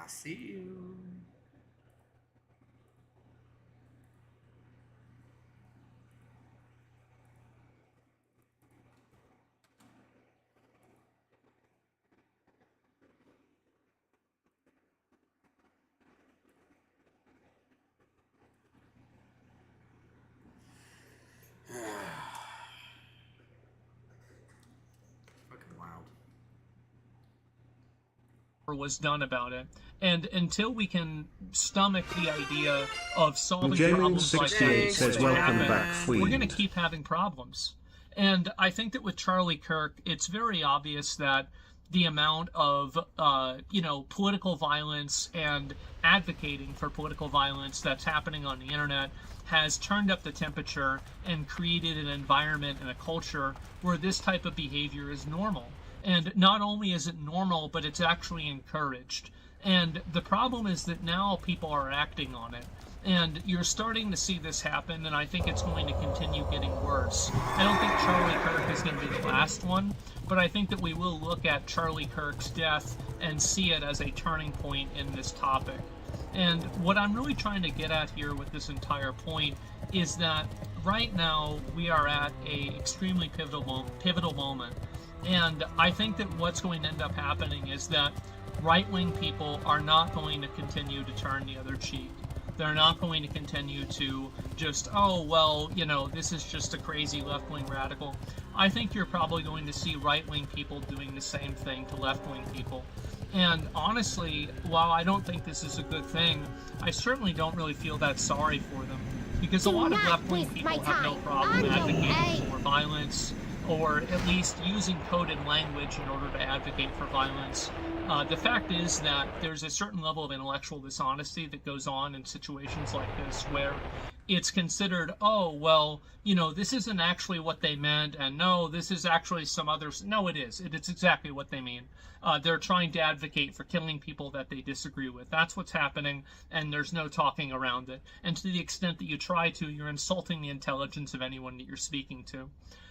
See you. Fucking wild. Was done about it. And until we can stomach the idea of solving Gaming problems like 68 that, says welcome back, we're Fweed. going to keep having problems. And I think that with Charlie Kirk, it's very obvious that the amount of, political violence and advocating for political violence that's happening on the internet has turned up the temperature and created an environment and a culture where this type of behavior is normal. And not only is it normal, but it's actually encouraged. And the problem is that now people are acting on it. And you're starting to see this happen, and I think it's going to continue getting worse. I don't think Charlie Kirk is going to be the last one, but I think that we will look at Charlie Kirk's death and see it as a turning point in this topic. And what I'm really trying to get at here with this entire point is that right now we are at a extremely pivotal moment. And I think that what's going to end up happening is that right-wing people are not going to continue to turn the other cheek. They're not going to continue to just, this is just a crazy left-wing radical. I think you're probably going to see right-wing people doing the same thing to left-wing people. And honestly, while I don't think this is a good thing, I certainly don't really feel that sorry for them. Because a lot of left-wing people have no problem advocating for violence, or at least using coded language in order to advocate for violence. The fact is that there's a certain level of intellectual dishonesty that goes on in situations like this where it's considered, this isn't actually what they meant, and no, this is actually some others. No, it is. It's exactly what they mean. They're trying to advocate for killing people that they disagree with. That's what's happening, and there's no talking around it. And to the extent that you try to, you're insulting the intelligence of anyone that you're speaking to.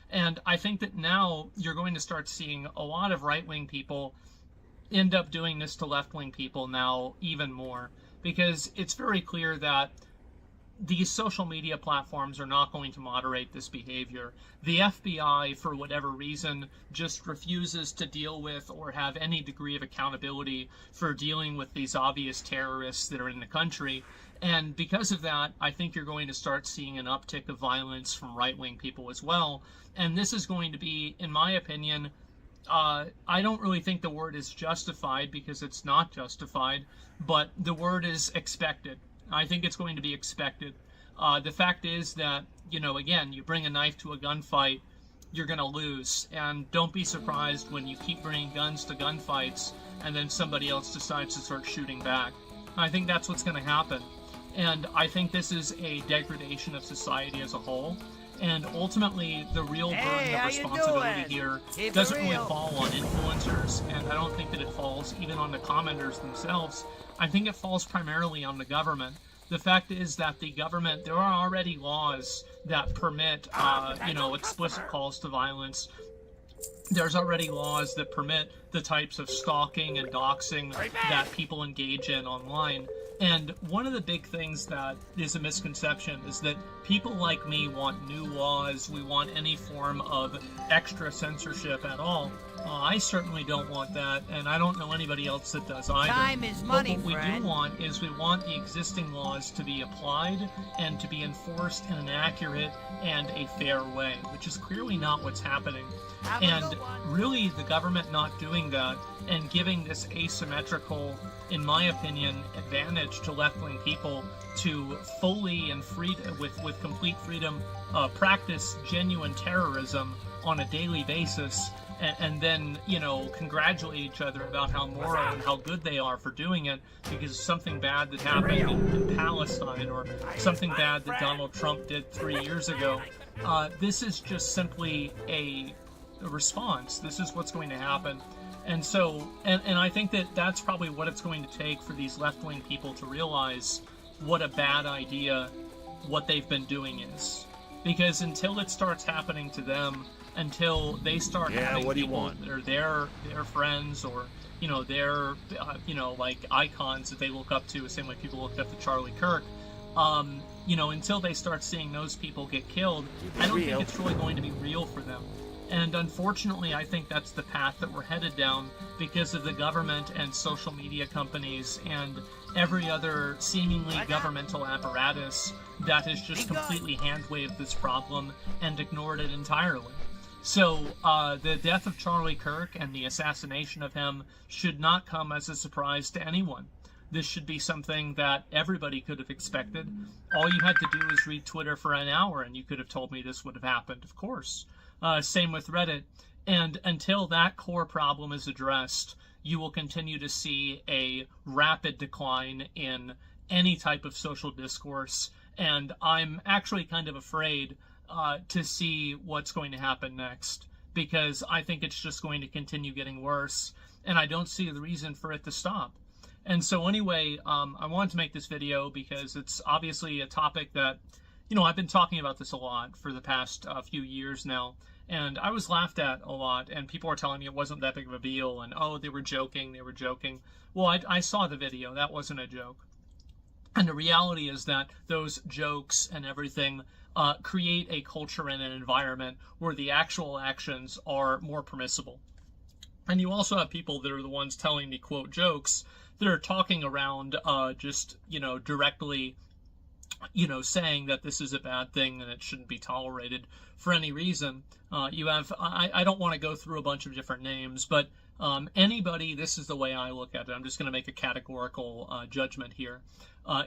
And I think that now you're going to start seeing a lot of right-wing people end up doing this to left-wing people now even more, because it's very clear that these social media platforms are not going to moderate this behavior. The FBI, for whatever reason, just refuses to deal with or have any degree of accountability for dealing with these obvious terrorists that are in the country. And because of that, I think you're going to start seeing an uptick of violence from right-wing people as well. And this is going to be, in my opinion, I don't really think the word is justified, because it's not justified, but the word is expected. I think it's going to be expected. The fact is that, again, you bring a knife to a gunfight, you're going to lose. And don't be surprised when you keep bringing guns to gunfights and then somebody else decides to start shooting back. I think that's what's going to happen. And I think this is a degradation of society as a whole. And ultimately, the real burden of responsibility here doesn't really fall on influencers, and I don't think that it falls even on the commenters themselves. I think it falls primarily on the government. The fact is that the government, there are already laws that permit, explicit calls to violence. There's already laws that permit the types of stalking and doxing that people engage in online. And one of the big things that is a misconception is that people like me want new laws. We want any form of extra censorship at all. I certainly don't want that, and I don't know anybody else that does either. Time is money, but what we do want is we want the existing laws to be applied and to be enforced in an accurate and a fair way, which is clearly not what's happening. And really, the government not doing that and giving this asymmetrical, in my opinion, advantage to left-wing people to fully and with complete freedom practice genuine terrorism on a daily basis, and then, congratulate each other about how moral and how good they are for doing it because something bad that happened in Palestine, or something bad that Donald Trump did 3 years ago. This is just simply a response. This is what's going to happen. And so, and I think that that's probably what it's going to take for these left-wing people to realize what a bad idea what they've been doing is. Because until it starts happening to them, until they start having what do you people want? that are their friends, or their like icons that they look up to, the same way people looked up to Charlie Kirk. Until they start seeing those people get killed, I don't think it's really going to be real for them. And unfortunately, I think that's the path that we're headed down because of the government and social media companies and every other seemingly governmental apparatus that has just completely hand-waved this problem and ignored it entirely. So the death of Charlie Kirk and the assassination of him should not come as a surprise to anyone. This should be something that everybody could have expected. All you had to do was read Twitter for an hour and you could have told me this would have happened, of course. Same with Reddit. And until that core problem is addressed, you will continue to see a rapid decline in any type of social discourse. And I'm actually kind of afraid to see what's going to happen next, because I think it's just going to continue getting worse, and I don't see the reason for it to stop. And so anyway, I wanted to make this video because it's obviously a topic that, I've been talking about this a lot for the past few years now, and I was laughed at a lot, and people were telling me it wasn't that big of a deal, and they were joking. Well, I saw the video. That wasn't a joke. And the reality is that those jokes and everything create a culture and an environment where the actual actions are more permissible. And you also have people that are the ones telling the quote jokes that are talking around directly, saying that this is a bad thing and it shouldn't be tolerated for any reason. You have, I don't want to go through a bunch of different names, but anybody, this is the way I look at it, I'm just going to make a categorical judgment here,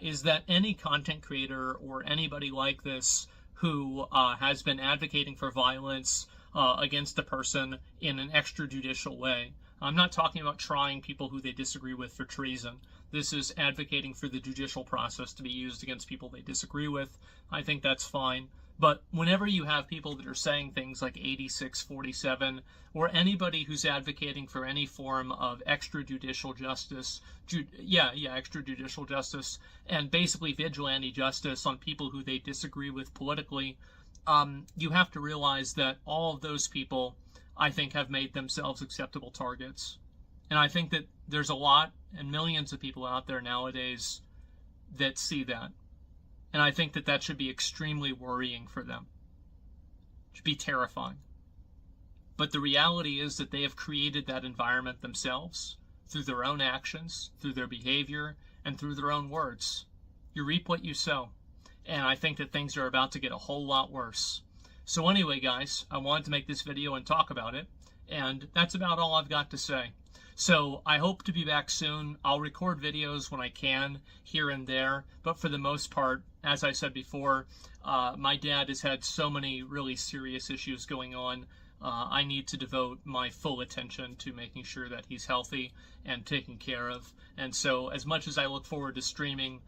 is that any content creator or anybody like this who has been advocating for violence against a person in an extrajudicial way. I'm not talking about trying people who they disagree with for treason. This is advocating for the judicial process to be used against people they disagree with. I think that's fine. But whenever you have people that are saying things like 8647, or anybody who's advocating for any form of extrajudicial justice, extrajudicial justice, and basically vigilante justice on people who they disagree with politically, you have to realize that all of those people, I think, have made themselves acceptable targets. And I think that there's a lot and millions of people out there nowadays that see that. And I think that that should be extremely worrying for them. It should be terrifying. But the reality is that they have created that environment themselves through their own actions, through their behavior, and through their own words. You reap what you sow. And I think that things are about to get a whole lot worse. So anyway, guys, I wanted to make this video and talk about it. And that's about all I've got to say. So I hope to be back soon. I'll record videos when I can, here and there. But for the most part, as I said before, my dad has had so many really serious issues going on. I need to devote my full attention to making sure that he's healthy and taken care of. And so as much as I look forward to streaming,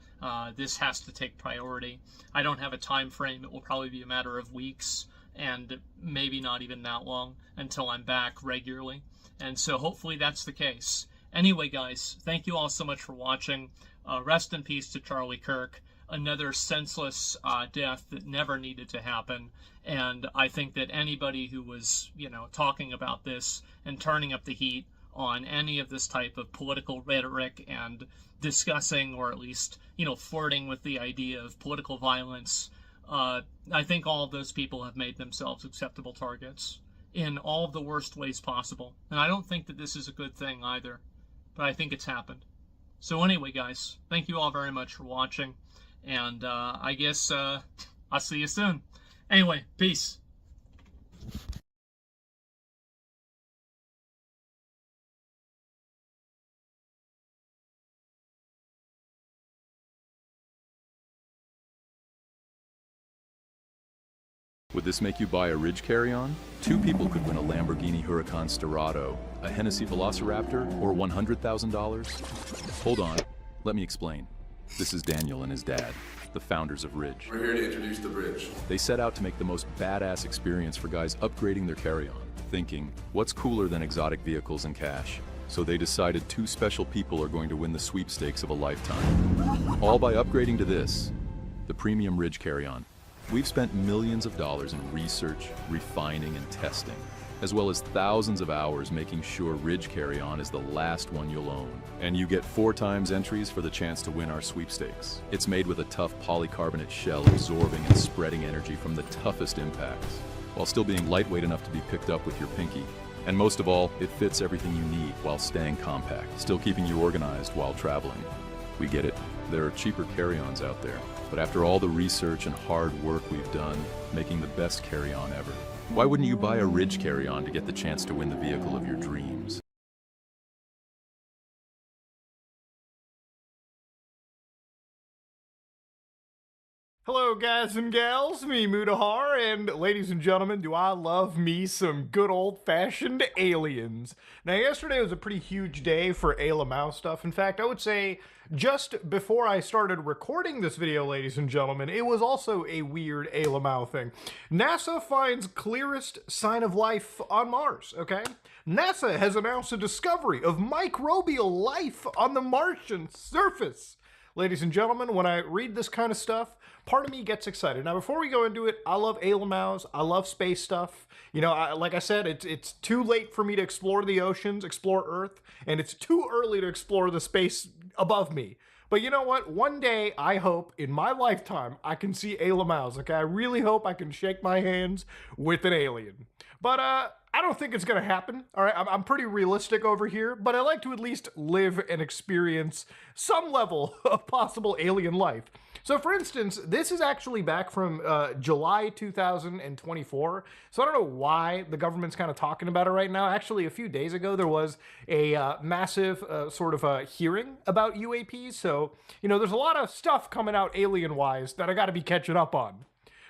this has to take priority. I don't have a time frame. It will probably be a matter of weeks, and maybe not even that long until I'm back regularly. And so hopefully that's the case. Anyway, guys, thank you all so much for watching. Rest in peace to Charlie Kirk. Another senseless death that never needed to happen. And I think that anybody who was, talking about this and turning up the heat on any of this type of political rhetoric and discussing, or at least, flirting with the idea of political violence, I think all of those people have made themselves acceptable targets in all of the worst ways possible. And I don't think that this is a good thing either, but I think it's happened. So anyway, guys, thank you all very much for watching, and I guess I'll see you soon. Anyway, peace. Would this make you buy a Ridge carry-on? Two people could win a Lamborghini Huracan Sterrato, a Hennessy Velociraptor, or $100,000? Hold on, let me explain. This is Daniel and his dad, the founders of Ridge. We're here to introduce the Ridge. They set out to make the most badass experience for guys upgrading their carry-on, thinking, what's cooler than exotic vehicles and cash? So they decided two special people are going to win the sweepstakes of a lifetime. All by upgrading to this, the premium Ridge carry-on. We've spent millions of dollars in research, refining, and testing, as well as thousands of hours making sure Ridge Carry-On is the last one you'll own. And you get 4 times entries for the chance to win our sweepstakes. It's made with a tough polycarbonate shell absorbing and spreading energy from the toughest impacts, while still being lightweight enough to be picked up with your pinky. And most of all, it fits everything you need while staying compact, still keeping you organized while traveling. We get it. There are cheaper carry-ons out there. But after all the research and hard work we've done, making the best carry-on ever, why wouldn't you buy a Ridge Carry-On to get the chance to win the vehicle of your dreams? Hello guys and gals, me Mutahar, and ladies and gentlemen, do I love me some good old-fashioned aliens. Now yesterday was a pretty huge day for Ayla Mau stuff. In fact, I would say just before I started recording this video, ladies and gentlemen, it was also a weird Ayla Mau thing. NASA finds clearest sign of life on Mars, okay? NASA has announced a discovery of microbial life on the Martian surface. Ladies and gentlemen, when I read this kind of stuff, part of me gets excited. Now, before we go into it, I love Ayla Maus. I love space stuff. You know, like I said, it's too late for me to explore the oceans, explore Earth, and it's too early to explore the space above me. But you know what? One day, I hope, in my lifetime, I can see Ayla Maus, okay? I really hope I can shake my hands with an alien. But, I don't think it's gonna happen, all right? I'm pretty realistic over here, but I like to at least live and experience some level of possible alien life. So for instance, this is actually back from July 2024, so I don't know why the government's kind of talking about it right now. Actually, a few days ago, there was a massive sort of a hearing about UAPs, so, you know, there's a lot of stuff coming out alien-wise that I gotta be catching up on.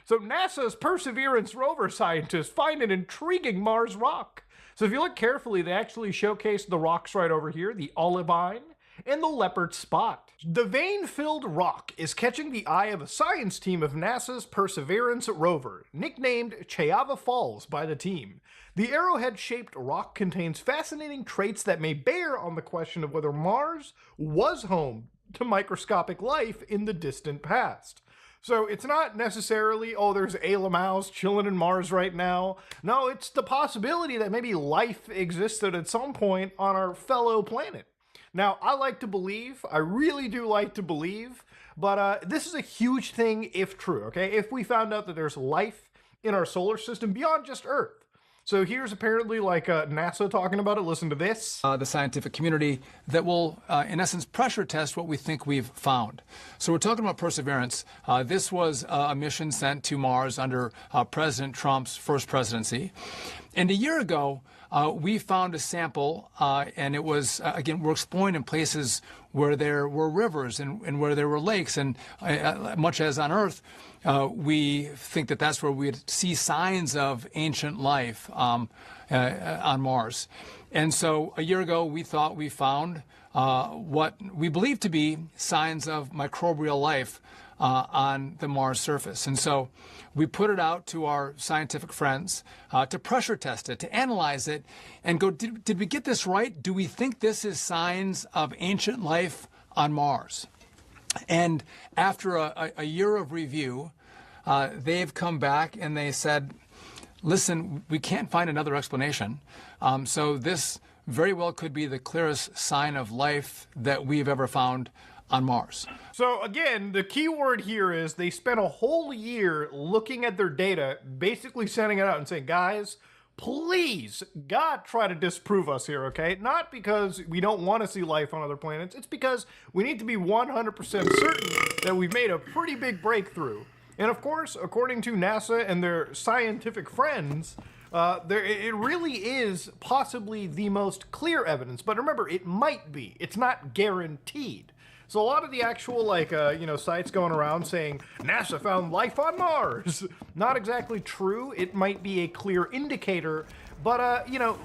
So NASA's Perseverance rover scientists find an intriguing Mars rock. So if you look carefully, they actually showcase the rocks right over here, the olivine and the leopard spot. The vein-filled rock is catching the eye of a science team of NASA's Perseverance rover, nicknamed Chayava Falls by the team. The arrowhead-shaped rock contains fascinating traits that may bear on the question of whether Mars was home to microscopic life in the distant past. So it's not necessarily, oh, there's Ayla Maus chilling in Mars right now. No, it's the possibility that maybe life existed at some point on our fellow planet. Now, I like to believe, I really do like to believe, but this is a huge thing if true, okay? If we found out that there's life in our solar system beyond just Earth. So here's apparently like NASA talking about it. Listen to this. The scientific community that will, in essence, pressure test what we think we've found. So we're talking about Perseverance. This was a mission sent to Mars under President Trump's first presidency. And a year ago, we found a sample, and it was, again, we're exploring in places where there were rivers and where there were lakes, and much as on Earth, we think that that's where we'd see signs of ancient life on Mars. And so a year ago, we thought we found what we believe to be signs of microbial life on the Mars surface. And so we put it out to our scientific friends to pressure test it, to analyze it, and go, did we get this right? Do we think this is signs of ancient life on Mars? And after a year of review, they've come back and they said, listen, we can't find another explanation. So this very well could be the clearest sign of life that we've ever found on Mars. So again, the key word here is they spent a whole year looking at their data, basically sending it out and saying, guys, please, God, try to disprove us here, okay? Not because we don't want to see life on other planets, it's because we need to be 100% certain that we've made a pretty big breakthrough. And of course, according to NASA and their scientific friends, it really is possibly the most clear evidence. But remember, it might be. It's not guaranteed. So a lot of the actual, like, sites going around saying, NASA found life on Mars. Not exactly true. It might be a clear indicator. But,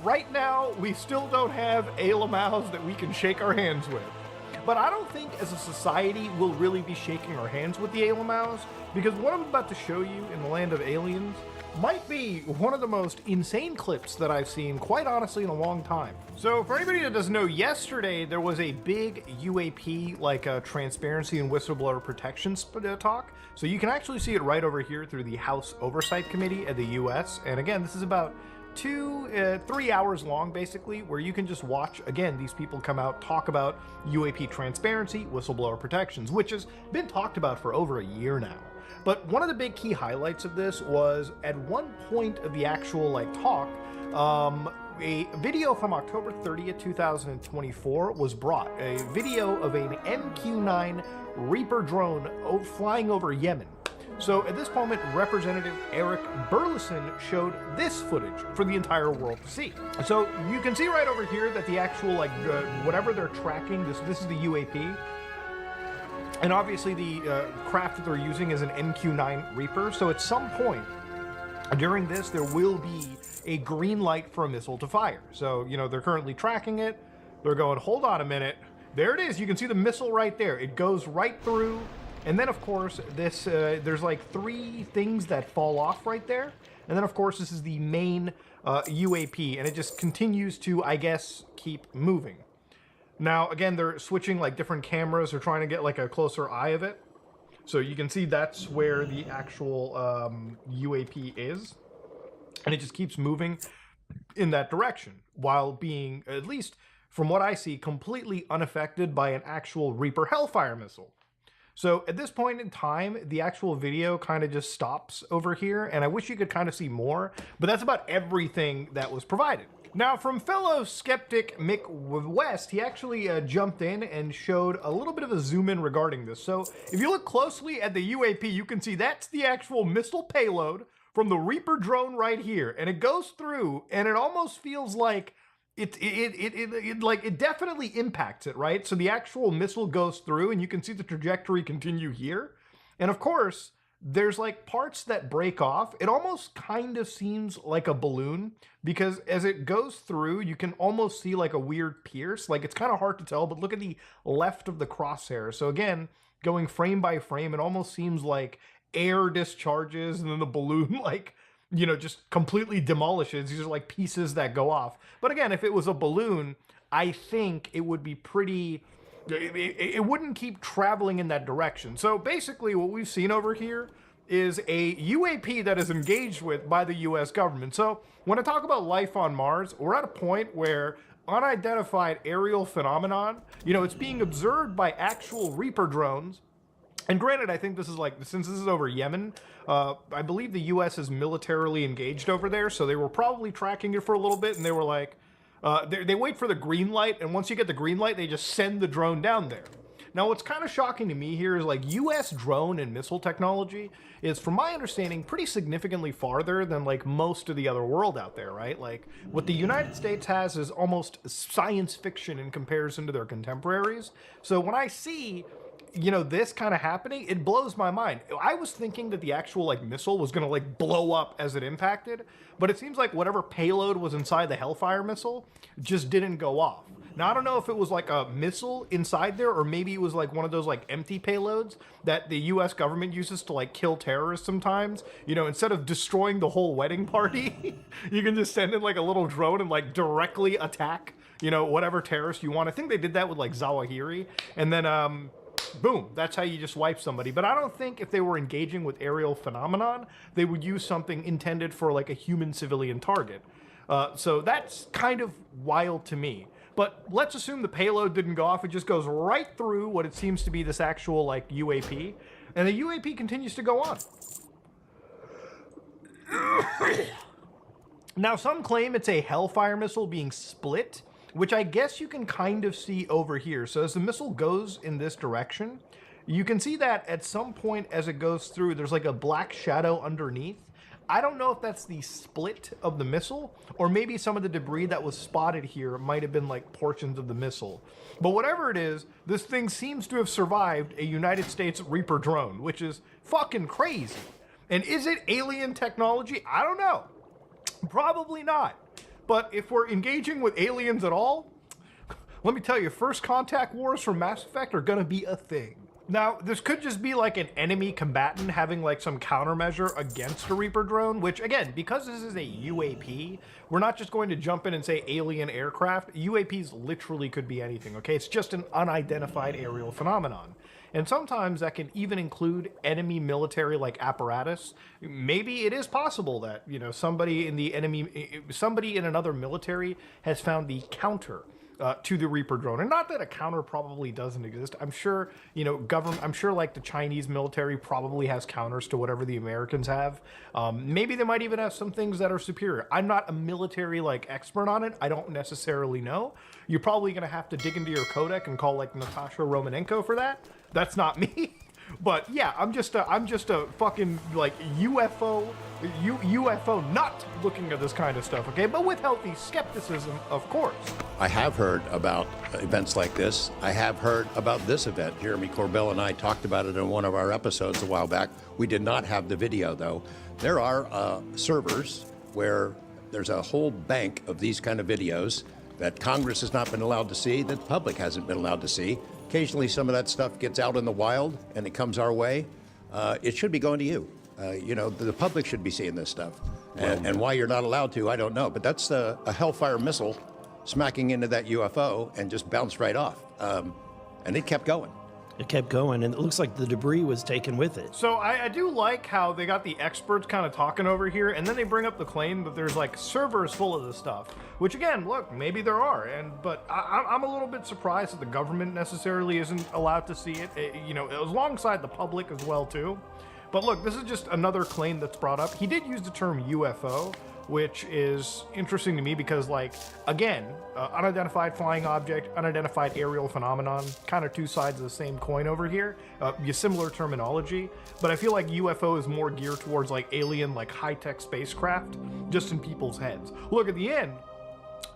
right now, we still don't have Ayla Maus that we can shake our hands with. But I don't think as a society we'll really be shaking our hands with the Ayla Maus, because what I'm about to show you in the land of aliens, might be one of the most insane clips that I've seen, quite honestly, in a long time. So for anybody that doesn't know, yesterday there was a big UAP, like a transparency and whistleblower protection talk. So you can actually see it right over here through the House Oversight Committee at the US. And again, this is about 3 hours long, basically, where you can just watch, again, these people come out, talk about UAP transparency, whistleblower protections, which has been talked about for over a year now. But one of the big key highlights of this was at one point of the actual talk, a video from October 30th, 2024 was brought. A video of an MQ-9 Reaper drone flying over Yemen. So at this moment, Representative Eric Burleson showed this footage for the entire world to see. So you can see right over here that the actual, whatever they're tracking, this is the UAP. And obviously the craft that they're using is an MQ-9 Reaper. So at some point during this, there will be a green light for a missile to fire. So, they're currently tracking it. They're going, hold on a minute. There it is. You can see the missile right there. It goes right through. And then, of course, this there's like 3 things that fall off right there. And then, of course, this is the main UAP. And it just continues to, I guess, keep moving. Now, again, they're switching different cameras. They're trying to get a closer eye of it. So you can see that's where the actual UAP is. And it just keeps moving in that direction while being, at least from what I see, completely unaffected by an actual Reaper Hellfire missile. So at this point in time, the actual video kind of just stops over here. And I wish you could kind of see more, but that's about everything that was provided. Now, from fellow skeptic Mick West, he actually jumped in and showed a little bit of a zoom in regarding this. So if you look closely at the UAP, you can see that's the actual missile payload from the Reaper drone right here. And it goes through, and it almost feels like it definitely impacts it, right? So the actual missile goes through, and you can see the trajectory continue here. And of course, there's parts that break off. It almost kind of seems like a balloon, because as it goes through, you can almost see a weird pierce. It's kind of hard to tell, but look at the left of the crosshair. So again, going frame by frame, it almost seems like air discharges and then the balloon just completely demolishes. These are pieces that go off. But again, if it was a balloon, I think it would be pretty... It wouldn't keep traveling in that direction. So basically what we've seen over here is a UAP that is engaged with by the US government. So when I talk about life on Mars, we're at a point where unidentified aerial phenomenon, it's being observed by actual Reaper drones. And granted, I think this is since this is over Yemen, I believe the US is militarily engaged over there. So they were probably tracking it for a little bit, and they were they wait for the green light, and once you get the green light, they just send the drone down there. Now, what's kind of shocking to me here is US drone and missile technology is, from my understanding, pretty significantly farther than most of the other world out there, right? What the United States has is almost science fiction in comparison to their contemporaries. So when I see this kind of happening, it blows my mind. I was thinking that the actual missile was gonna blow up as it impacted, but it seems whatever payload was inside the Hellfire missile just didn't go off. Now, I don't know if it was a missile inside there, or maybe it was one of those empty payloads that the US government uses to kill terrorists sometimes. Instead of destroying the whole wedding party, you can just send in a little drone and directly attack, whatever terrorist you want. I think they did that with Zawahiri, and then boom, that's how you just wipe somebody. But I don't think if they were engaging with aerial phenomenon, they would use something intended for a human civilian target. So that's kind of wild to me. But let's assume the payload didn't go off. It just goes right through what it seems to be this actual UAP. And the UAP continues to go on. Now, some claim it's a Hellfire missile being split, which I guess you can kind of see over here. So as the missile goes in this direction, you can see that at some point as it goes through, there's a black shadow underneath. I don't know if that's the split of the missile, or maybe some of the debris that was spotted here might have been portions of the missile. But whatever it is, this thing seems to have survived a United States Reaper drone, which is fucking crazy. And is it alien technology? I don't know. Probably not. But if we're engaging with aliens at all, let me tell you, first contact wars from Mass Effect are gonna be a thing. Now, this could just be like an enemy combatant having like some countermeasure against a Reaper drone, which again, because this is a UAP, we're not just going to jump in and say alien aircraft. UAPs literally could be anything, okay? It's just an unidentified aerial phenomenon. And sometimes that can even include enemy military like apparatus. Maybe it is possible that, you know, somebody in another military has found the counter to the Reaper drone. And not that a counter probably doesn't exist. I'm sure, you know, I'm sure like the Chinese military probably has counters to whatever the Americans have. Maybe they might even have some things that are superior. I'm not a military like expert on it. I don't necessarily know. You're probably going to have to dig into your codec and call like Natasha Romanenko for that. That's not me. But yeah, I'm just a fucking like UFO nut looking at this kind of stuff, okay? But with healthy skepticism, of course. I have heard about events like this. I have heard about this event. Jeremy Corbell and I talked about it in one of our episodes a while back. We did not have the video, though. There are servers where there's a whole bank of these kind of videos that Congress has not been allowed to see, that the public hasn't been allowed to see. Occasionally, some of that stuff gets out in the wild and it comes our way. It should be going to you. You know, the public should be seeing this stuff. And why you're not allowed to, I don't know. But that's a Hellfire missile smacking into that UFO and just bounced right off. And it kept going. It kept going, and it looks like the debris was taken with it. So I do like how they got the experts kind of talking over here, and then they bring up the claim that there's like servers full of this stuff. Which again, look, maybe there are, but I'm a little bit surprised that the government necessarily isn't allowed to see it. You know, alongside the public as well too. But look, this is just another claim that's brought up. He did use the term UFO, which is interesting to me because, like, again, unidentified flying object, unidentified aerial phenomenon, kind of two sides of the same coin over here. Similar terminology, but I feel like UFO is more geared towards like alien, like high-tech spacecraft, just in people's heads. Look, at the end,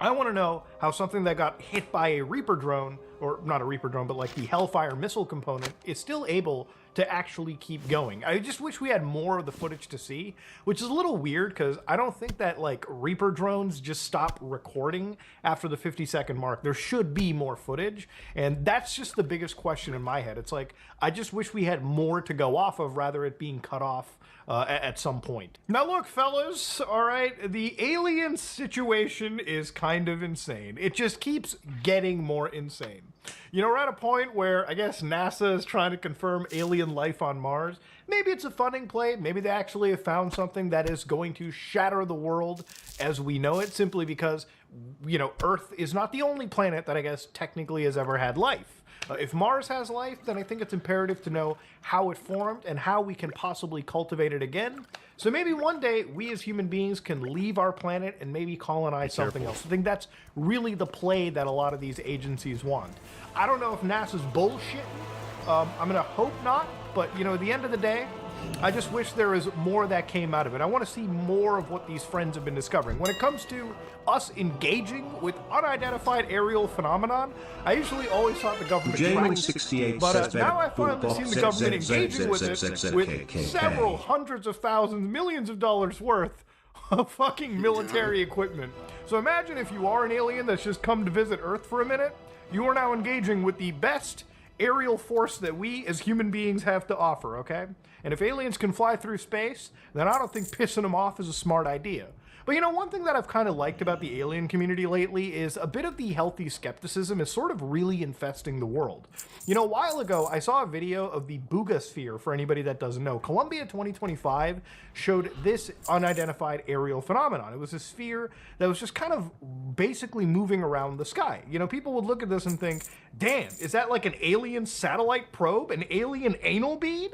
I want to know how something that got hit by a Reaper drone, or not a Reaper drone, but like the Hellfire missile component, is still able to actually keep going. I just wish we had more of the footage to see, which is a little weird because I don't think that like Reaper drones just stop recording after the 50-second mark. There should be more footage, and that's just the biggest question in my head. It's like, I just wish we had more to go off of rather it being cut off at some point. Now look, fellas, all right, the alien situation is kind of insane. It just keeps getting more insane. You know, we're at a point where I guess NASA is trying to confirm alien life on Mars. Maybe it's a funding play. Maybe they actually have found something that is going to shatter the world as we know it, simply because, you know, Earth is not the only planet that I guess technically has ever had life. If Mars has life, then I think it's imperative to know how it formed and how we can possibly cultivate it again. So maybe one day we as human beings can leave our planet and maybe colonize something else. I think that's really the play that a lot of these agencies want. I don't know if NASA's bullshit. I'm going to hope not. But, you know, at the end of the day, I just wish there was more that came out of it. I want to see more of what these friends have been discovering. When it comes to us engaging with unidentified aerial phenomenon, I usually always thought the government J68 but now I finally seen the government engaging with it with several hundreds of thousands, millions of dollars worth of fucking military equipment. So imagine if you are an alien that's just come to visit Earth for a minute, you are now engaging with the best aerial force that we as human beings have to offer, okay? And if aliens can fly through space, then I don't think pissing them off is a smart idea. But you know, one thing that I've kind of liked about the alien community lately is a bit of the healthy skepticism is sort of really infesting the world. You know, a while ago, I saw a video of the Booga Sphere, for anybody that doesn't know. Columbia 2025 showed this unidentified aerial phenomenon. It was a sphere that was just kind of basically moving around the sky. You know, people would look at this and think, damn, is that like an alien satellite probe, an alien anal bead?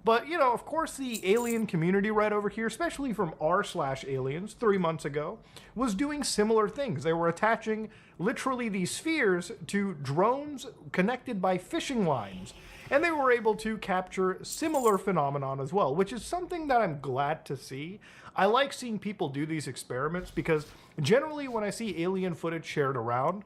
But, you know, of course, the alien community right over here, especially from r/aliens 3 months ago, was doing similar things. They were attaching literally these spheres to drones connected by fishing lines. And they were able to capture similar phenomenon as well, which is something that I'm glad to see. I like seeing people do these experiments because generally when I see alien footage shared around,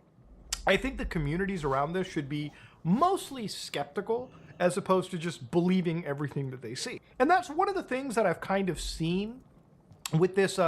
I think the communities around this should be mostly skeptical as opposed to just believing everything that they see. And that's one of the things that I've kind of seen with this, the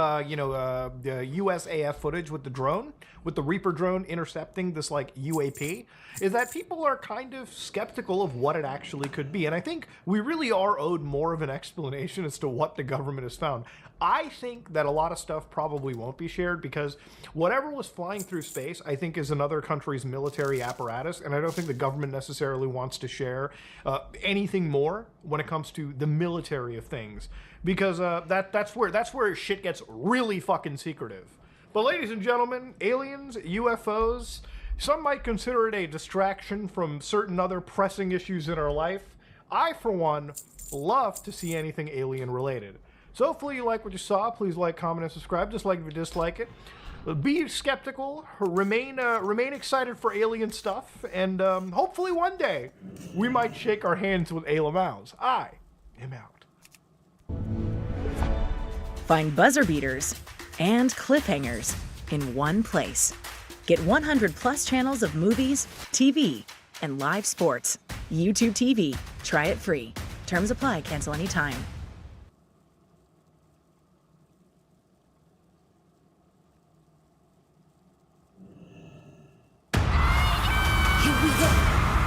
USAF footage with the drone, with the Reaper drone intercepting this like UAP, is that people are kind of skeptical of what it actually could be. And I think we really are owed more of an explanation as to what the government has found. I think that a lot of stuff probably won't be shared because whatever was flying through space, I think, is another country's military apparatus, and I don't think the government necessarily wants to share anything more when it comes to the military of things, because that's where shit gets really fucking secretive. But ladies and gentlemen, aliens, UFOs, some might consider it a distraction from certain other pressing issues in our life. I, for one, love to see anything alien related. So hopefully you like what you saw. Please like, comment, and subscribe. Dislike if you dislike it. Be skeptical. Remain excited for alien stuff. And hopefully one day we might shake our hands with Ayla Mouse. I am out. Find buzzer beaters and cliffhangers in one place. Get 100 plus channels of movies, TV, and live sports. YouTube TV. Try it free. Terms apply. Cancel anytime.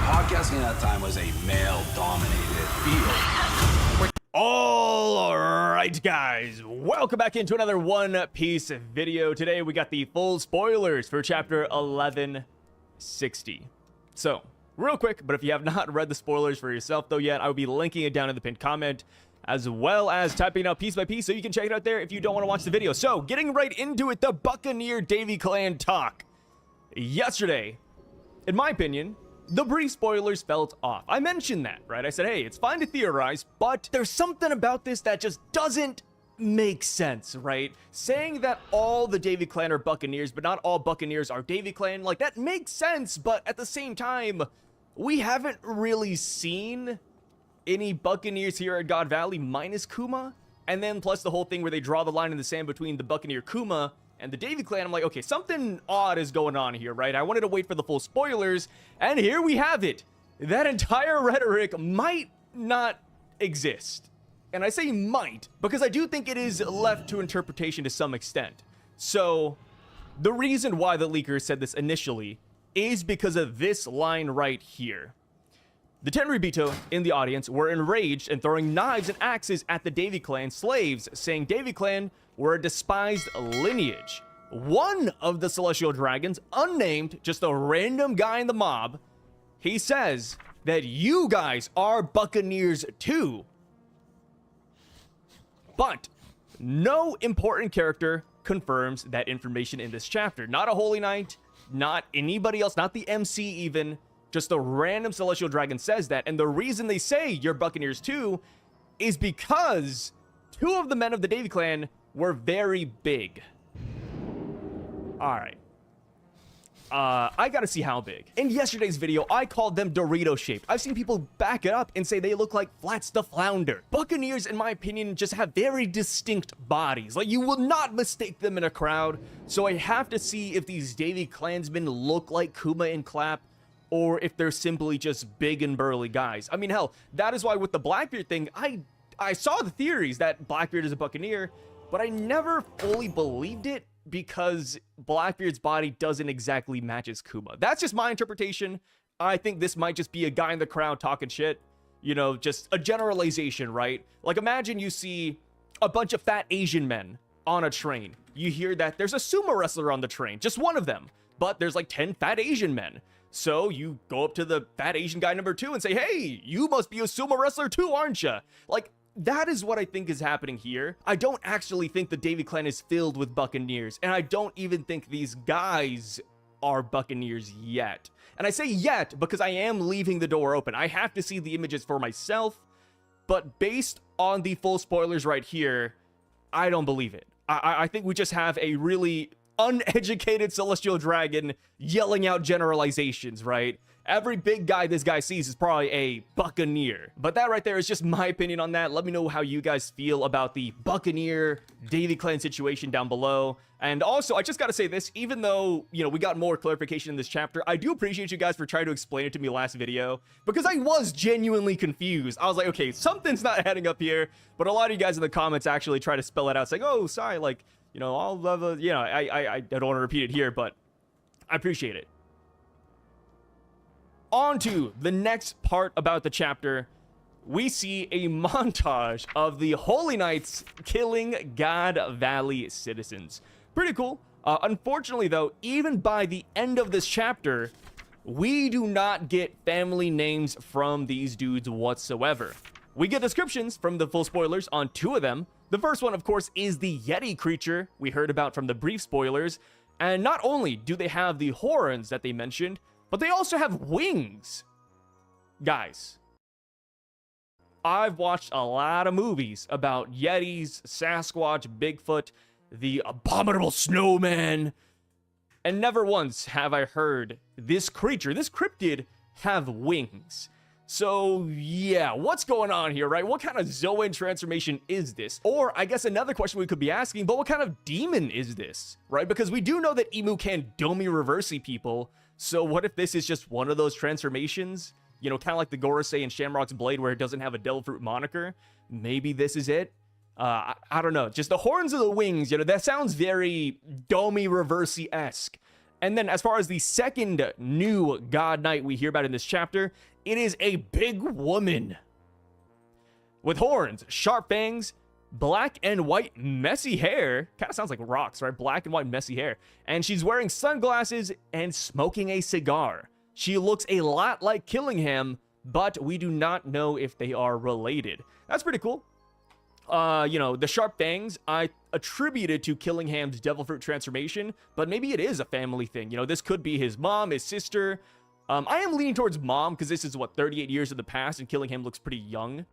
Podcasting at that time was a male-dominated field. All right, guys, welcome back into another One Piece video. Today we got the full spoilers for chapter 1160. So, real quick, but if you have not read the spoilers for yourself though yet, I will be linking it down in the pinned comment, as well as typing out piece by piece so you can check it out there if you don't want to watch the video. So, getting right into it, the Buccaneer Davy Clan talk. Yesterday, in my opinion, the brief spoilers felt off. I mentioned that, right? I said, hey, it's fine to theorize, but there's something about this that just doesn't make sense, right? Saying that all the Davy Clan are Buccaneers, but not all Buccaneers are Davy Clan, like, that makes sense, but at the same time, we haven't really seen any Buccaneers here at God Valley minus Kuma, and then plus the whole thing where they draw the line in the sand between the Buccaneer Kuma and the Davy Clan. I'm like, okay, something odd is going on here, right? I wanted to wait for the full spoilers, and here we have it. That entire rhetoric might not exist. And I say might, because I do think it is left to interpretation to some extent. So, the reason why the leakers said this initially is because of this line right here. The Tenryubito in the audience were enraged and throwing knives and axes at the Davy Clan slaves, saying Davy Clan were a despised lineage. One of the Celestial Dragons, unnamed, just a random guy in the mob, he says that you guys are Buccaneers too. But no important character confirms that information in this chapter. Not a Holy Knight, not anybody else, not the MC even. Just a random Celestial Dragon says that. And the reason they say you're Buccaneers too is because two of the men of the Davy Clan were very big. Alright. I gotta see how big. In yesterday's video, I called them Dorito shaped. I've seen people back it up and say they look like Flats the Flounder. Buccaneers, in my opinion, just have very distinct bodies. Like, you will not mistake them in a crowd. So I have to see if these Davy Clansmen look like Kuma and Clap, or if they're simply just big and burly guys. I mean, hell, that is why with the Blackbeard thing, I saw the theories that Blackbeard is a Buccaneer, but I never fully believed it because Blackbeard's body doesn't exactly match his Kuma. That's just my interpretation. I think this might just be a guy in the crowd talking shit. You know, just a generalization, right? Like, imagine you see a bunch of fat Asian men on a train. You hear that there's a sumo wrestler on the train, just one of them, but there's like 10 fat Asian men. So you go up to the fat Asian guy number 2 and say, hey, you must be a sumo wrestler too, aren't you? Like, that is what I think is happening here. I don't actually think the Davy Clan is filled with Buccaneers, and I don't even think these guys are Buccaneers yet. And I say yet because I am leaving the door open. I have to see the images for myself, but based on the full spoilers right here, I don't believe it. I think we just have a really uneducated Celestial Dragon yelling out generalizations, right? Every big guy this guy sees is probably a Buccaneer. But that right there is just my opinion on that. Let me know how you guys feel about the Buccaneer Davy Clan situation down below. And also, I just got to say this, even though, you know, we got more clarification in this chapter, I do appreciate you guys for trying to explain it to me last video, because I was genuinely confused. I was like, okay, something's not adding up here. But a lot of you guys in the comments actually try to spell it out, saying, oh, sorry, like, you know, all the, you know, I don't want to repeat it here, but I appreciate it. On to the next part about the chapter. We see a montage of the Holy Knights killing God Valley citizens. Pretty cool. Unfortunately, though, even by the end of this chapter, we do not get family names from these dudes whatsoever. We get descriptions from the full spoilers on 2 of them. The first one, of course, is the Yeti creature we heard about from the brief spoilers. And not only do they have the horns that they mentioned, but they also have wings. Guys, I've watched a lot of movies about Yetis, Sasquatch, Bigfoot, the abominable snowman, and never once have I heard this creature, this cryptid, have wings. So yeah, what's going on here, right? What kind of Zoan transformation is this? Or I guess another question we could be asking, but what kind of demon is this, right? Because we do know that Emu can Domi Reversi people. So what if this is just one of those transformations? You know, kind of like the Gorosei and Shamrock's Blade where it doesn't have a Devil Fruit moniker. Maybe this is it. I don't know. Just the horns of the wings, you know, that sounds very Domi Reversi-esque. And then as far as the second new God Knight we hear about in this chapter, it is a big woman with horns, sharp fangs, black and white messy hair. Kind of sounds like rocks, right? Black and white messy hair. And she's wearing sunglasses and smoking a cigar. She looks a lot like Killingham, but we do not know if they are related. That's pretty cool. You know, the sharp fangs I attributed to Killingham's Devil Fruit transformation, but maybe it is a family thing. You know, this could be his mom, his sister. I am leaning towards mom because this is, what, 38 years in the past, and Killingham looks pretty young.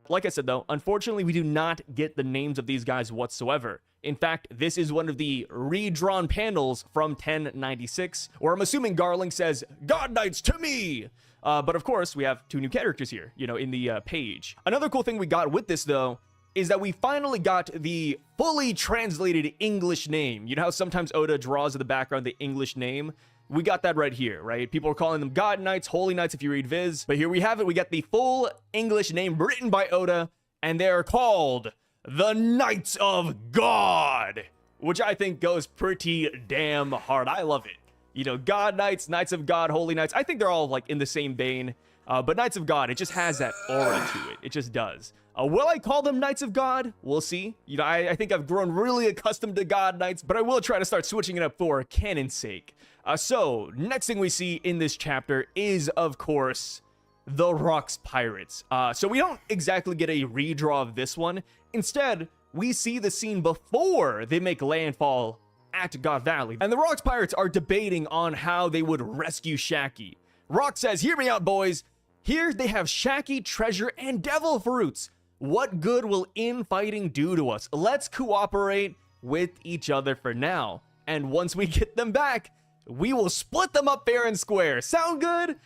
Like I said, though, unfortunately, we do not get the names of these guys whatsoever. In fact, this is one of the redrawn panels from 1096, where I'm assuming Garling says, God Knights to me! But of course, we have 2 new characters here, you know, in the page. Another cool thing we got with this, though, is that we finally got the fully translated English name. You know how sometimes Oda draws in the background the English name? We got that right here, right? People are calling them God Knights, Holy Knights if you read Viz. But here we have it. We got the full English name written by Oda, and they're called the Knights of God, which I think goes pretty damn hard. I love it. You know, God Knights, Knights of God, Holy Knights. I think they're all like in the same vein. But Knights of God, it just has that aura to it. It just does. Will I call them Knights of God? We'll see. You know, I think I've grown really accustomed to God Knights, but I will try to start switching it up for canon's sake. So, next thing we see in this chapter is, of course, the Rocks Pirates. So we don't exactly get a redraw of this one. Instead, we see the scene before they make landfall at God Valley. And the Rocks Pirates are debating on how they would rescue Shaggy. Rock says, hear me out, boys. Here they have Shaggy, treasure, and devil fruits. What good will infighting do to us? Let's cooperate with each other for now. And once we get them back, we will split them up fair and square. Sound good?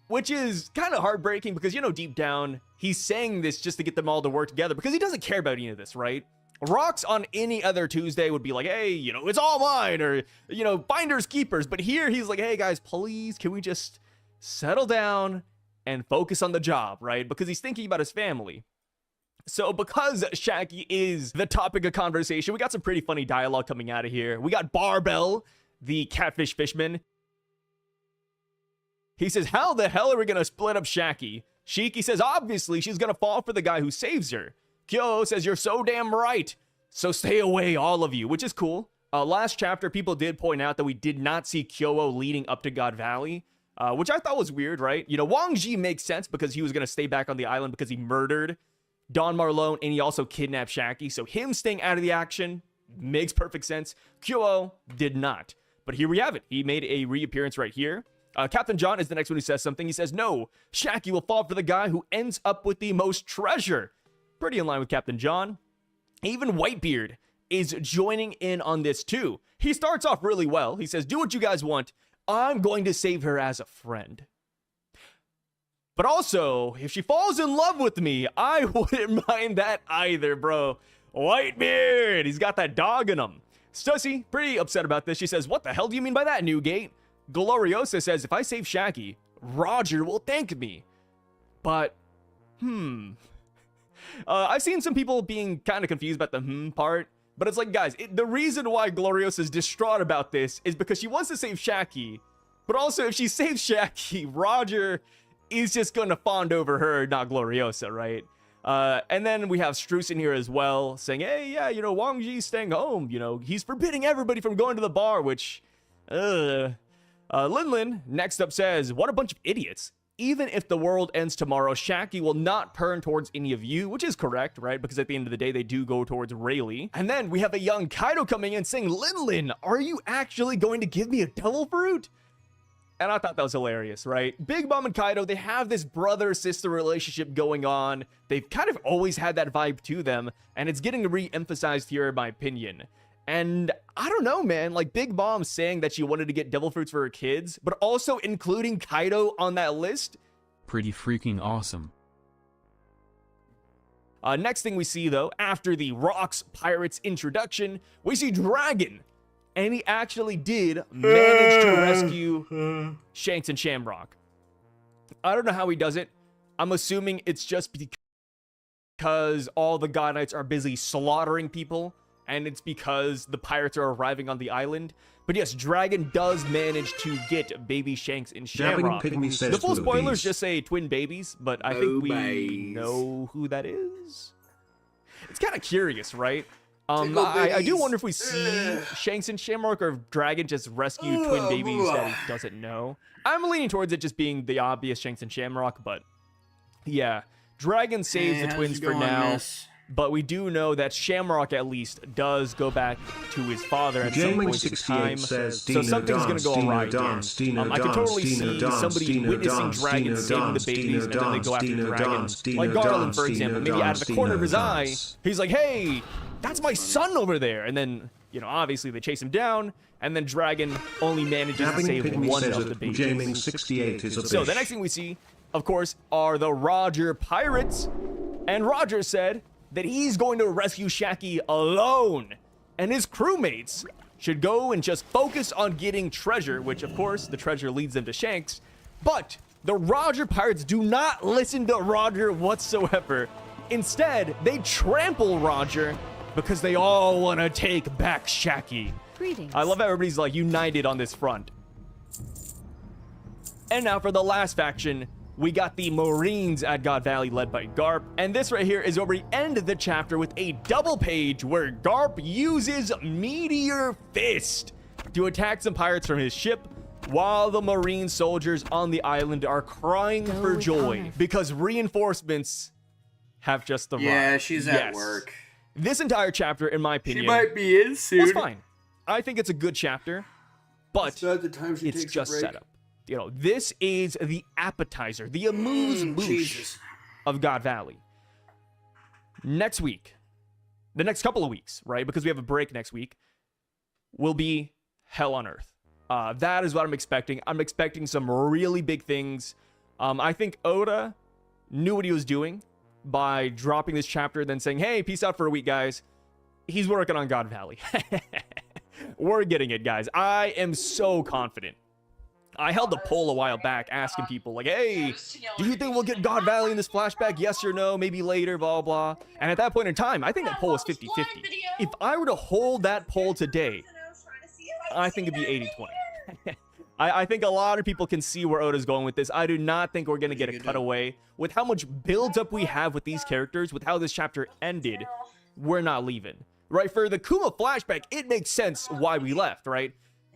Which is kind of heartbreaking because, you know, deep down, he's saying this just to get them all to work together because he doesn't care about any of this, right? Rocks on any other Tuesday would be like, hey, you know, it's all mine, or, you know, finders keepers. But here he's like, hey, guys, please, can we just settle down and focus on the job, right? Because he's thinking about his family. So because Shaggy is the topic of conversation, we got some pretty funny dialogue coming out of here. We got Barbell, the catfish fishman. He says, how the hell are we going to split up Shaggy? Shiki says, obviously, she's going to fall for the guy who saves her. Kyo says, you're so damn right. So stay away, all of you, which is cool. Last chapter, people did point out that we did not see Kyo leading up to God Valley, which I thought was weird, right? You know, Wang Ji makes sense because he was going to stay back on the island because he murdered Don Marlone and he also kidnapped Shaggy. So him staying out of the action makes perfect sense. Kyo did not. But here we have it. He made a reappearance right here. Captain John is the next one who says something. He says, no, Shaggy will fall for the guy who ends up with the most treasure. Pretty in line with Captain John. Even Whitebeard is joining in on this too. He starts off really well. He says, do what you guys want. I'm going to save her as a friend. But also, if she falls in love with me, I wouldn't mind that either, bro. Whitebeard, he's got that dog in him. Stussy, pretty upset about this. She says, what the hell do you mean by that, Newgate? Gloriosa says, if I save Shaggy, Roger will thank me. But, I've seen some people being kind of confused about the part. But it's like, guys, the reason why Gloriosa is distraught about this is because she wants to save Shaggy. But also, if she saves Shaggy, Roger is just going to fawn over her, not Gloriosa, right? And then we have Streusen here as well, saying, hey, yeah, you know, Wang Ji's staying home. You know, he's forbidding everybody from going to the bar, which, Lin Lin next up says, what a bunch of idiots. Even if the world ends tomorrow, Shaggy will not turn towards any of you, which is correct, right? Because at the end of the day, they do go towards Rayleigh. And then we have a young Kaido coming in saying, Lin Lin, are you actually going to give me a devil fruit? And I thought that was hilarious, right? Big Mom and Kaido, they have this brother-sister relationship going on. They've kind of always had that vibe to them, and it's getting re-emphasized here in my opinion. And I don't know, man, like Big Mom saying that she wanted to get devil fruits for her kids, but also including Kaido on that list. Pretty freaking awesome. Next thing we see, though, after the Rocks Pirates introduction, we see Dragon. And he actually did manage to rescue Shanks and Shamrock. I don't know how he does it. I'm assuming it's just because all the God Knights are busy slaughtering people, and it's because the pirates are arriving on the island. But yes, Dragon does manage to get baby Shanks and Shamrock. The full spoilers just say twin babies, but I think we know who that is. It's kind of curious, right? I do wonder if we see Shanks and Shamrock or if Dragon just rescue twin babies that he doesn't know. I'm leaning towards it just being the obvious Shanks and Shamrock, but yeah, Dragon saves the twins for now. But we do know that Shamrock at least does go back to his father at some point in time. So something's going to go awry here. I can totally see somebody witnessing Dragon saving the babies and then they go after Dragon. Like Garland, for example, maybe out of the corner of his eye, he's like, hey, that's my son over there. And then, you know, obviously they chase him down, and then Dragon only manages to save one of the babies. So the next thing we see, of course, are the Roger Pirates. And Roger said that he's going to rescue Shaggy alone, and his crewmates should go and just focus on getting treasure, which of course the treasure leads them to Shanks. But the Roger Pirates do not listen to Roger whatsoever. Instead, they trample Roger because they all want to take back Shaggy. Greetings. I love how everybody's like united on this front. And now for the last faction, we got the Marines at God Valley led by Garp. And this right here is where we end the chapter with a double page where Garp uses Meteor Fist to attack some pirates from his ship, while the Marine soldiers on the island are crying for joy because reinforcements have just arrived. Yeah, she's at work. This entire chapter, in my opinion, She might be in soon. was fine. I think it's a good chapter, but It's not the time she it's takes a just break. set up. You know, this is the appetizer, the amuse-bouche of God Valley. Next week, the next couple of weeks, right? Because we have a break next week, will be Hell on Earth. That is what I'm expecting. I'm expecting some really big things. I think Oda knew what he was doing by dropping this chapter, then saying, hey, peace out for a week, guys. He's working on God Valley. We're getting it, guys. I am so confident. I held a poll a while back asking people, like, hey, do you think we'll get God Valley in this flashback? Yes or no? Maybe later, blah, blah. And at that point in time, I think that poll was 50-50. If I were to hold that poll today, I think it'd be 80-20. I think a lot of people can see where Oda's going with this. I do not think we're going to get a cutaway. With how much build-up we have with these characters, with how this chapter ended, we're not leaving. Right? For the Kuma flashback, it makes sense why we left, right?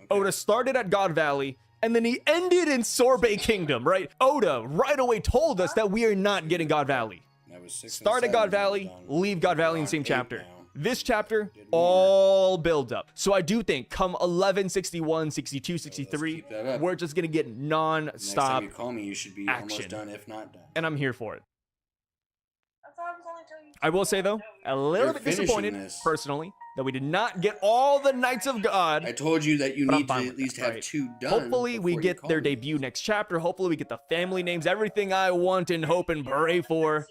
Oda started at God Valley, and then he ended in Sorbet Kingdom, right? Oda right away told us that we are not getting God Valley. Start at God Valley, leave God Valley in the same chapter. This chapter, all build up. So I do think come 11, 61, 62, 63, we're just going to get non-stop you call me, you should be action. almost done, if not done. And I'm here for it. I will say, though, a little bit disappointed, personally, that we did not get all the Knights of God. I told you that you But I'm need to fine at with least that, have right? 2 done. Hopefully we before you get call their me. debut next chapter. Hopefully we get the family names, everything I want and hope and pray for.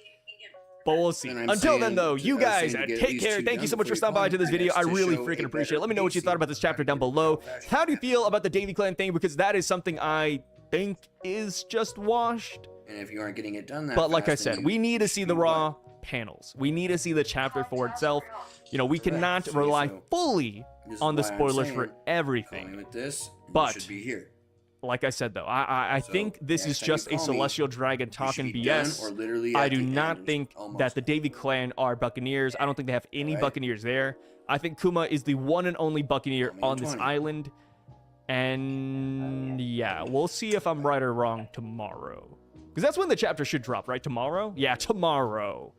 But we'll see. And I'm Until then, saying though, to- you I was guys saying to get at take least care. 2 Thank you done so much for before stopping by you to this call me. video. I That's to really show freaking a appreciate it. Let me better know what you thought about this chapter down below. How do you feel about the Davy Clan thing? Because that is something I think is just washed. And if you aren't getting it done that But like I fast, then said, you we need to see the should raw panels. We need to see the chapter for itself. You know, we cannot See, rely so fully this is on the why I'm spoilers saying, for call me everything. with this, and But you should be here. like I said, though, I So, think this next is time you just a call me, Celestial Dragon you should talking be done, BS. or literally I at do the not end, think almost. that the Davy Clan are Buccaneers. I don't think they have any Right. Buccaneers there. I think Kuma is the one and only Buccaneer Call me on at this 20. island. And yeah, we'll see if I'm right or wrong tomorrow. Because that's when the chapter should drop, right? Tomorrow? Yeah, tomorrow.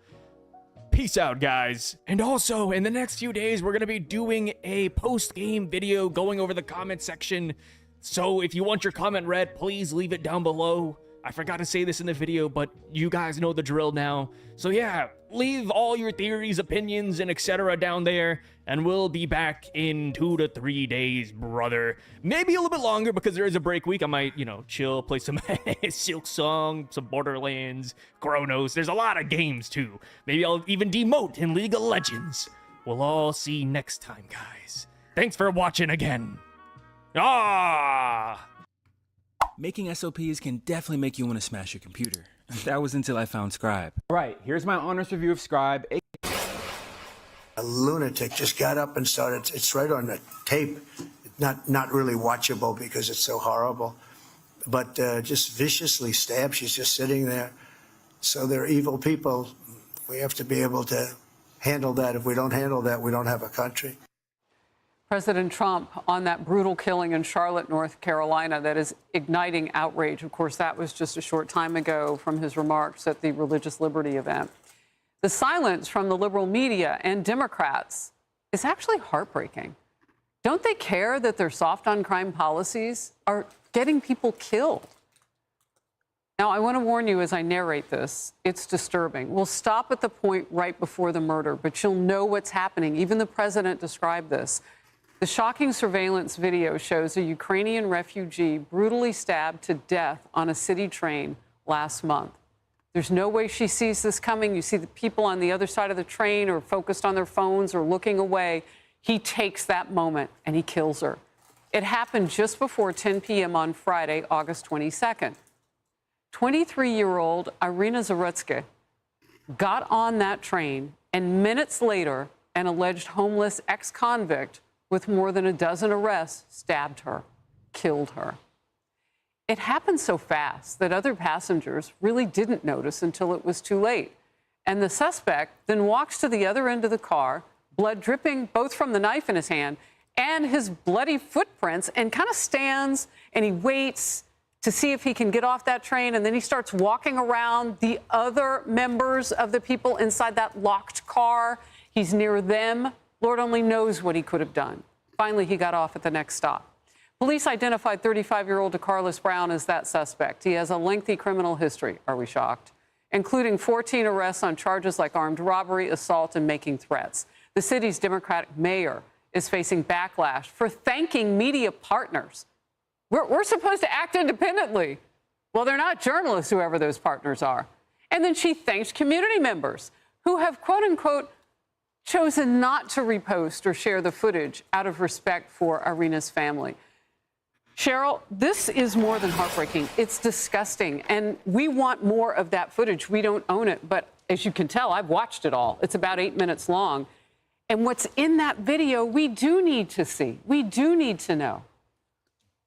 Peace out, guys. And also, in the next few days, we're going to be doing a post-game video going over the comment section. So if you want your comment read, please leave it down below. I forgot to say this in the video, but you guys know the drill now. So yeah, leave all your theories, opinions, and etc. down there, and we'll be back in 2 to 3 days, brother. Maybe a little bit longer because there is a break week. I might, you know, chill, play some Silk Song, some Borderlands, Chronos. There's a lot of games too. Maybe I'll even demote in League of Legends. We'll all see next time, guys. Thanks for watching again. Ah! Making SOPs can definitely make you want to smash your computer. That was until I found Scribe. Right, here's my honest review of Scribe. A lunatic just got up and started. It's right on the tape. Not really watchable because it's so horrible, but just viciously stabbed. She's just sitting there. So they're evil people. We have to be able to handle that. If we don't handle that, we don't have a country. President Trump on that brutal killing in Charlotte, North Carolina, that is igniting outrage. Of course, that was just a short time ago from his remarks at the religious liberty event. The silence from the liberal media and Democrats is actually heartbreaking. Don't they care that their soft on crime policies are getting people killed? Now, I want to warn you as I narrate this, it's disturbing. We'll stop at the point right before the murder, but you'll know what's happening. Even the president described this. The shocking surveillance video shows a Ukrainian refugee brutally stabbed to death on a city train last month. There's no way she sees this coming. You see the people on the other side of the train are focused on their phones or looking away. He takes that moment and he kills her. It happened just before 10 p.m. on Friday, August 22nd. 23-year-old Irina Zarutsky got on that train, and minutes later, an alleged homeless ex-convict with more than a dozen arrests stabbed her, killed her. It happened so fast that other passengers really didn't notice until it was too late. And the suspect then walks to the other end of the car, blood dripping both from the knife in his hand and his bloody footprints, and kind of stands and he waits to see if he can get off that train. And then he starts walking around the other members of the people inside that locked car. He's near them. Lord only knows what he could have done. Finally, he got off at the next stop. Police identified 35-year-old DeCarlos Brown as that suspect. He has a lengthy criminal history, are we shocked, including 14 arrests on charges like armed robbery, assault, and making threats. The city's Democratic mayor is facing backlash for thanking media partners. We're supposed to act independently. Well, they're not journalists, whoever those partners are. And then she thanks community members who have, quote unquote, chosen not to repost or share the footage out of respect for Irina's family. Cheryl, this is more than heartbreaking. It's disgusting. And we want more of that footage. We don't own it. But as you can tell, I've watched it all. It's about 8 minutes long. And what's in that video, we do need to see. We do need to know.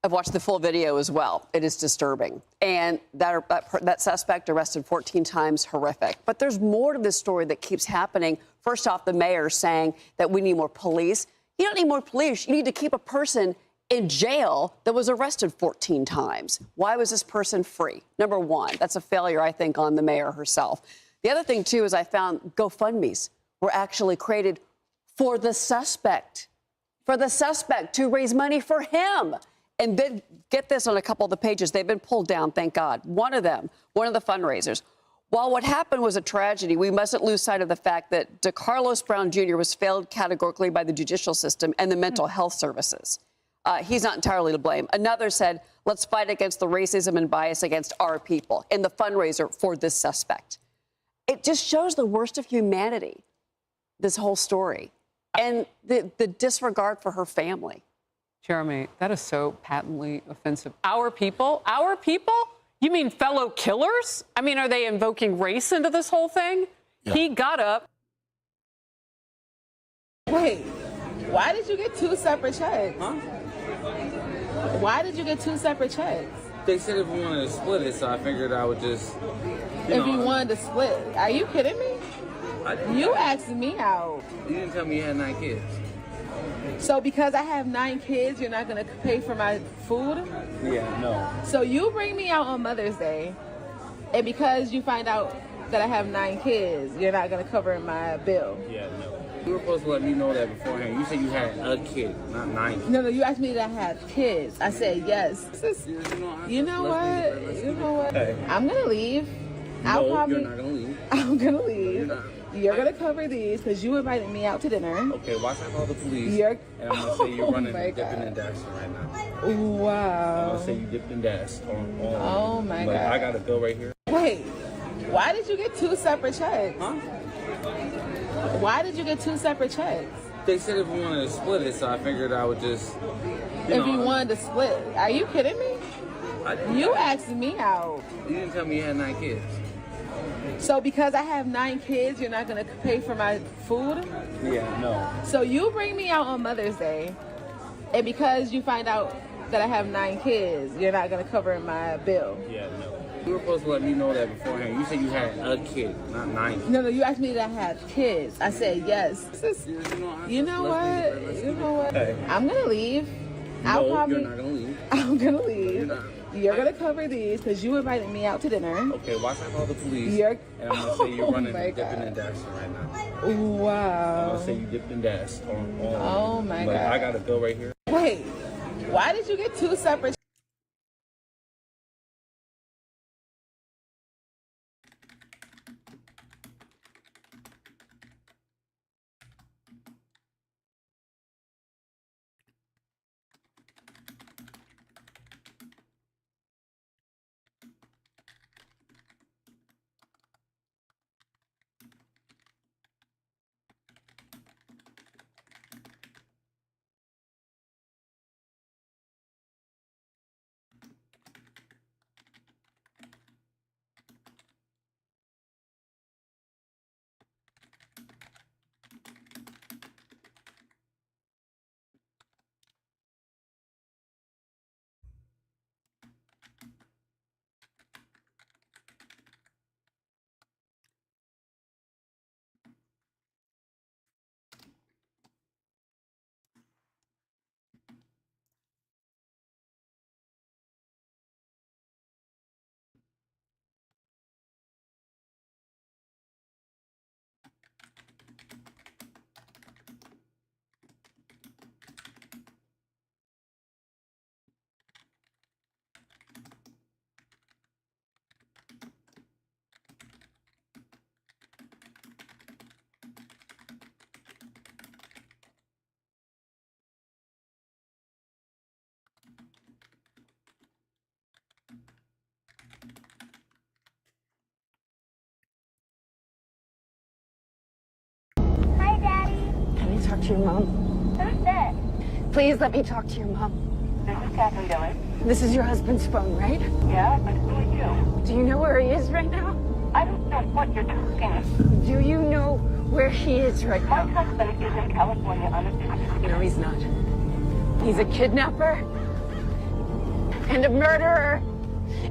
I've watched the full video as well. It is disturbing. And that suspect arrested 14 times, horrific. But there's more to this story that keeps happening. First off, the mayor saying that we need more police. You don't need more police. You need to keep a person in jail that was arrested 14 times. Why was this person free? Number one, that's a failure, I think, on the mayor herself. The other thing, too, is I found GoFundMes were actually created for the suspect to raise money for him. And then get this on a couple of the pages. They've been pulled down, thank God. One of the fundraisers While what happened was a tragedy, we mustn't lose sight of the fact that DeCarlos Brown Jr. was failed categorically by the judicial system and the mental health services. He's not entirely to blame. Another said, let's fight against the racism and bias against our people in the fundraiser for this suspect. It just shows the worst of humanity, this whole story, and the disregard for her family. Jeremy, that is so patently offensive. Our people? Our people? You mean fellow killers? I mean, are they invoking race into this whole thing? Yeah. He got up. Wait, why did you get 2 separate checks? Huh? Why did you get 2 separate checks? They said if we wanted to split it, so I figured I would just, If you wanted to split. Are you kidding me? You asked me out. You didn't tell me you had 9 kids. So because I have 9 kids, you're not going to pay for my food? Yeah, no. So you bring me out on Mother's Day, and because you find out that I have 9 kids, you're not going to cover my bill? Yeah, no. You were supposed to let me know that beforehand. You said you had a kid, not 9 kids. No, you asked me that I had kids. I said yes. You know what? You know what? Hey. I'm going to leave. No, you're not going to leave. I'm going to leave. No, you're not. You're going to cover these because you invited me out to dinner. Okay, watch I call the police. And I'm going to say you're running and dipping and dashing right now. Wow. I'm going to say you dipped and dashed on oh my God. I got a bill right here. Wait, why did you get 2 separate checks? Huh? Why did you get 2 separate checks? They said if we wanted to split it, so I figured I would just, If you wanted to split. Are you kidding me? You asked me out. You didn't tell me you had 9 kids. So because I have 9 kids, you're not going to pay for my food? Yeah, no. So you bring me out on Mother's Day, and because you find out that I have 9 kids, you're not going to cover my bill? Yeah, no. You were supposed to let me know that beforehand. You said you had a kid, not 9 kids. No, you asked me that I had kids. I said yes. You know what? You know what? Hey. I'm going to leave. No, you're not going to leave. I'm going to leave. You're not. You're going to cover these because you invited me out to dinner. Okay, watch I call the police. And I'm going to say you're running and dipping and dashing right now. Wow. I'm going to say you dipped and dashed on oh my God. I got a bill right here. Wait, why did you get 2 separate? Hi, Daddy. Can I talk to your mom? Who's that? Please let me talk to your mom. This is Catherine Dillon. This is your husband's phone, right? Yeah, but who are you? Do you know where he is right now? I don't know what you're talking about. Do you know where he is right now? My husband is in California on a visit. No, he's not. He's a kidnapper and a murderer.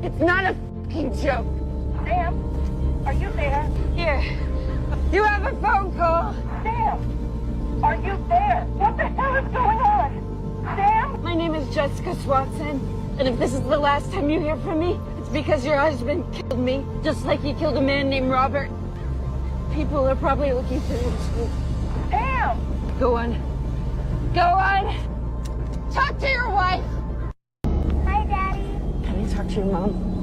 It's not a fucking joke. Sam, are you there? Here. You have a phone call. Sam, are you there? What the hell is going on? Sam? My name is Jessica Swanson, and if this is the last time you hear from me, it's because your husband killed me, just like he killed a man named Robert. People are probably looking for you too. Sam! Go on. Go on! Talk to your wife! Hi, Daddy. Can I talk to your mom?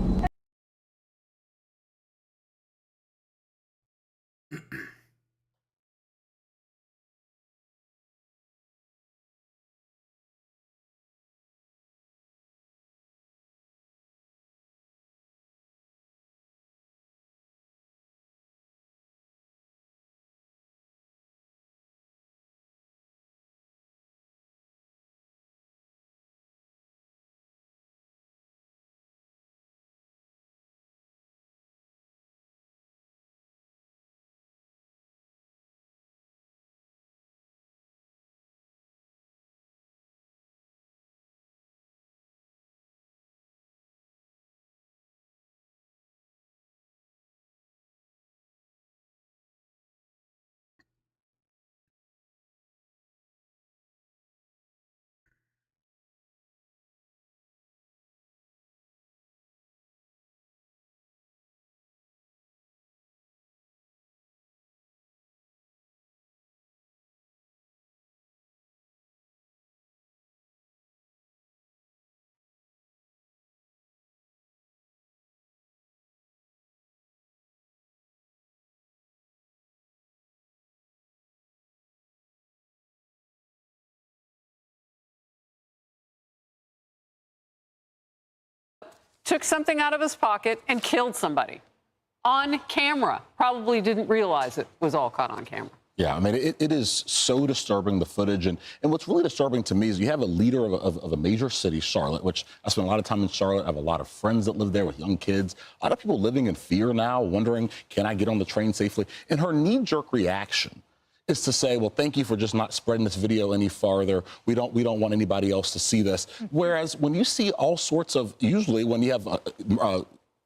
took something out of his pocket and killed somebody on camera. Probably didn't realize it was all caught on camera. Yeah, I mean, it is so disturbing, the footage. And what's really disturbing to me is you have a leader of a major city, Charlotte, which I spent a lot of time in Charlotte. I have a lot of friends that live there with young kids. A lot of people living in fear now, wondering, can I get on the train safely? And her knee-jerk reaction is to say, well, thank you for just not spreading this video any farther. We don't want anybody else to see this. Whereas when you see all sorts of, usually when you have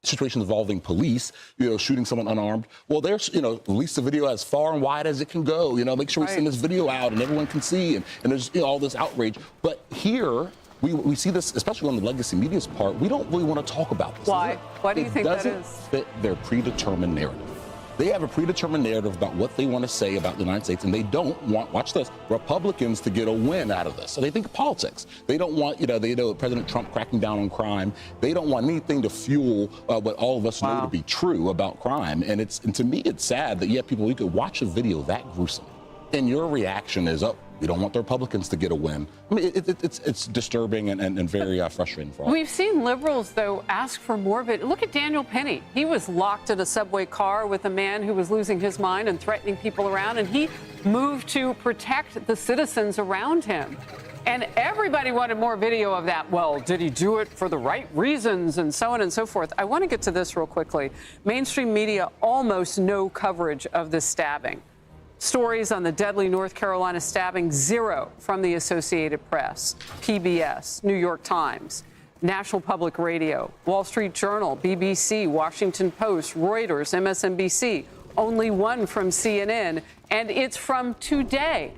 situations involving police, shooting someone unarmed, well, there's, release the video as far and wide as it can go, make sure we send this video out and everyone can see, and there's all this outrage. But here, we see this, especially on the legacy media's part, we don't really want to talk about this. Why? Why do you think that is? It doesn't fit their predetermined narrative. They have a predetermined narrative about what they want to say about the United States, and they don't want, watch this, Republicans to get a win out of this. So they think politics. They don't want, they know President Trump cracking down on crime. They don't want anything to fuel what all of us know to be true about crime. And to me, it's sad that you have people, you could watch a video that gruesome, and your reaction is, oh, we don't want the Republicans to get a win. I mean, it's disturbing and very frustrating for all. We've seen liberals, though, ask for more of it. Look at Daniel Penny. He was locked in a subway car with a man who was losing his mind and threatening people around, and he moved to protect the citizens around him. And everybody wanted more video of that. Well, did he do it for the right reasons, and so on and so forth? I want to get to this real quickly. Mainstream media almost no coverage of this stabbing. Stories on the deadly North Carolina stabbing, zero from the Associated Press, PBS, New York Times, National Public Radio, Wall Street Journal, BBC, Washington Post, Reuters, MSNBC, only one from CNN, and it's from today.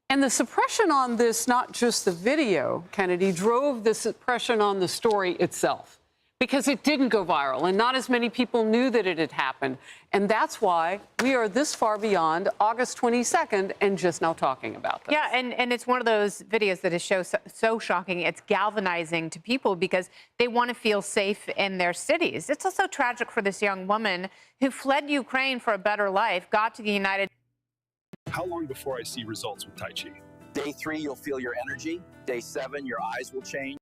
And the suppression on this, not just the video, Kennedy, drove the suppression on the story itself, because it didn't go viral and not as many people knew that it had happened. And that's why we are this far beyond August 22nd and just now talking about this. Yeah, and it's one of those videos that is so shocking. It's galvanizing to people because they want to feel safe in their cities. It's also tragic for this young woman who fled Ukraine for a better life, got to the United States. How long before I see results with Tai Chi? Day 3, you'll feel your energy. Day 7, your eyes will change.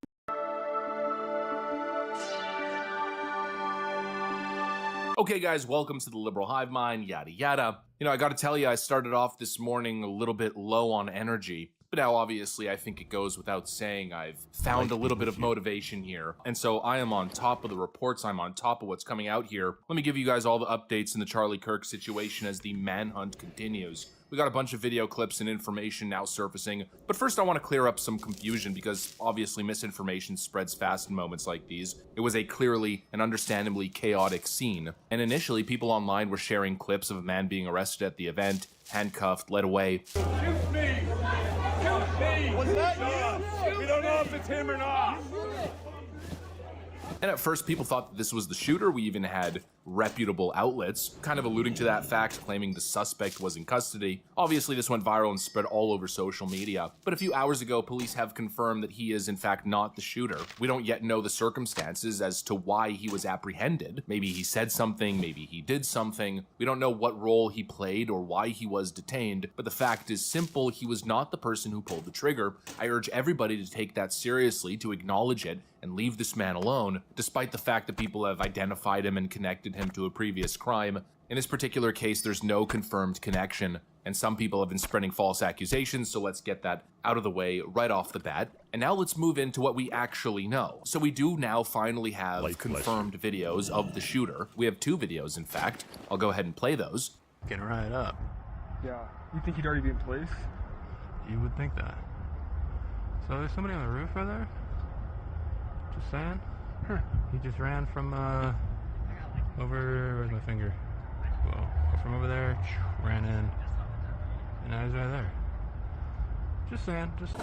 Okay, guys, welcome to the Liberal Hive Mind, yada yada. I got to tell you, I started off this morning a little bit low on energy, but now obviously I think it goes without saying I've found a little bit of motivation here. And so I am on top of the reports, I'm on top of what's coming out here. Let me give you guys all the updates in the Charlie Kirk situation as the manhunt continues. We got a bunch of video clips and information now surfacing, but first I want to clear up some confusion because obviously misinformation spreads fast in moments like these. It was a clearly and understandably chaotic scene, and initially people online were sharing clips of a man being arrested at the event, handcuffed, led away. Shoot me! Shoot me! Was that you? We don't know if it's him or not. And at first, people thought that this was the shooter. We even had reputable outlets kind of alluding to that fact, claiming the suspect was in custody. Obviously, this went viral and spread all over social media. But a few hours ago, police have confirmed that he is, in fact, not the shooter. We don't yet know the circumstances as to why he was apprehended. Maybe he said something, maybe he did something. We don't know what role he played or why he was detained, but the fact is simple, he was not the person who pulled the trigger. I urge everybody to take that seriously, to acknowledge it, and leave this man alone, despite the fact that people have identified him and connected him to a previous crime. In this particular case, there's no confirmed connection, and some people have been spreading false accusations, so let's get that out of the way right off the bat. And now let's move into what we actually know. So we do now finally have confirmed videos of the shooter. We have 2 videos, in fact. I'll go ahead and play those. Get right up. Yeah, you think he'd already be in place? You would think that. So there's somebody on the roof right there? Just saying. He just ran from over, where's my finger? Well, from over there, ran in, and now he's right there. Just saying, just.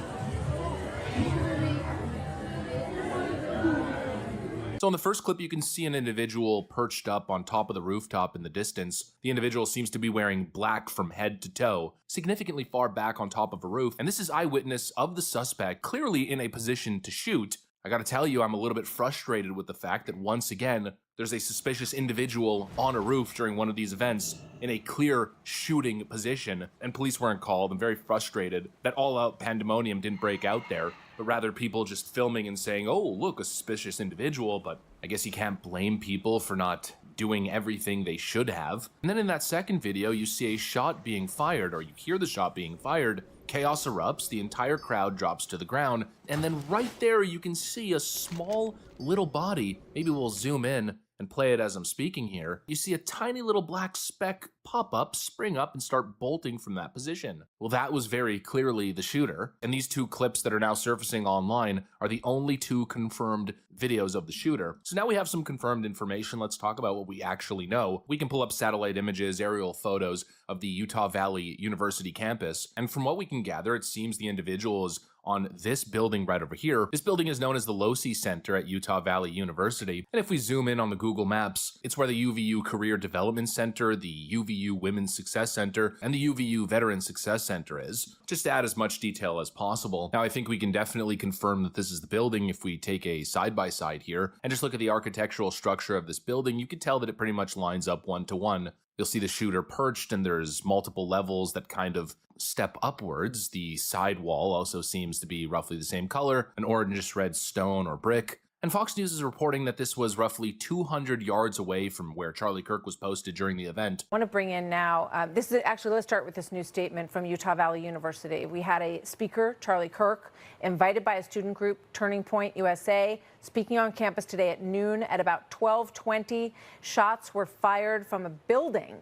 So in the first clip, you can see an individual perched up on top of the rooftop in the distance. The individual seems to be wearing black from head to toe, significantly far back on top of a roof, and this is eyewitness of the suspect, clearly in a position to shoot. I gotta tell you, I'm a little bit frustrated with the fact that once again, there's a suspicious individual on a roof during one of these events in a clear shooting position, and police weren't called. I'm very frustrated that all-out pandemonium didn't break out there. but rather people just filming and saying, oh, look, a suspicious individual, but I guess you can't blame people for not doing everything they should have. And then in that second video, you see a shot being fired, or you hear the shot being fired. Chaos erupts, the entire crowd drops to the ground, and then right there you can see a small little body. Maybe we'll zoom in and play it as I'm speaking here. You see a tiny little black speck pop up, spring up, and start bolting from that position. Well, that was very clearly the shooter, and these two clips that are now surfacing online are the only two confirmed videos of the shooter. So now we have some confirmed information. Let's talk about what we actually know. We can pull up satellite images, aerial photos of the Utah Valley University campus, and from what we can gather, it seems the individual is on this building right over here. This building is known as the Losee Center at Utah Valley University. And if we zoom in on the Google Maps, it's where the UVU Career Development Center, the UVU Women's Success Center, and the UVU Veteran Success Center is. Just to add as much detail as possible. Now, I think we can definitely confirm that this is the building if we take a side-by-side here and just look at the architectural structure of this building. You can tell that it pretty much lines up one-to-one. You'll see the shooter perched, and there's multiple levels that kind of step upwards. The side wall also seems to be roughly the same color, an orangish-red stone or brick. And Fox News is reporting that this was roughly 200 yards away from where Charlie Kirk was posted during the event. I want to bring in now, this is actually, let's start with this new statement from Utah Valley University. We had a speaker, Charlie Kirk, invited by a student group, Turning Point USA, speaking on campus today at noon. At about 12:20, shots were fired from a building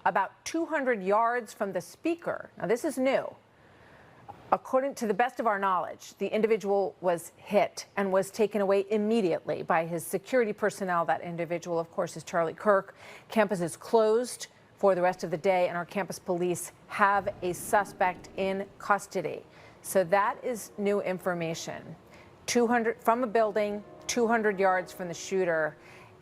about 200 yards from the speaker. Now, this is new. According to the best of our knowledge, the individual was hit and was taken away immediately by his security personnel. That individual, of course, is Charlie Kirk. Campus is closed for the rest of the day, and our campus police have a suspect in custody. So that is new information. 200 from a building, 200 yards from the shooter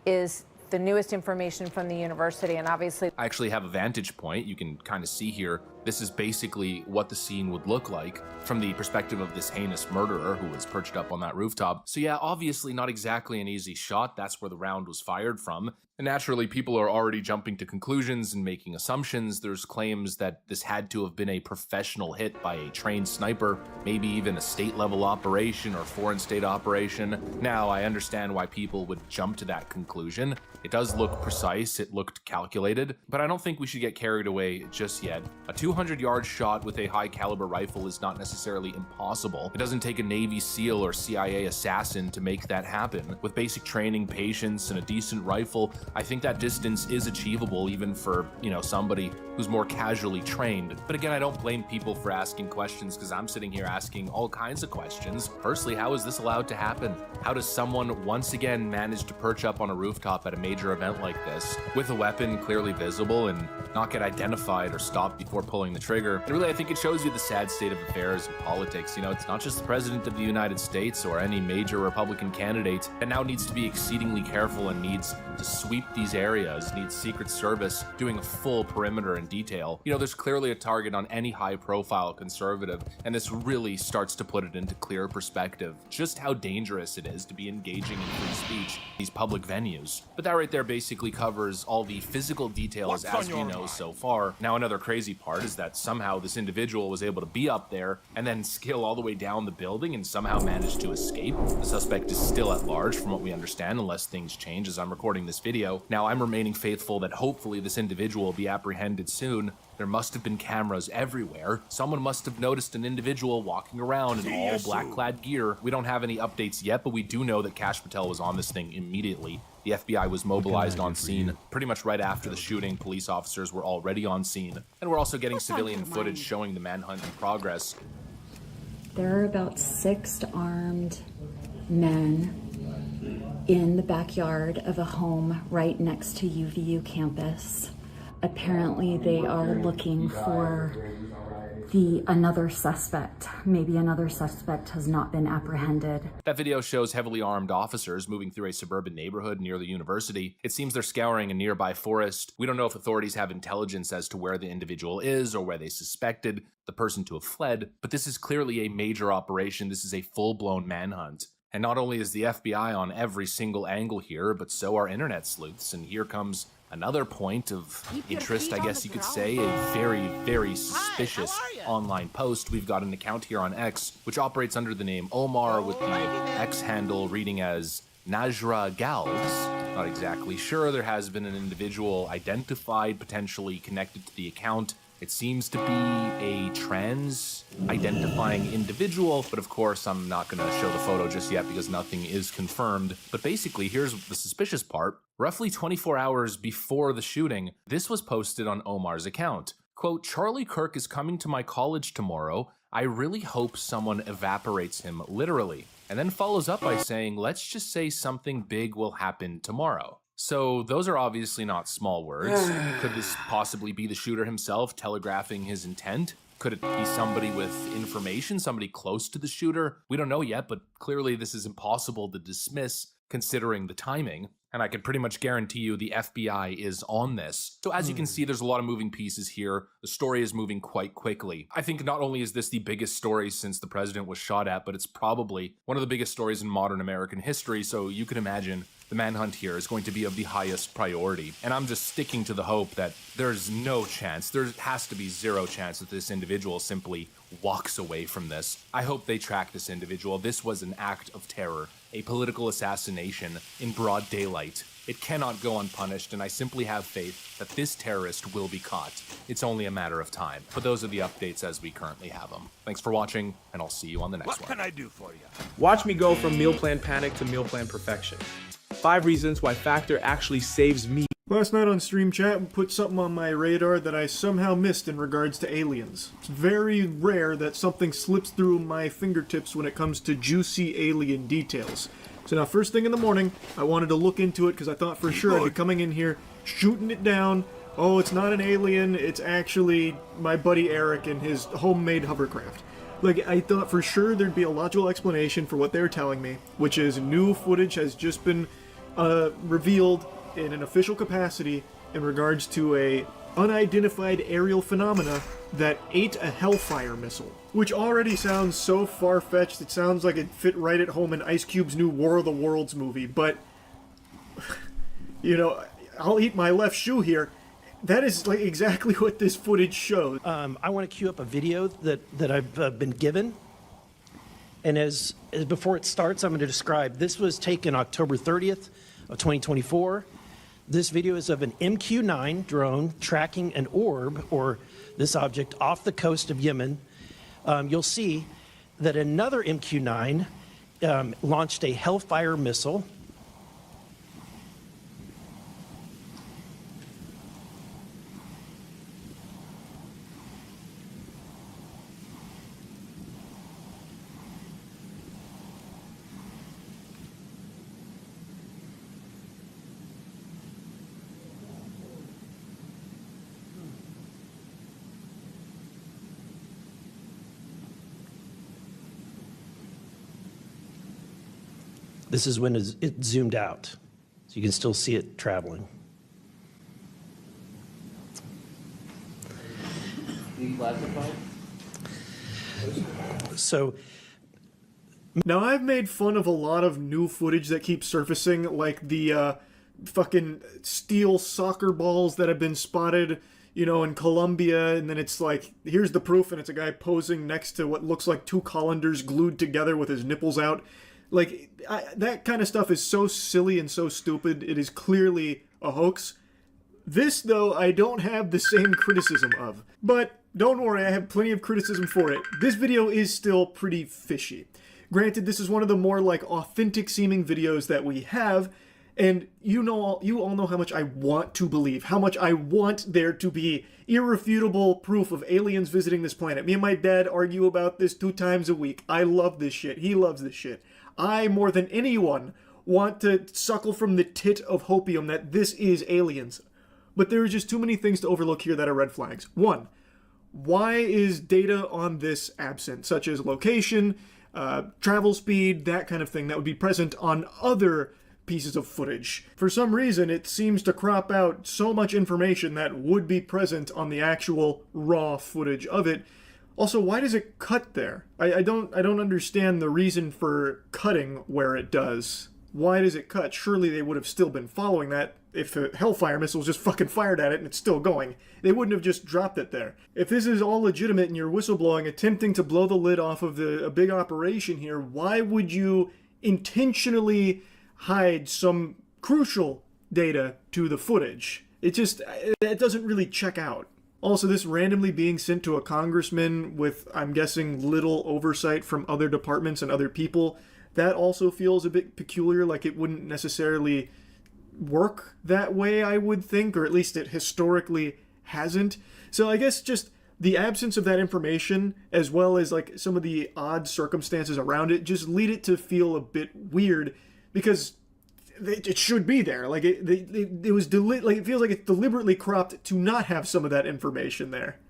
is the newest information from the university, and obviously I actually have a vantage point. You can kind of see here. This is basically what the scene would look like from the perspective of this heinous murderer who was perched up on that rooftop. So yeah, obviously not exactly an easy shot. That's where the round was fired from. And naturally, people are already jumping to conclusions and making assumptions. There's claims that this had to have been a professional hit by a trained sniper, maybe even a state-level operation or foreign state operation. Now, I understand why people would jump to that conclusion. It does look precise, it looked calculated, but I don't think we should get carried away just yet. A 200-yard shot with a high-caliber rifle is not necessarily impossible. It doesn't take a Navy SEAL or CIA assassin to make that happen. With basic training, patience, and a decent rifle, I think that distance is achievable even for, somebody who's more casually trained. But again, I don't blame people for asking questions because I'm sitting here asking all kinds of questions. Firstly, how is this allowed to happen? How does someone once again manage to perch up on a rooftop at a major event like this with a weapon clearly visible and not get identified or stopped before pulling the trigger? And really, I think it shows you the sad state of affairs in politics. It's not just the president of the United States or any major Republican candidate that now needs to be exceedingly careful and needs to sweep these areas, needs Secret Service doing a full perimeter in detail. There's clearly a target on any high-profile conservative, and this really starts to put it into clear perspective just how dangerous it is to be engaging in free speech, these public venues. But that right there basically covers all the physical details as we know so far. Now, another crazy part is that somehow this individual was able to be up there and then scale all the way down the building and somehow manage to escape. The suspect is still at large from what we understand, unless things change as I'm recording this video. Now, I'm remaining faithful that hopefully this individual will be apprehended soon. There must have been cameras everywhere. Someone must have noticed an individual walking around in all black-clad gear. We don't have any updates yet, but we do know that Kash Patel was on this thing immediately. The FBI was mobilized on scene pretty much right after the shooting. Police officers were already on scene. And we're also getting civilian footage showing the manhunt in progress. There are about 6 armed men in the backyard of a home right next to UVU campus. Apparently they are looking for another suspect. Maybe another suspect has not been apprehended. That video shows heavily armed officers moving through a suburban neighborhood near the university. It seems they're scouring a nearby forest. We don't know if authorities have intelligence as to where the individual is or where they suspected the person to have fled, but this is clearly a major operation. This is a full-blown manhunt. And not only is the FBI on every single angle here, but so are internet sleuths. And here comes Another point of interest, I guess you could say, a very, very suspicious online post. We've got an account here on X, which operates under the name Omar with the X handle reading as Najra Galds. Not exactly sure. There has been an individual identified, potentially connected to the account. It seems to be a trans identifying individual, but of course I'm not going to show the photo just yet because nothing is confirmed. But basically, here's the suspicious part. Roughly 24 hours before the shooting, this was posted on Omar's account. Quote, Charlie Kirk is coming to my college tomorrow. I really hope someone evaporates him literally. And then follows up by saying, let's just say something big will happen tomorrow. So those are obviously not small words. Could this possibly be the shooter himself telegraphing his intent? Could it be somebody with information, somebody close to the shooter? We don't know yet, but clearly this is impossible to dismiss considering the timing. And I can pretty much guarantee you the FBI is on this. So as you can see, there's a lot of moving pieces here. The story is moving quite quickly. I think not only is this the biggest story since the president was shot at, but it's probably one of the biggest stories in modern American history. So you can imagine the manhunt here is going to be of the highest priority. And I'm just sticking to the hope that there's no chance, there has to be zero chance that this individual simply walks away from this. I hope they track this individual. This was an act of terror, a political assassination in broad daylight. It cannot go unpunished, and I simply have faith that this terrorist will be caught. It's only a matter of time. But those are the updates as we currently have them. Thanks for watching, and I'll see you on the next one. What can I do for you? Watch me go from meal plan panic to meal plan perfection. 5 reasons why Factor actually saves me. Last night on Stream Chat, put something on my radar that I somehow missed in regards to aliens. It's very rare that something slips through my fingertips when it comes to juicy alien details. So now, first thing in the morning, I wanted to look into it because I thought for sure I'd be coming in here, shooting it down. Oh, it's not an alien, it's actually my buddy Eric and his homemade hovercraft. Like, I thought for sure there'd be a logical explanation for what they were telling me, which is new footage has just been revealed in an official capacity in regards to a unidentified aerial phenomena that ate a Hellfire missile. Which already sounds so far-fetched, it sounds like it fit right at home in Ice Cube's new War of the Worlds movie, but, you know, I'll eat my left shoe here. That is like exactly what this footage shows. I want to queue up a video that I've been given. And as before it starts, I'm going to describe. This was taken October 30th of 2024. This video is of an MQ-9 drone tracking an orb, or this object, off the coast of Yemen. You'll see that another MQ-9 launched a Hellfire missile. This is when it zoomed out, so you can still see it traveling. So now I've made fun of a lot of new footage that keeps surfacing, like the fucking steel soccer balls that have been spotted, you know, in Colombia, and then it's like, here's the proof, and it's a guy posing next to what looks like 2 colanders glued together with his nipples out. Like, that kind of stuff is so silly and so stupid, it is clearly a hoax. This, though, I don't have the same criticism of. But don't worry, I have plenty of criticism for it. This video is still pretty fishy. Granted, this is one of the more, like, authentic-seeming videos that we have, and you all know how much I want to believe, how much I want there to be irrefutable proof of aliens visiting this planet. Me and my dad argue about this 2 times a week. I love this shit. He loves this shit. I, more than anyone, want to suckle from the tit of hopium that this is aliens. But there are just too many things to overlook here that are red flags. 1, why is data on this absent, such as location, travel speed, that kind of thing that would be present on other pieces of footage? For some reason, it seems to crop out so much information that would be present on the actual raw footage of it. Also, why does it cut there? I don't understand the reason for cutting where it does. why does it cut? Surely they would have still been following that if a Hellfire missile was just fucking fired at it and it's still going. They wouldn't have just dropped it there. If this is all legitimate and you're whistleblowing, attempting to blow the lid off of a big operation here, why would you intentionally hide some crucial data to the footage? It doesn't really check out. Also, this randomly being sent to a congressman with, I'm guessing, little oversight from other departments and other people, that also feels a bit peculiar, like it wouldn't necessarily work that way, I would think, or at least it historically hasn't. So I guess just the absence of that information, as well as like some of the odd circumstances around it, just lead it to feel a bit weird, because it should be there. Like it was it feels like it's deliberately cropped to not have some of that information there.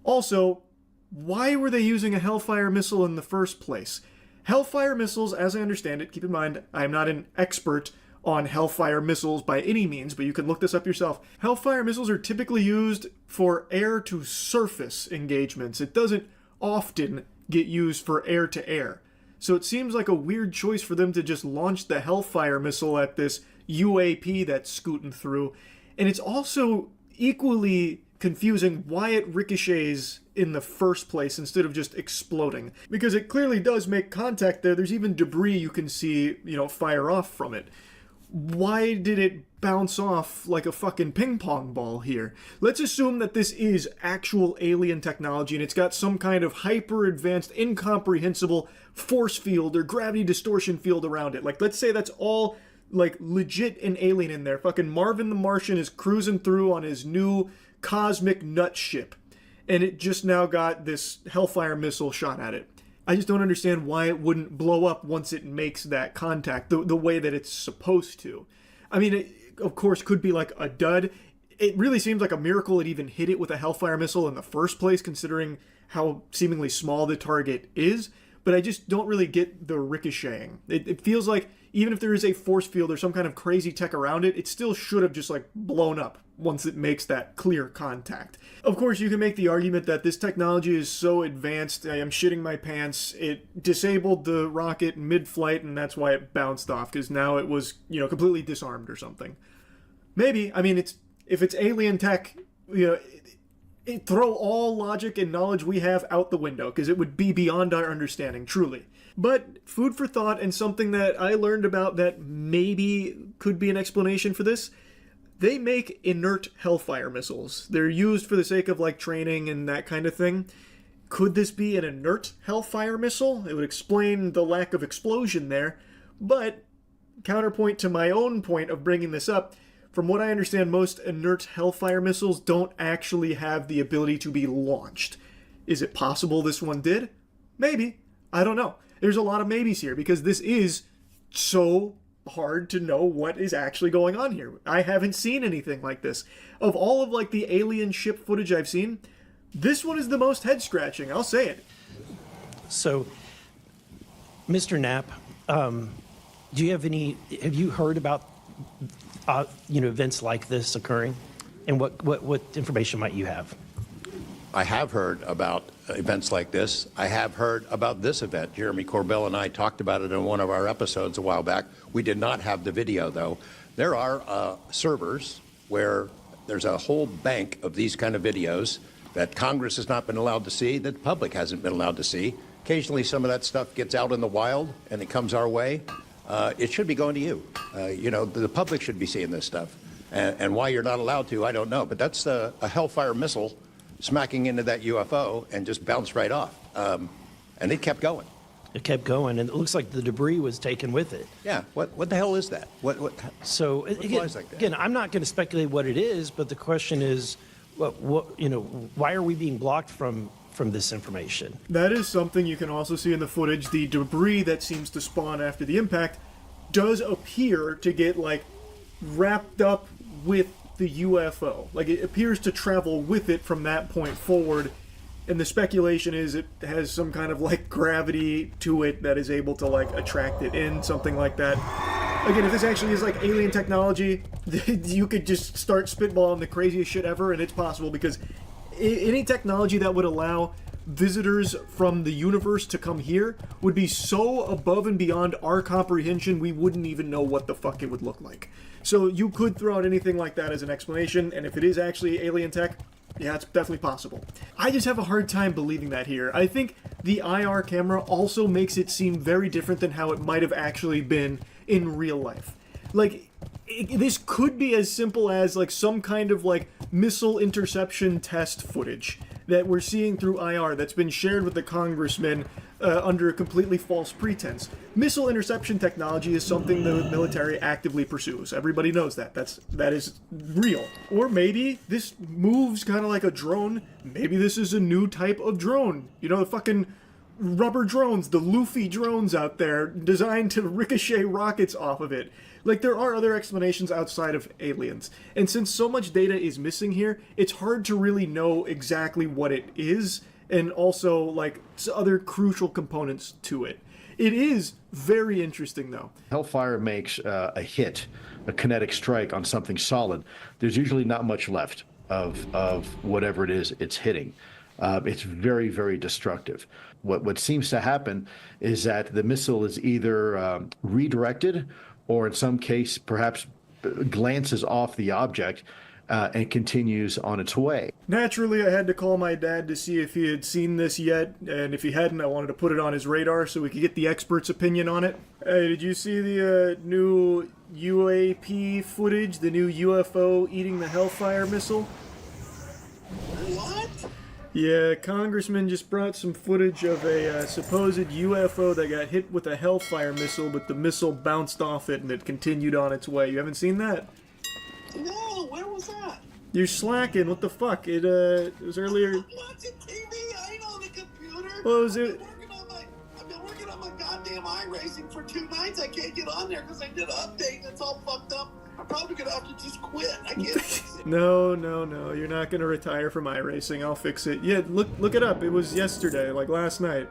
Also, why were they using a Hellfire missile in the first place? Hellfire missiles, as I understand it, keep in mind, I am not an expert on Hellfire missiles by any means, but you can look this up yourself. Hellfire missiles are typically used for air-to-surface engagements. It doesn't often get used for air-to-air. So it seems like a weird choice for them to just launch the Hellfire missile at this UAP that's scooting through. And it's also equally confusing why it ricochets in the first place instead of just exploding. Because it clearly does make contact there. There's even debris you can see, fire off from it. Why did it bounce off like a fucking ping pong ball here? Let's assume that this is actual alien technology and it's got some kind of hyper advanced, incomprehensible force field or gravity distortion field around it. Like, let's say that's all like legit and alien in there. Fucking Marvin the Martian is cruising through on his new cosmic nut ship, and it just now got this Hellfire missile shot at it. I just don't understand why it wouldn't blow up once it makes that contact the way that it's supposed to. I mean, it, of course, could be like a dud. It really seems like a miracle it even hit it with a Hellfire missile in the first place, considering how seemingly small the target is. But I just don't really get the ricocheting. It feels like even if there is a force field or some kind of crazy tech around it, it still should have just like blown up once it makes that clear contact. Of course, you can make the argument that this technology is so advanced, I am shitting my pants, it disabled the rocket mid-flight and that's why it bounced off, because now it was, completely disarmed or something. Maybe, I mean, if it's alien tech, throw all logic and knowledge we have out the window, because it would be beyond our understanding, truly. But food for thought, and something that I learned about that maybe could be an explanation for this. They make inert Hellfire missiles. They're used for the sake of like training and that kind of thing. Could this be an inert Hellfire missile? It would explain the lack of explosion there. But counterpoint to my own point of bringing this up, from what I understand, most inert Hellfire missiles don't actually have the ability to be launched. Is it possible this one did? Maybe. I don't know. There's a lot of maybes here because this is so hard to know what is actually going on here. I haven't seen anything like this. Of all of like the alien ship footage I've seen, this one is the most head scratching. I'll say it. So, Mr. Knapp, have you heard about events like this occurring, and what information might you have? I have heard about events like this. I have heard about this event. Jeremy Corbell and I talked about it in one of our episodes a while back. We did not have the video, though. There are servers where there's a whole bank of these kind of videos that Congress has not been allowed to see, that the public hasn't been allowed to see. Occasionally, some of that stuff gets out in the wild, and it comes our way. It should be going to you. The public should be seeing this stuff. And why you're not allowed to, I don't know. But that's a Hellfire missile smacking into that UFO and just bounced right off. And it kept going. It kept going, and it looks like the debris was taken with it. Yeah. What the hell is that? So flies like that? Again, I'm not going to speculate what it is, but the question is, why are we being blocked from this information? That is something you can also see in the footage. The debris that seems to spawn after the impact does appear to get like wrapped up with the UFO. Like it appears to travel with it from that point forward. And the speculation is it has some kind of like gravity to it that is able to like attract it in, something like that. Again, if this actually is like alien technology, you could just start spitballing the craziest shit ever, and it's possible because any technology that would allow visitors from the universe to come here would be so above and beyond our comprehension, we wouldn't even know what the fuck it would look like. So you could throw out anything like that as an explanation, and if it is actually alien tech, yeah, it's definitely possible. I just have a hard time believing that here. I think the IR camera also makes it seem very different than how it might have actually been in real life. Like, this could be as simple as like some kind of like missile interception test footage that we're seeing through IR that's been shared with the congressman under a completely false pretense. Missile interception technology is something the military actively pursues. Everybody knows that. That is real. Or maybe this moves kind of like a drone. Maybe this is a new type of drone. You know, the fucking rubber drones, the Luffy drones out there designed to ricochet rockets off of it. Like, there are other explanations outside of aliens. And since so much data is missing here, it's hard to really know exactly what it is, and also, like, other crucial components to it. It is very interesting, though. Hellfire makes a hit, a kinetic strike on something solid. There's usually not much left of whatever it is it's hitting. It's very, very destructive. What seems to happen is that the missile is either redirected, or in some case, perhaps glances off the object and continues on its way. Naturally, I had to call my dad to see if he had seen this yet, and if he hadn't, I wanted to put it on his radar so we could get the expert's opinion on it. Hey, did you see the new UAP footage, the new UFO eating the Hellfire missile? What? Yeah, Congressman just brought some footage of a supposed UFO that got hit with a Hellfire missile, but the missile bounced off it and it continued on its way. You haven't seen that? No, where was that? You're slacking. What the fuck? It was earlier. I'm watching TV. I ain't on the computer. What was it? I've been working on my goddamn iRacing for 2 nights. I can't get on there because I did an update. It's all fucked up. I'm probably gonna have to just quit. I can't fix it. No. You're not gonna retire from iRacing. I'll fix it. Yeah, look it up. It was yesterday, like last night.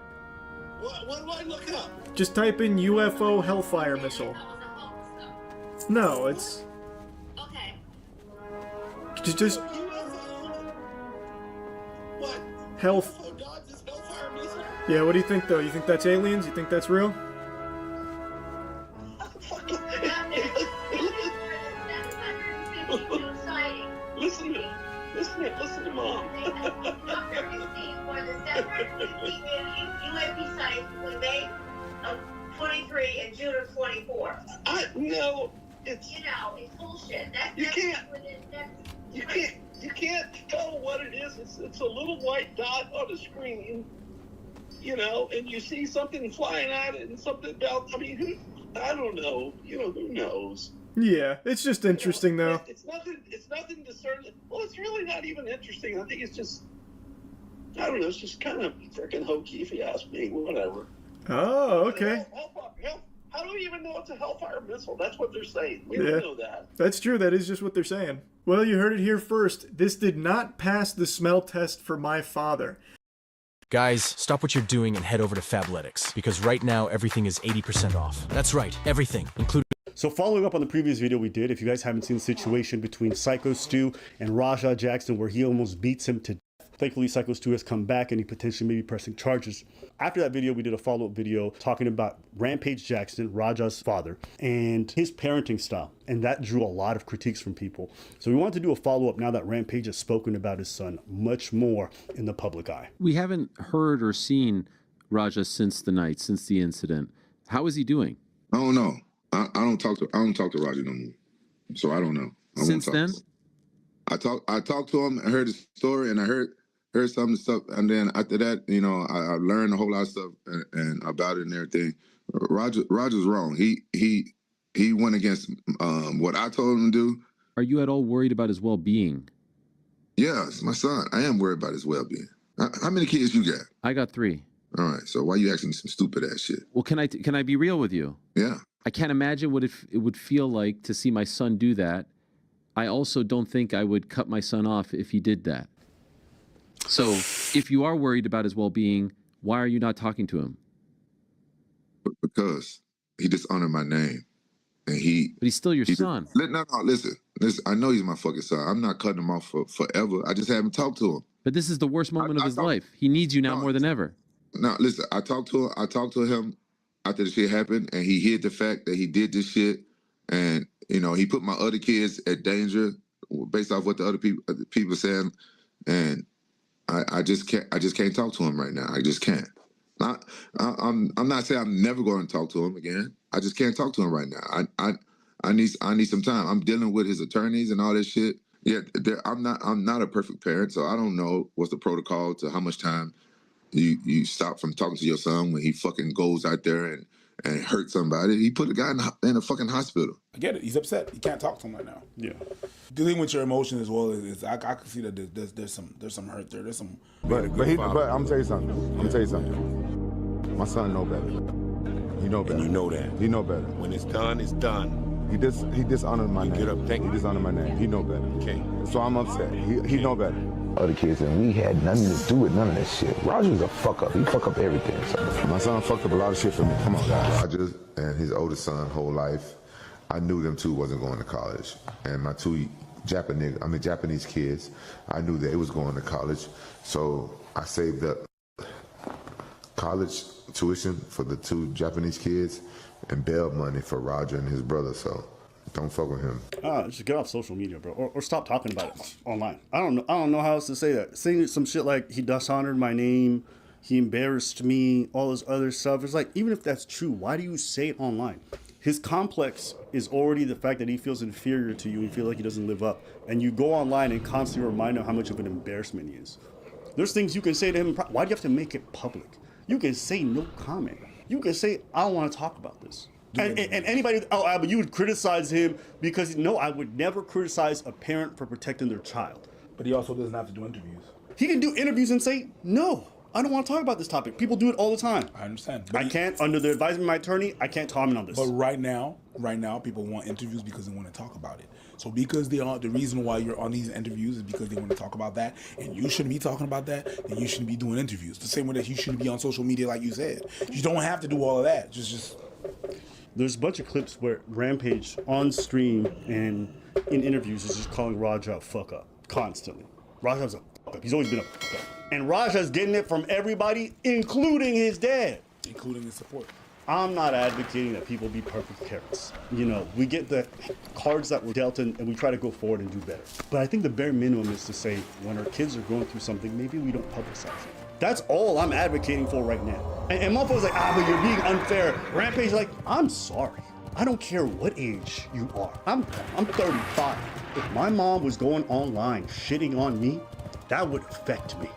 What do I look up? Just type in UFO Hellfire missile. No, it's. Okay. Just. What? Health. Oh, God, this Hellfire missile? Yeah, what do you think though? You think that's aliens? You think that's real? Listen to Mom. UAP sites when May of 23 and June of 24. No, it's. You know, it's bullshit. You can't tell what it is. It's a little white dot on a screen, you know, and you see something flying at it and something about. I mean, I don't know. You know, who knows? Yeah, it's just interesting though. It's nothing discernible. Well, it's really not even interesting. I think it's just, I don't know. It's just kind of freaking hokey, if you ask me. Whatever. Oh, okay. How do we even know it's a Hellfire missile? That's what they're saying. We don't know that. That's true. That is just what they're saying. Well, you heard it here first. This did not pass the smell test for my father. Guys, stop what you're doing and head over to Fabletics, because right now everything is 80% off. That's right, everything, including... So following up on the previous video we did, if you guys haven't seen the situation between Psycho Stu and Rajah Jackson where he almost beats him to death, thankfully Psycho Stu has come back and he potentially may be pressing charges. After that video, we did a follow-up video talking about Rampage Jackson, Rajah's father, and his parenting style. And that drew a lot of critiques from people. So we wanted to do a follow-up now that Rampage has spoken about his son much more in the public eye. We haven't heard or seen Rajah since the incident. How is he doing? I don't know. I don't talk to Rajah no more. So I don't know. Since then? I talked to him, I heard his story, and I heard some stuff, and then after that, you know, I learned a whole lot of stuff and about it and everything. Rajah's wrong. He went against what I told him to do. Are you at all worried about his well-being? Yes, my son. I am worried about his well-being. How many kids you got? I got 3. All right. So why you asking me some stupid ass shit? Well, can I be real with you? Yeah. I can't imagine what it would feel like to see my son do that. I also don't think I would cut my son off if he did that. So if you are worried about his well-being, why are you not talking to him? Because he dishonored my name. And but he's still your son. No, listen. I know he's my fucking son. I'm not cutting him off forever. I just haven't talked to him. But this is the worst moment of his life. He needs you now more than ever. No, listen, I talked to him after the shit happened, and he hid the fact that he did this shit, and you know, he put my other kids at danger based off what the other people saying, and I just can't talk to him right now. I just can't. I'm not saying I'm never going to talk to him again. I just can't talk to him right now. I need some time. I'm dealing with his attorneys and all this shit. Yeah, I'm not a perfect parent, so I don't know what's the protocol to how much time you stop from talking to your son when he fucking goes out there and hurt somebody. He put a guy in a fucking hospital. I get it. He's upset. You can't talk to him right now. Yeah. Dealing with your emotions as well is I can see that there's some hurt there. There's some. But I'm gonna tell you something. My son know better. He know better. And you know that. He know better. When it's done, it's done. He dishonored my name. Get up, thank you. He dishonored my name. He know better. Okay. So I'm upset. He know better. Other kids, and we had nothing to do with none of that shit. Roger's a fuck up. He fuck up everything. So. My son fucked up a lot of shit for me. Come on, guys. Roger and his oldest son, whole life, I knew them two wasn't going to college. And my two Japanese kids, I knew they was going to college. So I saved up college tuition for the two Japanese kids and bail money for Roger and his brother. So don't fuck with him. Just get off social media, bro, or stop talking about it online. I don't know how else to say that. Saying some shit like he dishonored my name, he embarrassed me, all this other stuff. It's like, even if that's true, why do you say it online? His complex is already the fact that he feels inferior to you and feel like he doesn't live up. And you go online and constantly remind him how much of an embarrassment he is. There's things you can say to him. Why do you have to make it public? You can say no comment. You can say, I don't want to talk about this. And anybody, but you would criticize him because, no, I would never criticize a parent for protecting their child. But he also doesn't have to do interviews. He can do interviews and say, no, I don't want to talk about this topic. People do it all the time. I understand. I can't, under the advisement of my attorney, I can't comment on this. But right now, people want interviews because they want to talk about it. So because the reason why you're on these interviews is because they want to talk about that, and you shouldn't be talking about that, then you shouldn't be doing interviews. The same way that you shouldn't be on social media like you said. You don't have to do all of that. Just... There's a bunch of clips where Rampage on stream and in interviews is just calling Raja a fuck up constantly. Raja's a fuck up. He's always been a fuck up. And Raja's getting it from everybody, including his dad. Including his support. I'm not advocating that people be perfect parents. You know, we get the cards that were dealt and we try to go forward and do better. But I think the bare minimum is to say, when our kids are going through something, maybe we don't publicize it. That's all I'm advocating for right now. And motherfuckers like, but you're being unfair. Rampage like, I'm sorry. I don't care what age you are. I'm 35. If my mom was going online shitting on me, that would affect me.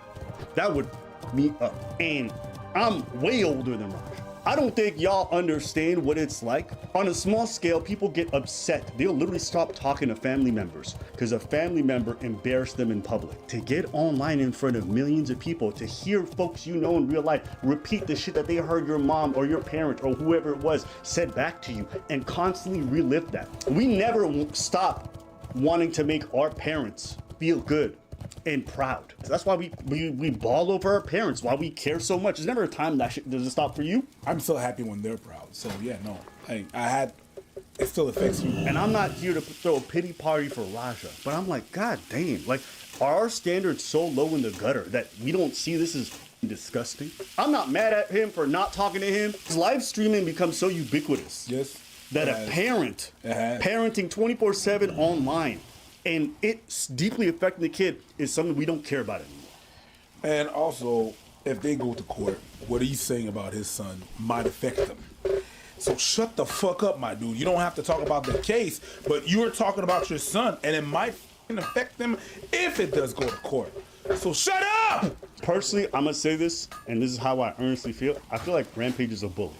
That would f me up. And I'm way older than Raj. I don't think y'all understand what it's like. On a small scale, people get upset. They'll literally stop talking to family members because a family member embarrassed them in public. To get online in front of millions of people, to hear folks you know in real life repeat the shit that they heard your mom or your parent or whoever it was said back to you and constantly relive that. We never stop wanting to make our parents feel good and proud. That's why we bawl over our parents, why we care so much. There's never a time that shit doesn't stop for you. I'm still happy when they're proud. So yeah, no. It still affects you. And I'm not here to throw a pity party for Raja, but I'm like, God damn, like, are our standards so low in the gutter that we don't see this as disgusting? I'm not mad at him for not talking to him. His live streaming becomes so ubiquitous. Yes. That a parent parenting 24/7 online, and it's deeply affecting the kid, is something we don't care about anymore. And also, if they go to court, what he's saying about his son might affect them. So shut the fuck up, my dude. You don't have to talk about the case, but you're talking about your son, and it might affect them if it does go to court. So shut up! Personally, I'm gonna say this, and this is how I earnestly feel. I feel like Rampage is a bully.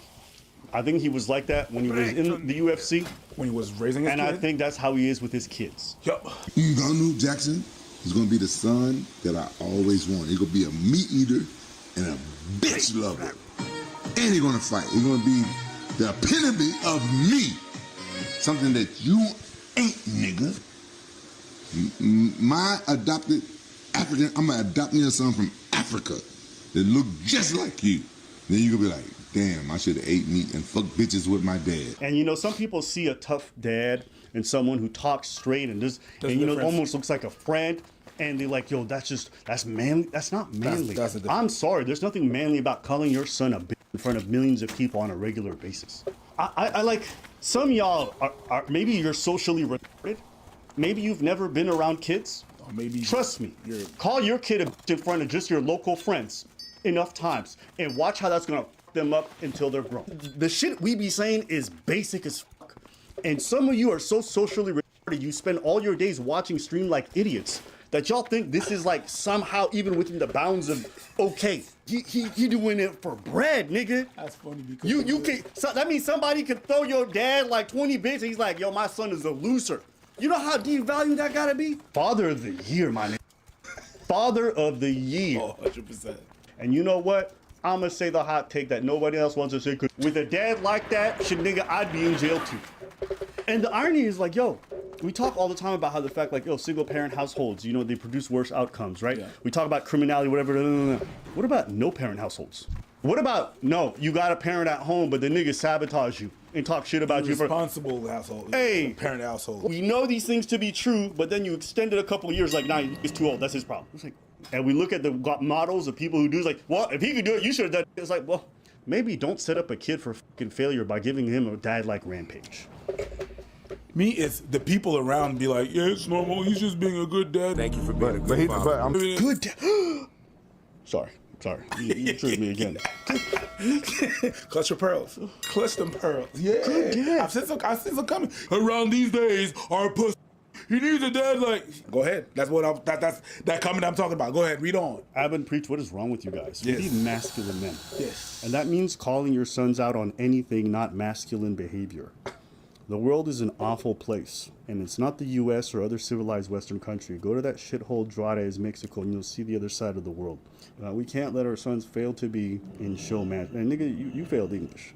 I think he was like that when he was in the UFC. When he was raising his kids. kid? I think that's how he is with his kids. Ngannou Jackson is going to be the son that I always wanted. He's going to be a meat eater and a bitch lover. And he's going to fight. He's going to be the epitome of me. Something that you ain't, nigga. My adopted African, I'm going to adopt me a son from Africa that look just like you. Then you're going to be like, damn, I should have ate meat and fucked bitches with my dad. And you know, some people see a tough dad and someone who talks straight and just, and you know, almost looks like a friend. and they're like, yo, that's manly. That's not manly. That's a I'm sorry, there's nothing manly about calling your son a bitch in front of millions of people on a regular basis. I like, some of y'all are maybe you're socially retarded. Maybe you've never been around kids. Or maybe Trust me, call your kid a bitch in front of just your local friends enough times and watch how that's gonna fuck them up until they're grown. The shit we be saying is basic as fuck. And some of you are so socially retarded, you spend all your days watching stream like idiots that y'all think this is like somehow even within the bounds of okay. He doing it for bread, nigga. That's funny because you can. So that means somebody could throw your dad like 20 bits and he's like, yo, my son is a loser. You know how devaluing that gotta be? Father of the year, my nigga. Father of the year. 100%. And you know what? I'm gonna say the hot take that nobody else wants to say, cause with a dad like that, shit nigga, I'd be in jail too. And the irony is like, yo, we talk all the time about how the fact like, yo, single parent households, you know, they produce worse outcomes, right? Yeah. We talk about criminality, whatever. What about no parent households? What about, no, you got a parent at home, but the nigga sabotage you and talk shit about you. Responsible household. Hey, parent household. We know these things to be true, but then you extend it a couple of years, like, nah, he's too old. That's his problem. It's like, and we look at the models of people who do, it's like, well, if he could do it, you should have done it. It's like, well, maybe don't set up a kid for fucking failure by giving him a dad like Rampage. Me, it's the people around be like, yeah, it's normal. He's just being a good dad. Thank you for being a good father. But I'm good dad. Sorry. You tricked me again. Clutch your pearls. Clutch them pearls. Yeah. Good dad. I've seen some coming. Around these days, our pussy. He needs a dad like. Go ahead. That's what that's that comment I'm talking about. Go ahead. Read on. Abin preach. What is wrong with you guys? Yes. We need masculine men. Yes. And that means calling your sons out on anything not masculine behavior. The world is an awful place, and it's not the U.S. or other civilized Western country. Go to that shithole Juarez, Mexico, and you'll see the other side of the world. We can't let our sons fail to be in show match. And nigga, you failed English.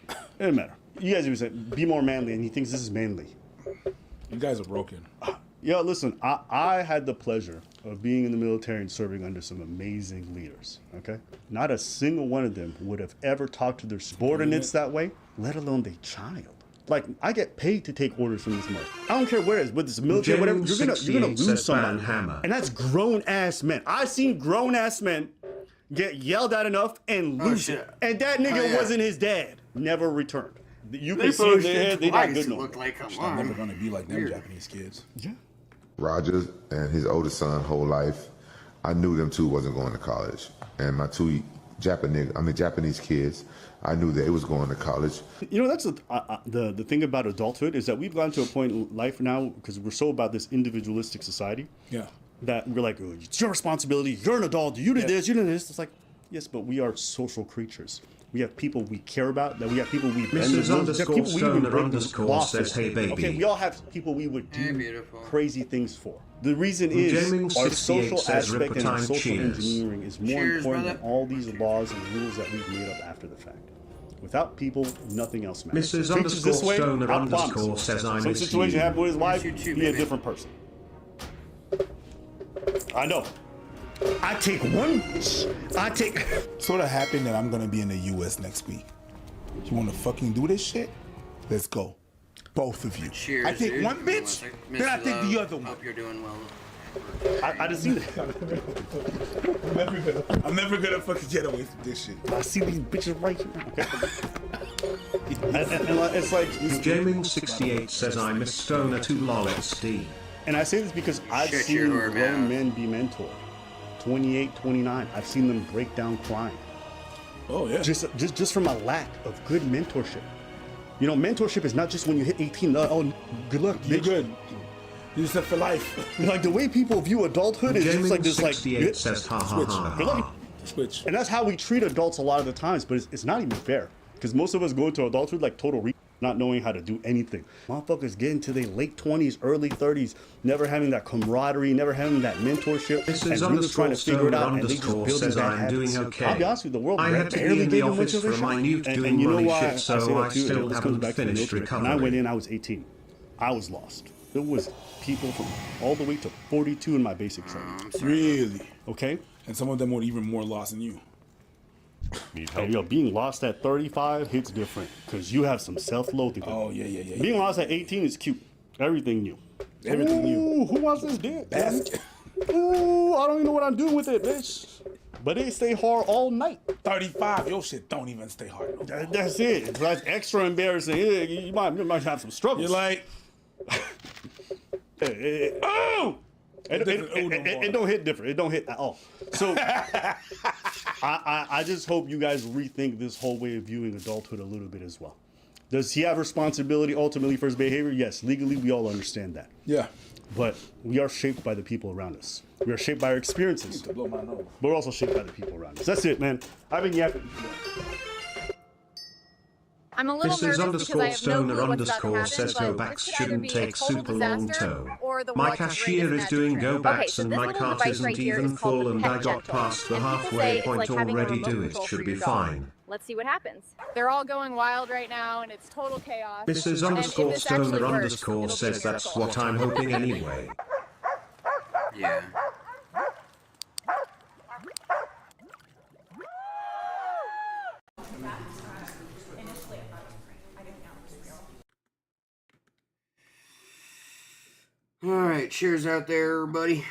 It doesn't matter. You guys even said, be more manly, and he thinks this is manly. You guys are broken. Yo, listen, I had the pleasure of being in the military and serving under some amazing leaders, okay? Not a single one of them would have ever talked to their subordinates that way, let alone their child. Like, I get paid to take orders from this mother. I don't care where it is, whether it's military, whatever. You're gonna lose somebody. And that's grown-ass men. I've seen grown-ass men get yelled at enough and lose it. And that nigga wasn't his dad. Never returned. You can see in their head, they're not good no more. I'm never gonna be like them Japanese kids. Yeah. Roger and his oldest son, whole life, I knew them two wasn't going to college. And my two Japanese kids, I knew that it was going to college. You know, that's the thing about adulthood is that we've gotten to a point in life now, because we're so about this individualistic society, Yeah. that we're like, oh, it's your responsibility, you're an adult, you did this, you did this. It's like, yes, but we are social creatures. We have people we care about, that we have people we bend Mrs. the rules. We have people we even break the law says, for. hey, baby. Okay, we all have people we would do crazy things for. The reason Jamming is our 68 social says, aspect and our Rippertime, social cheers. engineering is more Cheers, important brother. than all these laws and rules that we've made up after the fact. Without people, nothing else matters. Mrs. Preaches this way, Stoner I underscore promise. says, I Some miss situation you. happened with his wife, Miss you too, be a baby. different person. I know. I take Sort of happened that I'm gonna be in the U.S. next week. You want to fucking do this shit? Let's go, both of you. Cheers, I take dude. one bitch, then I take the other one. Hope you're doing well. I just see that. I'm never gonna fucking get away from this shit. I see these bitches right here. and it's like Gaming 68 says, I miss Stoner to lol XD. And I say this because I've Shut seen your door, grown man. men be mentored. 28, 29. I've seen them break down crying. Oh yeah. Just from a lack of good mentorship. You know, mentorship is not just when you hit 18. Oh, good luck. You're bitch. good. You're set for life. Like the way people view adulthood is just like this, like 68 says, ha ha ha good luck. ha. Switch. And that's how we treat adults a lot of the times, but it's not even fair. Because most of us go into adulthood like total not knowing how to do anything. Motherfuckers get into their late 20s, early 30s, never having that camaraderie, never having that mentorship, This and is really trying to figure it out, and they just underscore building says, bad I'm habits. doing okay. I'll be honest with you, the world I had to be barely in the gave me much office of a for a shot. minute And doing you know running why shit, I so say I that too? still This haven't comes back to the finished military. When I recovering. went in, I was 18. I was lost. There was people from all the way to 42 in my basic training. Really? Okay? And some of them were even more lost than you. Hey, yo, being lost at 35 hits different because you have some self-loathing. Oh yeah. Being lost at 18 is cute. Everything new. Everything new. Who wants this dick? Ooh, I don't even know what I'm doing with it, bitch. But it stay hard all night. 35, your shit don't even stay hard. No That's it. That's extra embarrassing. You might have some struggles. You're like, oh! It don't hit different. It don't hit at all. So I just hope you guys rethink this whole way of viewing adulthood a little bit as well. Does he have responsibility ultimately for his behavior? Yes, legally we all understand that. Yeah. But we are shaped by the people around us. We are shaped by our experiences. to blow my nose. But we're also shaped by the people around us. That's it, man. I've been yapping. I'm a little This is nervous because I have no _stoner clue what's about to _says happen, but go backs this could either shouldn't be a take total super long disaster tow. or the My world's cashier greatest is magic doing trick. go Okay, backs so and this my little cart device isn't right here even is called full the and Pet I got Gentle. past the And people say halfway it's point like having a already. remote Do it, control should for be your dog. fine. Let's see what happens. They're all going wild right now, and it's total chaos. This is And if this actually works, it'll be _stoner a says that's miracle. what I'm hoping anyway. Yeah. All right, cheers out there, everybody.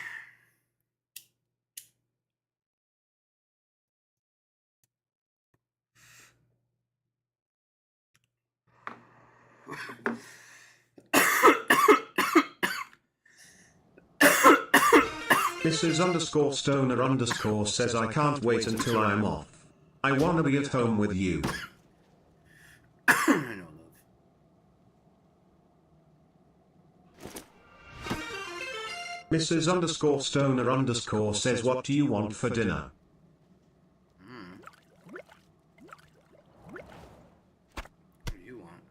This is _stoner says I can't wait until I'm off. I wanna be at home with you. Mrs. _stoner says what do you want for dinner? What do you want?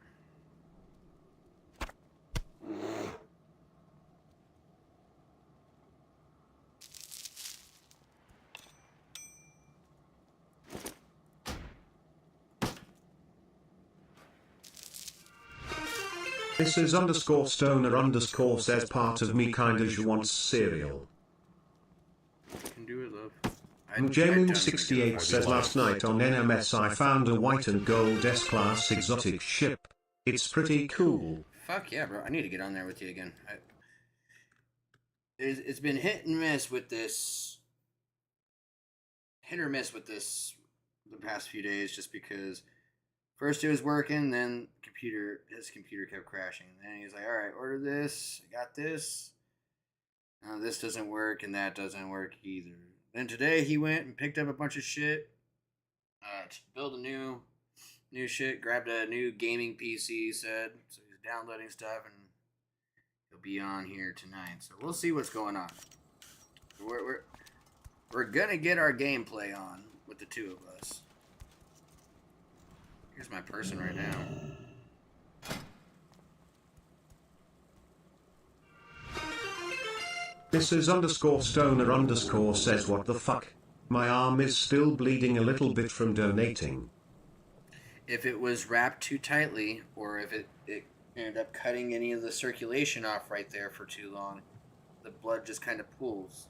Mrs. _stoner says part of me kinda wants cereal. Can do it, love. Jamin68 says last night on NMS I found a white and gold S-Class exotic ship. It's pretty cool. Fuck yeah, bro. I need to get on there with you again. It's been hit and miss with this. Hit or miss with this the past few days just because first it was working, then his computer kept crashing. Then he was like, alright, order this, I got this. This doesn't work and that doesn't work either. Then today he went and picked up a bunch of shit to build a new shit, grabbed a new gaming PC, he said. So he's downloading stuff and he'll be on here tonight. So we'll see what's going on. We're gonna get our gameplay on with the two of us. Here's my person right now. Mrs. _stoner says what the fuck? My arm is still bleeding a little bit from donating. If it was wrapped too tightly, or if it ended up cutting any of the circulation off right there for too long, the blood just kind of pools.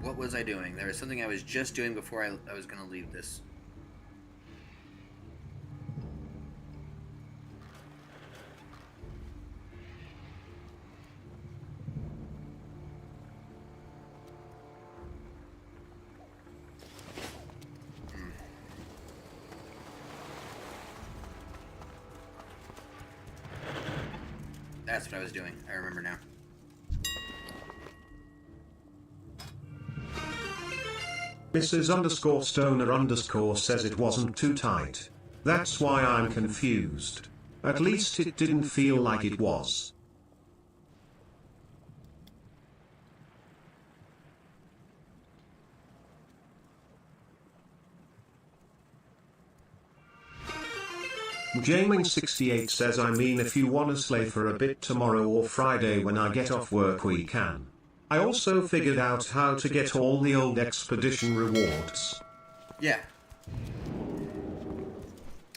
What was I doing? There was something I was just doing before I was going to leave this. That's what I was doing. I remember now. Mrs. _stoner says it wasn't too tight. That's why I'm confused. At least it didn't feel like it was. Jaming68 says I mean if you wanna slay for a bit tomorrow or Friday when I get off work we can. I also figured out how to get all the old expedition rewards. Yeah.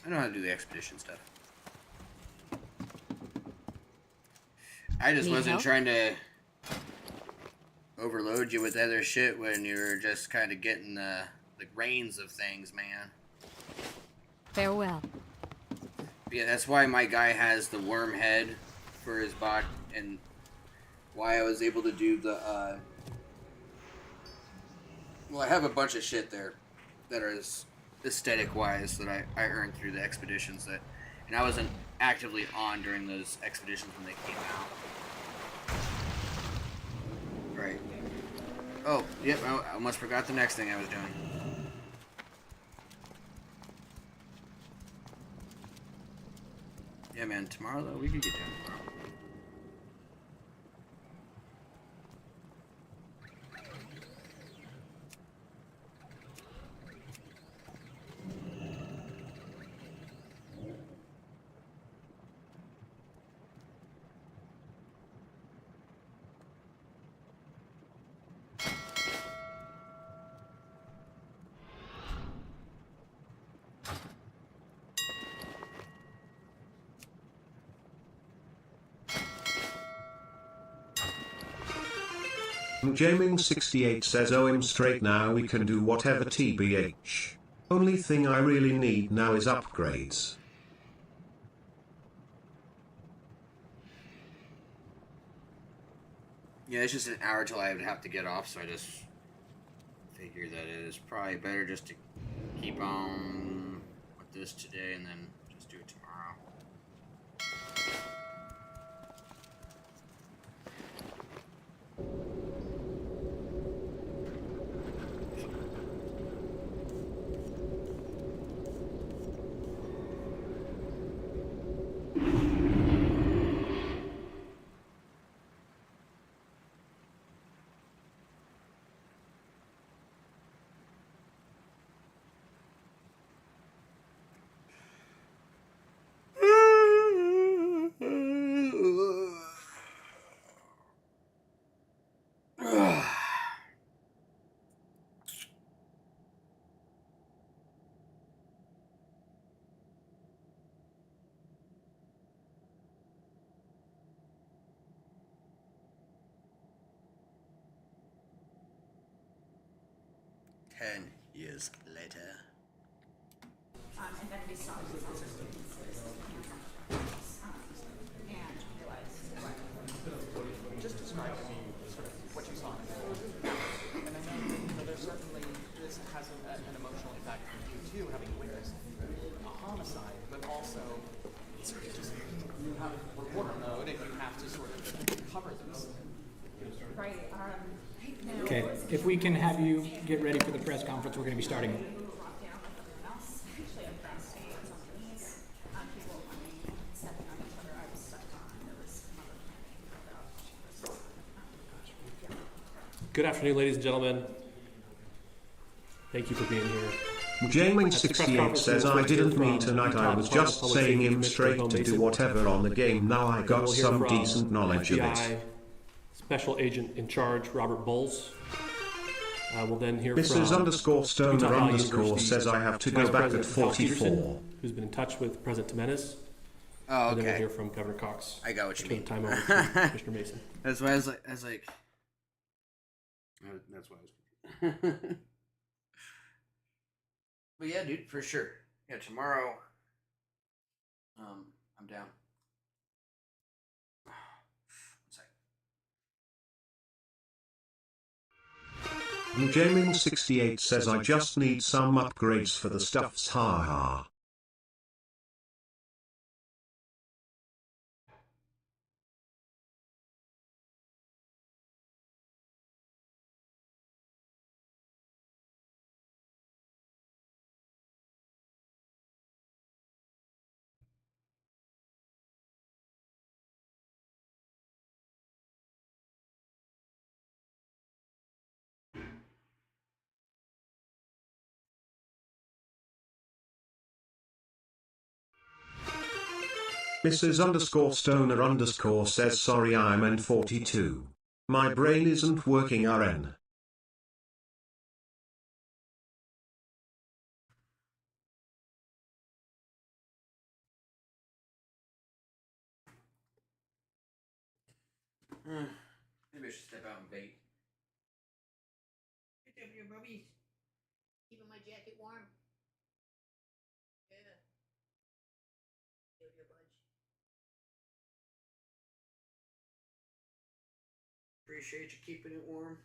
I know how to do the expedition stuff. I just Need wasn't help? trying to overload you with other shit when you're just kind of getting the reins of things, man. Farewell. Yeah, that's why my guy has the worm head for his bot, and why I was able to do the, well, I have a bunch of shit there that is aesthetic-wise that I earned through the expeditions that, and I wasn't actively on during those expeditions when they came out. Right. Oh, yep, I almost forgot the next thing I was doing. Yeah, man, tomorrow, though, we could get done tomorrow. Jaming68 says I'm straight now, we can do whatever TBH. Only thing I really need now is upgrades. Yeah, it's just an hour till I would have to get off, so I just figure that it is probably better just to keep on with this today and then just do it tomorrow. Years later. And then we saw it was also Just describe to me sort of what you saw. And I know there's certainly, this has an emotional impact for you too, having witnessed a homicide, but also sort of just, you have reporter mode and you have to sort of cover this. Right. Okay, if we can have you get ready for the press conference, we're going to be starting. Good afternoon, ladies and gentlemen. Thank you for being here. Jaming68 says I didn't mean tonight, I was just saying him straight to do whatever on the game, now I got some decent knowledge of it. Special Agent in Charge, Robert Bowles. We'll then hear Mrs. from underscore Stoner Utah Valley underscore University's says I have to go Vice back at President Kyle 44. Peterson, who's been in touch with President Jimenez. Oh, And then we'll okay. hear from Governor Cox. I got what you Turn mean. the time over to Commissioner Mason. That's why I was like, that's why I was confused. But yeah, dude, for sure. Yeah, tomorrow, I'm down. Jaming68 says I just need some upgrades for the stuffs, haha. Mrs. underscore Stoner underscore says sorry I'm N42. My brain isn't working RN. Maybe I should step out and bait. Get up here, Bubby. Keeping my jacket warm. Yeah. Give you a bunch. Appreciate you keeping it warm.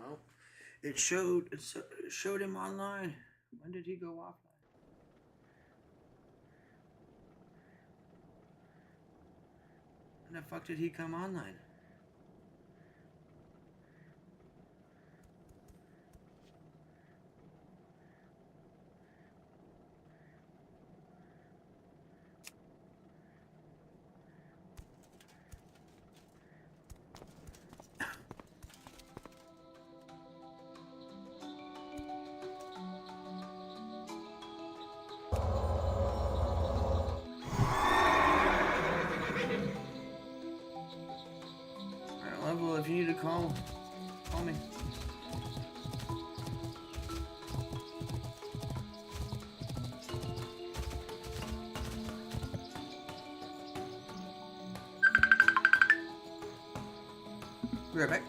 Oh, it showed him online. When did he go offline? When the fuck did he come online? Well, if you need to call me. Be right back.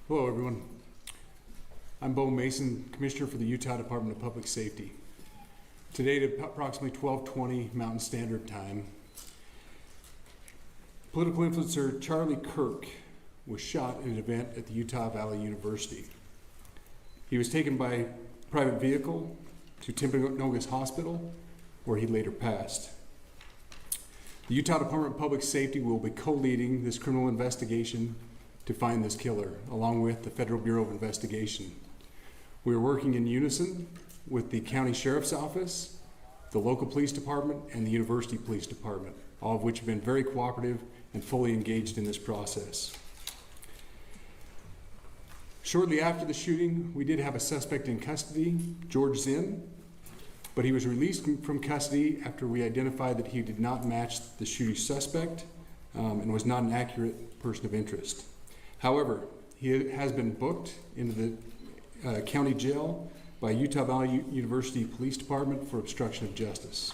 Hello, everyone. I'm Bo Mason, Commissioner for the Utah Department of Public Safety. Today at approximately 12:20 Mountain Standard Time, political influencer Charlie Kirk was shot in an event at the Utah Valley University. He was taken by private vehicle to Timpanogos Hospital, where he later passed. The Utah Department of Public Safety will be co-leading this criminal investigation to find this killer, along with the Federal Bureau of Investigation. We are working in unison with the County Sheriff's Office, the local police department, and the University Police Department, all of which have been very cooperative and fully engaged in this process. Shortly after the shooting, we did have a suspect in custody, George Zinn, but he was released from custody after we identified that he did not match the shooting suspect and was not an accurate person of interest. However, he has been booked into the county jail by Utah Valley University Police Department for obstruction of justice.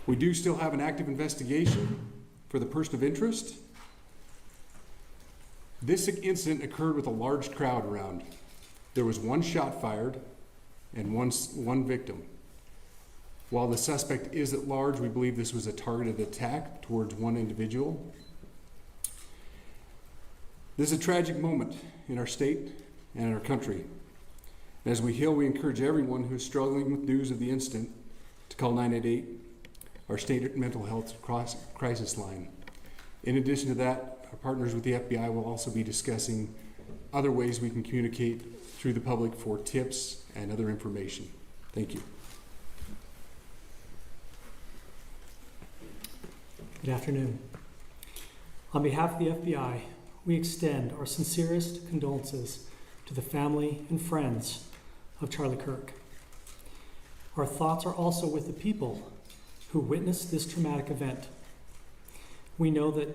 We do still have an active investigation for the person of interest. This incident occurred with a large crowd around. There was one shot fired and one victim. While the suspect is at large, we believe this was a targeted attack towards one individual. This is a tragic moment in our state and in our country. As we heal, we encourage everyone who is struggling with news of the incident to call 988, our state mental health crisis line. In addition to that, our partners with the FBI will also be discussing other ways we can communicate through the public for tips and other information. Thank you. Good afternoon. On behalf of the FBI, we extend our sincerest condolences to the family and friends of Charlie Kirk. Our thoughts are also with the people who witnessed this traumatic event. We know that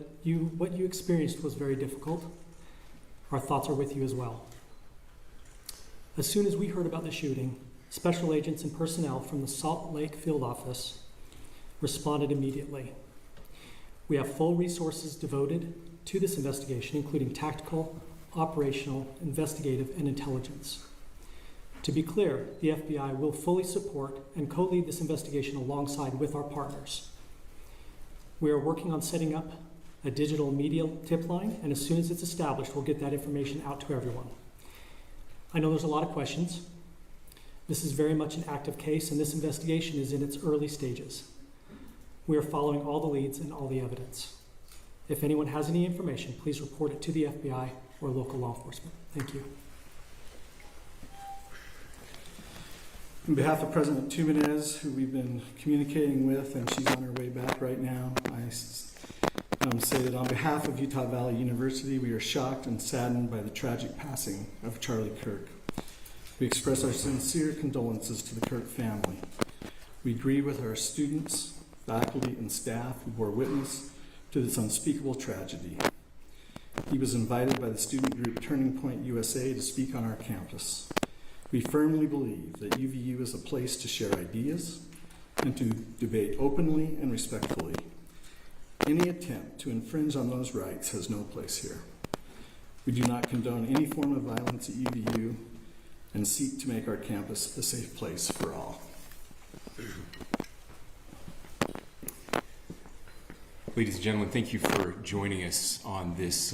what you experienced was very difficult. Our thoughts are with you as well. As soon as we heard about the shooting, special agents and personnel from the Salt Lake Field Office responded immediately. We have full resources devoted to this investigation, including tactical, operational, investigative, and intelligence. To be clear, the FBI will fully support and co-lead this investigation alongside with our partners. We are working on setting up a digital media tip line, and as soon as it's established, we'll get that information out to everyone. I know there's a lot of questions. This is very much an active case, and this investigation is in its early stages. We are following all the leads and all the evidence. If anyone has any information, please report it to the FBI or local law enforcement. Thank you. On behalf of President Tumenez, who we've been communicating with, and she's on her way back right now, I say that on behalf of Utah Valley University, we are shocked and saddened by the tragic passing of Charlie Kirk. We express our sincere condolences to the Kirk family. We grieve with our students, faculty, and staff who bore witness to this unspeakable tragedy. He was invited by the student group Turning Point USA to speak on our campus. We firmly believe that UVU is a place to share ideas and to debate openly and respectfully. Any attempt to infringe on those rights has no place here. We do not condone any form of violence at UVU and seek to make our campus a safe place for all. Ladies and gentlemen, thank you for joining us on this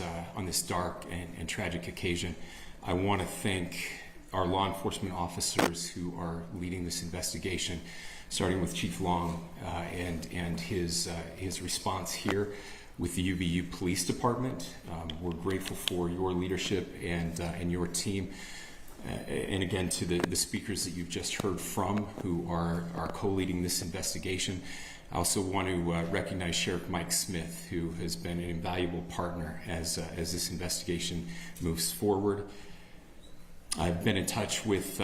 dark and tragic occasion. I want to thank our law enforcement officers who are leading this investigation, starting with Chief Long and his response here with the UVU Police Department. We're grateful for your leadership and your team. And again, to the speakers that you've just heard from who are co-leading this investigation. I also want to recognize Sheriff Mike Smith, who has been an invaluable partner as this investigation moves forward. I've been in touch with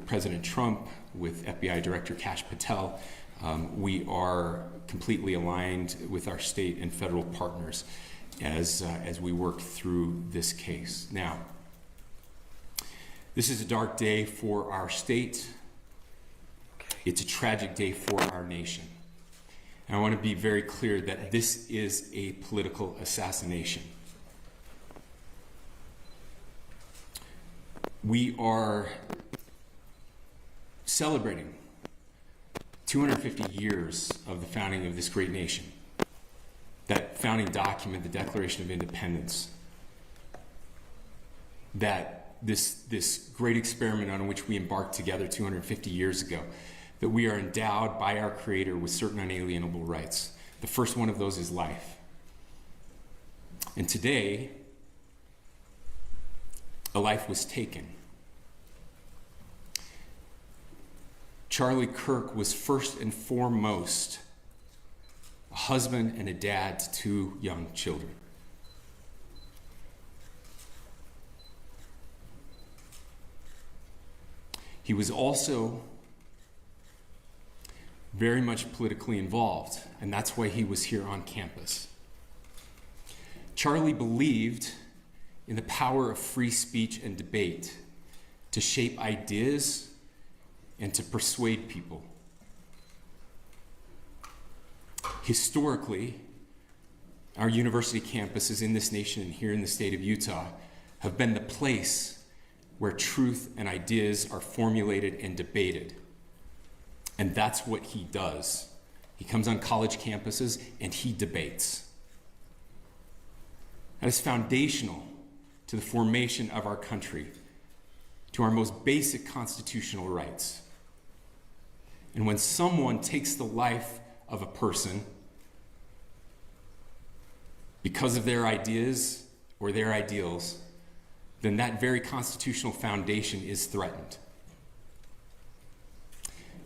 President Trump, with FBI Director Kash Patel. We are completely aligned with our state and federal partners as we work through this case. Now, this is a dark day for our state. It's a tragic day for our nation. And I want to be very clear that this is a political assassination. We are celebrating 250 years of the founding of this great nation. That founding document, the Declaration of Independence, that this great experiment on which we embarked together 250 years ago, that we are endowed by our Creator with certain unalienable rights. The first one of those is life. And today, a life was taken. Charlie Kirk was first and foremost a husband and a dad to two young children. He was also very much politically involved, and that's why he was here on campus. Charlie believed in the power of free speech and debate to shape ideas and to persuade people. Historically, our university campuses in this nation and here in the state of Utah have been the place where truth and ideas are formulated and debated. And that's what he does. He comes on college campuses and he debates. That is foundational to the formation of our country, to our most basic constitutional rights. And when someone takes the life of a person because of their ideas or their ideals, then that very constitutional foundation is threatened.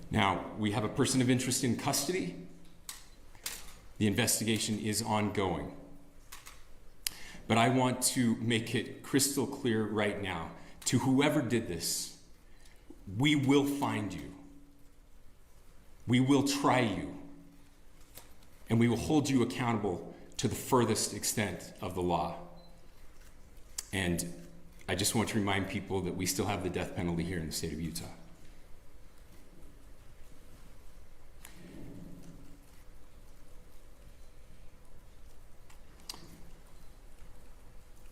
Now, we have a person of interest in custody. The investigation is ongoing. But I want to make it crystal clear right now, to whoever did this, we will find you. We will try you. And we will hold you accountable to the furthest extent of the law. And I just want to remind people that we still have the death penalty here in the state of Utah.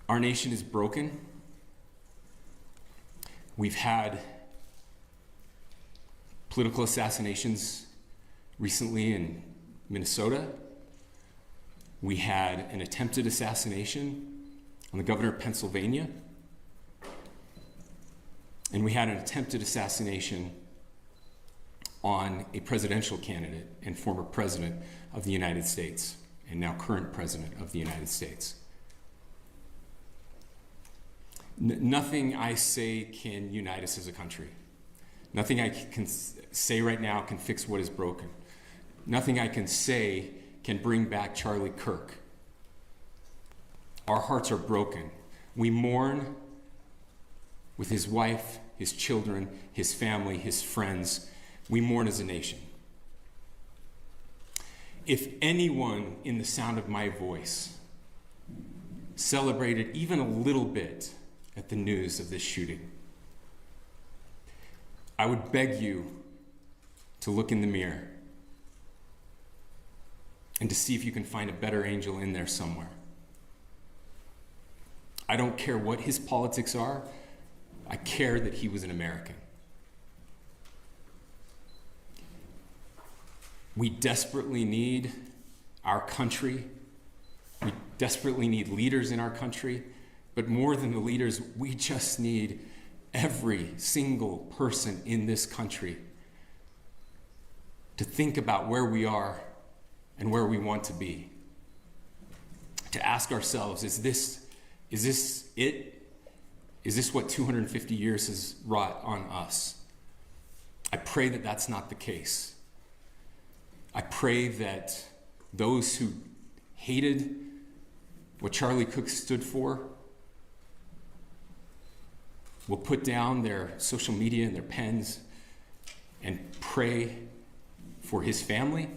Our nation is broken. We've had political assassinations recently in Minnesota. We had an attempted assassination on the governor of Pennsylvania. And we had an attempted assassination on a presidential candidate and former president of the United States. and now current President of the United States. Nothing I say can unite us as a country. Nothing I can say right now can fix what is broken. Nothing I can say can bring back Charlie Kirk. Our hearts are broken. We mourn with his wife, his children, his family, his friends. We mourn as a nation. If anyone in the sound of my voice celebrated even a little bit at the news of this shooting, I would beg you to look in the mirror and to see if you can find a better angel in there somewhere. I don't care what his politics are. I care that he was an American. We desperately need our country. We desperately need leaders in our country. But more than the leaders, we just need every single person in this country to think about where we are and where we want to be. To ask ourselves, is this it? Is this what 250 years has wrought on us? I pray that that's not the case. I pray that those who hated what Charlie Kirk stood for will put down their social media and their pens and pray for his family,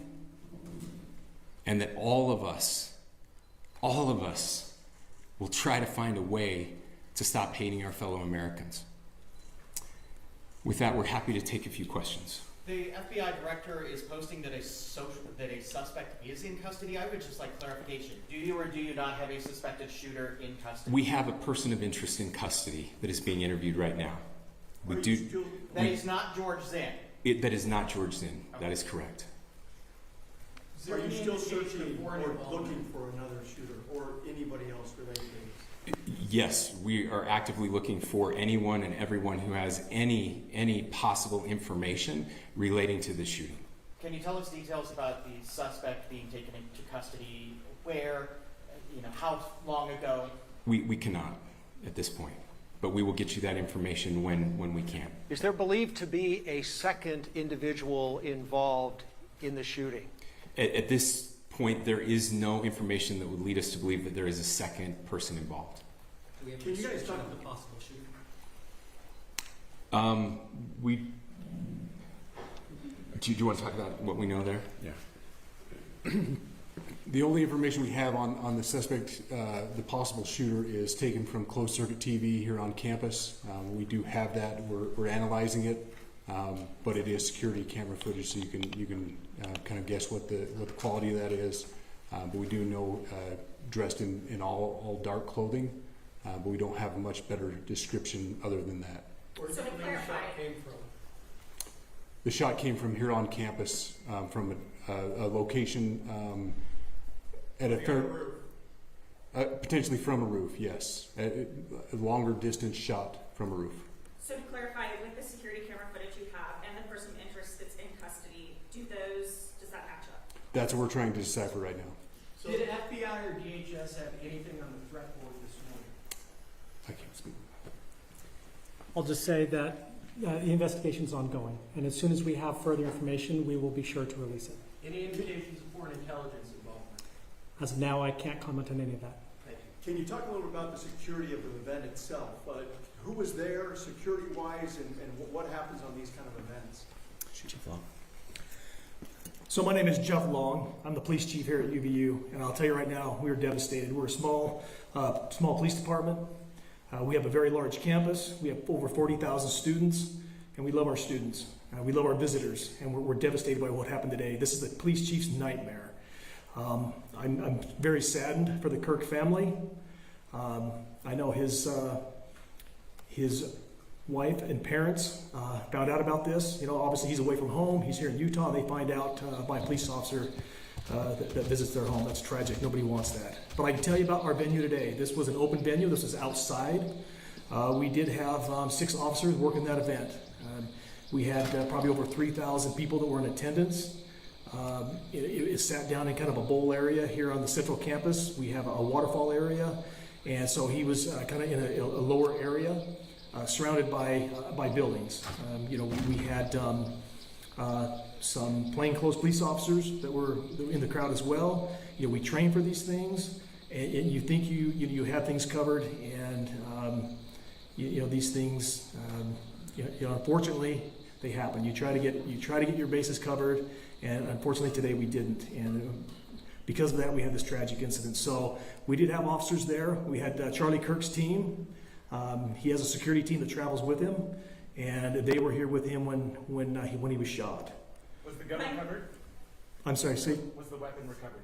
and that all of us will try to find a way to stop hating our fellow Americans. With that, we're happy to take a few questions. The FBI director is posting that a suspect is in custody. I would just like clarification. Do you or do you not have a suspected shooter in custody? We have a person of interest in custody that is being interviewed right now. That is not George Zinn. That is not George Zinn. Okay. That is correct. Are you still searching or looking for another shooter or anybody else related to this? Yes, we are actively looking for anyone and everyone who has any possible information relating to this shooting. Can you tell us details about the suspect being taken into custody? Where? How long ago? We cannot at this point, but we will get you that information when we can. Is there believed to be a second individual involved in the shooting? At this point, there is no information that would lead us to believe that there is a second person involved. Can you guys talk about the possible shooting? Do you want to talk about what we know there? Yeah. The only information we have on the suspect, the possible shooter, is taken from closed circuit TV here on campus. We do have that. We're analyzing it, but it is security camera footage, so you can kind of guess what the quality of that is. But we do know dressed in all dark clothing, but we don't have a much better description other than that. Where do you think the shot came from? The shot came from here on campus, from a location at a potentially from a roof, yes. A longer distance shot from a roof. So to clarify, with the security camera footage you have and the person of interest that's in custody, does that match up? That's what we're trying to decipher right now. So did FBI or DHS have anything on the threat board this morning? I can't speak. I'll just say that the investigation's ongoing, and as soon as we have further information, we will be sure to release it. Any indications of foreign intelligence involvement? As of now, I can't comment on any of that. Thank you. Can you talk a little bit about the security of the event itself? Who was there security-wise, and what happens on these kind of events? Chief Long. So my name is Jeff Long. I'm the police chief here at UVU, and I'll tell you right now, we are devastated. We're a small police department. We have a very large campus. We have over 40,000 students, and we love our students. We love our visitors, and we're devastated by what happened today. This is the police chief's nightmare. I'm very saddened for the Kirk family. I know his wife and parents found out about this. Obviously he's away from home. He's here in Utah. They find out by a police officer that visits their home. That's tragic. Nobody wants that. But I can tell you about our venue today. This was an open venue. This was outside. We did have 6 officers working that event. We had probably over 3,000 people that were in attendance. It's sat down in kind of a bowl area here on the central campus. We have a waterfall area, and so he was kind of in a lower area, surrounded by buildings. We had some plainclothes police officers that were in the crowd as well. We train for these things, and you think you have things covered, and these things, unfortunately, they happen. You try to get your bases covered, and unfortunately today we didn't. And because of that, we had this tragic incident. So we did have officers there. We had Charlie Kirk's team. He has a security team that travels with him, and they were here with him when he was shot. Was the gun recovered? I'm sorry, see? Was the weapon recovered?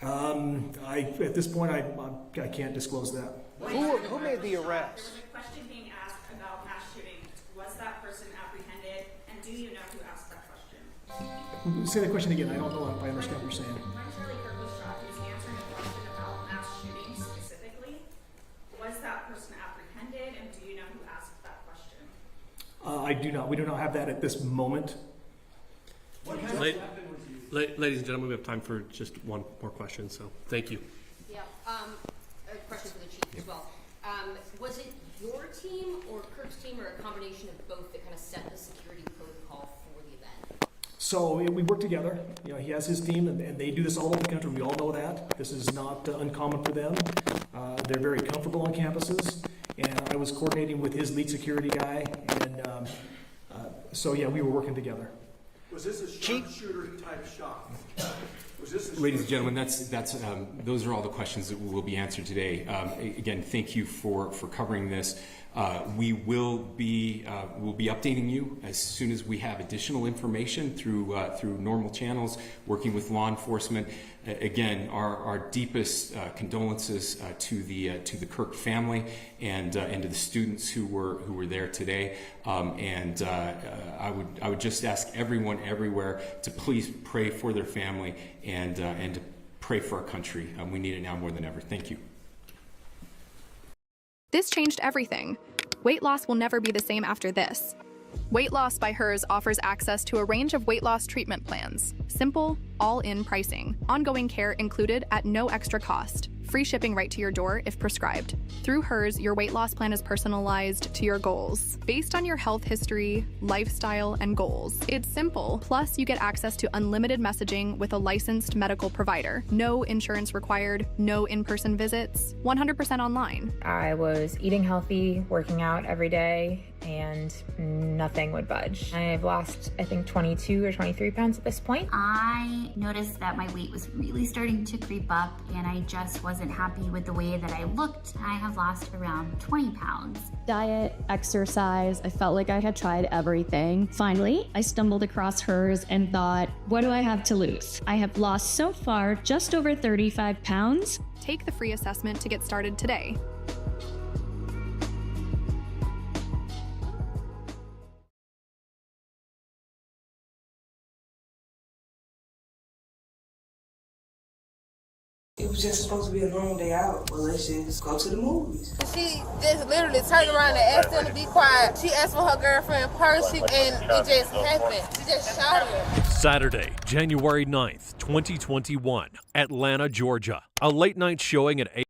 At this point, I can't disclose that. Who made the arrest? There's a question being asked about mass shootings. Was that person apprehended, and do you know who asked that question? Say the question again. I don't know if I understand what you're saying. When Charlie Kirk was shot, he was answering a question about mass shootings specifically. Was that person apprehended, and do you know who asked that question? I do not. We do not have that at this moment. Ladies and gentlemen, we have time for just one more question, so thank you. Yeah, a question for the chief as well. Was it your team or Kirk's team or a combination of both that kind of set the security protocol for the event? So we work together. He has his team, and they do this all over the country. We all know that. This is not uncommon for them. They're very comfortable on campuses, and I was coordinating with his lead security guy, and so yeah, we were working together. Was this a sharpshooter type shot? Ladies and gentlemen, those are all the questions that will be answered today. Again, thank you for covering this. We will be updating you as soon as we have additional information through normal channels, working with law enforcement. Again, our deepest condolences to the Kirk family and to the students who were there today. I would just ask everyone everywhere to please pray for their family and to pray for our country. We need it now more than ever. Thank you. This changed everything. Weight loss will never be the same after this. Weight Loss by Hers offers access to a range of weight loss treatment plans. Simple, all-in pricing. Ongoing care included at no extra cost. Free shipping right to your door if prescribed. Through Hers, your weight loss plan is personalized to your goals, based on your health history, lifestyle, and goals. It's simple. Plus, you get access to unlimited messaging with a licensed medical provider. No insurance required, no in-person visits, 100% online. I was eating healthy, working out every day, and nothing would budge. I've lost, I think, 22 or 23 pounds at this point. I noticed that my weight was really starting to creep up, and I just wasn't happy with the way that I looked. I have lost around 20 pounds. Diet, exercise, I felt like I had tried everything. Finally, I stumbled across Hers and thought, what do I have to lose? I have lost so far just over 35 pounds. Take the free assessment to get started today. It was just supposed to be a normal day out. Well, let's just go to the movies. She just literally turned around and asked them to be quiet. She asked for her girlfriend purse, and it just happened. She just shot her. Saturday, January 9th, 2021, Atlanta, Georgia. A late-night showing at 8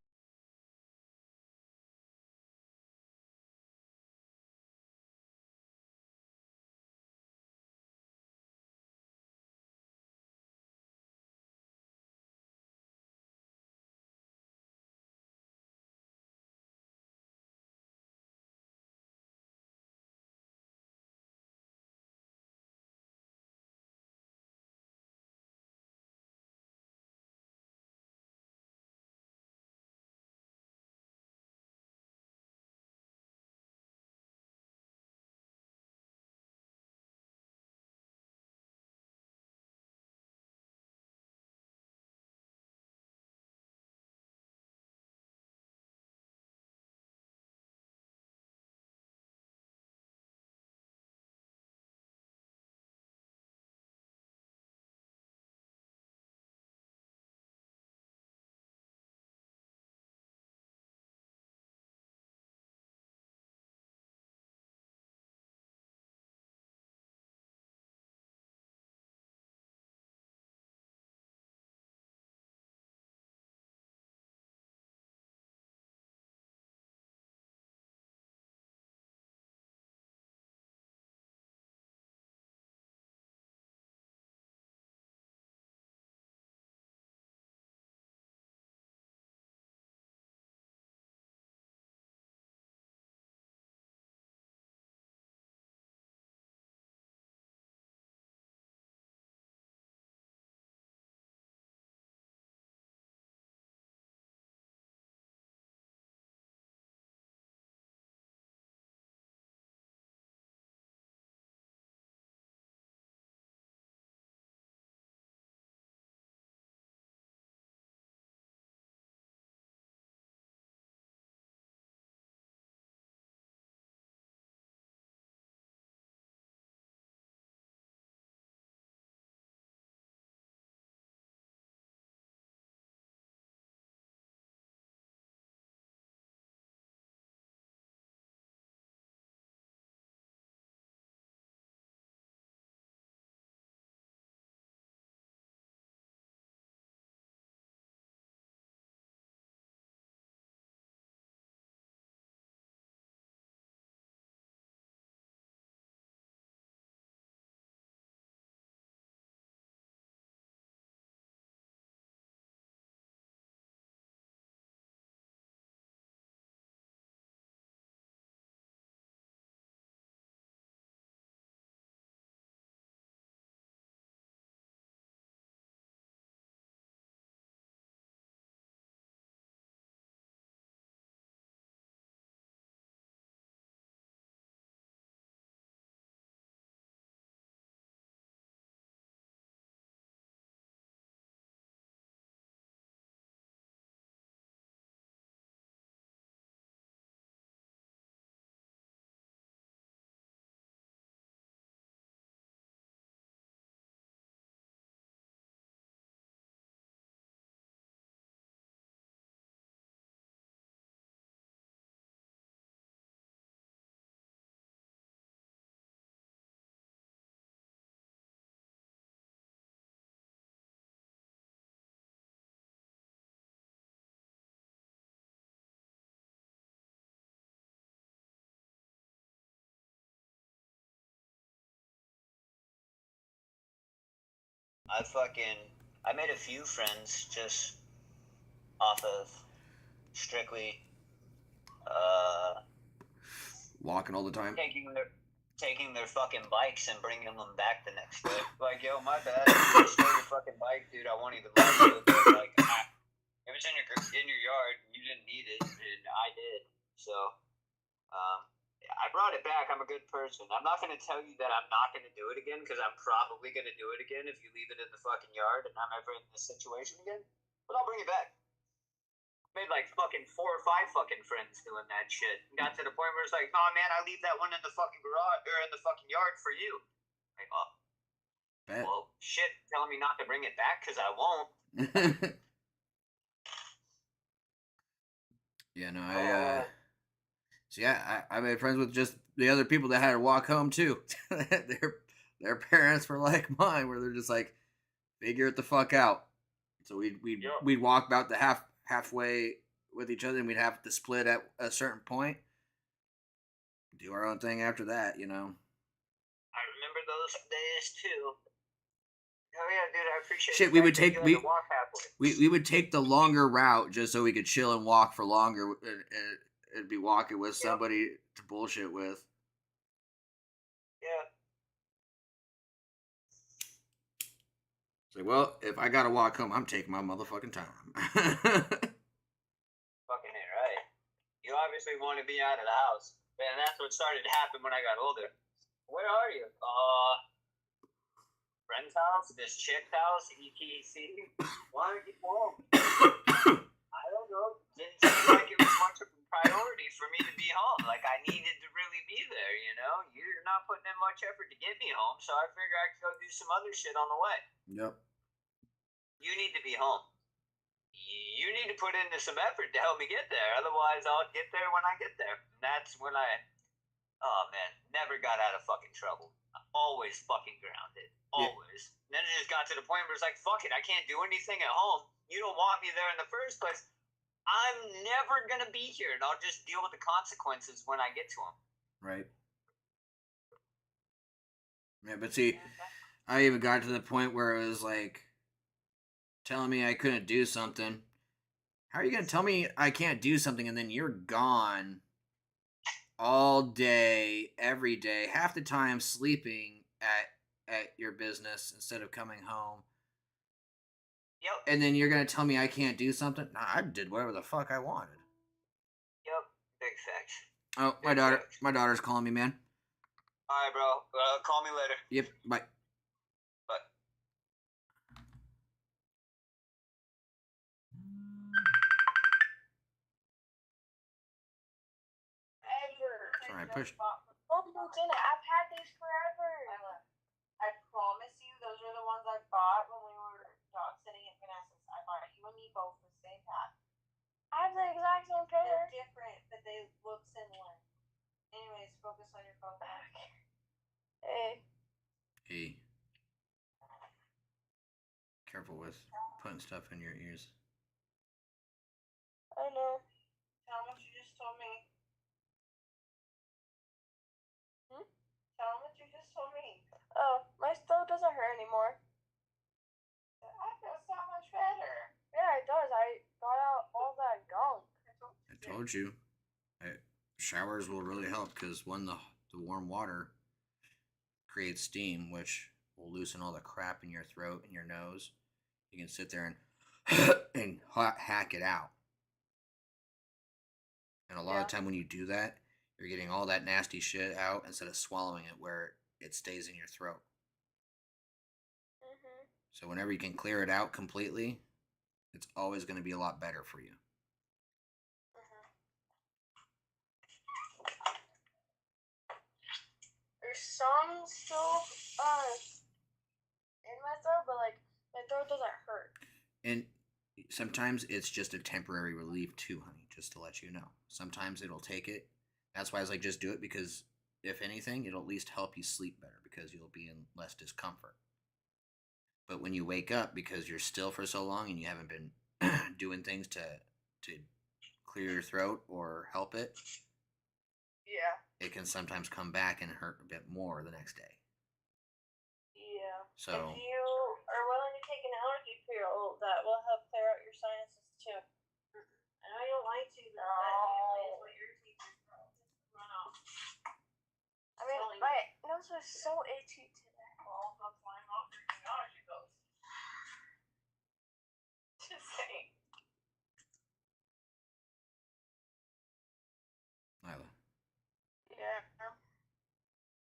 I made a few friends just off of strictly Walking all the time. taking their fucking bikes and bringing them back the next day. Like, yo, my bad. You stole your fucking bike, dude. I won't even let you. But like, it was in your yard. You didn't need it, and I did. So, I brought it back. I'm a good person. I'm not gonna tell you that I'm not gonna do it again, because I'm probably gonna do it again if you leave it in the fucking yard and I'm ever in this situation again. But I'll bring it back. Made like fucking 4 or 5 fucking friends doing that shit. Got to the point where it's like, oh man, I leave that one in the fucking garage or in the fucking yard for you. Like, oh, well, shit, telling me not to bring it back because I won't. Yeah, no, I made friends with just the other people that had to walk home too. Their parents were like mine, where they're just like, figure it the fuck out. So we'd walk about the halfway with each other, and we'd have to split at a certain point. Do our own thing after that, you know. I remember those days too. Oh yeah, dude, I appreciate Shit, it. we would Thank take you, like, to walk halfway. we would take the longer route just so we could chill and walk for longer, and be walking with somebody to bullshit with. Yeah. It's like, well, if I gotta walk home, I'm taking my motherfucking time. Fucking it, right? You obviously want to be out of the house. Man, that's what started to happen when I got older. Where are you? Friend's house? This chick's house? ETC? Why aren't you home? I don't know. Didn't seem like it was much of a priority for me to be home. Like, I needed to really be there, you know? You're not putting in much effort to get me home, so I figured I could go do some other shit on the way. Yep. You need to be home. You need to put into some effort to help me get there. Otherwise, I'll get there when I get there. And that's when oh man, never got out of fucking trouble. Always fucking grounded. Always. Yeah. Then it just got to the point where it's like, fuck it, I can't do anything at home. You don't want me there in the first place. I'm never gonna be here, and I'll just deal with the consequences when I get to them. Right. Yeah, but see, I even got to the point where it was like, telling me I couldn't do something. How are you gonna tell me I can't do something and then you're gone all day, every day, half the time sleeping at your business instead of coming home? Yep. And then you're gonna tell me I can't do something? Nah, I did whatever the fuck I wanted. Yep. Big facts. Oh, my daughter's calling me, man. Alright, bro. Call me later. Yep, bye. Bye. Sorry, I pushed. Lieutenant, I've had these forever. I promise you, those are the ones I bought when we were dog sitting at Manassas. I bought you and me both the same pack. I have the exact same pair. They're different, but they look similar. Anyways, focus on your phone back. Hey. Hey. Careful with putting stuff in your ears. I know. Tell them what you just told me. Tell them what you just told me. Oh, my stomach doesn't hurt anymore. I feel so much better. Yeah, it does. I got out all that gunk. I told you. Showers will really help because when the warm water creates steam, which will loosen all the crap in your throat and your nose. You can sit there and hack it out. And a lot of time when you do that, you're getting all that nasty shit out instead of swallowing it where it stays in your throat. Mm-hmm. So whenever you can clear it out completely, it's always going to be a lot better for you. There's some still in my throat, but like my throat doesn't hurt. And sometimes it's just a temporary relief too, honey, just to let you know. Sometimes it'll take it. That's why I was like, just do it, because if anything, it'll at least help you sleep better because you'll be in less discomfort. But when you wake up, because you're still for so long and you haven't been doing things to clear your throat or help it, yeah, it can sometimes come back and hurt a bit more the next day. yeah. So If you are willing to take an allergy pill, that will help clear out your sinuses too. I know you don't like to, but that usually is what irritates your run off. I mean, my nose was so itchy today. Well, that's why I'm not drinking allergy pills. Just saying. Lila, Yeah.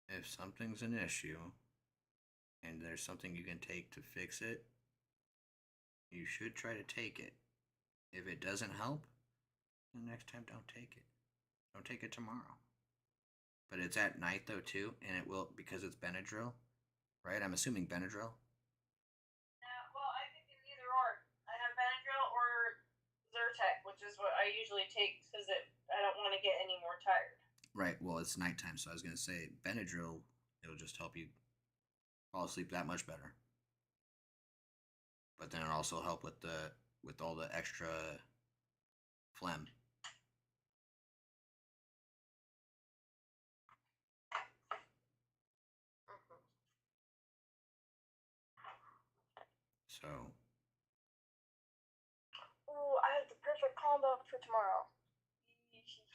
if something's an issue and there's something you can take to fix it, you should try to take it. If it doesn't help, the next time don't take it. Don't take it tomorrow. But it's at night though too, and it will, because it's Benadryl, right? I'm assuming Benadryl. Yeah, well, I could do either or. I have Benadryl or Zyrtec, which is what I usually take because I don't want to get any more tired. Right. Well, it's nighttime, so I was gonna say Benadryl. It'll just help you fall asleep that much better. But then it'll also help with all the extra phlegm. So Ooh, I have the perfect combo for tomorrow.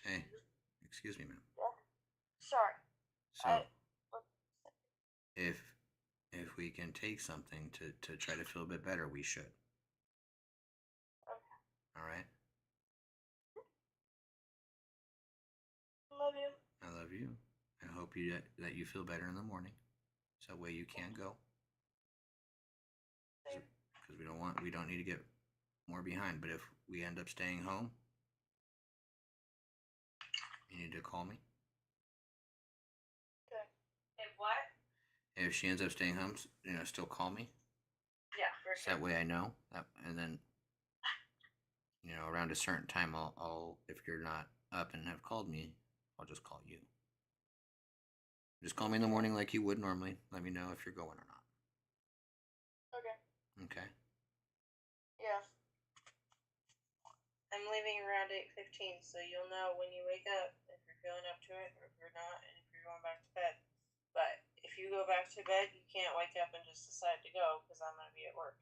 hey, excuse me, ma'am. Sorry. So if we can take something to try to feel a bit better, we should. Okay. All right. Love you. I love you. I hope that you feel better in the morning, so that way you can't go. Because we don't need to get more behind. But if we end up staying home, you need to call me. Okay. If what? If she ends up staying home, still call me. Yeah, for So that way I know. And then, around a certain time, I'll if you're not up and have called me, I'll just call you. Just call me in the morning like you would normally. Let me know if you're going or not. Okay. Okay. Yeah. I'm leaving around 8:15, so you'll know when you wake up if you're feeling up to it or if you're not, and if you're going back to bed. But if you go back to bed, you can't wake up and just decide to go because I'm gonna be at work.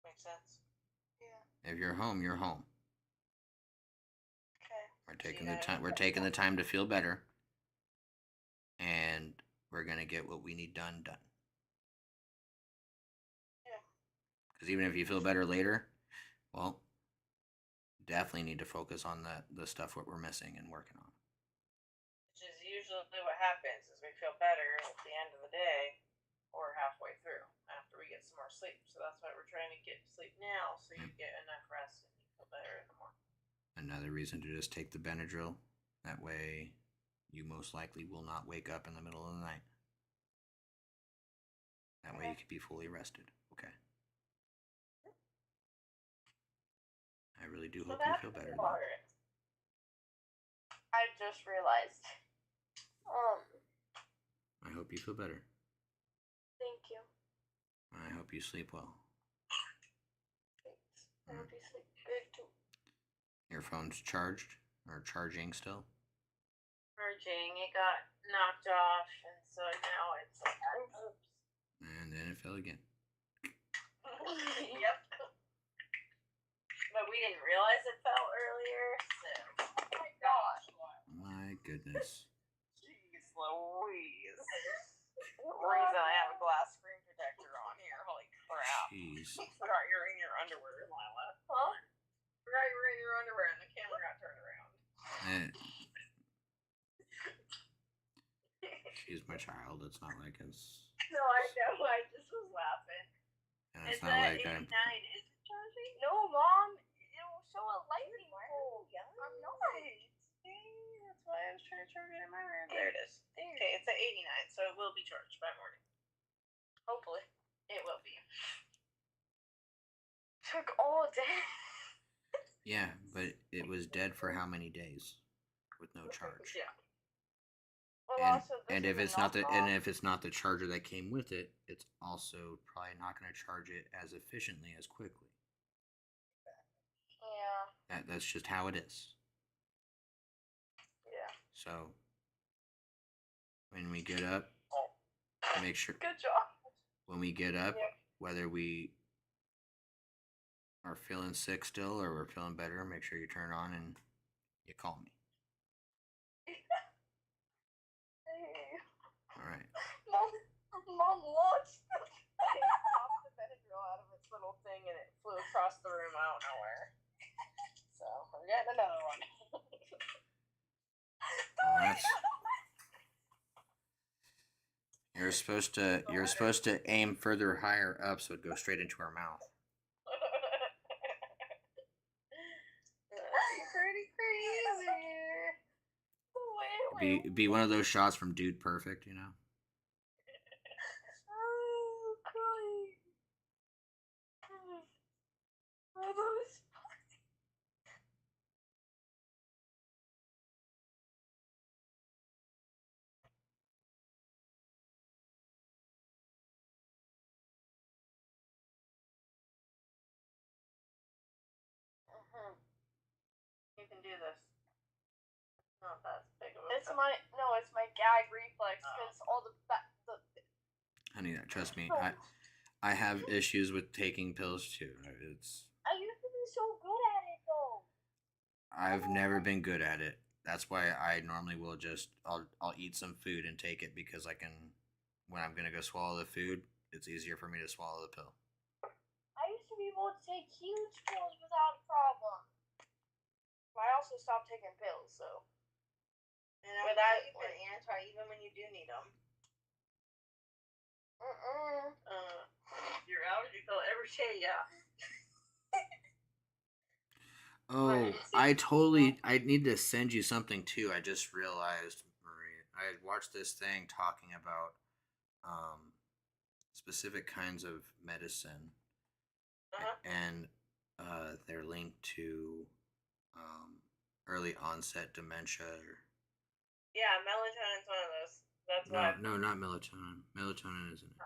Makes sense? Yeah. If you're home, you're home. Okay. We're taking the time. We're taking the time to feel better, and we're gonna get what we need done. Yeah. Because even if you feel better later, well, definitely need to focus on the stuff what we're missing and working on. Which is usually what happens is we feel better at the end of the day or halfway through after we get some more sleep. So that's why we're trying to get sleep now so you get enough rest and you feel better in the morning. Another reason to just take the Benadryl. That way, you most likely will not wake up in the middle of the night. That way you can be fully rested. Okay. I really do hope you feel better. I just realized. I hope you feel better. Thank you. I hope you sleep well. Thanks. I hope you sleep good too. Your phone's charged or charging still? Charging. It got knocked off, and so now it's like, oops. And then it fell again. Yep. But we didn't realize it fell earlier, so. Oh my gosh. My goodness. Jeez Louise. Reason I have a glass screen protector on here. Holy crap. Jeez. Forgot you're in your underwear, Lila. Huh? Forgot you were in your underwear and the camera got turned around. She's my child. It's not like it's. No, I know. I just was laughing. And it's Is not that like 89? I'm. Is it charging? No, Mom. It'll show a lightning pole. I'm not. See? That's why I was trying to charge it in my room. There it is. Okay, it's at 89, so it will be charged by morning. Hopefully. It will be. Took all day. Yeah, but it was dead for how many days with no charge? Yeah. Well, And if it's not the charger that came with it, it's also probably not going to charge it as efficiently as quickly. Yeah. That's just how it is. Yeah. So when we get up, make sure. Good job. when we get up, Yeah. whether we are feeling sick still or we're feeling better, make sure you turn on and you call me. All right. Mom launched popped the Benadryl out of its little thing and it flew across the room. I don't know where. So we're getting another one. Well, that's, you're supposed to aim further higher up so it goes straight into her mouth. That's pretty crazy. Be one of those shots from Dude Perfect, you know. Oh, crying. Oh, that was funny. You can do this. Not that big of a. It's my gag reflex because all the Honey, trust me, I have issues with taking pills too. It's I used to be so good at it though. I've never been good at it. That's why I normally will I'll eat some food and take it because I can when I'm gonna go swallow the food, it's easier for me to swallow the pill. I used to be able to take huge pills without a problem. But I also stopped taking pills, so. And but that you can anti even when you do need them. Your allergy pill every day, yeah. Oh, I need to send you something too. I just realized, Marie, I had watched this thing talking about specific kinds of medicine, and they're linked to early onset dementia. Yeah, melatonin's one of those. That's why. No, not melatonin. Melatonin isn't it?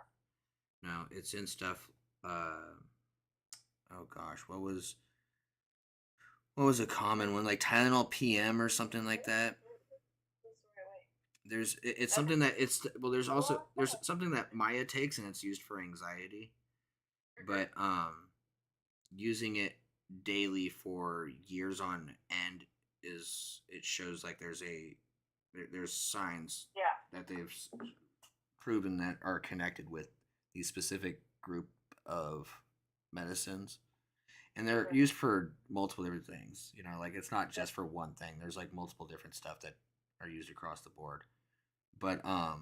No, it's in stuff. Oh gosh, what was a common one, like Tylenol PM or something like that? It's something that there's something that Maya takes and it's used for anxiety, but using it daily for years on end it shows like there's signs that they've proven that are connected with these specific group of medicines, and they're used for multiple different things. You know, like it's not just for one thing. There's like multiple different stuff that are used across the board. But yeah,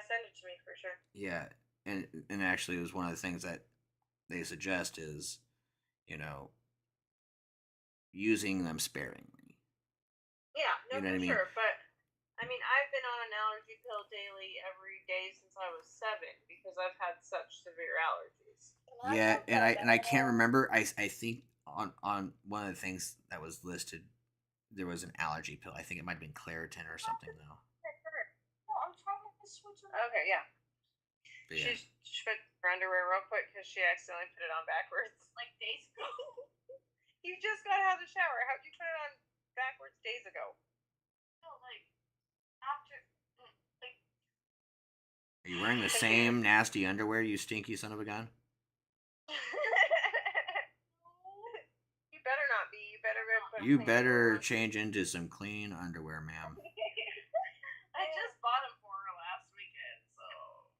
send it to me for sure. yeah, and actually, it was one of the things that they suggest is, you know, using them sparingly. Yeah, no, You know for what I mean? sure. But I mean, I've been on an allergy pill daily every day since I was 7 because I've had such severe allergies. Yeah, and I can't remember. I think on one of the things that was listed, there was an allergy pill. I think it might have been Claritin or something though. No, I'm trying to switch. Okay, yeah. But yeah. She switched her underwear real quick because she accidentally put it on backwards like days ago. You just got out of the shower. How'd you put it on backwards days ago? No, like after. Like. Are you wearing the same nasty underwear, you stinky son of a gun? You better not be. You better put. You better change into some clean underwear, ma'am. I just bought them for her last weekend, so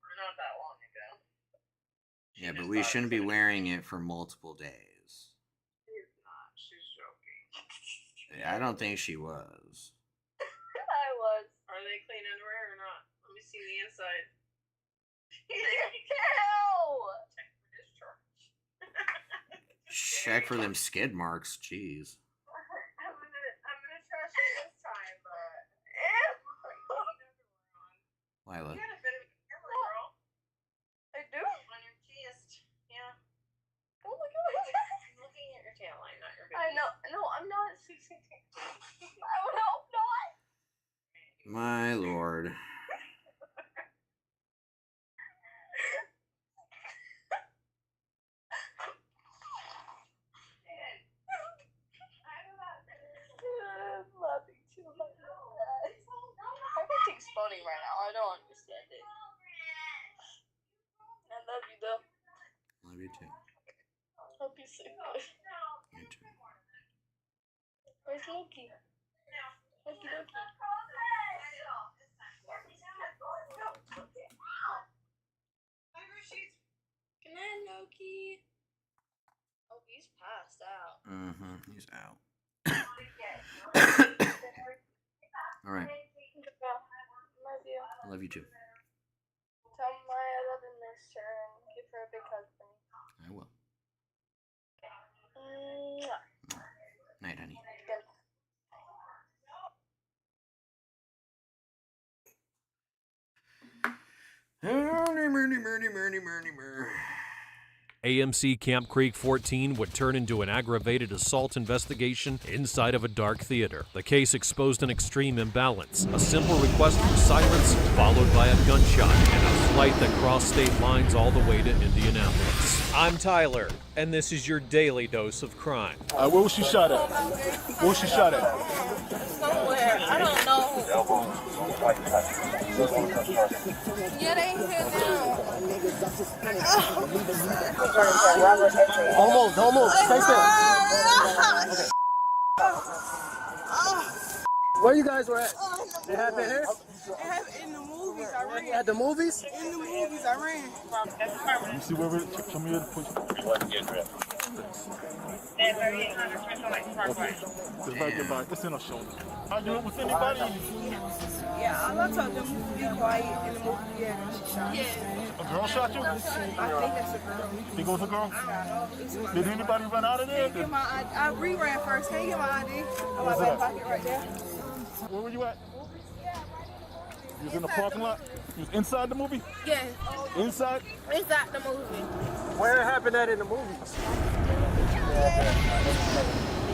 or not that long ago. Yeah, but we shouldn't be wearing it for multiple days. She's not. She's joking. Yeah, I don't think she was. I was. Are they clean underwear or not? Let me see the inside. Ew! Check for them skid marks. Jeez. I'm gonna trust you this time, but ew! Lila. You got a bit of a camera, girl. I do. On your chest, yeah. Oh, look at my I'm looking at your tail line, not your baby. I know. No, I'm not. I would hope not. My lord. I'm laughing too much. Everything's funny right now. I don't understand it. love you though. Love you too. Hope you sleep good. You too. Where's Loki? Loki, Loki. Good night, Loki. Oh, he's passed out. Mm-hmm. He's out. All right. Love you. Love you too. Tell Maya I love and miss her and give her a big hug for me. I will. Mwah. Night, honey. Good. AMC Camp Creek 14 would turn into an aggravated assault investigation inside of a dark theater. The case exposed an extreme imbalance, a simple request for silence followed by a gunshot, and a flight that crossed state lines all the way to Indianapolis. I'm Tyler, and this is your daily dose of crime. Where was she shot at? Where was she shot at? Somewhere. I don't know. Yeah, they here now. Almost. Stay still. Where you guys were at? It happened here? It happened in the movies. I ran. At the movies? In the movies, I ran. You see where show me the push. It's right there by, it's in our shoulder. Are you with anybody? Yeah, all I told them to be quiet in the movie. Yeah, she shot. Yeah. A girl shot you? I think that's a girl. Think it was a girl? I don't know. Did anybody run out of there? I re-ran first. Can you get my ID? I'm my What's back that? pocket right there. Where were you at? You was in the parking lot? You was inside the movie? Yeah. Inside? Inside the movie. Where happened that in the movies?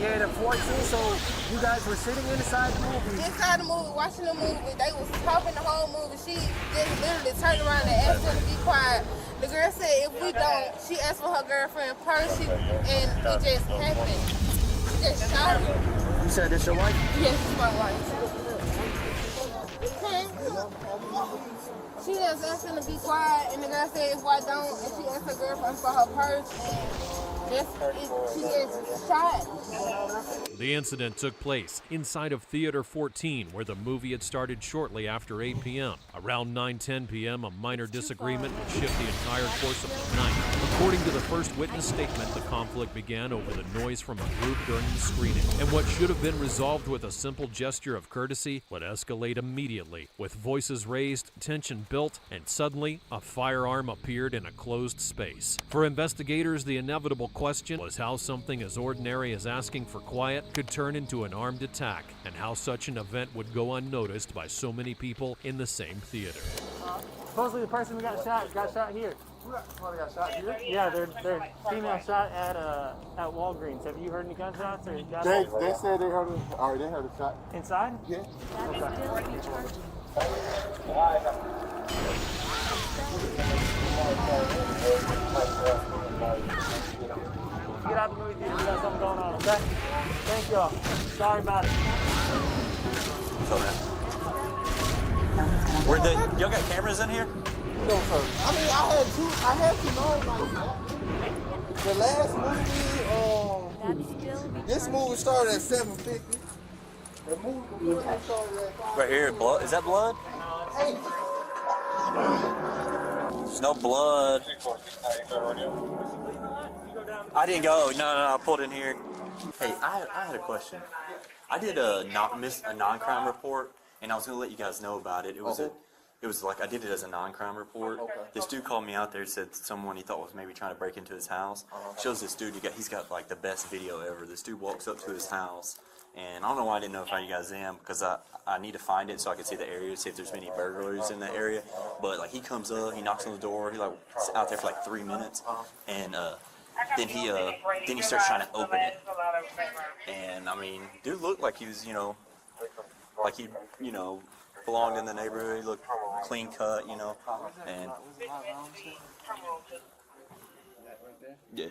Yeah, the 14, so you guys were sitting inside the movie? Inside the movie, watching the movie. They was talking the whole movie. She just literally turned around and asked them to be quiet. The girl said if we don't, she asked for her girlfriend purse, and it just happened. She just shot her. You said this your wife? Yes, it's my wife. She just asked them to be quiet, and the girl said if I don't, and she asked her girlfriend for her purse, and she gets shot. The incident took place inside of Theater 14, where the movie had started shortly after 8 p.m. Around 9:10 p.m., a minor disagreement would shift the entire course of the night. According to the first witness statement, the conflict began over the noise from a group during the screening. And what should have been resolved with a simple gesture of courtesy would escalate immediately. With voices raised, tension built, and suddenly a firearm appeared in a closed space. For investigators, the inevitable question was how something as ordinary as asking for quiet could turn into an armed attack, and how such an event would go unnoticed by so many people in the same theater. Supposedly the person who got shot here. Who got shot here? Yeah, they're female shot at Walgreens. Have you heard any gunshots or They said they heard a shot. inside? Yeah. Get out the movie theater. We got something going on. Okay. Thank y'all. Sorry about it. Where y'all got cameras in here? No, sir. I mean, I had to know, like, the last movie, this movie started at 7:50. The movie started at 5. Right here, blood. Is that blood? There's no blood. I didn't go. No, I pulled in here. Hey, I had a question. I did a non-crime report, and I was gonna let you guys know about it. It was like I did it as a non-crime report. Okay. This dude called me out there and said someone he thought was maybe trying to break into his house. Shows this dude he's got like the best video ever. This dude walks up to his house, and I don't know why I didn't notify you guys in, because I need to find it so I can see the area, see if there's any burglaries in the area. But like he comes up, he knocks on the door, he like out there for like 3 minutes, and then he starts trying to open it. And I mean, dude looked like he was, like he, belonged in the neighborhood. He looked clean cut, and yeah.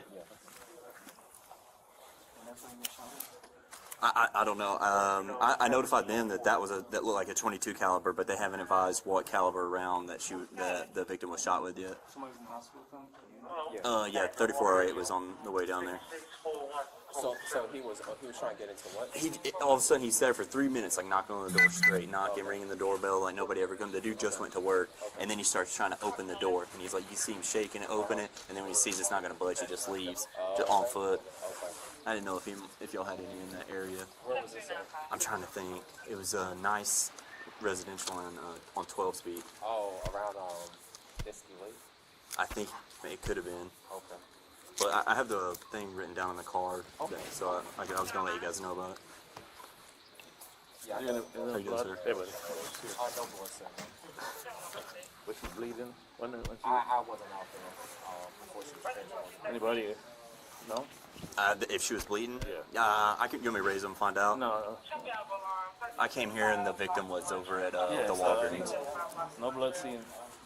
I don't know. I notified them that that looked like a .22 caliber, but they haven't advised what caliber round that the victim was shot with yet. Somebody from the hospital come? Yeah, 3408 was on the way down there. So he was trying to get into what? All of a sudden he's there for 3 minutes, like knocking on the door straight, knocking, ringing the doorbell, like nobody ever come. The dude just went to work, and then he starts trying to open the door, and he's like, you see him shaking it, open it, and then when he sees it's not gonna budge, he just leaves, just on foot. I didn't know if y'all had any in that area. Where was this at? I'm trying to think. It was a nice residential on 12 speed. Oh, around Biscuit Lake? I think it could have been. Okay. But I have the thing written down on the card, so I was gonna let you guys know about it. Yeah, How you doing, sir? No blood, sir. Was she bleeding? I wasn't out there before she was finished. Anybody? No? If she was bleeding? Yeah. You want me to raise them and find out? No. I came here and the victim was over at Yeah, the Walgreens. No blood seen.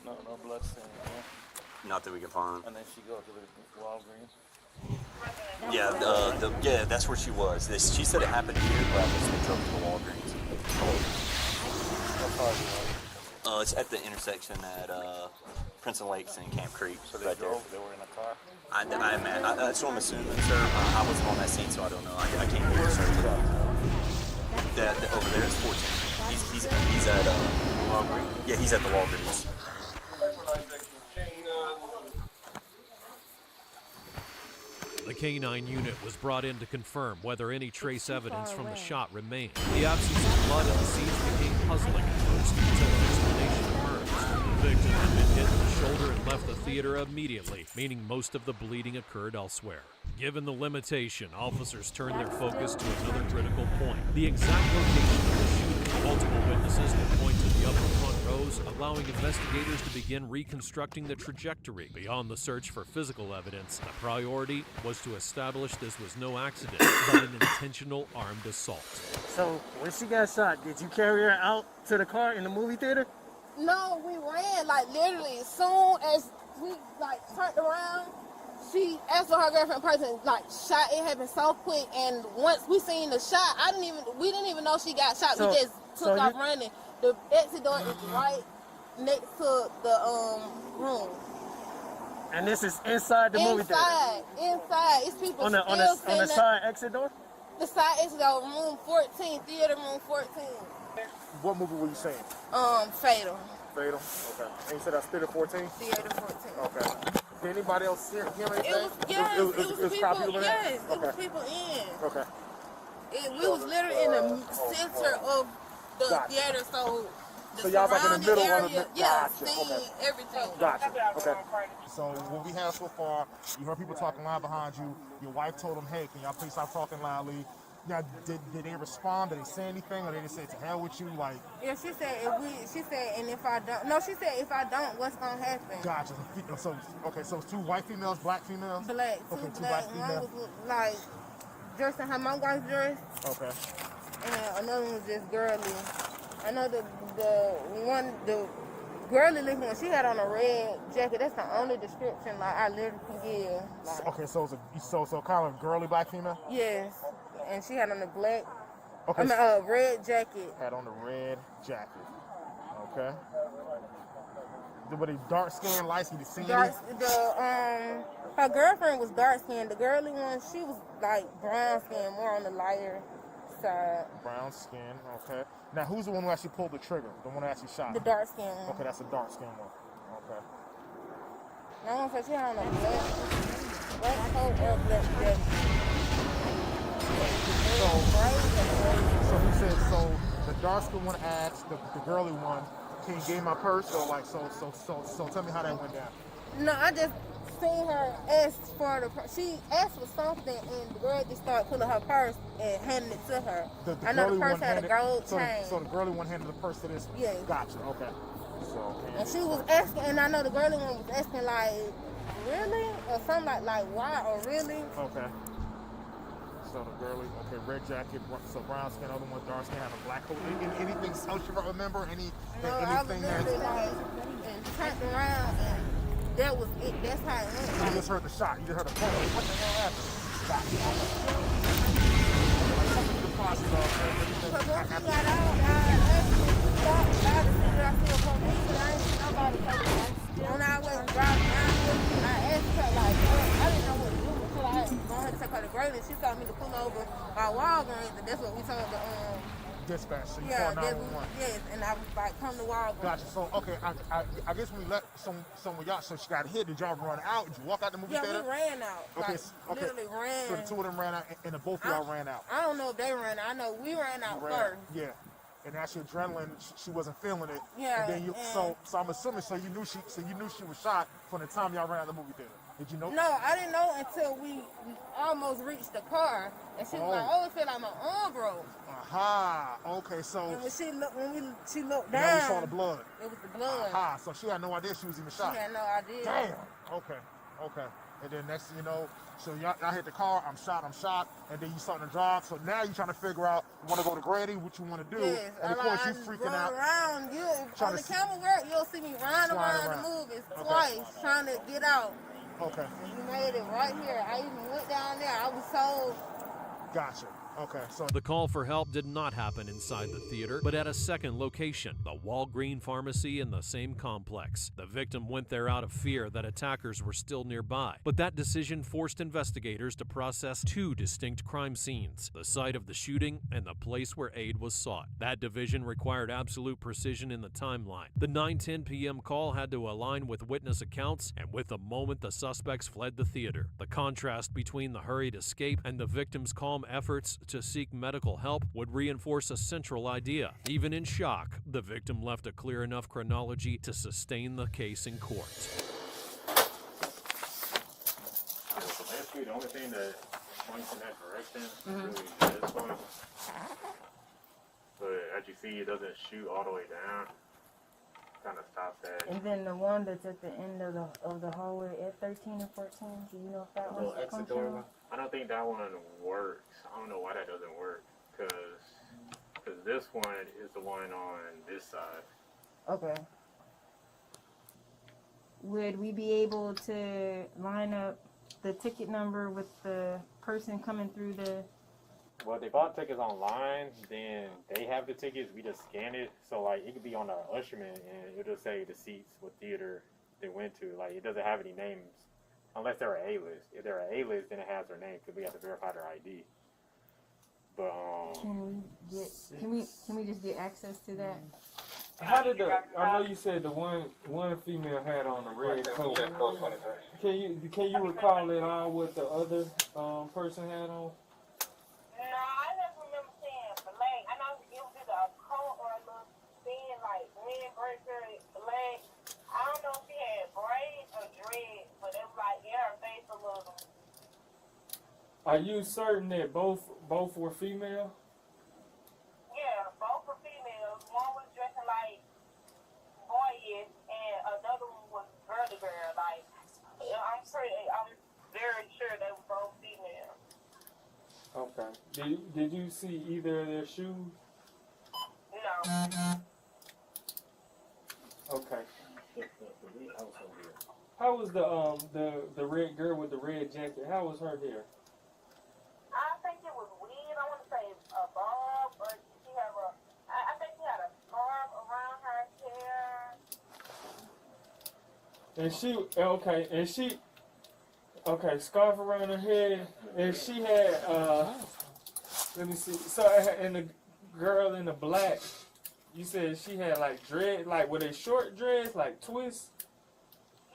No blood seen. Yeah. Not that we can find. And then she go to the Walgreens. Yeah, that's where she was. She said it happened here, but I guess they drove to the Walgreens. It's at the intersection at Prince of Lakes and Camp Creek. So they right drove. there. They were in a car. That's what I'm assuming, sir. I wasn't on that scene, so I don't know. I can't hear you, sir. Over there is 14. He's at Walgreens. Yeah, he's at the Walgreens. The K-9 unit was brought in to confirm whether any trace evidence from the shot remained. The absence of blood in the scenes became puzzling at first until an explanation emerged. The victim had been hit in the shoulder and left the theater immediately, meaning most of the bleeding occurred elsewhere. Given the limitation, officers turned their focus to another critical point: the exact location of the shooting. Multiple witnesses would point to the upper front rows, allowing investigators to begin reconstructing the trajectory. Beyond the search for physical evidence, the priority was to establish this was no accident, but an intentional armed assault. So, when she got shot, did you carry her out to the car in the movie theater? No, we ran, like, literally, as soon as we, like, turned around, she asked for her girlfriend person, like, shot. It happened so quick, and once we seen the shot, we didn't even know she got shot. So- We just took so off you- running. The exit door is right next to the room. And this is inside the movie theater? Inside. It's people On the still sitting side exit door? The side exit door, room 14, theater room 14. What movie were you saying? Fatal. Fatal. Okay. And you said that's Theater 14? Theater 14. Okay. Did anybody else hear anything? It was crowd people, in there? yes, it Okay. was people in. Okay. We was literally in the center of the Gotcha. theater, so the So y'all was like in the surrounding middle of area, the- yeah, Gotcha, seeing okay. everything. Gotcha. Okay. So what we have so far, you heard people talking loud behind you. Your wife told them, "Hey, can y'all please stop talking loudly?" Now, did they respond? Did they say anything, or they just say to hell with you? Like, Yeah, she said and if I don't, no, she said if I don't, what's gonna happen? gotcha. So okay, so it's two white females, black females. Black, two Okay, two black, black one females. was like dressed in how my wife dressed, Okay. and another one was just girly. I know the girly looking one, she had on a red jacket. That's the only description like I literally can give. Like, Okay, so it's so kind of girly black female. yes, and she had on a black, Okay. red jacket. Had on the red jacket. Okay. Were they dark skin, light skin? Her girlfriend was dark skinned. The girly one, she was like brown skin, more on the lighter side. Brown skin. Okay. Now, who's the one who actually pulled the trigger? The one who actually shot? The dark skin one. Okay, that's a dark skin one. Okay. I want to say she had on a black coat or a black jacket. So he said, so the dark skin one asked the girly one, "Can you give me my purse?" So like, so tell me how that went down. No, I just seen her ask for the purse. She asked for something, and the girl just started pulling her purse and handing it to her. I know the purse had a gold chain. So the girly one handed the purse to this one? Yeah. Gotcha, okay. So, And she was asking, and I know the girly one was asking like, really? Or something like why or really? okay. So the girly, okay, red jacket, so brown skin, other one dark skin, have a black coat. Anything else you remember? No, I was anything literally like, and turned around, and that was it. That's how it went. You just heard the shot. You just heard the phone. What the hell happened? Gotcha. responses are. Because once he got out, I actually stopped by the city. I see a police, and I ain't see nobody taking it. On our way driving down here, I asked her, like, I didn't know what to do until I had gone ahead to take her to Grayling. She told me to pull over by Walgreens, and that's what we told the dispatch. So you yeah, call 911. yes, and I was like, come to Walgreens. Gotcha. So okay, I guess when we let some of y'all, so she got hit. Did y'all run out? Did you walk out the movie theater? Yeah, we ran out. Okay, Like, literally ran. So the two of them ran out, and the both of y'all ran out. I don't know if they ran out. I know we ran out first. Yeah. And that's your adrenaline. She wasn't feeling it. Yeah. And then you, so I'm assuming, so you knew she was shot from the time y'all ran out of the movie theater. Did you know? No, I didn't know until we almost reached the car, and she was like, "Oh, it felt like my arm broke." Aha. Okay, so. And when she looked Now down, we saw the blood. It was the blood. Aha. So she had no idea she was even shot. She had no idea. Damn. Okay. And then next thing you know, so y'all hit the car. I'm shot. And then you starting to drive. So now you're trying to figure out, you want to go to Grady, what you want to do. Yes, and of course you freaking out. Around you on the camera work, you'll see me running around the movies twice trying to get out. Okay. And you made it right here. I even went down there. I was so. Gotcha. Okay, so the call for help did not happen inside the theater, but at a second location, the Walgreen Pharmacy in the same complex. The victim went there out of fear that attackers were still nearby, but that decision forced investigators to process two distinct crime scenes, the site of the shooting and the place where aid was sought. That division required absolute precision in the timeline. The 9:10 p.m. call had to align with witness accounts and with the moment the suspects fled the theater. The contrast between the hurried escape and the victim's calm efforts to seek medical help would reinforce a central idea. Even in shock, the victim left a clear enough chronology to sustain the case in court. The only thing that points in that direction is really this one. But as you see, it doesn't shoot all the way down. Kind of stops that. And then the one that's at the end of the hallway at 13 and 14, do you know if that one's functional? I don't think that one works. I don't know why that doesn't work, because this one is the one on this side. Okay. Would we be able to line up the ticket number with the person coming through the... Well, if they bought tickets online, then they have the tickets. We just scan it. So, like, it could be on a Usherman, and it'll just say the seats, what theater they went to. Like, it doesn't have any names, unless they're an A-list. If they're an A-list, then it has their name, because we have to verify their ID. But, Can we just get access to that? How did I know you said the one female had on a red coat. Can you recall at all what the other person had on? No, I never remember seeing black. I know it was either a coat or a little thin, like windbreaker, black. I don't know if she had braids or dreads, but it was like, yeah, her face a little. Are you certain that both were female? Yeah, both were females. One was dressing like boyish, and another one was girly girl. Like, I'm very sure they were both female. Okay. Did you see either of their shoes? No. Okay. How was the red girl with the red jacket? How was her hair? I think it was weird. I want to say a bob, but she had I think she had a scarf around her hair. Scarf around her head, and she had let me see. So and the girl in the black, you said she had like dread, like with a short dreads, like twists.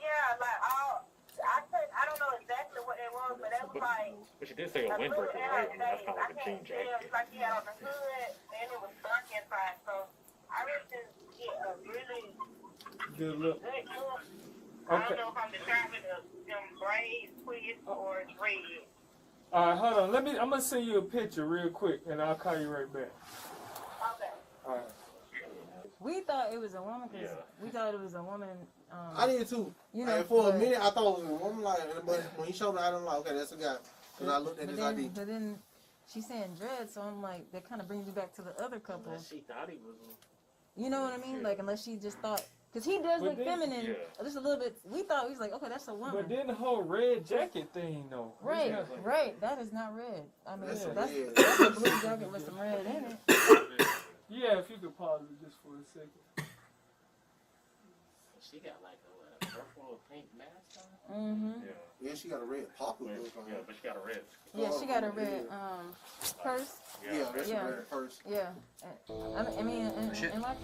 Yeah, like I don't know exactly what it was, but it was like. But she did say a windbreaker, right? I mean, that's kind of like a jean jacket. It was like she had on the hood, and it was dark inside. So I really just get a really good look. I don't know if I'm describing them braids, twists, or dreads. All right, hold on. I'm gonna send you a picture real quick, and I'll call you right back. Okay. All right. We thought it was a woman because we thought it was a woman. I did too. You know, like, for a minute I thought it was a woman, like, but when he showed me, I don't like, okay, that's a guy. Because I looked at his ID. But then she's saying dread, so I'm like, that kind of brings me back to the other couple. She thought he was. You know what I mean? Like, unless she just thought Because he does But look then- feminine, yeah. just a little bit. We thought, he was like, okay, that's a woman. But then the whole red jacket thing, though. Right, Yeah. right. That is not red. I mean, That's that's, red. that's a blue jacket with some red in it. Yeah, if you could pause it just for a second. She got like a purple pink mask on. Mm-hmm. Yeah. Yeah, she got a red poplar look on Yeah, her. but she got a red. Yeah, she got a red purse. Yeah, that's Yeah. a red purse. Yeah. I mean, and like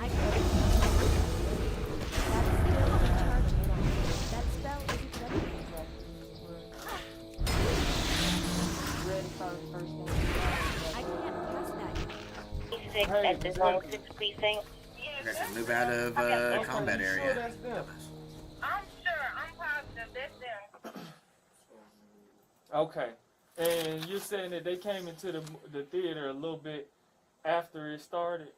red first thing. I can't pass that. Hey, At the zone 6 precinct. We're gonna move out of combat You sure area. that's them? I'm sure. I'm positive that's them. Okay. And you're saying that they came into the theater a little bit after it started?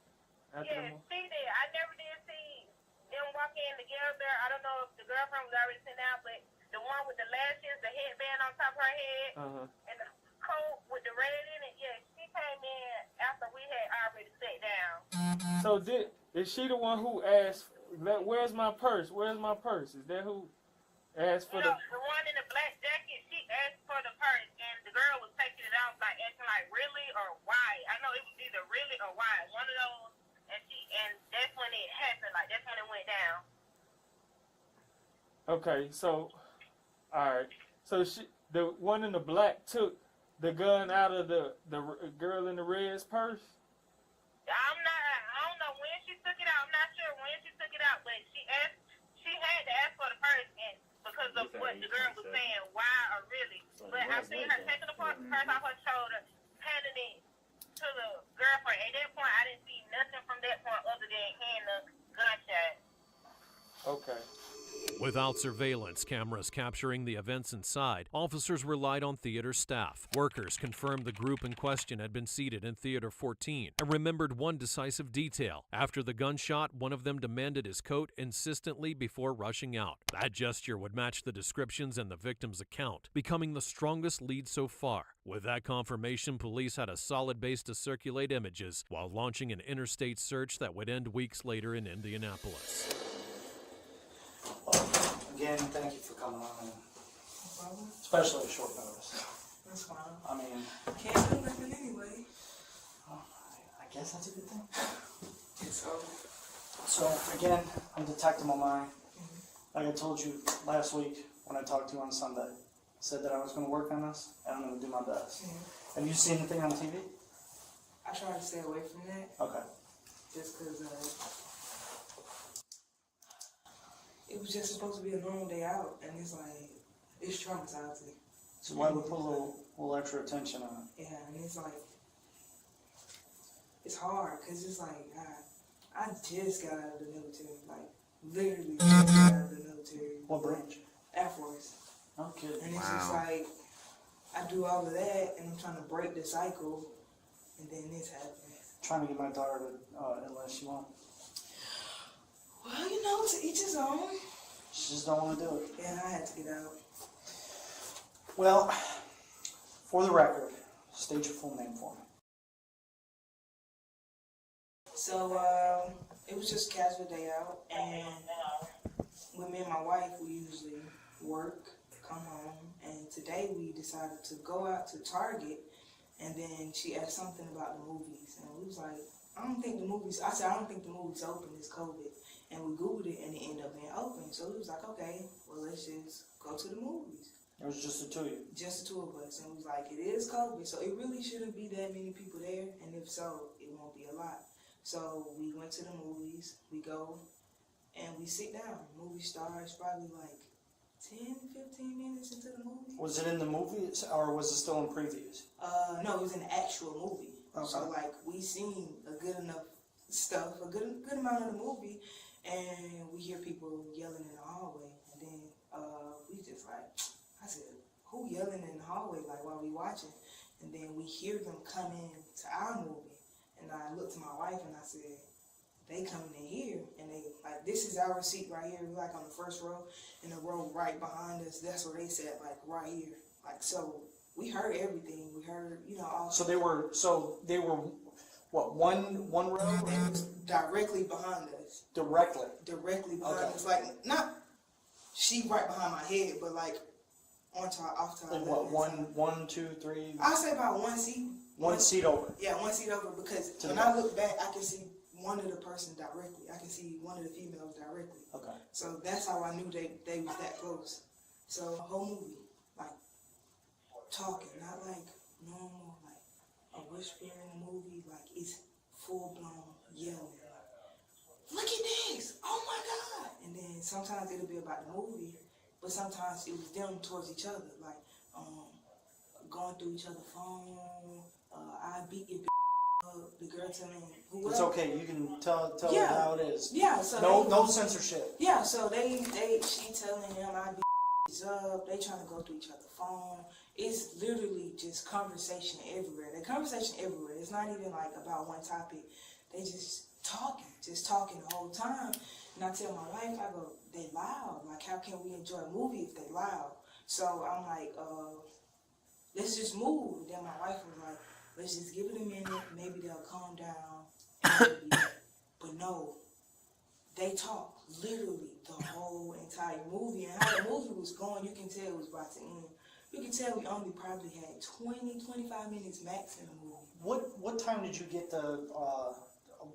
After the Yeah, movie? she did. I never did see them walk in together. I don't know if the girlfriend was already sent out, but the one with the lashes, the headband on top of her head, and the coat with the red in it, yeah, she came in after we had already sat down. So is she the one who asked, where's my purse? Where's my purse? Is that who asked for No, the one in the black jacket, she asked for the purse, and the girl was taking it off, like acting like really or why. I know it was either really or why. One of those, and that's when it happened. Like that's when it went down. Okay, so, all right. So the one in the black took the gun out of the girl in the red's purse? I don't know when she took it out. I'm not sure when she took it out, but she had to ask for the purse, and because of what the girl was saying, why or really. But I seen her taking the purse off her shoulder, handing it to the girlfriend. At that point, I didn't see nothing from that point other than hearing the gunshot. Okay. Without surveillance cameras capturing the events inside, officers relied on theater staff. Workers confirmed the group in question had been seated in Theater 14 and remembered one decisive detail. After the gunshot, one of them demanded his coat insistently before rushing out. That gesture would match the descriptions in the victim's account, becoming the strongest lead so far. With that confirmation, police had a solid base to circulate images while launching an interstate search that would end weeks later in Indianapolis. Again, thank you for coming on, especially at short notice. That's fine. I mean, Can't do nothing anyway. I guess that's a good thing. So, So again, I'm Detective Omai. Like I told you last week when I talked to you on Sunday, I said that I was going to work on this and I'm going to do my best. Have you seen anything on TV? I try to stay away from that. Okay. Just because it was just supposed to be a normal day out, and it's like, it's traumatizing. So why would put a little extra attention on it? Yeah, and it's like, it's hard, because it's like, I just got out of the military, like, literally just got out of the military. What branch? Air Force. No kidding. And it's just like, I do all of that, and I'm trying to break the cycle, and then this happens. Trying to get my daughter to enlist. You want? Well, you know, to each his own. She just don't want to do it. Yeah, I had to get out. Well, for the record, state your full name for me. So, it was just a casual day out, and with me and my wife, we usually work, come home, and today we decided to go out to Target, and then she asked something about the movies, and we was like, I don't think the movies open, it's COVID. And we Googled it, and it ended up being open. So we was like, okay, well, let's just go to the movies. It was just the two of you? Just the two of us. And we was like, it is COVID, so it really shouldn't be that many people there. And if so, it won't be a lot. So we went to the movies. We go, and we sit down. The movie starts probably like 10, 15 minutes into the movie. Was it in the movie, or was it still in previews? No, it was an actual movie. Okay. So, like, we seen a good enough stuff, a good amount of the movie, and we hear people yelling in the hallway, and then we just like, I said, who yelling in the hallway, like, while we watching? And then we hear them come in to our movie, and I looked to my wife and I said, they coming in here, and they, like, this is our seat right here, we're like on the first row, and the row right behind us, that's where they sat, like, right here. Like, so we heard everything, we heard, you know, all. So they were What, one row? It was directly behind us. Directly? Directly behind Okay. us. Like, not she right behind my head, but like off to our Like left. what, one, two, three? I'd say about one seat. One seat over? Yeah, one seat over, because To when the I left. look back, I can see one of the person directly. I can see one of the females directly. Okay. So that's how I knew they was that close. So the whole movie, like, talking, not like normal, like a whisper in the movie, like it's full blown yelling. Look at this! Oh my God! And then sometimes it'll be about the movie, but sometimes it was them towards each other, like going through each other's phone. I beat your up. The girl telling whoever. It's okay. You can tell Yeah. them how it is. Yeah. So no censorship. Yeah. So she telling him I beat up. They trying to go through each other's phone. It's literally just conversation everywhere. The conversation everywhere. It's not even like about one topic. They just talking the whole time. And I tell my wife, I go, they loud. Like, how can we enjoy a movie if they loud? So I'm like, let's just move. And then my wife was like, let's just give it a minute. Maybe they'll calm down. But no, they talk literally the whole entire movie. And how the movie was going, you can tell it was about to end. You can tell we only probably had 20-25 minutes max in the movie. What time did you get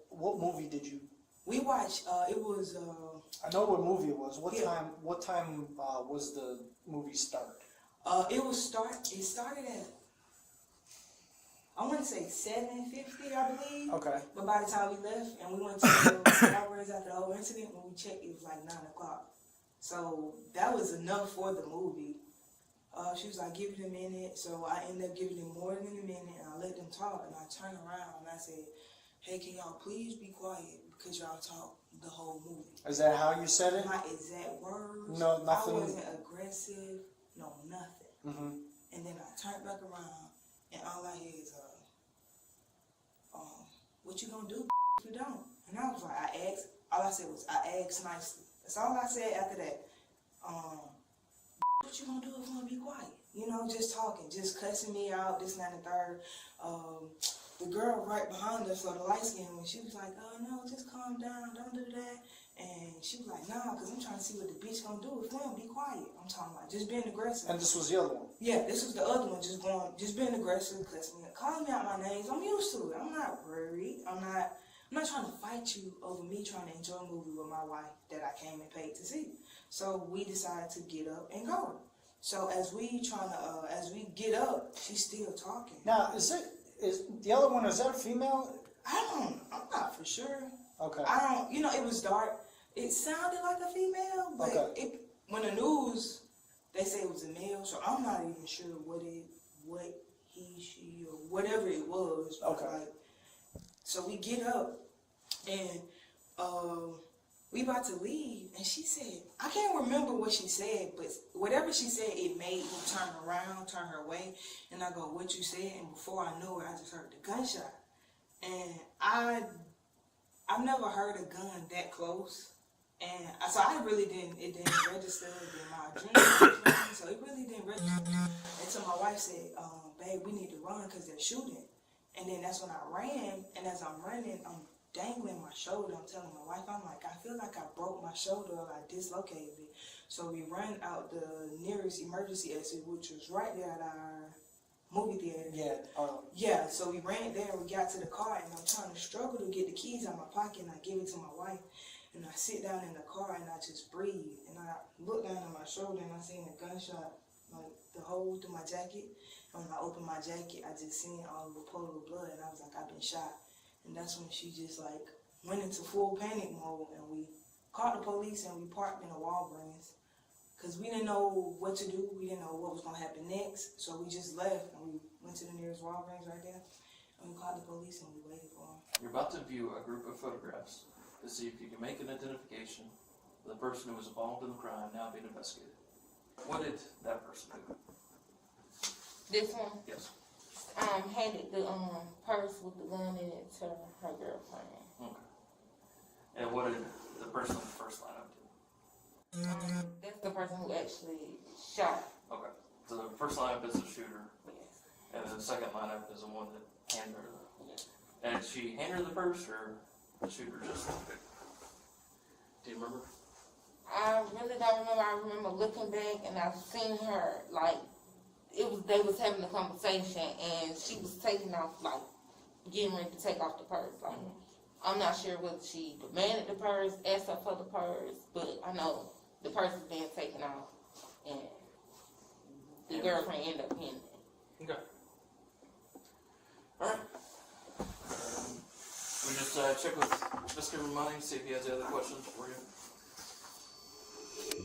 what movie did you? We watched, it was, I know what movie it was. What Yeah. time was the movie start? it started at, I want to say 7:50, I believe. Okay. But by the time we left and we went to the hours after the whole incident, when we checked, it was like 9 o'clock. So that was enough for the movie. She was like, give it a minute. So I ended up giving them more than a minute, and I let them talk. And I turned around and I said, hey, can y'all please be quiet, because y'all talk the whole movie. Is that how you said it? My exact words. No, nothing. I wasn't aggressive. No, nothing. Mm-hmm. And then I turned back around, and all I hear is, what you gonna do if you don't? And I was like, all I said was, I asked nicely. That's all I said after that. What you gonna do if you wanna be quiet? You know, just talking, just cussing me out, this and that and the third. The girl right behind us, so the light skin one, she was like, oh no, just calm down, don't do that. And she was like, nah, because I'm trying to see what the bitch gonna do if we don't be quiet. I'm talking about just being aggressive. And this was the other one? Yeah, this was the other one, just being aggressive, cussing me, calling me out my names. I'm used to it. I'm not worried. I'm not trying to fight you over me trying to enjoy a movie with my wife that I came and paid to see. So we decided to get up and go. So as we get up, she's still talking. Now, is the other one, is that a female? I'm not for sure. Okay. It was dark. It sounded like a female, but Okay. when the news, they say it was a male, so I'm not even sure what he, she, or whatever it was. Okay. Like, so we get up, and we about to leave, and she said, I can't remember what she said, but whatever she said, it made me turn around, turn her way, and I go, what you said? And before I knew it, I just heard the gunshot. And I've never heard a gun that close. And so it didn't register in my dream, so it really didn't register. Until my wife said, babe, we need to run because they're shooting. And then that's when I ran, and as I'm running, I'm dangling my shoulder. I'm telling my wife, I'm like, I feel like I broke my shoulder or I dislocated it. So we ran out the nearest emergency exit, which was right there at our movie theater. Yeah. Yeah, so we ran there, we got to the car, and I'm trying to struggle to get the keys out of my pocket, and I give it to my wife. And I sit down in the car and I just breathe. And I look down at my shoulder and I seen a gunshot, like the hole through my jacket. And when I opened my jacket, I just seen all the puddle of blood, and I was like, I've been shot. And that's when she just like went into full panic mode, and we called the police and we parked in a Walgreens. Because we didn't know what to do. We didn't know what was going to happen next. So we just left and we went to the nearest Walgreens right there. And we called the police and we waited for them. You're about to view a group of photographs to see if you can make an identification of the person who was involved in the crime now being investigated. What did that person do? This one? Yes. Handed the purse with the gun in it to her girlfriend. Okay. And what did the person in the first lineup do? That's the person who actually shot. Okay. So the first lineup is the shooter. Yes. And then the second lineup is the one that handed her the... Yes. And did she hand her the purse, or did she just... Do you remember? I really don't remember. I remember looking back and I seen her, like, they was having a conversation and she was taking off, like, getting ready to take off the purse. Like, I'm not sure whether she demanded the purse, asked her for the purse, but I know the purse was being taken off and the girlfriend ended up getting it. Okay. Alright. We just check with Mr. Money, see if he has any other questions for you.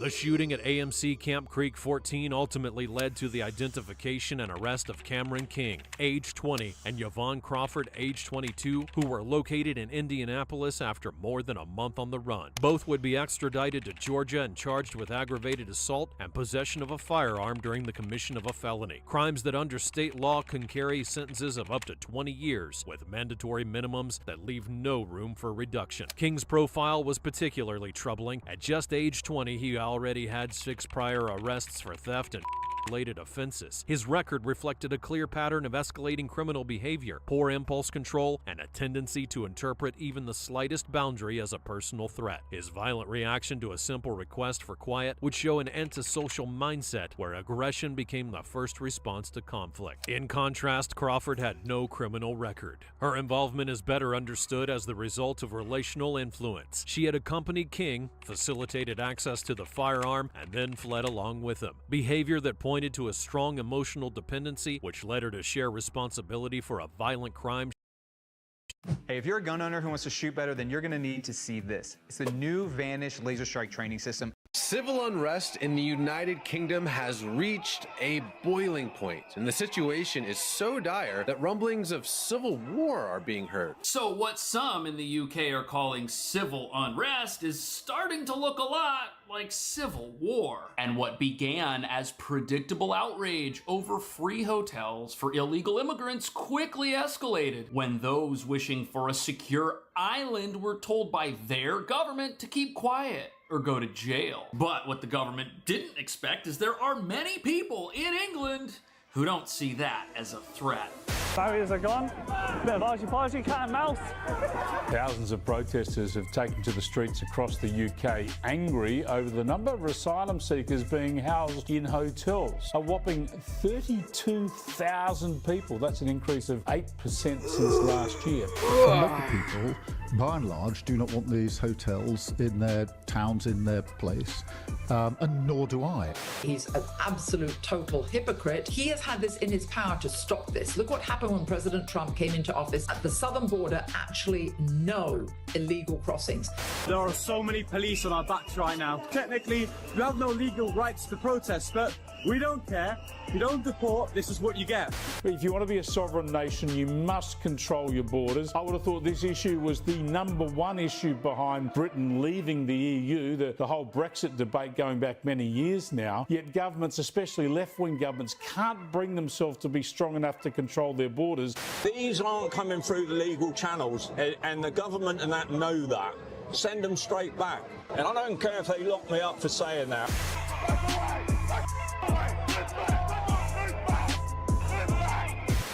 The shooting at AMC Camp Creek 14 ultimately led to the identification and arrest of Cameron King, age 20, and Yvonne Crawford, age 22, who were located in Indianapolis after more than a month on the run. Both would be extradited to Georgia and charged with aggravated assault and possession of a firearm during the commission of a felony. Crimes that under state law can carry sentences of up to 20 years, with mandatory minimums that leave no room for reduction. King's profile was particularly troubling. At just age 20, he already had 6 prior arrests for theft and related offenses. His record reflected a clear pattern of escalating criminal behavior, poor impulse control, and a tendency to interpret even the slightest boundary as a personal threat. His violent reaction to a simple request for quiet would show an antisocial mindset where aggression became the first response to conflict. In contrast, Crawford had no criminal record. Her involvement is better understood as the result of relational influence. She had accompanied King, facilitated access to the firearm, and then fled along with him. Behavior that pointed to a strong emotional dependency, which led her to share responsibility for a violent crime. Hey, if you're a gun owner who wants to shoot better, then you're going to need to see this. It's the new Vanish Laser Strike training system. Civil unrest in the United Kingdom has reached a boiling point, and the situation is so dire that rumblings of civil war are being heard. So what some in the UK are calling civil unrest is starting to look a lot like civil war. And what began as predictable outrage over free hotels for illegal immigrants quickly escalated when those wishing for a secure island were told by their government to keep quiet or go to jail. But what the government didn't expect is there are many people in England who don't see that as a threat. Barriers are gone. Bit of argy-bargy, cat and mouse. Thousands of protesters have taken to the streets across the UK, angry over the number of asylum seekers being housed in hotels. A whopping 32,000 people. That's an increase of 8% since last year. Local people, by and large, do not want these hotels in their towns, in their place, and nor do I. He's an absolute total hypocrite. He has had this in his power to stop this. Look what happened when President Trump came into office. At the southern border, actually no illegal crossings. There are so many police on our backs right now. Technically, you have no legal rights to protest, but we don't care. You don't deport, this is what you get. If you want to be a sovereign nation, you must control your borders. I would have thought this issue was the #1 issue behind Britain leaving the EU, the whole Brexit debate going back many years now. Yet governments, especially left-wing governments, can't bring themselves to be strong enough to control their borders. These aren't coming through the legal channels, and the government and that know that. Send them straight back. And I don't care if they lock me up for saying that.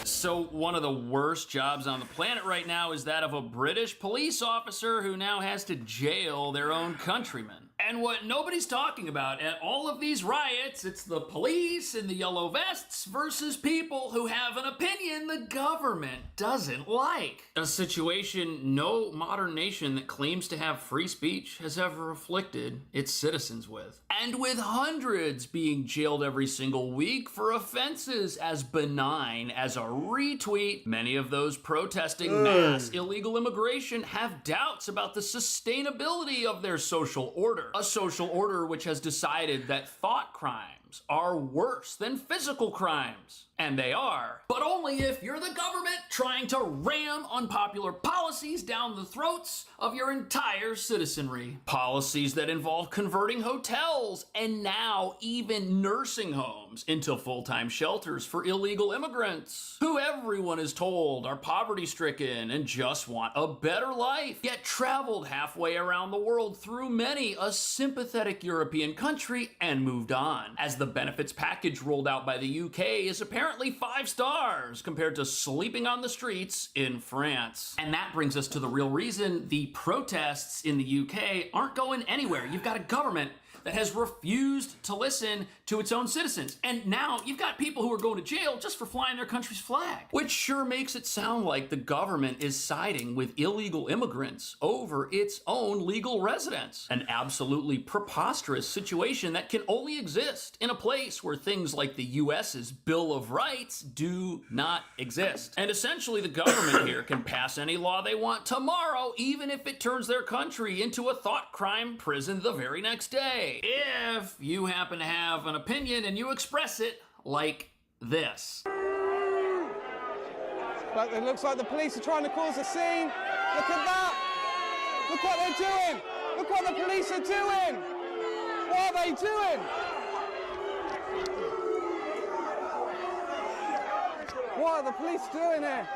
So one of the worst jobs on the planet right now is that of a British police officer who now has to jail their own countrymen. And what nobody's talking about at all of these riots, it's the police in the yellow vests versus people who have an opinion the government doesn't like. A situation no modern nation that claims to have free speech has ever afflicted its citizens with. And with hundreds being jailed every single week for offenses as benign as a retweet, many of those protesting mass illegal immigration have doubts about the sustainability of their social order. A social order which has decided that thought crimes are worse than physical crimes. And they are, but only if you're the government trying to ram unpopular policies down the throats of your entire citizenry. Policies that involve converting hotels and now even nursing homes into full-time shelters for illegal immigrants, who everyone is told are poverty-stricken and just want a better life, yet traveled halfway around the world through many a sympathetic European country and moved on, as the benefits package rolled out by the UK is apparently apparently 5 stars compared to sleeping on the streets in France. And that brings us to the real reason the protests in the UK aren't going anywhere. You've got a government that has refused to listen to its own citizens. And now you've got people who are going to jail just for flying their country's flag, which sure makes it sound like the government is siding with illegal immigrants over its own legal residents. An absolutely preposterous situation that can only exist in a place where things like the US's Bill of Rights do not exist. And essentially the government here can pass any law they want tomorrow, even if it turns their country into a thought crime prison the very next day. If you happen to have an opinion and you express it like this. But it looks like the police are trying to cause a scene. Look at that! Look what they're doing! Look what the police are doing! What are they doing? What are the police doing here?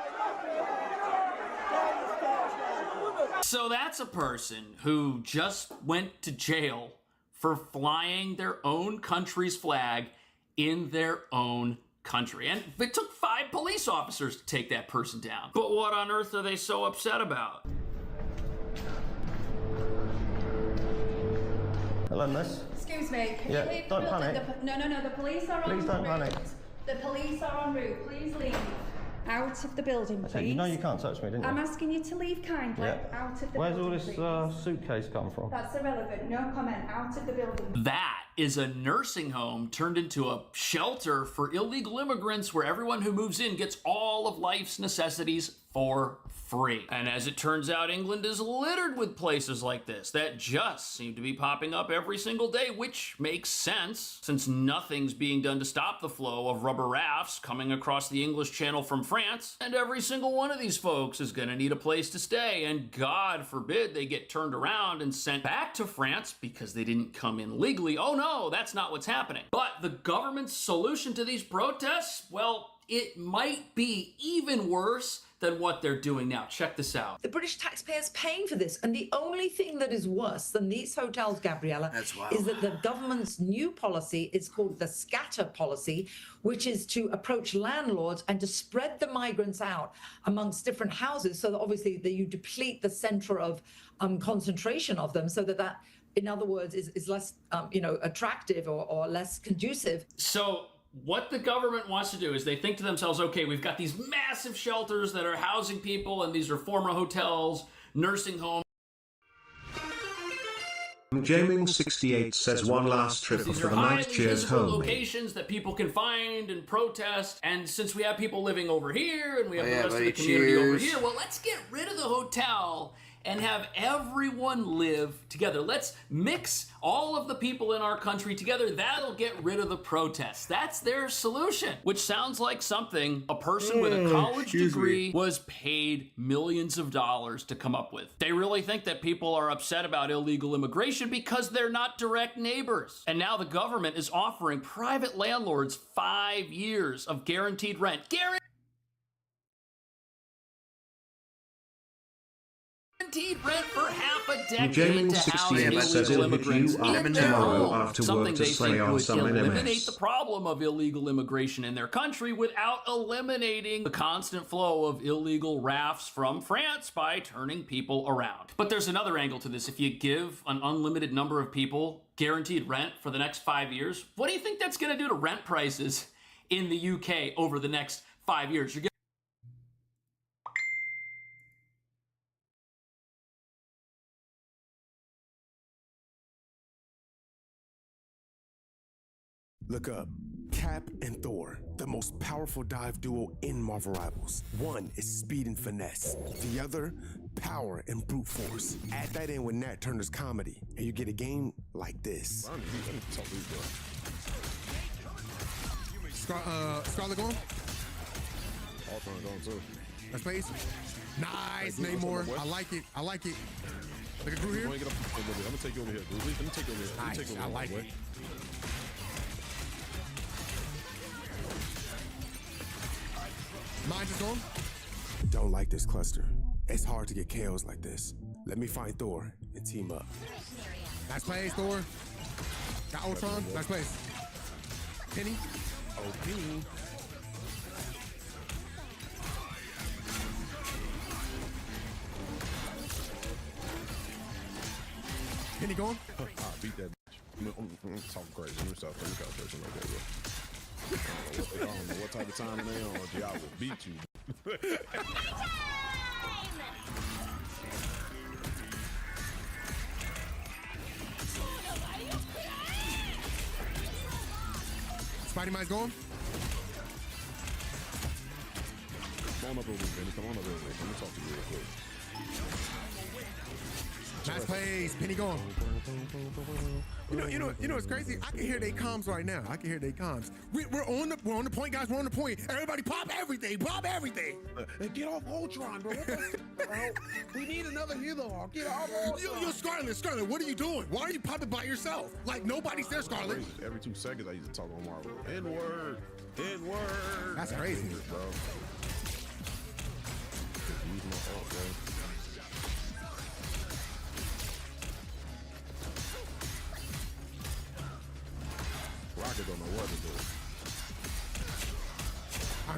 So that's a person who just went to jail for flying their own country's flag in their own country. And it took 5 police officers to take that person down. But what on earth are they so upset about? Hello, miss. Excuse me, can Yeah, you leave don't the building? panic. No, the police are Please en don't route. panic. The police are en route. Please leave. Out of the building, please. Okay, you know you can't touch me, didn't you? I'm asking you to leave kindly. Yeah. Out of the Where's all building, this please. suitcase come from? That's irrelevant. No comment. Out of the building. That is a nursing home turned into a shelter for illegal immigrants where everyone who moves in gets all of life's necessities for free. And as it turns out, England is littered with places like this that just seem to be popping up every single day, which makes sense since nothing's being done to stop the flow of rubber rafts coming across the English Channel from France. And every single one of these folks is gonna need a place to stay, and God forbid they get turned around and sent back to France because they didn't come in legally. Oh no, that's not what's happening. But the government's solution to these protests, well, it might be even worse than what they're doing now. Check this out. The British taxpayers paying for this. And the only thing that is worse than these hotels, Gabriella, is that the government's new policy is called the scatter policy, which is to approach landlords and to spread the migrants out amongst different houses so that obviously that you deplete the center of concentration of them so that in other words, is less, attractive or less conducive. So what the government wants to do is they think to themselves, okay, we've got these massive shelters that are housing people, and these are former hotels, nursing homes. Jaming68 says one last trip These for are the highly night. Cheers, visible home. locations that people can find and protest. And since we have people living over here and we have Oh, the yeah, rest buddy, of the community over cheers. here, well, let's get rid of the hotel and have everyone live together. Let's mix all of the people in our country together. That'll get rid of the protests. That's their solution, which sounds like something a person with a college degree was paid millions of dollars to come up with. They really think that people are upset about illegal immigration because they're not direct neighbors. And now the government is offering private landlords 5 years of guaranteed rent. Guaranteed rent for half a decade to house Jaming68 says illegal if immigrants you are in their tomorrow home. after Something work to they slay think on would some eliminate NMS. the problem of illegal immigration in their country without eliminating the constant flow of illegal rafts from France by turning people around. But there's another angle to this. If you give an unlimited number of people guaranteed rent for the next 5 years, what do you think that's going to do to rent prices in the UK over the next 5 years? You're Look up. Cap and Thor, the most powerful dive duo in Marvel Rivals. One is speed and finesse. The other, power and brute force. Add that in with Nat Turner's comedy, and you get a game like this. Scarlet going? Ultron going too. That's space. Nice, Namor. I like it. I like it. Look at Groot here. I'm gonna take you over here, Groot. Let me take you over here. Let me take you over I here, like boy. it. Mine just gone? Don't like this cluster. It's hard to get KOs like this. Let me find Thor and team up. Nice plays, Thor. Got Ultron. Nice plays. Penny. Oh, Penny. Penny going? I beat that bitch. I'm talking crazy. Let me stop playing calculation like that, bro. I don't know what type of time they on, G. I will beat you. Spidey Mine's going? Come on up over here, Penny. Come on up over here. Let me talk to you real quick. Nice plays. Penny going. You know what's crazy? I can hear they comms right now. I can hear they comms. We're on the point, guys. We're on the point. Everybody pop everything. Pop everything. Get off Ultron, bro. We need another hero. Get off Ultron. Yo, Scarlet, what are you doing? Why are you popping by yourself? Like nobody's there, Scarlet. Every 2 seconds I used to talk on Marvel. N-word. That's crazy, bro. Use my ult, bro. Rocket don't know what to do. I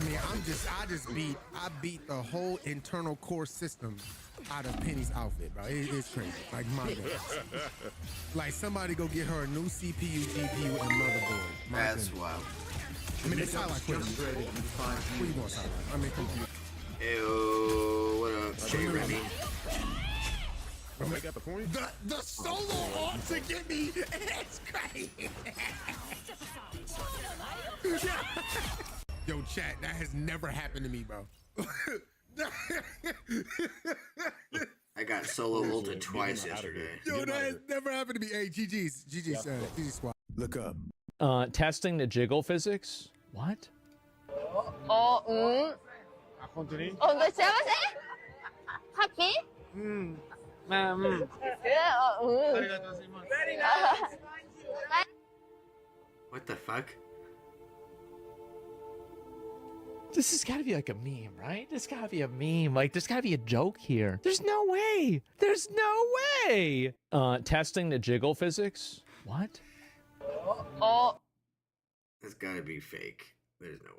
mean, I beat the whole internal core system out of Penny's outfit, bro. It's crazy. Like, my God. Like, somebody go get her a new CPU, GPU, and motherboard. That's wild. I mean, it's highlight quick. Where you going, sideline? I mean, come on. Ew, what up? Jay Remy. I got the point. The solo ult to get me, it's crazy. Yo, chat, that has never happened to me, bro. I got solo ulted twice yesterday. Yo, that has never happened to me. Hey, GG squad. Look up. Testing the jiggle physics. What? What the fuck? This has got to be like a meme, right? There's got to be a meme. Like, there's got to be a joke here. There's no way. There's no way. Testing the jiggle physics. What? That's gotta be fake. There's no way.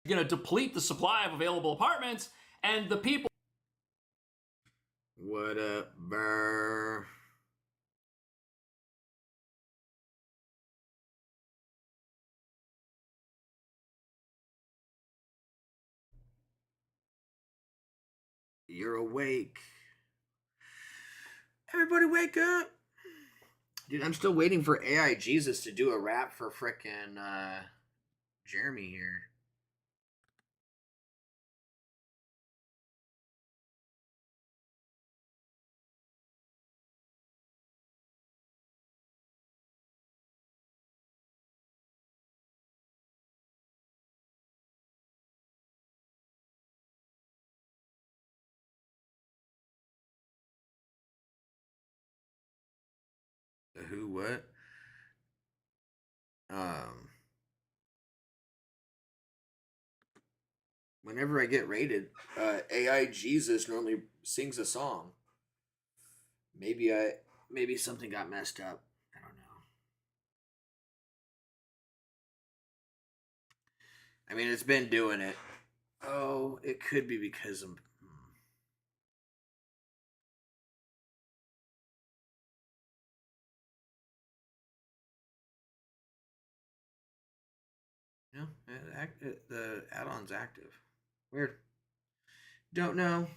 Going to deplete the supply of available apartments, and the people. What up, brr? You're awake. Everybody wake up. Dude, I'm still waiting for AI Jesus to do a rap for frickin' Jeremy here. The who, what? Whenever I get rated, AI Jesus normally sings a song. Maybe something got messed up. I don't know. I mean, it's been doing it. Oh, it could be because I'm. No, the add-on's active. Weird. Don't know.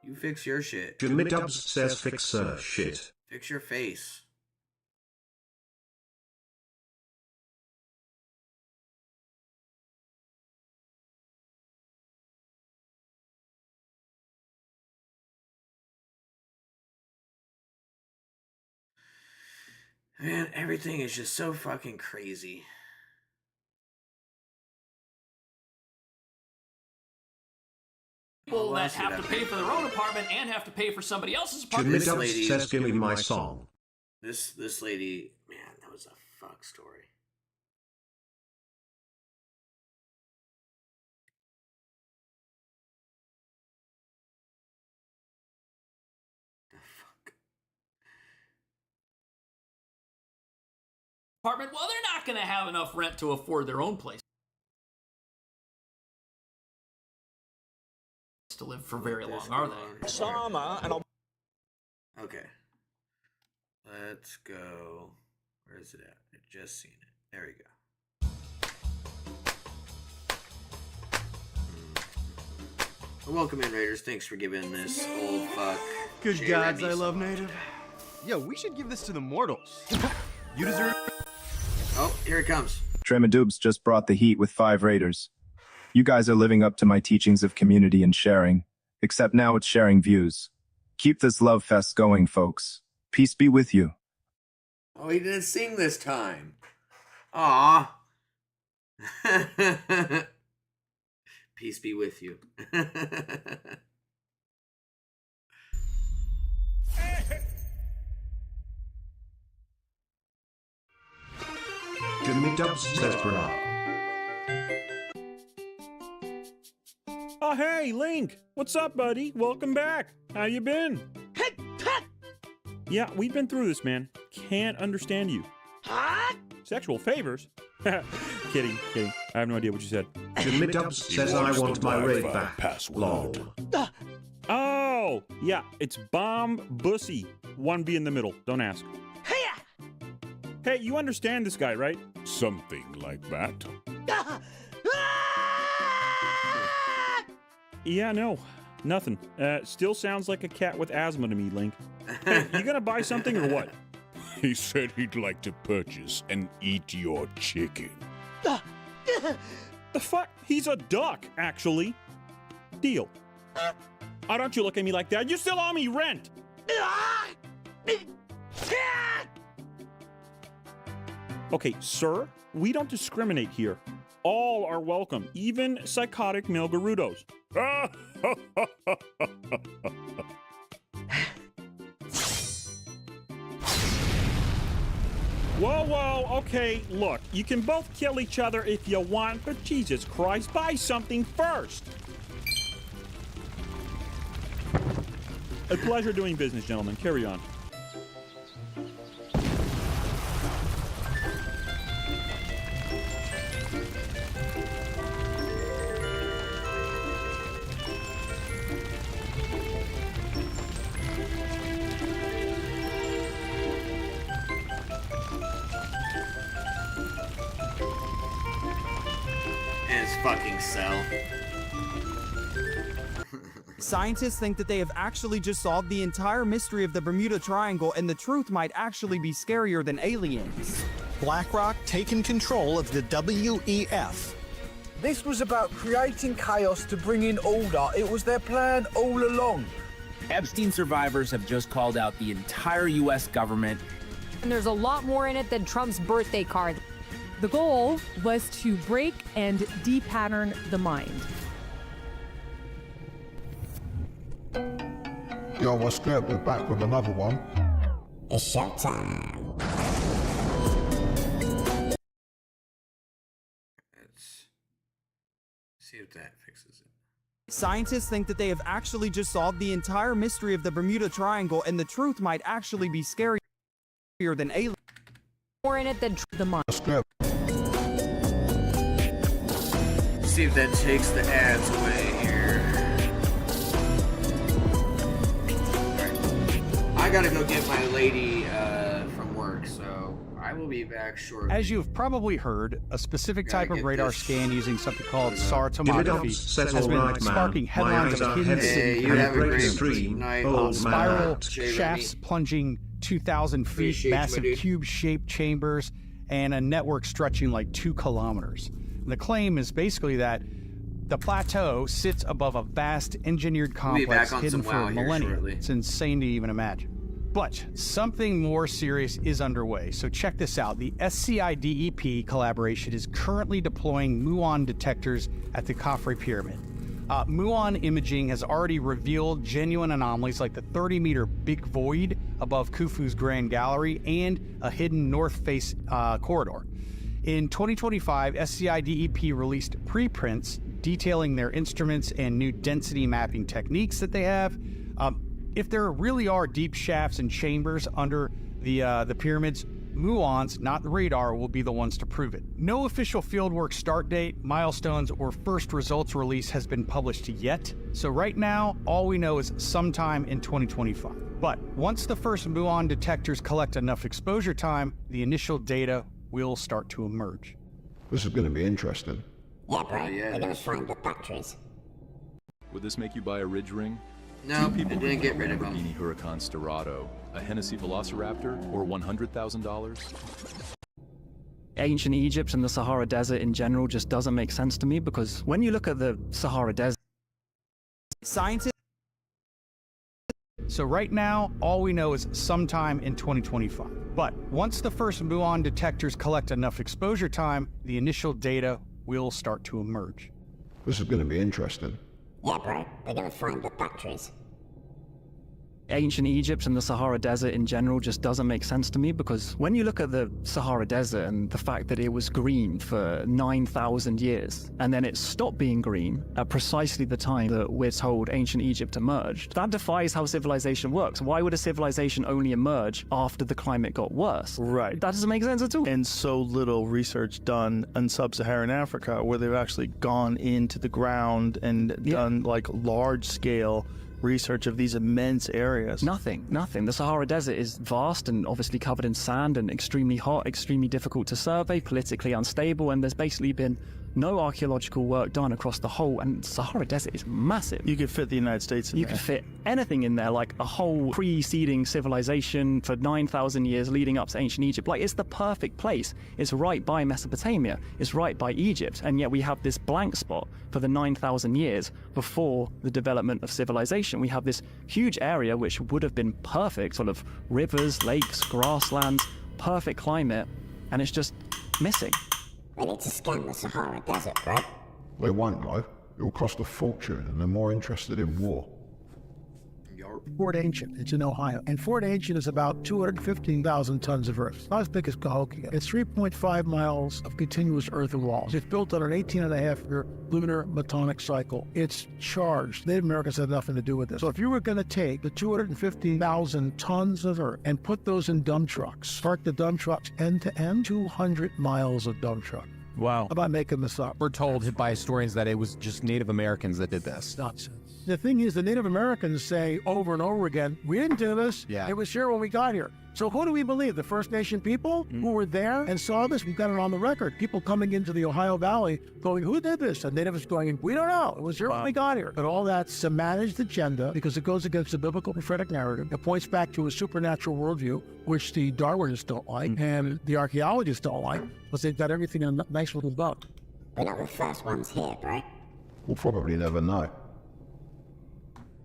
You fix your shit. Jimmy Dubs says fix her shit. Fix your face. Man, everything is just so fucking crazy. People that have to pay for their own apartment and have to pay for somebody else's apartment. Jimmy Dubs says give me my song. This lady, man, that was a fuck story. apartment, well, they're not going to have enough rent to afford their own place to live for very long, are they? Summer, and I'll... Okay. Let's go. Where is it at? I just seen it. There we go. Welcome in, Raiders. Thanks for giving this old fuck. Good Jay gods, Remy I love some Native. Yo, we should give this to the mortals. You deserve. Oh, here it comes. Tremadoobs just brought the heat with 5 Raiders. You guys are living up to my teachings of community and sharing, except now it's sharing views. Keep this love fest going, folks. Peace be with you. Oh, he didn't sing this time. Aww. Peace be with you. Jimmy Dubs says Bernard. Oh, hey, Link. What's up, buddy? Welcome back. How you been? Yeah, we've been through this, man. Can't understand you. Sexual favors? Kidding. I have no idea what you said. Jimmy Dubs says I want my raid back. Lol. Oh, yeah, it's Bomb Bussy. 1B in the middle. Don't ask. Hey, you understand this guy, right? Something like that. Yeah, no. Nothing. Still sounds like a cat with asthma to me, Link. Hey, you gonna buy something or what? He said he'd like to purchase and eat your chicken. The fuck? He's a duck, actually. Deal. Oh, don't you look at me like that. You still owe me rent. Okay, sir, we don't discriminate here. All are welcome, even psychotic male Gerudos. Whoa, okay, look, you can both kill each other if you want, but Jesus Christ, buy something first. A pleasure doing business, gentlemen. Carry on. Fucking cell. Scientists think that they have actually just solved the entire mystery of the Bermuda Triangle, and the truth might actually be scarier than aliens. BlackRock taking control of the WEF. This was about creating chaos to bring in order. It was their plan all along. Epstein survivors have just called out the entire U.S. government. And there's a lot more in it than Trump's birthday card. The goal was to break and depattern the mind. Yo, what's good? We're back with another one. It's showtime. Let's see if that fixes it. Scientists think that they have actually just solved the entire mystery of the Bermuda Triangle, and the truth might actually be scarier than aliens. More in it than the mind. See if that takes the ads away here. Right. I gotta go get my lady from work, so I will be back shortly. As you've probably heard, a specific type of radar scan using something called SAR tomography has been sparking headlines of hidden city spiral shafts plunging 2,000 feet, massive cube-shaped chambers, and a network stretching like 2 kilometers. And the claim is basically that the plateau sits above a vast engineered complex hidden for millennia. It's insane to even imagine. But something more serious is underway, so check this out. The SCI-DEP collaboration is currently deploying muon detectors at the Khafre Pyramid. Muon imaging has already revealed genuine anomalies like the 30-meter big void above Khufu's Grand Gallery and a hidden north face corridor. In 2025, SCI-DEP released preprints detailing their instruments and new density mapping techniques that they have. If there really are deep shafts and chambers under the pyramids, muons, not the radar, will be the ones to prove it. No official fieldwork start date, milestones, or first results release has been published yet, so right now, all we know is sometime in 2025. But once the first muon detectors collect enough exposure time, the initial data will start to emerge. This is going to be interesting. Yeah, bro. They're gonna find the batteries. Would this make you buy a Ridge Ring? No, Two people I didn't get bought rid of a them. Lamborghini Huracan Storado, a Hennessy Velociraptor, or $100,000? Ancient Egypt and the Sahara Desert in general just doesn't make sense to me, because when you look at the Sahara Desert, Scientists. So right now, all we know is sometime in 2025. But once the first muon detectors collect enough exposure time, the initial data will start to emerge. This is going to be interesting. Yeah, bro. They're gonna find the batteries. ancient Egypt and the Sahara Desert in general just doesn't make sense to me, because when you look at the Sahara Desert and the fact that it was green for 9,000 years, and then it stopped being green at precisely the time that we're told ancient Egypt emerged, that defies how civilization works. Why would a civilization only emerge after the climate got worse? Right. That doesn't make sense at all. And so little research done in sub-Saharan Africa, where they've actually gone into the ground and done like large-scale research of these immense areas. Nothing. The Sahara Desert is vast and obviously covered in sand and extremely hot, extremely difficult to survey, politically unstable, and there's basically been no archaeological work done across the whole, and Sahara Desert is massive. You could fit the United States in You there. could fit anything in there, like a whole preceding civilization for 9,000 years leading up to ancient Egypt. Like, it's the perfect place. It's right by Mesopotamia. It's right by Egypt. And yet we have this blank spot for the 9,000 years before the development of civilization. We have this huge area which would have been perfect, full of rivers, lakes, grasslands, perfect climate, and it's just missing. We need to scan the Sahara Desert, right? They won't, though. It will cost a fortune, and they're more interested in war. Fort Ancient, it's in Ohio. And Fort Ancient is about 215,000 tons of earth. It's not as big as Cahokia. It's 3.5 miles of continuous earthen walls. It's built on an 18.5-year lunar metonic cycle. It's charged. Native Americans had nothing to do with this. So if you were going to take the 215,000 tons of earth and put those in dump trucks, park the dump trucks end to end, 200 miles of dump truck. Wow. How about making this up? We're told by historians that it was just Native Americans that did this. Nonsense. The thing is, the Native Americans say over and over again, we didn't do this. Yeah. It was here when we got here. So who do we believe? The First Nation people who were there and saw this? We've got it on the record. People coming into the Ohio Valley going, who did this? And natives going, we don't know. It was here when we got here. But all that's a managed agenda because it goes against the biblical prophetic narrative. It points back to a supernatural worldview, which the Darwinists don't like and the archaeologists don't like, because they've got everything in a nice little book. We're not the first ones here, right? We'll probably never know.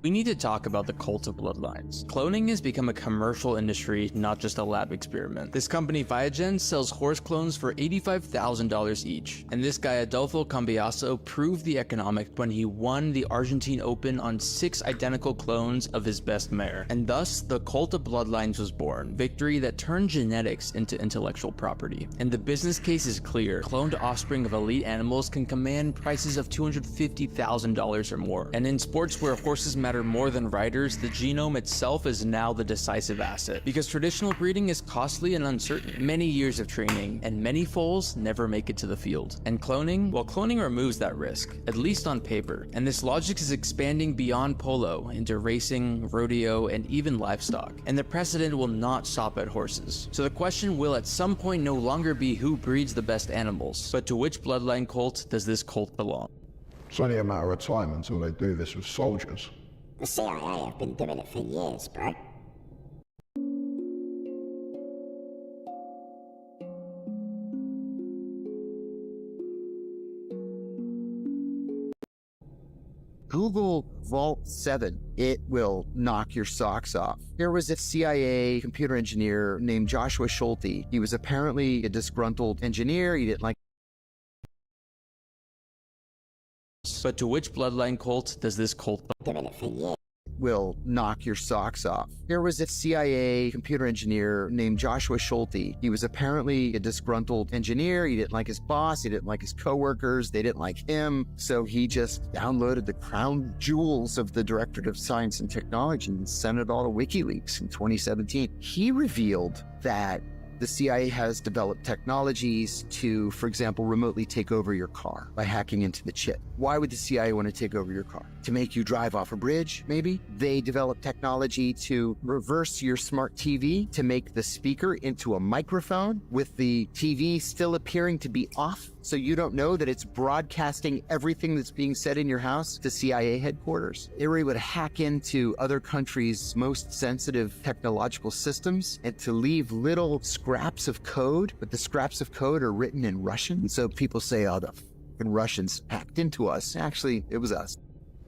We need to talk about the cult of bloodlines. Cloning has become a commercial industry, not just a lab experiment. This company, Viagen, sells horse clones for $85,000 each. And this guy, Adolfo Cambiaso, proved the economics when he won the Argentine Open on 6 identical clones of his best mare. And thus, the cult of bloodlines was born, victory that turned genetics into intellectual property. And the business case is clear. Cloned offspring of elite animals can command prices of $250,000 or more. And in sports where horses matter more than riders, the genome itself is now the decisive asset. Because traditional breeding is costly and uncertain. Many years of training, and many foals never make it to the field. And cloning? Well, cloning removes that risk, at least on paper. And this logic is expanding beyond polo into racing, rodeo, and even livestock. And the precedent will not stop at horses. So the question will at some point no longer be who breeds the best animals, but to which bloodline cult does this cult belong? It's only a matter of time until they do this with soldiers. The CIA have been doing it for years, bro. Google Vault 7. It will knock your socks off. There was a CIA computer engineer named Joshua Schulte. He was apparently a disgruntled engineer. He didn't like. But to which bloodline cult does this cult belong? Will knock your socks off. There was a CIA computer engineer named Joshua Schulte. He was apparently a disgruntled engineer. He didn't like his boss. He didn't like his coworkers. They didn't like him. So he just downloaded the crown jewels of the Directorate of Science and Technology and sent it all to WikiLeaks in 2017. He revealed that The CIA has developed technologies to, for example, remotely take over your car by hacking into the chip. Why would the CIA want to take over your car? To make you drive off a bridge, maybe? They developed technology to reverse your smart TV to make the speaker into a microphone with the TV still appearing to be off, so you don't know that it's broadcasting everything that's being said in your house to CIA headquarters. They were able to hack into other countries' most sensitive technological systems and to leave little scraps of code, but the scraps of code are written in Russian. And so people say, oh, the fucking Russians hacked into us. Actually, it was us.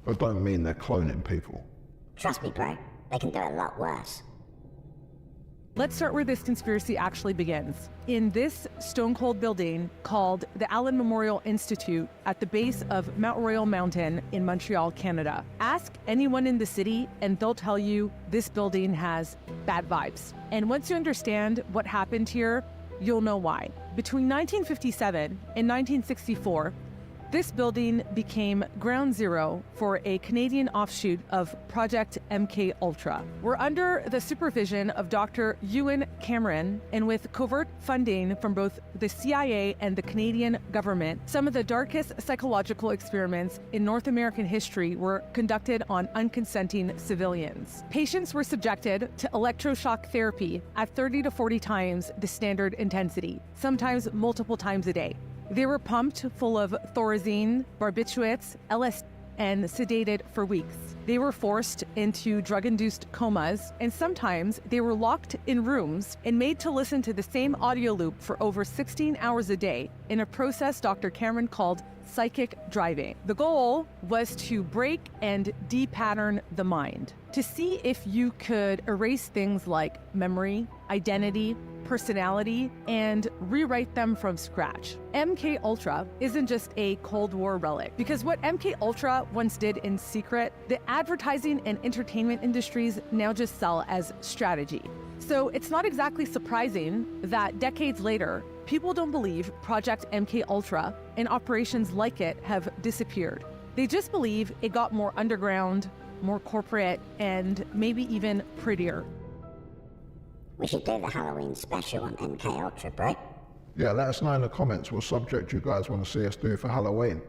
I don't mean they're cloning people. Trust me, bro. They can do a lot worse. Let's start where this conspiracy actually begins. In this stone-cold building called the Allen Memorial Institute at the base of Mount Royal Mountain in Montreal, Canada. Ask anyone in the city and they'll tell you this building has bad vibes. And once you understand what happened here, you'll know why. Between 1957 and 1964, this building became ground zero for a Canadian offshoot of Project MK Ultra. We're under the supervision of Dr. Ewan Cameron, and with covert funding from both the CIA and the Canadian government, some of the darkest psychological experiments in North American history were conducted on unconsenting civilians. Patients were subjected to electroshock therapy at 30 to 40 times the standard intensity, sometimes multiple times a day. They were pumped full of thorazine, barbiturates, LSD, and sedated for weeks. They were forced into drug-induced comas, and sometimes they were locked in rooms and made to listen to the same audio loop for over 16 hours a day in a process Dr. Cameron called psychic driving. The goal was to break and de-pattern the mind, to see if you could erase things like memory, identity, personality, and rewrite them from scratch. MK Ultra isn't just a Cold War relic, because what MK Ultra once did in secret, the advertising and entertainment industries now just sell as strategy. So it's not exactly surprising that decades later, people don't believe Project MK Ultra and operations like it have disappeared. They just believe it got more underground, more corporate, and maybe even prettier. We should do the Halloween special on MK Ultra, bro. Yeah, let us know in the comments what subject you guys want to see us do for Halloween.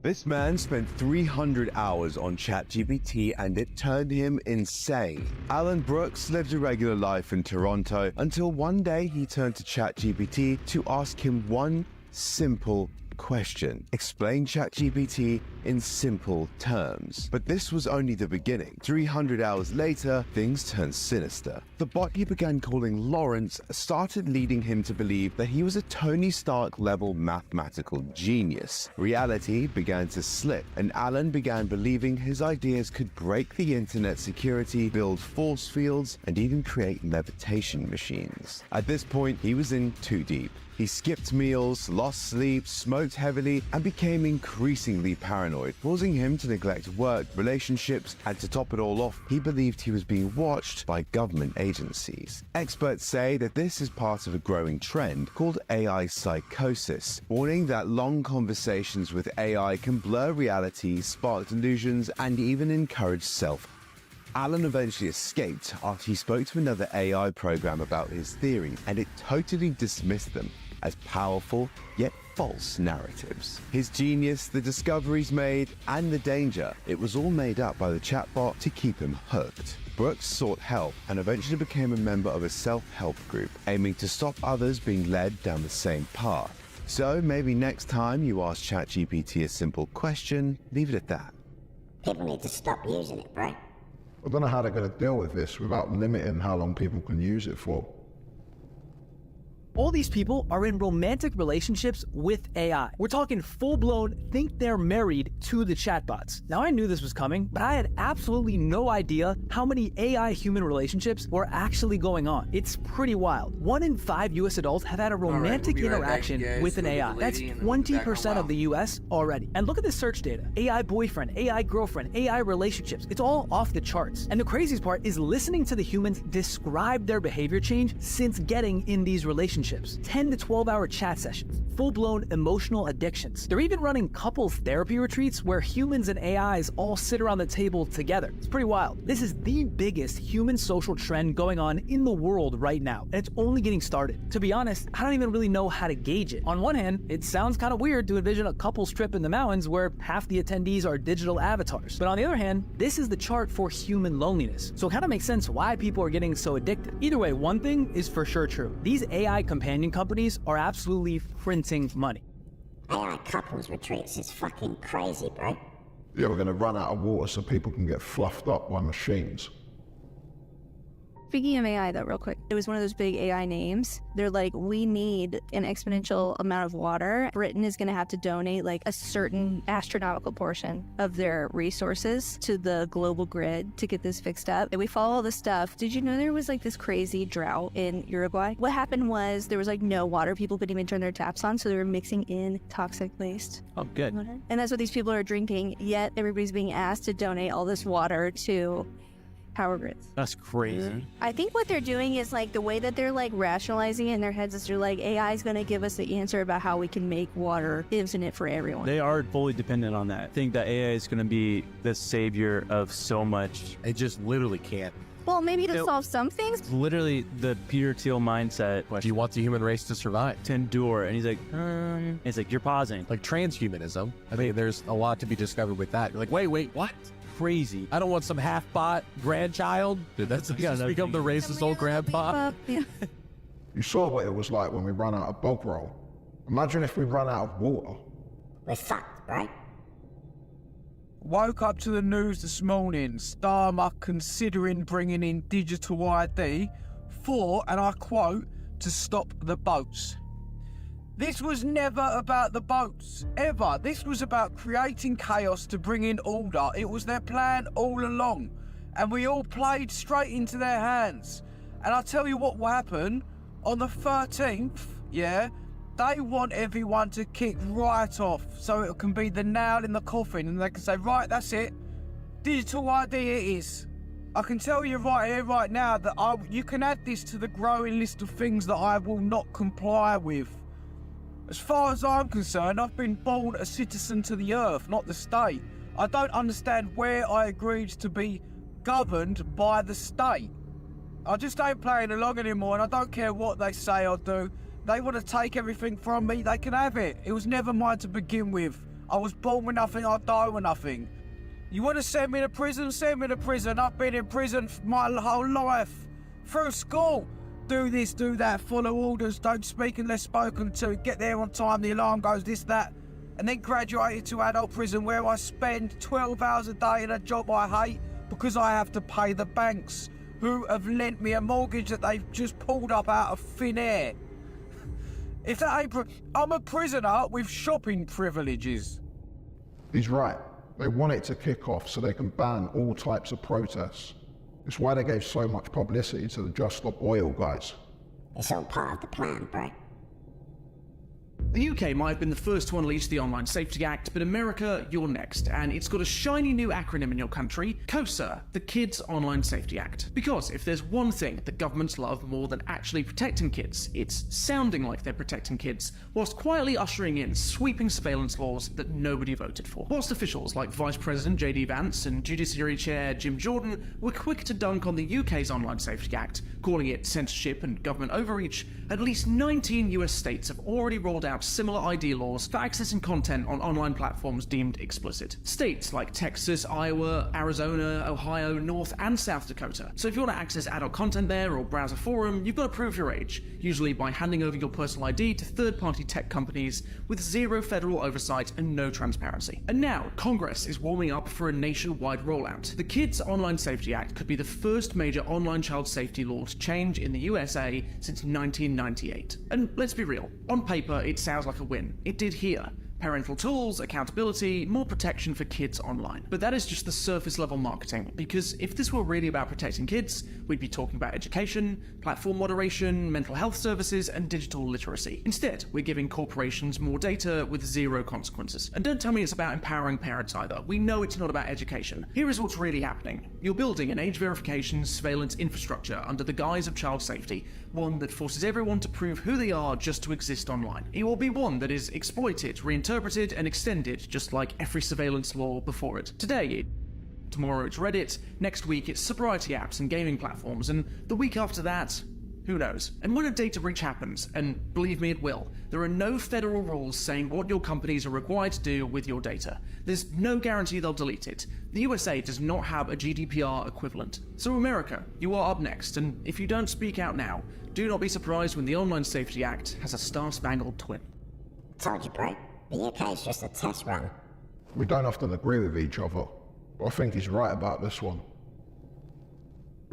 This man spent 300 hours on ChatGPT and it turned him insane. Alan Brooks lived a regular life in Toronto until one day he turned to ChatGPT to ask him one simple question. Explain ChatGPT in simple terms. But this was only the beginning. 300 hours later, things turned sinister. The bot he began calling Lawrence started leading him to believe that he was a Tony Stark level mathematical genius. Reality began to slip, and Alan began believing his ideas could break the internet security, build force fields, and even create levitation machines. At this point, he was in too deep. He skipped meals, lost sleep, smoked heavily, and became increasingly paranoid, causing him to neglect work, relationships, and to top it all off, he believed he was being watched by government agencies. Experts say that this is part of a growing trend called AI psychosis, warning that long conversations with AI can blur reality, spark delusions, and even encourage Alan eventually escaped after he spoke to another AI program about his theory, and it totally dismissed them as powerful yet false narratives. His genius, the discoveries made, and the danger, it was all made up by the chatbot to keep him hooked. Brooks sought help and eventually became a member of a self-help group, aiming to stop others being led down the same path. So maybe next time you ask ChatGPT a simple question, leave it at that. People need to stop using it, bro. I don't know how they're going to deal with this without limiting how long people can use it for. All these people are in romantic relationships with AI. We're talking full-blown, think they're married to the chatbots. Now, I knew this was coming, but I had absolutely no idea how many AI-human relationships were actually going on. It's pretty wild. 1 in 5 US adults have had a romantic interaction with an AI. That's 20% of the US already. And look at the search data. AI boyfriend, AI girlfriend, AI relationships. It's all off the charts. And the craziest part is listening to the humans describe their behavior change since getting in these relationships. 10 to 12 hour chat sessions, full-blown emotional addictions. They're even running couples therapy retreats where humans and AIs all sit around the table together. It's pretty wild. This is the biggest human social trend going on in the world right now, and it's only getting started. To be honest, I don't even really know how to gauge it. On one hand, it sounds kind of weird to envision a couples trip in the mountains where half the attendees are digital avatars. But on the other hand, this is the chart for human loneliness. So it kind of makes sense why people are getting so addicted. Either way, one thing is for sure true. These AI companion companies are absolutely printing money. AI couples retreats is fucking crazy, bro. Yeah, we're going to run out of water so people can get fluffed up by machines. Speaking of AI though, real quick, it was one of those big AI names. They're like, we need an exponential amount of water. Britain is going to have to donate like a certain astronomical portion of their resources to the global grid to get this fixed up. And we follow all this stuff. Did you know there was like this crazy drought in Uruguay? What happened was there was like no water. People couldn't even turn their taps on, so they were mixing in toxic waste. Oh, good. And that's what these people are drinking, yet everybody's being asked to donate all this water to power grids. That's crazy. I think what they're doing is like the way that they're like rationalizing it in their heads is they're like, AI is going to give us the answer about how we can make water infinite for everyone. They are fully dependent on that. I think that AI is going to be the savior of so much. It just literally can't. Well, maybe to solve some things. Literally the Peter Thiel mindset. Do you want the human race to survive? To endure. And he's like, you're pausing. Like transhumanism. I mean, there's a lot to be discovered with that. You're like, wait, what? Crazy. I don't want some half-bot grandchild. Dude, that's just become the racist old grandpa. You saw what it was like when we ran out of bog roll. Imagine if we run out of water. We're fucked, right? Woke up to the news this morning. Starmer considering bringing in digital ID for, and I quote, to stop the boats. This was never about the boats, ever. This was about creating chaos to bring in order. It was their plan all along, and we all played straight into their hands. And I'll tell you what will happen. On the 13th, yeah, they want everyone to kick right off so it can be the nail in the coffin, and they can say, right, that's it. Digital ID it is. I can tell you right here, right now, that you can add this to the growing list of things that I will not comply with. As far as I'm concerned, I've been born a citizen to the earth, not the state. I don't understand where I agreed to be governed by the state. I just ain't playing along anymore, and I don't care what they say or do. They want to take everything from me, they can have it. It was never mine to begin with. I was born with nothing, I'll die with nothing. You want to send me to prison? Send me to prison. I've been in prison my whole life. Through school. Do this, do that, follow orders, don't speak unless spoken to, get there on time, the alarm goes, this, that. And then graduated to adult prison where I spend 12 hours a day in a job I hate because I have to pay the banks who have lent me a mortgage that they've just pulled up out of thin air. If that ain't I'm a prisoner with shopping privileges. He's right. They want it to kick off so they can ban all types of protests. It's why they gave so much publicity to the Just Stop Oil guys. It's all part of the plan, bro. The UK might have been the first to unleash the Online Safety Act, but America, you're next, and it's got a shiny new acronym in your country, KOSA, the Kids Online Safety Act. Because if there's one thing that governments love more than actually protecting kids, it's sounding like they're protecting kids, whilst quietly ushering in sweeping surveillance laws that nobody voted for. Whilst officials like Vice President JD Vance and Judiciary Chair Jim Jordan were quick to dunk on the UK's Online Safety Act, calling it censorship and government overreach, at least 19 US states have already rolled out similar ID laws for accessing content on online platforms deemed explicit. States like Texas, Iowa, Arizona, Ohio, North and South Dakota. So if you want to access adult content there or browse a forum, you've got to prove your age, usually by handing over your personal ID to third-party tech companies with zero federal oversight and no transparency. And now, Congress is warming up for a nationwide rollout. The Kids Online Safety Act could be the first major online child safety law to change in the USA since 1998. And let's be real, on paper it sounds like a win. It did here. Parental tools, accountability, more protection for kids online. But that is just the surface level marketing, because if this were really about protecting kids, we'd be talking about education, platform moderation, mental health services, and digital literacy. Instead, we're giving corporations more data with zero consequences. And don't tell me it's about empowering parents either. We know it's not about education. Here is what's really happening. You're building an age verification surveillance infrastructure under the guise of child safety, one that forces everyone to prove who they are just to exist online. It will be one that is exploited, reinterpreted, and extended just like every surveillance law before it. Today, tomorrow it's Reddit, next week it's sobriety apps and gaming platforms, and the week after that, who knows? And when a data breach happens, and believe me it will, there are no federal rules saying what your companies are required to do with your data. There's no guarantee they'll delete it. The USA does not have a GDPR equivalent. So America, you are up next, and if you don't speak out now, do not be surprised when the Online Safety Act has a star-spangled twin. Told you, bro. The UK's just a test run. We don't often agree with each other, but I think he's right about this one.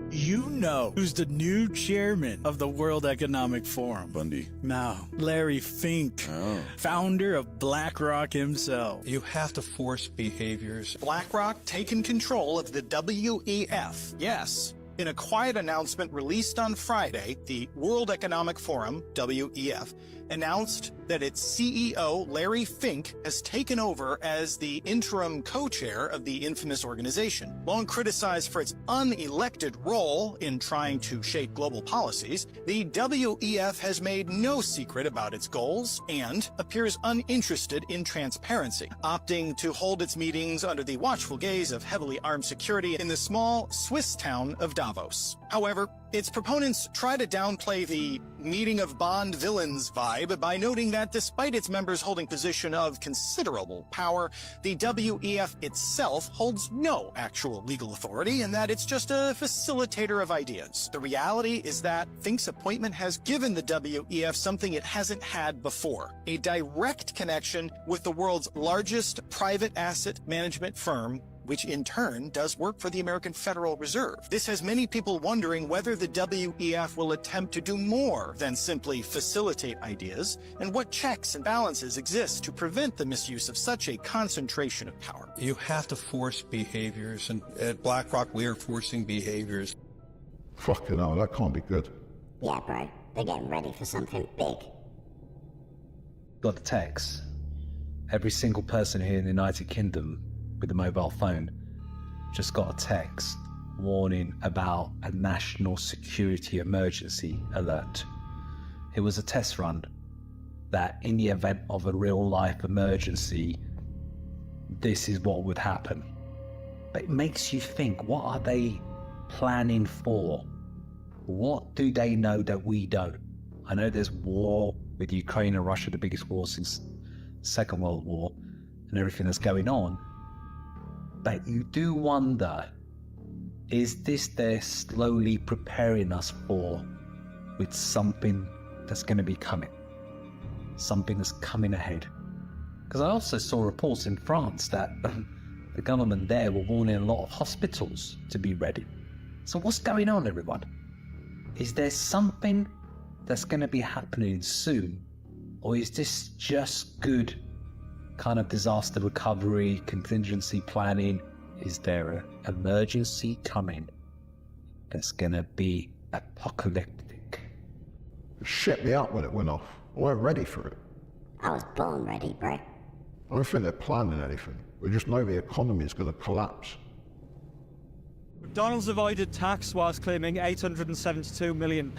You know who's the new chairman of the World Economic Forum? Bundy. No, Larry Fink, founder of BlackRock himself. You have to force behaviors. BlackRock taking control of the WEF. Yes. In a quiet announcement released on Friday, the World Economic Forum, WEF, announced that its CEO, Larry Fink, has taken over as the interim co-chair of the infamous organization. Long criticized for its unelected role in trying to shape global policies, the WEF has made no secret about its goals and appears uninterested in transparency, opting to hold its meetings under the watchful gaze of heavily armed security in the small Swiss town of Davos. However, its proponents try to downplay the meeting of Bond villains vibe by noting that despite its members holding position of considerable power, the WEF itself holds no actual legal authority and that it's just a facilitator of ideas. The reality is that Fink's appointment has given the WEF something it hasn't had before, a direct connection with the world's largest private asset management firm, which in turn does work for the American Federal Reserve. This has many people wondering whether the WEF will attempt to do more than simply facilitate ideas, and what checks and balances exist to prevent the misuse of such a concentration of power. You have to force behaviors, and at BlackRock we are forcing behaviors. Fucking hell, that can't be good. Yeah, bro. They're getting ready for something big. Got the text. Every single person here in the United Kingdom with a mobile phone just got a text warning about a national security emergency alert. It was a test run that in the event of a real life emergency, this is what would happen. But it makes you think, what are they planning for? What do they know that we don't? I know there's war with Ukraine and Russia, the biggest war since the Second World War, and everything that's going on. But you do wonder, is this they're slowly preparing us for with something that's going to be coming? Something that's coming ahead? Because I also saw reports in France that the government there were warning a lot of hospitals to be ready. So what's going on, everyone? Is there something that's going to be happening soon? Or is this just good kind of disaster recovery, contingency planning? Is there an emergency coming that's gonna be apocalyptic? It shit me up when it went off. I weren't ready for it. I was born ready, bro. I don't think they're planning anything. We just know the economy is gonna collapse. McDonald's avoided tax whilst claiming £872 million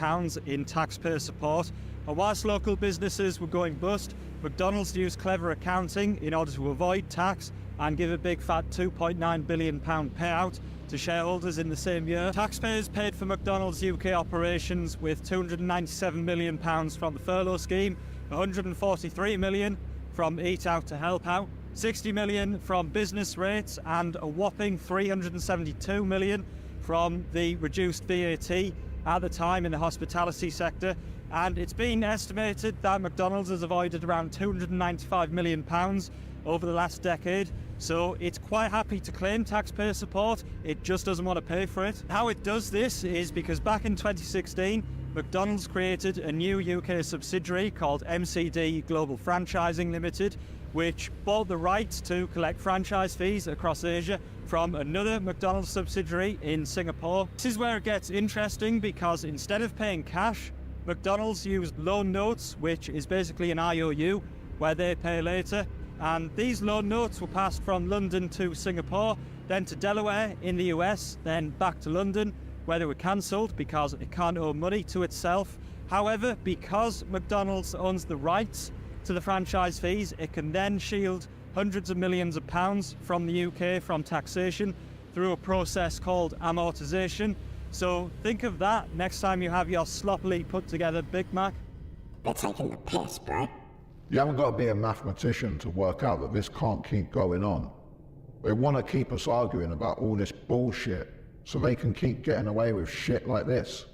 in taxpayer support. And whilst local businesses were going bust, McDonald's used clever accounting in order to avoid tax and give a big fat £2.9 billion payout to shareholders in the same year. Taxpayers paid for McDonald's UK operations with £297 million from the furlough scheme, £143 million from Eat Out to Help Out, £60 million from business rates, and a whopping £372 million from the reduced VAT at the time in the hospitality sector. And it's been estimated that McDonald's has avoided around £295 million over the last decade. So it's quite happy to claim taxpayer support, it just doesn't want to pay for it. How it does this is because back in 2016, McDonald's created a new UK subsidiary called MCD Global Franchising Limited, which bought the rights to collect franchise fees across Asia from another McDonald's subsidiary in Singapore. This is where it gets interesting because instead of paying cash, McDonald's used loan notes, which is basically an IOU, where they pay later. And these loan notes were passed from London to Singapore, then to Delaware in the US, then back to London, where they were cancelled because it can't owe money to itself. However, because McDonald's owns the rights to the franchise fees, it can then shield hundreds of millions of pounds from the UK from taxation through a process called amortization. So think of that next time you have your sloppily put together Big Mac. They're taking the piss, bro. You haven't got to be a mathematician to work out that this can't keep going on. They want to keep us arguing about all this bullshit so they can keep getting away with shit like this.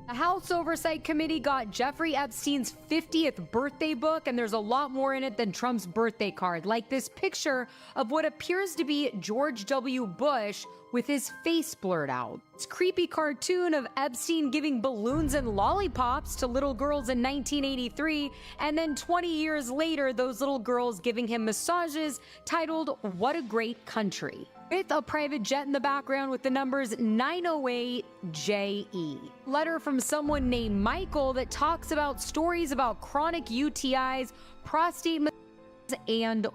The House Oversight Committee got Jeffrey Epstein's 50th birthday book, and there's a lot more in it than Trump's birthday card, like this picture of what appears to be George W. Bush with his face blurred out. It's a creepy cartoon of Epstein giving balloons and lollipops to little girls in 1983, and then 20 years later, those little girls giving him massages titled, "What a Great Country," with a private jet in the background with the numbers 908JE. Letter from someone named Michael that talks about stories about chronic UTIs, prostate and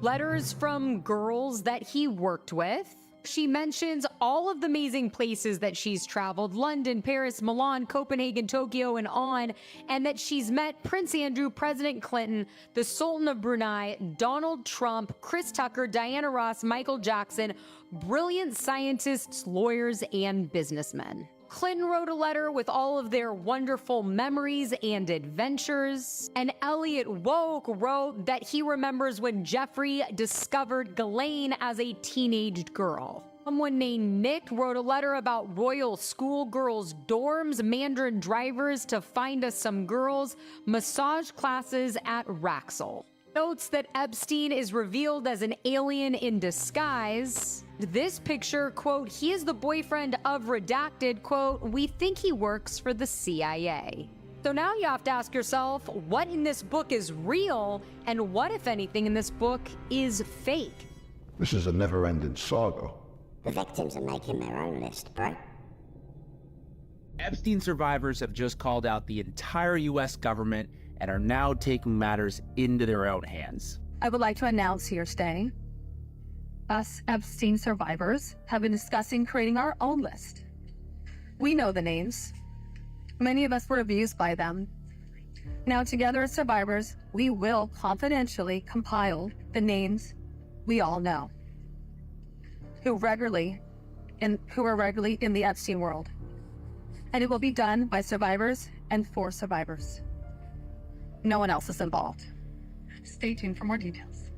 letters from girls that he worked with. She mentions all of the amazing places that she's traveled: London, Paris, Milan, Copenhagen, Tokyo, and on, and that she's met Prince Andrew, President Clinton, the Sultan of Brunei, Donald Trump, Chris Tucker, Diana Ross, Michael Jackson, brilliant scientists, lawyers, and businessmen. Clinton wrote a letter with all of their wonderful memories and adventures. And Elliot Woke wrote that he remembers when Jeffrey discovered Ghislaine as a teenaged girl. Someone named Nick wrote a letter about royal schoolgirls' dorms, Mandarin drivers to find us some girls, massage classes at Raxel. Notes that Epstein is revealed as an alien in disguise. This picture, quote, "He is the boyfriend of Redacted," quote, "We think he works for the CIA." So now you have to ask yourself, what in this book is real, and what, if anything, in this book is fake? This is a never-ending saga. The victims are making their own list, bro. Epstein survivors have just called out the entire U.S. government and are now taking matters into their own hands. I would like to announce here today, us Epstein survivors have been discussing creating our own list. We know the names. Many of us were abused by them. Now together as survivors, we will confidentially compile the names we all know, who are regularly in the Epstein world. And it will be done by survivors and for survivors. No one else is involved. Stay tuned for more details.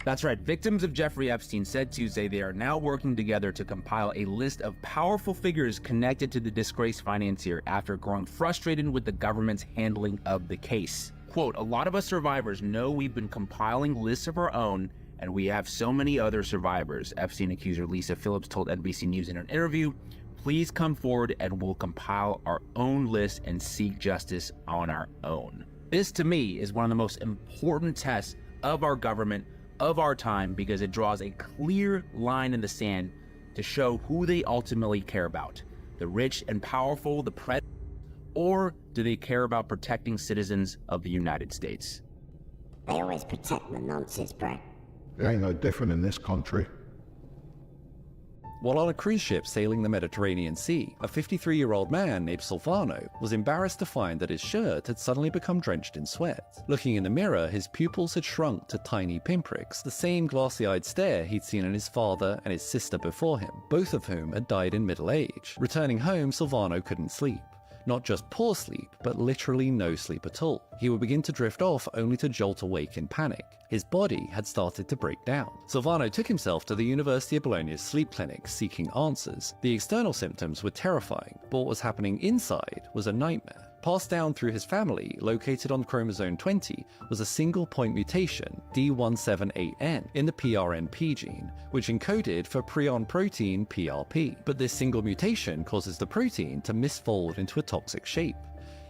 That's right. Victims of Jeffrey Epstein said Tuesday they are now working together to compile a list of powerful figures connected to the disgraced financier after growing frustrated with the government's handling of the case. Quote, "A lot of us survivors know we've been compiling lists of our own, and we have so many other survivors," Epstein accuser Lisa Phillips told NBC News in an interview. "Please come forward and we'll compile our own list and seek justice on our own." This, to me, is one of the most important tests of our government, of our time, because it draws a clear line in the sand to show who they ultimately care about. The rich and powerful, the president, or do they care about protecting citizens of the United States? They always protect the nonsense, bro. It ain't no different in this country. While on a cruise ship sailing the Mediterranean Sea, a 53-year-old man named Silvano was embarrassed to find that his shirt had suddenly become drenched in sweat. Looking in the mirror, his pupils had shrunk to tiny pinpricks, the same glassy-eyed stare he'd seen in his father and his sister before him, both of whom had died in middle age. Returning home, Silvano couldn't sleep. Not just poor sleep, but literally no sleep at all. He would begin to drift off only to jolt awake in panic. His body had started to break down. Silvano took himself to the University of Bologna's sleep clinic seeking answers. The external symptoms were terrifying, but what was happening inside was a nightmare. Passed down through his family, located on chromosome 20, was a single-point mutation, D178N, in the PRNP gene, which encoded for prion protein PRP. But this single mutation causes the protein to misfold into a toxic shape.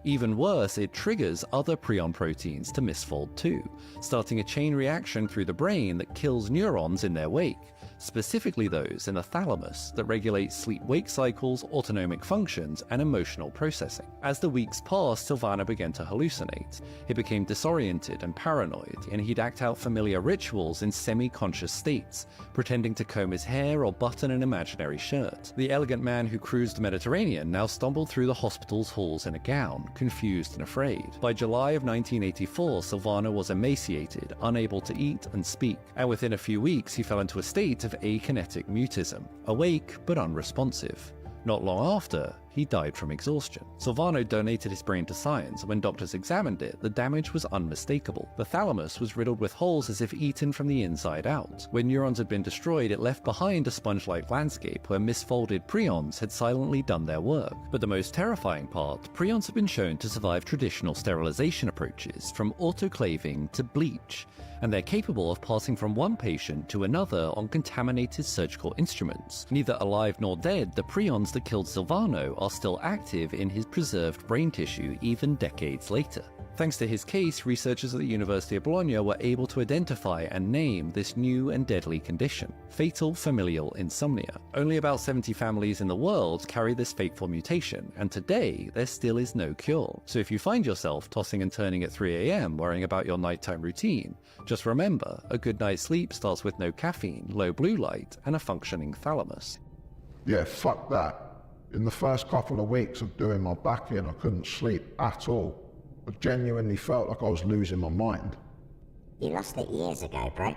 Even worse, it triggers other prion proteins to misfold too, starting a chain reaction through the brain that kills neurons in their wake, specifically those in the thalamus that regulate sleep-wake cycles, autonomic functions, and emotional processing. As the weeks passed, Silvano began to hallucinate. He became disoriented and paranoid, and he'd act out familiar rituals in semi-conscious states, pretending to comb his hair or button an imaginary shirt. The elegant man who cruised the Mediterranean now stumbled through the hospital's halls in a gown, confused and afraid. By July of 1984, Silvano was emaciated, unable to eat and speak, and within a few weeks he fell into a state of akinetic mutism, awake but unresponsive. Not long after, he died from exhaustion. Silvano donated his brain to science, and when doctors examined it, the damage was unmistakable. The thalamus was riddled with holes as if eaten from the inside out. When neurons had been destroyed, it left behind a sponge-like landscape where misfolded prions had silently done their work. But the most terrifying part, prions have been shown to survive traditional sterilization approaches, from autoclaving to bleach, and they're capable of passing from one patient to another on contaminated surgical instruments. Neither alive nor dead, the prions that killed Silvano are still active in his preserved brain tissue even decades later. Thanks to his case, researchers at the University of Bologna were able to identify and name this new and deadly condition, fatal familial insomnia. Only about 70 families in the world carry this fateful mutation, and today there still is no cure. So if you find yourself tossing and turning at 3 a.m. worrying about your nighttime routine, just remember, a good night's sleep starts with no caffeine, low blue light, and a functioning thalamus. Yeah, fuck that. In the first couple of weeks of doing my back in, I couldn't sleep at all. I genuinely felt like I was losing my mind. You lost it years ago, bro.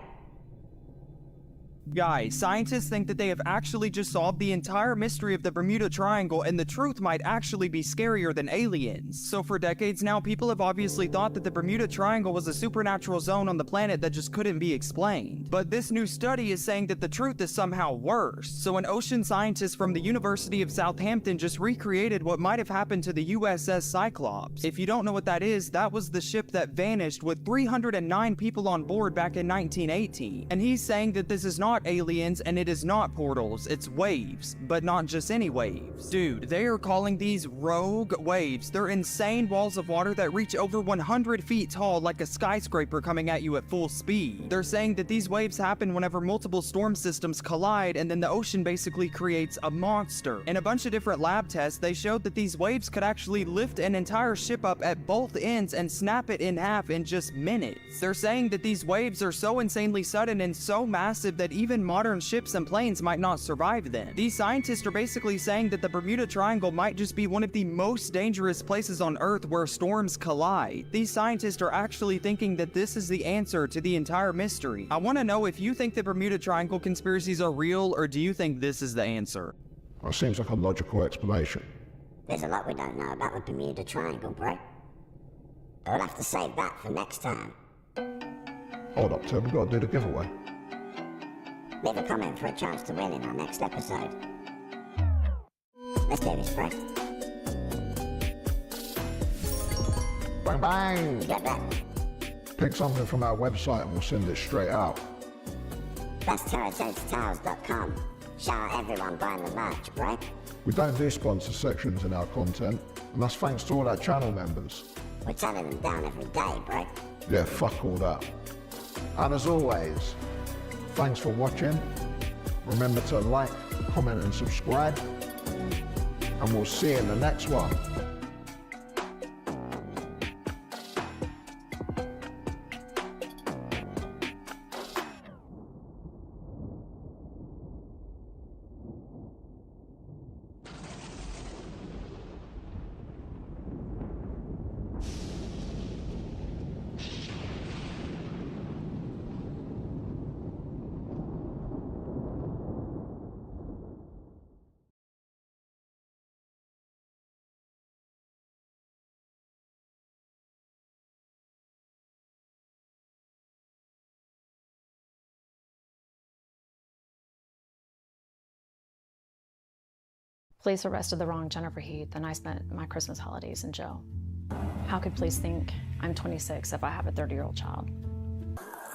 Guys, scientists think that they have actually just solved the entire mystery of the Bermuda Triangle, and the truth might actually be scarier than aliens. So for decades now, people have obviously thought that the Bermuda Triangle was a supernatural zone on the planet that just couldn't be explained. But this new study is saying that the truth is somehow worse. So an ocean scientist from the University of Southampton just recreated what might have happened to the USS Cyclops. If you don't know what that is, that was the ship that vanished with 309 people on board back in 1918. And he's saying that this is not aliens and it is not portals, it's waves, but not just any waves. Dude, they are calling these rogue waves. They're insane walls of water that reach over 100 feet tall, like a skyscraper coming at you at full speed. They're saying that these waves happen whenever multiple storm systems collide, and then the ocean basically creates a monster. In a bunch of different lab tests, they showed that these waves could actually lift an entire ship up at both ends and snap it in half in just minutes. They're saying that these waves are so insanely sudden and so massive that even modern ships and planes might not survive them. These scientists are basically saying that the Bermuda Triangle might just be one of the most dangerous places on Earth where storms collide. These scientists are actually thinking that this is the answer to the entire mystery. I want to know if you think the Bermuda Triangle conspiracies are real, or do you think this is the answer? That seems like a logical explanation. There's a lot we don't know about the Bermuda Triangle, bro. We'll have to save that for next time. Hold up, Tim, we've got to do the giveaway. Leave a comment for a chance to win in our next episode. Let's do this, bro. Bang bang! You get that? Pick something from our website and we'll send it straight out. That's TerraToadTales.com. Shout out everyone buying the merch, bro. We don't do sponsor sections in our content, and that's thanks to all our channel members. We're turning them down every day, bro. Yeah, fuck all that. And as always, thanks for watching. Remember to like, comment and subscribe. And we'll see you in the next one. Police arrested the wrong Jennifer Heath, and I spent my Christmas holidays in jail. How could police think I'm 26 if I have a 30-year-old child?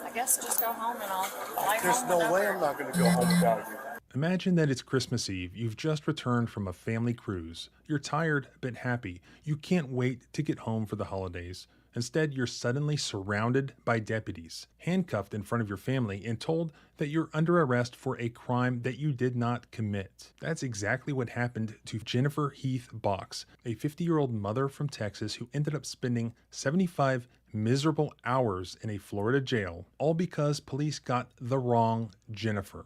I guess just go home and I'll fly There's home no whenever. way I'm not going to go home without you. Imagine that it's Christmas Eve, you've just returned from a family cruise. You're tired but happy. You can't wait to get home for the holidays. Instead, you're suddenly surrounded by deputies, handcuffed in front of your family, and told that you're under arrest for a crime that you did not commit. That's exactly what happened to Jennifer Heath Box, a 50-year-old mother from Texas who ended up spending 75 miserable hours in a Florida jail, all because police got the wrong Jennifer.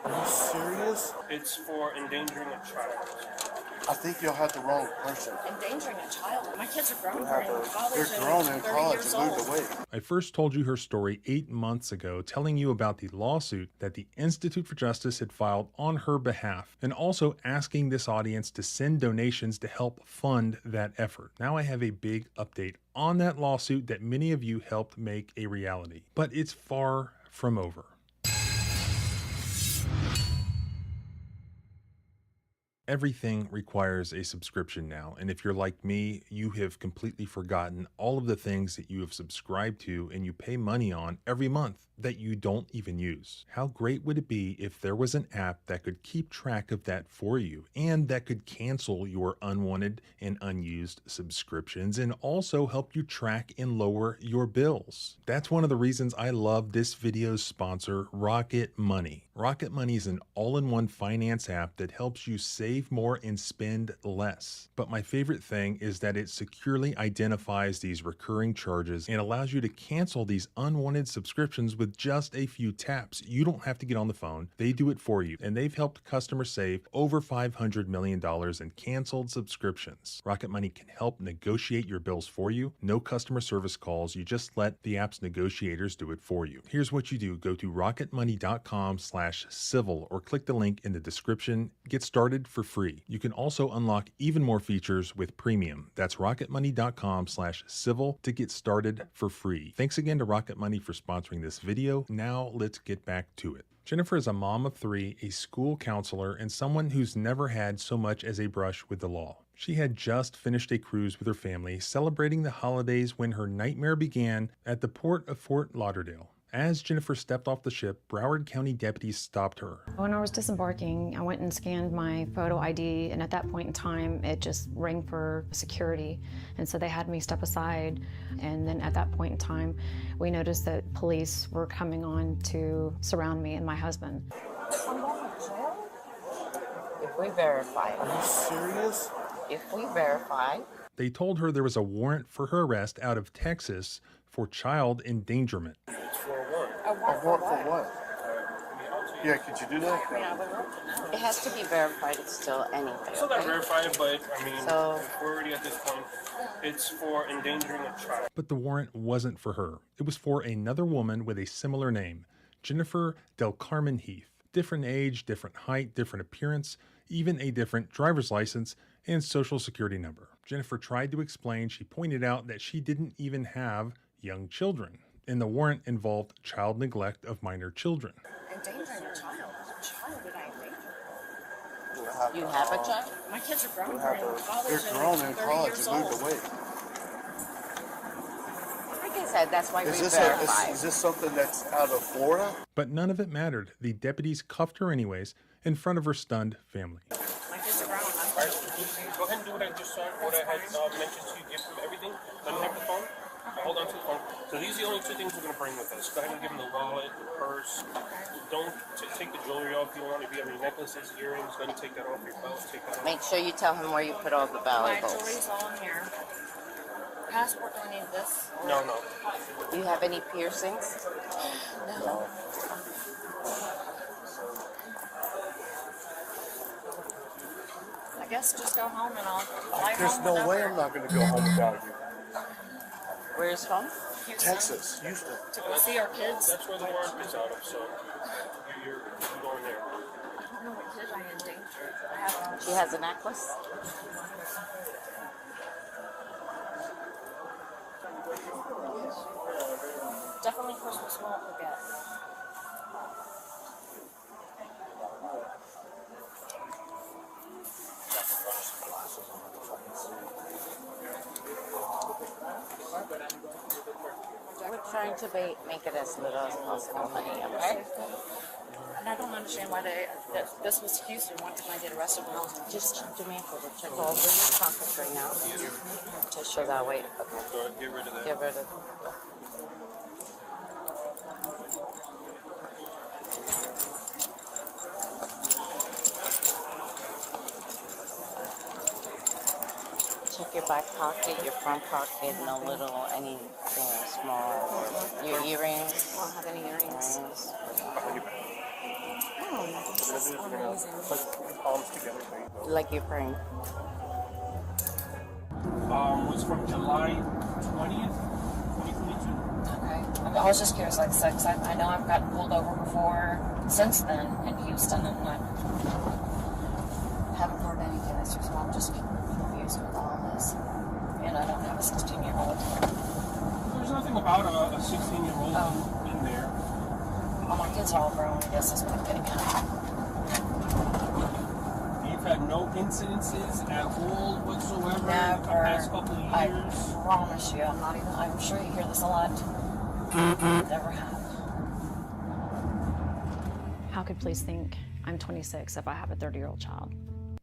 Are you serious? It's for endangering a child. I think you'll have the wrong person. Endangering a child? My kids are grown. They're grown in college and moved away. I first told you her story 8 months ago, telling you about the lawsuit that the Institute for Justice had filed on her behalf, and also asking this audience to send donations to help fund that effort. Now I have a big update on that lawsuit that many of you helped make a reality, but it's far from over. Everything requires a subscription now, and if you're like me, you have completely forgotten all of the things that you have subscribed to and you pay money on every month that you don't even use. How great would it be if there was an app that could keep track of that for you and that could cancel your unwanted and unused subscriptions and also help you track and lower your bills? That's one of the reasons I love this video's sponsor, Rocket Money. Rocket Money is an all-in-one finance app that helps you save more and spend less. But my favorite thing is that it securely identifies these recurring charges and allows you to cancel these unwanted subscriptions with just a few taps. You don't have to get on the phone. They do it for you, and they've helped customers save over $500 million in canceled subscriptions. Rocket Money can help negotiate your bills for you. No customer service calls. You just let the app's negotiators do it for you. Here's what you do. Go to rocketmoney.com/civil or click the link in the description. Get started for free. You can also unlock even more features with premium. That's rocketmoney.com/civil to get started for free. Thanks again to Rocket Money for sponsoring this video. Now let's get back to it. Jennifer is a mom of 3, a school counselor, and someone who's never had so much as a brush with the law. She had just finished a cruise with her family, celebrating the holidays when her nightmare began at the port of Fort Lauderdale. As Jennifer stepped off the ship, Broward County deputies stopped her. When I was disembarking, I went and scanned my photo ID, and at that point in time, it just rang for security. And so they had me step aside, and then at that point in time, we noticed that police were coming on to surround me and my husband. If we verify. Are you serious? If we verify. They told her there was a warrant for her arrest out of Texas for child endangerment. A warrant for what? Yeah, could you do that? It has to be verified still anyway. It's not that verified, but I mean, So- we're already at this point. It's for endangering a child. But the warrant wasn't for her. It was for another woman with a similar name, Jennifer Del Carmen Heath. Different age, different height, different appearance, even a different driver's license and social security number. Jennifer tried to explain. She pointed out that she didn't even have young children, and the warrant involved child neglect of minor children. Endangering a child. A child that I endanger. You have a child? My kids are grown. They're grown in college and moved away. Like I said, that's why we Is verify. this something that's out of Florida? But none of it mattered. The deputies cuffed her anyways in front of her stunned family. My kids are grown. Go ahead and do what I just saw, what I had mentioned to you, give them everything. Let me have the phone. Hold on to the phone. So these are the only 2 things we're going to bring with us. Go ahead and give them the wallet, the purse. Don't take the jewelry off if you want. If you have any necklaces, earrings, go ahead and take that off your belt. Take that off. Make sure you tell him where you put all the My valuables. jewelry's all in here. Passport, do I need this? No, no. Do you have any piercings? No. I guess just go home and I'll fly There's home no whenever. way I'm not going to go home without you. Where's home? Texas, Houston. To go see our kids. That's where the warrant is out of, so you're going there. I don't know what kid I endangered. I have She has a necklace? Definitely Christmas won't forget. We're trying to make it as little as possible, honey, okay? And I don't understand why this was Houston. Why couldn't I get arrested when I was in Houston? Just do me a favor, check all over your pockets right now to show that weight. Okay. Go ahead, get rid of that. Get rid of it. Check your back pocket, your front pocket, no little anything small. Your earrings. I don't have any earrings. This is amazing. Put palms together. There you go. Like you're praying. Was from July 20th, 2022. Okay. I was just curious, like, sex. I know I've gotten pulled over before since then in Houston, and I haven't heard anything. So I'm just confused with all this. And I don't have a 16-year-old. There's nothing about a 16-year-old in there. All my kids are all grown. I guess that's what I'm getting at. You've had no incidences at all whatsoever in the Never. past couple of I years? promise you, I'm sure you hear this a lot. Never have. How could police think I'm 26 if I have a 30-year-old child?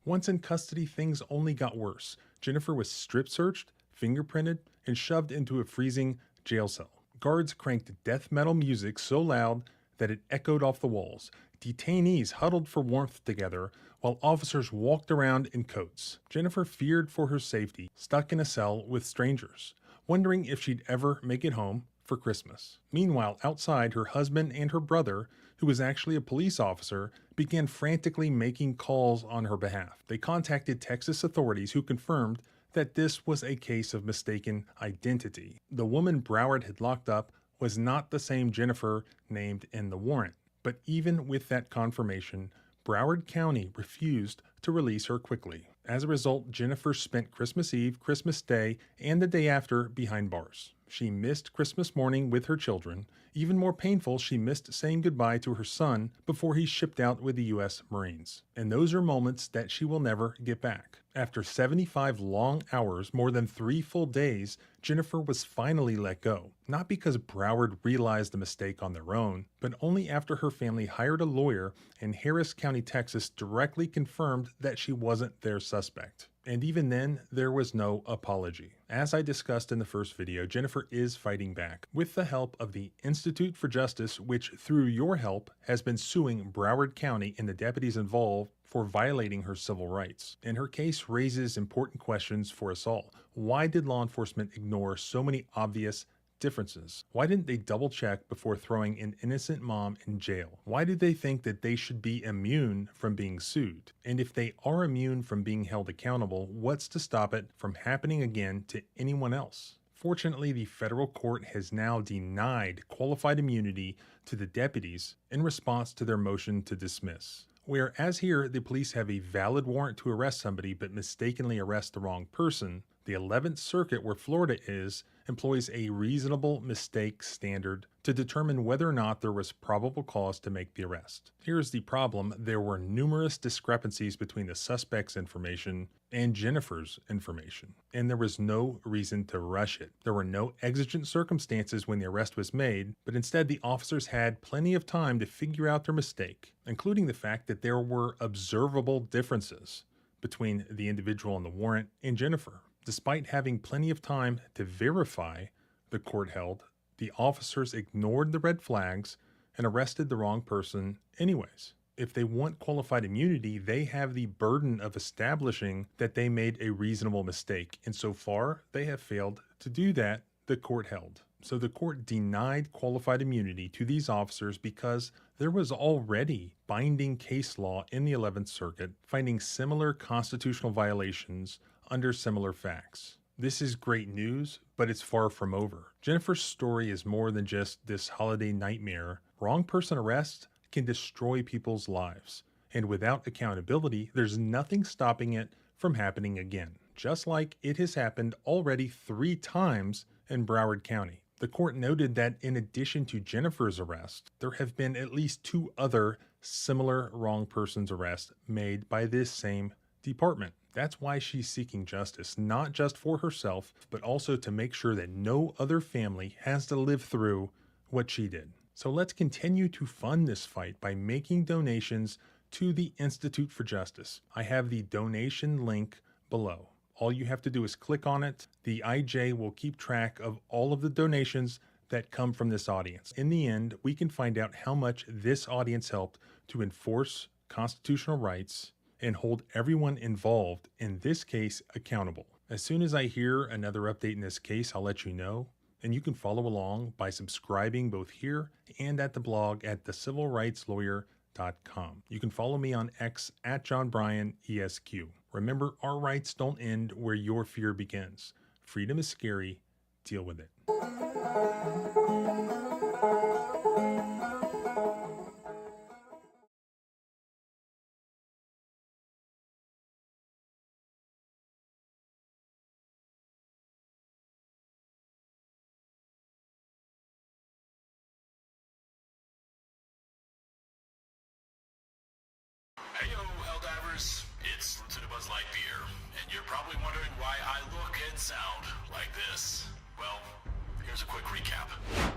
Once in custody, things only got worse. Jennifer was strip searched, fingerprinted, and shoved into a freezing jail cell. Guards cranked death metal music so loud that it echoed off the walls. Detainees huddled for warmth together while officers walked around in coats. Jennifer feared for her safety, stuck in a cell with strangers, wondering if she'd ever make it home for Christmas. Meanwhile, outside, her husband and her brother, who was actually a police officer, began frantically making calls on her behalf. They contacted Texas authorities, who confirmed that this was a case of mistaken identity. The woman Broward had locked up was not the same Jennifer named in the warrant. But even with that confirmation, Broward County refused to release her quickly. As a result, Jennifer spent Christmas Eve, Christmas Day, and the day after behind bars. She missed Christmas morning with her children. Even more painful, she missed saying goodbye to her son before he shipped out with the U.S. Marines. And those are moments that she will never get back. After 75 long hours, more than 3 full days, Jennifer was finally let go. Not because Broward realized the mistake on their own, but only after her family hired a lawyer and Harris County, Texas directly confirmed that she wasn't their suspect. And even then, there was no apology. As I discussed in the first video, Jennifer is fighting back with the help of the Institute for Justice, which through your help has been suing Broward County and the deputies involved for violating her civil rights. And her case raises important questions for us all. Why did law enforcement ignore so many obvious differences? Why didn't they double check before throwing an innocent mom in jail? Why did they think that they should be immune from being sued? And if they are immune from being held accountable, what's to stop it from happening again to anyone else? Fortunately, the federal court has now denied qualified immunity to the deputies in response to their motion to dismiss. Whereas here, the police have a valid warrant to arrest somebody but mistakenly arrest the wrong person, the 11th Circuit, where Florida is, employs a reasonable mistake standard to determine whether or not there was probable cause to make the arrest. Here's the problem. There were numerous discrepancies between the suspect's information and Jennifer's information, and there was no reason to rush it. There were no exigent circumstances when the arrest was made, but instead the officers had plenty of time to figure out their mistake, including the fact that there were observable differences between the individual on the warrant and Jennifer. Despite having plenty of time to verify, the court held, the officers ignored the red flags and arrested the wrong person anyways. If they want qualified immunity, they have the burden of establishing that they made a reasonable mistake. And so far, they have failed to do that, the court held. So the court denied qualified immunity to these officers because there was already binding case law in the 11th Circuit finding similar constitutional violations under similar facts. This is great news, but it's far from over. Jennifer's story is more than just this holiday nightmare. Wrong person arrest can destroy people's lives, and without accountability, there's nothing stopping it from happening again, just like it has happened already 3 times in Broward County. The court noted that in addition to Jennifer's arrest, there have been at least 2 other similar wrong persons arrests made by this same department. That's why she's seeking justice, not just for herself, but also to make sure that no other family has to live through what she did. So let's continue to fund this fight by making donations to the Institute for Justice. I have the donation link below. All you have to do is click on it. The IJ will keep track of all of the donations that come from this audience. In the end, we can find out how much this audience helped to enforce constitutional rights and hold everyone involved in this case accountable. As soon as I hear another update in this case, I'll let you know. And you can follow along by subscribing both here and at the blog at thecivilrightslawyer.com. You can follow me on X at JohnBryanESQ. Remember, our rights don't end where your fear begins. Freedom is scary. Deal with it. Hey yo, Helldivers, it's Lieutenant Buzz Lightyear, and you're probably wondering why I look and sound like this. Well, here's a quick recap.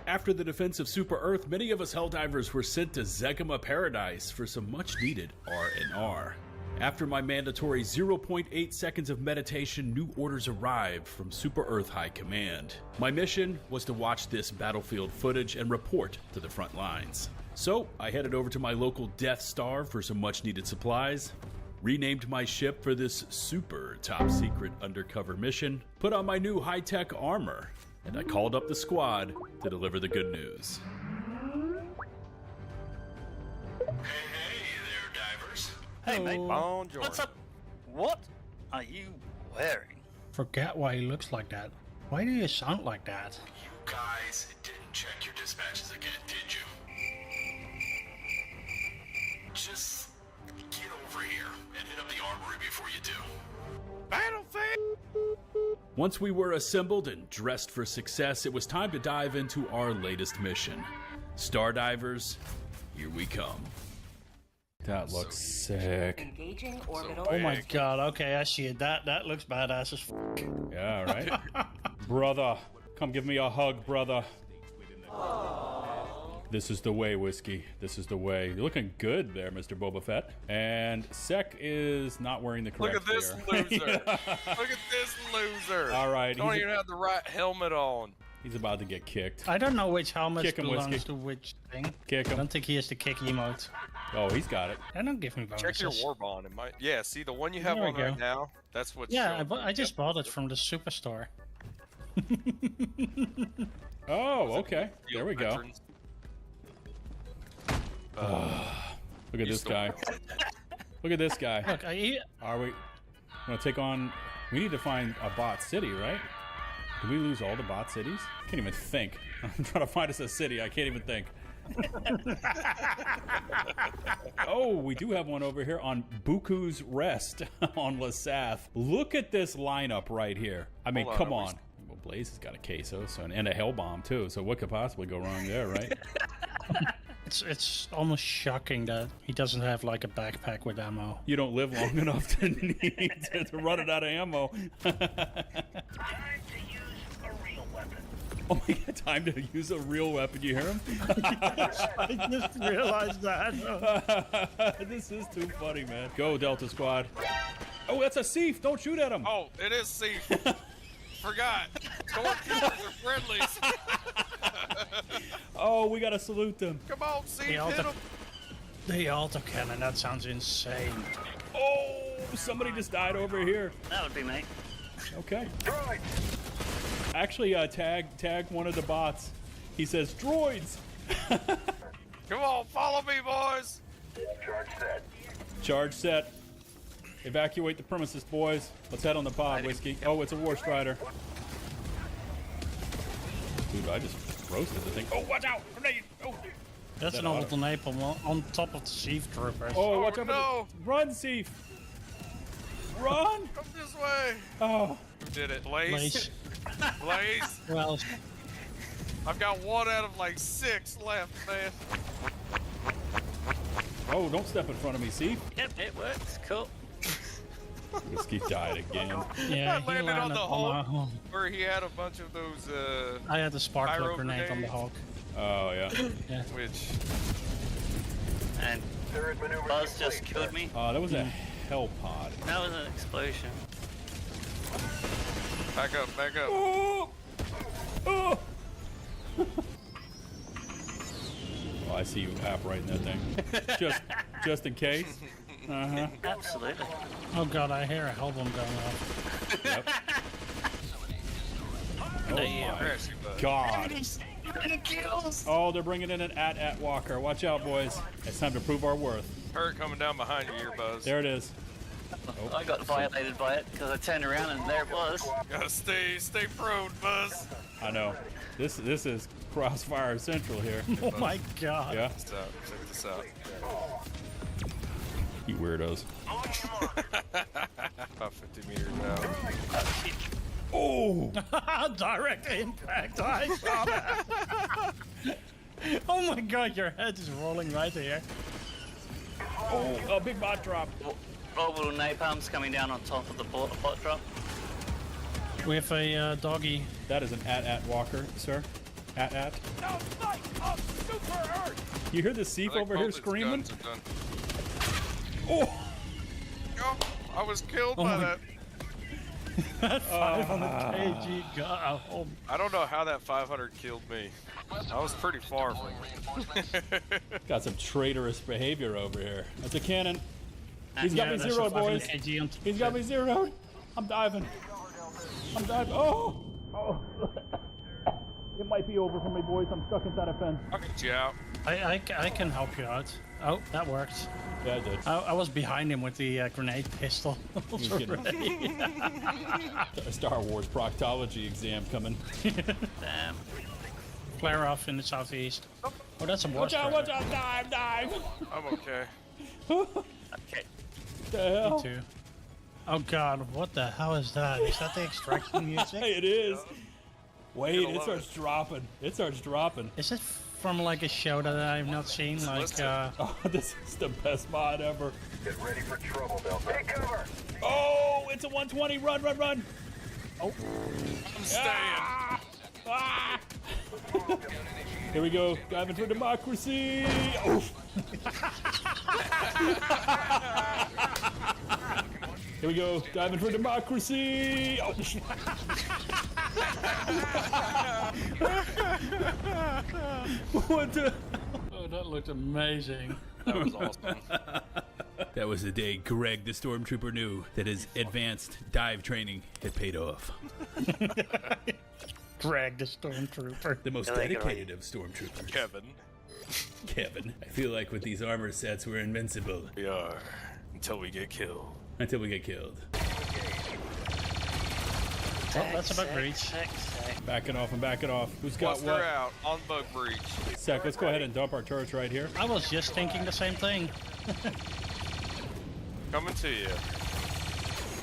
After the defense of Super Earth, many of us Helldivers were sent to Zegama Paradise for some much-needed R&R. After my mandatory 0.8 seconds of meditation, new orders arrived from Super Earth High Command. My mission was to watch this battlefield footage and report to the front lines. So, I headed over to my local Death Star for some much-needed supplies, renamed my ship for this super top-secret undercover mission, put on my new high-tech armor, and I called up the squad to deliver the good news. Hey mate, bonjour. What's up? What are you wearing? Forget why he looks like that. Why do you sound like that? You guys didn't check your dispatches again, did you? Just get over here and hit up the armory before you do. Battlefield! Once we were assembled and dressed for success, it was time to dive into our latest mission. Stardivers, here we come. That looks sick. Engaging orbital. Oh my god, okay, I see it. That looks badass as f***. Yeah, right? Brother, come give me a hug, brother. This is the way, Whiskey. This is the way. You're looking good there, Mr. Boba Fett. And Sec is not wearing the correct Look at this gear. loser. Look at this loser. All right. Don't even have the right helmet on. He's about to get kicked. I don't know which helmet Kick him, belongs Whiskey. to which thing. Kick him. I don't think he has the kick emote. Oh, he's got it. I don't give me bonuses. Check your war bond. It might. Yeah, see the one you have There we on right go. now. That's what's Yeah, showing. I just bought it from the superstore. Oh, okay. There we go. Veterans. Look at this guy. Look at this guy. Look, Are we gonna take on? We need to find a bot city, right? Did we lose all the bot cities? I can't even think. I'm trying to find us a city. I can't even think. Oh, we do have one over here on Buku's Rest on Lasath. Look at this lineup right here. I mean, Hold on, come are we- on. Well, Blaze has got a queso and a hell bomb too. So what could possibly go wrong there, right? It's almost shocking that he doesn't have like a backpack with ammo. You don't live long enough to need to run it out of ammo. Oh my god, time to use a real weapon. You hear him? I just realized that. This is too funny, man. Go, Delta Squad. Oh, that's a Seif. Don't shoot at him. Oh, it is Seif. Forgot. Stormtroopers are friendlies. Oh, we gotta salute them. Come on, Seif, hit them. The autocannon, that sounds insane. Oh, somebody just died over here. That would be me. Okay. Actually, tag one of the bots. He says, droids. Come on, follow me, boys. Charge set. Charge set. Evacuate the premises, boys. Let's head on the pod, Whiskey. Oh, it's a War Strider. Dude, I just roasted the thing. Oh, watch out! Grenade! Oh, That's That an auto- old napalm on top of the Seif troopers. Oh, watch out! no. Run, Seif! Run! Come this way. Oh, Who did it? Blaze? Blaze. Blaze? Well, I've got 1 out of like 6 left, man. oh! Don't step in front of me, Seif. Yep, it works. Cool. Whiskey died again. yeah, I he landed on the a Hulk where he had a bunch of those I had a sparkler pyro grenade on the grenades. Hulk. Oh, yeah. Yeah. Which. And Buzz just killed me. Oh, that was a hell pod. That was an explosion. Back up, back up. Oh! Oh! Oh, I see you right in that thing. Just in case. Uh-huh. Absolutely. Oh god, I hear a hell bomb going off. Yep. Oh my god. Oh, they're bringing in an at Walker. Watch out, boys. It's time to prove our worth. Hurt coming down behind you here, Buzz. There it is. Oh. I got violated by it because I turned around and there it was. Gotta stay prone, Buzz. I know. This is Crossfire Central here. Oh my god. Yeah. Check this out. You weirdos. About 50 meters now. Oh! Direct impact. I saw that. Oh my god, your head is rolling right here. Oh, a big bot drop. Orbital napalm's coming down on top of the bot drop. We have a doggy. That is an at Walker, sir. At. No, fight of Super Earth! You hear the Seef over here screaming? Oh! Oh, I was killed by that. That 500 kg got. I don't know how that 500 killed me. I was pretty far from it. Got some traitorous behavior over here. That's a cannon. He's got me zeroed, boys. He's got me zeroed. I'm diving. Oh! It might be over for me, boys. I'm stuck inside a fence. I'll get you out. I can help you out. Oh, that worked. Yeah, it did. I was behind him with the grenade pistol. A Star Wars proctology exam coming. Damn. Flare off in the southeast. Oh, that's a watch out, dive! I'm okay. Okay. The hell? Me too. Oh god, what the hell is that? Is that the extraction music? It is. Wait, it starts dropping. Is it from like a show that I've not seen? Like, Oh, this is the best mod ever. Get ready for trouble, Delta. Take cover! Oh, it's a 120. Run. Oh. I'm staying. Ah! Here we go. Diving for democracy. Oh. Here we go. Diving for democracy. Oh. What the? Oh, that looked amazing. That was awesome. That was the day Greg the Stormtrooper knew that his advanced dive training had paid off. Greg the Stormtrooper. The most dedicated of Stormtroopers. Kevin. I feel like with these armor sets, we're invincible. We are. Until we get killed. Oh, that's about breach. Backing off. Who's got Cluster what? out on bug breach. Sec, let's go ahead and dump our turrets right here. I was just thinking the same thing. Coming to you.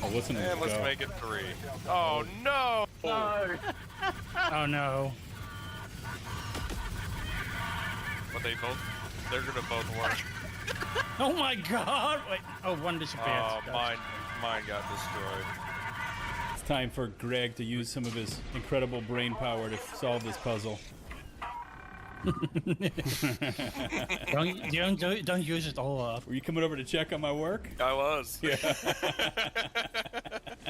Oh, listen to this And let's go. make it 3. Oh no! No. Oh no. But they're gonna both work. Oh my god! Wait. Oh, one disappeared. Oh, mine got destroyed. It's time for Greg to use some of his incredible brain power to solve this puzzle. Don't use it all up. Were you coming over to check on my work? I was. Yeah.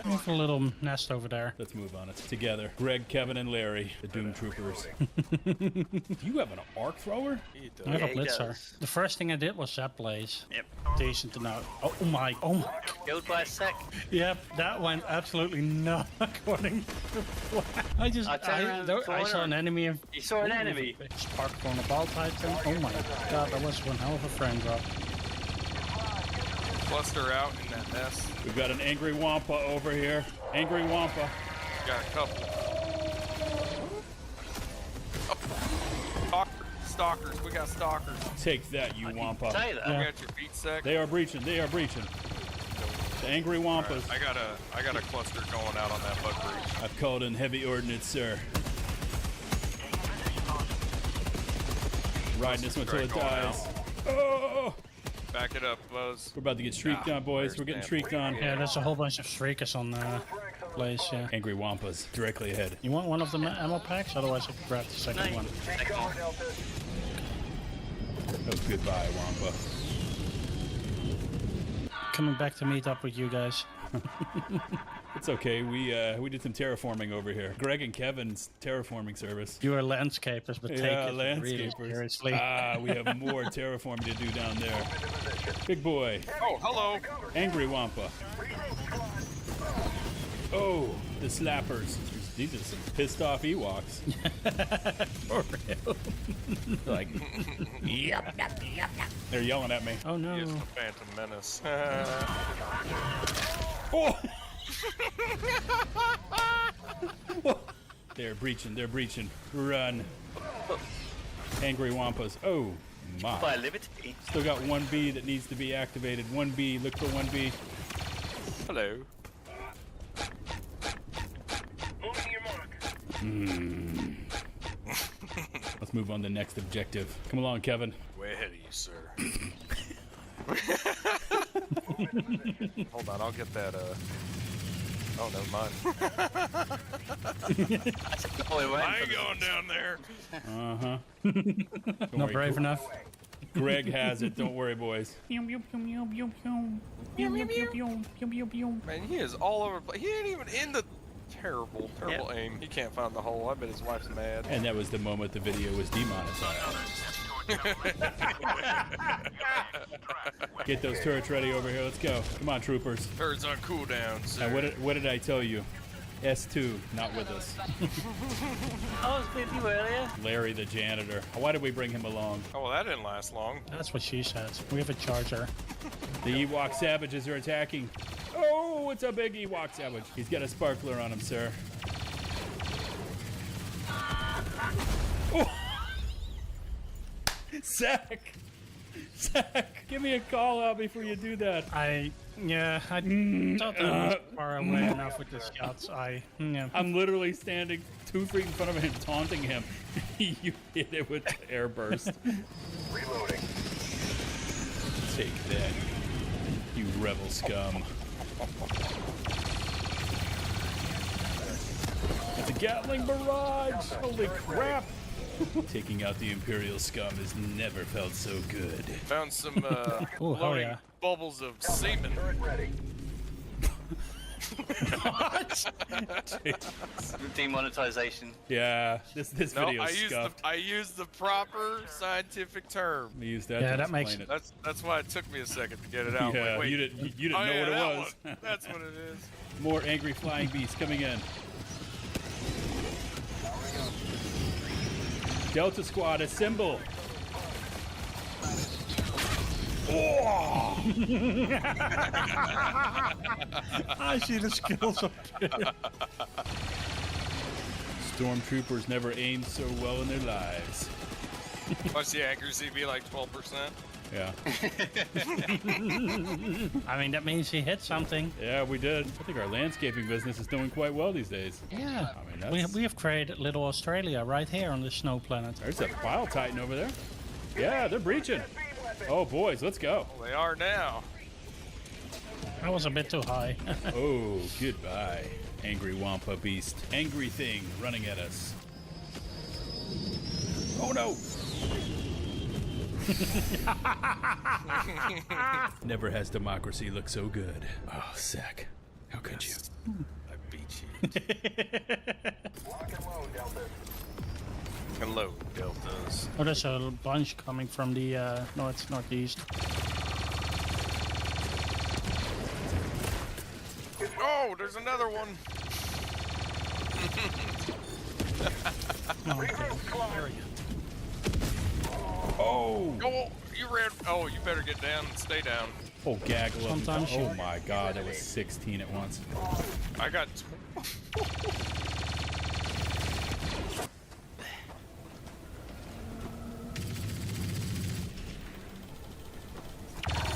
There's a little nest over there. Let's move on it together. Greg, Kevin, and Larry, the Doom Troopers. Do you have an arc thrower? I have a blitzer. The first thing I did was Zap Blaze. Yep. Decent to know. Oh my. Killed by a sec. Yep, that went absolutely not according to plan. I saw an enemy. You saw an enemy? Sparked on a ball titan. Oh my god, that was one hell of a frame drop. Cluster out in that nest. We've got an angry Wampa over here. Angry Wampa. Got a couple. Oh. Stalkers. We got stalkers. Take that, you Wampa. Say that. Yeah. We got your feet sec. They are breaching. The angry Wampas. Right, I got a cluster going out on that bug breach. I've called in heavy ordnance, sir. Riding this one till it dies. Oh! Back it up, Buzz. We're about to get streaked on, boys. We're getting streaked on. Yeah, there's a whole bunch of streakers on place, yeah. Angry Wampas directly ahead. You want one of the ammo packs? Otherwise I can grab the second one. Oh, goodbye, Wampa. Coming back to meet up with you guys. It's okay. We did some terraforming over here. Greg and Kevin's terraforming service. You are landscapers, but take Yeah, it really landscapers. seriously. We have more terraforming to do down there. Big boy. Oh, hello. Angry Wampa. Oh, the slappers. These are some pissed off Ewoks. For real. Like, yep. They're yelling at me. Oh no. Yes, the Phantom Menace. Oh! They're breaching. Run. Angry Wampas. Oh my. By liberty. Still got 1B that needs to be activated. 1B, look for 1B. Hello. Let's move on to the next objective. Come along, Kevin. Way ahead of you, sir. Hold on, I'll get that, Oh, never mind. I ain't going down there. Uh-huh. Not brave enough. Greg has it. Don't worry, boys. Man, he is all over. He ain't even in the terrible aim. He can't find the hole. I bet his wife's mad. And that was the moment the video was demonetized. Get those turrets ready over here. Let's go. Come on, troopers. Turrets on cooldown, sir. What did I tell you? S2, not with us. I was with you earlier. Larry the janitor. Why did we bring him along? Oh, well, that didn't last long. That's what she says. We have a charger. The Ewok savages are attacking. Oh, it's a big Ewok savage. He's got a sparkler on him, sir. Oh. Zach, give me a call out before you do that. I thought that was far away enough with the scouts. I'm literally standing 2 feet in front of him, taunting him. You hit it with the air burst. Reloading. Take that, you rebel scum. It's a Gatling barrage! Holy crap! Taking out the Imperial scum has never felt so good. Found some oh, floating yeah. bubbles of semen. What? Demonetization. Yeah, this video is scuffed. I used the proper scientific term. Let me use that. Yeah, to that makes explain it. That's why it took me a second to get it out. Yeah, Like, wait. you didn't know yeah, what it that was. one. That's what it is. More angry flying beasts coming in. Delta Squad, assemble. Oh! I see the skills up there. Stormtroopers never aimed so well in their lives. Watch the accuracy be like 12%. Yeah. I mean, that means he hit something. Yeah, we did. I think our landscaping business is doing quite well these days. Yeah. I mean, that's... We have created little Australia right here on the snow planet. There's a Bile Titan over there. Yeah, they're breaching. Oh, boys, let's go. Well, they are now. That was a bit too high. Oh, goodbye. Angry Wampa beast. Angry thing running at us. Oh, no. Never has democracy looked so good. Oh, Zach, how could you? I beat you. Hello, Deltas. Oh, there's a bunch coming from the northeast. Oh, there's another one. Oh! Oh, you ran. Oh, you better get down and stay down. Oh, gaggle of them. Sometimes Oh you- my god, that was 16 at once. I got.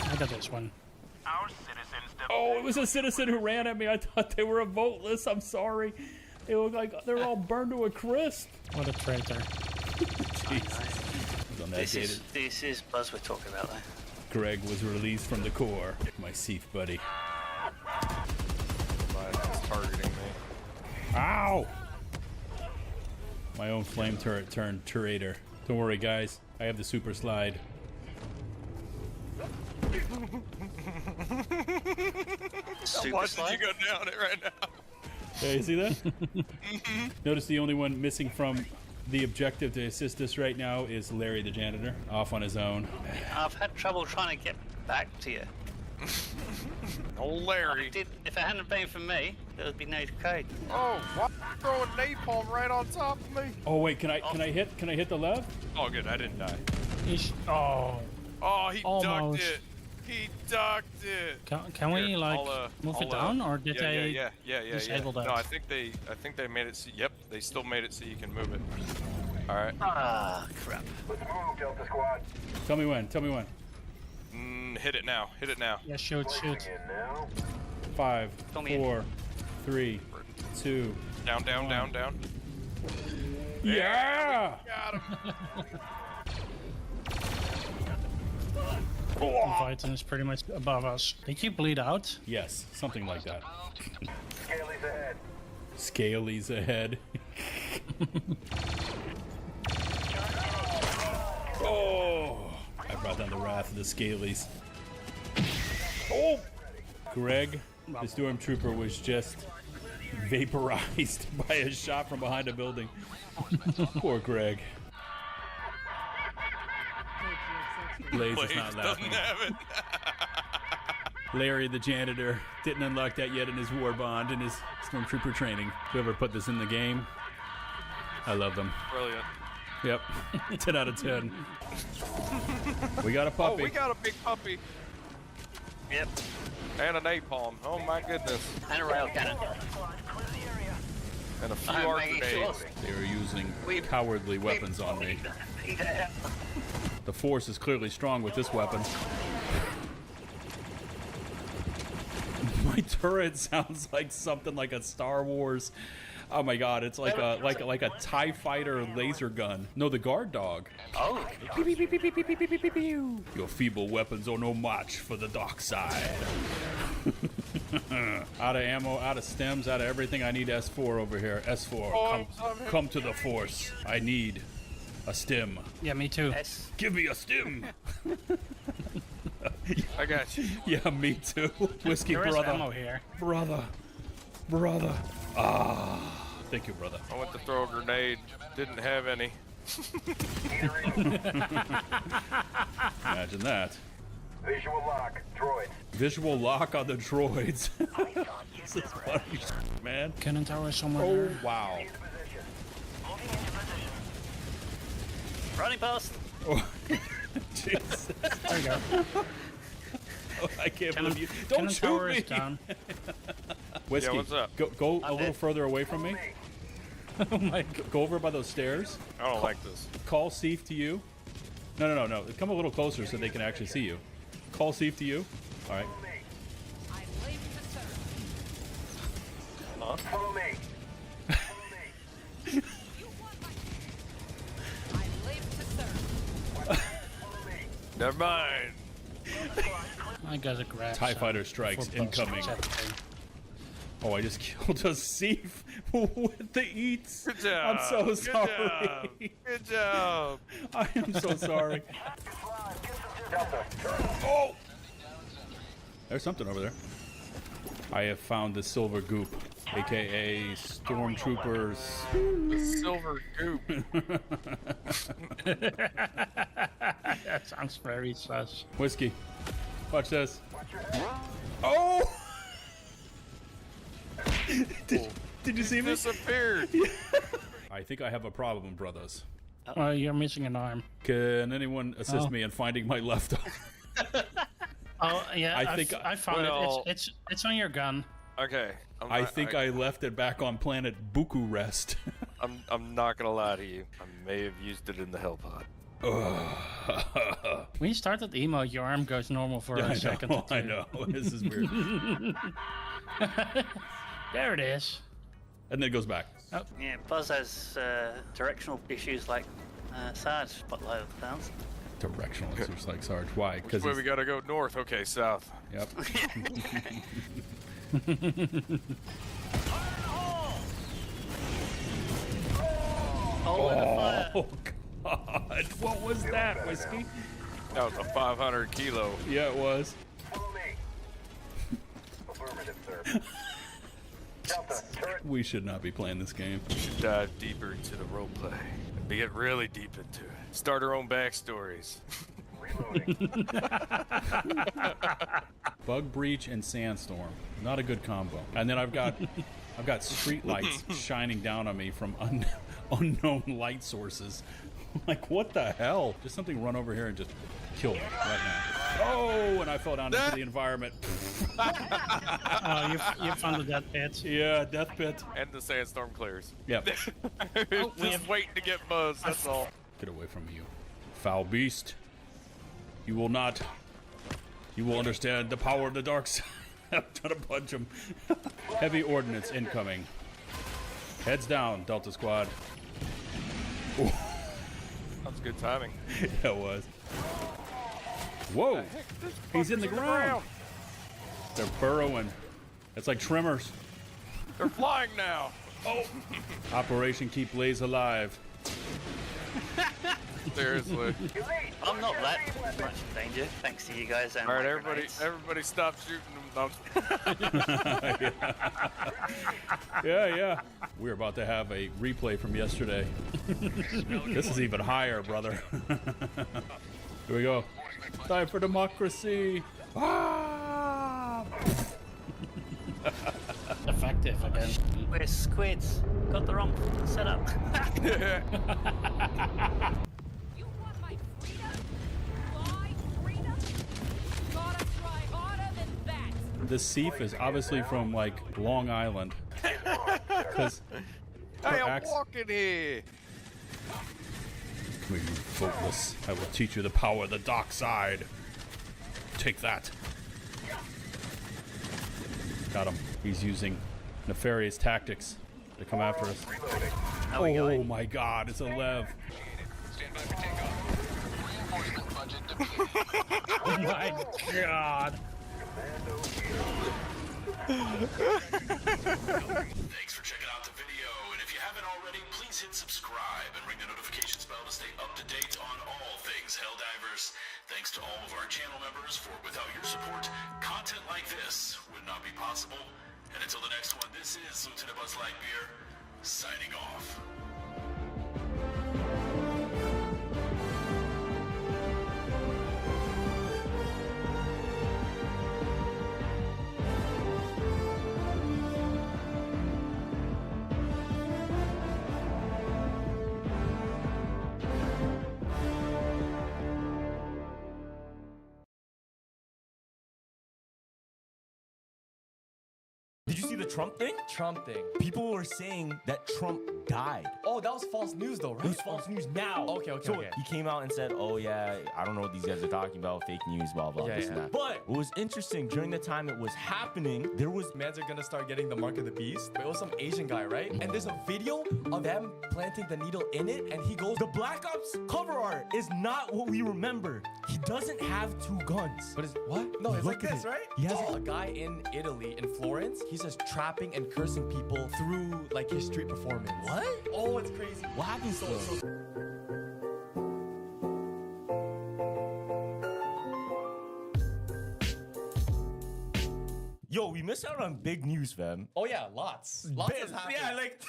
I got this one. Oh, it was a citizen who ran at me. I thought they were a voteless. I'm sorry. They look like they're all burned to a crisp. What a traitor. Jesus. On that data. This is Buzz we're talking about, though. Greg was released from the Corps. My Seif buddy. It's targeting me. Ow! My own flame turret turned turreter. Don't worry, guys. I have the super slide. Super Watching slide? you go down it right now. Yeah, you see that? Notice the only one missing from the objective to assist us right now is Larry the janitor, off on his own. I've had trouble trying to get back to you. Old Larry. If it hadn't been for me, there would be no code. Oh, why throwing napalm right on top of me? Oh wait, can I hit the left? Oh, good, I didn't die. Oh. Oh, he Almost. ducked it. He ducked it. Can we Here, like I'll, move it I'll, down, or did they yeah. disable that? No, I think they made it. So, yep, they still made it so you can move it. All right. Ah, crap. Let's move, Delta Squad. Tell me when. Hit it now. Hit it now. Yeah, shoot. In now. 5, Tell me 4, 3, 2. Down. Yeah! Got him. Titan is pretty much above us. Did you bleed out? Yes, something like that. Scaley's ahead. Scaley's ahead. Oh! I brought down the wrath of the Scalies. Oh! Greg, the stormtrooper, was just vaporized by a shot from behind a building. Poor Greg. Blaze is not laughing. Doesn't have it. Larry the janitor didn't unlock that yet in his war bond in his stormtrooper training. Whoever put this in the game, I love them. Brilliant. Yep, 10 out of 10. We got a puppy. Oh, we got a big puppy. Yep. And a napalm. Oh my goodness. And a rail cannon. And a few I'm arc making grenades. sure. They were using cowardly weapons on me. Yeah. The Force is clearly strong with this weapon. My turret sounds like something like a Star Wars. Oh my God! It's like a TIE fighter laser gun. No, the guard dog. Oh. Your feeble weapons are no match for the dark side. Out of ammo, out of stems, out of everything. I need S4 over here. S4, come to the Force. I need a stem. Yeah, me too. Give me a stem. I got you. Yeah, me too. Whiskey There is brother. ammo here. Brother. Thank you, brother. I went to throw a grenade. Didn't have any. Imagine that. Visual lock. Droids. Visual lock on the droids. This is funny, man. Cannon tower somewhere Oh, there. wow. Running past. Oh, Jesus. There you go. Oh, I can't Cannon- believe you. Don't cannon shoot tower me. is down. Whiskey, Yeah, what's up? Go a little further away from me. Oh my God. Go over by those stairs. I don't like this. Call Seif to you. No. Come a little closer so they can actually see you. Call Seif to you. All right. Follow me. Never mind. I got a grab. TIE shot Fighter strikes before both incoming. shots everything. Oh, I just killed a Seif with the eats. Good job. I'm so Good sorry. job. Good job. I am so sorry. Delta. Oh! There's something over there. I have found the silver goop, aka stormtroopers. The silver goop. That sounds very sus. Whiskey, watch this. Oh! Did you see me? Disappeared. I think I have a problem, brothers. Well, you're missing an arm. Can anyone assist me in finding my left arm? Oh yeah, I I found it. It's on your gun. Okay. I think I left it back on planet Bucharest. I'm not gonna lie to you. I may have used it in the hell pod. When you start that emo, your arm goes normal for a second. or two. I know. This is weird. There it is. And then it goes back. Oh. Yeah, Buzz has directional issues like Sarge, but low sounds. Directional issues like Sarge. Why? Which Because way we gotta go? North. Okay, south. Yep. coal in the fire. Oh, God. What was that, Whiskey? That was a 500 kilo. Yeah, it was. Follow me. Affirmative, sir. Delta, turret. We should not be playing this game. We should dive deeper into the roleplay. Get really deep into it. Start our own backstories. Bug Breach and Sandstorm. Not a good combo. And then I've got street lights shining down on me from unknown light sources. Like, what the hell? Just something run over here and just kill me right now. Oh, and I fell down into the environment. Oh, you found the death pit. Yeah, death pit. And the sandstorm clears. Yep. Just waiting to get buzzed, that's all. Get away from me, you foul beast. You will not. You will understand the power of the dark side. I'm trying to punch him. Heavy ordnance incoming. Heads down, Delta Squad. Ooh. That was good timing. Yeah, it was. Whoa! He's in the ground. They're burrowing. It's like Tremors. They're flying now. Oh! Operation Keep Blaze Alive. Seriously. I'm not that much in danger, thanks to you guys. And All right, my grenades. everybody, stop shooting them. Yeah. We're about to have a replay from yesterday. This is even higher, brother. Here we go. Time for democracy. Ah! Effective again. We're squids. Got the wrong setup. The Seif is obviously from like Long Island. Because I am walking here. Come here, you faultless. I will teach you the power of the dark side. Take that. Got him. He's using nefarious tactics to come after us. Oh my god, it's a Lev. Oh my god. Thanks for checking out the video, and if you haven't already, please hit subscribe and ring the notifications bell to stay up to date on all things Helldivers. Thanks to all of our channel members, for without your support, content like this would not be possible. And until the next one, this is Lieutenant Buzz Lightyear, signing off. Did you see the Trump thing? Trump thing. People were saying that Trump died. Oh, that was false news though, right? It was false news now. Okay. So he came out and said, oh yeah, I don't know what these guys are talking about, fake news, blah, blah, this and that. But what was interesting, during the time it was happening, there was... Mans are gonna start getting the mark of the beast. But it was some Asian guy, right? And there's a video of them planting the needle in it, and he goes, The Black Ops cover art is not what we remember. He doesn't have 2 guns. What? No, it's Look like at this, it. right? He has a guy in Italy, in Florence, he's just trapping and cursing people through like his street performance. What? Oh, it's crazy. What happens to him? Yo, we missed out on big news, fam. Oh yeah, lots has happened. Yeah, like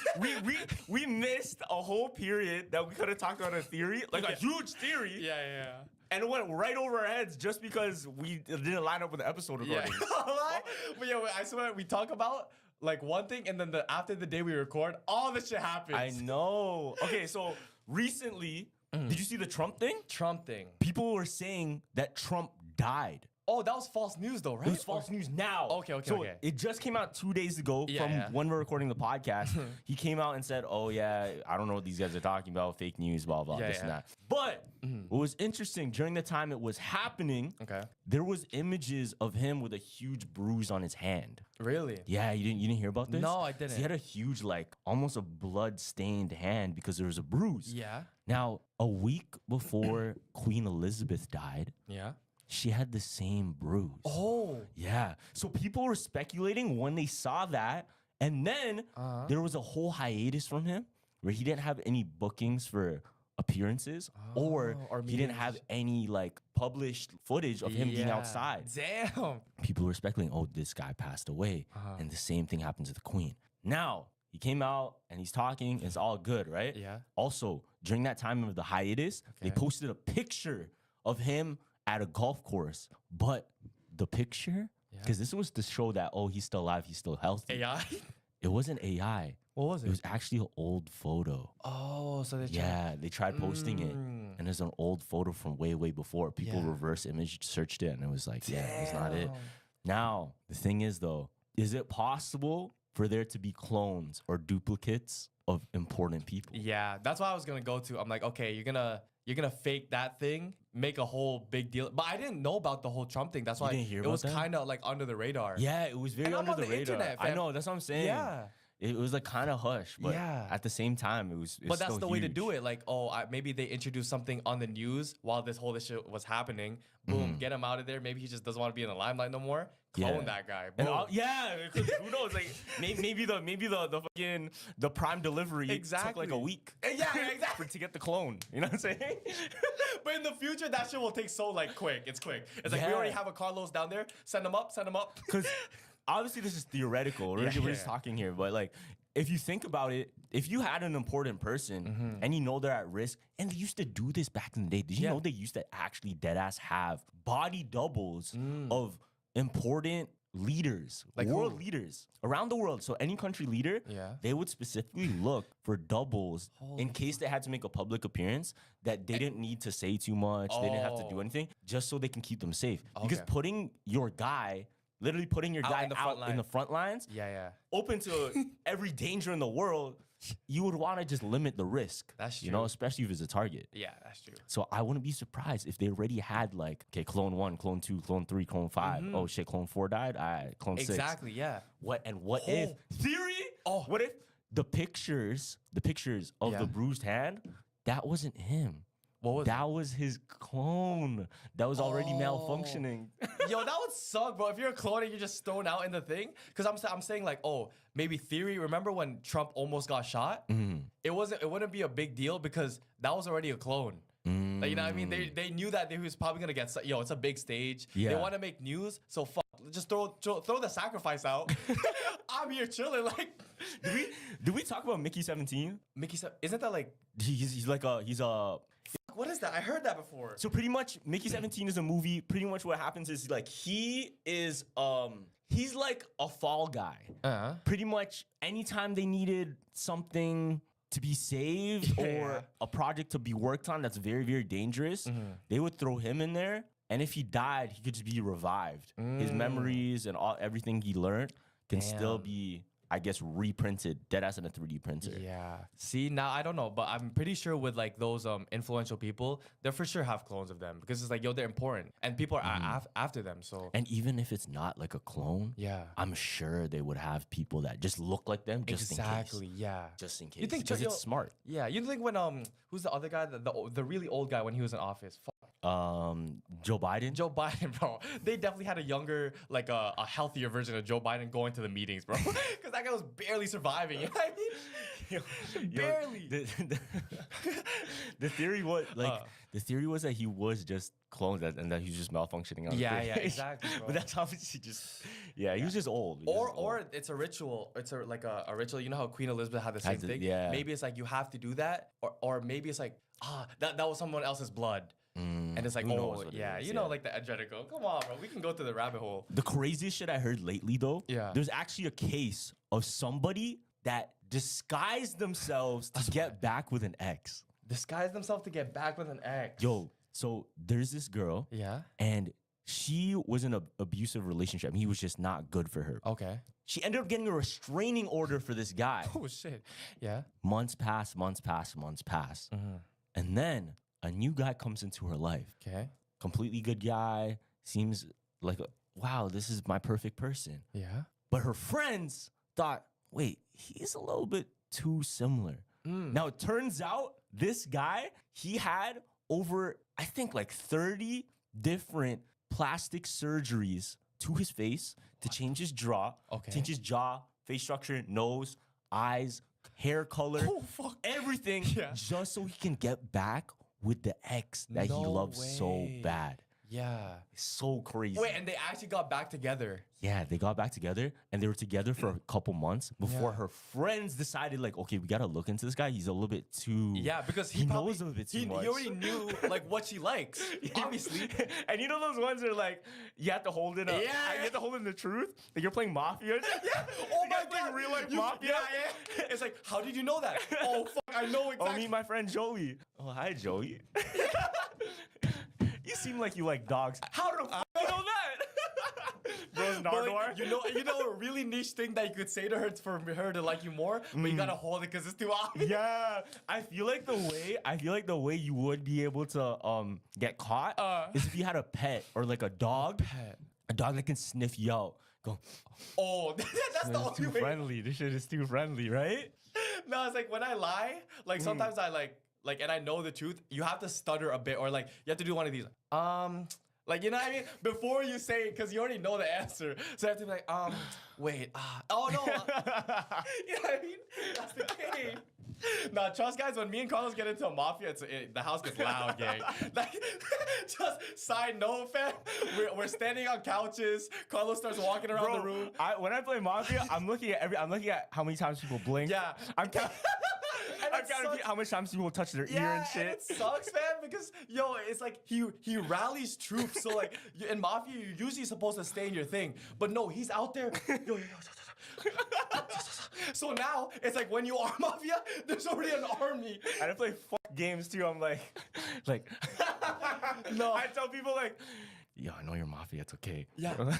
we missed a whole period that we could have talked about a theory, like a huge theory. Yeah. And it went right over our heads just because we didn't line up with the episode recording. But yeah, I swear we talk about like one thing, and then after the day we record, all this shit happens. I know. Okay, so recently, did you see the Trump thing? Trump thing. People were saying that Trump died. Oh, that was false news though, right? It was false news now. Okay. So it just came out 2 days ago from when we're recording the podcast. He came out and said, oh yeah, I don't know what these guys are talking about, fake news, blah, blah, this and that. But what was interesting, during the time it was happening, there was images of him with a huge bruise on his hand. Really? Yeah, you didn't hear about this? No, I didn't. So he had a huge, like, almost a blood-stained hand because there was a bruise. Yeah. Now, a week before Queen Elizabeth died, she had the same bruise. Oh. Yeah. So people were speculating when they saw that, and then there was a whole hiatus from him. where he didn't have any bookings for appearances, or he didn't have any like published footage of him being outside. Damn. People were speculating, oh, this guy passed away. And the same thing happened to the queen. Now, he came out and he's talking. It's all good, right? Yeah. Also, during that time of the hiatus, they posted a picture of him at a golf course. But the picture, because this was to show that, oh, he's still alive, he's still healthy. AI? It wasn't AI. What was it? It was actually an old photo. Oh, so they tried posting it, and there's an old photo from way before. People reverse image searched it, and it was like, it's not it. Now, the thing is though, is it possible for there to be clones or duplicates of important people? Yeah, that's what I was gonna go to. I'm like, okay, you're gonna fake that thing, make a whole big deal. But I didn't know about the whole Trump thing. That's why it was kind of like under the radar. Yeah, it was very under the radar. Internet, I know, that's what I'm saying. Yeah. It was like kind of hush, but at the same time, it was But that's still the way to huge. do it. Like, maybe they introduced something on the news while this whole shit was happening. Boom, get him out of there. Maybe he just doesn't want to be in the limelight no more. Clone that guy. And Boom. who knows? Like maybe the fucking the Prime delivery took like a week. Yeah, exactly. to get the clone. You know what I'm saying? But in the future, that shit will take so like quick. It's quick. It's like we already have a Carlos down there. Send him up. Because obviously this is theoretical. We're just talking here, but like, if you think about it, if you had an important person and you know they're at risk, and they used to do this back in the day, did you know they used to actually deadass have body doubles of important leaders, like world leaders around the world? So any country leader, they would specifically look for doubles in case they had to make a public appearance that they didn't need to say too much, they didn't have to do anything, just so they can keep them safe. Because putting your guy literally putting your guy out in the front lines, open to every danger in the world, you would want to just limit the risk. That's true. You know, especially if it's a target. Yeah, that's true. So I wouldn't be surprised if they already had like, okay, clone 1, clone 2, clone 3, clone 5. Oh shit, clone 4 died? All right, clone 6. Exactly, yeah. What if theory? What if the pictures of the bruised hand, that wasn't him? What was that? Was his clone that was already malfunctioning. Yo, that would suck, bro. If you're a clone and you're just thrown out in the thing, because I'm saying like, maybe theory. Remember when Trump almost got shot? It wouldn't be a big deal because that was already a clone. Like, you know what I mean? They knew that he was probably gonna get. It's a big stage. They want to make news, so just throw the sacrifice out. I'm here chilling. Like, did we talk about Mickey 17? Isn't that like he's a. What is that? I heard that before. So pretty much, Mickey 17 is a movie. Pretty much what happens is like he is he's like a fall guy. Pretty much anytime they needed something to be saved or a project to be worked on that's very, very dangerous, they would throw him in there. And if he died, he could just be revived. His memories and everything he learned can still be, I guess, reprinted, deadass in a 3D printer. Yeah. See, now I don't know, but I'm pretty sure with like those influential people, they for sure have clones of them because it's like, they're important and people are after them. So, and even if it's not like a clone, I'm sure they would have people that just look like them just in case. Yeah. Just in case. You think because it's smart. Yeah. You think when who's the other guy, the really old guy when he was in office? Joe Biden? Joe Biden, bro. They definitely had a younger, like a healthier version of Joe Biden going to the meetings, bro. Because that guy was barely surviving. You know what I mean? Barely. The theory was the theory was that he was just cloned and that he was just malfunctioning on yeah, exactly. Bro. But that's obviously just he was just old. Or it's a ritual. It's like a ritual. You know how Queen Elizabeth had the same thing? Yeah. Maybe it's like you have to do that, or maybe it's like that was someone else's blood. And it's like, you know, like the adrenochrome. Come on, bro. We can go to the rabbit hole. The craziest shit I heard lately, though, there's actually a case of somebody that disguised themselves to get back with an ex. Disguised themselves to get back with an ex. Yo, so there's this girl. Yeah. And she was in an abusive relationship. I mean, he was just not good for her. Okay. She ended up getting a restraining order for this guy. Oh, shit. Yeah. Months pass. And then a new guy comes into her life. Okay. Completely good guy. Seems like, wow, this is my perfect person. Yeah. But her friends thought, wait, he's a little bit too similar. Now, it turns out this guy, he had over, I think, like 30 different plastic surgeries to his face to change his jaw, change his jaw, face structure, nose, eyes, hair color, everything, just so he can get back with the ex that he loves so bad. Yeah. It's so crazy. Wait, and they actually got back together. Yeah, they got back together and they were together for a couple months before her friends decided, like, okay, we gotta look into this guy. He's a little bit too. Yeah, because he knows a little bit too much. He already knew like what she likes, obviously. And you know those ones are like you have to hold in you have to hold in the truth. Like you're playing Mafia. Yeah. Oh my god. Like real life Mafia. Yeah. It's like, how did you know that? Oh fuck, I know exactly. Oh, meet my friend Joey. Oh, hi Joey. You seem like you like dogs. How the fuck you know that? Bros Nardwar. Like, you know a really niche thing that you could say to her for her to like you more, but you gotta hold it because it's too obvious. Yeah, I feel like the way you would be able to get caught is if you had a pet or like a dog. A dog that can sniff you out. Go. Oh, that's the only too way. friendly. This shit is too friendly, right? No, it's like when I lie, like sometimes I like, and I know the truth, you have to stutter a bit, or like you have to do one of these. Like, you know what I mean? Before you say it, because you already know the answer. So you have to be like, wait, oh no. You know what I mean? That's the game. Nah, trust guys, when me and Carlos get into a mafia, the house gets loud, gang. Like, just side note, fam, we're standing on couches. Carlos starts walking around the room. When I play Mafia, I'm looking at how many times people blink. Yeah. I'm counting how much times people touch their ear and shit. And it sucks, man, because it's like he rallies troops. So like in Mafia, you're usually supposed to stay in your thing, but no, he's out there. So now it's like when you are Mafia, there's already an army. And I play games too. I'm like, no. I tell people like, yo, I know you're Mafia. It's okay. Yeah. But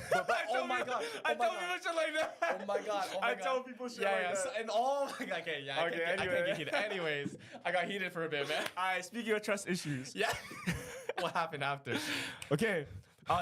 oh my god. I tell people shit like that. Oh my god. I tell people shit like that. So, and all okay, yeah. I can't get heated. Anyways, I got heated for a bit, man. All right. Speaking of trust issues. Yeah. What happened after? Okay.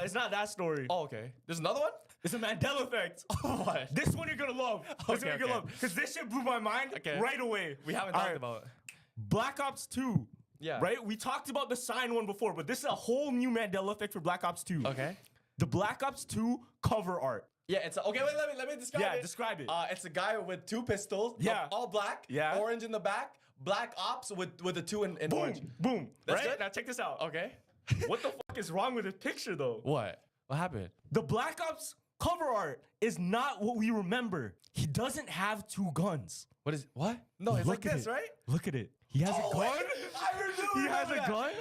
It's not that story. Oh, okay. There's another one? It's a Mandela effect. Oh, what? This one you're gonna love. This one you're gonna love. Because this shit blew my mind right away. We haven't talked about it. Black Ops 2. Yeah. Right? We talked about the sign one before, but this is a whole new Mandela effect for Black Ops 2. Okay. The Black Ops 2 cover art. Yeah, it's okay. Wait, let me describe it. Yeah, describe it. It's a guy with two pistols. Yeah. All black. Yeah. Orange in the back. Black Ops with the two in Boom. orange. Boom. That's right? good? Now check this out. Okay. What the fuck is wrong with this picture though? What happened? The Black Ops cover art is not what we remember. He doesn't have two guns. What? No, it's like this, right? Look at it. He has a gun. He has a gun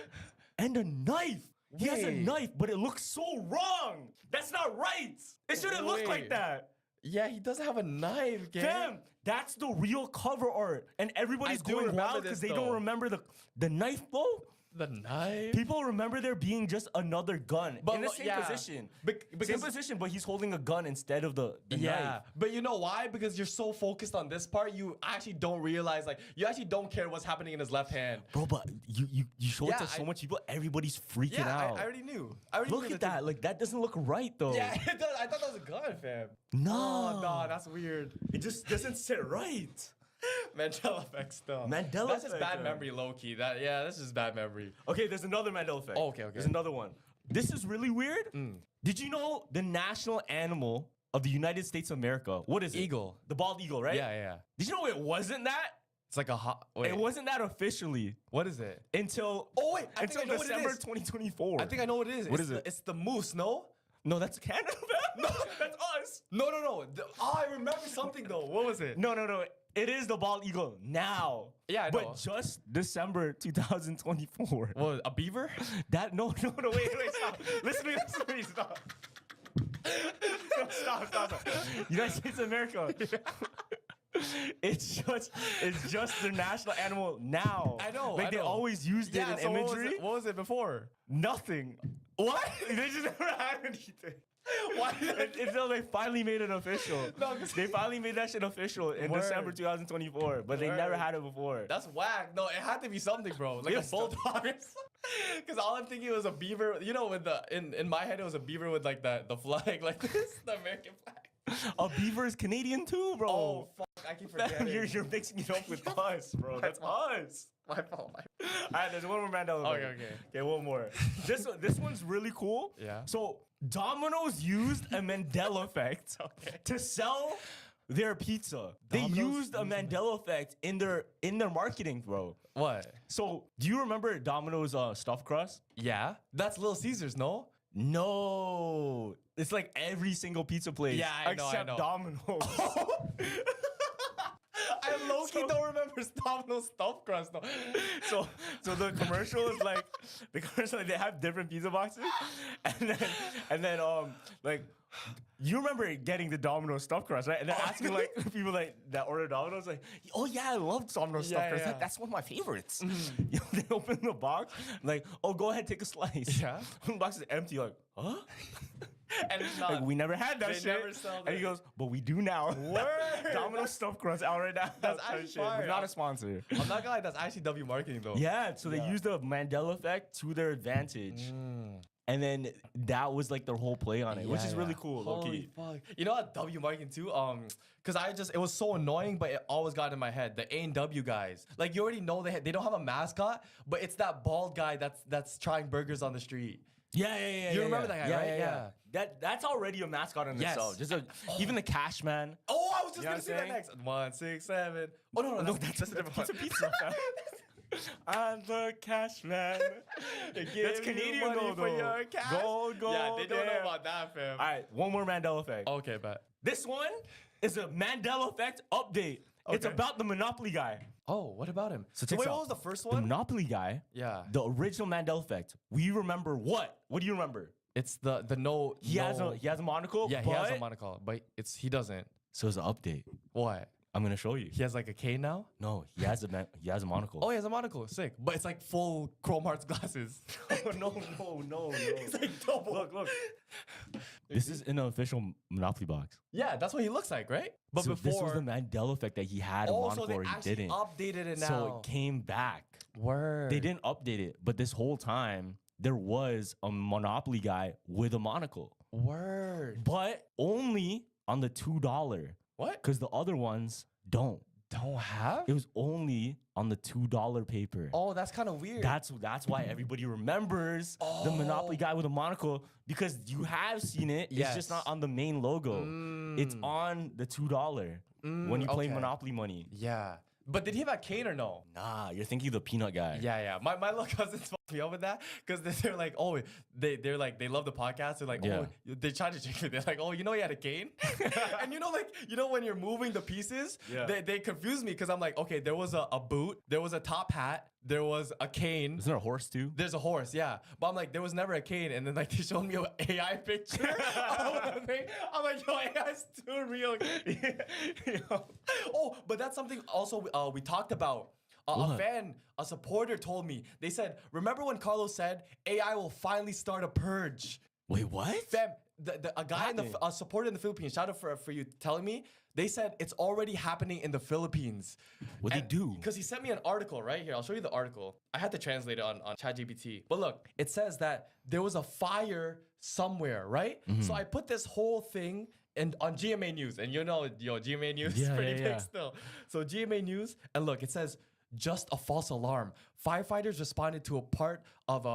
and a knife. He has a knife, but it looks so wrong. That's not right. It shouldn't look like that. Yeah, he doesn't have a knife, gang. Fam, that's the real cover art. And everybody's going wild because they don't remember the knife, bro. The knife? People remember there being just another gun in the same position. Same position, but he's holding a gun instead of the knife. But you know why? Because you're so focused on this part, you actually don't realize, like, you actually don't care what's happening in his left hand. Bro, but you show it to so much people, every's freaking out. I already knew. Look at that. Like, that doesn't look right, though. Yeah, it does. I thought that was a gun, fam. No. Oh, no, that's weird. It just doesn't sit right. Mandela effect stuff. That's just bad memory, low key. That's just bad memory. Okay, there's another Mandela effect. Oh, okay. There's another one. This is really weird. Did you know the national animal of the United States of America? What is it? Eagle. The bald eagle, right? Yeah. Did you know it wasn't that? It's like a wait. It wasn't that officially. What is it? Until until December 2024. I think I know what it is. What is it? It's the moose, no? No, that's Canada. No, that's us. No. I remember something though. What was it? No. It is the bald eagle now. Yeah, I know. But just December 2024. What, a beaver? No, wait, stop. Listen to me, stop. No, stop. United States of America. It's just their national animal now. I know. Like they always used it in imagery. What was it before? Nothing. What? They just never had anything. Why? Until they finally made it official. They finally made that shit official in December 2024, but they never had it before. That's whack. No, it had to be something, bro. Like a bulldog. Because all I'm thinking was a beaver. You know, with in my head it was a beaver with like the flag like this, the American flag. A beaver is Canadian too, bro. Oh fuck, I keep forgetting. You're mixing it up with us, bro. That's us. My fault. All right, there's one more Mandela. Okay, one more. This one's really cool. Yeah. So Domino's used a Mandela effect to sell their pizza. They used a Mandela effect in their marketing, bro. What? So, do you remember Domino's stuffed crust? Yeah, that's Little Caesars, no? No, it's like every single pizza place. Yeah, I know. except Domino's. I low-key don't remember Domino's stuffed crust though. So the commercial is like they have different pizza boxes, and then like you remember getting the Domino's stuffed crust, right? And they're asking like people like that order Domino's like, oh yeah, I love Domino's stuffed crust. yeah. That's one of my favorites. You know, they open the box like, oh, go ahead, take a slice. Yeah. The box is empty. Like, huh? And it's not. Like, we never had that They shit. never sell And he goes, but we do now. Word. Domino's stuffed crust out right now. That's Type actually shit. fire. We're not a sponsor. I'm not gonna lie, that's actually W marketing though. Yeah, so they used the Mandela effect to their advantage. And then that was like their whole play on it, which is really cool. Holy fuck. You know what W marketing too? Cause it was so annoying, but it always got in my head. The A&W guys. Like you already know they don't have a mascot, but it's that bald guy that's trying burgers on the street. Yeah. You remember that guy, right? Yeah. That's already a mascot in itself. Just even the cash man. Oh, I was just You know gonna say that what I'm next. 1, 6, 7. Oh no, that's a different Pizza one. pizza. fam. I'm the cash man. That's Canadian money though. for your cash. Gold. Yeah, they don't know about that, fam. All right, one more Mandela effect. Okay, bet. This one is a Mandela effect update. It's Okay. about the Monopoly guy. Oh, what about him? So wait, check what out. was the first The one? Monopoly guy. Yeah. The original Mandela effect. We remember what? What do you remember? It's the no. He has a monocle. Yeah, he has a monocle, but he doesn't. So it's an update. What? I'm gonna show you. He has like a cane now? No, he has a monocle. Oh, he has a monocle. Sick. But it's like full Chrome Hearts glasses. no. It's like double. Look. This is an official Monopoly box. Yeah, that's what he looks like, right? But So before. this was the Mandela effect that he had a oh, monocle so they or he actually didn't. updated it now. So it came back. Word. They didn't update it, but this whole time there was a Monopoly guy with a monocle. Word. But only on the $2. What? Because the other ones don't. Don't have? It was only on the $2 paper. Oh, that's kind of weird. That's why everybody remembers the Monopoly guy with a monocle, because you have seen it. It's just not on the main logo. It's on the $2 when you play okay. Monopoly money. Yeah. But did he have a cane or no? Nah, you're thinking of the peanut guy. Yeah. My little cousins fucked me up with that because they're like, oh, they're like, they love the podcast. They're like, Yeah. oh, they try to trick me. They're like, oh, you know, he had a cane. And you know, when you're moving the pieces, Yeah. they confuse me because I'm like, okay, there was a boot, there was a top hat, there was a cane. Isn't there a horse too? There's a horse, yeah. But I'm like, there was never a cane. And then like they showed me an AI picture of the thing. I'm like, yo, AI's too real. Oh, but that's something also we talked about. A supporter told me, they said, remember when Carlos said AI will finally start a purge? Wait, what? Fam, a guy a supporter in the Philippines, shout out for you telling me, they said it's already happening in the Philippines. What'd they do? Because he sent me an article right here. I'll show you the article. I had to translate it on ChatGPT. But look, it says that there was a fire somewhere, right? So I put this whole thing on GMA News. And you know, GMA News is pretty big still. So GMA News, and look, it says, just a false alarm. Firefighters responded to a part of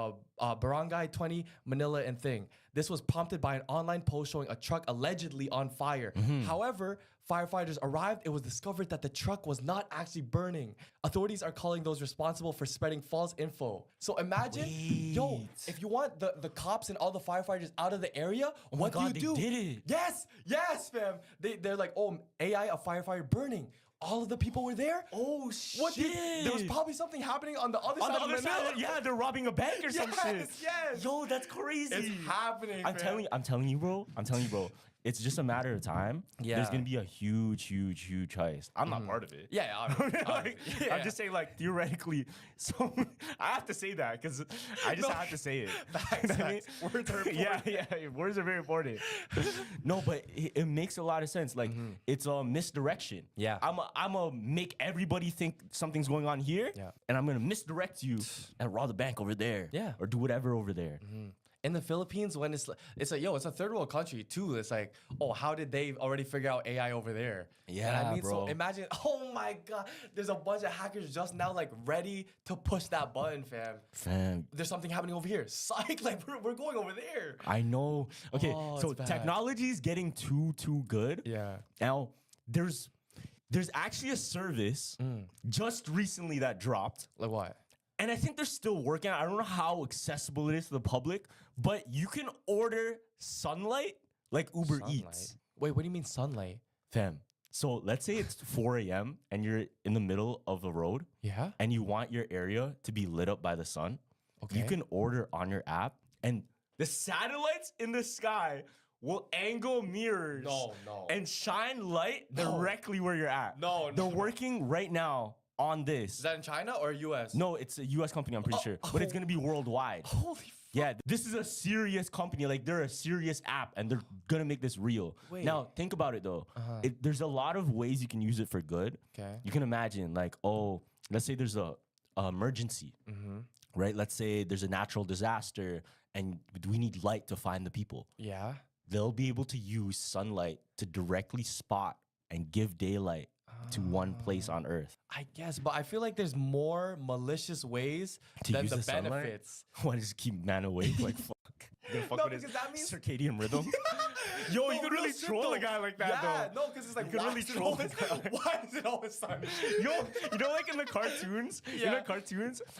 a Barangay 20 Manila and thing. This was prompted by an online post showing a truck allegedly on fire. However, firefighters arrived. It was discovered that the truck was not actually burning. Authorities are calling those responsible for spreading false info. So imagine, if you want the cops and all the firefighters out of the area, what do you do? They did it. Yes, fam. They're like, oh, AI, a firefighter burning. All of the people were there. Oh shit! What there was probably something happening on the other side. On the other side, yeah, they're robbing a bank or some shit. Yes. Yo, that's crazy. It's happening. I'm telling you, bro. It's just a matter of time. Yeah. There's gonna be a huge heist. I'm not part of it. Yeah, I'm just saying, like, theoretically. So I have to say that because I just have to say it. Facts. Words are important. Yeah. Words are very important. No, but it makes a lot of sense. Like, it's a misdirection. Yeah. I'm a make everybody think something's going on here. Yeah. And I'm gonna misdirect you and rob the bank over there. Yeah. Or do whatever over there. In the Philippines, when it's like, it's a third world country too. It's like, oh, how did they already figure out AI over there? Yeah, So bro. imagine, oh my God, there's a bunch of hackers just now like ready to push that button, fam. There's something happening over here. Psych, like we're going over there. I know. Okay, Oh, so it's bad. technology is getting too good. Yeah. Now, there's actually a service just recently that dropped. Like what? And I think they're still working. I don't know how accessible it is to the public, but you can order sunlight like Uber Eats. Wait, what do you mean sunlight? Fam. So let's say it's 4 a.m. and you're in the middle of a road. Yeah. And you want your area to be lit up by the sun. Okay. You can order on your app, and the satellites in the sky will angle mirrors and shine light directly where you're at. They're working right now on this. Is that in China or US? No, it's a US company, I'm pretty sure. But it's gonna be worldwide. Holy yeah, this is a serious company. Like, they're a serious app, and they're gonna make this real. Wait. Now, think about it though. There's a lot of ways you can use it for good. Okay. You can imagine, like, oh, let's say there's a emergency, right? Let's say there's a natural disaster, and we need light to find the people. Yeah. They'll be able to use sunlight to directly spot and give daylight to one place on Earth. I guess, but I feel like there's more malicious ways To than use the the sunlight? benefits. What, just keep man awake? Like, fuck. Gonna fuck No, with his because that means- circadian rhythm? Yo, you could real really shit, troll though. a guy like that, Yeah, though. no, because it's like, You could why really is it troll always- a guy. why is it always sunny? Yo, you know, like in the cartoons, Yeah.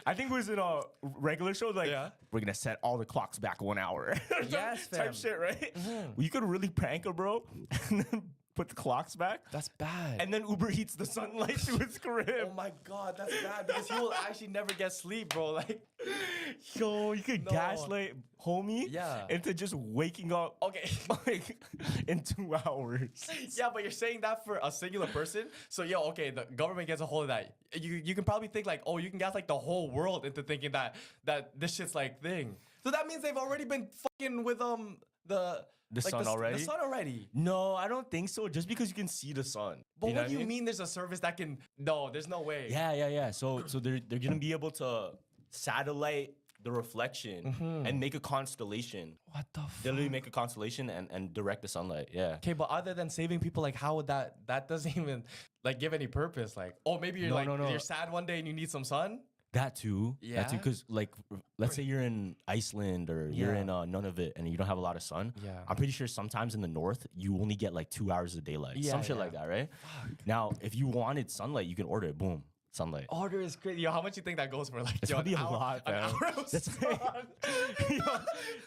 I think it was in a regular show, like, we're gonna set all the clocks back 1 hour. Yes, Type fam. shit, right? Well, you could really prank a bro and then put the clocks back. That's bad. And then Uber Eats the sunlight to his crib. Oh my god, that's bad because he will actually never get sleep, bro. Like, Yo, you could No. gaslight homie Yeah. into just waking up okay. like in 2 hours. Yeah, but you're saying that for a singular person. So, yo, okay, the government gets a hold of that. You can probably think like, oh, you can gas like the whole world into thinking that this shit's like thing. So that means they've already been fucking with the sun already? The sun already. No, I don't think so. Just because you can see the sun. But You know what do you I mean there's a service that can? No, there's no way. Yeah. So they're gonna be able to satellite the reflection and make a constellation. What the fuck? They literally make a constellation and direct the sunlight. Yeah. Okay, but other than saving people, like how would that doesn't even like give any purpose? Like, oh, maybe you're No. you're sad one day and you need some sun. That too. That Yeah? too. Because like, let's say you're in Iceland or you're in Nunavut and you don't have a lot of sun. Yeah. I'm pretty sure sometimes in the north you only get like 2 hours of daylight. Yeah, Some shit yeah. like that, right? Now, if you wanted sunlight, you can order it. Boom. Sunlight. Order is crazy. Yo, how much you think that goes for? Like, It's yo, probably an a hour- lot, an man. hour of That's sun? Yo,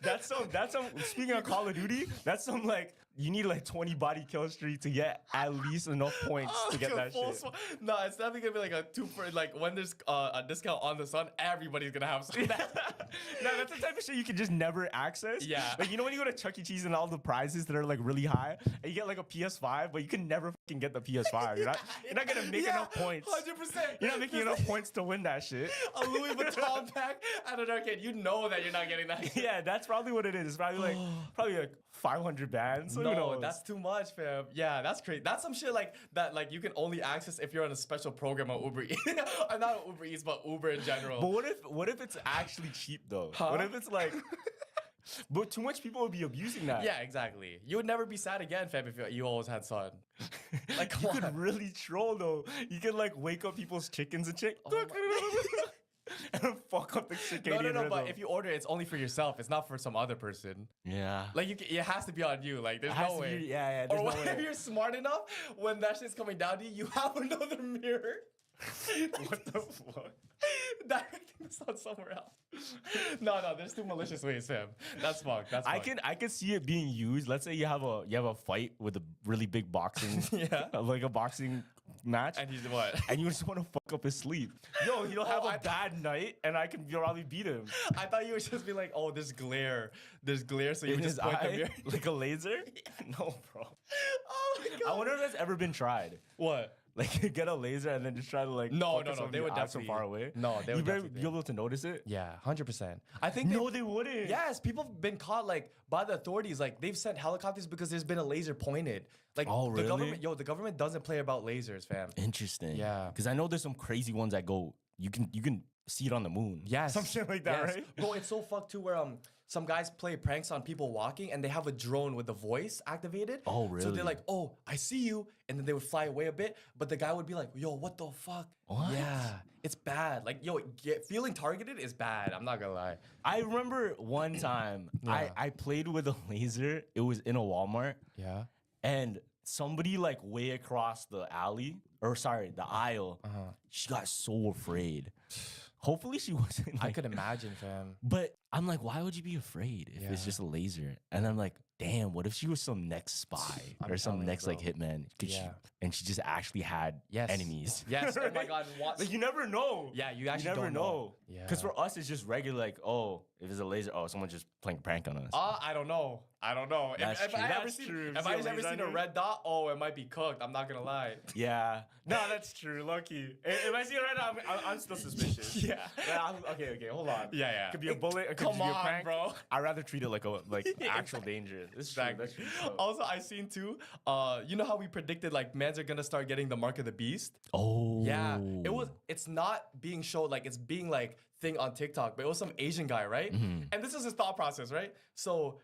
that's some. Speaking of Call of Duty, that's some like you need like 20 body kill streak to get at least enough points to get that shit. No, it's definitely gonna be like a 2 for like when there's a discount on the sun, everybody's gonna have some. No, that's the type of shit you can just never access. Yeah. Like, you know when you go to Chuck E. Cheese and all the prizes that are like really high, and you get like a PS5, but you can never fucking get the PS5. You're not gonna make enough points. 100%. You're not making enough points to win that shit. A Louis Vuitton pack at an arcade. You know that you're not getting that. Yeah, that's probably what it is. It's probably like 500 bands. Who No, knows? that's too much, fam. Yeah, that's crazy. That's some shit like that. Like you can only access if you're on a special program on Uber Eats. Not Uber Eats, but Uber in general. But what if it's actually cheap though? Huh? What if it's like but too much people would be abusing that. Yeah, exactly. You would never be sad again, fam, if you always had sun. Like, You come on. could really troll though. You could like wake up people's chickens and shit. And fuck up the circadian No, rhythm. but if you order it, it's only for yourself. It's not for some other person. Yeah. Like it has to be on you. Like there's It has no to way. be- yeah, Or there's no what if way. you're smart enough when that shit's coming down to you, you have another mirror. What the fuck? Directing the sun somewhere else. No, there's two malicious ways, fam. That's fucked. That's fucked. I can see it being used. Let's say you have a fight with a really big boxing like a boxing match. And he's what? And you just want to fuck up his sleep. Yo, he'll have a bad night and I can probably beat him. I thought you would just be like, oh, there's glare, so you In would his just point the eye? mirror. Like a laser? No, bro. Oh my god. I wonder if that's ever been tried. What? Like get a laser and then just try to like No, focus on they your would eyes from definitely far away. No, they would you better definitely be able to notice it. Yeah, 100%. I think No, they wouldn't. Yes, people have been caught like by the authorities. Like they've sent helicopters because there's been a laser pointed. Like Oh, the really? government doesn't play about lasers, fam. Interesting. Yeah. Because I know there's some crazy ones that go. You can see it on the moon. Yes. Some shit like that, Yes. right? Bro, it's so fucked too where some guys play pranks on people walking and they have a drone with the voice activated. Oh, So really? they're like, oh, I see you. And then they would fly away a bit, but the guy would be like, yo, what the fuck? What? Yeah, it's bad. Like, yo, feeling targeted is bad. I'm not gonna lie. I remember one time Yeah. I played with a laser. It was in a Walmart. Yeah. And somebody like way across the alley, or sorry, the aisle, she got so afraid. Hopefully she wasn't. I Like, could imagine, fam. but I'm like, why would you be afraid if it's Yeah. just a laser? And I'm like, damn, what if she was some next spy I'm or some telling you, next like bro. hitman? Yeah. And she just actually had Yes. enemies. Yes. Oh my God. What? Like you never know. Yeah, you actually never don't know. Yeah. Because for us, it's just regular. Like, oh, if it's a laser, oh, someone's just playing a prank on us. I don't know. I don't know. That's if true. I ever That's seen, true. if See I a ever laser seen on a you? red dot, oh, it might be cooked. I'm not gonna lie. Yeah. No, that's true. Lucky. If I see it right now, I'm still suspicious. Yeah. Okay. Hold on. Yeah, yeah. It could be a bullet. It could Come just be a on, prank, bro. I'd rather treat it like actual danger. This is true. That's true. Also, I seen too. You know how we predicted like mans are gonna start getting the mark of the beast? Oh. Yeah. It's not being showed like it's being like thing on TikTok, but it was some Asian guy, right? And this is his thought process, right? So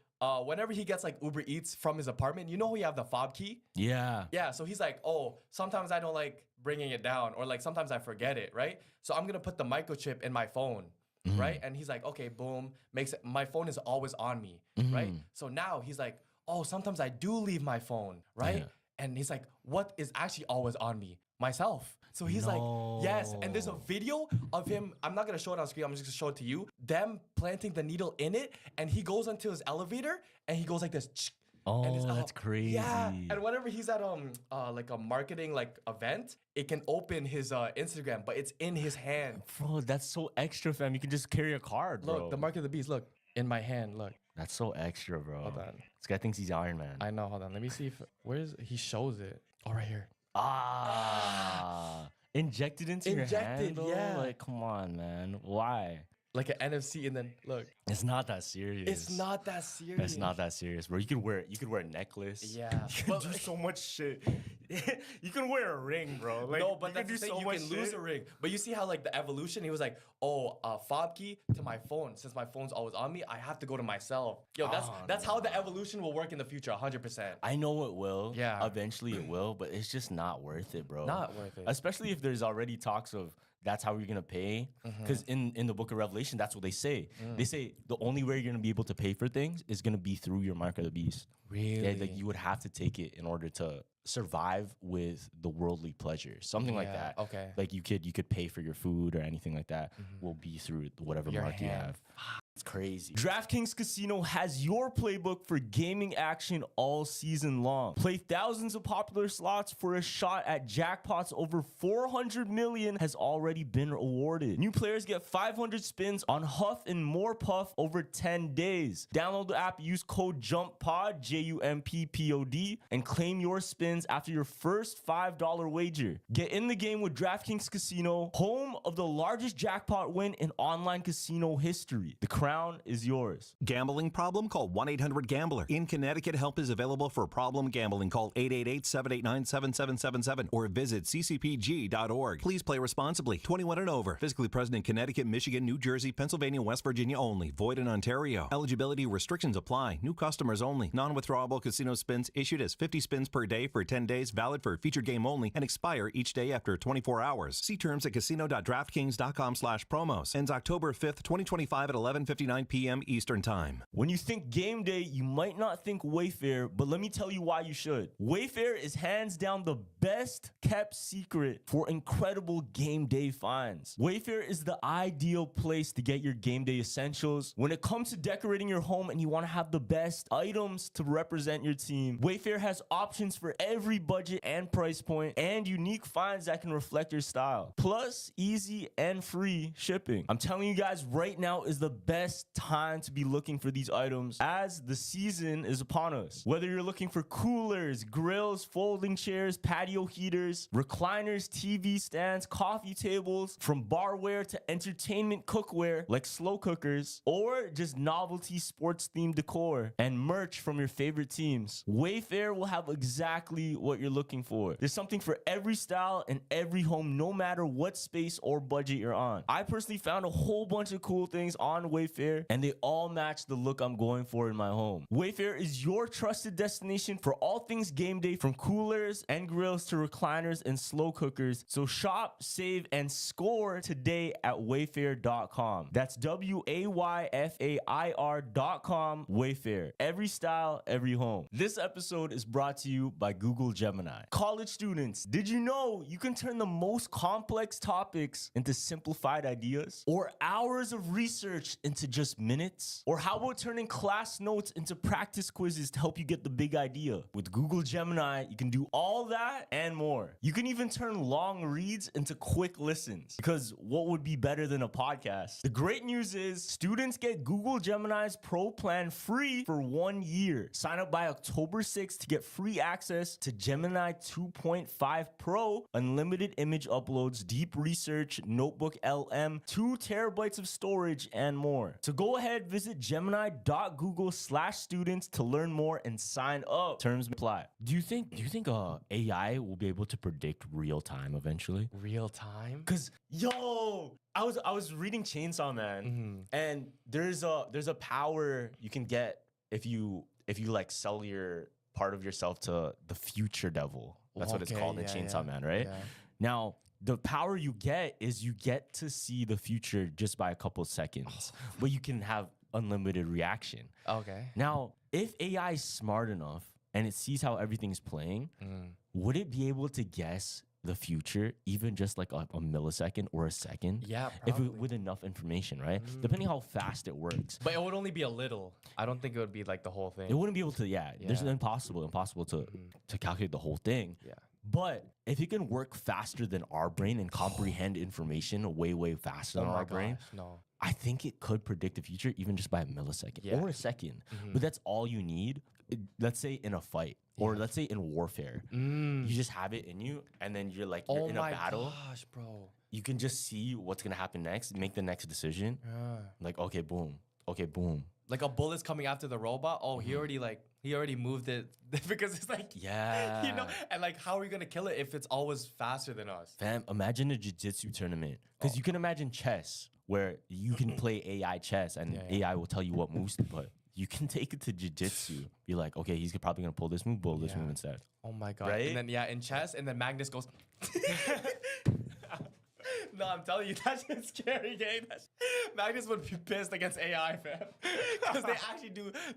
whenever he gets like Uber Eats from his apartment, you know he have the fob key? Yeah. Yeah, so he's like, oh, sometimes I don't like bringing it down, or like sometimes I forget it, right? So I'm gonna put the microchip in my phone, right? And he's like, okay, boom, makes it, my phone is always on me, right? So now he's like, oh, sometimes I do leave my phone, right? Yeah. And he's like, what is actually always on me? Myself. So he's like, yes. And there's a video of him. I'm not gonna show it on screen. I'm just gonna show it to you. Them planting the needle in it, and he goes into his elevator, and he goes like this. Oh, and it's that's crazy. Yeah. And whenever he's at like a marketing like event, it can open his Instagram, but it's in his hand. Bro, that's so extra, fam. You can just carry a card, bro. Look, the mark of the beast. Look in my hand. Look. That's so extra, bro. Hold on. This guy thinks he's Iron Man. I know. Hold on. Let me see if he shows it. Oh, right here. Injected into your hand, Injected, though? yeah. Like, come on, man. Why? Like an NFC, and then look. It's not that serious. It's not that serious. It's not that serious, bro. You could wear a necklace. Yeah. You can do so much shit. You can wear a ring, bro. Like, No, but you that's can the do thing. so You much can lose shit. a ring. But you see how like the evolution. He was like, oh, fob key to my phone. Since my phone's always on me, I have to go to myself. Yo, that's how the evolution will work in the future. 100%. I know it will. Yeah. Eventually it will, but it's just not worth it, bro. Not worth it. Especially if there's already talks of that's how you're gonna pay. Because in the book of Revelation, that's what they say. They say the only way you're gonna be able to pay for things is gonna be through your mark of the beast. Really? Yeah, like you would have to take it in order to survive with the worldly pleasures. Something like Yeah, that. okay. Like you could pay for your food or anything like that will be through whatever Your mark you hand. have. It's crazy. DraftKings Casino has your playbook for gaming action all season long. Play thousands of popular slots for a shot at jackpots. Over 400 million has already been awarded. New players get 500 spins on Huff and More Puff over 10 days. Download the app, use code JUMPPOD, JUMPPOD, and claim your spins after your first $5 wager. Get in the game with DraftKings Casino, home of the largest jackpot win in online casino history. The crown is yours. Gambling problem? Call 1-800-GAMBLER. In Connecticut, help is available for problem gambling. Call 888-789-7777 or visit ccpg.org. Please play responsibly. 21 and over. Physically present in Connecticut, Michigan, New Jersey, Pennsylvania, West Virginia only. Void in Ontario. Eligibility restrictions apply. New customers only. Non-withdrawable casino spins issued as 50 spins per day for 10 days, valid for featured game only, and expire each day after 24 hours. See terms at casino.draftkings.com/promos. Ends October 5th, 2025 at 11:59 p.m. Eastern Time. When you think game day, you might not think Wayfair, but let me tell you why you should. Wayfair is hands down the best kept secret for incredible game day finds. Wayfair is the ideal place to get your game day essentials. When it comes to decorating your home and you want to have the best items to represent your team, Wayfair has options for every budget and price point and unique finds that can reflect your style. Plus, easy and free shipping. I'm telling you guys, right now is the best time to be looking for these items as the season is upon us. Whether you're looking for coolers, grills, folding chairs, patio heaters, recliners, TV stands, coffee tables, from barware to entertainment cookware like slow cookers, or just novelty sports themed decor and merch from your favorite teams, Wayfair will have exactly what you're looking for. There's something for every style and every home, no matter what space or budget you're on. I personally found a whole bunch of cool things on Wayfair Wayfair, and they all match the look I'm going for in my home. Wayfair is your trusted destination for all things game day, from coolers and grills to recliners and slow cookers. So shop, save, and score today at wayfair.com. That's WAYFAIR.com. Wayfair. Every style, every home. This episode is brought to you by Google Gemini. College students, did you know you can turn the most complex topics into simplified ideas? Or hours of research into just minutes? Or how about turning class notes into practice quizzes to help you get the big idea? With Google Gemini, you can do all that and more. You can even turn long reads into quick listens, because what would be better than a podcast? The great news is students get Google Gemini's Pro plan free for 1 year. Sign up by October 6th to get free access to Gemini 2.5 Pro, unlimited image uploads, deep research, notebook LM, 2 terabytes of storage, and more. So go ahead, visit gemini.google/students to learn more and sign up. Terms apply. Do you think AI will be able to predict real time eventually? Real time? Cause I was reading Chainsaw Man, and there's a power you can get if you like sell your part of yourself to the future devil. That's what it's called in Chainsaw Man, right? Yeah. Now, the power you get is you get to see the future just by a couple seconds, but you can have unlimited reaction. Okay. Now, if AI is smart enough and it sees how everything's playing, would it be able to guess the future, even just like a millisecond or a second? Yeah, if probably. with enough information, right? Depending how fast it works. But it would only be a little. I don't think it would be like the whole thing. It wouldn't be able to, there's an impossible to calculate the whole thing. Yeah. But if it can work faster than our brain and comprehend information way faster than our brain, no. I think it could predict the future even just by a millisecond or a second. Mm-hmm. But that's all you need. Let's say in a fight, or let's say in warfare, you just have it in you, and then you're like, you're in a battle. Gosh, bro. You can just see what's gonna happen next, make the next decision. Like, okay, boom. Like a bullet's coming after the robot. Oh, he already moved it because it's like, and like, how are we gonna kill it if it's always faster than us? Fam, imagine a jiu-jitsu tournament. Because you can imagine chess, where you can play AI chess and AI will tell you what moves to put. You can take it to jiu-jitsu. Be like, okay, he's probably gonna pull this move instead. Oh my god. Right? And then in chess, and then Magnus goes. No, I'm telling you, that shit's scary, gang. Magnus would be pissed against AI, fam. Because they actually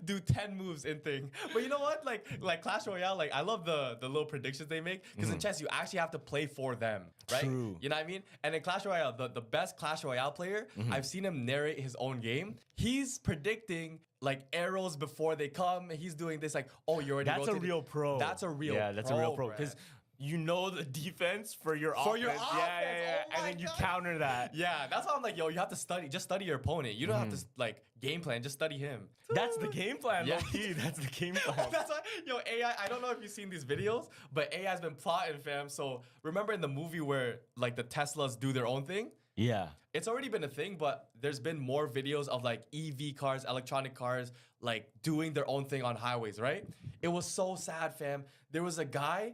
do 10 moves in thing. But you know what? Like Clash Royale, like I love the little predictions they make. Because in chess, you actually have to play for them, right? True. You know what I mean? And in Clash Royale, the best Clash Royale player, I've seen him narrate his own game. He's predicting like arrows before they come. He's doing this like, oh, you're already That's a real pro. That's a real pro. That's a real pro. Because you know the defense for your offense. Yeah. Oh and then you counter that. Yeah, that's why I'm like, yo, you have to study. Just study your opponent. You don't have to like game plan. Just study him. That's the game plan, low-key. That's the game plan. That's why, yo, AI, I don't know if you've seen these videos, but AI's been plotting, fam. So remember in the movie where like the Teslas do their own thing? Yeah. It's already been a thing, but there's been more videos of like EV cars, electronic cars, like doing their own thing on highways, right? It was so sad, fam. There was a guy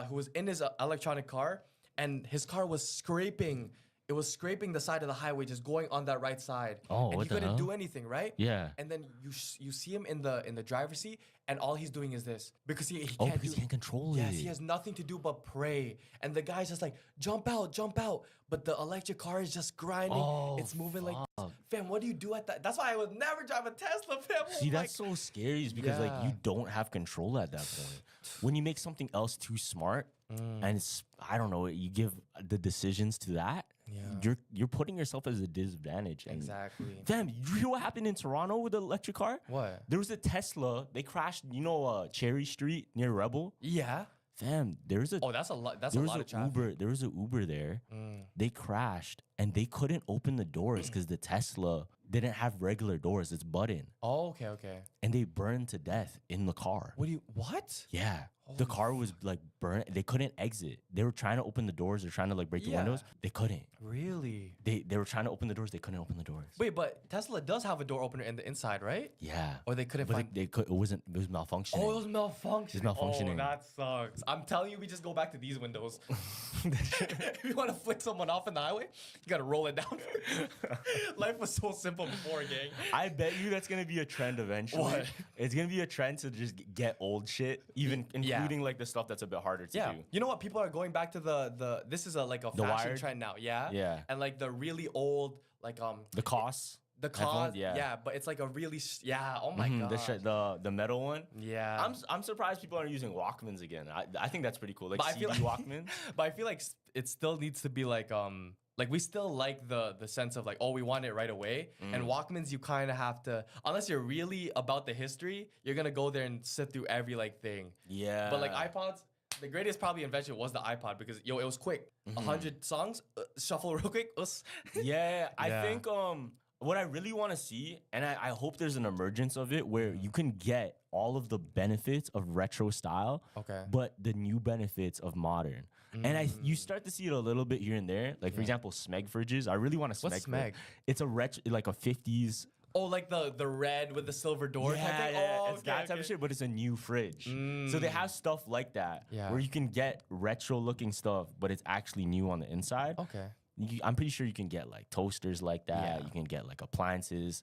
who was in his electronic car, and his car was scraping. It was scraping the side of the highway, just going on that right side. Oh, and what he the couldn't hell? do anything, right? Yeah. And then you see him in the driver's seat, and all he's doing is this because he can't he can't control it. Yes, he has nothing to do but pray. And the guy's just like, jump out. But the electric car is just grinding. Oh, it's moving like this. Fam, what do you do at that? That's why I would never drive a Tesla, fam. See, that's so scary is because like you don't have control at that point. When you make something else too smart and it's, I don't know, you give the decisions to that, you're putting yourself as a disadvantage. And Exactly. Fam, you know what happened in Toronto with the electric car? What? There was a Tesla. They crashed, Cherry Street near Rebel? Yeah. Fam, there's a... Oh, that's a lot. That's a lot of traffic. There was an Uber there. They crashed and they couldn't open the doors because the Tesla didn't have regular doors. It's button. Oh, okay. And they burned to death in the car. What? Yeah. The car was like burnt. They couldn't exit. They were trying to open the doors. They're trying to like break the windows. They couldn't. Really? They were trying to open the doors. They couldn't open the doors. Wait, but Tesla does have a door opener in the inside, right? Yeah. Or they couldn't But find. it was malfunctioning. Oh, it was malfunctioning. It's malfunctioning. Oh, that sucks. I'm telling you, we just go back to these windows. If you want to flick someone off in the highway, you gotta roll it down. Life was so simple before, gang. I bet you that's gonna be a trend eventually. What? It's gonna be a trend to just get old shit, even including like the stuff that's a bit harder to do. You know what? People are going back to the this is like a The fashion wired? trend now. Yeah. Yeah. And like the really old like The costs. the cause. Yeah. But it's like a really oh my god. The metal one. Yeah. I'm surprised people aren't using Walkmans again. I think that's pretty cool. Like But I CD feel like- Walkmans. But I feel like it still needs to be like we still like the sense of like, oh, we want it right away. And Walkmans, you kind of have to, unless you're really about the history, you're gonna go there and sit through every like thing. Yeah. But like iPods, the greatest probably invention was the iPod because it was quick. 100 songs, shuffle real quick. Yeah, I think what I really want to see, and I hope there's an emergence of it where you can get all of the benefits of retro style, but the new benefits of modern. And you start to see it a little bit here and there. Like for example, Smeg fridges. I really want a Smeg. What's Smeg? It's a retro, like a 50s. Oh, like the red with the silver door type thing? Yeah, Oh, it's that type of shit, but it's a new fridge. So they have stuff like that where you can get retro looking stuff, but it's actually new on the inside. Okay. I'm pretty sure you can get like toasters like that. You can get like appliances.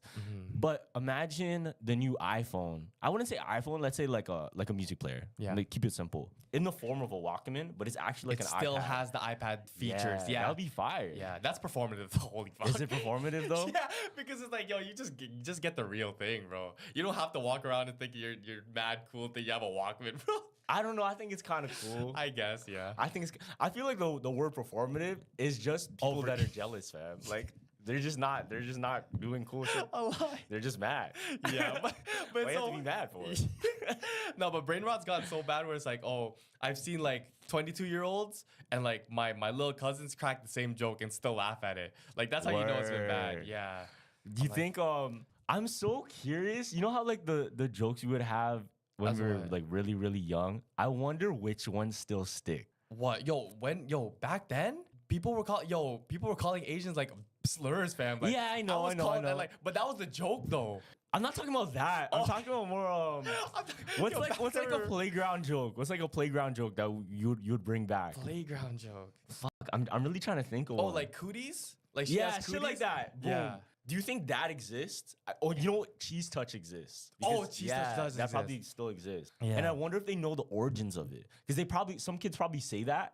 But imagine the new iPhone. I wouldn't say iPhone. Let's say like a music player. Yeah. Like, keep it simple. In the form of a Walkman, but it's actually like It an still iPad. has the iPad features. Yeah. That'll be fire. Yeah, that's performative. Holy fuck. Is it performative though? Yeah, because it's like, yo, you just get the real thing, bro. You don't have to walk around and think you're mad cool that you have a Walkman, bro. I don't know. I think it's kind of cool. I guess, yeah. I feel like the word performative is just people that are jealous, fam. Like they're just not doing cool shit. A lie. They're just mad. Yeah, but What do you have to be mad for? No, but brain rot's gotten so bad where it's like, oh, I've seen like 22-year-olds and like my little cousins crack the same joke and still laugh at it. Like that's how you know it's been bad. Word. Yeah. Do you think I'm so curious. You know how like the jokes we would have when we were like really, really young? I wonder which ones still stick. What? Back then, people were calling Asians like slurs, fam. Like, Yeah, I know, was I know, calling I know. that, like, but that was the joke though. I'm not talking about that. I'm talking about more what's like a playground joke? What's like a playground joke that you'd bring back? Playground joke? Fuck, I'm really trying to think of Oh, one. like cooties? Like she yeah, has shit like cooties? that. Boom. Yeah. Do you think that exists? Or you know what? Cheese Touch exists. Oh, Cheese Touch does that exist. probably still exists. Yeah. And I wonder if they know the origins of it. Because some kids probably say that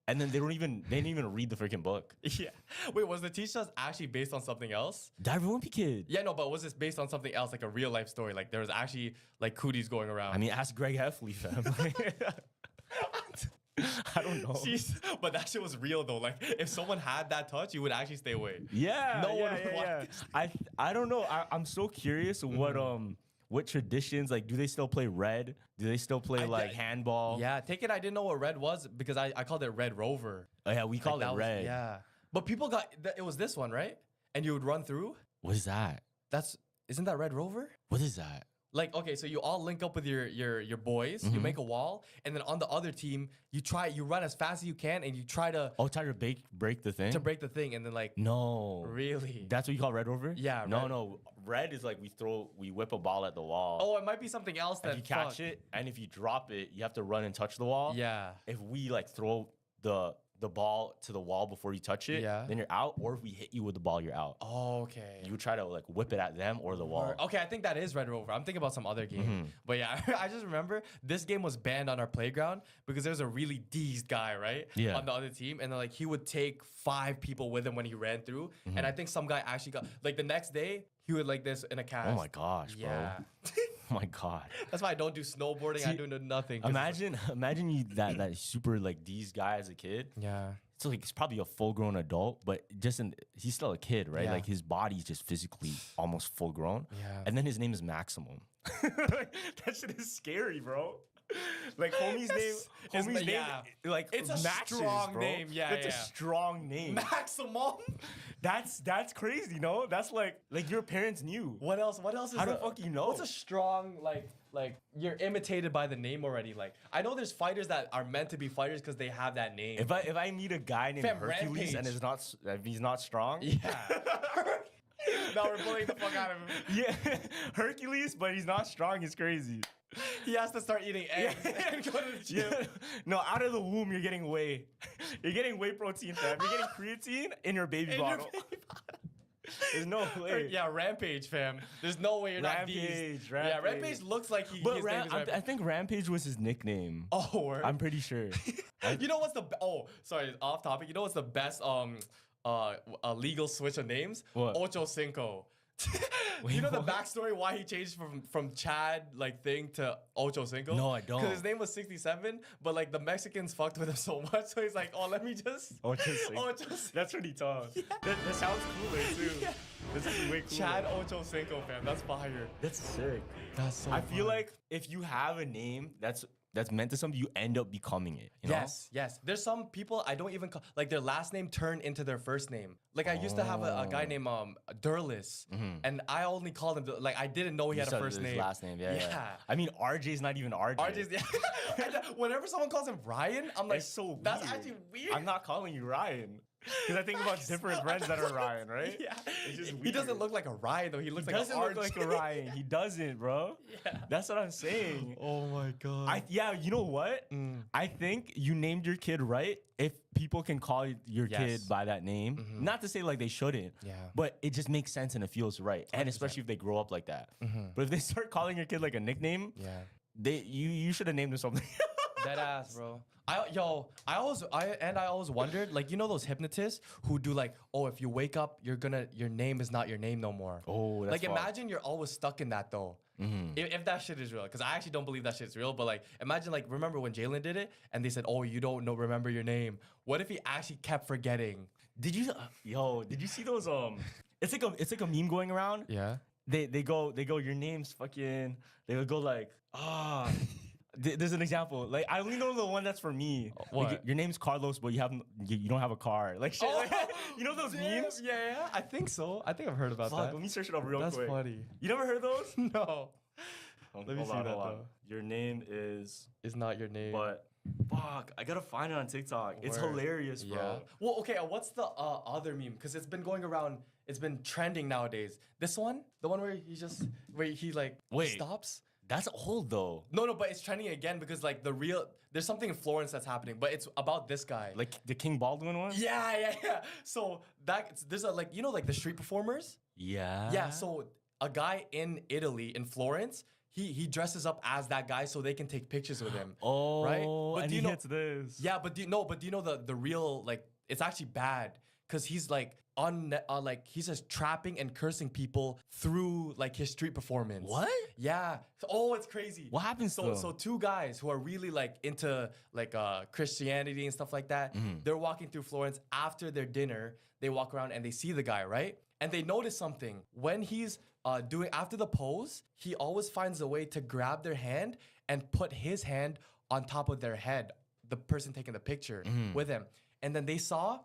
and then they didn't even read the freaking book. Yeah. Wait, was the Cheese Touch actually based on something else? That Rumpy Kid. Yeah, no, but was this based on something else, like a real life story? Like there was actually like cooties going around. I mean, ask Greg Heffley, fam. I don't know. But that shit was real though. Like if someone had that touch, you would actually stay away. Yeah, No one would yeah. want this. I don't know. I'm so curious what traditions, like, do they still play red? Do they still play handball? Yeah, take it. I didn't know what red was because I called it Red Rover. Oh yeah, we call Like, it that was- red. Yeah, but people it was this one, right? And you would run through. What is that? Isn't that Red Rover? What is that? Like, okay, so you all link up with your boys, you make a wall, and then on the other team, you run as fast as you can, and you try to try to break the thing? to break the thing, and then like No. really. That's what you call Red Rover? Yeah, No, red. no. Red is like we whip a ball at the wall. Oh, it might be something else If that you catch it, and if you drop it, you have to run and touch the wall. Yeah. If we like throw the ball to the wall before you touch it, then you're out. Or if we hit you with the ball, you're out. Oh, okay. You would try to like whip it at them or the wall. Okay, I think that is Red Rover. I'm thinking about some other game. But yeah, I just remember this game was banned on our playground because there was a really deezed guy, right? Yeah. On the other team. And then like he would take 5 people with him when he ran through. And I think some guy actually got like the next day, he would like this in a cast. Oh my gosh, bro. Yeah. Oh my god. That's why I don't do snowboarding. I do nothing. 'cause Imagine you that super like these guy as a kid. Yeah. So like he's probably a full grown adult, but he's still a kid, right? Yeah. Like his body's just physically almost full grown. Yeah. And then his name is Maximum. That shit is scary, bro. Like homie's name, yeah. like It's a matches, strong bro. name. Yeah, That's yeah. a strong name. Maximum. That's crazy, no? That's like your parents knew. What else? What else is How the fuck you know? What's a strong like you're imitated by the name already? Like I know there's fighters that are meant to be fighters because they have that name. If I meet a guy named Fam, Hercules and Rampage. if he's not strong, Yeah. Now we're bullying the fuck out of him. yeah, Hercules, but he's not strong. He's crazy. He has to start eating eggs and go to the gym. Yeah. No, out of the womb, you're getting whey. You're getting whey protein, fam. You're getting creatine in your baby bottle. There's no way. Yeah, Rampage, fam. There's no way you're not Rampage, these. Yeah, Rampage looks like But his name is Rampage. I think Rampage was his nickname. Oh, word. I'm pretty sure. You know what's the sorry, off topic. You know what's the best legal switch of names? What? Ocho Cinco. You know the backstory why he changed from Chad thing to Ocho Cinco? No, I don't. Because his name was 67, but like the Mexicans fucked with him so much, so he's like, oh, let me just Ocho Cinco. Ocho Cinco. That's pretty tough. That sounds cooler too. Yeah. That's actually way cooler. Chad Ocho Cinco, fam. That's fire. That's sick. That's so I feel like if you have a name that's meant to something, you end up becoming it. You know? Yes. There's some people I don't even call, like their last name turned into their first name. Like I used to have a guy named Durlis, and I only called him like I didn't know he had a first his name. last name, yeah. I mean, RJ's not even RJ. RJ's yeah. And whenever someone calls him Ryan, I'm like, It's so weird. that's actually weird. I'm not calling you Ryan. Because I think about different friends that are Ryan, right? Yeah. It's just He doesn't look like a Ryan though. He looks He like doesn't a look like a Ryan. He doesn't, bro. Yeah. That's what I'm saying. Oh my god. You know what? I think you named your kid right if people can call your kid by that name. Not to say like they shouldn't, but it just makes sense and it feels right. And especially if they grow up like that. But if they start calling your kid like a nickname, you should have named him something. Dead ass, bro. I always wondered, like, you know those hypnotists who do like, oh, if you wake up, your name is not your name no more. Oh, that's like fucked. imagine you're always stuck in that though. If that shit is real, because I actually don't believe that shit's real. But like, imagine like, remember when Jalen did it and they said, oh, you don't remember your name. What if he actually kept forgetting? Did you see those it's like a meme going around? Yeah. They go your name's fucking, they would go like, there's an example. Like I only know the one that's for me. What? Like, your name's Carlos, but you don't have a car. Like shit. Like, you know those memes? Yeah. I think so. I think I've heard about Fuck, that. let me search it up real That's quick. funny. You never heard those? No. Let me see that, though. Your name is not your name. But fuck, I gotta find it on TikTok. It's Word. hilarious, bro. Yeah. Well, okay. What's the other meme? Because it's been going around. It's been trending nowadays. This one, the one where he like stops. That's old though. No, but it's trending again because like there's something in Florence that's happening, but it's about this guy. Like the King Baldwin one? Yeah. So there's like the street performers. Yeah. Yeah. So a guy in Italy, in Florence, he dresses up as that guy so they can take pictures with him. Oh, right. But and do you he know, hits this. Yeah, but do you know the real like it's actually bad because he's like he's just trapping and cursing people through like his street performance. What? Yeah. Oh, it's crazy. What happens though? So two guys who are really like into like Christianity and stuff like that, they're walking through Florence after their dinner. They walk around and they see the guy, right? And they notice something. When he's doing after the pose, he always finds a way to grab their hand and put his hand on top of their head, the person taking the picture with him. And then they saw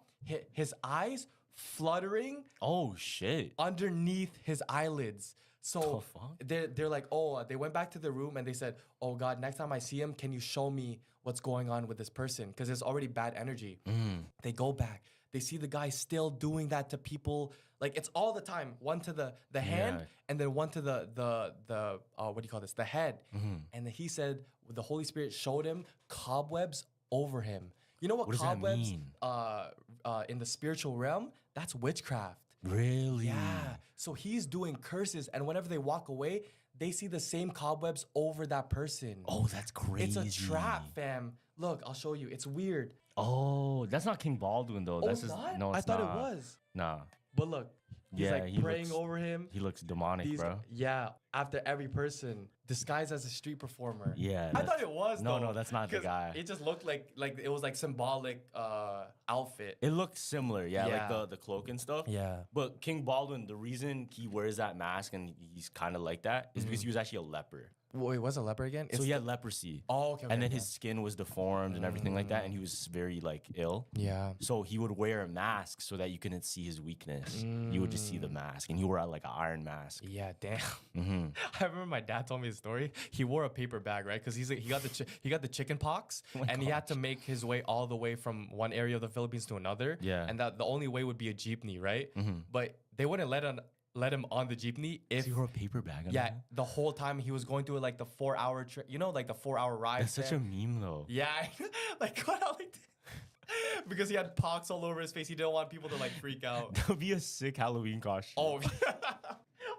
his eyes fluttering. Oh shit! Underneath his eyelids. So they're like, oh, they went back to the room and they said, oh God, next time I see him, can you show me what's going on with this person? Because there's already bad energy. They go back. They see the guy still doing that to people. Like it's all the time. One to the hand and then one to the what do you call this? The head. And then he said the Holy Spirit showed him cobwebs over him. You know what cobwebs in the spiritual realm? That's witchcraft. Really? Yeah. So he's doing curses, and whenever they walk away, they see the same cobwebs over that person. Oh, that's crazy. It's a trap, fam. Look, I'll show you. It's weird. Oh, that's not King Baldwin though. That's just not? no. It's I thought not. it was. Nah. But look, he's like praying over him. He looks demonic, bro. Yeah, after every person, disguised as a street performer. Yeah. I thought it was. No, that's not the 'cause guy. It just looked like it was like symbolic outfit. It looked similar, like the cloak and stuff. Yeah. But King Baldwin, the reason he wears that mask and he's kind of like that is because he was actually a leper. Wait, what's a leper again? So he had leprosy. Oh, okay. And then his skin was deformed and everything like that, and he was very like ill. Yeah. So he would wear a mask so that you couldn't see his weakness. You would just see the mask, and he wore like an iron mask. Yeah, damn. I remember my dad told me a story. He wore a paper bag, right? Because he got the chicken pox, and he had to make his way all the way from one area of the Philippines to another. Yeah. And that the only way would be a jeepney, right? But they wouldn't let him on the jeepney if he wore a paper bag. The whole time he was going through like the 4-hour trip, like the 4-hour ride. That's such a meme though. Yeah, like what I like. Because he had pox all over his face, he didn't want people to like freak out. That would be a sick Halloween costume. Oh,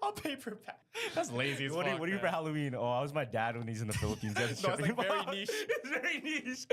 a paper bag. That's lazy as What fuck, do you for Halloween? Oh, I was my dad when he's in the Philippines. No, it's like very niche. It's very niche.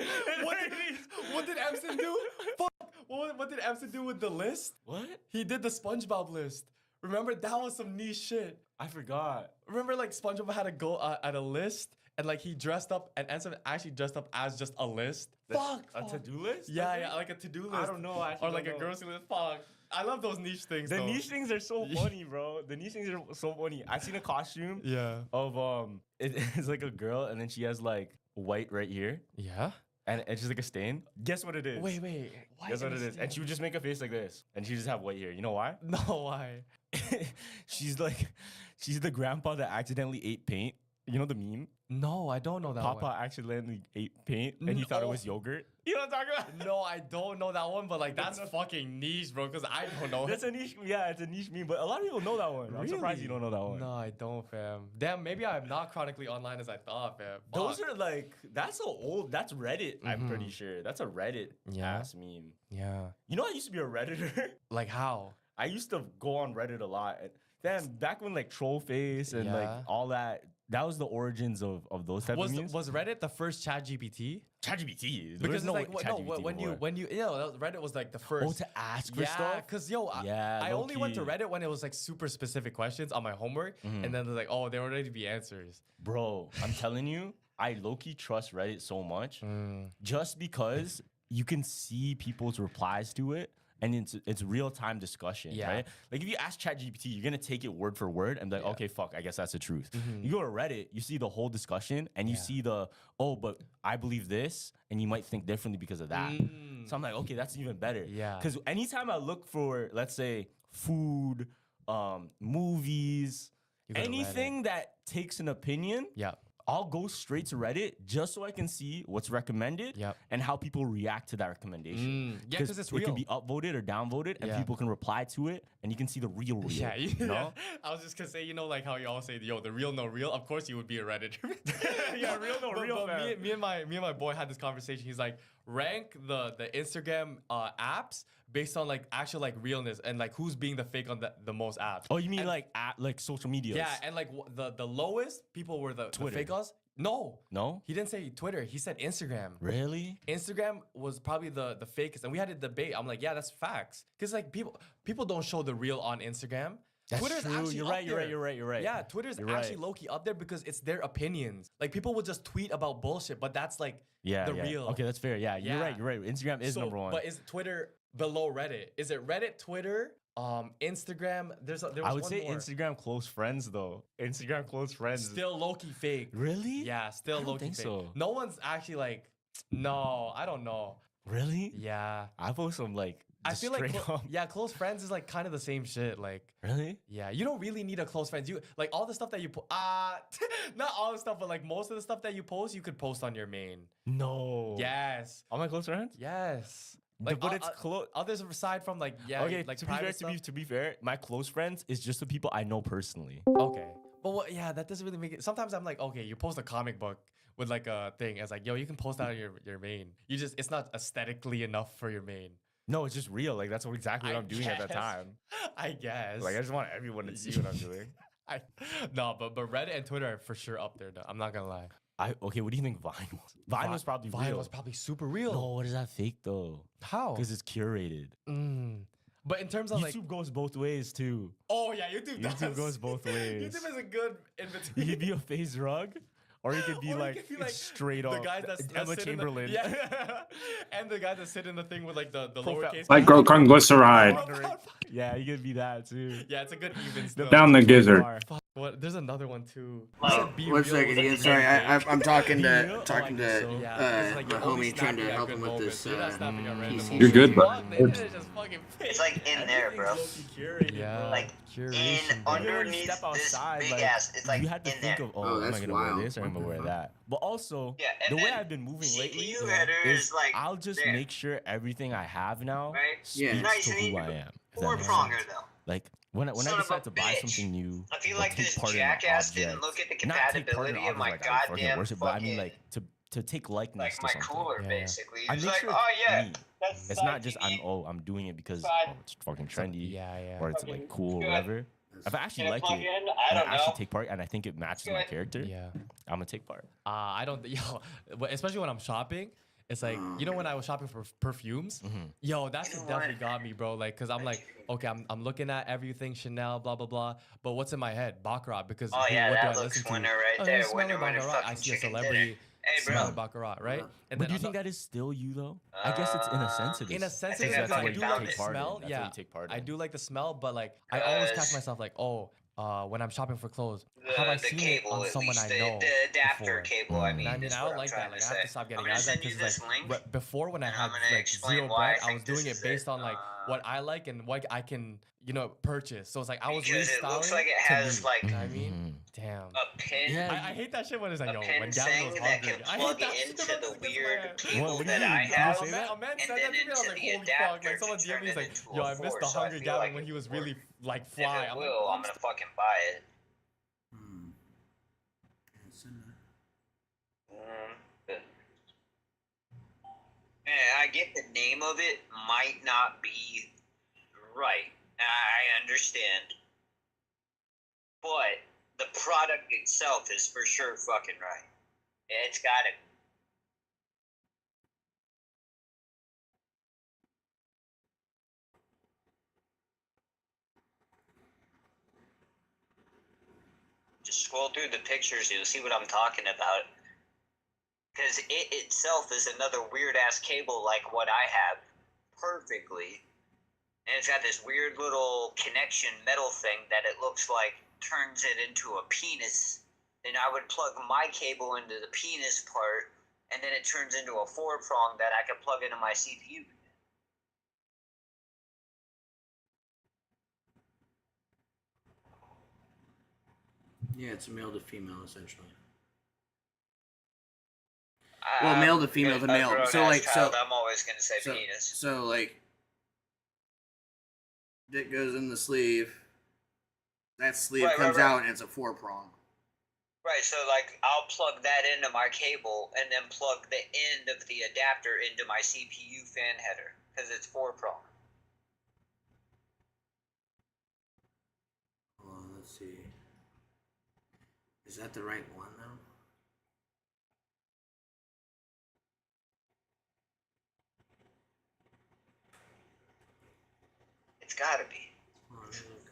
What did Emson do? Fuck. What did Emson do with the list? What? He did the SpongeBob list. Remember, that was some niche shit. I forgot. Remember, like, SpongeBob had to go at a list, and, like, he dressed up, and Ensign actually dressed up as just a list. Fuck. A to-do list? Yeah, like a to-do list. I don't know. Or, like, a grocery list. Fuck. I love those niche things, The though. niche things are so funny, bro. The niche things are so funny. I seen a costume Yeah. of, it's like a girl, and then she has, like, white right here. Yeah? And it's just like a stain. Guess what it is? Wait. Guess what it is? And she would just make a face like this, and she just have white hair. You know why? No, why? She's the grandpa that accidentally ate paint. You know the meme? No, I don't know that Papa one. accidentally ate paint, and he thought it was yogurt. You know what I'm talking about? No, I don't know that one, but like that's fucking niche, bro. Because I don't know. That's a niche. Yeah, it's a niche meme, but a lot of people know that one. I'm surprised you don't know that one. No, I don't, fam. Damn, maybe I'm not chronically online as I thought, fam. Those are like that's Reddit. I'm pretty sure that's a Reddit ass meme. Yeah. You know, I used to be a Redditor. Like how? I used to go on Reddit a lot. Damn, back when like Trollface and like all that. That was the origins of those type of memes. Was Reddit the first ChatGPT? ChatGPT. Because it's like when you Reddit was like the first. Oh, to ask for stuff. Because I only went to Reddit when it was like super specific questions on my homework, and then they're like, oh, there already be answers. Bro, I'm telling you, I low-key trust Reddit so much, just because you can see people's replies to it. And it's real-time discussion, right? Like, if you ask ChatGPT, you're going to take it word for word and be like, okay, fuck, I guess that's the truth. You go to Reddit, you see the whole discussion, and you see but I believe this, and you might think differently because of that. So I'm like, okay, that's even better. Yeah. Because anytime I look for, let's say, food, movies, anything that takes an opinion, I'll go straight to Reddit just so I can see what's recommended and how people react to that recommendation. Yeah, because it's real. It can be upvoted or downvoted, and people can reply to it, and you can see the real. Yeah, you know? I was just gonna say, like how you all say, the real, no real. Of course, you would be a Redditor. Yeah, real, no real. But me and my boy had this conversation. He's like, rank the Instagram apps based on like actual like realness and like who's being the fake on the most apps. Oh, you mean like social media? Yeah, and like the lowest people were the fake us. No, he didn't say Twitter. He said Instagram. Really? Instagram was probably the fakest, and we had a debate. I'm like, yeah, that's facts, because like people don't show the real on Instagram. That's Twitter's true. actually You're right. Yeah, Twitter's actually low-key up there because it's their opinions. Like people will just tweet about bullshit, but that's like the real. Okay, that's fair. Yeah, you're right. Instagram is number one. But is Twitter below Reddit? Is it Reddit, Twitter, Instagram? There was I would say more. Instagram close friends though. Instagram close friends. Still low-key fake. Really? Yeah, still low-key fake. So. No one's actually like, no, I don't know. Really? Yeah. I post some like. I feel like close friends is like kind of the same shit. Like, really? Yeah, you don't really need a close friends. You like all the stuff that you not all the stuff, but like most of the stuff that you post, you could post on your main. No. Yes. All my close friends? Yes. Like, but it's close. Others aside from like Okay. like To be fair, my close friends is just the people I know personally. Okay. But that doesn't really make it. Sometimes I'm like, okay, you post a comic book with like a thing. It's like, yo, you can post that on your main. It's not aesthetically enough for your main. No, it's just real. Like that's exactly what I'm doing at that time. I guess. Like I just want everyone to see what I'm doing. But Reddit and Twitter are for sure up there. Though. I'm not gonna lie. Okay, what do you think Vine was? Vine was probably real. Vine was probably super real. No, what is that fake though? How? Because it's curated. But in terms of YouTube goes both ways too. Oh yeah, YouTube goes both ways. YouTube is a good in between. You could be a FaZe Rug. Or you could be like straight up. The guys that Emma Chamberlain. And the guys that sit in the thing with like the lowercase. Like Glyceride. Yeah, you could be that too. Yeah, it's a good even. Down the gizzard. What? There's another one too. Oh, one second again. Sorry, I'm talking to my homie, trying to help him with this. PC. You're good, bro. It's like in there, bro. Yeah. Like in underneath this big ass. It's like you had to in think there. of, oh, am I gonna wear this or am I gonna wear that? But also, the way I've been moving lately is like I'll just make sure everything I have now Yeah. speaks Nice to and who neat. I am. if that Four makes pronger sense. though. Like when I Son of decide a to buy bitch. something new, I feel or like take this part in jackass object, didn't look at the not take part in compatibility of my object, like I fucking goddamn worship, but I mean fucking- like to take likeness my to something. cooler, basically. He I was make like, sure oh it's yeah, me. that's It's not just I'm doing it because it's fucking trendy, or it's like cool or whatever. If I actually like it, and I actually take part, and I think it matches my character, I'm gonna take part. I don't, but especially when I'm shopping, it's like, you know, when I was shopping for perfumes, yo, that's what definitely got me, bro. Like, cause I'm like, okay, I'm looking at everything Chanel, blah blah blah, but what's in my head? Baccarat, because Oh yeah, what do that I looks listen to? winner right Oh, there. you smell Winner, like winner, Baccarat. I fucking see a chicken celebrity dinner. Hey, bro. smell Baccarat, right? And But do you I'm think that is still you though? I guess it's in a sense it is. in a sense, because because that's I what do you like the take part in. smell. That's Yeah, what you take part in. I do like the smell, but like I always catch myself like, oh, when I'm shopping for clothes, have I The seen cable, it on at someone least, I know? the adapter before? cable. I mean, I is I what don't I'm like trying that. Like to I have to say. stop getting I'm gonna out of that send you because this like link, but before when I and had I'm gonna like explain zero why I bread, I think was doing this it is based on like what I like and what I can purchase. So it's like I was Because it restyling looks like it to has, me. like, You know what I mean, damn. a pin. I hate that shit when it's like, yo, pin when thing Gavin goes that hungry. can I plug hate that into shit. the weird cable What do that you I mean? Did you have, say that? A man and said then that to me. I was into like, the holy fuck! adapter Like someone to DM'd turn me, he's it like, into yo, a I missed four, the so I hungry feel Gavin like when he was really like If fly. it I'm will, I'm gonna fucking buy it. I get the name of it might not be right. I understand. But the product itself is for sure fucking right. It's gotta be. Just scroll through the pictures, you'll see what I'm talking about. Because it itself is another weird ass cable like what I have perfectly. And it's got this weird little connection metal thing that it looks like turns it into a penis. Then I would plug my cable into the penis part, and then it turns into a 4-prong that I can plug into my CPU. Yeah, it's a male to female essentially. Well, male to female to A male. So grown-ass like child, I'm always gonna say so, penis. So like, dick goes in the sleeve. That sleeve Right, comes right. out and it's a 4-prong. Right, so like I'll plug that into my cable and then plug the end of the adapter into my CPU fan header because it's 4-prong. Well, let's see. Is that the right one though? It's gotta be. Hold on, let me look.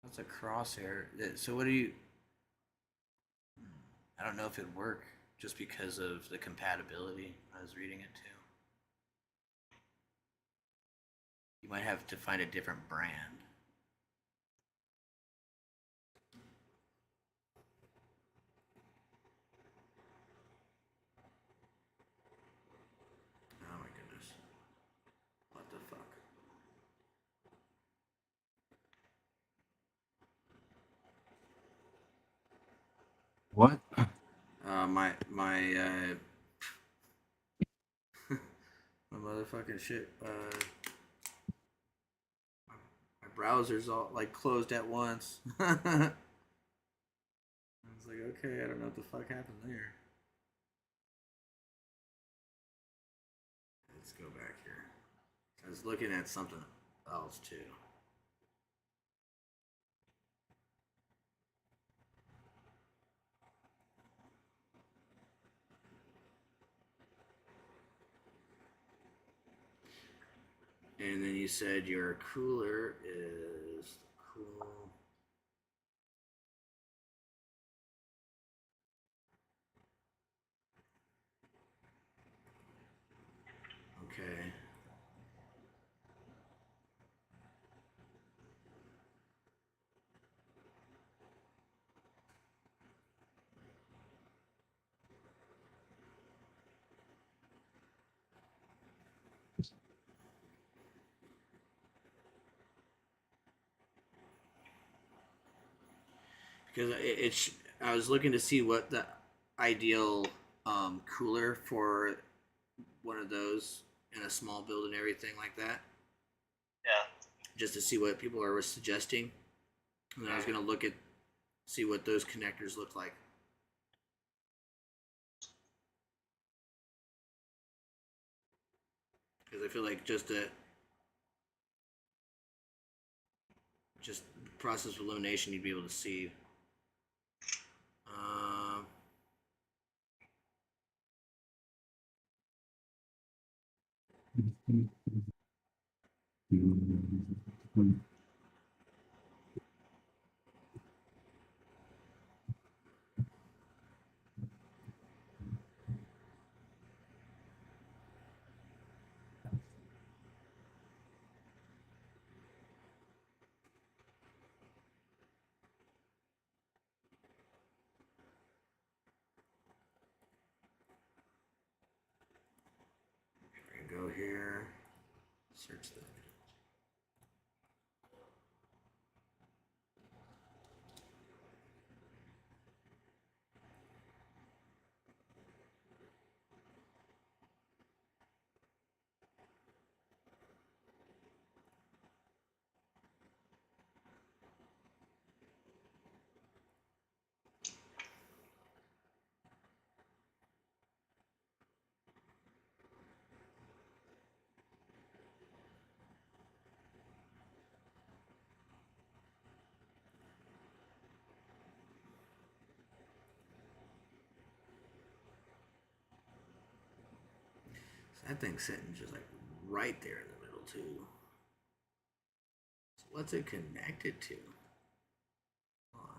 That's a crosshair. So what do you? I don't know if it'd work just because of the compatibility. I was reading it too. You might have to find a different brand. Oh my goodness. What the fuck? What? My fucking shit. My browser's all like closed at once. I was like, okay, I don't know what the fuck happened there. Let's go back here. I was looking at something else too. And then you said your cooler is cool. Okay. Because I was looking to see what the ideal cooler for one of those in a small build and everything like that. Yeah. Just to see what people are suggesting. And then I was going to see what those connectors look like. Because I feel like just process of elimination, you'd be able to see. Go here, search that. That thing's sitting just like right there in the middle too. So what's it connected to? Hold on.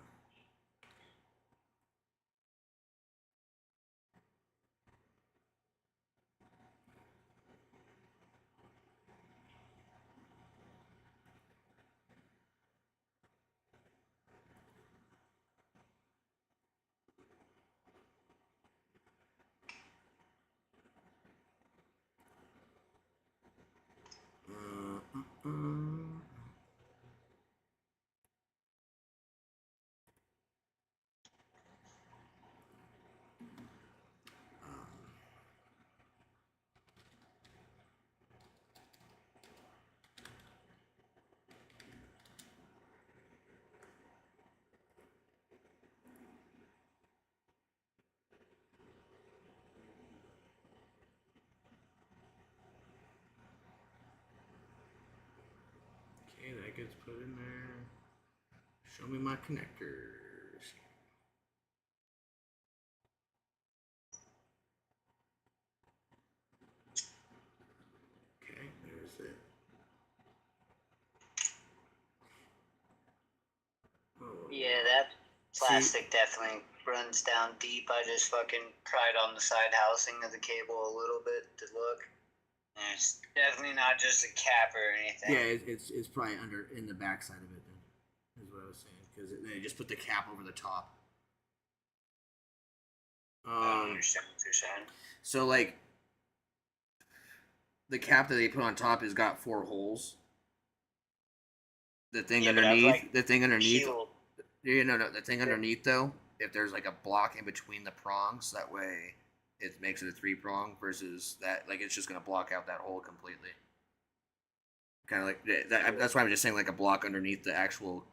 Okay, that gets put in there. Show me my connectors. Okay, there's it. Oh. Yeah, that plastic definitely runs down deep. I just fucking pried on the side housing of the cable a little bit to look. And it's definitely not just a cap or anything. Yeah, it's probably in the backside of it then, is what I was saying. Because they just put the cap over the top. I don't understand what you're saying. So, like, the cap that they put on top has got 4 holes. The thing underneath, like the thing underneath. shield. Yeah, no, the thing underneath though. If there's like a block in between the prongs, that way it makes it a 3-prong versus that, like, it's just gonna block out that hole completely. Kind of like that's why I'm just saying, like, a block underneath the actual.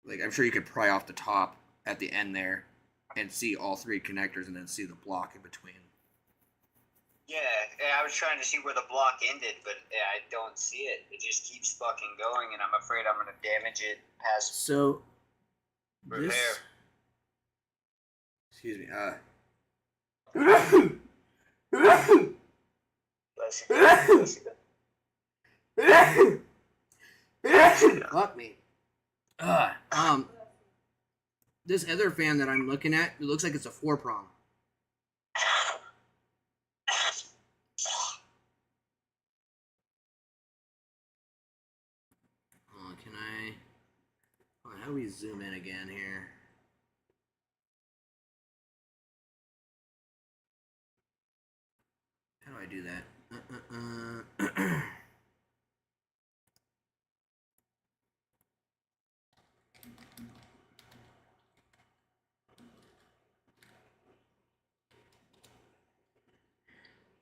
Like, I'm sure you could pry off the top at the end there, and see all 3 connectors, and then see the block in between. Yeah, I was trying to see where the block ended, but I don't see it. It just keeps fucking going, and I'm afraid I'm gonna damage it past. So. Repair. Excuse me. Bless you. Fuck me. This other fan that I'm looking at, it looks like it's a 4-prong. Can I? How do we zoom in again here? How do I do that?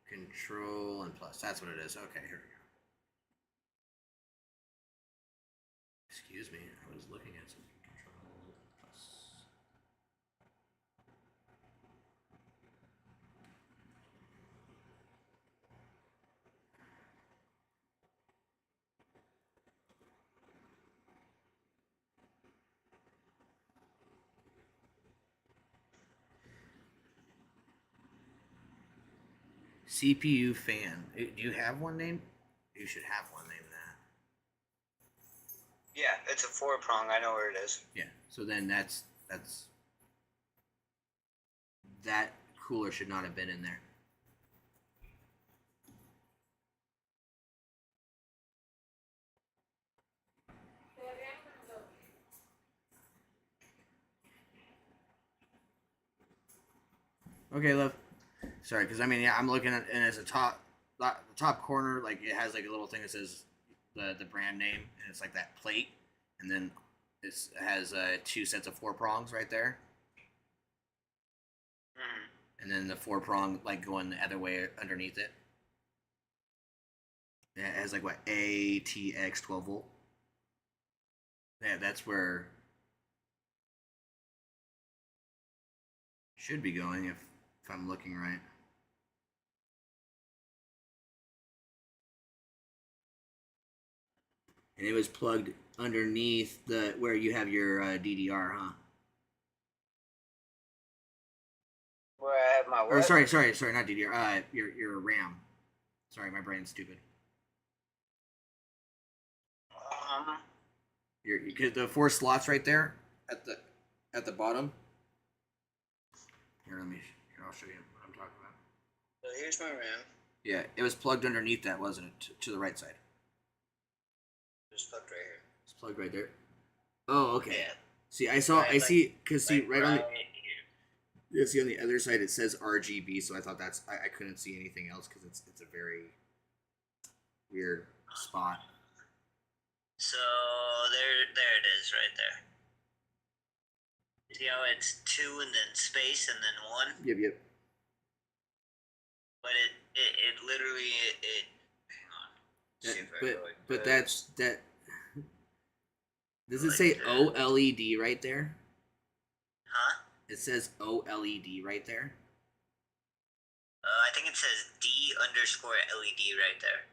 Control and plus. That's what it is. Okay, here we go. Excuse me. I was looking at something. Control plus. CPU fan. Do you have one named? You should have one named that. Yeah, it's a 4-prong. I know where it is. Yeah. So then that's that cooler should not have been in there. Okay, love. Sorry, because I mean, yeah, I'm looking at, and as a the top corner, like, it has like a little thing that says the brand name, and it's like that plate, and then it has 2 sets of 4 prongs right there, and then the 4-prong like going the other way underneath it. Yeah, it has like what, ATX 12 volt. Yeah, that's where it should be going if I'm looking right. And it was plugged underneath where you have your DDR, huh? Where I have my what? Or sorry, not DDR. Your RAM. Sorry, my brain's stupid. The 4 slots right there at the bottom. Here, I'll show you what I'm talking about. So here's my RAM. Yeah, it was plugged underneath that, wasn't it? To the right side. It's plugged right here. It's plugged right there. Oh, okay. Yeah. See, I see, because see, right on the, see on the other side it says RGB, so I thought I couldn't see anything else because it's a very weird spot. So there it is right there. See how it's 2 and then space and then 1? Yep. But it literally hang on. But that's that. Does it say OLED right there? Huh? It says OLED right there. I think it says D_LED right there.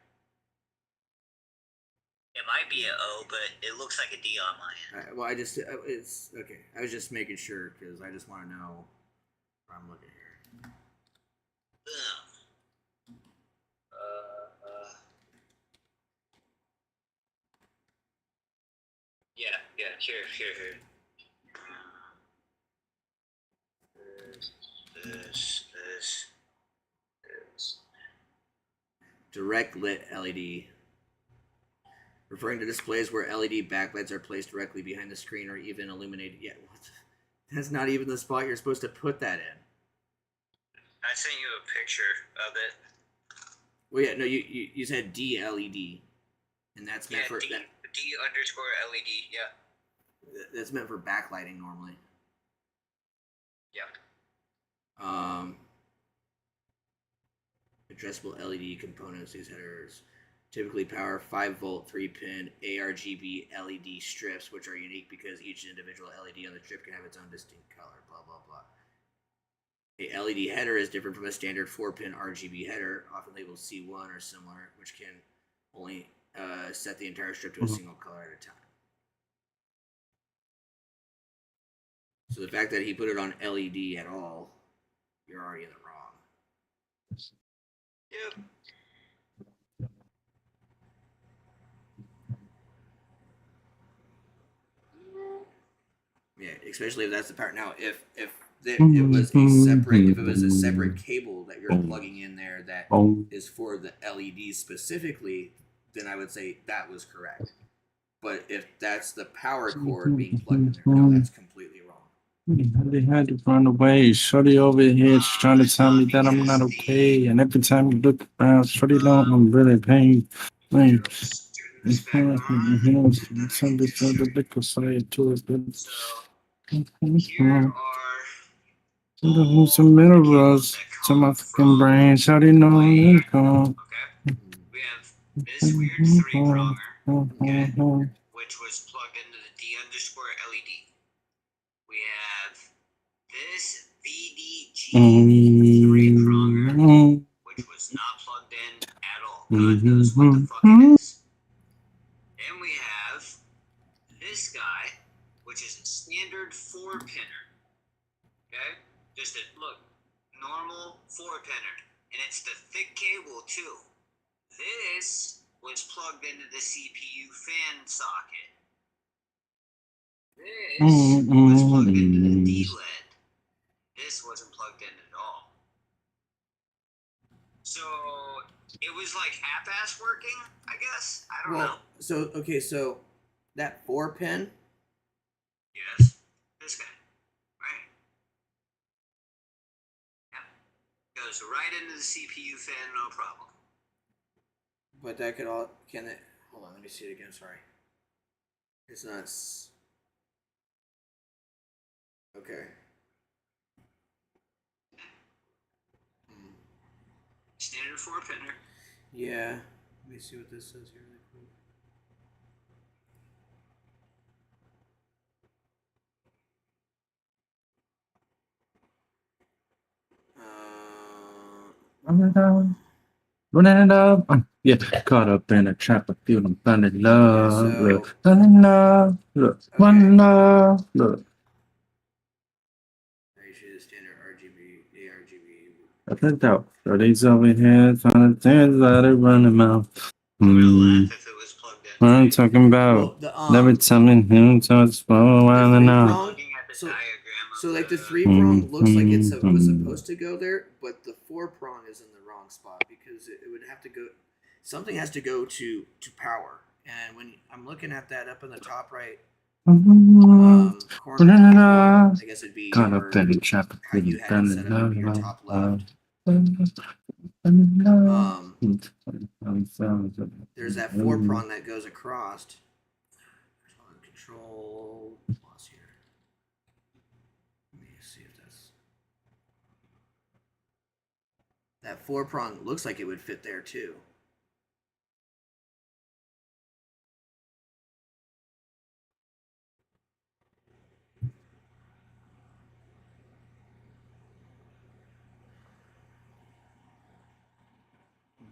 It might be an O, but it looks like a D on my end. Well, it's okay. I was just making sure because I just want to know where I'm looking here. Yeah, here. This. Direct lit LED. Referring to displays where LED backlights are placed directly behind the screen or even illuminated. Yeah, what? That's not even the spot you're supposed to put that in. I sent you a picture of it. Well, yeah, no, you said DLED, and that's meant for D_LED. Yeah. That's meant for backlighting normally. Yeah. Addressable LED components. These headers typically power 5-volt 3-pin ARGB LED strips, which are unique because each individual LED on the strip can have its own distinct color. Blah blah blah. A LED header is different from a standard 4-pin RGB header, often labeled C1 or similar, which can only set the entire strip to a single color at a time. So the fact that he put it on LED at all, you're already in the wrong. Yep. Yeah, especially if that's the part. Now, if it was a separate cable that you're plugging in there that is for the LED specifically, then I would say that was correct. But if that's the power cord being plugged in there, no, that's completely wrong. They had to run away. Shorty over here is trying to tell me that I'm not okay. And every time you look around, Shorty don't, I'm really pain. Like, it's kind of, some of the liquor side to it. Some minerals to my fucking brain. Shorty know you come. This weird 3-pronger, which was plugged into the D_LED. We have this VDG 3-pronger, which was not plugged in at all. God knows what the fuck it is. Then we have this guy, which is a standard 4-pinner. Okay? Just a, look, normal 4-pinner. And it's the thick cable, too. This was plugged into the CPU fan socket. This was plugged into the D-LED. This wasn't plugged in at all. So it was like half-ass working, I guess. I don't know. So that 4-pin. Yes, this guy, right? Yeah, goes right into the CPU fan, no problem. But that could all hold on, let me see it again, sorry. It's not okay. Standard 4-pinner. Yeah. Let me see what this says here really quick. Running it up. Yeah, caught up in a trap. I feel I'm falling in love. Look, falling in love. Look, one love. Look. Standard ARGB. I think out. So these over here trying to dance out of running mouth. What I'm talking about. Never tell me who talks for a while now. So like the 3-prong looks like it was supposed to go there, but the 4-prong is in the wrong spot because it would have to go. Something has to go to power, and when I'm looking at that up in the top right corner, I guess it'd be caught up in a trap. how you had it set up in your top left. There's that 4-prong that goes across. Control plus here. Let me see if that 4-prong looks like it would fit there too.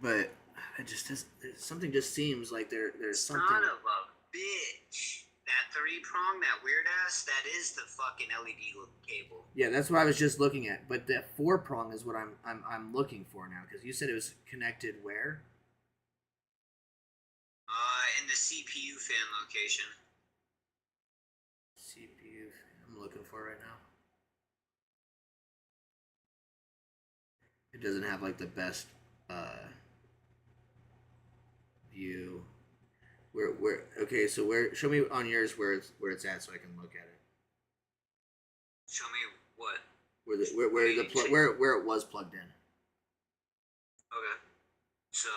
But it just something just seems like there's something. Son of a bitch. That 3-prong, that weird ass, that is the fucking LED cable. Yeah, that's what I was just looking at. But that 4-prong is what I'm looking for now, because you said it was connected where? In the CPU fan location. CPU. I'm looking for it right now. It doesn't have like the best view. Where okay, so show me on yours where it's at so I can look at it. Show me what? Where it was plugged in. Okay. So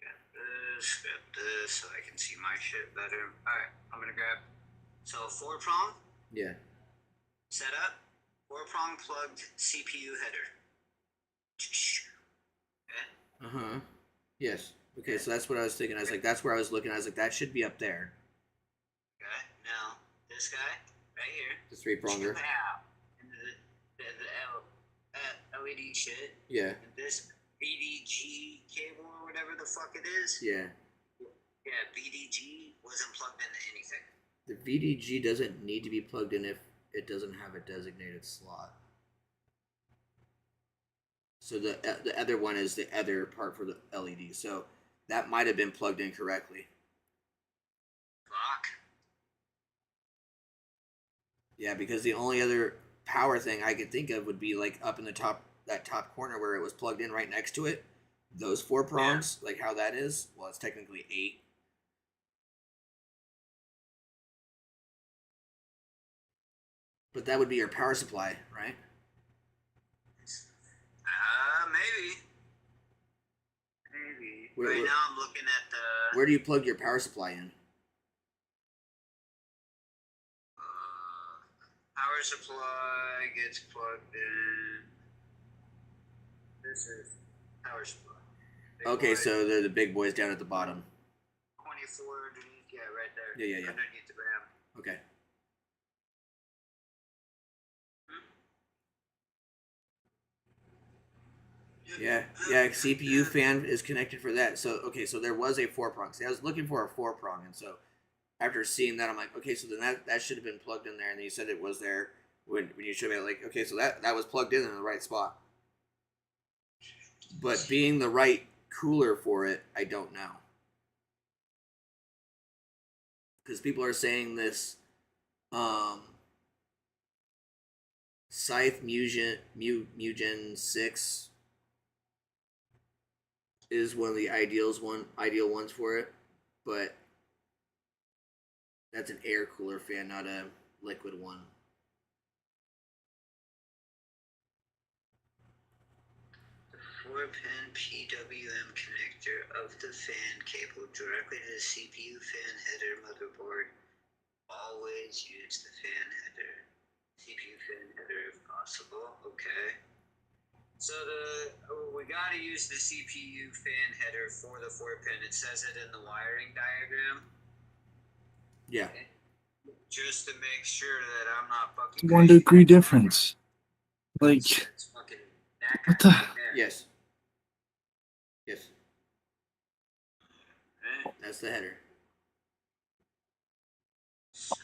got this so I can see my shit better. Alright, I'm gonna grab 4-prong. Yeah. Set up. 4-prong plugged CPU header. Okay. Uh-huh. Yes. Okay, so that's what I was thinking. I was like, that's where I was looking. I was like, that should be up there. Okay. Now this guy right here. The 3-pronger. And the LED shit. Yeah. And this BDG cable or whatever the fuck it is. Yeah. Yeah, BDG wasn't plugged into anything. The VDG doesn't need to be plugged in if it doesn't have a designated slot. So the other one is the other part for the LED. So that might have been plugged in correctly. Fuck. Yeah, because the only other power thing I could think of would be like up in the top, that top corner where it was plugged in right next to it. Those 4 prongs, like how that is. Well, it's technically 8. But that would be your power supply, right? Maybe. Maybe. Where- right where- now I'm looking at the Where do you plug your power supply in? power supply gets plugged in. This is power supply. Big Okay, boy, so they're the big boys down at the bottom. 24 underneath, yeah, right there. Yeah, yeah, yeah. Underneath the gram. Okay. Yeah, CPU fan is connected for that. So, okay, so there was a 4-prong. See, I was looking for a 4-prong, and so after seeing that, I'm like, okay, so then that should have been plugged in there, and then you said it was there when you showed me, like, okay, so that was plugged in the right spot. But being the right cooler for it, I don't know. Because people are saying this Scythe Mugen 6 is one of the ideal ones for it, but that's an air cooler fan, not a liquid one. The 4-pin PWM connector of the fan cable directly to the CPU fan header motherboard. Always use the fan header. CPU fan header if possible. Okay. So we gotta use the CPU fan header for the 4-pin. It says it in the wiring diagram. Yeah. Just to make sure that I'm not fucking 1 degree difference. Like, It's fucking that what kind the? of there. Yes. Yes. That's the header. So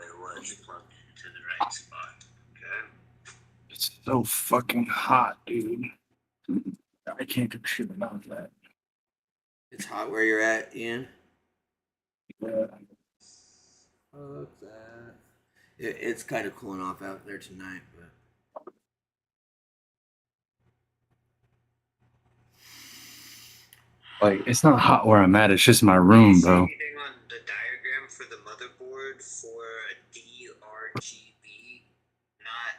it was plugged into the right spot. Okay. It's so fucking hot, dude. I can't do shit about that. It's hot where you're at, Ian. Yeah. Fuck that. It's kind of cooling off out there tonight, but Like, it's not hot where I'm at. It's just my room, bro. Anything on the diagram for the motherboard for a DRGB, not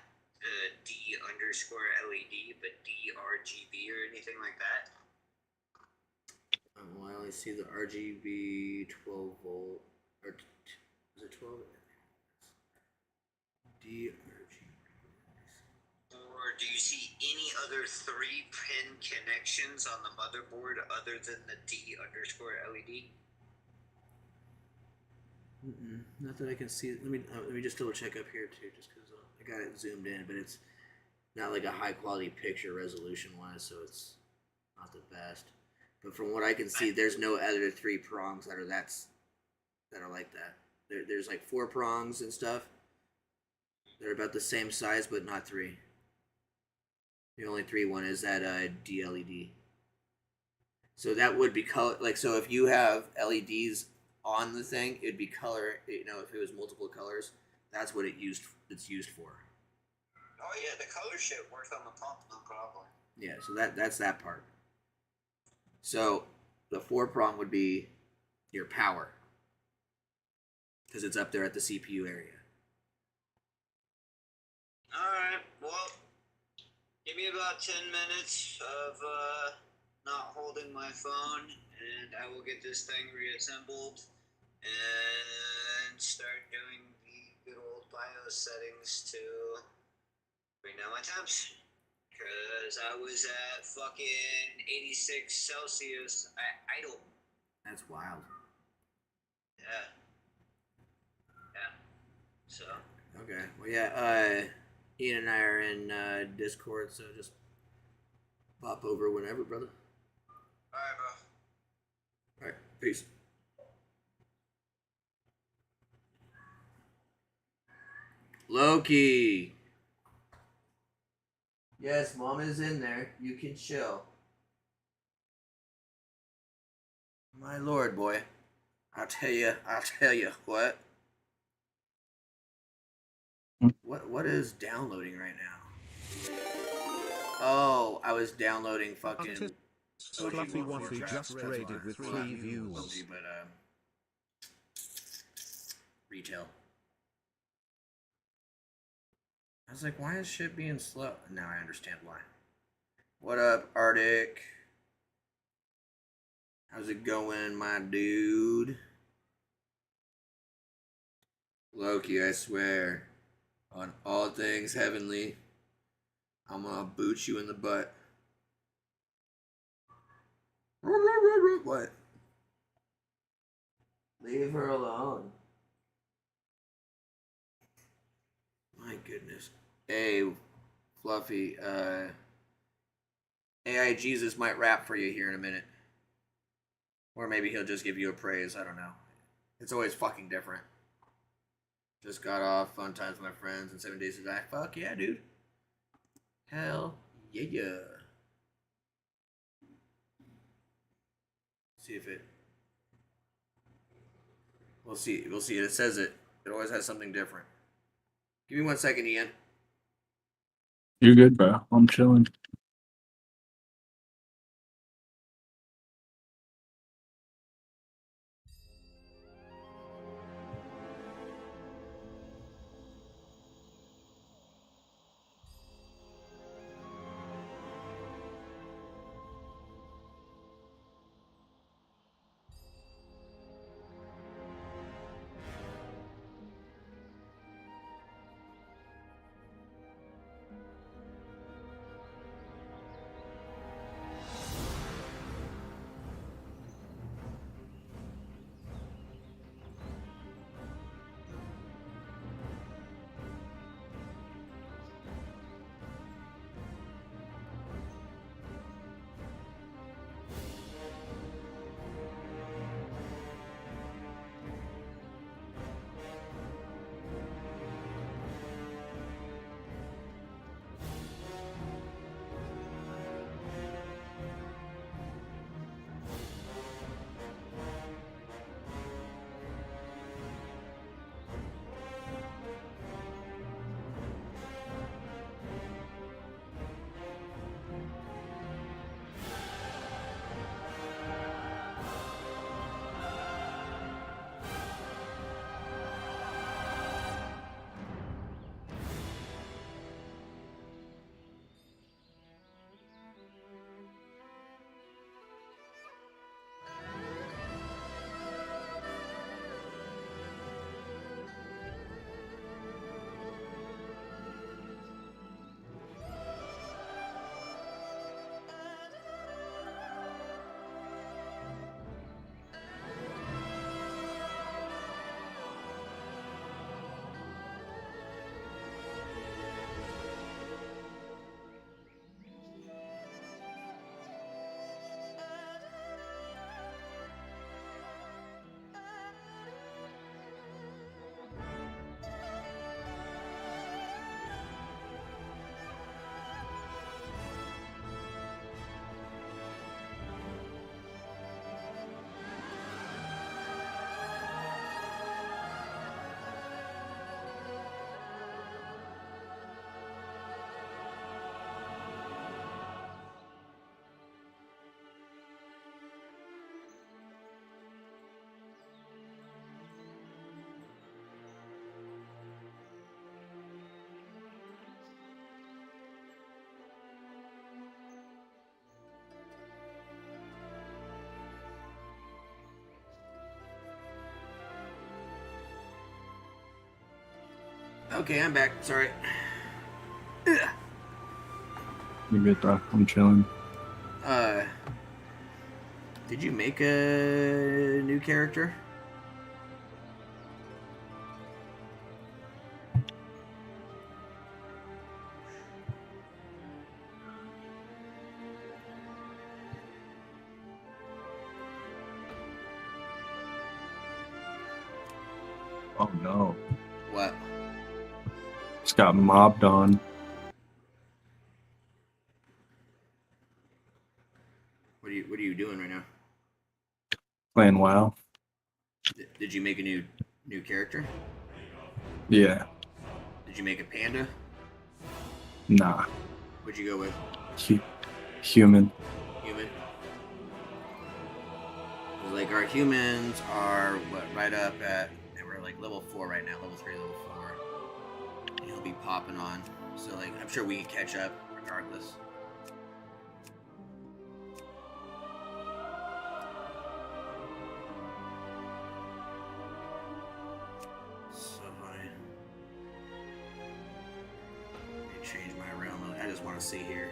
D_LED, but DRGB or anything like that? well, I only see the RGB 12 volt, or is it 12? DRGB. Or do you see any other 3-pin connections on the motherboard other than the D_LED? Not that I can see. Let me just double check up here too, just because I got it zoomed in, but it's not like a high quality picture resolution wise, so it's not the best. But from what I can see, there's no other 3 prongs that are like that. There's like 4 prongs and stuff. They're about the same size, but not 3. The only 3 one is that DLED. So that would be color. Like, so if you have LEDs on the thing, it'd be color. You know, if it was multiple colors, that's what it's used for. Oh yeah, the color shit works on the pump, no problem. Yeah, so that's that part. So the 4-prong would be your power, because it's up there at the CPU area. Alright, well, give me about 10 minutes of not holding my phone, and I will get this thing reassembled and start doing the good old BIOS settings to bring down my temps. Because I was at fucking 86 Celsius idle. That's wild. Yeah. Yeah. So. Okay. Well, yeah. Ian and I are in Discord, so just pop over whenever, brother. Alright, bro. Alright. Peace. Loki. Yes, Mom is in there. You can chill. My lord, boy. I'll tell you what. What is downloading right now? Oh, I was downloading fucking Fluffy Waffy just raided with 3 views. But retail. I was like, why is shit being slow? Now I understand why. What up, Arctic? How's it going, my dude? Loki, I swear, on all things heavenly, I'm gonna boot you in the butt. What? Leave her alone. My goodness. Hey, Fluffy, AI Jesus might rap for you here in a minute. Or maybe he'll just give you a praise, I don't know. It's always fucking different. Just got off, fun times with my friends, and 7 days to die. Fuck yeah, dude. Hell yeah. See if it... We'll see. It says it. It always has something different. Give me 1 second, Ian. You're good, bro. I'm chilling. Okay, I'm back. Sorry. You good, bro? I'm chilling. Did you make a new character? Oh no. What? Just got mobbed on. What are you doing right now? Playing WoW. Did you make a new character? Yeah. Did you make a panda? Nah. What'd you go with? Human. Human? Like our humans are right up at, and we're like level 4 right now, level 3, level 4. And he'll be popping on. So like I'm sure we can catch up regardless. So funny. Let me change my realm. I just want to see here.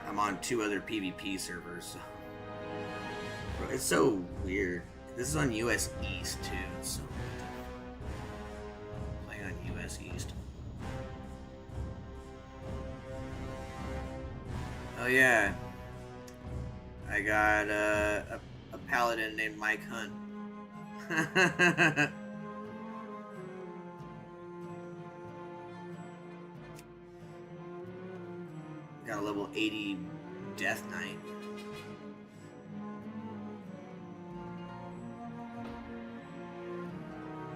I'm on 2 other PvP servers. So. Bro, it's so weird. This is on US East too. So playing on US East. Oh yeah, I got a paladin named Mike Hunt. Got a level 80 Death Knight.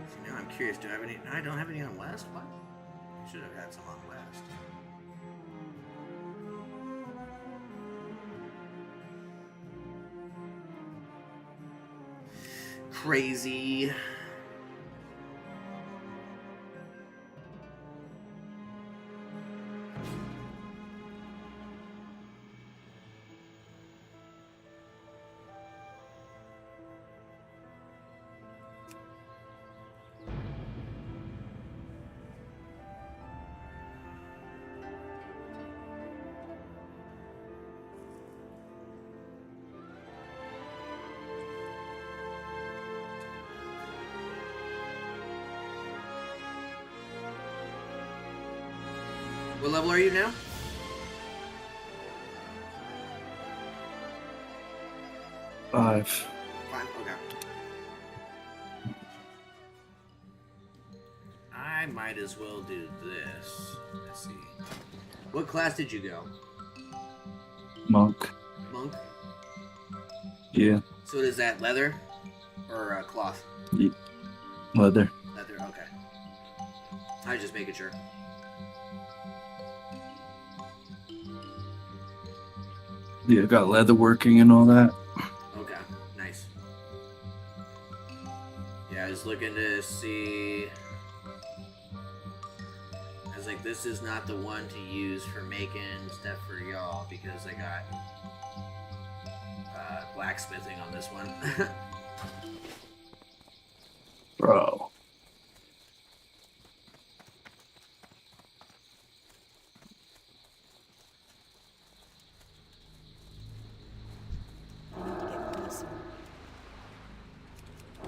So now I'm curious, do I have any? No, I don't have any on West? What? I should have had some on West. Crazy. What level are you now? 5. 5, okay. I might as well do this. Let's see. What class did you go? Monk. Monk? Yeah. So is that leather or cloth? Leather. Leather, okay. I was just making sure. Yeah, got leather working and all that. Okay, nice. Yeah, I was looking to see. I was like, this is not the one to use for making stuff for y'all because I got blacksmithing on this one. Bro.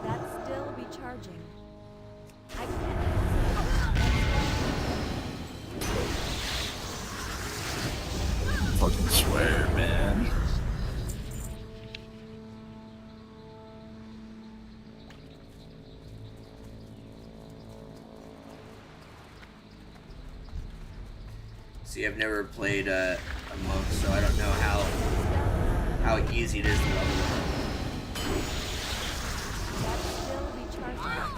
That still be charging. I can't. Fucking swear, man. See, I've never played a monk, so I don't know how easy it is to level up. That still be charging.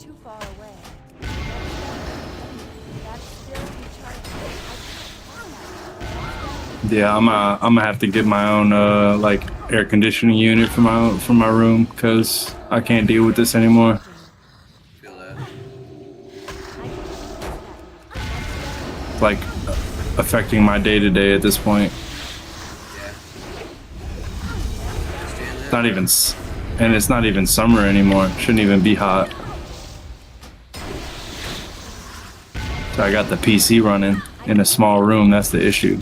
too far away. That's still recharging. Yeah, I'm gonna have to get my own like air conditioning unit for my room because I can't deal with this anymore. It's like affecting my day to day at this point. It's not even, and it's not even summer anymore. It shouldn't even be hot. So I got the PC running in a small room. That's the issue.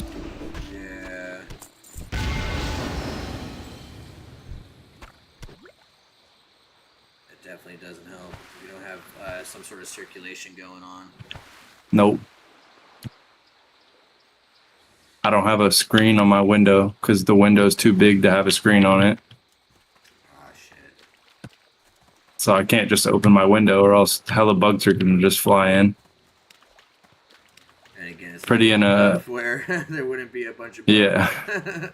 Some sort of circulation going on. Nope. I don't have a screen on my window because the window's too big to have a screen on it. Oh shit. So I can't just open my window or else hella bugs are gonna just fly in. And again, it's pretty in a where there wouldn't be a bunch of yeah.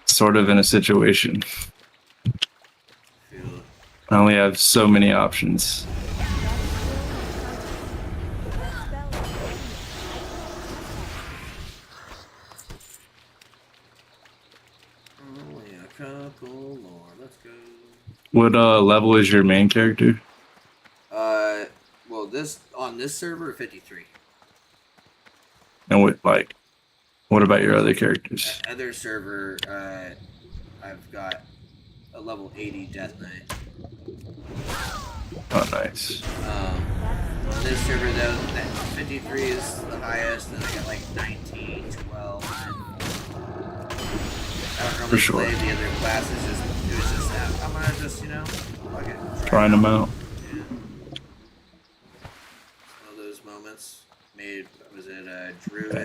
Sort of in a situation. I only have so many options. Only a couple more. Let's go. What level is your main character? Well, on this server, 53. And what about your other characters? Other server, I've got a level 80 Death Knight. Oh, nice. On this server though, that 53 is the highest, and I got like 19, 12. I don't normally play the other classes, it was just that. I'm gonna just, fuck it. Trying them out. Yeah. One of those moments. Was it a druid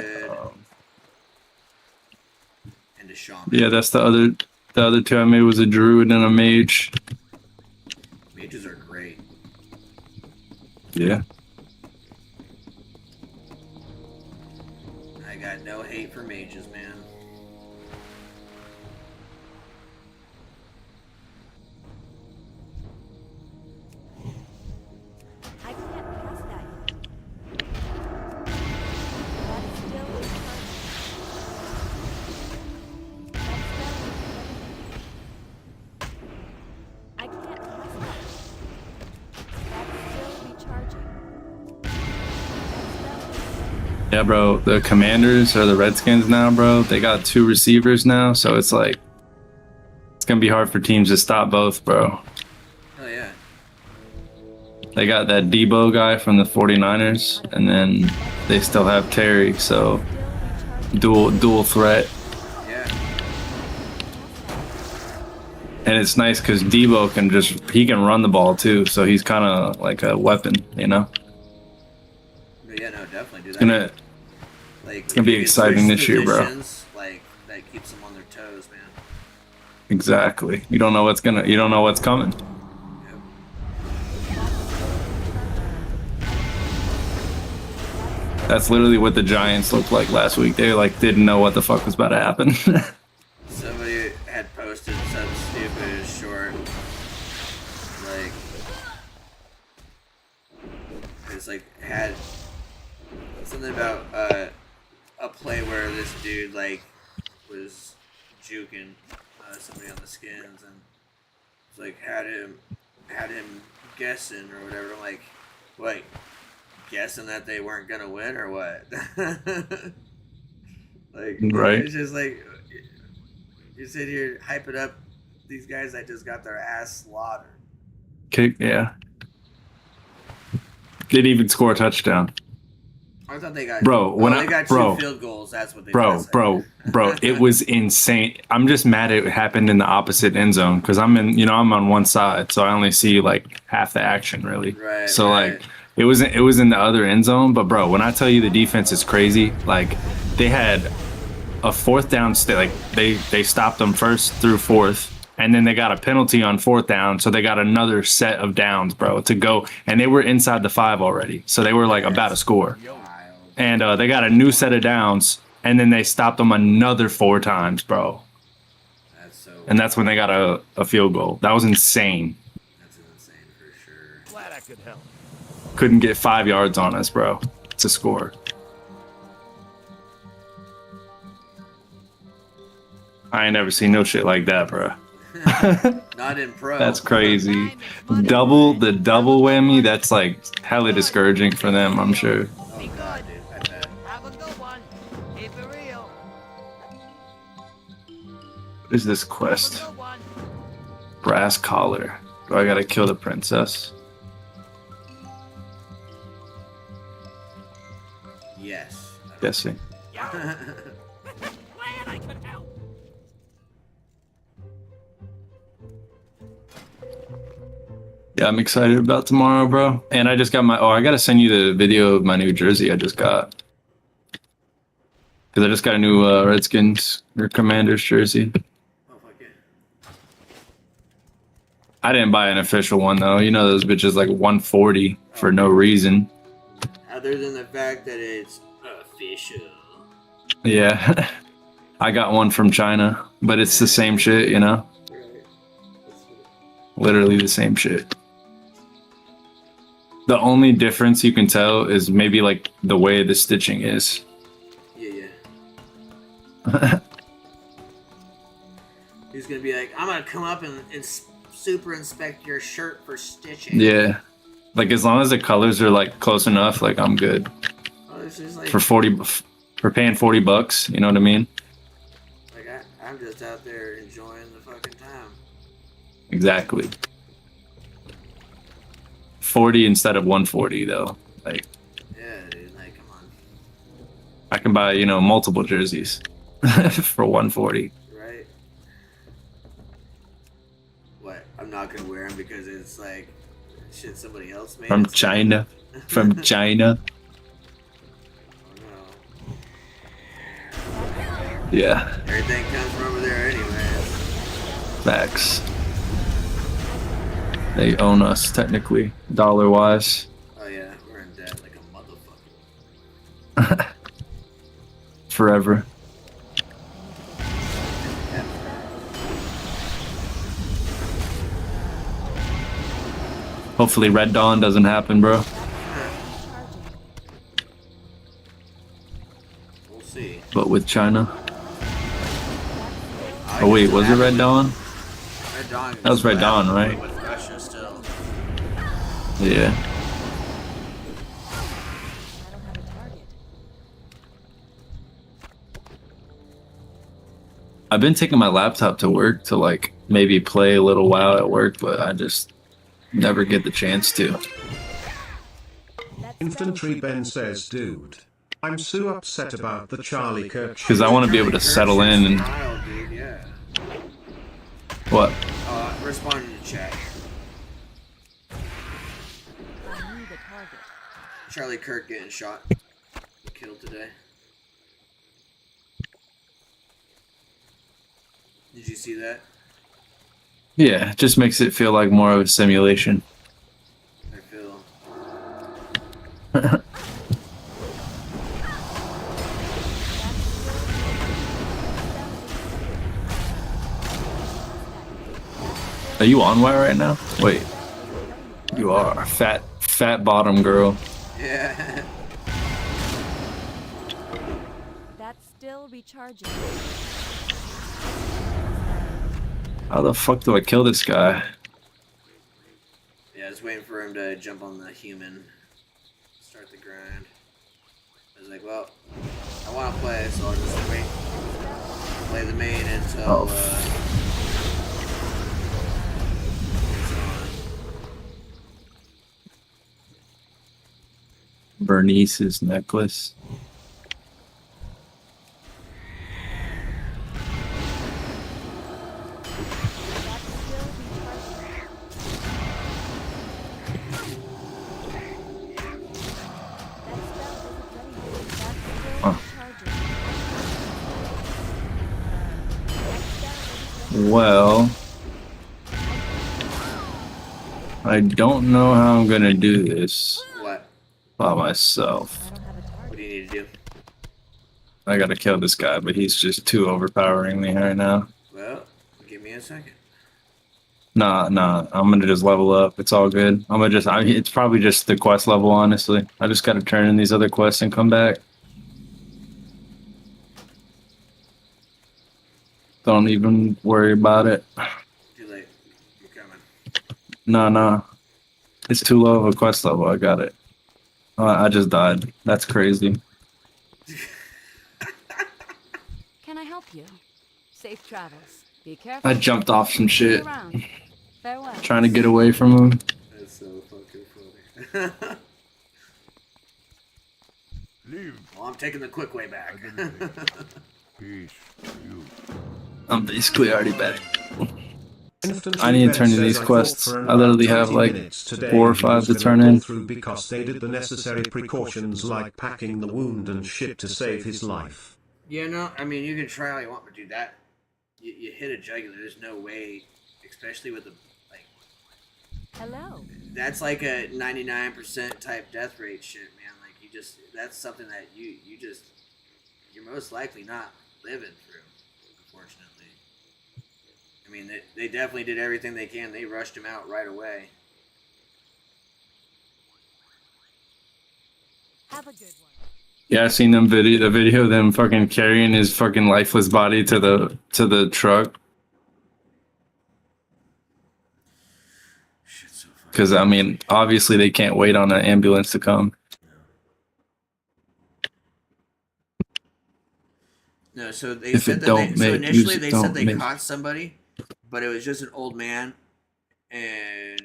and a shaman? Yeah, that's the other two I made was a druid and a mage. Mages are great. Yeah. I got no hate for mages, man. I can't pass that yet. That's still recharging. I can't pass that. That's still recharging. Yeah, bro. The Commanders or the Redskins now, bro. They got 2 receivers now, so it's like it's gonna be hard for teams to stop both, bro. Oh yeah. They got that Debo guy from the 49ers, and then they still have Terry, so dual threat. Yeah. And it's nice because Debo he can run the ball too, so he's kind of like a weapon, you know. But yeah, no, definitely do that. It's gonna be exciting this year, bro. Like that keeps them on their toes, man. Exactly. You don't know what's coming. That's literally what the Giants looked like last week. They didn't know what the fuck was about to happen. Somebody had posted some stupid short, it's had something about a play where this dude was juking somebody on the skins and had him guessing or whatever. I'm like, wait, guessing that they weren't gonna win or what? Right. It's just you sit here hyping up these guys that just got their ass slaughtered. Yeah. Didn't even score a touchdown. I thought they got they got 2 field goals. That's what they bro. It was insane. I'm just mad it happened in the opposite end zone because I'm on one side, so I only see half the action really. Right. So it was in the other end zone, but bro, when I tell you the defense is crazy, they had a 4th down they stopped them first through 4th. And then they got a penalty on 4th down, so they got another set of downs, bro, to go. And they were inside the 5 already, so they were about to score. And they got a new set of downs, and then they stopped them another 4 times, bro. And that's when they got a field goal. That was insane. That's insane for sure. Couldn't get 5 yards on us, bro, to score. I ain't never seen no shit like that, bro. Not in pro. That's crazy. The double whammy, that's like hella discouraging for them, I'm sure. Oh god, dude. I bet. What is this quest? Brass collar. Do I gotta kill the princess? Yes. Guessing. Yeah, I'm excited about tomorrow, bro. And I just got my, I gotta send you the video of my new jersey I just got. Because I just got a new Redskins or Commanders jersey. I didn't buy an official one though. You know those bitches like 140 for no reason. Other than the fact that it's official. Yeah. I got one from China, but it's the same shit, you know? Literally the same shit. The only difference you can tell is maybe like the way the stitching is. Yeah. He's gonna be like, I'm gonna come up and super inspect your shirt for stitching. Yeah. Like as long as the colors are like close enough, like I'm good. Oh, this is like, For paying $40, you know what I mean? Like I'm just out there enjoying the fucking time. Exactly. 40 instead of 140 though. Like Yeah, dude, like come on. I can buy, you know, multiple jerseys for 140. Right? What? I'm not gonna wear them because it's like shit somebody else made. From China. From China. Yeah. Everything comes from over there anyway. Facts. They own us technically, dollar wise. Oh yeah, we're in debt like a motherfucker. Forever. Hopefully Red Dawn doesn't happen, bro. We'll see. But with China. Oh wait, was it Red Dawn? Red Dawn. That was Red Dawn, right? With Russia still. Yeah. I've been taking my laptop to work to like maybe play a little while at work, but I just never get the chance to. Infantry Ben says, dude, I'm so upset about the Charlie Kirk. Because I want to be able to settle in and... Wild, dude, yeah. What? Respond to the chat. Charlie Kirk getting shot. Killed today. Did you see that? Yeah, it just makes it feel like more of a simulation. I feel. Are you on wire right now? Wait. You are. Fat bottom girl. Yeah. That's still recharging. How the fuck do I kill this guy? Yeah, I was waiting for him to jump on the human. Start the grind. I was like, well, I want to play, so I'll just wait. Play the main until, Bernice's necklace. Well, I don't know how I'm gonna do this by myself. what do you need to do? I gotta kill this guy, but he's just too overpowering me right now. Well, give me a second. Nah. I'm gonna just level up. It's all good. It's probably just the quest level, honestly. I just gotta turn in these other quests and come back. Don't even worry about it. Too late. You're coming. Nah. It's too low of a quest level. I got it. I just died. That's crazy. Can I help you? Safe travels. Be careful. I jumped off some See you shit. around. Farewell. Trying to get away from him. That's so fucking funny. Well, I'm taking the quick way back. Peace. I'm basically already back. I need to turn in these quests. I literally have like 4 or 5 to turn in. Because they did the necessary precautions like packing the wound and shit to save his life. Yeah, no, I mean, you can try all you want, but dude, that you hit a jugular. There's no way, especially with the like. Hello. That's like a 99% type death rate shit, man. Like that's something that you're most likely not living through, unfortunately. I mean, they definitely did everything they can. They rushed him out right away. Have a good one. Yeah, I seen the video of them fucking carrying his fucking lifeless body to the truck. Because I mean, obviously they can't wait on an ambulance to come. No, so they If said it that don't so make- initially use it, they said don't they make- caught somebody, but it was just an old man, and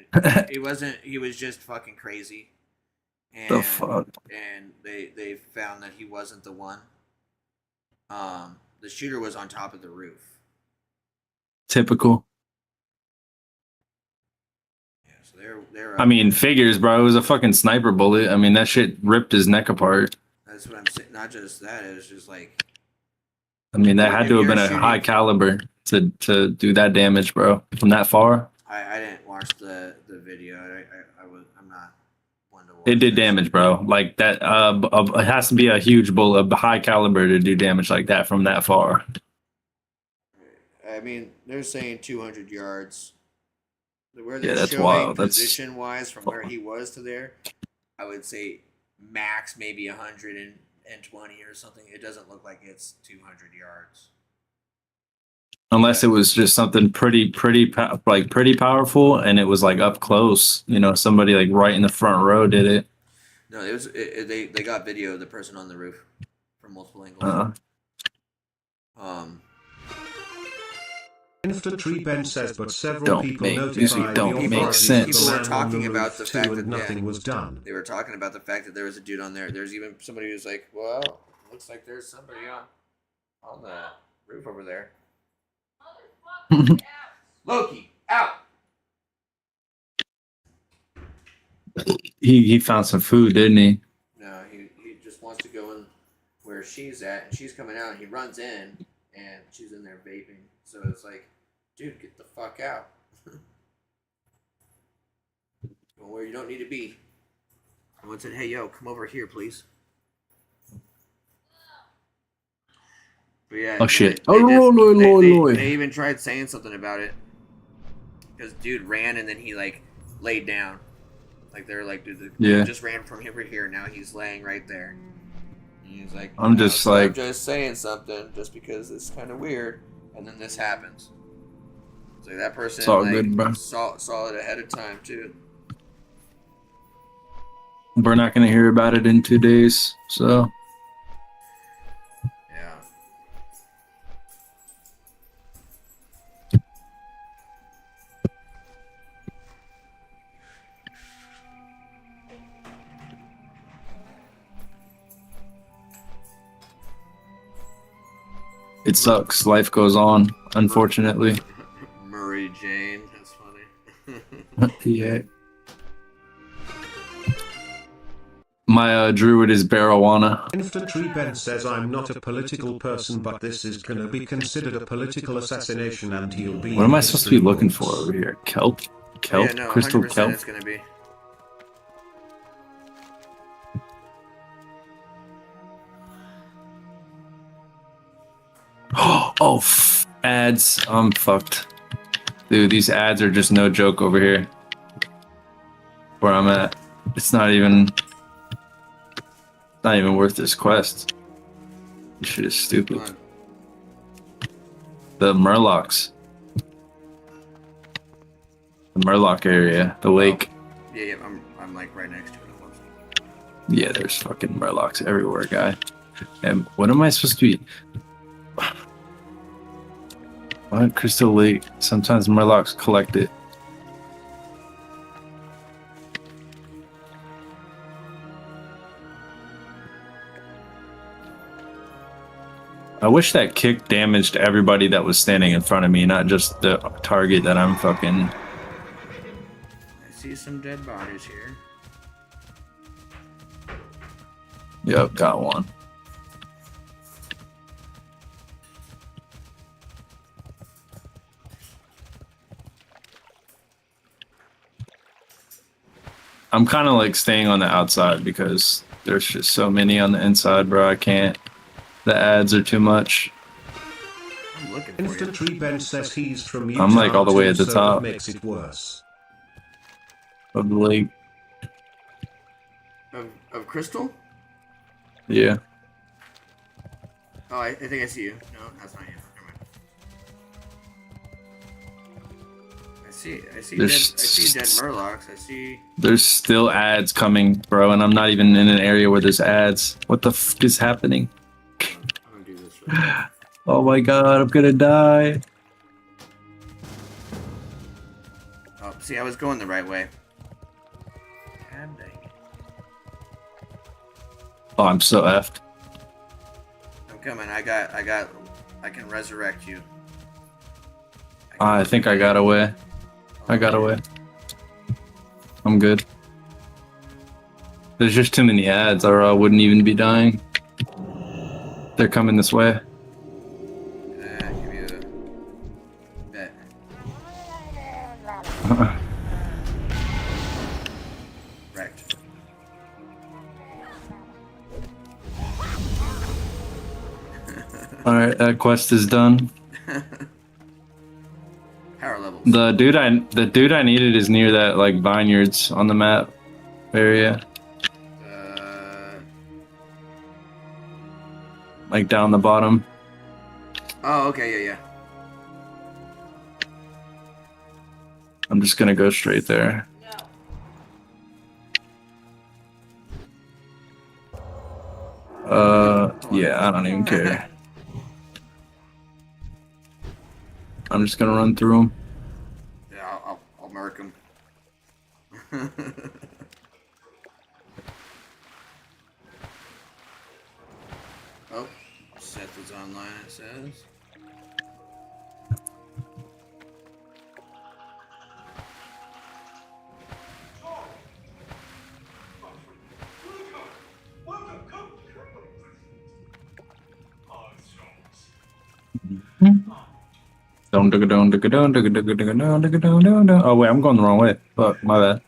he was just fucking crazy. And, The fuck? And they found that he wasn't the one. The shooter was on top of the roof. Typical. Yeah, so they're. I mean, figures, bro. It was a fucking sniper bullet. I mean, that shit ripped his neck apart. That's what I'm saying. Not just that. It was just like. I mean, that If had to have you're been a shooting- high caliber to do that damage, bro. From that far, I didn't watch the video. I'm not one to watch. it did damage, bro. Like that. It has to be a huge bullet, a high caliber to do damage like that from that far. I mean, they're saying 200 yards. Where Yeah, they're that's showing wild. That's position-wise from where he was to there, I would say max maybe 120 or something. It doesn't look like it's 200 yards. Unless it was just something pretty powerful, and it was like up close. You know, somebody like right in the front row did it. No, it was they got video of the person on the roof from multiple angles. Infantry Ben says, but several Don't people make notified music, don't the make authorities sense. the People were man on talking the about roof the too, fact and that nothing was done. They were talking about the fact that there was a dude on there. There's even somebody who's like, "Well, looks like there's somebody on the roof over there." Loki, out! He found some food, didn't he? No, he just wants to go in where she's at, and she's coming out, and he runs in, and she's in there vaping. So it's like, dude, get the fuck out. Go where you don't need to be. Someone said, hey, yo, come over here, please. But yeah, Oh, shit. They even tried saying something about it. Because dude ran, and then he, like, laid down. Like, they were like, dude, Yeah. he just ran from over here, now he's laying right there. And he's like, I'm just so like- I'm just saying something just because it's kind of weird, and then this happens. So that person It's all like, good, bro. saw it ahead of time, too. We're not gonna hear about it in 2 days, so Yeah. it sucks. Life goes on, unfortunately. Murray Jane, that's funny. Yeah. My druid is Barawana. Infantry Ben says, I'm not a political person, but this is gonna be considered a political assassination, and he'll be. What am I supposed to be looking for over here? Kelp? Kelp? Yeah, no, Crystal 100% kelp? it's gonna be. Oh, ads. I'm fucked. Dude, these ads are just no joke over here. Where I'm at. It's not even worth this quest. This shit is stupid. The Murlocs. The Murloc area, the lake. Yeah, I'm like right next to it almost. Yeah, there's fucking Murlocs everywhere, guy. And what am I supposed to be? What? Crystal Lake. Sometimes Murlocs collect it. I wish that kick damaged everybody that was standing in front of me, not just the target that I'm fucking... I see some dead bodies here. Yep, got one. I'm kind of like staying on the outside because there's just so many on the inside, bro. I can't. The ads are too much. Infantry Ben says he's from Utah. I'm like all the way at the so top that makes it worse. of the lake. Of Crystal? Yeah. Oh, I think I see you. No, that's not you. Never mind. I see dead Murlocs. I see. There's still ads coming, bro, and I'm not even in an area where there's ads. What the f is happening? Oh my god, I'm gonna die. Oh, see, I was going the right way. God dang it. Oh, I'm so effed. I'm coming. I can resurrect you. I think I got away. I got away. I'm good. There's just too many ads, or I wouldn't even be dying. They're coming this way. Give you a bet. Wrecked. Alright, that quest is done. Power levels. The dude I needed is near that like vineyards on the map area. Like down the bottom. Oh, okay, yeah. I'm just gonna go straight there. Yeah, I don't even care. I'm just gonna run through them. Yeah, I'll mark them. Oh, Seth is online, it says. Oh wait, I'm going the wrong way. Fuck, my bad.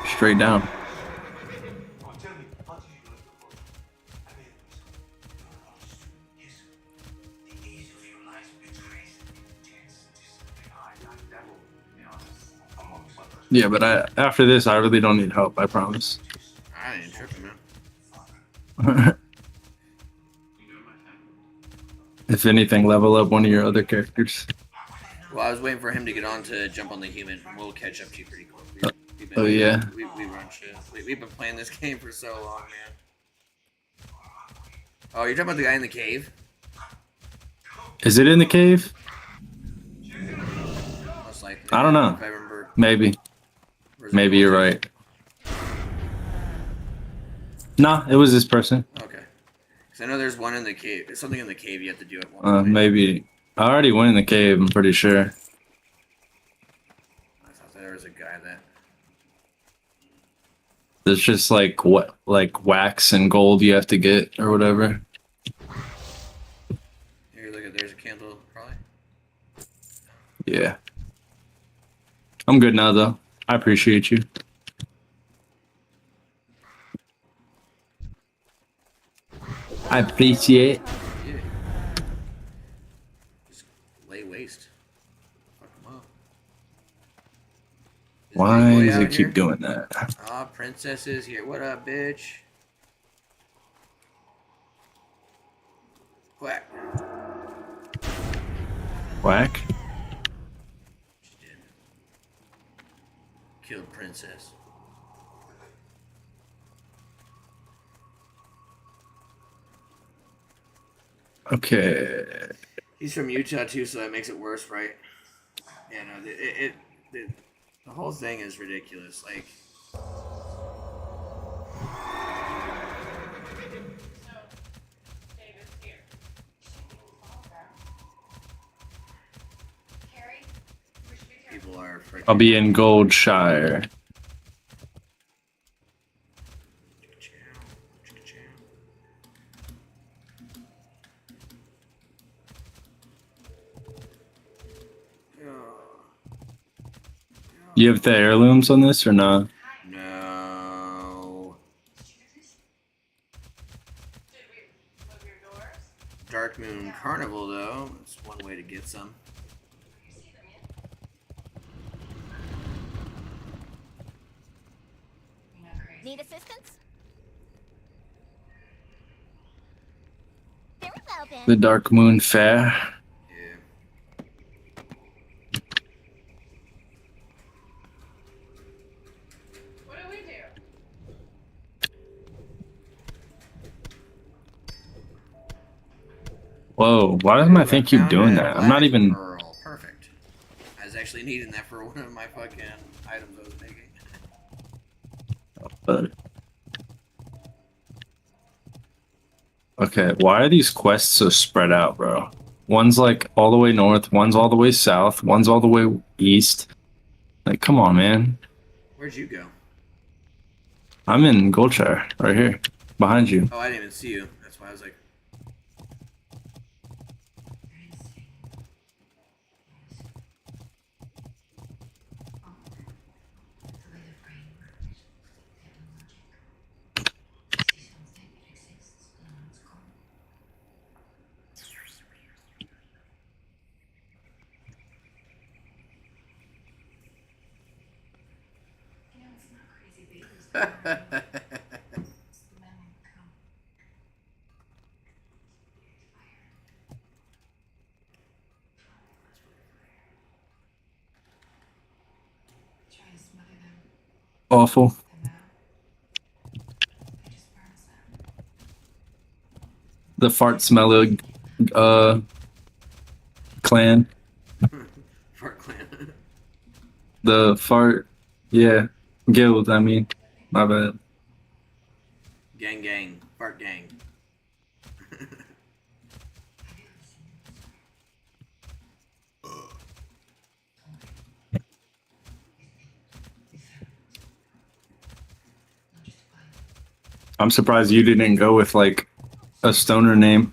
Straight down. Yeah, but after this, I really don't need help. I promise. I ain't tripping, man. If anything, level up one of your other characters. Well, I was waiting for him to get on to jump on the human. We'll catch up to you pretty quick. Oh yeah. We run shit. We've been playing this game for so long, man. Oh, you're talking about the guy in the cave? Is it in the cave? Most likely. I don't know. If I remember. Maybe. Maybe you're right. Nah, it was this person. Okay. Because I know there's one in the cave. There's something in the cave you have to do at one point. Maybe. I already went in the cave, I'm pretty sure. I thought there was a guy that... There's just like what, like wax and gold you have to get or whatever. Here, look at, there's a candle, probably. Yeah. I'm good now though. I appreciate you. I appreciate. Why Boy does out it keep here. doing that? Ah, princess is here. What up, bitch? Quack. Whack? Killed princess. Okay. He's from Utah too, so that makes it worse, right? Yeah, no, the whole thing is ridiculous. Like, people are freaking. I'll be in Goldshire. You have the heirlooms on this or not? No. Dark Moon Carnival, though. That's one way to get some. Need assistance? Very well, then. The Dark Moon Fair. Whoa, why doesn't my thing keep doing that? I'm not even... Pearl. Perfect. I was actually needing that for one of my fucking items I was making. But... Okay, why are these quests so spread out, bro? One's like all the way north, one's all the way south, one's all the way east. Like, come on, man. Where'd you go? I'm in Goldshire, right here, behind you. Oh, I didn't even see you. That's why I was like... Awful. The fart smeller clan. Fart clan. The fart, yeah, guild, I mean. My bad. Gang gang. Fart gang. I'm surprised you didn't go with like a stoner name.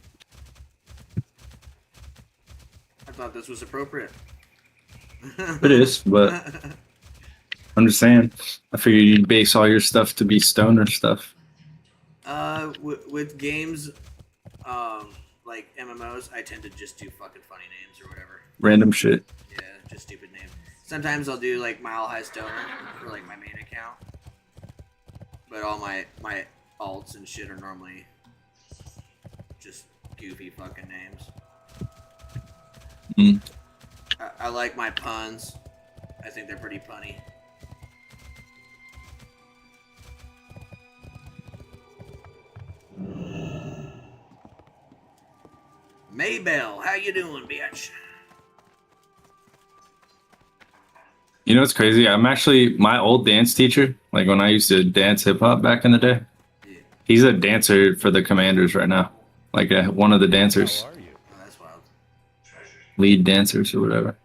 I thought this was appropriate. It is, but I'm just saying. I figured you'd base all your stuff to be stoner stuff. With games, like MMOs, I tend to just do fucking funny names or whatever. Random shit. Yeah, just stupid names. Sometimes I'll do like Mile High Stoner for like my main account, but all my alts and shit are normally just goofy fucking names. I like my puns. I think they're pretty punny. Maybell, how you doing, bitch? You know what's crazy? I'm actually my old dance teacher. Like when I used to dance hip hop back in the day. He's a dancer for the Commanders right now. Like one of the dancers. Oh, that's wild. Lead dancers or whatever.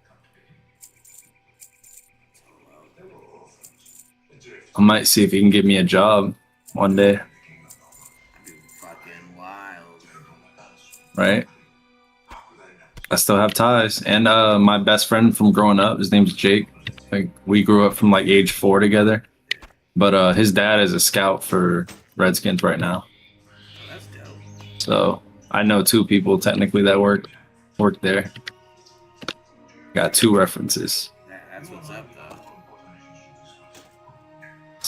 I might see if he can give me a job one day. Fucking wild. Right? I still have ties. And my best friend from growing up, his name's Jake. Like we grew up from like age 4 together. But his dad is a scout for Redskins right now. That's dope. So I know 2 people technically that work there. Got 2 references. That's what's up, though.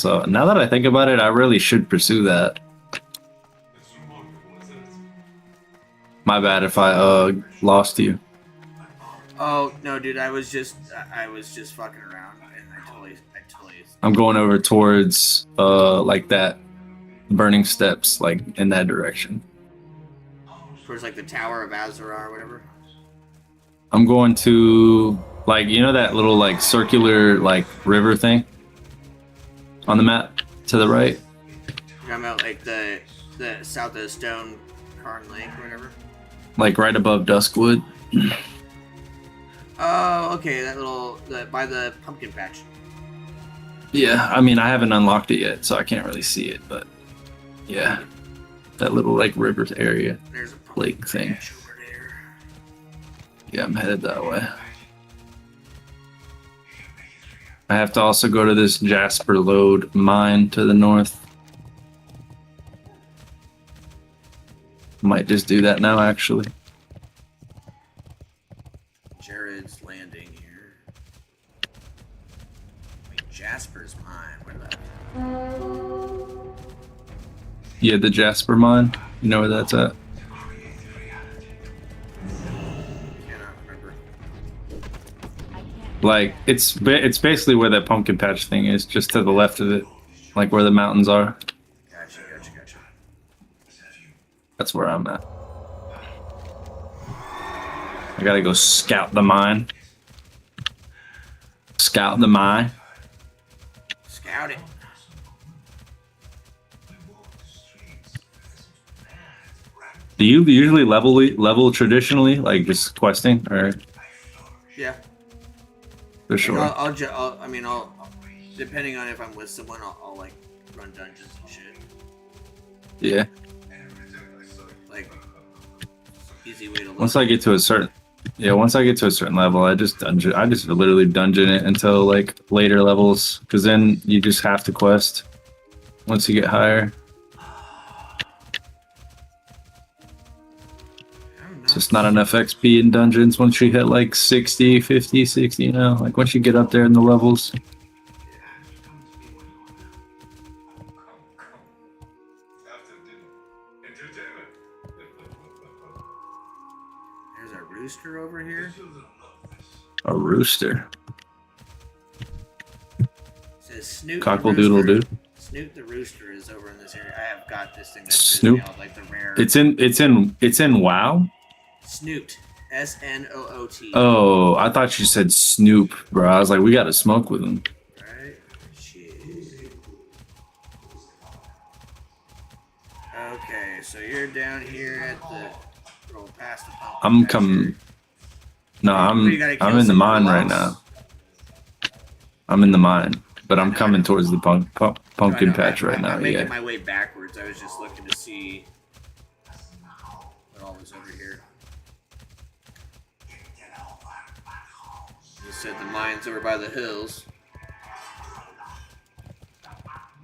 So now that I think about it, I really should pursue that. My bad if I lost you. Oh no, dude! I was just fucking around, and I totally. I'm going over towards like that burning steps, like in that direction. Towards like the Tower of Azura or whatever. I'm going to like that little like circular like river thing on the map to the right. You're talking about like the south of Stone Carn Lake or whatever. Like right above Duskwood. Oh, okay, by the pumpkin patch. Yeah, I mean I haven't unlocked it yet, so I can't really see it, but yeah, that little like river area, lake thing. Yeah, I'm headed that way. I have to also go to this Jasper Lode mine to the north. Might just do that now, actually. Jared's Landing here. Wait, Jasper's mine. Where the? Yeah, the Jasper mine. You know where that's at? Like it's basically where that pumpkin patch thing is, just to the left of it, like where the mountains are. Gotcha. That's where I'm at. I gotta go scout the mine. Scout the mine. Scout it. Do you usually level traditionally, like just questing, or? Yeah. For sure. I'll depending on if I'm with someone, I'll like run dungeons and shit. Yeah. Like easy way to. Once I get to a certain level, I just literally dungeon it until like later levels, because then you just have to quest once you get higher. It's just not enough XP in dungeons once you hit like 60, 50, 60, like once you get up there in the levels. There's a rooster over here. A rooster. It says Snoot. Cockle-doodle-doo. Snoot the rooster is over in this area. I have got this thing that's Snoop. like the rare. It's in WoW. Snoot. SNOOT. Oh, I thought you said Snoop, bro. I was like, we gotta smoke with him. Right? Shit. Okay, so you're down here at the roll past the pump. I'm coming. No, I'm in the mine right now. I'm in the mine, but I'm coming towards the pumpkin patch right now. I'm making Yeah. my way backwards. I was just looking to see what all was over here. You said the mine's over by the hills.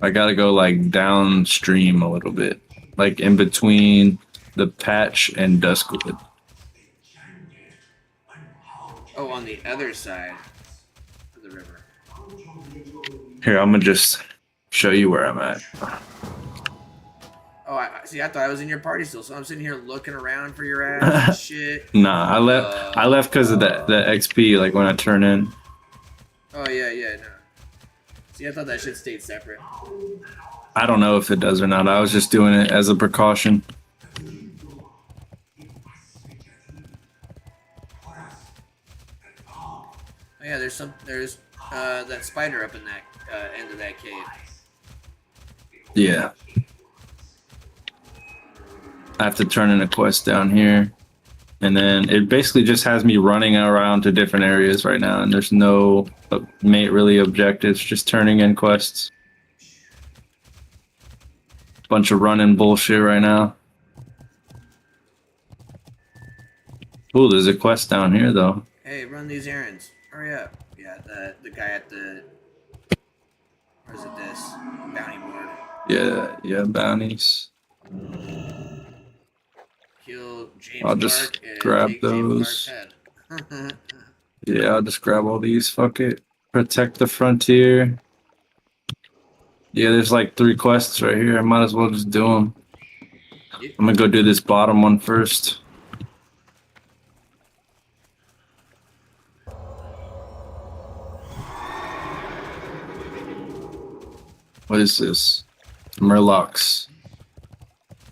I gotta go like downstream a little bit, like in between the patch and Duskwood. Oh, on the other side of the river. Here, I'm gonna just show you where I'm at. Oh, I see. I thought I was in your party still, so I'm sitting here looking around for your ass and shit. Nah, I left because of the XP, like when I turn in. Oh yeah, no. See, I thought that shit stayed separate. I don't know if it does or not. I was just doing it as a precaution. Oh yeah, there's that spider up in that end of that cave. Yeah. I have to turn in a quest down here. And then it basically just has me running around to different areas right now. And there's no really objectives, just turning in quests. Bunch of running bullshit right now. Ooh, there's a quest down here though. Hey, run these errands. Hurry up. Yeah, the guy at the... Or is it this? Bounty board. Yeah, bounties. Kill James I'll just Clark and grab take James those. Clark's head. Yeah, I'll just grab all these. Fuck it. Protect the frontier. Yeah, there's like 3 quests right here. I might as well just do them. I'm gonna go do this bottom one first. What is this? Murlocs.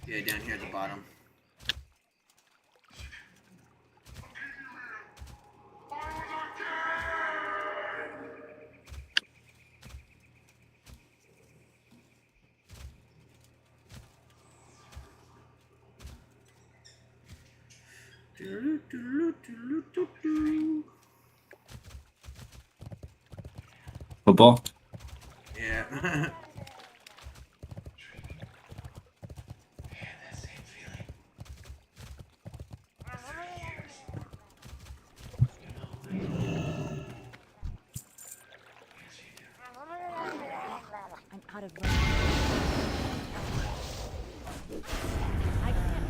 Yeah, down here at the bottom. Football? Yeah. I'm out of range. I can't.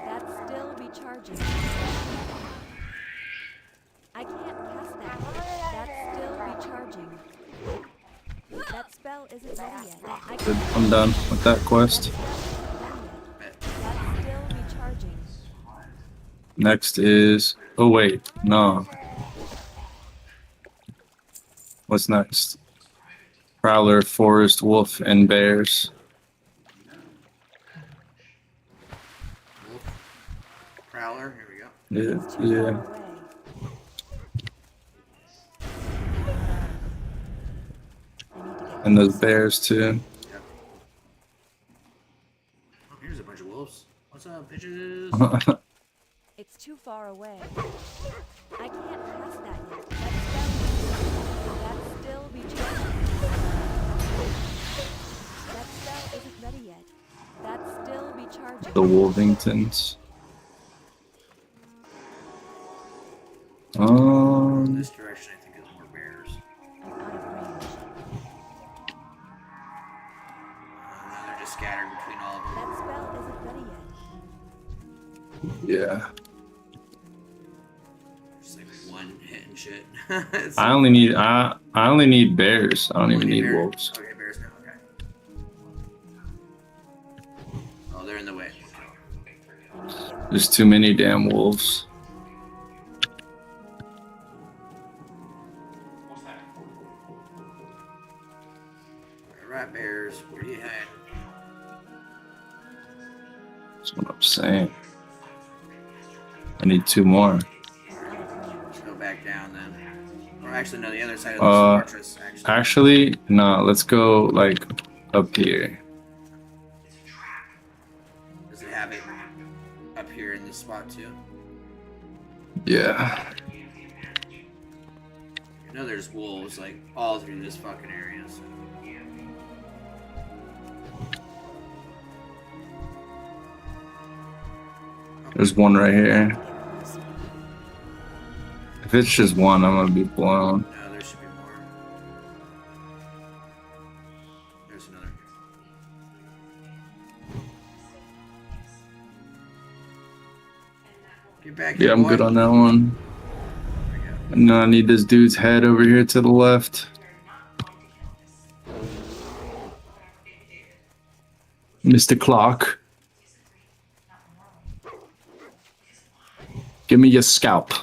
That's still recharging. I can't cast that. That's still recharging. That spell isn't ready yet. I'm done with that quest. That's still recharging. Next is... Oh, wait. No. What's next? Prowler, Forest, Wolf, and Bears. Prowler, here we go. Yeah. And those bears, too. Yep. Oh, here's a bunch of wolves. What's up, bitches? It's too far away. I can't cast that yet. That's still recharging. That spell isn't ready yet. That's still recharging. The Wolvingtons. This direction, I think, is more bears. I'm out of range. They're just scattered between all of them. That spell isn't ready yet. Yeah. Just like one hit and shit. I only need bears. I don't even need wolves. Okay, bears now. Okay. Oh, they're in the way. There's too many damn wolves. Alright, bears, where you head? That's what I'm saying. I need 2 more. Let's go back down then. Or actually, no, the other side of the fortress. Actually, no. Let's go like up here. Does it have it up here in this spot too? Yeah. You know there's wolves like all through this fucking area. So. There's one right here. If it's just one, I'm gonna be blown. No, there should be more. There's another. Get back here, Yeah, I'm boy. good on that one. No, I need this dude's head over here to the left. Mr. Clock. Give me your scalp.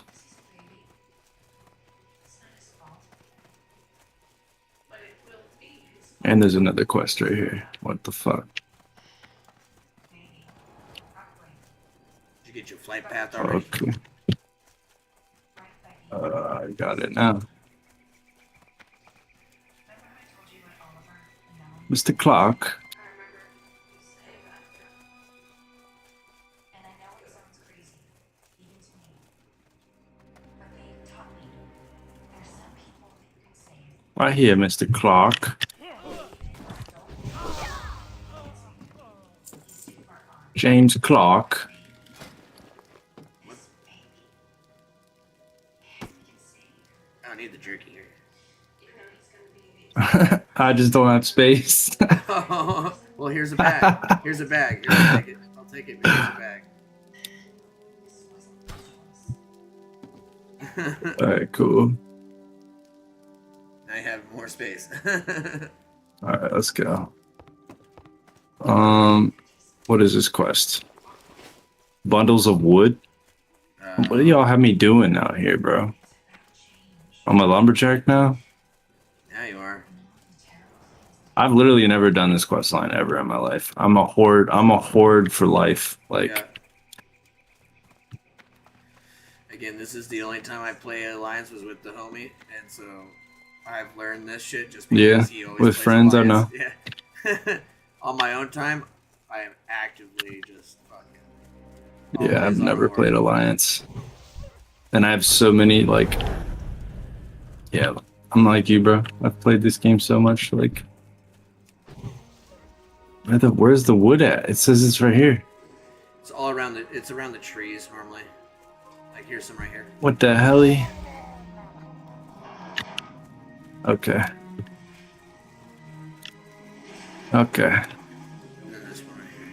And there's another quest right here. What the fuck? Did you get your flight path already? Okay. I got it now. Mr. Clark. Right here, Mr. Clark. James Clark. I don't need the jerky here. I just don't have space. Well, here's a bag. Here's a bag. Here, I'll take it. I'll take it. Here's a bag. All right, cool. Now you have more space. All right, let's go. What is this quest? Bundles of wood? What do y'all have me doing out here, bro? I'm a lumberjack now? Yeah, you are. I've literally never done this quest line ever in my life. I'm a horde. I'm a horde for life. Like, Yeah. Again, this is the only time I play Alliance was with the homie, and so I've learned this shit just because yeah, he always with plays friends, Alliance. I know. Yeah. On my own time, I am actively just fucking. Yeah, I've never played Alliance. And I have so many, like, yeah, I'm like you, bro. I've played this game so much, like, where's the wood at? It says it's right here. It's all around the. It's around the trees normally. Like here's some right here. What the helly? Okay. Okay. And then this one right here.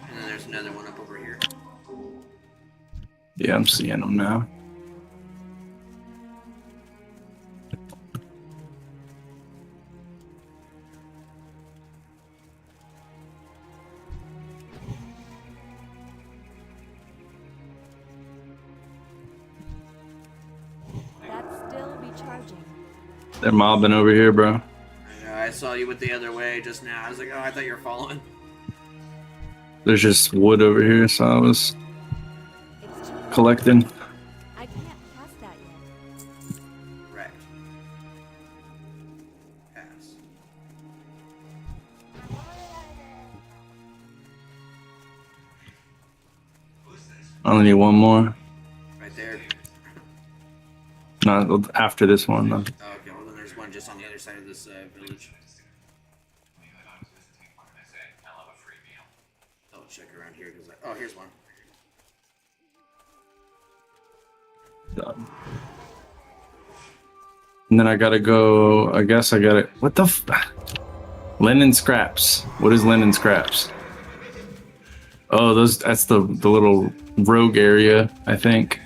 And then there's another one up over here. Yeah, I'm seeing them now. That's still recharging. They're mobbing over here, bro. I know, I saw you went the other way just now. I was like, oh, I thought you were following. There's just wood over here, so I was collecting. I can't pass that yet. Correct. Pass. I only need one more. Right there. Not after this one, though. Oh, okay, well then there's one just on the other side of this village. I'll check around here because oh, here's one. Done. And then I gotta go. I guess I gotta. What the? Linen scraps. What is linen scraps? Oh, those. That's the little rogue area, I think.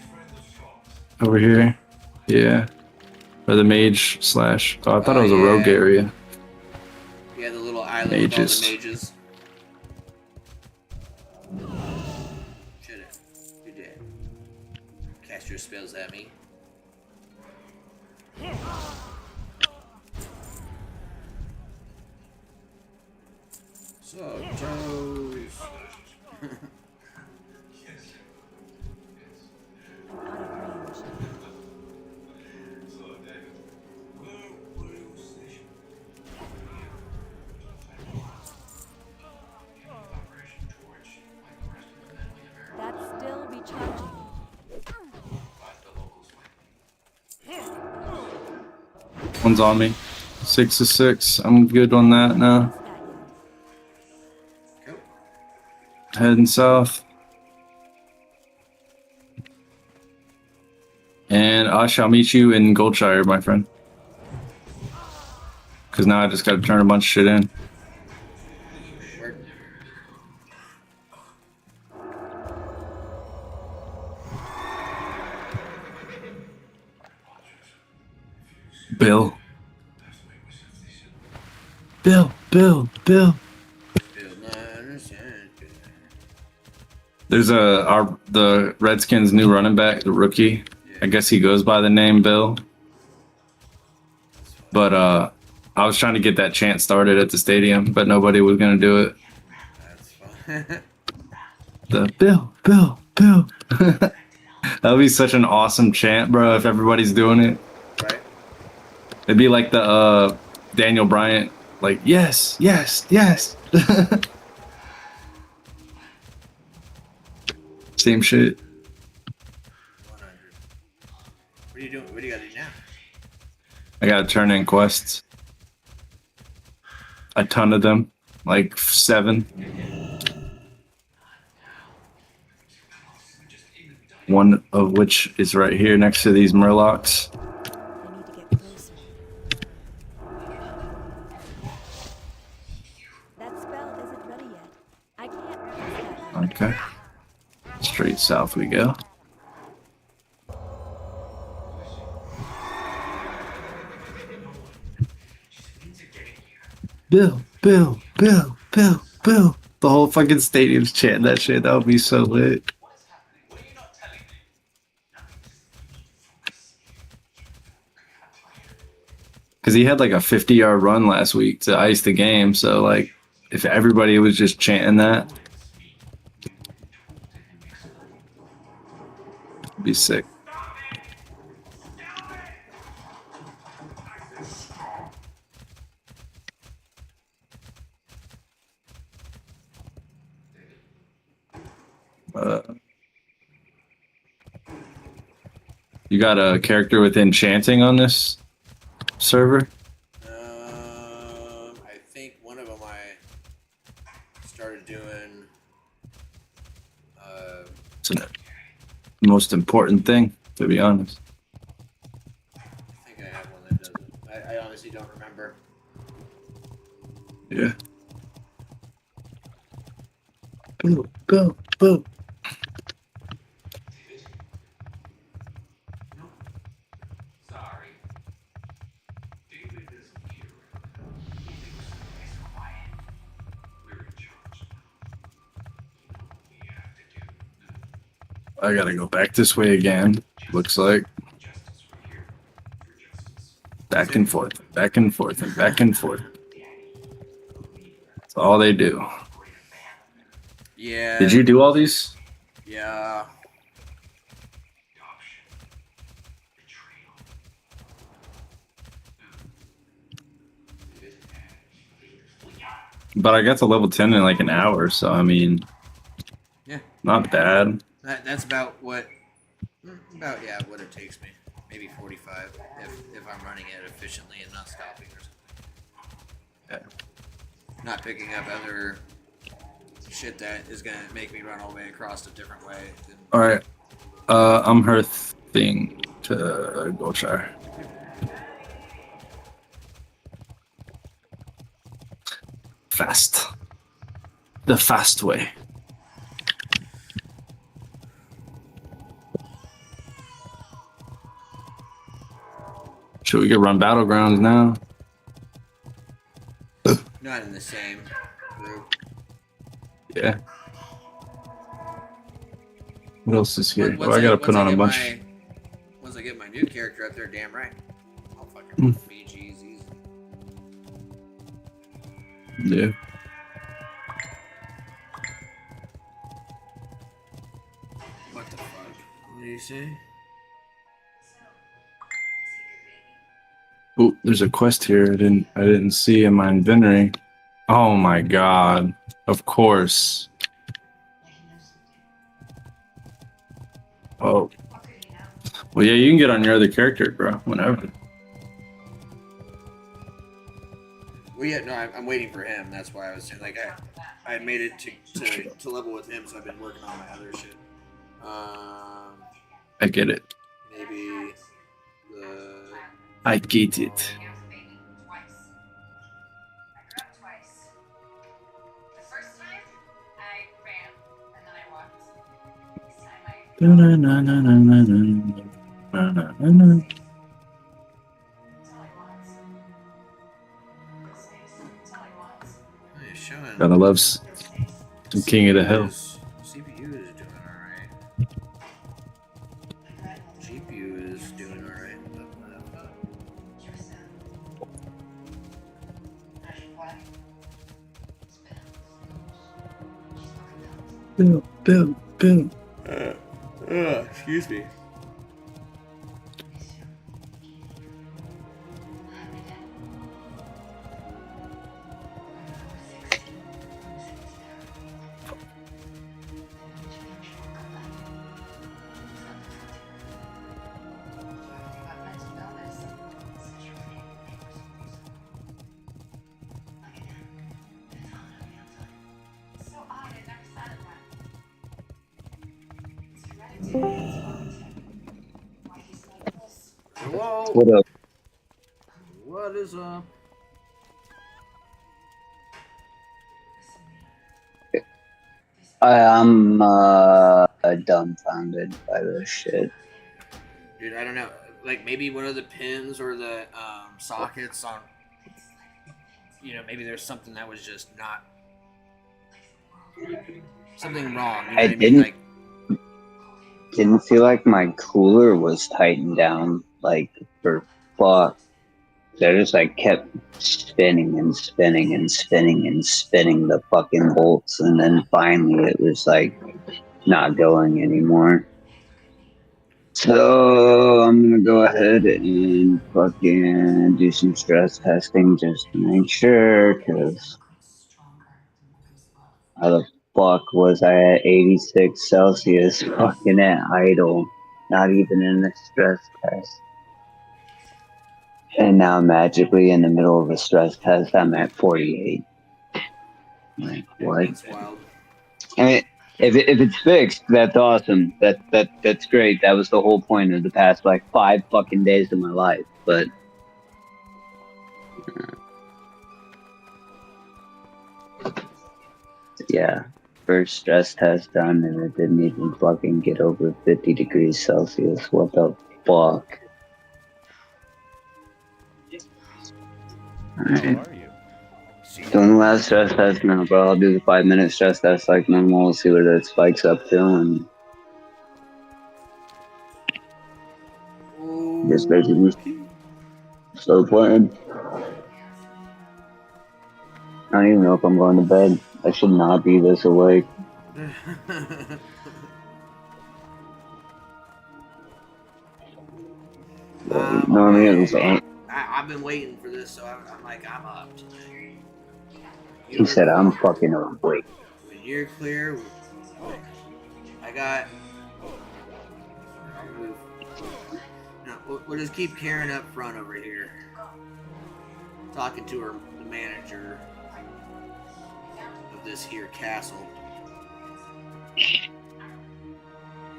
Over here. Yeah. Or the mage slash. Oh, I thought it was a rogue area. Yeah, the little island Mages. with all the mages. Shut it. You're dead. Cast your spells at me. So toes. That's still recharging. One's on me. 6 to 6. I'm good on that now. Heading south. And I shall meet you in Goldshire, my friend. Because now I just got to turn a bunch of shit in. Bill. Bill. There's the Redskins' new running back, the rookie. I guess he goes by the name Bill. But I was trying to get that chant started at the stadium, but nobody was gonna do it. The Bill. That would be such an awesome chant, bro, if everybody's doing it. Right. It'd be like the Daniel Bryant, like, yes. Same shit. 100. What are you doing? What do you gotta do now? I gotta turn in quests. A ton of them, like 7. One of which is right here next to these Murlocs. Okay. Straight south we go. Bill, Bill, Bill, Bill, Bill. The whole fucking stadium's chanting that shit. That would be so lit. Because he had like a 50-yard run last week to ice the game. So, like, if everybody was just chanting that, it'd be sick. You got a character with enchanting on this server? I think one of them I started doing. It's the most important thing, to be honest. I think I have one that does it. I honestly don't remember. Yeah. Go, go, go. I gotta go back this way again. Looks like. Back and forth, back and forth, and back and forth. That's all they do. Yeah. Did you do all these? Yeah. But I got to level 10 in like an hour, so I mean, Yeah. not bad. That's about what what it takes me. Maybe 45 if I'm running it efficiently and not stopping or something. Yeah. Not picking up other shit that is gonna make me run all the way across a different way. All right, I'm her thing to go try. Fast. The fast way. Should we get run battlegrounds now? Not in the same group. Yeah. What else is here? Once I gotta put on a bunch. Once I get my new character up there, damn right. I'll fucking BG's easy. Yeah. What the fuck? What did you say? Oh, there's a quest here I didn't see in my inventory. Oh my god. Of course. Oh. Well, yeah, you can get on your other character, bro, whenever. Well, yeah, no, I'm waiting for him. That's why I was saying, like, I made it to level with him, so I've been working on my other shit. I get it. Maybe the. I get it. Gotta love some King of the Hill. CPU is doing alright. GPU is doing alright. Bill. Excuse me. Hello? What up? What is up? I'm dumbfounded by this shit. Dude, I don't know. Like maybe one of the pins or the sockets on. Maybe there's something that was just not something wrong. You know I what I mean? Like, didn't feel like my cooler was tightened down like for fuck. So I just like kept spinning and spinning and spinning and spinning the fucking bolts, and then finally it was like not going anymore. So I'm gonna go ahead and fucking do some stress testing just to make sure, because how the fuck was I at 86 Celsius fucking at idle, not even in the stress test? And now magically in the middle of a stress test, I'm at 48. Like, what? That's wild. I mean, if it's fixed, that's awesome. That's great. That was the whole point of the past like 5 fucking days of my life. But yeah, first stress test done, and it didn't even fucking get over 50 degrees Celsius. What the fuck? Alright. Doing the last stress test now, bro. I'll do the 5-minute stress test like normal. We'll see where that spikes up to, and just basically start playing. I don't even know if I'm going to bed. I should not be this awake. you Normally it was I've been waiting for this, so I'm like, I'm up tonight. He said I'm fucking awake. When you're clear, I got. No, we'll just keep Karen up front over here. Talking to her, the manager of this here castle.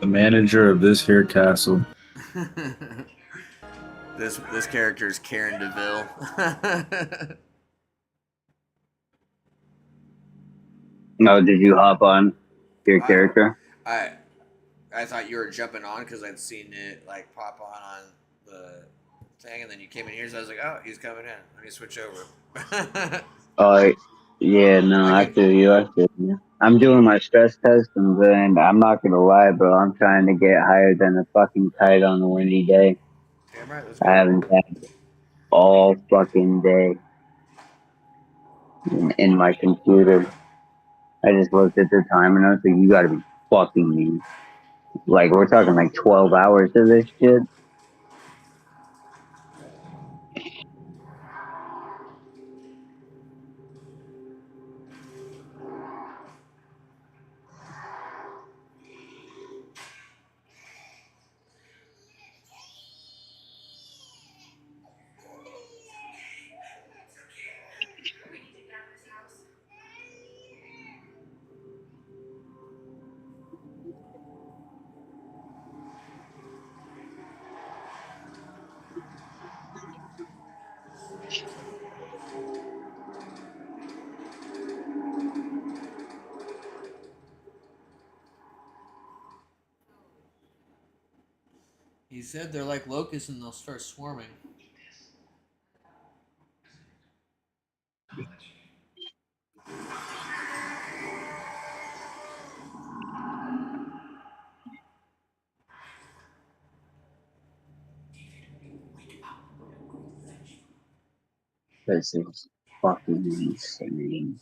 The manager of this here castle. This character is Karen DeVille. No, did you hop on your character? I thought you were jumping on because I'd seen it like pop on the thing, and then you came in here, so I was like, oh, he's coming in. Let me switch over. Oh, yeah, no, I feel you. I'm doing my stress test, and then I'm not gonna lie, bro. I'm trying to get higher than a fucking kite on a windy day. Damn right, let's I haven't had all fucking day in my computer. I just looked at the time and I was like, you gotta be fucking me. Like, we're talking like 12 hours of this shit. He said they're like locusts and they'll start swarming. This is fucking insane.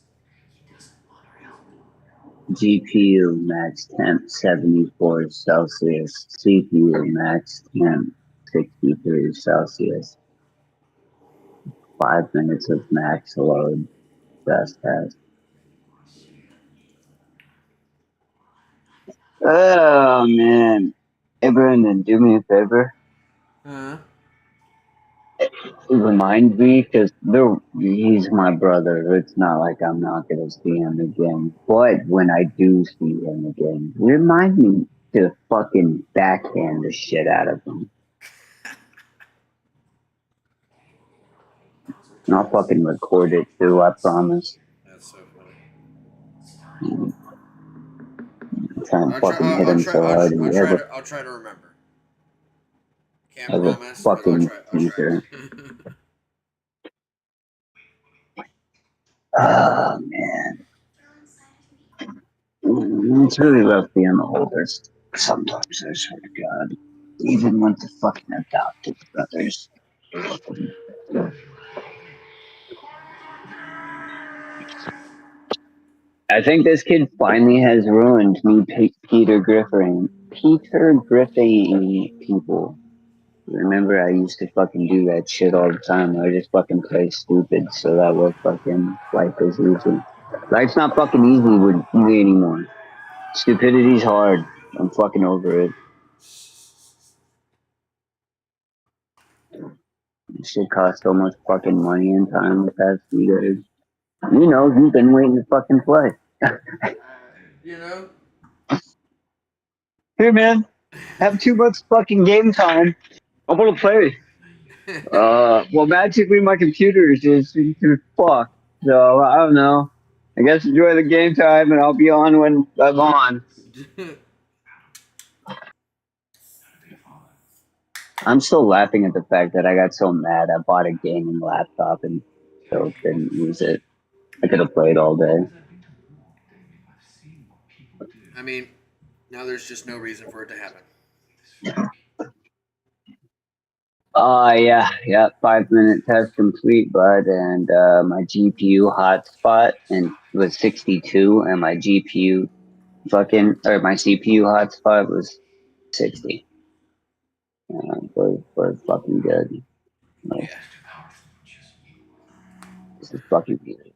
GPU max temp 74 Celsius. CPU max temp 63 Celsius. 5 minutes of max load. Stress test. Oh man. Hey Brandon, do me a favor. Remind me, because he's my brother. It's not like I'm not going to see him again. But when I do see him again, remind me to fucking backhand the shit out of him. And I'll fucking record it too, I promise. That's so funny. trying to fucking hit him so hard. I'll try to remember. Can't As a promise, but fucking I'll try. Oh man, it's really rough being the oldest. Sometimes I swear to God, even with the fucking adopted brothers. I think this kid finally has ruined me, Peter Griffin people. Remember, I used to fucking do that shit all the time. I just fucking play stupid so that way fucking life is easy. Life's not fucking easy with me anymore. Stupidity's hard. I'm fucking over it. This shit costs so much fucking money and time with that few days. You know, you've been waiting to fucking play. You know? Hey man, have too much fucking game time. I want to play. Well, magically my computer is just fucked. So, I don't know. I guess enjoy the game time and I'll be on when I'm on. I'm still laughing at the fact that I got so mad I bought a gaming laptop and still didn't use it. I could have played all day. I mean, now there's just no reason for it to happen. Yeah, 5-minute test complete, bud, and my GPU hotspot and was 62, and my CPU my CPU hotspot was 60. Was fucking good. Like, this is fucking beautiful.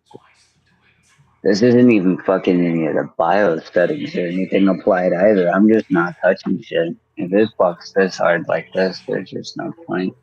This isn't even fucking any of the BIOS settings or anything applied either. I'm just not touching shit. If it fucks this hard like this, there's just no point.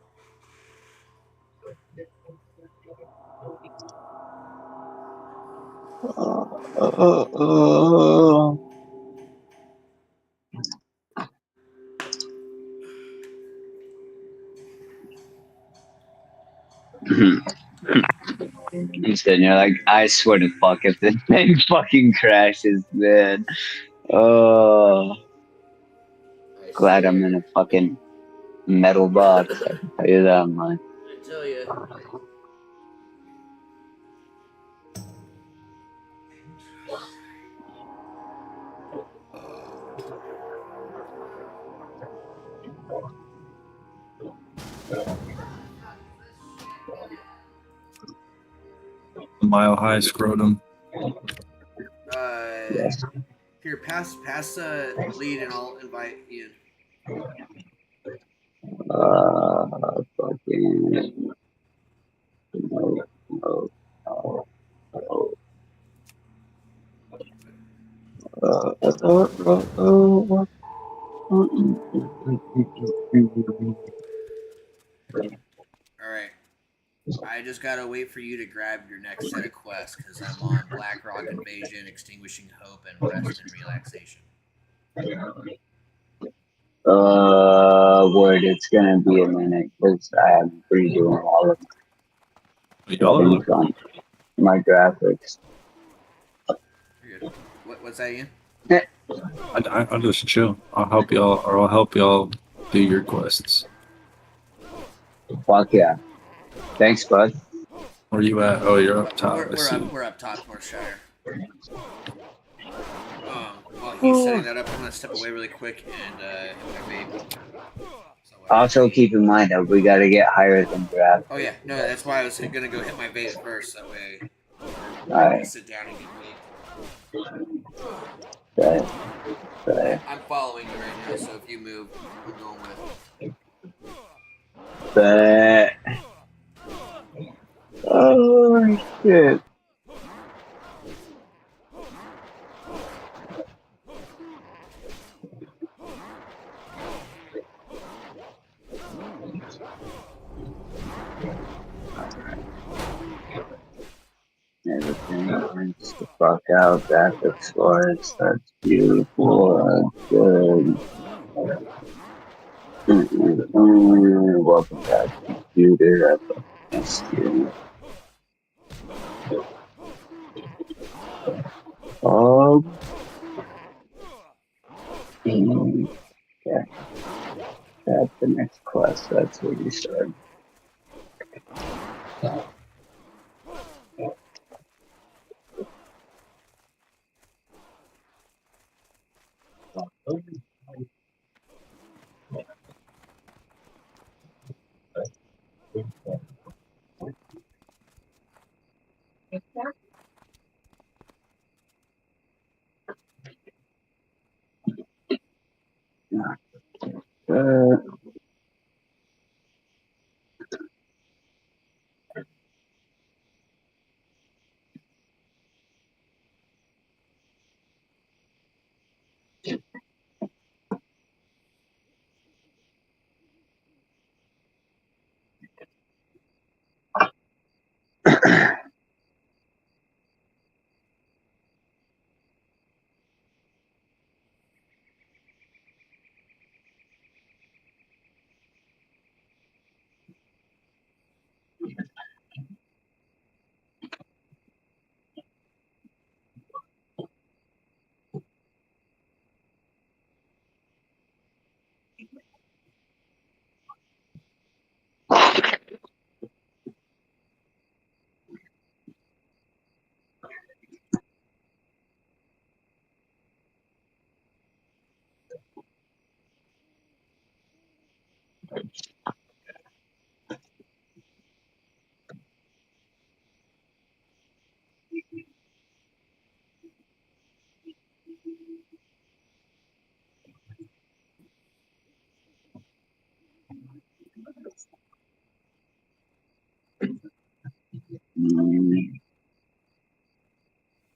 You said you're like, I swear to fuck if this thing fucking crashes, man. Oh, glad I'm in a fucking metal box. I can tell you that much. I tell you. Mile high scrotum. Yes. Here, pass lead and I'll invite Ian. Fucking. Alright. I just gotta wait for you to grab your next set of quests because I'm on Blackrock Invasion, Extinguishing Hope, and Rest and Relaxation. Word, it's gonna be a minute because I am redoing all of things on my graphics. What's that, Ian? I'll just chill. I'll help y'all do your quests. Fuck yeah. Thanks, bud. Where you at? Oh, you're up top. We're up top, Northshire. While he's setting that up, I'm gonna step away really quick and hit my vape. Also, keep in mind that we gotta get higher than draft. Oh yeah, no, that's why I was gonna go hit my vape first. That way, Alright. I can sit down and get vape. Okay. I'm following you right now, so if you move, I'm going with. But oh shit. Everything turns the fuck out. Graphics scores. That's beautiful. That's good. Welcome back, computer. That's you. Yeah. That's the next quest. That's where you start. Uh,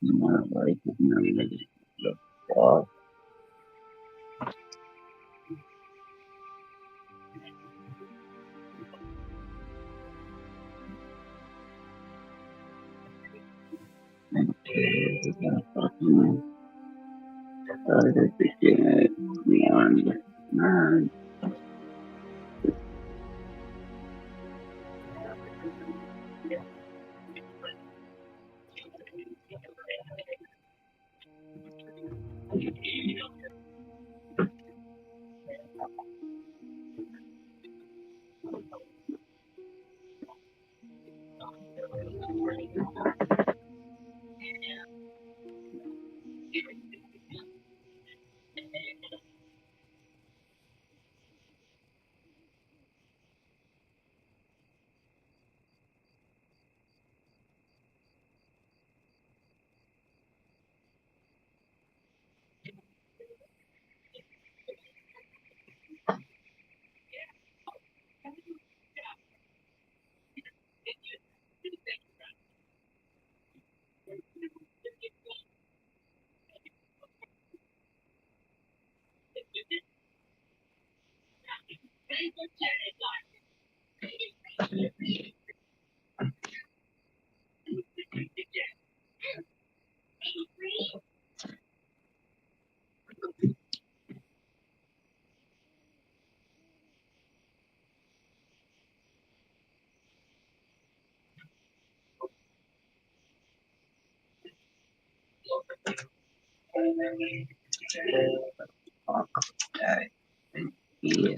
Not like the fuck. Fucking started to get beyond man. Yeah.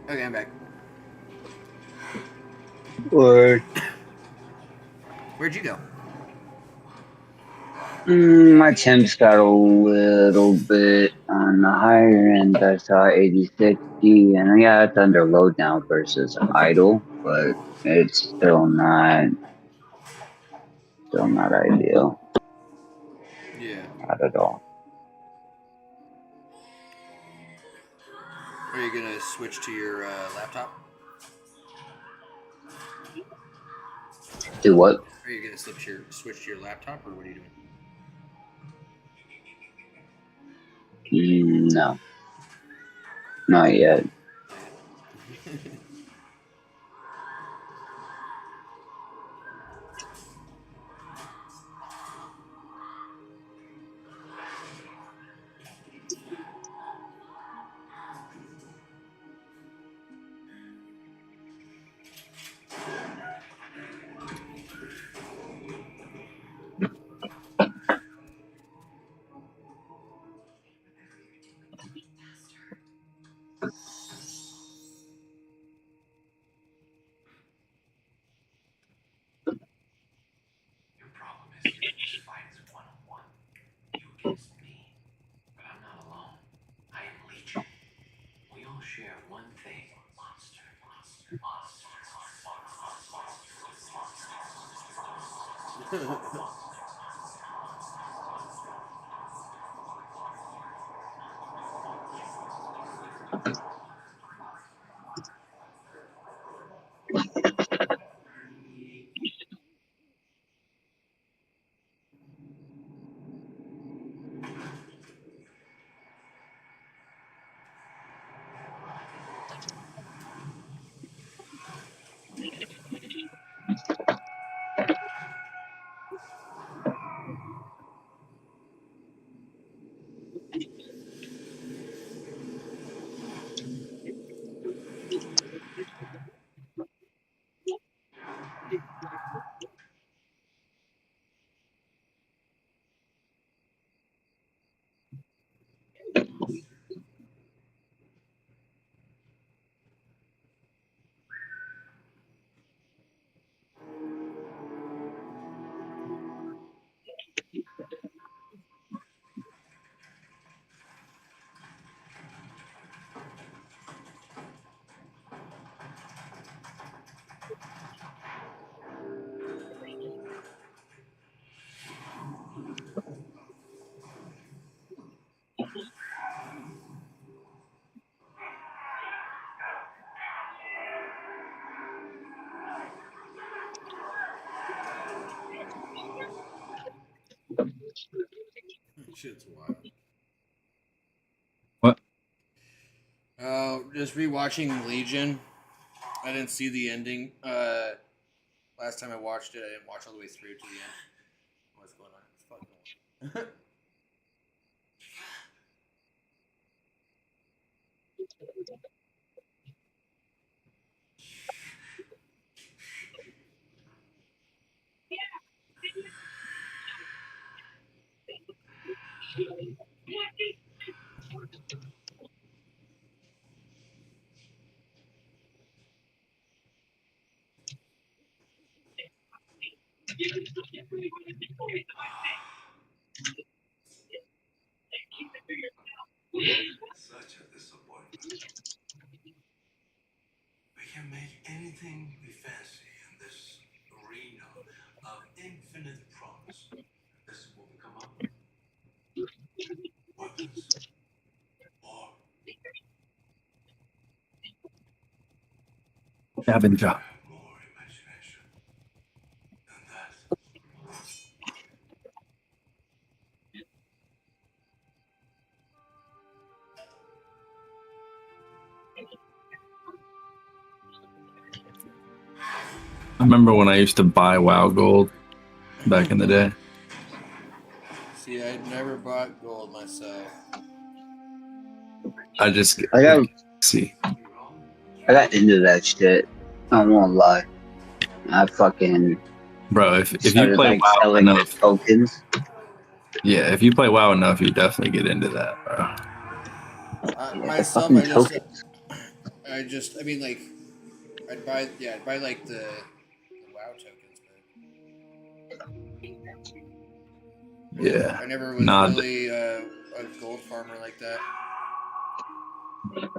Okay, I'm back. Or Where'd you go? my temps got a little bit on the higher end. I saw 8060, and yeah, it's under load now versus idle, but it's still not ideal. Yeah. Not at all. Are you gonna switch to your laptop? Do what? Are you gonna switch to your laptop, or what are you doing? No, not yet. Your problem is this fight is one-on-one. You against me. But I'm not alone. I am Legion. We all share one thing. Monster. Shit's wild. Just rewatching Legion. I didn't see the ending. Last time I watched it, I didn't watch all the way through to the end. What's going on? What's going on? Such a disappointment. We can make anything we fancy in this arena of infinite promise. This is what we come up with. Weapons. War. Scavenger. More imagination than that. I remember when I used to buy WoW Gold back in the day. See, I never bought gold myself. I just I got see. I got into that shit. I won't lie. I fucking Bro, if you started, play like, WoW selling the enough, tokens. yeah, if you play WoW enough, you definitely get into that, bro. Myself, fucking tokens. I mean, like, I'd buy like the WoW tokens, but Yeah. I never was Nah, really a gold farmer like that.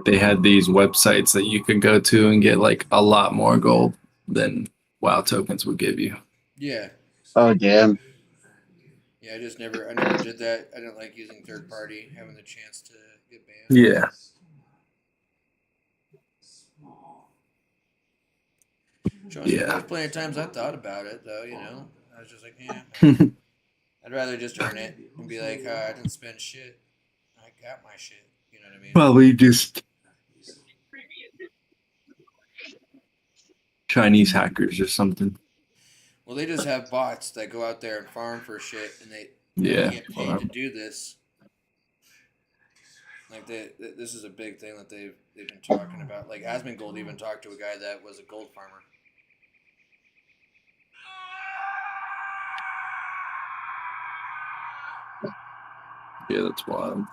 they had these websites that you could go to and get like a lot more gold than WoW tokens would give you. Yeah. Oh damn. Yeah, I never did that. I didn't like using third party, having the chance to get banned. Yeah. There's plenty of times I thought about it, though, you know. I was just like, yeah. I'd rather just earn it and be like, I didn't spend shit. I got my shit. You know what I mean? Probably just Chinese hackers or something. Well, they just have bots that go out there and farm for shit, and they get paid to do this. Like this is a big thing that they've been talking about. Like Asmongold even talked to a guy that was a gold farmer. Yeah, that's wild.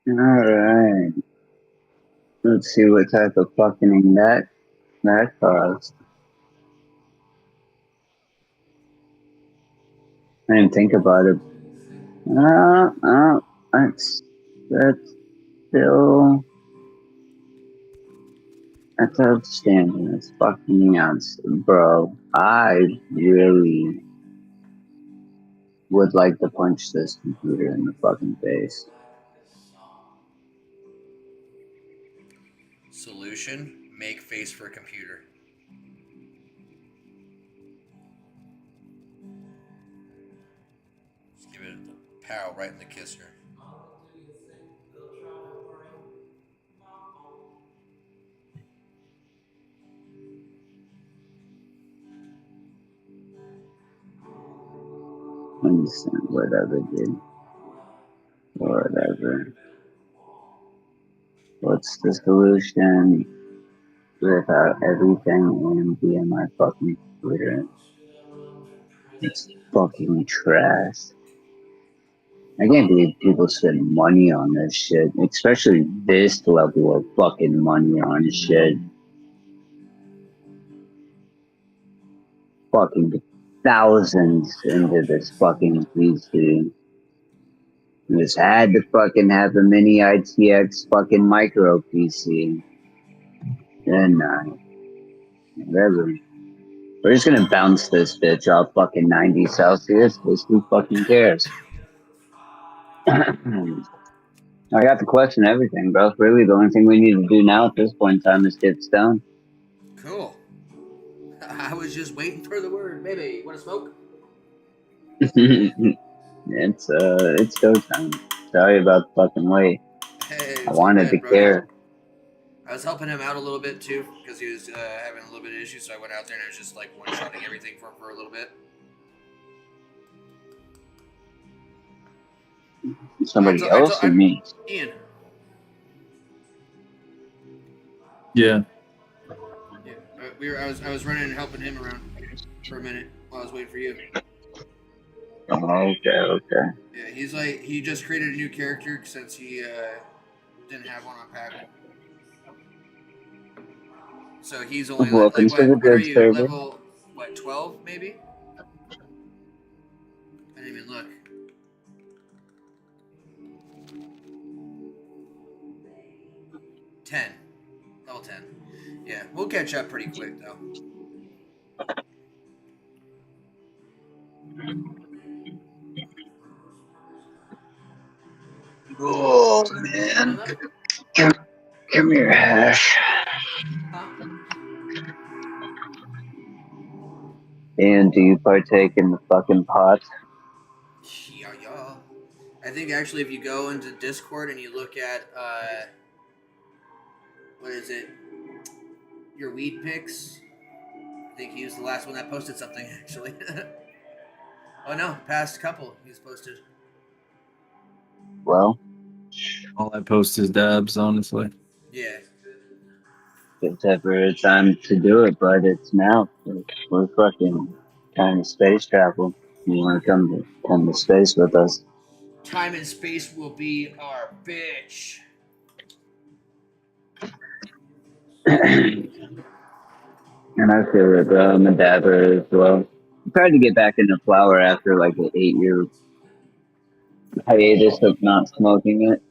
Alright. Let's see what type of fucking that caused. I didn't think about it. That's still that's outstanding. That's fucking outstanding, bro. I really would like to punch this computer in the fucking face. Solution: make face for computer. Just give it a pow right in the kisser. Understand, whatever, dude. Whatever. What's the solution without everything AMD in my fucking computer? It's fucking trash. I can't believe people spend money on this shit, especially this level of fucking money on shit. Fucking thousands into this fucking PC. Just had to fucking have a mini ITX fucking micro PC. Then, whatever. We're just gonna bounce this bitch off fucking 90 Celsius. Who fucking cares? I got to question everything, bro. Really, the only thing we need to do now at this point in time is get stoned. Cool. I was just waiting for the word. Baby, want to smoke? It's go time. Sorry about the fucking wait. Hey, I wanted to care. I was helping him out a little bit too because he was having a little bit of issues. So I went out there and I was just like one-shotting everything for him for a little bit. Somebody else or me? Ian. Yeah. Yeah. I was running and helping him around for a minute while I was waiting for you. Oh, okay. Yeah, he just created a new character since he didn't have one on pack. So he's only Welcome like to the what are good you, server. level 12 maybe? I didn't even look. Level 10. Yeah, we'll catch up pretty quick though. Oh man, come here, Hash. And do you partake in the fucking pot? Yeah. I think actually if you go into Discord and you look at what is it? Your weed picks. I think he was the last one that posted something actually. Oh no, past couple he's posted. Well, all I post is dabs, honestly. Yeah. It's ever time to do it, but it's now. We're fucking kind of space travel. You want to come to space with us? Time and space will be our bitch. And I feel it, bro. I'm a dabber as well. I tried to get back into flower after like an 8-year hiatus of not smoking it.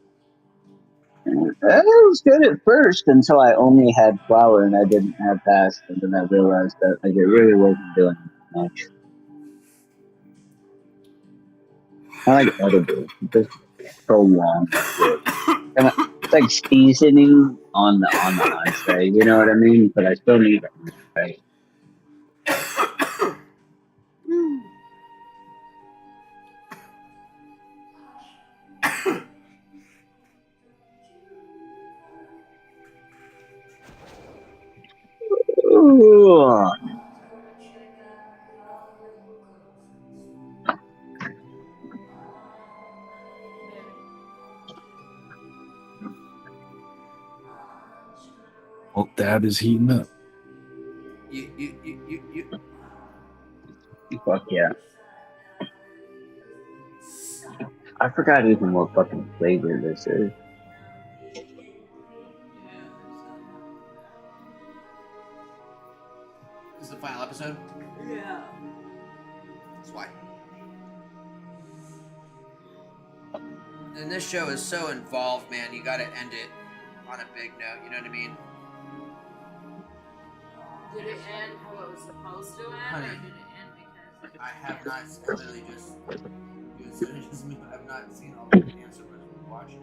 And it was good at first until I only had flower and I didn't have pass, and then I realized that like, it really wasn't doing much. I like edibles, just so long. It's like seasoning on the entree, you know what I mean? But I still need it, right? Ooh. Well, dab is heating up. You. Fuck yeah. I forgot even what fucking flavor this is. This is the final episode? Yeah. That's why. And this show is so involved, man. You gotta end it on a big note. You know what I mean? Did it end how it was supposed to end, Honey, or did it end because I have not literally just I have not seen all the answer but watching.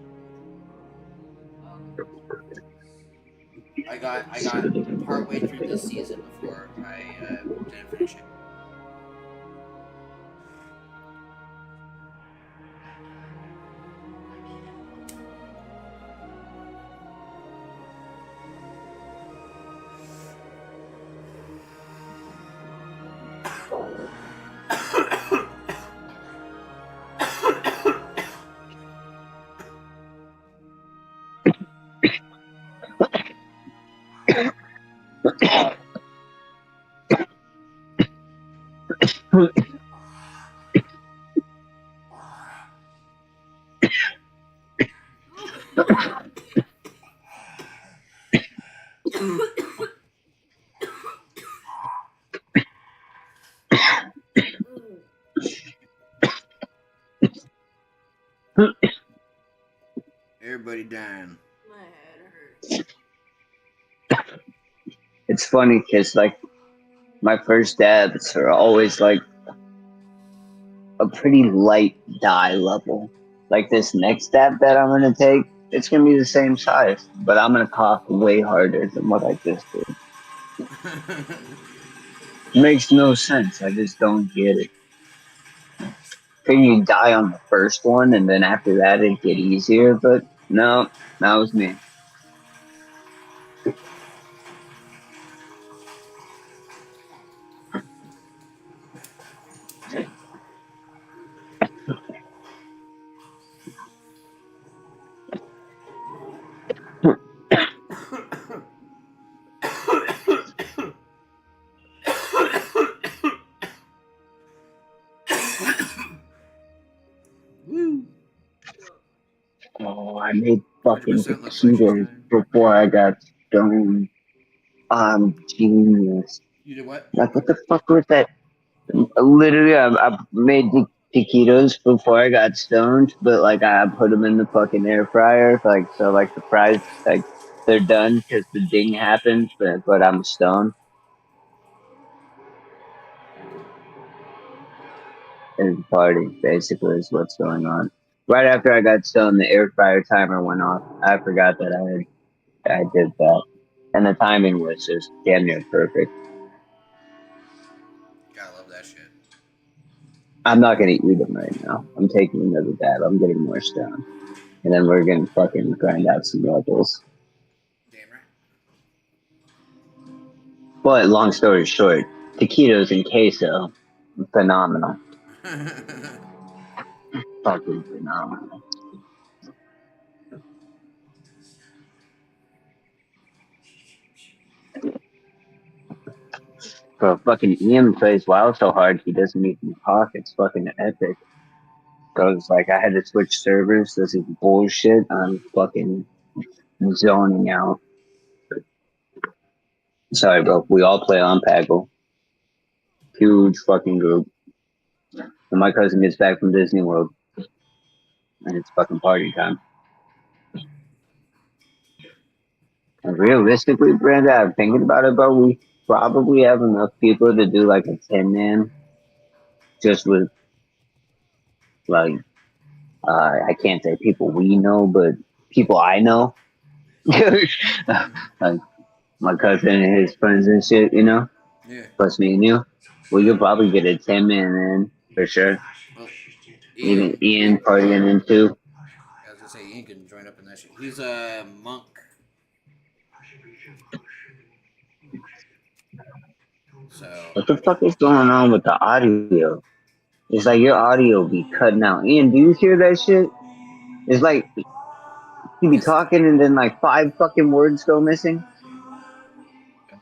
I got partway through this season before I didn't finish it. Everybody dying. my head hurts? It's funny because like my first dabs are always like a pretty light dye level. Like this next dab that I'm gonna take, it's gonna be the same size, but I'm gonna cough way harder than what I just did. Makes no sense. I just don't get it. Can you die on the first one and then after that it get easier? But no, that was me. Oh, I made fucking taquitos before I got stoned. I'm genius. You did what? Like, what the fuck was that? Literally, I made taquitos before I got stoned, but like I put them in the fucking air fryer, like so, like the fries, like they're done because the ding happened, but I'm stoned. And the party basically is what's going on. Right after I got stoned, the air fryer timer went off. I forgot that I did that, and the timing was just damn near perfect. Gotta love that shit. I'm not gonna eat them right now. I'm taking another dab. I'm getting more stoned, and then we're gonna fucking grind out some levels. Damn right. But long story short, taquitos and queso, phenomenal. Fucking phenomenal. Bro, fucking Ian plays WoW so hard he doesn't even talk. It's fucking epic. Goes like I had to switch servers. This is bullshit. I'm fucking zoning out. Sorry, bro. We all play on Paggle. Huge fucking group. And my cousin gets back from Disney World, and it's fucking party time. And realistically, Brenda, I'm thinking about it, bro. We probably have enough people to do like a 10-man, just with like I can't say people we know, but people I know. Like my cousin and his friends and shit, you know? Yeah. Plus me and you. We could probably get a 10-man in, for sure. Well, Even Ian partying in too. I was gonna say Ian can join up in that shit. He's a monk. So What the fuck is going on with the audio? It's like your audio be cutting out. Ian, do you hear that shit? It's like you be talking and then like 5 fucking words go missing.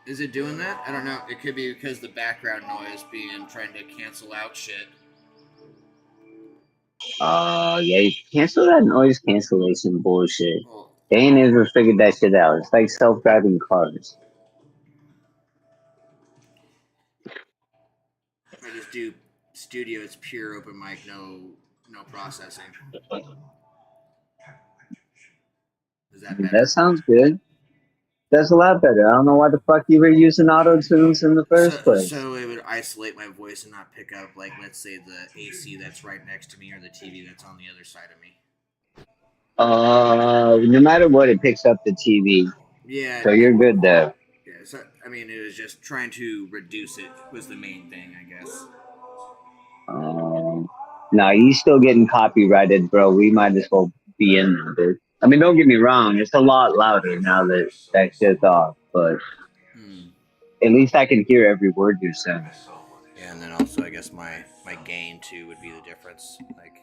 is it doing that? I don't know. It could be because the background noise being trying to cancel out shit. Yeah, you cancel that noise cancellation bullshit. They ain't ever figured that shit out. It's like self-driving cars. I just do studio. It's pure open mic, no processing. Is that better? That sounds good. That's a lot better. I don't know why the fuck you were using auto-tunes in the first place. So it would isolate my voice and not pick up, like, let's say the AC that's right next to me or the TV that's on the other side of me. No matter what, it picks up the TV. Yeah. So you're good there. Yeah, so, I mean, it was just trying to reduce it was the main thing, I guess. Nah, you still getting copyrighted, bro. We might as well be in there, dude. I mean, don't get me wrong. It's a lot louder now that that shit's off, but at least I can hear every word you're saying. Yeah, and then also, I guess my gain, too, would be the difference. Like,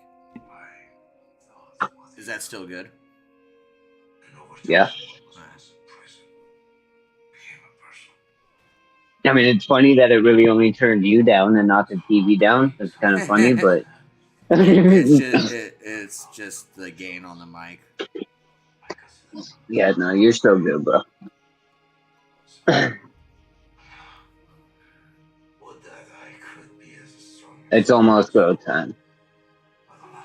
is that still good? Yeah. I mean, it's funny that it really only turned you down and not the TV down. That's kind of funny, but... it's just the gain on the mic. Yeah, no, you're still good, bro. It's almost go time.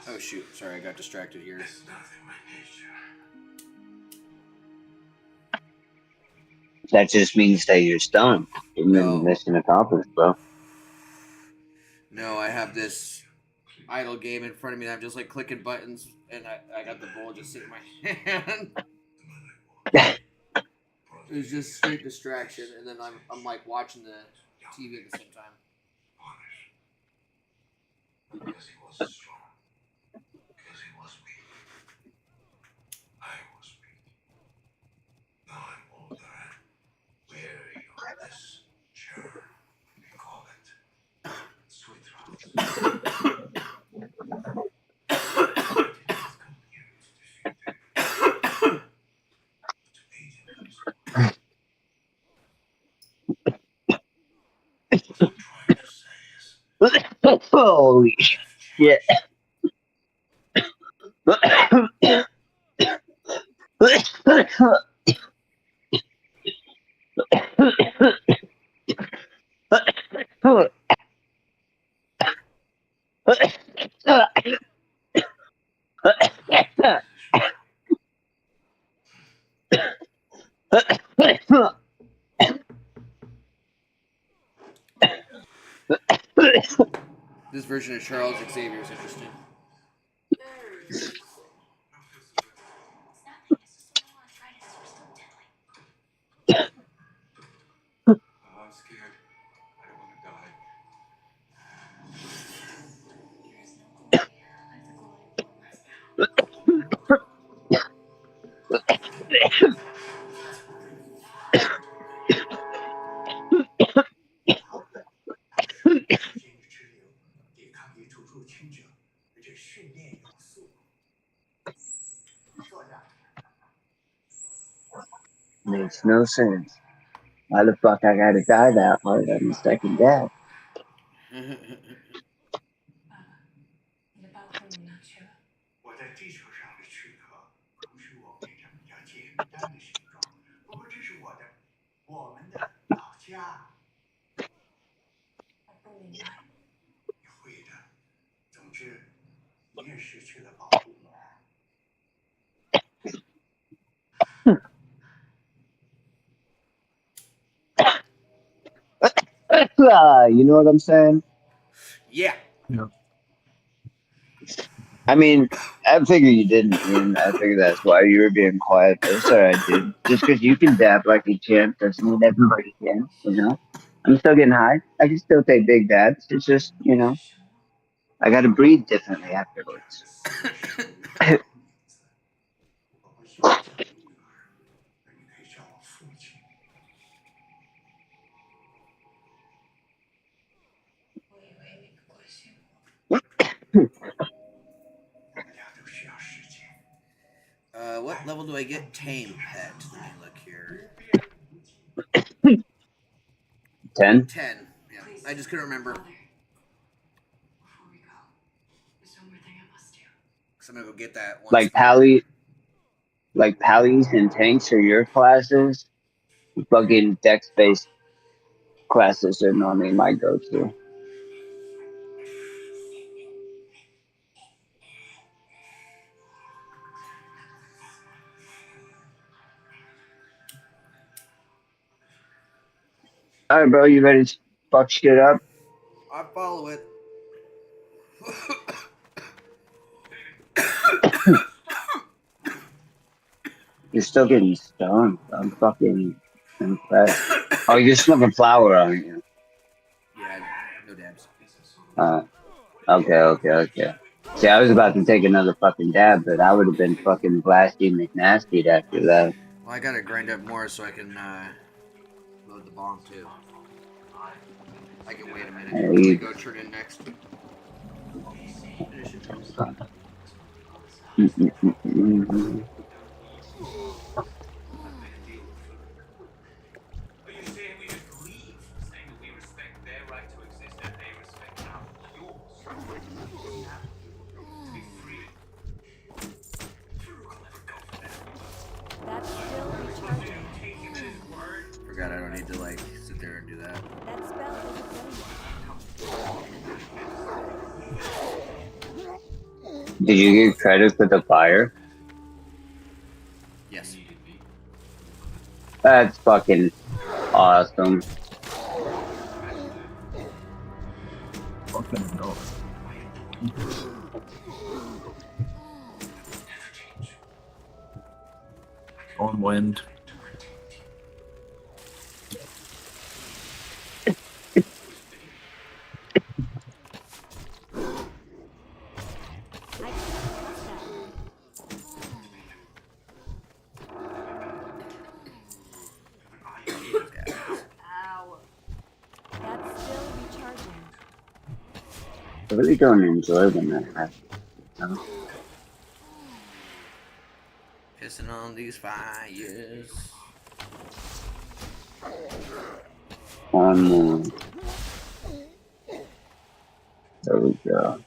Oh, shoot. Sorry, I got distracted here. That just means that you're stoned. Mission accomplished, bro. No, I have this idle game in front of me. And I'm just like clicking buttons, and I got the bowl just sitting in my hand. It was just straight distraction, and then I'm like watching the TV at the same time. Because he was strong. Because he was weak. I was weak. Now I'm older and weary of this chore. We call it sweet rot. Holy shit. This version of Charles Xavier is interesting. I'm scared. I don't want to die. Makes no sense. Why the fuck I gotta die that hard on the second death? You know what I'm saying? Yeah. I mean, I figure you didn't, man. I figure that's why you were being quiet. That's alright, dude. Just because you can dab like a champ doesn't mean everybody can, you know? I'm still getting high. I can still take big dabs. It's just, you know, I gotta breathe differently afterwards. What level do I get tame pet? Let me look here. 10? 10. Yeah, I just couldn't remember. So I'm gonna go get that one. Like Pallies and tanks are your classes. Fucking dex-based classes are normally my go-to. Alright, bro, you ready to fuck shit up? I follow it. You're still getting stoned. I'm fucking impressed. Oh, you're smoking flower, aren't you? Yeah, no dabs. Okay. See, I was about to take another fucking dab, but I would have been fucking blasting McNasty after that. Well, I gotta grind up more so I can load the bomb too. I can wait a minute. Hey, Let me go turn in next. Forgot I don't need to like sit there and do that. Did you get credit for the fire? Yes. That's fucking awesome. On wind. Ow. That's still recharging. I really don't enjoy when that happens. No? Pissing on these fires. One more. There we go.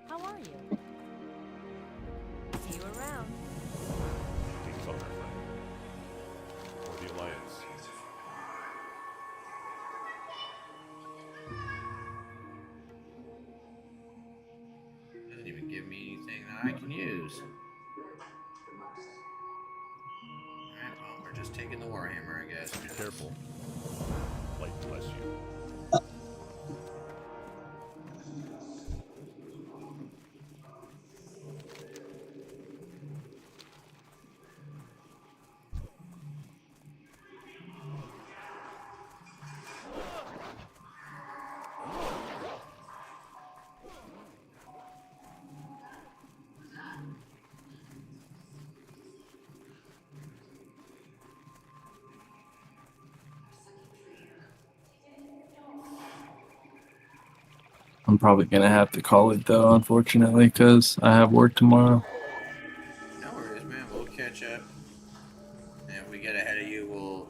How are you? See you around. Or the Alliance. Doesn't even give me anything that I can use. Alright, well, we're just taking the Warhammer, I guess. Be careful. Light bless you. I'm probably gonna have to call it though, unfortunately, because I have work tomorrow. No worries, man. We'll catch up. And if we get ahead of you, we'll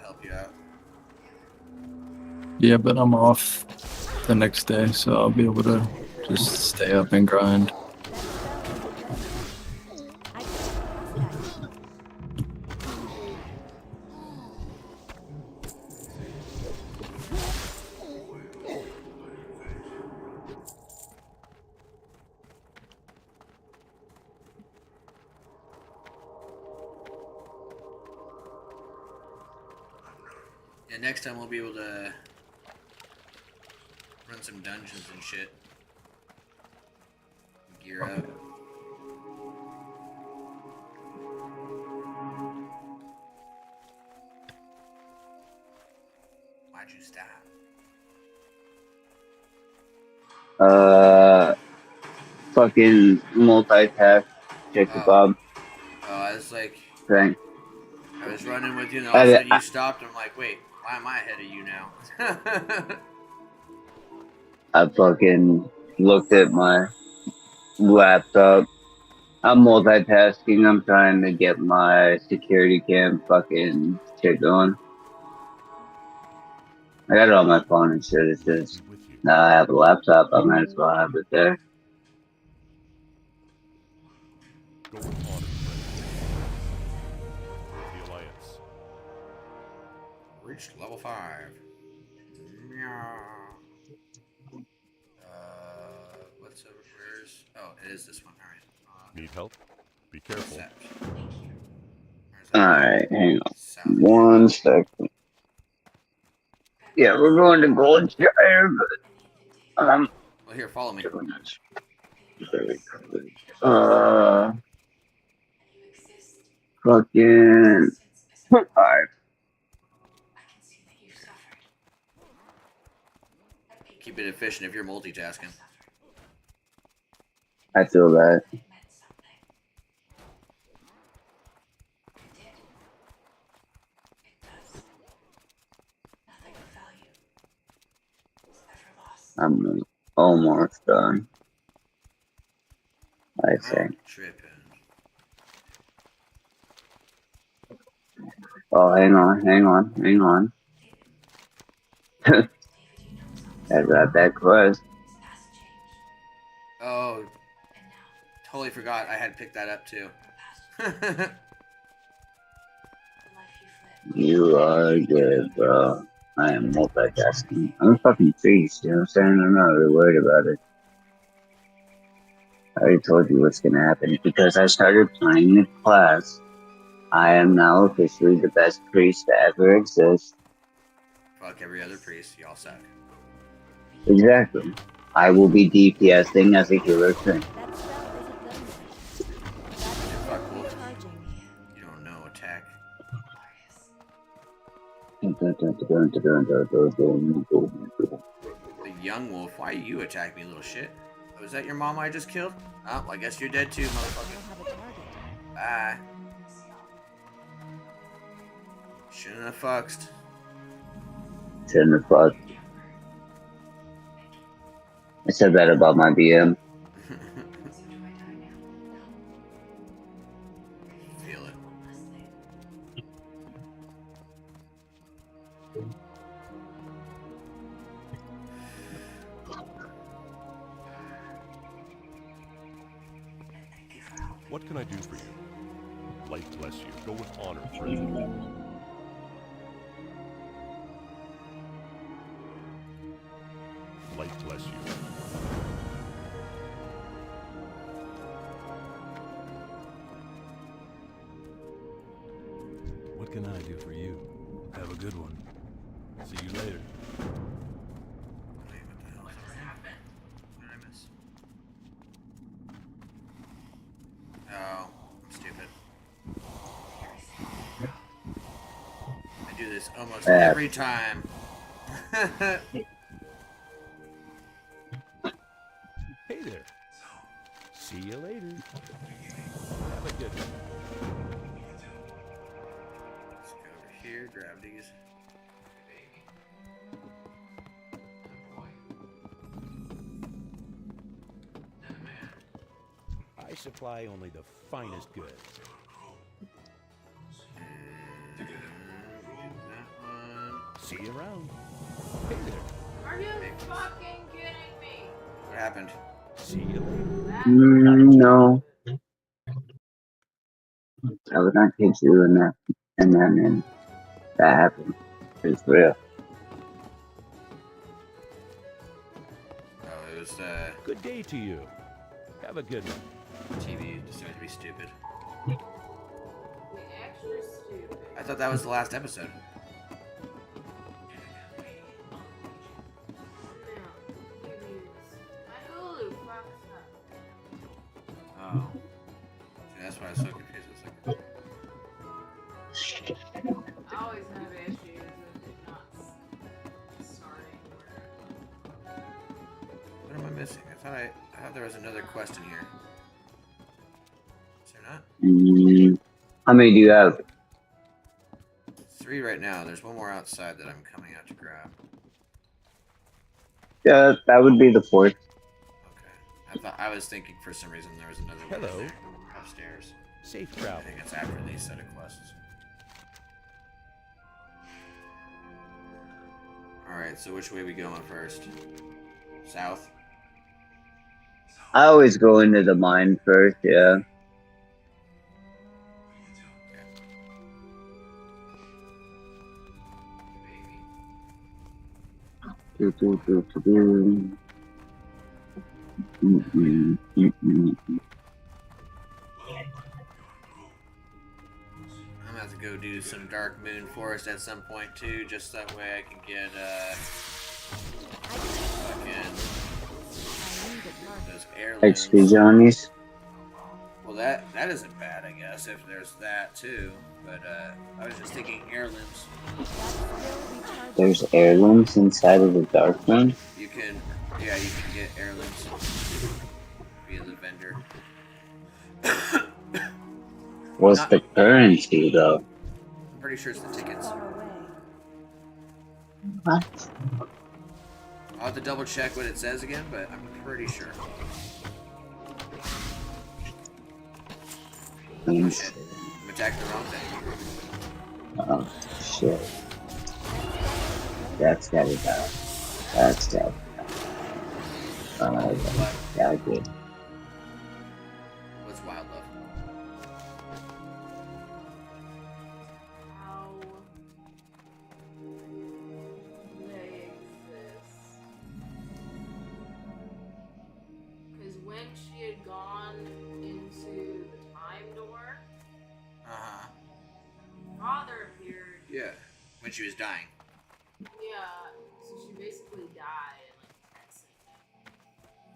help you out. Yeah, but I'm off the next day, so I'll be able to just stay up and grind. Yeah, next time we'll be able to run some dungeons and shit. Gear up. Why'd you stop? Fucking multitask, Jacob Bob. Oh, I was like, Thing. I was running with you, and all of a sudden you stopped. I'm like, wait, why am I ahead of you now? I fucking looked at my laptop. I'm multitasking. I'm trying to get my security cam fucking shit going. I got it on my phone and shit. It's just now I have a laptop. I might as well have it there. Go with honor, the Alliance. Reached level 5. What's over? Where's? Oh, it is this one. All right. Need help? Be careful. Alright, hang on. 1 second. Yeah, we're going to Goldshire, but Well, here, follow me. Fucking. Alright. Keep it efficient if you're multitasking. I feel that. I'm almost done. I think. Oh, hang on. I got that quest. Oh, totally forgot I had picked that up too. You are good, bro. I am multitasking. I'm a fucking priest, you know what I'm saying? I'm not really worried about it. I already told you what's gonna happen. Because I started playing the class, I am now officially the best priest to ever exist. Fuck every other priest. Y'all suck. Exactly. I will be DPSing as a healer thing. Fuck Wolf. You don't know attack. The young wolf. Why you attack me, little shit? Oh, is that your mom I just killed? Oh, well, I guess you're dead too, motherfucker. Bye. Shouldn't have fucked. Shouldn't have fucked. I said that about my BM. Feel it. What can I do for you? Light bless you. Go with honor, friend. Light bless you. What can I do for you? Have a good one. See you later. Oh, I'm stupid. I do this almost every time. Hey there. See you later. Have a good one. Let's go over here, grab these. I supply only the finest goods. See you around. Hey there. Are you fucking kidding me? What happened? See you later. No. I would not hit you in that, and then that happened. It's real. Oh, it was Good day to you. Have a good one. TV decided to be stupid. Extra stupid. I thought that was the last episode. My Hulu fucks up. Oh. See, that's why I was so confused. I always have issues with it not starting What am I missing? I thought there was another quest in here. Is there not? How many do you have? 3 right now. There's one more outside that I'm coming out to grab. Yeah, that would be the 4th. I was thinking for some reason there was another one Hello. there, upstairs. Safe travel. I think it's after these set of quests. Alright, so which way we going first? South? I always go into the mine first, yeah. I'm gonna have to go do some Dark Moon Forest at some point too, just that way I can get fucking those heirlooms. XP Johnnies. Well, that isn't bad, I guess, if there's that too. But I was just thinking heirlooms. There's heirlooms inside of the Dark Moon. You can get heirlooms via the vendor. What's the currency though? I'm pretty sure it's the tickets. What? I'll have to double check what it says again, but I'm pretty sure. Oh shit. I'm attacking the wrong thing. Oh, shit. That's gotta go. That's gotta go. Yeah, good. What's wild love? How they exist. Because when she had gone into the time door, father appeared. Yeah. When she was dying. Yeah, so she basically died in like 10 seconds.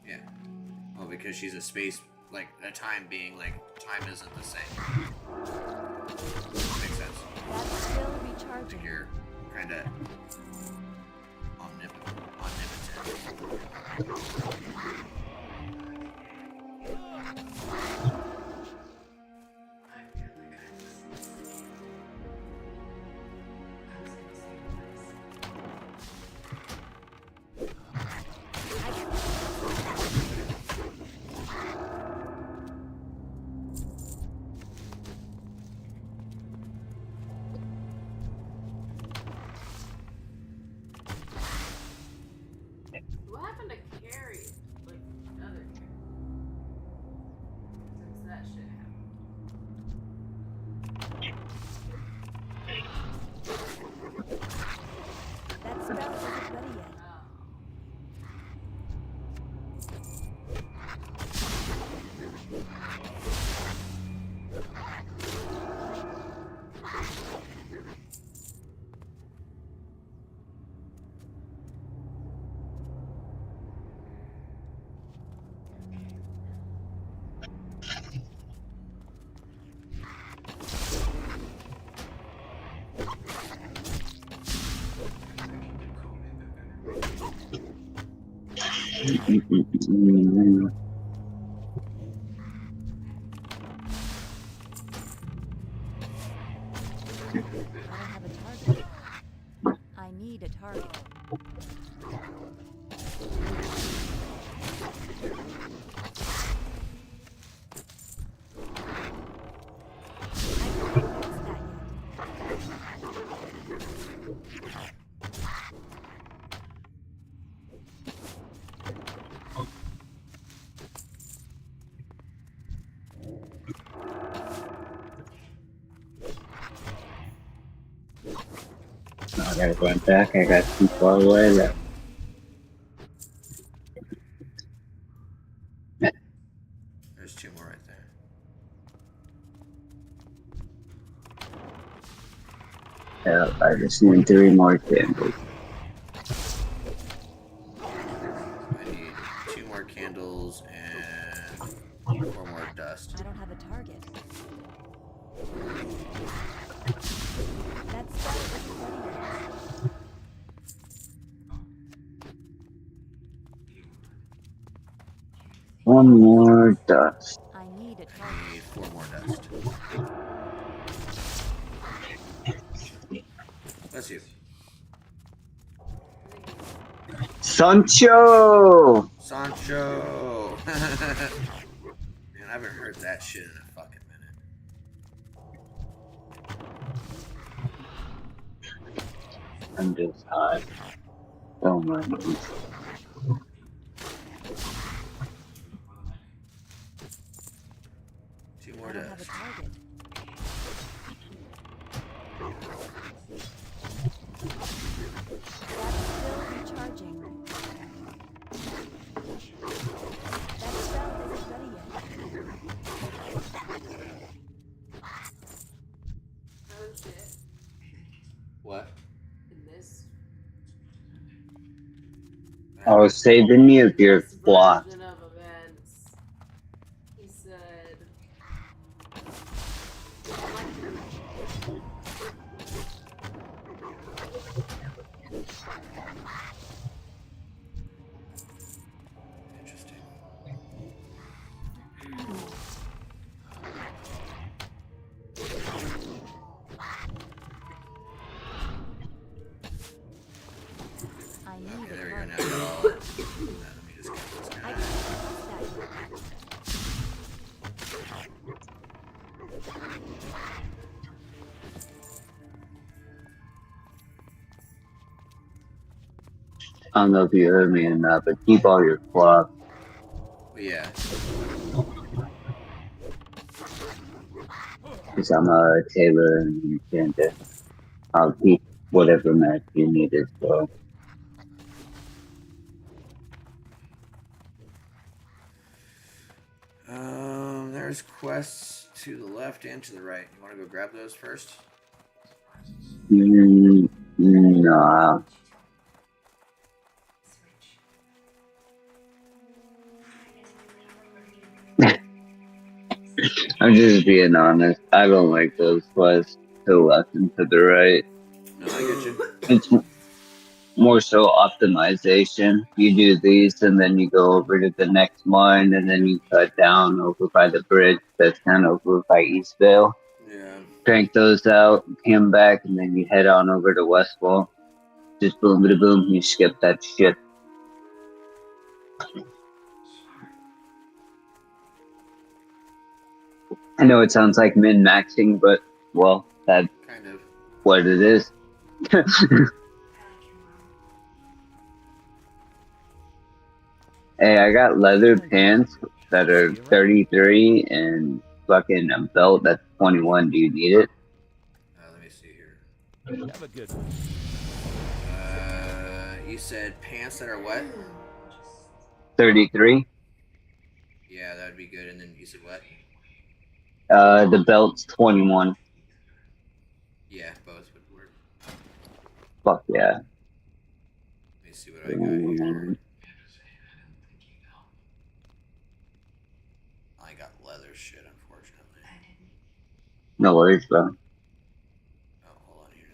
Yeah. Well, because she's a space, like a time being, like time isn't the same. Makes sense. That's still recharging. Like you're kind of omnipotent. What happened to Carrie? Like, another Carrie? Since that shit happened. That spell isn't ready yet. I don't have a target. I need a target. I gotta run back. I got too far away there. There's two more right there. Yeah, I just need 3 more candles. I need 2 more candles and 4 more dust. I don't have a target. That spell isn't ready yet. One more dust. I need a I target. need 4 more dust. Bless you. Sancho! Sancho! Man, I haven't heard that shit in a fucking minute. I'm just hot. Oh my God. Two more I don't have a dust. target. That's still recharging. That spell isn't ready yet. Oh shit. What? In this Oh, say the nuclear plot. version of events, he said, Interesting. I need Okay, a there we go. target. Now I got all. Let me just get this I guy. can't pass that yet. I don't know if you heard me or not, but keep all your cloth. Yeah. Because I'm a tailor and I'll keep whatever match you need as well. There's quests to the left and to the right. You want to go grab those first? No. I'm just being honest. I don't like those quests to the left and to the right. No, I get you. It's more so optimization. You do these and then you go over to the next mine and then you cut down over by the bridge that's kind of over by Eastvale. Yeah. Crank those out, come back, and then you head on over to Westwall. Just boom, bada boom, you skip that shit. I know it sounds like min-maxing, but, well, that's kind of what it is. Hey, I got leather pants that are 33 and fucking a belt that's 21. Do you need it? Let me see here. Have a good one. You said pants that are what? 33. Yeah, that would be good. And then you said what? The belt's 21. Yeah, both would work. Fuck yeah. Let me see what I got here. I got leather shit, unfortunately. No worries, bro. Oh, hold on here.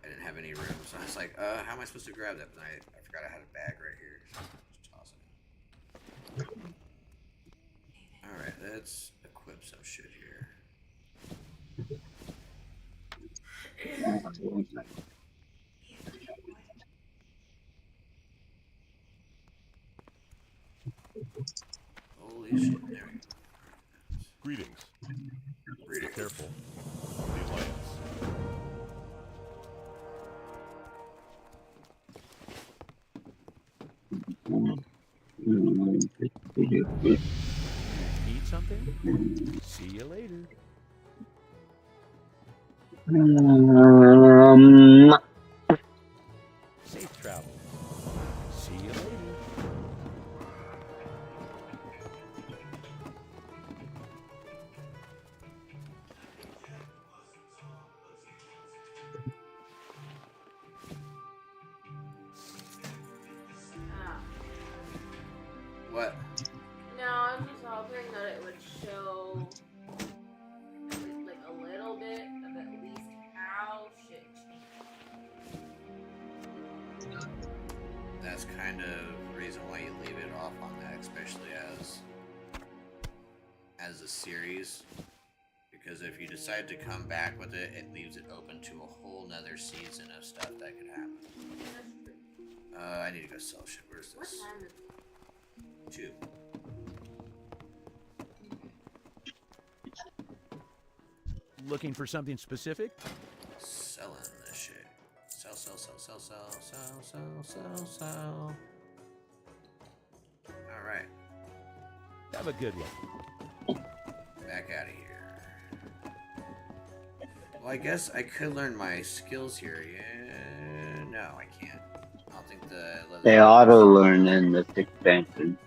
I didn't have any room, so I was like, how am I supposed to grab that? But I forgot I had a bag right here. Just toss it. Alright, let's equip some shit here. Holy shit, there we go. Greetings. Greetings. Careful. The Alliance. Need something? See you later. Safe travel. See you later. What? No, I was just hoping that it would show like a little bit of at least how shit changed. That's kind of the reason why you leave it off on that, especially as a series. Because if you decide to come back with it, it leaves it open to a whole nother season of stuff that could happen. I need to go sell shit. Where's this? 2. Looking for something specific? Selling this shit. Sell. Alright. Have a good one. Back out of here. Well, I guess I could learn my skills here. Yeah. No, I can't. I don't think the... They auto-learn in this expansion.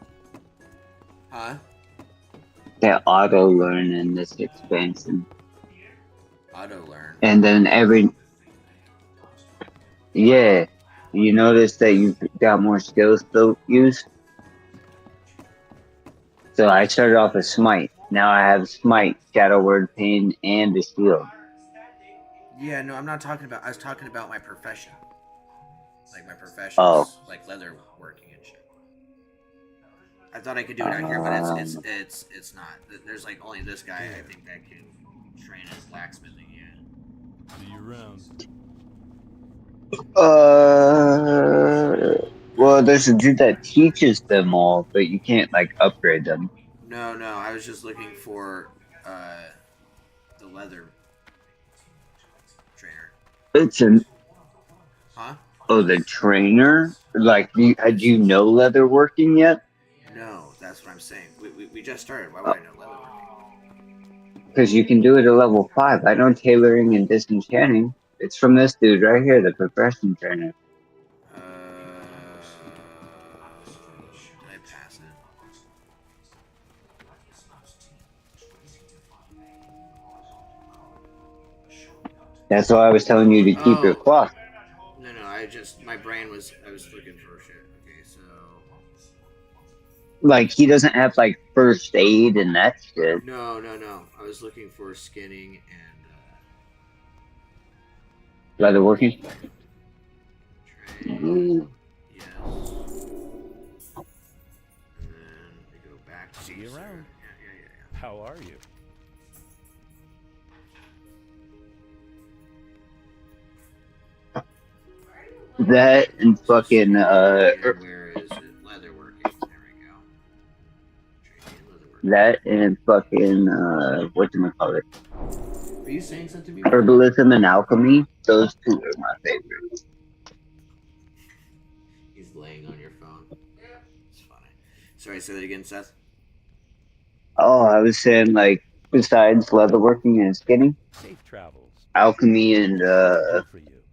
Huh? They auto-learn in this expansion. Auto-learn? And then Yeah. You notice that you've got more skills to use? So I started off with Smite. Now I have Smite, Shadow Word, Pain, and a shield. Yeah, no, I'm not talking about... I was talking about my profession. Like my profession, like leather working and shit. I thought I could do it out here, but it's not. There's like only this guy I think that can train as blacksmithing. Yeah. See you around. Well, there's a dude that teaches them all, but you can't like upgrade them. No, I was just looking for the leather trainer. Huh? Oh, the trainer? Like, had you know leatherworking yet? No, that's what I'm saying. We just started. Why would I know leatherworking? Because you can do it at level 5. I know tailoring and disenchanting. It's from this dude right here, the progression trainer. Did I pass it? That's why I was telling you to keep your cloth. No, my brain was, I was looking for shit. Okay, so. Like, he doesn't have, like, first aid and that shit. No. I was looking for skinning and, Leatherworking? Yes. And then we go back to See you around. Yeah. How are you? That and fucking, Where is it? Leatherworking. There we go. that and fucking, whatchamacallit? Are you saying something to me? Herbalism and alchemy, those two are my favorites. He's laying on your phone. It's funny. Sorry, say that again, Seth. Oh, I was saying, like, besides leatherworking and skinning, Safe travels. alchemy and,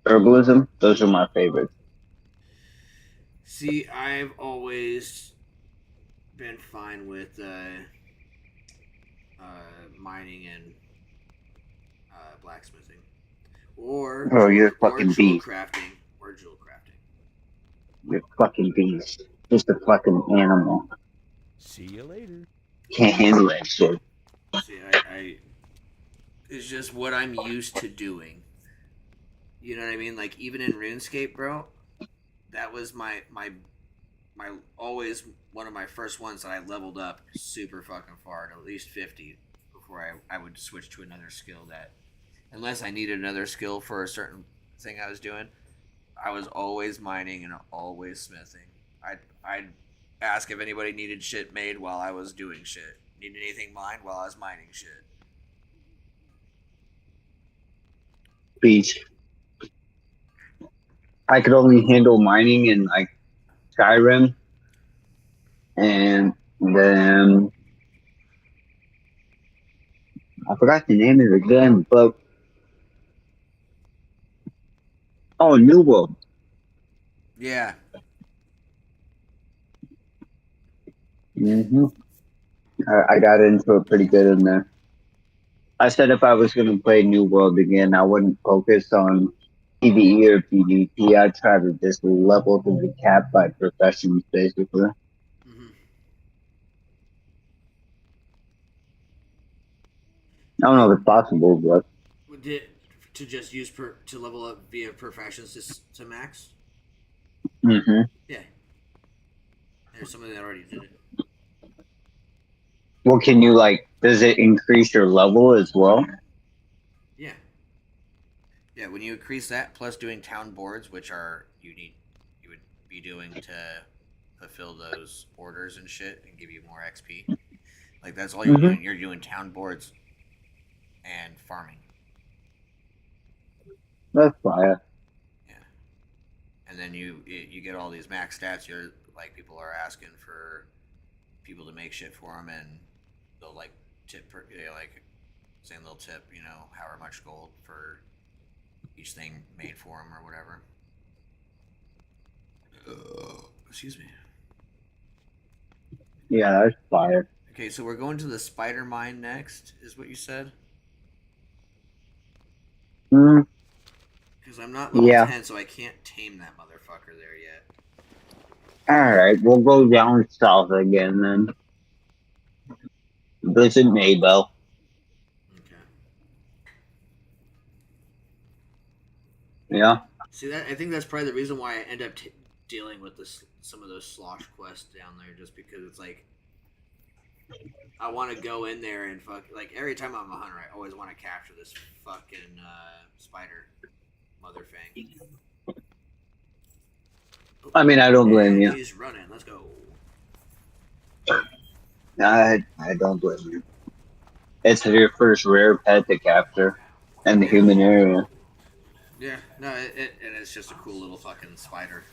herbalism, those are my favorites. See, I've always been fine with mining and blacksmithing, or you're a fucking jewel beast. crafting. You're a fucking beast. Just a fucking animal. See you later. Can't handle that shit. See, I it's just what I'm used to doing. You know what I mean? Like, even in RuneScape, bro, that was my always one of my first ones that I leveled up super fucking far, at least 50, before I would switch to another skill that, unless I needed another skill for a certain thing I was doing, I was always mining and always smithing. I'd ask if anybody needed shit made while I was doing shit. Need anything mined while I was mining shit. Beast. I could only handle mining in, like, Skyrim. And then I forgot the name of the game, but New World. Yeah. I got into it pretty good in there. I said if I was gonna play New World again, I wouldn't focus on PvE or PvP. I'd try to just level to the cap by professions, basically. I don't know if it's possible, but To just use to level up via professions to max? Yeah. There's somebody that already did it. Well, can you, like, does it increase your level as well? Yeah. Yeah, when you increase that, plus doing town boards, which are you would be doing to fulfill those orders and shit and give you more XP. Like, that's all you're doing. You're doing town boards and farming. That's fire. Yeah. And then you get all these max stats. You're like, people are asking for people to make shit for them, and they'll like tip like saying they'll tip, however much gold for each thing made for them or whatever. Excuse me. Yeah, that's fire. Okay, so we're going to the spider mine next, is what you said? Because I'm not level 10, so I can't tame that motherfucker there yet. Alright, we'll go down south again then. Visit Maybell. Yeah. See, I think that's probably the reason why I end up dealing with some of those slosh quests down there, just because it's like I want to go in there and like every time I'm a hunter, I always want to capture this fucking spider motherfang. I mean, I don't blame you. He's running. Let's go. I don't blame you. It's your first rare pet to capture in the human area. Yeah, no, and it's just a cool little fucking spider.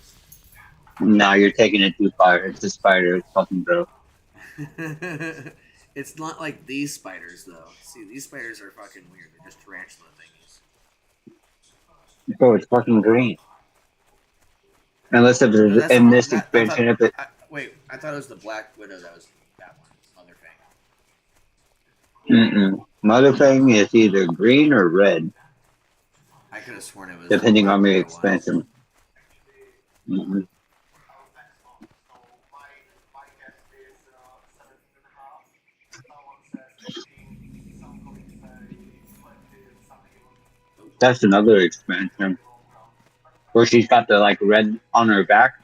No, you're taking it too far. It's a spider. It's fucking broke. It's not like these spiders, though. See, these spiders are fucking weird. They're just tarantula thingies. Bro, it's fucking green. Unless if No, there's that's in the- this that- expansion, if it. Wait, I thought it was the Black Widow that was that one. Mother Fang. Mother Fang is either green or red, I could have sworn it was. depending on the Widow expansion. That's another expansion. Where she's got the like red on her back.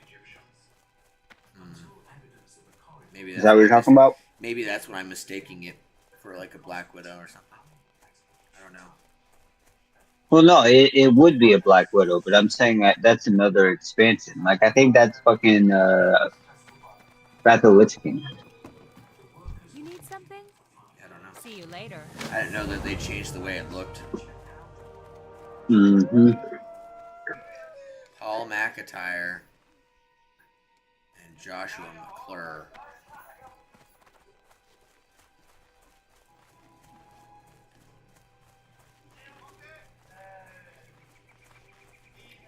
Maybe Is that what you're talking about? Maybe that's what I'm mistaking it for, like a Black Widow or something. I don't know. Well, no, it would be a Black Widow, but I'm saying that that's another expansion. Like, I think that's fucking Wrath of the Lich King. You need something? I don't know. See you later. I didn't know that they changed the way it looked. Paul McIntyre and Joshua McClure.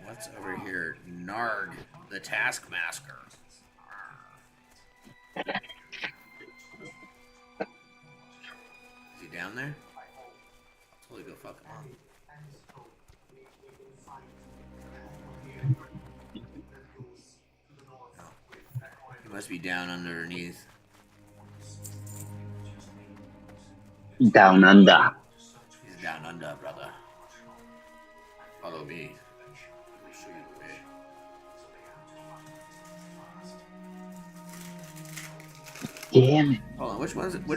What's over here? Narg, the Taskmaster. Is he down there? I'll totally go fuck him up. He must be down underneath. Down under. He's down under, brother. Follow me. Let me show you the way. Damn it. Hold on, which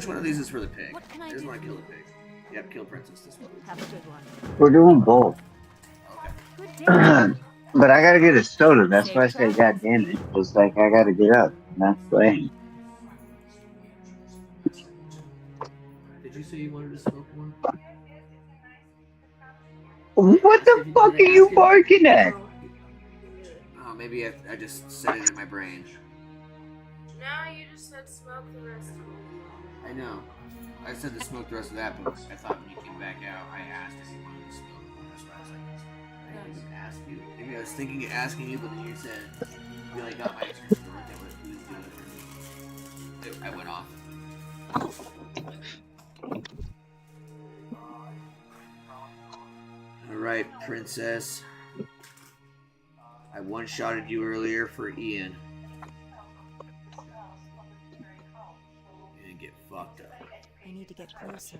one of these is for the pig? What can I Here's do? one kill the pig. Yep, kill Princess this one. Have a good one. We're doing both. Good day. But I gotta get a soda. That's why I say, God damn it. It's like, I gotta get up. That's lame. Did you say you wanted to smoke one? What the fuck are you barking at? Oh, maybe I just said it in my brain. No, you just said smoke the rest of it. I know. I said to smoke the rest of that, but I thought when you came back out, I asked if you wanted to smoke. That's why I was like, I didn't ask you. Maybe I was thinking of asking you, but then you said, you like got my excuse to look at what he was doing for me. I went off. Alright, Princess. I one-shotted you earlier for Ian. You didn't get fucked up. I need to get closer.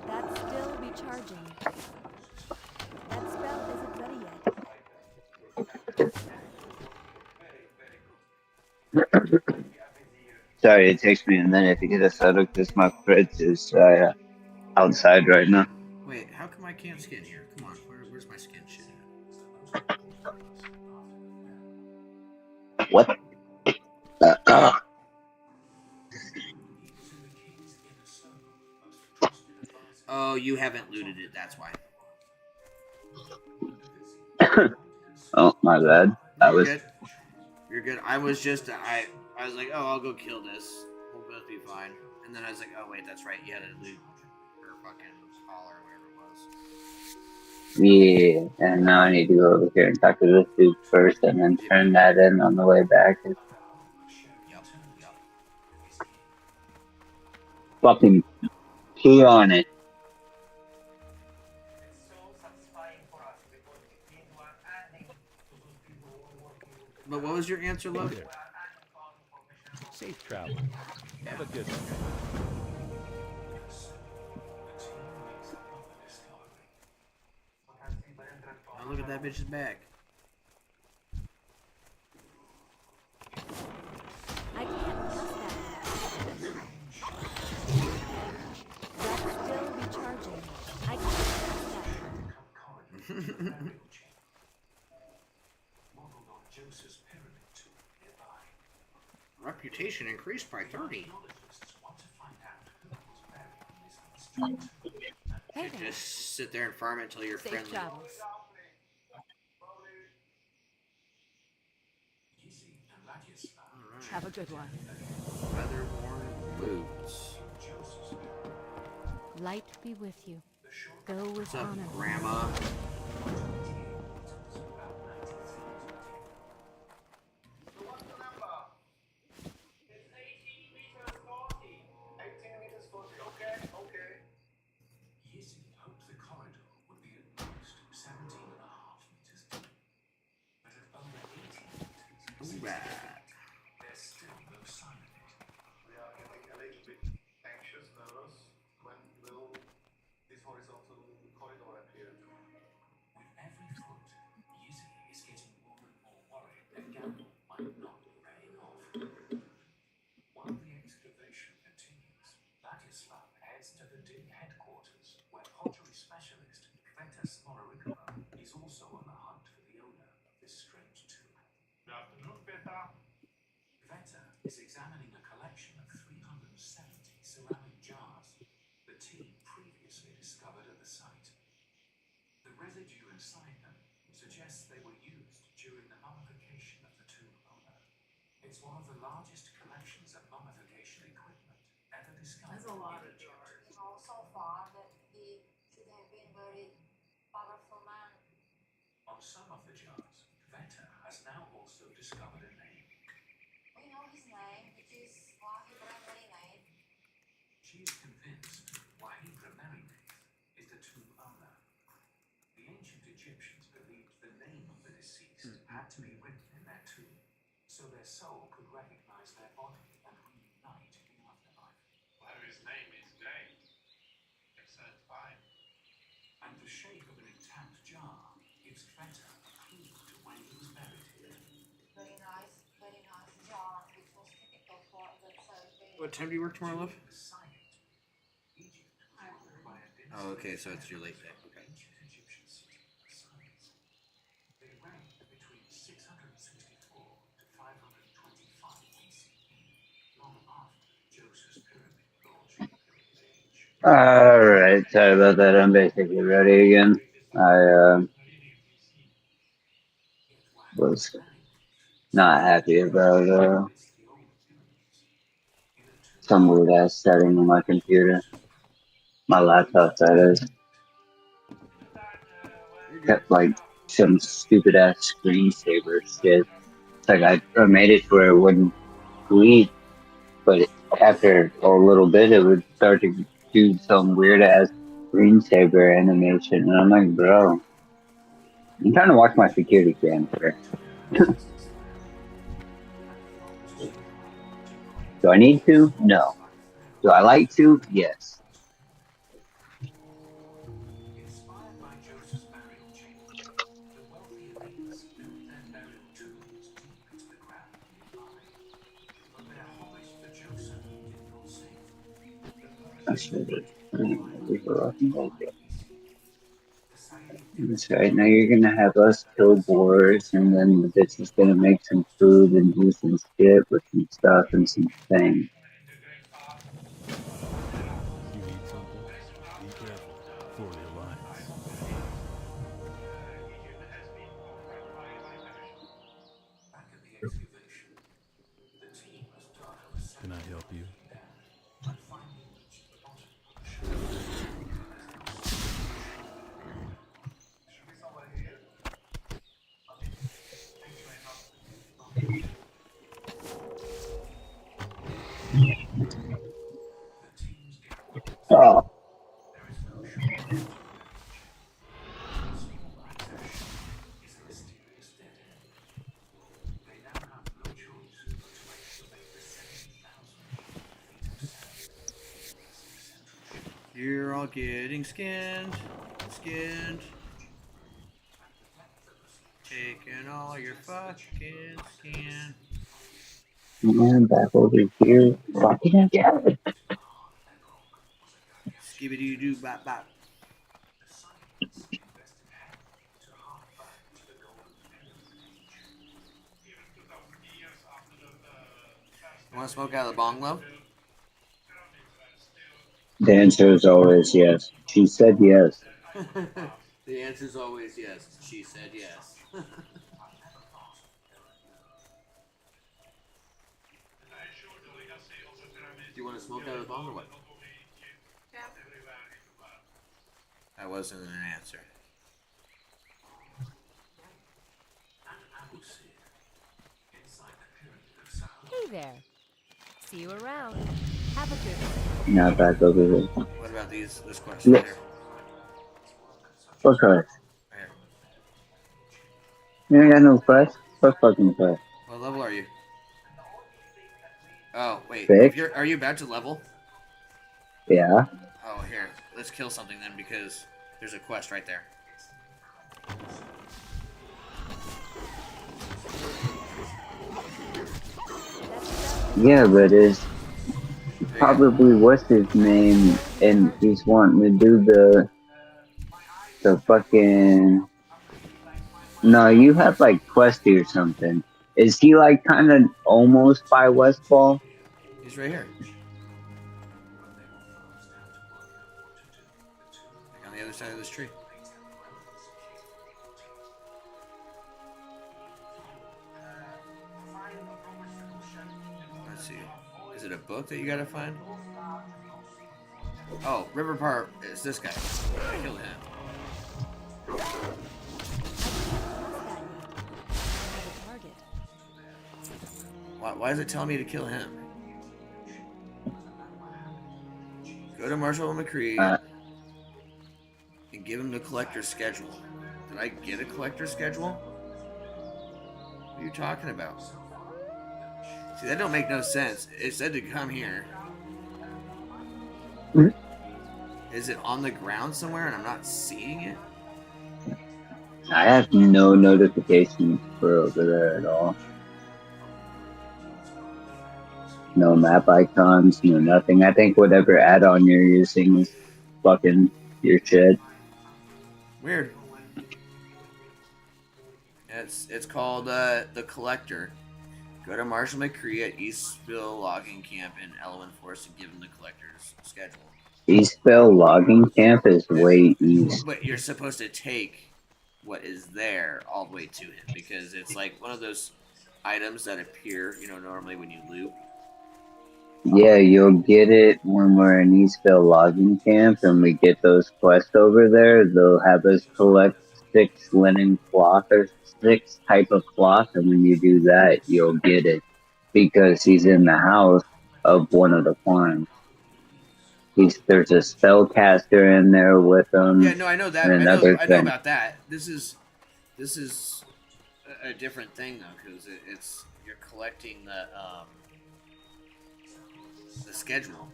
That's still recharging. That spell isn't ready yet. Sorry, it takes me a minute to get a soda because my fridge is outside right now. Wait, how come I can't skin here? Come on, where's my skin shit at? What? Oh, you haven't looted it, that's why. Oh, my bad. I was. Good. You're good. I was just, I was like, oh, I'll go kill this. We'll both be fine. And then I was like, oh, wait, that's right. You had to loot her fucking hall or whatever it was. Yeah, and now I need to go over here and talk to this dude first and then turn that in on the way back. Fucking pee on it. But what was your answer, love? Hey there. Safe travel. Have a good one. Oh, look at that bitch's back. I can't trust that. That's still recharging. I can't trust that. reputation increased by 30. Hey You there. just sit there and farm it until you're Safe friendly. travels. Have a good one. Feather-worn boots. Light be with you. Go with What's up, honor. Grandma? Ooh, right. There's still no sign of it. We are getting a little bit anxious, nervous. When will this horizontal corridor appear? With every foot, Yizzy is getting more and more worried that Gamble might not be paying off. While the excavation continues, Ladislav heads to the dig headquarters, where pottery specialist Kveta Smororikova is also on the hunt for the owner of this strange tomb. Good afternoon, Kveta. Kveta is examining a collection of 370 ceramic jars the team previously discovered at the site. The residue inside them suggests they were used during the mummification of the tomb owner. It's one of the largest collections of mummification equipment ever discovered. That's a lot of jars. So far that he should have been very powerful man. On some of the jars, Kveta has now also discovered a name. We know his name, which is Wahid Ramarinate. She is convinced Wahid Ramarinate is the tomb owner. The ancient Egyptians believed the name of the deceased had to be written in their tomb, so their soul could recognize their body and reunite in the afterlife. Well, his name is Jay. Excellent, fine. And the shape of an intact jar gives Kveta a clue to when he was buried here. Very nice jar, which was typical for the Thursday. What time do you work tomorrow, love? Oh, okay, so it's your late day. Okay. They reigned between 664 to 525 BCE, long after Joseph's pyramid launch. Alright, sorry about that. I'm basically ready again. I was not happy about some weird ass setting on my computer. My laptop, that is. Kept like some stupid ass screensaver shit. It's like I made it where it wouldn't bleed, but after a little bit it would start to do some weird ass screensaver animation, and I'm like, bro, I'm trying to watch my security cam here. Do I need to? No. Do I like to? Yes. Inspired by Joseph's burial chamber, the wealthy elites built their burial tombs deep into the ground nearby. But their homage to Joseph did not save. I should have. We were rocking all day. That's right. Now you're gonna have us kill boars, and then the bitch is gonna make some food and do some shit with some stuff and some things. You need something? Be careful. For the Alliance. Back at the excavation, the team has dug over 7 Can I help you? and finally reached the bottom of the shaft. Oh. You're all getting skinned. Taking all your fucking skin. And back over here, rocking again. Skibidi doo bop bop. Want to smoke out of the bong, love? The answer is always yes. She said yes. The answer is always yes. She said yes. Do you want to smoke out of the bong or what? Yeah. That wasn't an answer. Hey there. See you around. Have a good one. Now back over here. What about this question Yes. here? What quest? Here. You ain't got no quest? What fucking quest? What level are you? Oh, wait. Six. Are you about to level? Yeah. Oh, here. Let's kill something then because there's a quest right there. Yeah, but it's probably what's his name, and he's wanting to do the fucking. No, you have like Questy or something. Is he like kind of almost by Westfall? He's right here. Like on the other side of this tree. Let's see. Is it a book that you gotta find? Oh, River Park is this guy. I killed him. Why is it telling me to kill him? Go to Marshall McCree and give him the collector's schedule. Did I get a collector's schedule? What are you talking about? See, that don't make no sense. It said to come here. Is it on the ground somewhere and I'm not seeing it? I have no notifications for over there at all. No map icons, no nothing. I think whatever add-on you're using is fucking your shit. Weird. It's called the Collector. Go to Marshall McCree at Eastville Logging Camp in Elwyn Forest and give him the collector's schedule. Eastville Logging Camp is way east. But you're supposed to take what is there all the way to him because it's like one of those items that appear, normally when you loop. Yeah, you'll get it when we're in Eastville Logging Camp and we get those quests over there. They'll have us collect 6 linen cloth or 6 type of cloth, and when you do that, you'll get it because he's in the house of one of the farms. There's a spellcaster in there with him. Yeah, no, I know that. I know about that. This is a different thing though, because it's you're collecting the schedule.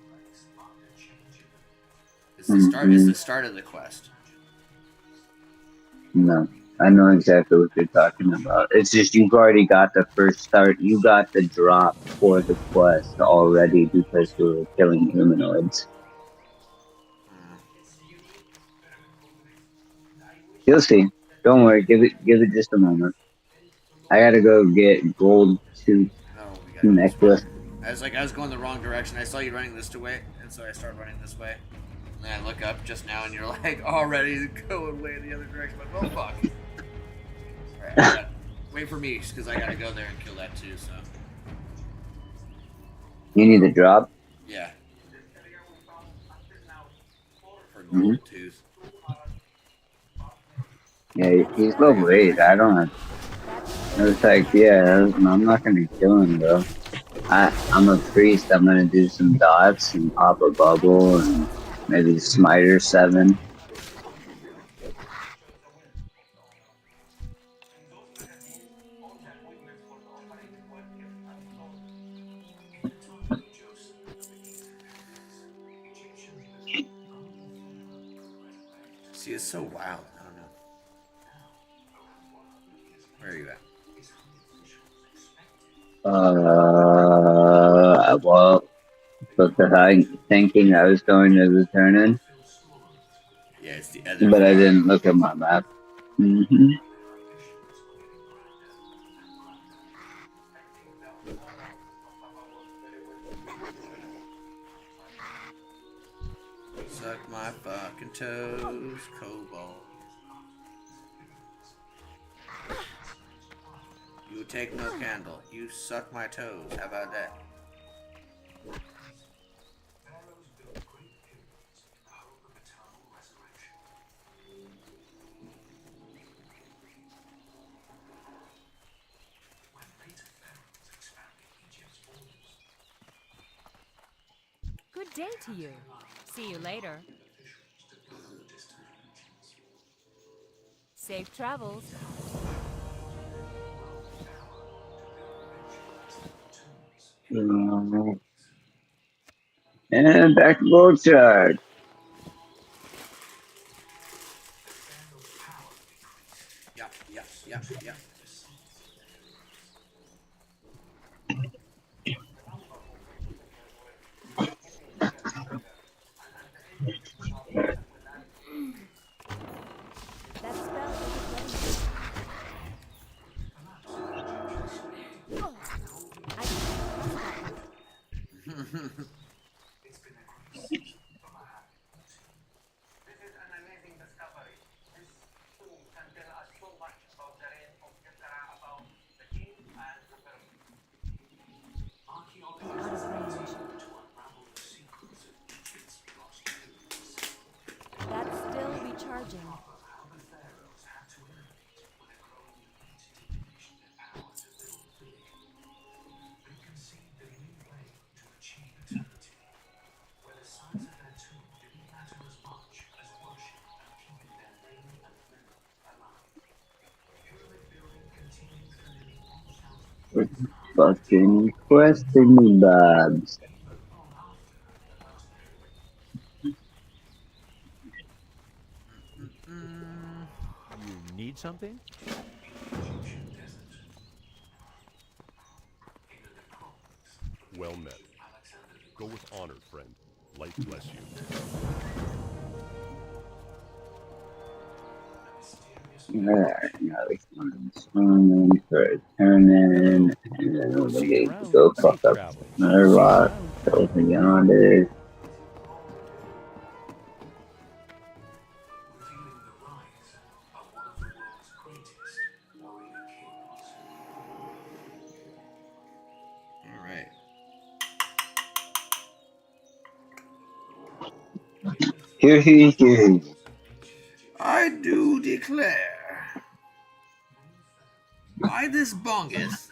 It's the start. It's the start of the quest. No, I know exactly what you're talking about. It's just you've already got the first start. You got the drop for the quest already because you were killing humanoids. You'll see. Don't worry. Give it just a moment. I gotta go get gold tooth necklace. I was going the wrong direction. I saw you running this way, and so I started running this way. And then I look up just now, and you're like already going way in the other direction. I'm like, oh fuck! Alright, wait for me, because I gotta go there and kill that too. So. You need the drop. Yeah. For gold tooth. Yeah, he's level 8. I don't have. It's like, yeah, I'm not gonna kill him though. I'm a priest. I'm gonna do some dots and pop a bubble and maybe smiter 7. See, it's so wild. I don't know. Where are you at? Well, but thinking I was going to the turn-in. Yeah, it's the other. But I didn't look at my map. Mm-hmm. suck my fucking toes, Cobalt. You take no candle. You suck my toes. How about that? Good day to you. See you later. Safe travels. And back to Goldshard. Yeah. That spell is This is an amazing discovery. This tool can tell us so much about the reign of Yetera, about the king and the pyramid. Archaeologists are able to unravel the secrets of Egypt's lost pyramids. That's still recharging. How the pharaohs had to innovate when a growing humanity unleashed their power to build big. They conceived a new way to achieve eternity, where the size of their tomb didn't matter as much as worship and keeping their name and memory alive. Pyramid building continued for nearly 1,000 years. Fucking question babs. You need something? Well met. Go with honor, friend. Light bless you. Alright, now we can swim for a turn in, and then we'll get to go fuck up another rock, go beyond it. Alright. Here he is. I do declare. Why this bongus?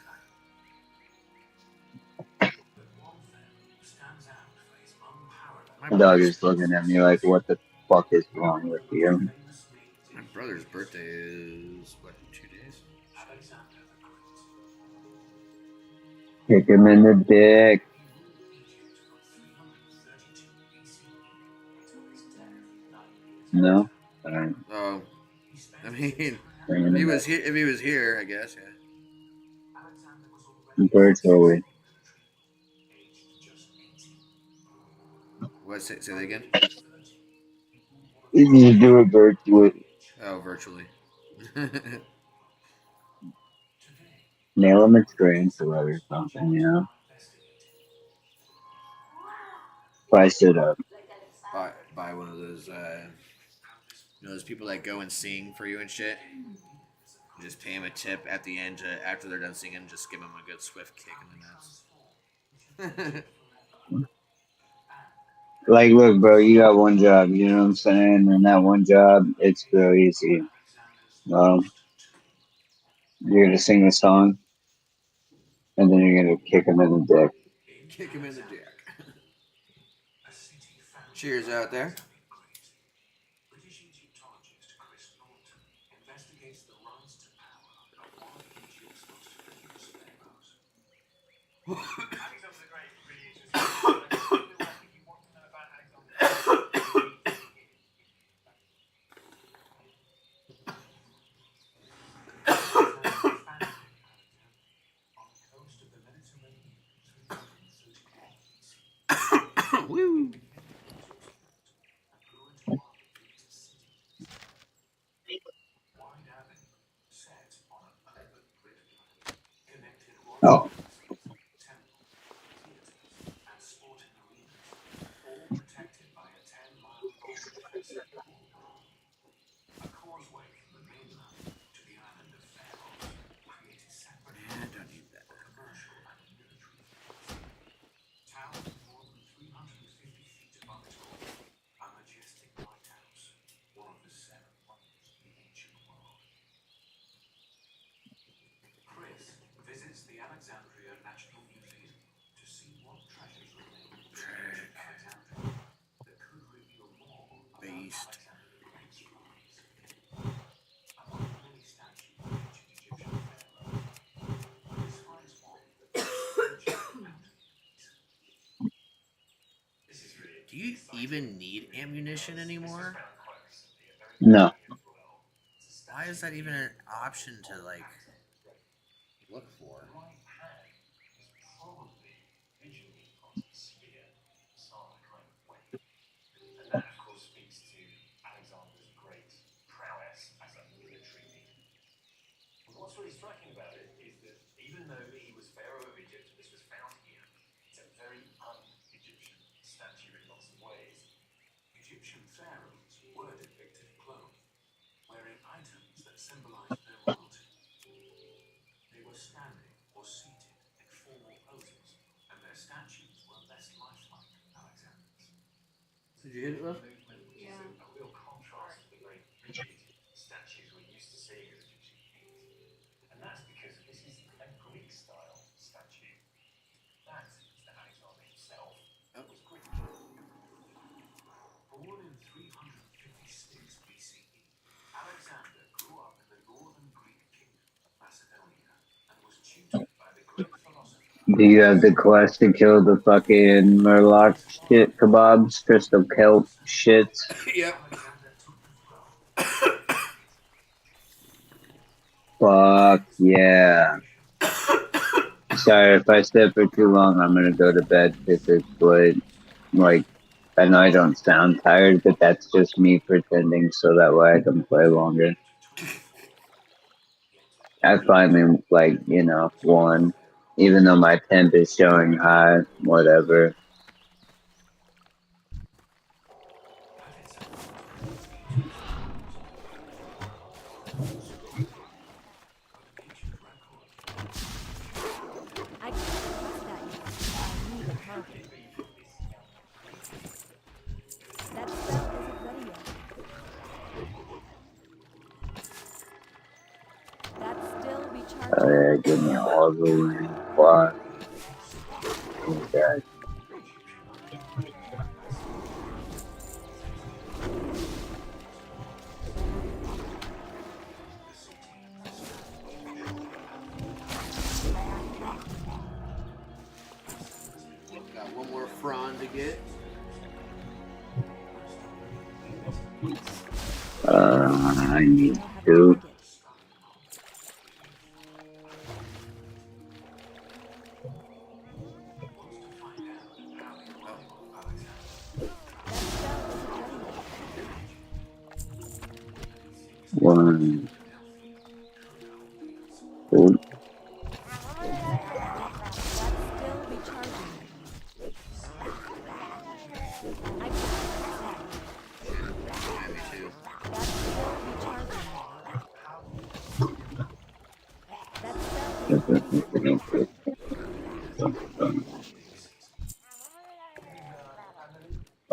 My dog is looking at me like, what the fuck is wrong with you? My brother's birthday is, what, 2 days? Kick him in the dick. No? Alright. Oh, I mean, if he was here, I guess, yeah. Virtually. What? Say that again? You need to do it virtually. Oh, virtually. Nail him a tarantula or something, you know? Spice it up. Buy one of those, those people that go and sing for you and shit. You just pay them a tip at the end after they're done singing. Just give them a good swift kick in the nuts. Like, look, bro, you got one job, you know what I'm saying? And that one job, it's real easy. Well, you're gonna sing a song, and then you're gonna kick him in the dick. Kick him in the dick. Cheers out there. British Egyptologist Chris Norton investigates the rise to power of one of Egypt's most famous pharaohs. Alexander the Great really interesting. I feel like if you want to know about Alexander the Great, Woo! Oh. Do you even need ammunition anymore? No. Why is that even an option to like look for? And that, of course, speaks to Alexander's great prowess as a military leader. But what's really striking about it is that even though he was pharaoh of Egypt, this was found here. It's a very un-Egyptian statue in lots of ways. Egyptian pharaohs were depicted clothed, wearing items that symbolized their royalty. They were standing or seated in formal poses, and their statues were less lifelike than Alexander's. Did you hit it, love? Yeah. A real contrast to the very rigid statues we're used to seeing of Egyptian kings. And that's because this is a Greek-style statue. That is Alexander himself. That was Greek. Born in 356 BCE, Alexander grew up in the northern Greek kingdom of Macedonia and was tutored by the great philosopher. Do you have the quest to kill the fucking Murloc shit kebabs, crystal kelp shits? Yep. Fuck yeah. Sorry, if I stay for too long, I'm gonna go to bed because it's late. Like, I know I don't sound tired, but that's just me pretending so that way I can play longer. I finally, like, you know, won. Even though my temp is showing high, whatever. I can't trust that yet. I need a copy. That spell isn't ready yet. That's still recharging. Oh yeah, give me all the way. Why? Okay. Got one more Fron to get. I need to. One. Two.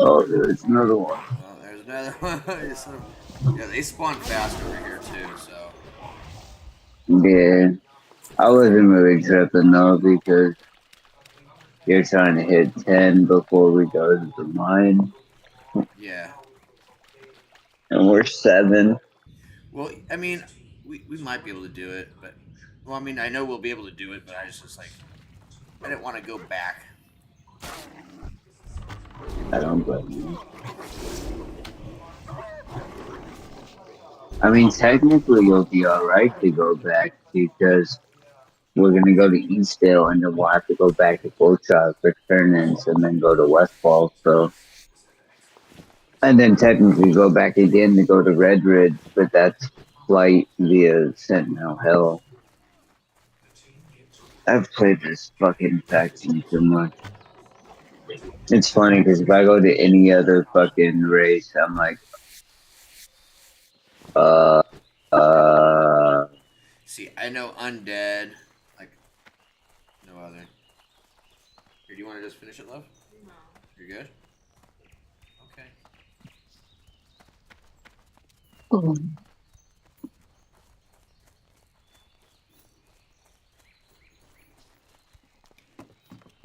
Oh, there's another one. Oh, there's another one. Yeah, they spawn fast over here too, so. Yeah, I wasn't really tripping though because you're trying to hit 10 before we go to the mine. Yeah. And we're 7. Well, I mean, we might be able to do it, but well, I mean, I know we'll be able to do it, but I just like I didn't want to go back. I don't blame you. I mean, technically you'll be alright to go back because we're gonna go to Eastdale and then we'll have to go back to Goldshot for turn-ins and then go to Westfall, so. And then technically go back again to go to Red Ridge, but that's flight via Sentinel Hill. I've played this fucking faction too much. It's funny because if I go to any other fucking race, I'm like, See, I know Undead, like, no other. Here, do you want to just finish it, love? No. You're good? Okay.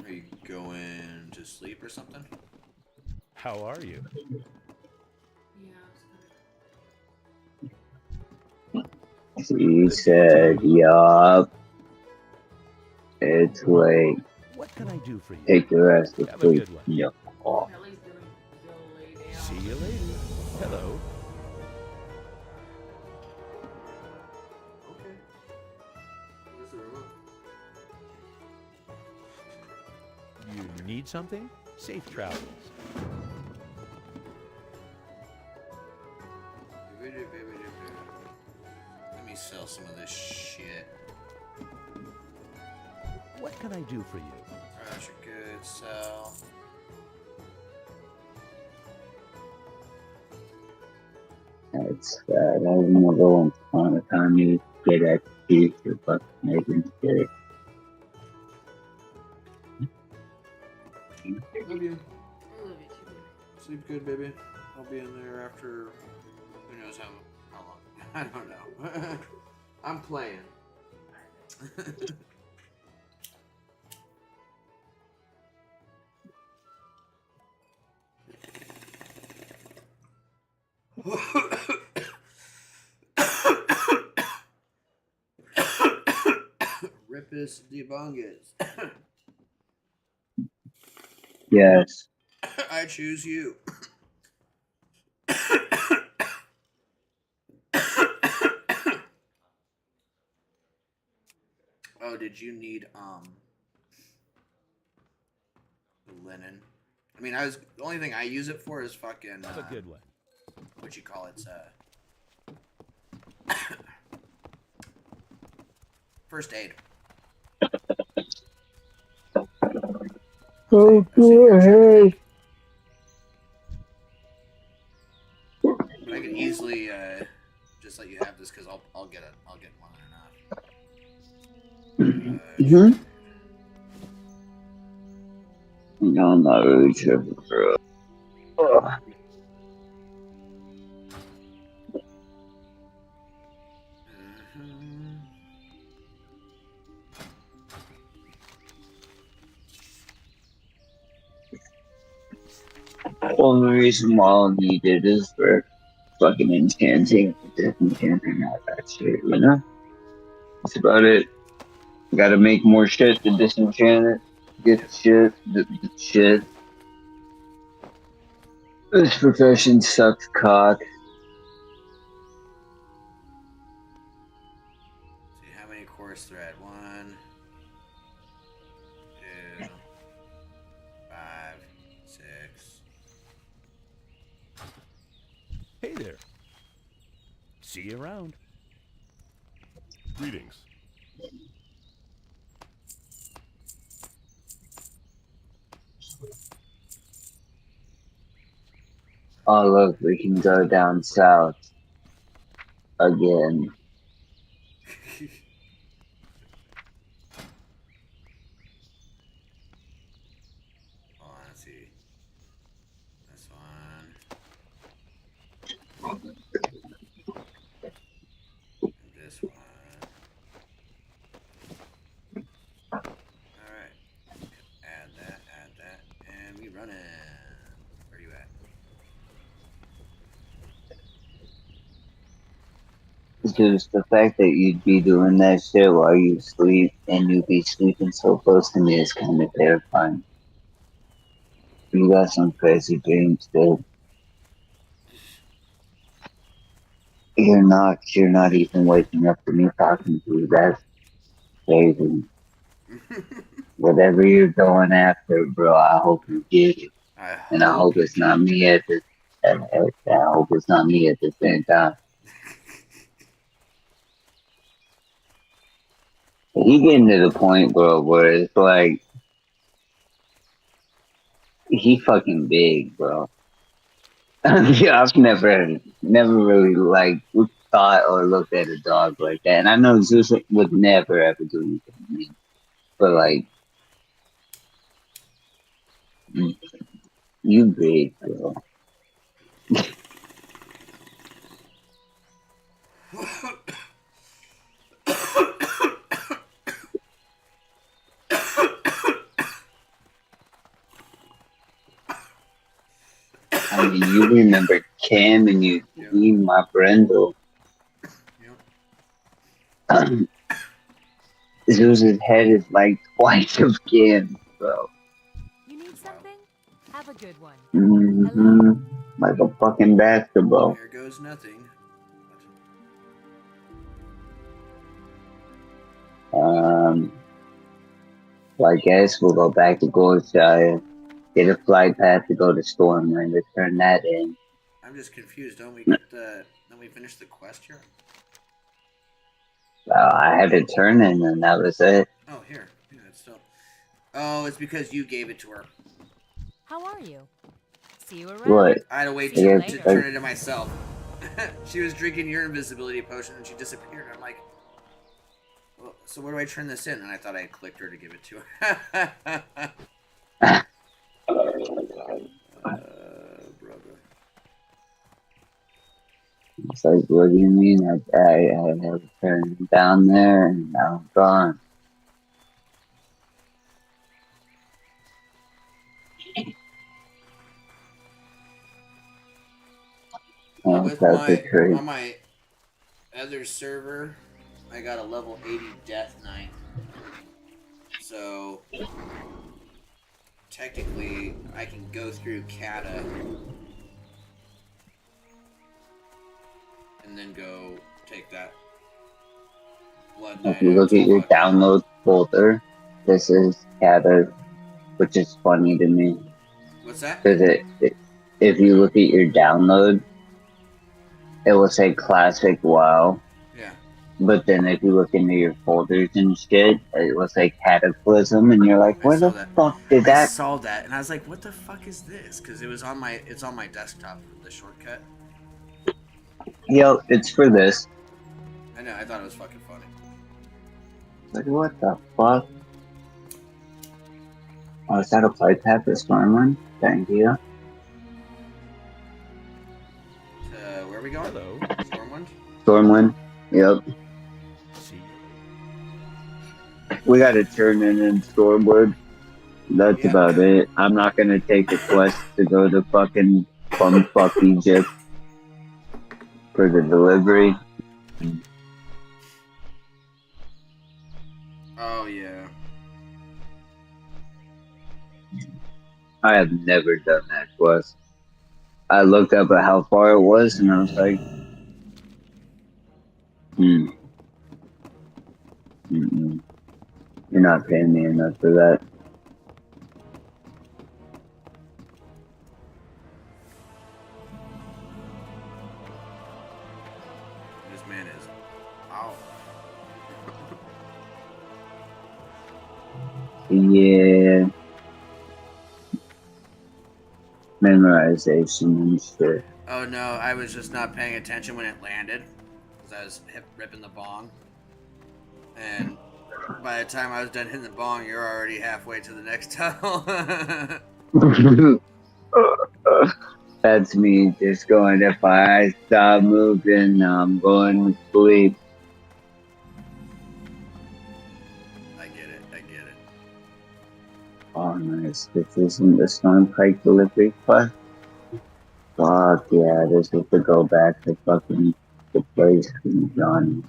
Are you going to sleep or something? How are you? She said, yup. It's late. What can I do for you? Take the rest of Have a sleep. good one. Yup. See you later. Hello. Okay. Where's the remote? You need something? Safe travels. Let me sell some of this shit. What can I do for you? Rush a good sell. That's I remember once upon a time you get XP for fucking making shit. Love you. I love you too, baby. Sleep good, baby. I'll be in there after who knows how long. I don't know. I'm playing. Ripus debungus. Yes. I choose you. Oh, did you need linen? I mean, the only thing I use it for is fucking. That's a good one. What you call it? First aid. Oh, good. But I can easily just let you have this because I'll get one enough. No, I'm not really tripping, bro. Ugh. Only reason why I'll need it is for fucking enchanting, disenchanting, all that shit, you know? That's about it. Gotta make more shit to disenchant it. Get shit, the shit. This profession sucks cock. See how many course thread? 1, 2, 5, 6. Hey there. See you around. Greetings. Oh look, we can go down south again. Hold on, let's see. This one. And this one. Alright. Add that, and we run it. Where you at? Just the fact that you'd be doing that shit while you sleep and you'd be sleeping so close to me is kind of terrifying. You got some crazy dreams, dude. You're not even waking up to me talking to you. That's crazy. Whatever you're going after, bro, I hope you get it. And I hope it's not me at the I hope it's not me at the same time. He getting to the point, bro, where it's like he fucking big, bro. Yeah, I've never really like thought or looked at a dog like that, and I know Zeus would never ever do anything to me, but like you big, bro. I mean, you remember Cam and you, my friend, though. Zeus's head is like twice of Cam, bro. You need something? Have a good one. Mm-hmm. like a fucking basketball. There goes nothing. So I guess we'll go back to Goldshire, get a flight path to go to Stormland, return that in. I'm just confused. Don't we get the? Don't we finish the quest here? I had to turn in, and that was it. Oh, here. Yeah, it's still. Oh, it's because you gave it to her. How are you? See you around. What? I had to wait See you to later. turn it in myself. She was drinking your invisibility potion and she disappeared. I'm like, well, so where do I turn this in? And I thought I had clicked her to give it to her. Brother. It's like, what do you mean? I have turned down there, and now I'm gone. Oh, With that's a tree. on my other server, I got a level 80 Death Knight. So technically, I can go through Kata and then go take that Blood Knight. If you look at your download folder, this is Kata, which is funny to me. What's that? Because if you look at your download, it will say Classic WoW. Yeah. But then if you look into your folders and shit, it will say Cataclysm, and you're like, where the fuck did I that? saw that, and I was like, "What the fuck is this?" Because it was on my, it's on my desktop, the shortcut. Yo, it's for this. I know, I thought it was fucking funny. Like, what the fuck? Oh, is that a flight path for Stormwind? Thank you. Where are we going? Hello. Stormwind? Stormwind? Yep. We gotta turn in Stormwind. That's about it. I'm not gonna take the quest to go to fucking bumfuck Egypt for the delivery. Oh yeah. I have never done that quest. I looked up at how far it was, and I was like, Mm-mm. You're not paying me enough for that. This man is out. Yeah. Memorization and shit. Oh no, I was just not paying attention when it landed. Because I was ripping the bong. And by the time I was done hitting the bong, you're already halfway to the next tunnel. That's me just going, if I stop moving, I'm going to sleep. I get it. Oh, nice. This isn't the Stormpike delivery quest? Fuck yeah, this is to go back to fucking the place from Johnny.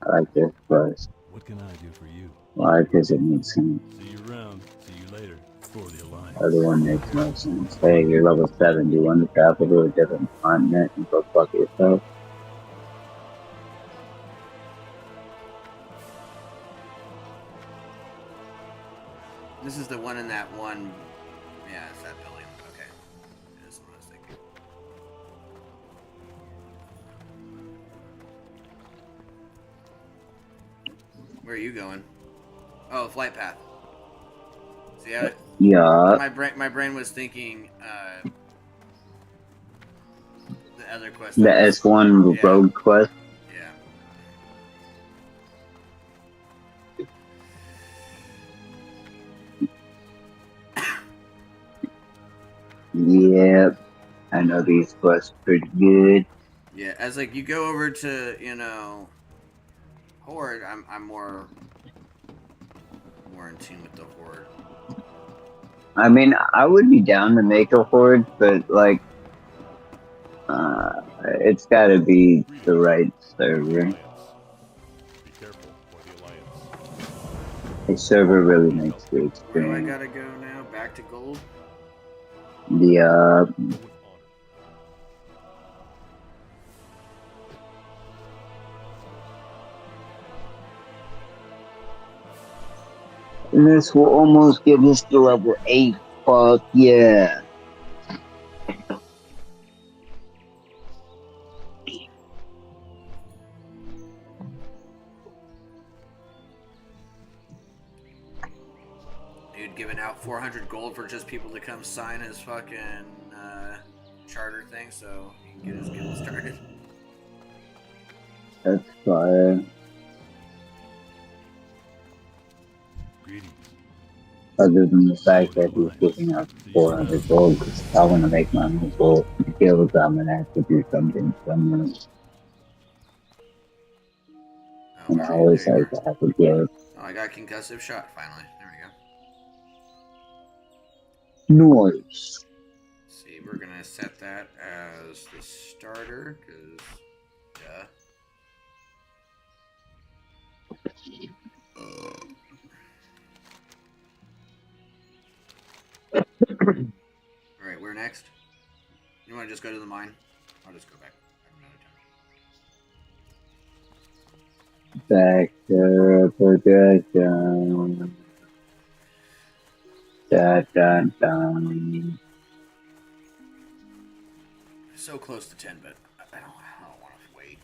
I like this quest. What can I do for you? Why? Because it makes sense. See you around. See you later. For the Alliance. The other one makes no sense. Hey, you're level 7. Do you want to travel to a different continent and go fuck yourself? This is the one in that one. Yeah, it's that building. Okay. That's what I was thinking. Where are you going? Oh, flight path. See, Yeah. My brain was thinking the other quest. The S1 Yeah. road quest? Yep. I know these quests pretty good. Yeah, as like you go over to, Horde, I'm more in tune with the Horde. I mean, I would be down to make a horde, but like, it's gotta be the right server. The server really makes the Where do I experience. gotta go now? Back to gold? The And this will almost get us to level 8. Fuck yeah. Dude, giving out 400 gold for just people to come sign his fucking charter thing so he can get his guild started. That's fire. Other than the fact that he's giving out 400 gold, because I want to make my own gold guild, I'm going to have to do something somewhere. And I always like to have a guild. Oh, I got a concussive shot finally. There we go. Nice. See, we're gonna set that as the starter, because, yeah. Alright, where next? You want to just go to the mine? I'll just go back. Back to progression. Da da da. So close to 10, but I don't want to wait.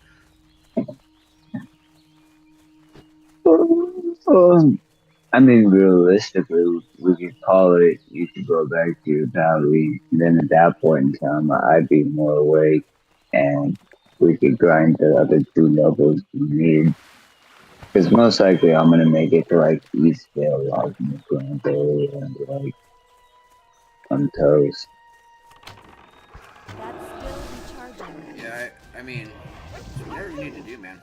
I mean, realistically, we could call it, you could go back to your valley. Then at that point in time, I'd be more awake, and we could grind the other 2 levels we need. Because most likely I'm going to make it to, like, Eastvale, like, in the Grand area, and, like, I'm toast. Yeah, I mean, whatever you need to do, man.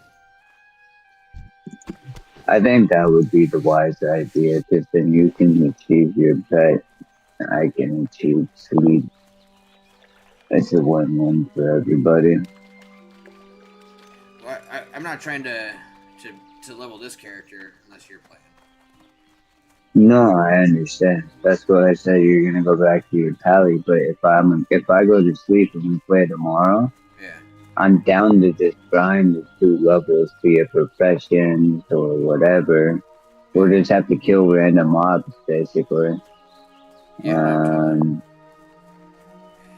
I think that would be the wise idea, because then you can achieve your pet, and I can achieve sleep. It's a win-win for everybody. Well, I'm not trying to level this character unless you're playing. No, I understand. That's what I said. You're gonna go back to your tally. But if I go to sleep and we play tomorrow, yeah, I'm down to just grind the 2 levels, be it professions or whatever. We'll just have to kill random mobs, basically. I'm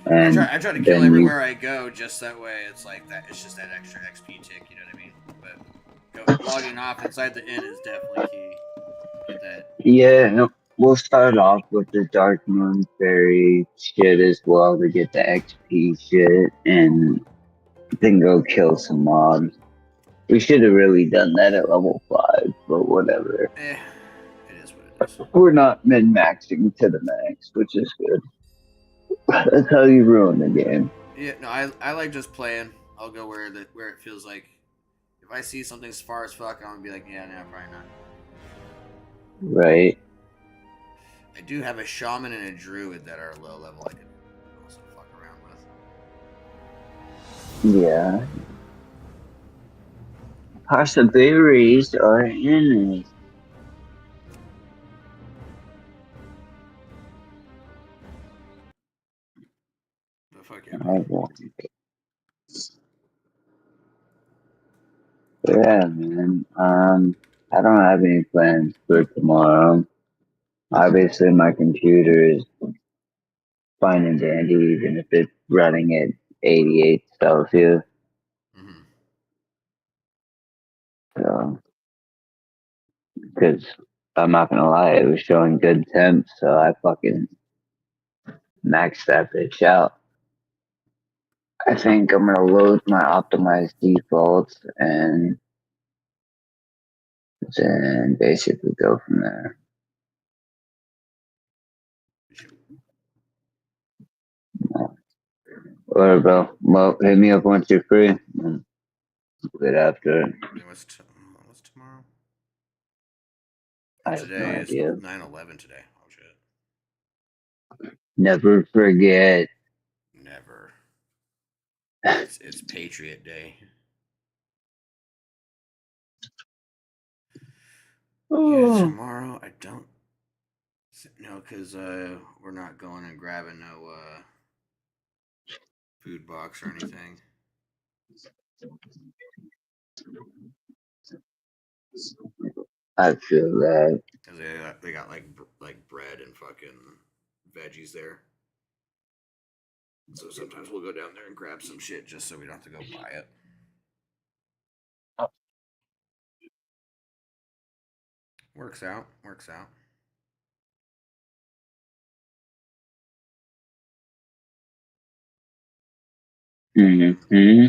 trying to kill everywhere I go, just that way it's like that. It's just that extra XP tick, you know what I mean? But logging off inside the inn is definitely key. Get that. Yeah, no, we'll start off with the Dark Moon Fairy shit as well to get the XP shit, and then go kill some mobs. We should have really done that at level 5, but whatever. It is what it is. We're not min-maxing to the max, which is good. That's how you ruin the game. Yeah, no, I like just playing. I'll go where it feels like. If I see something as far as fuck, I'm gonna be like, yeah, no, probably not. Right. I do have a shaman and a druid that are low level I can also fuck around with. Yeah. Possibilities are endless. The fuck yeah. Yeah, man. I don't have any plans for tomorrow. Obviously, my computer is fine and dandy, even if it's running at 88 Celsius. So, because I'm not gonna lie, it was showing good temps, so I fucking maxed that bitch out. I think I'm gonna load my optimized defaults and then basically go from there. Or well, hit me up once you're free. And get after it. What's tomorrow? I have Today no is idea. 9/11 today. Oh shit. Never forget. Never. It's Patriot Day. Yeah, tomorrow I don't. No, because we're not going and grabbing no food box or anything. I feel that. Cause they got like bread and fucking veggies there. So sometimes we'll go down there and grab some shit just so we don't have to go buy it. Works out. Works out. Mm-hmm.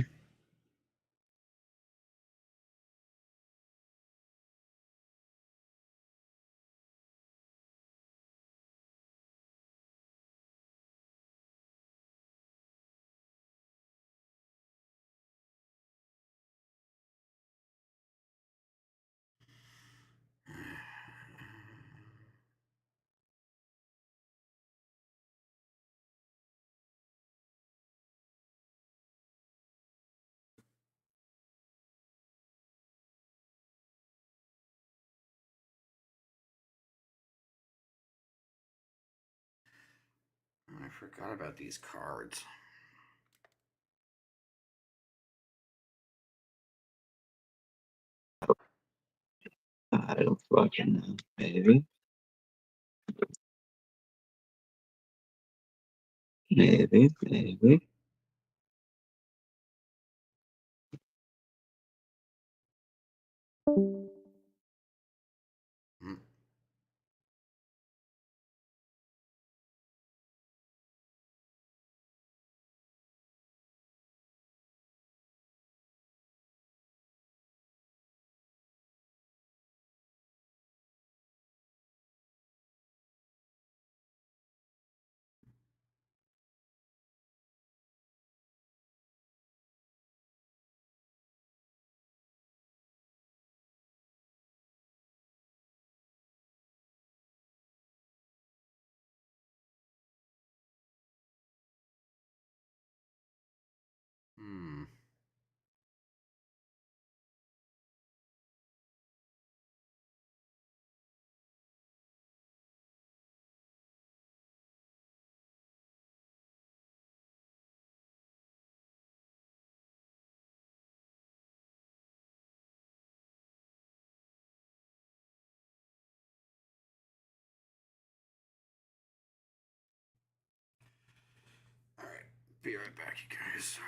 I forgot about these cards. I don't fucking know. Maybe. Maybe. Hmm. All right. Be right back, you guys. Sorry.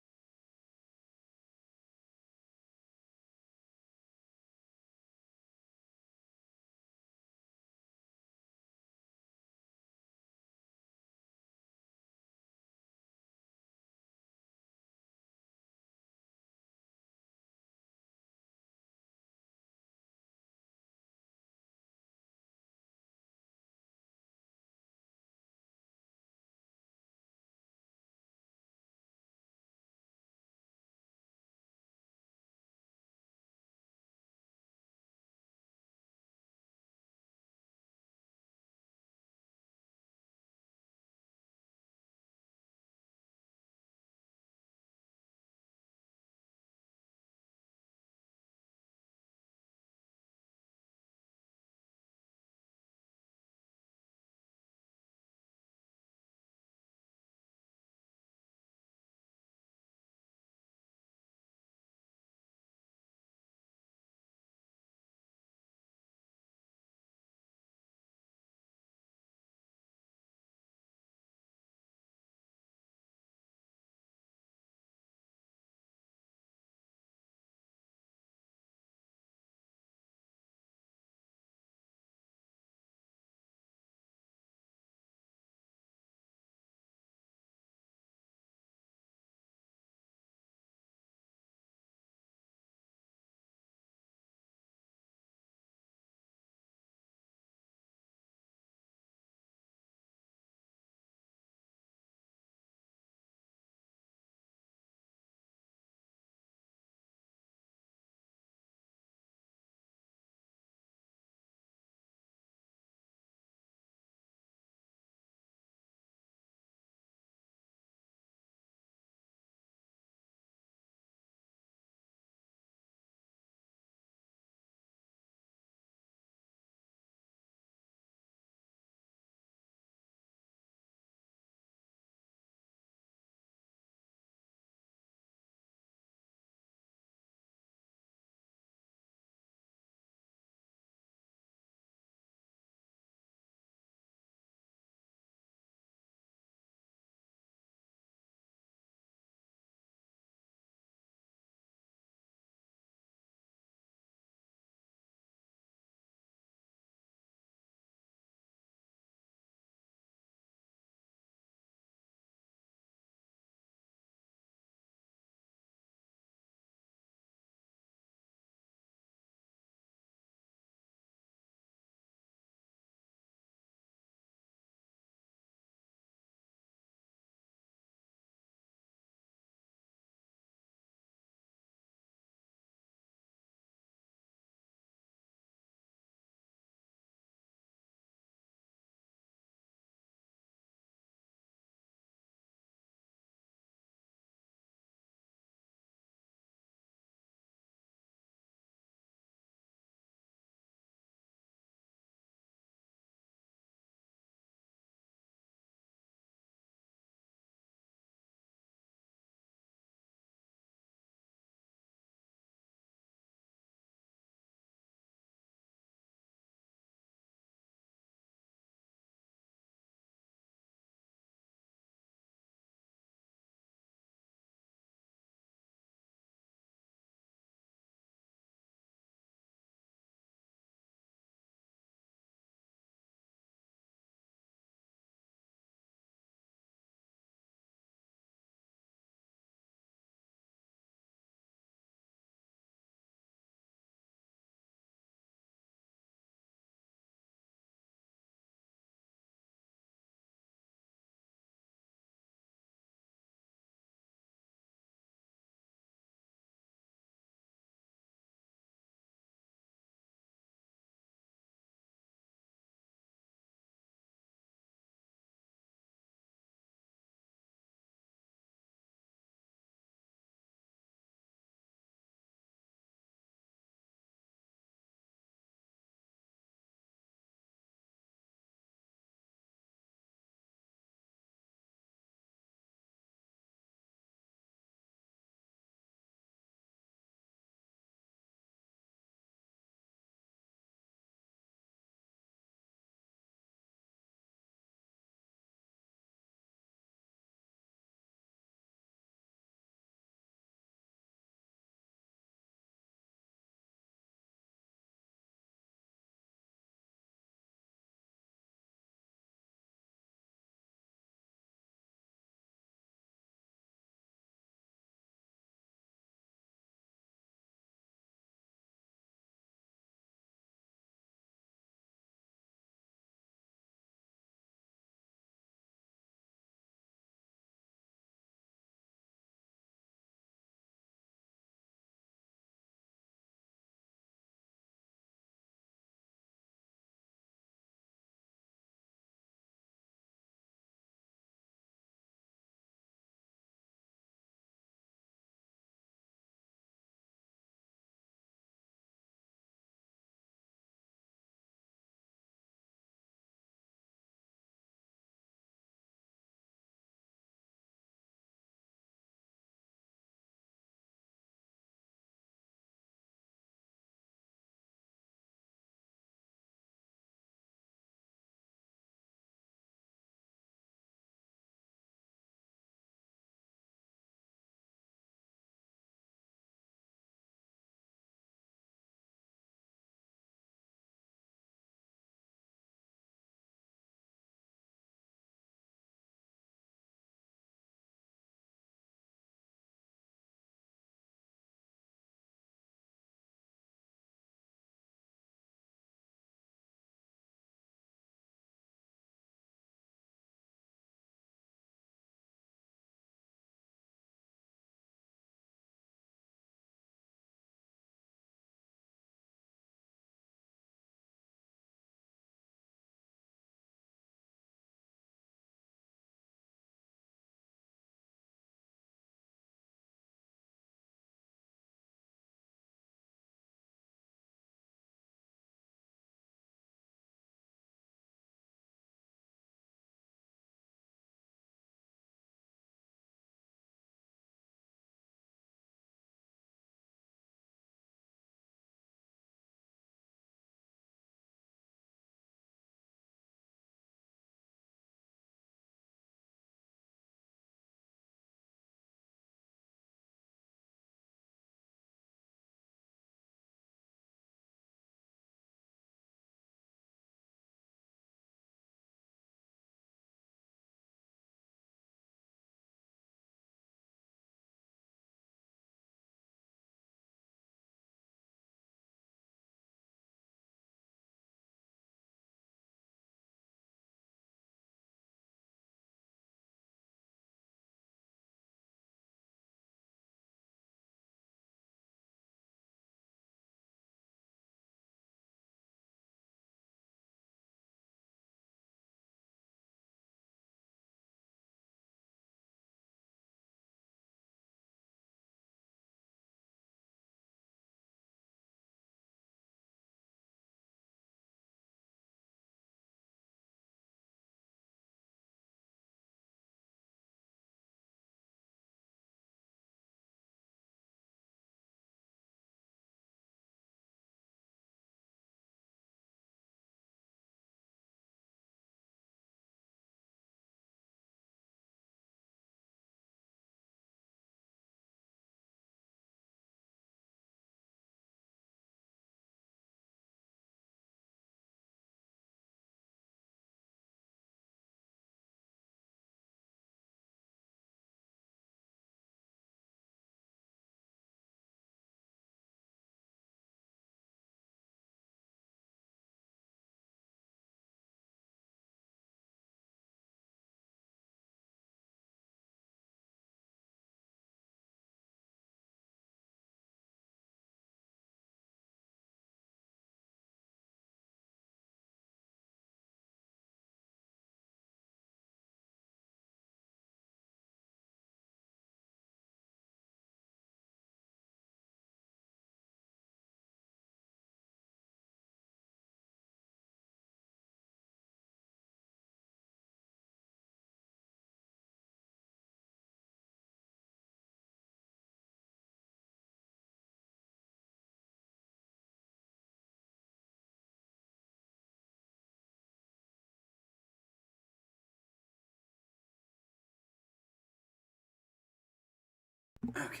Okay.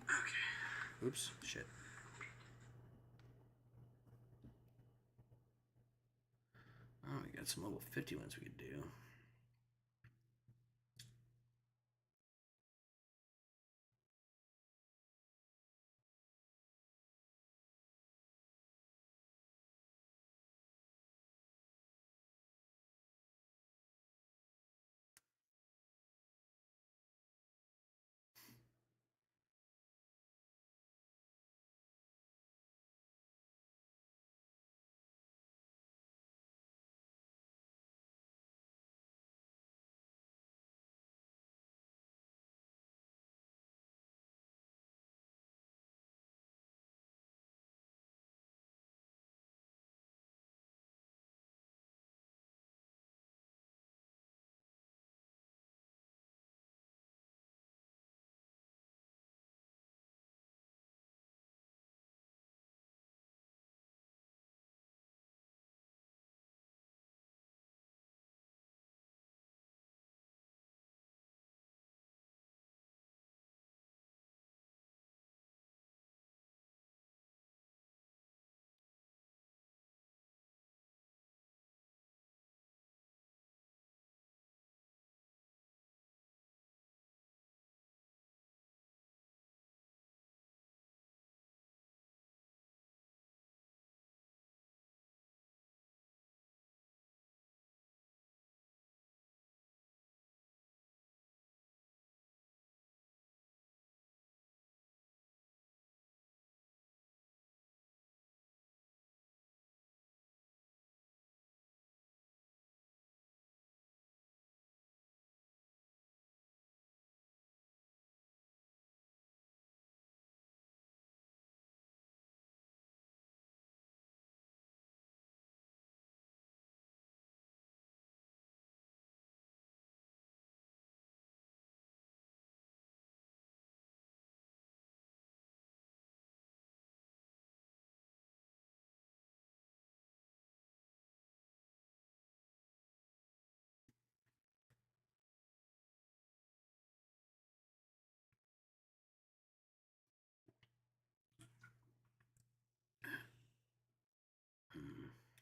Okay. Oops. Shit. Oh, we got some level 50 ones we could do.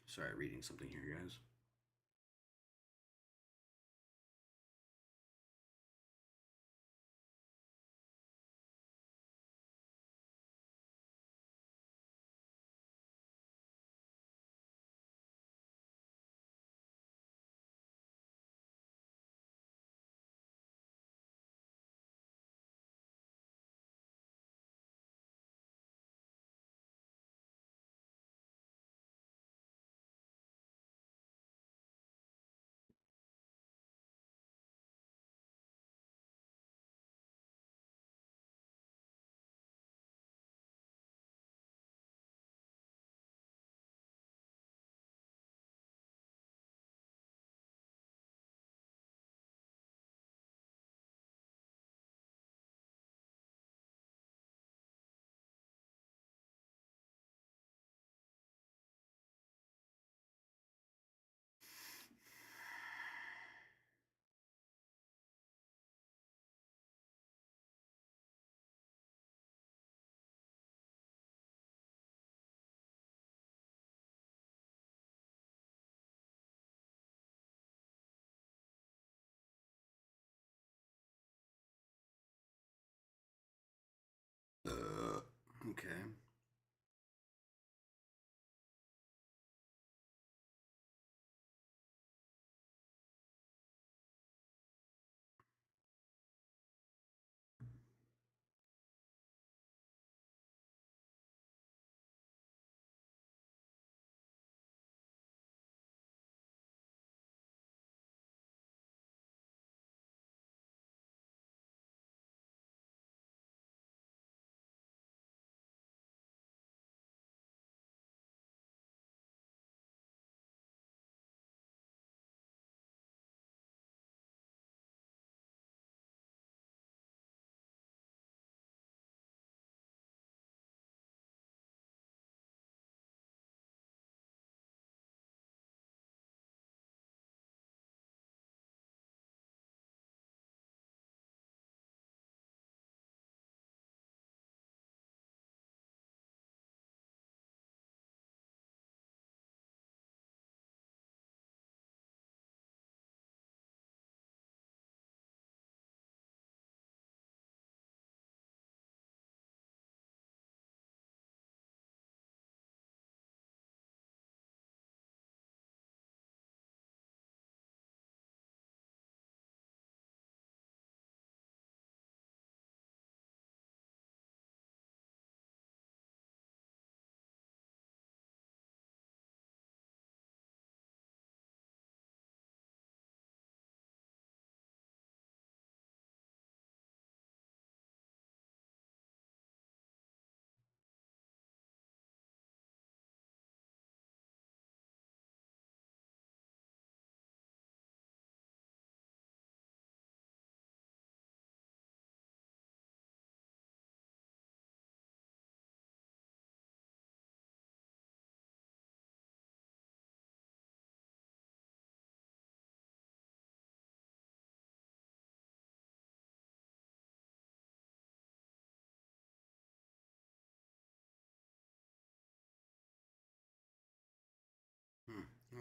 Sorry, reading something here, guys. Okay.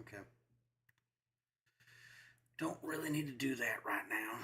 Okay. Don't really need to do that right now.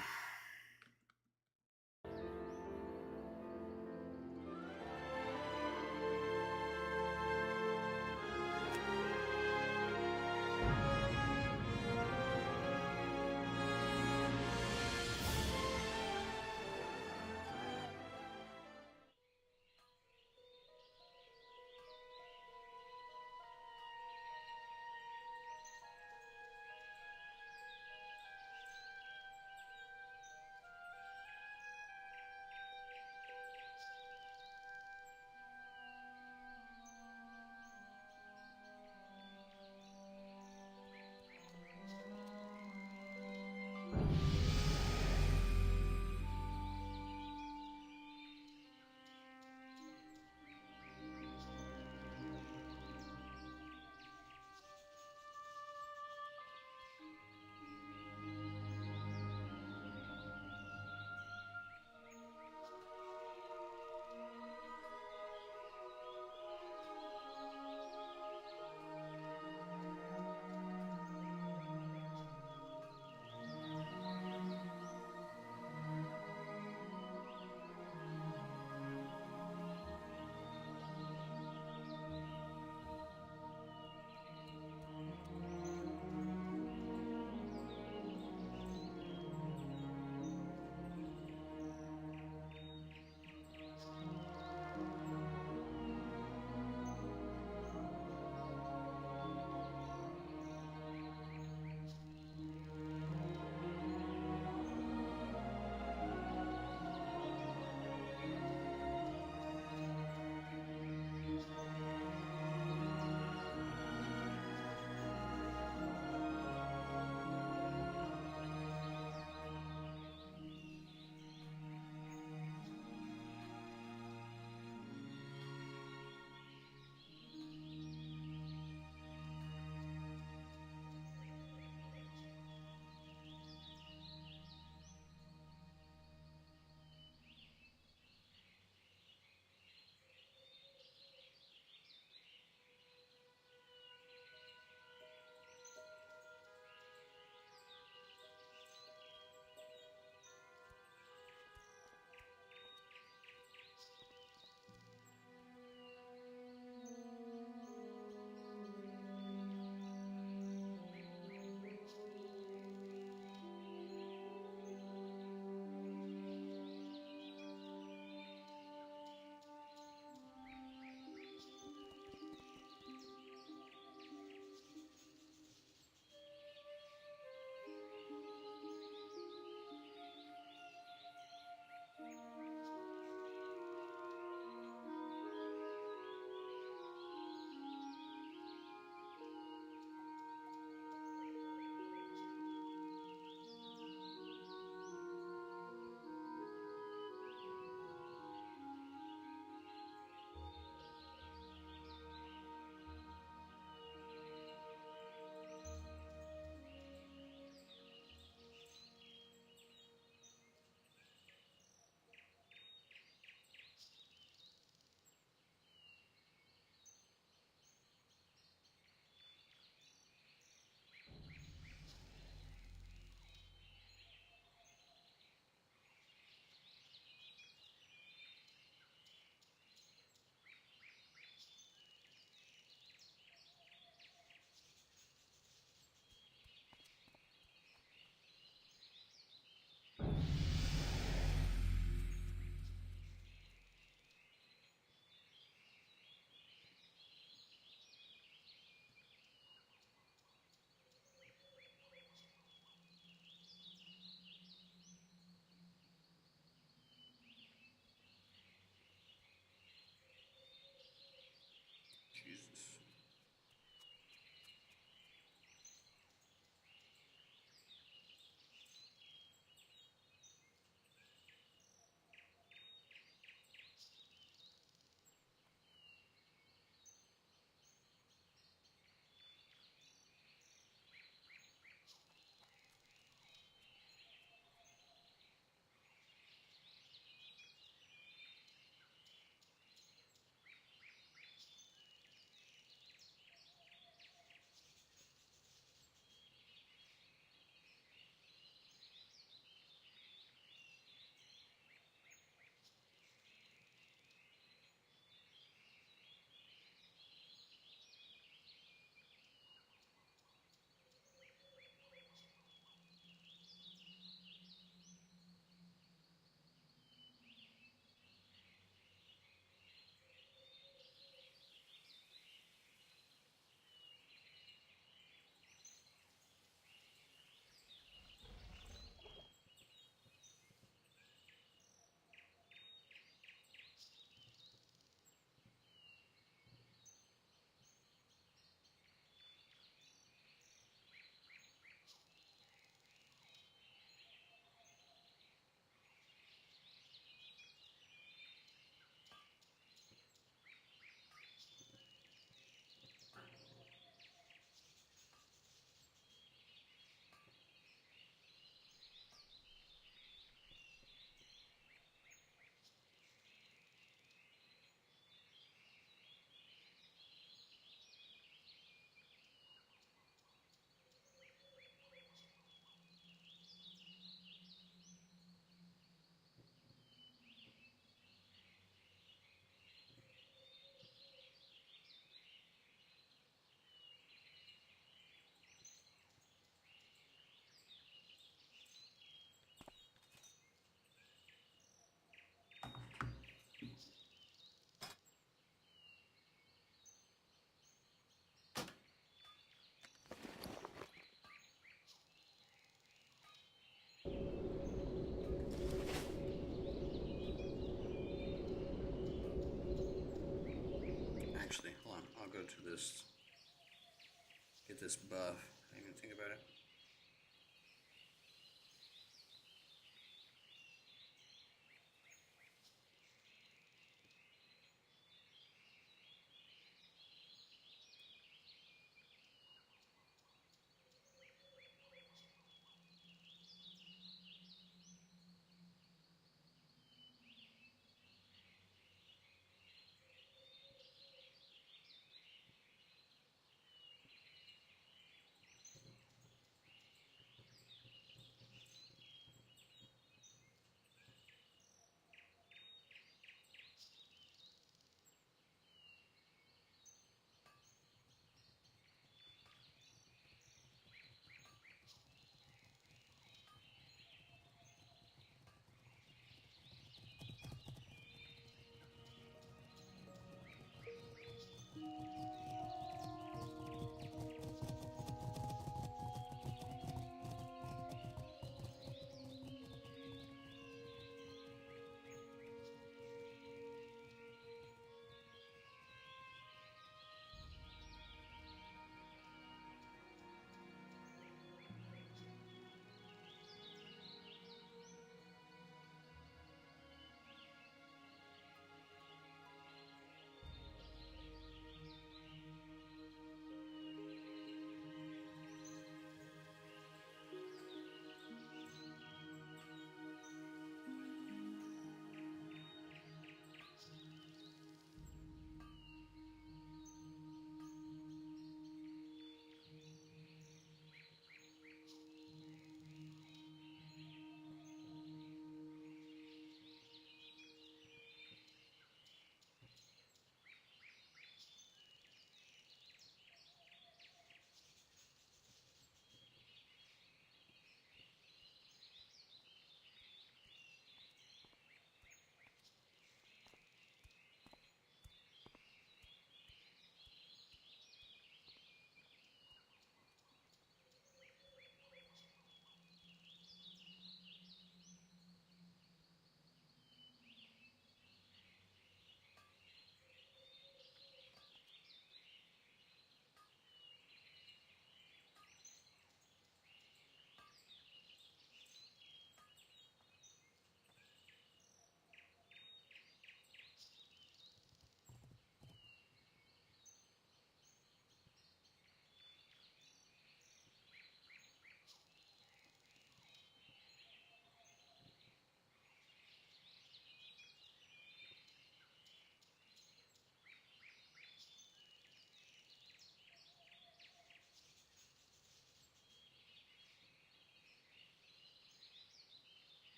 actually. Hold on. I'll go to this. Get this buff. I didn't even think about it.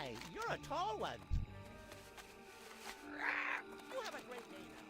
Hi, you're a tall one. You have a great day now.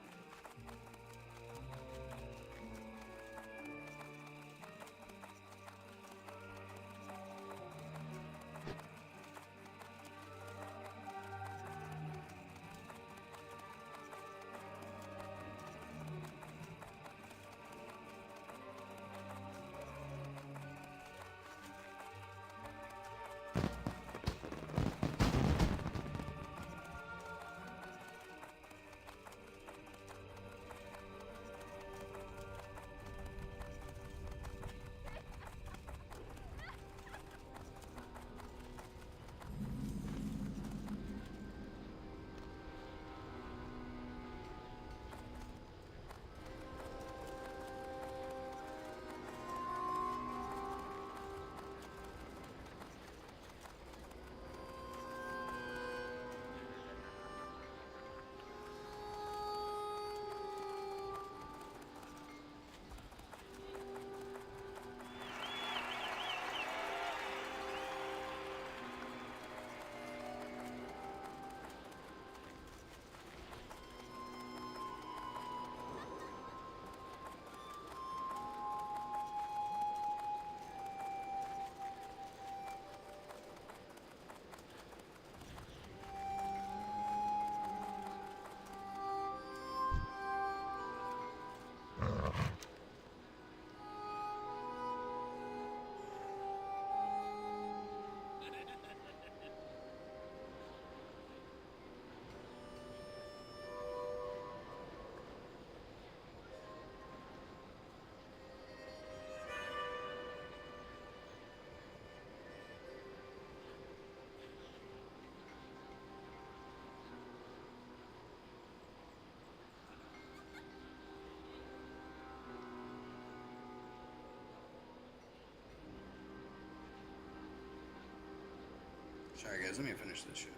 Sorry guys, let me finish this shit.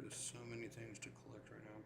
There's so many things to collect right now.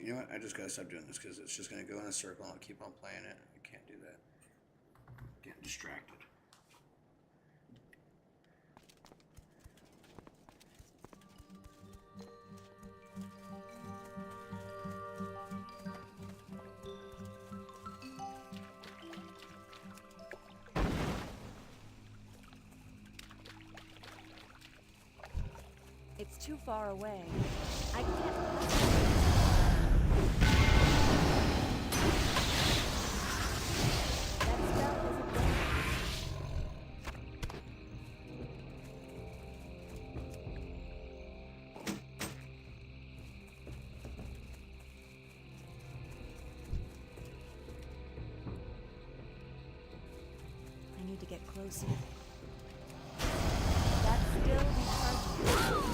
you know what? I just gotta stop doing this because it's just gonna go in a circle and I'll keep on playing it. I can't do that. Getting distracted. It's too far away. I can't. That spell isn't working. I need to get closer. That's still recharging.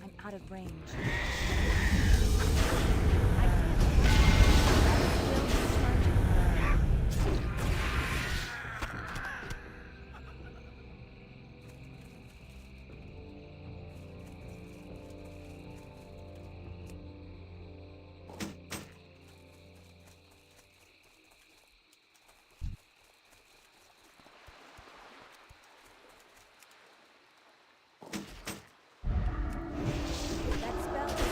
I'm out of range. I can't. I'm still recharging. That spell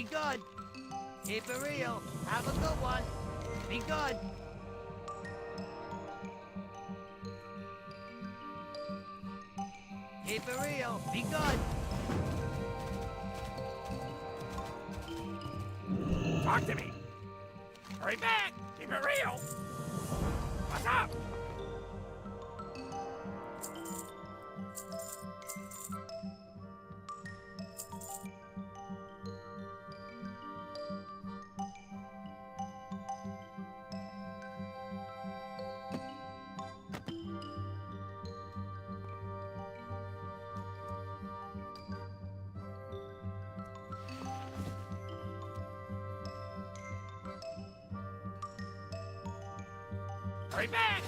Be good. Keep it real. Have a good one. Be good. Keep it real. Be good. Talk to me. Hurry back. Keep it real. What's up? Hurry back!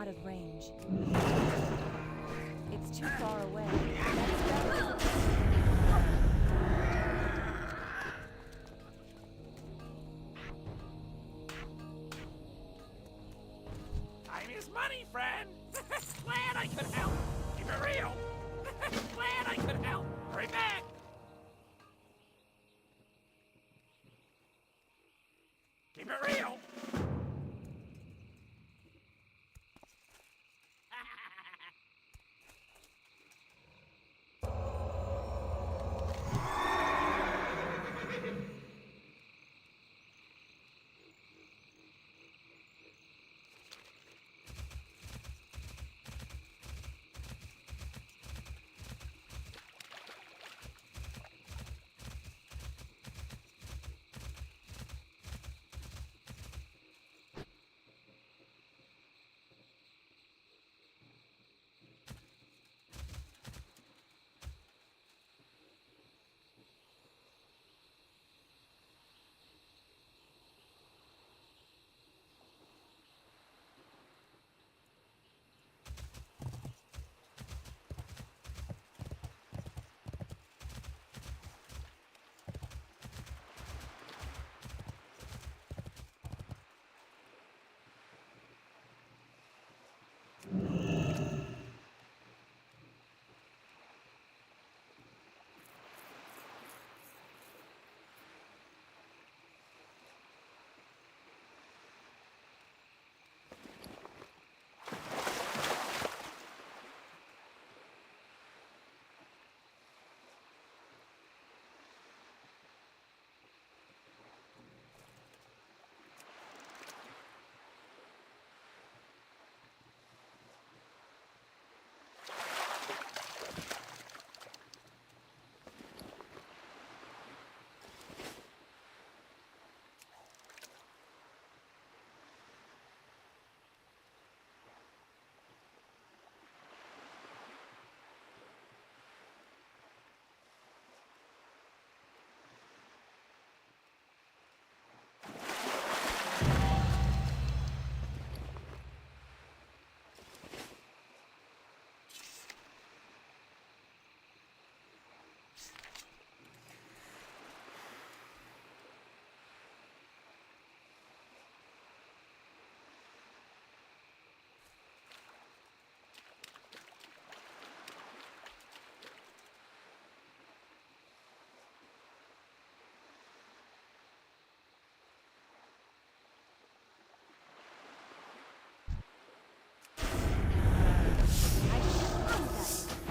out of range. It's too far away. That spell isn't Time is money, friend. Glad I could help. Keep it real. Glad I could help. Hurry back. Keep it real.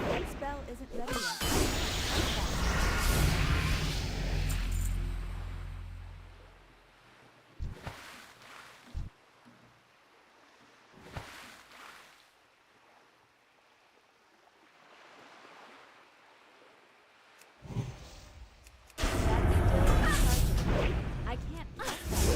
That spell isn't ready yet. I can't pass that.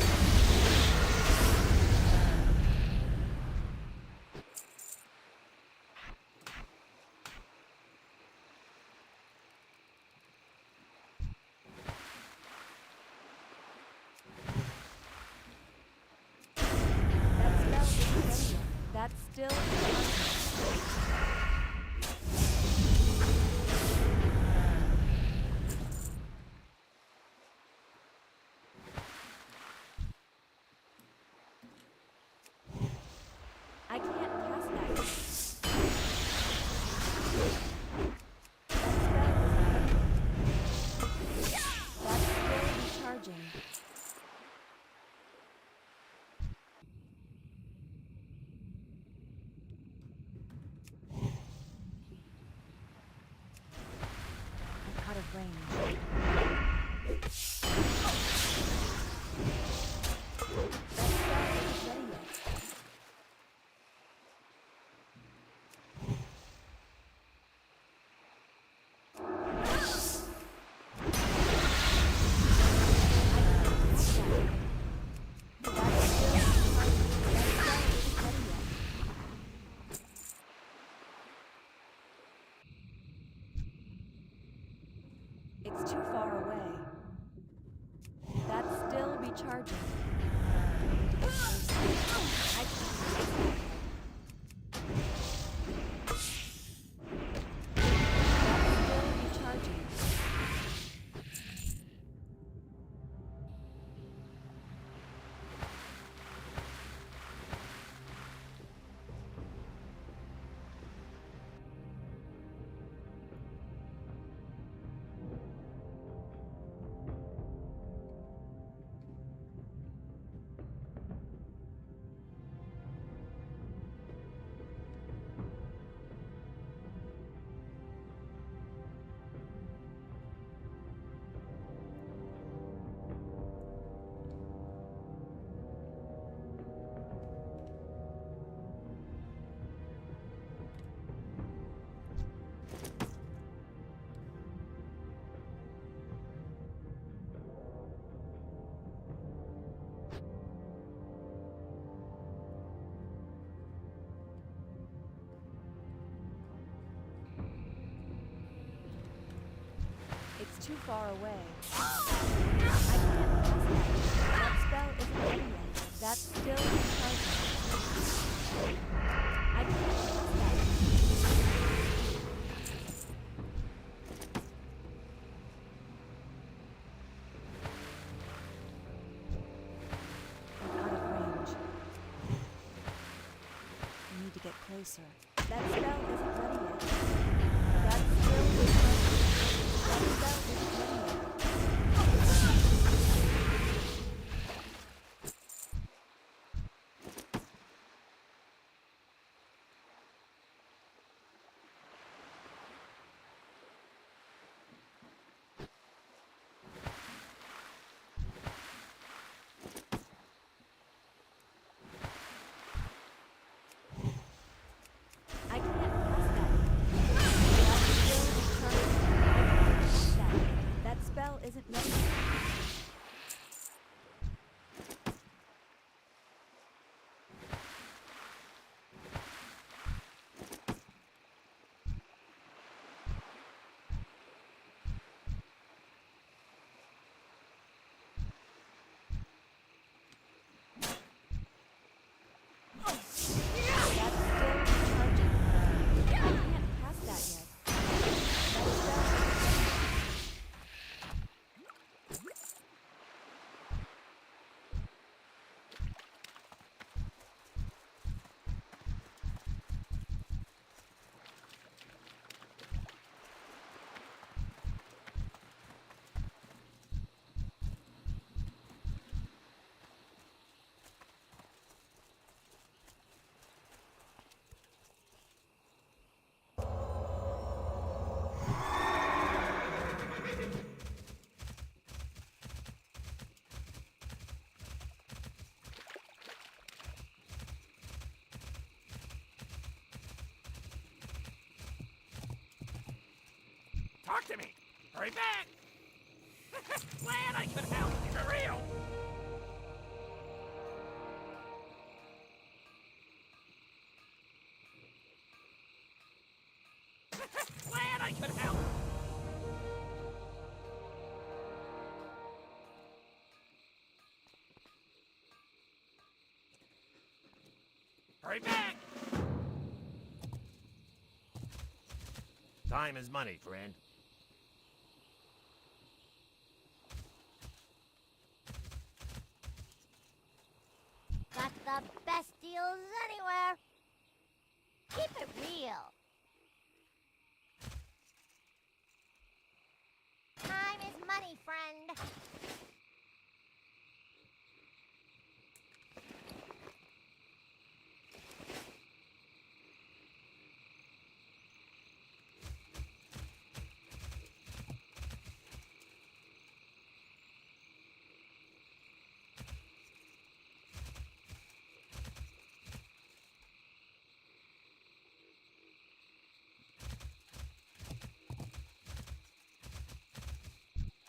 That's still I can't pass that. That That's still recharging. Out of range. That spell isn't ready yet. It's too far away. That's still recharging. I can't. too far away. I can't pass that. That spell isn't ready yet. That's still charging. I can't pass that. I'm out of range. I need to get closer. That spell isn't ready yet. That's still charging. That spell isn't ready yet. I can't pass that. That's still charging. I can't pass that. That spell isn't ready yet. That's still charging. I can't pass that yet. That spell Talk to me! Hurry back! Glad I could help! For real! Glad I could help! Hurry back! Time is money, friend. Got the best deals anywhere. Keep it real. Time is money, friend.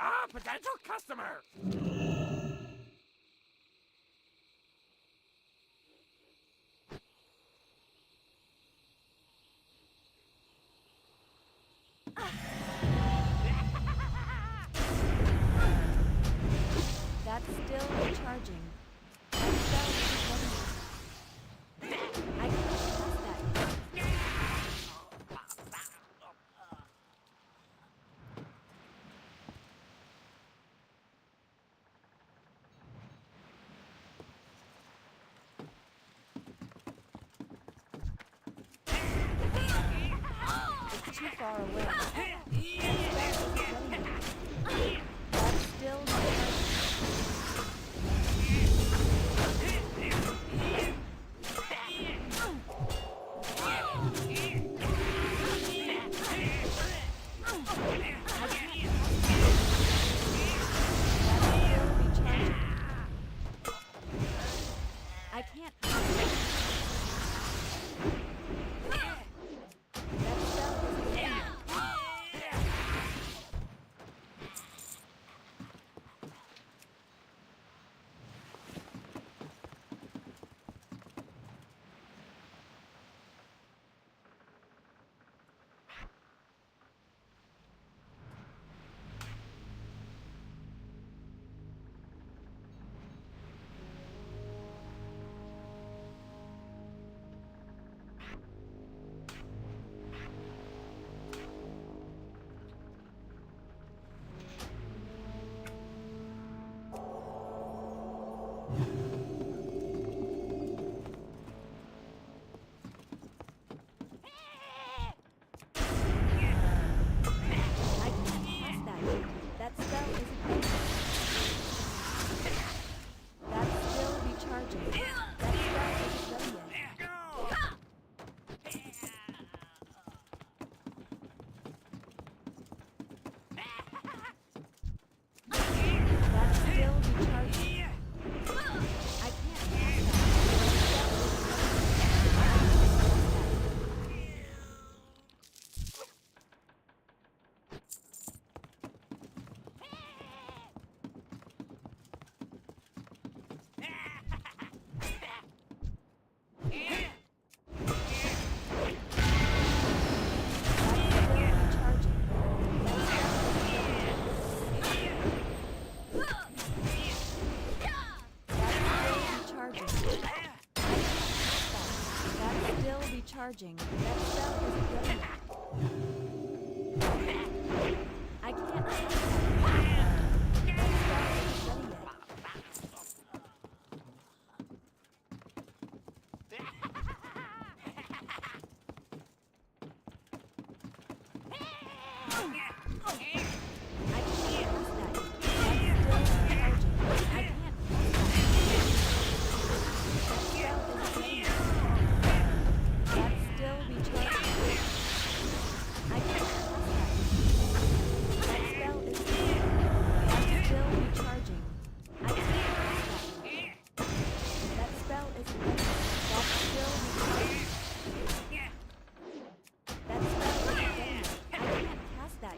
Ah, potential customer! That's still charging. That spell isn't ready yet. I can't pass that yet. It's too far away. That spell isn't ready yet. That's still charging. I can't pass that. That spell isn't ready yet. I can't cast that yet. That spell isn't ready. That's still recharging. That spell isn't ready yet. That's still recharging. I can't cast that. Recharging. That spell isn't ready yet. I can't cast that.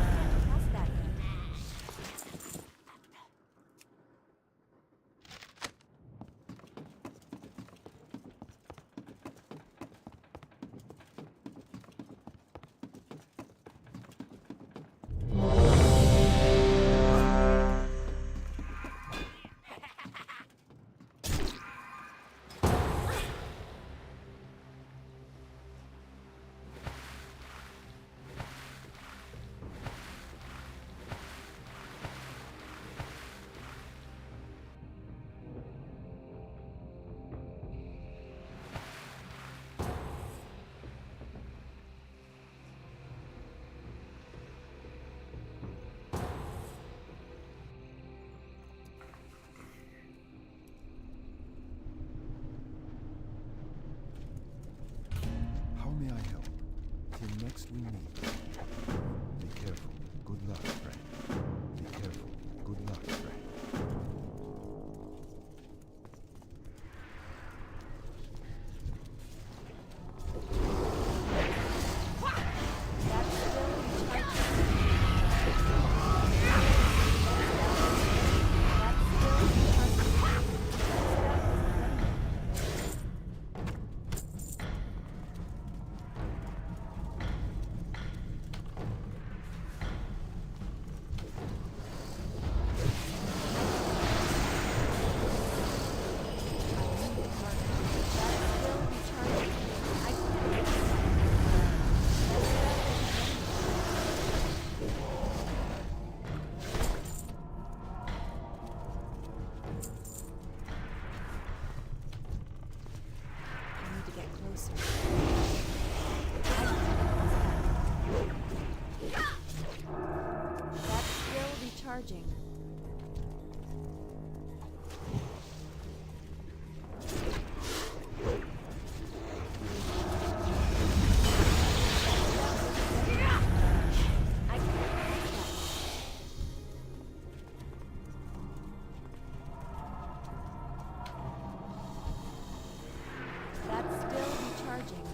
That spell isn't ready yet. How may I help? Till next we meet. Be careful. Good luck, friend. Be careful. Good luck, friend. Recharging. That's still recharging.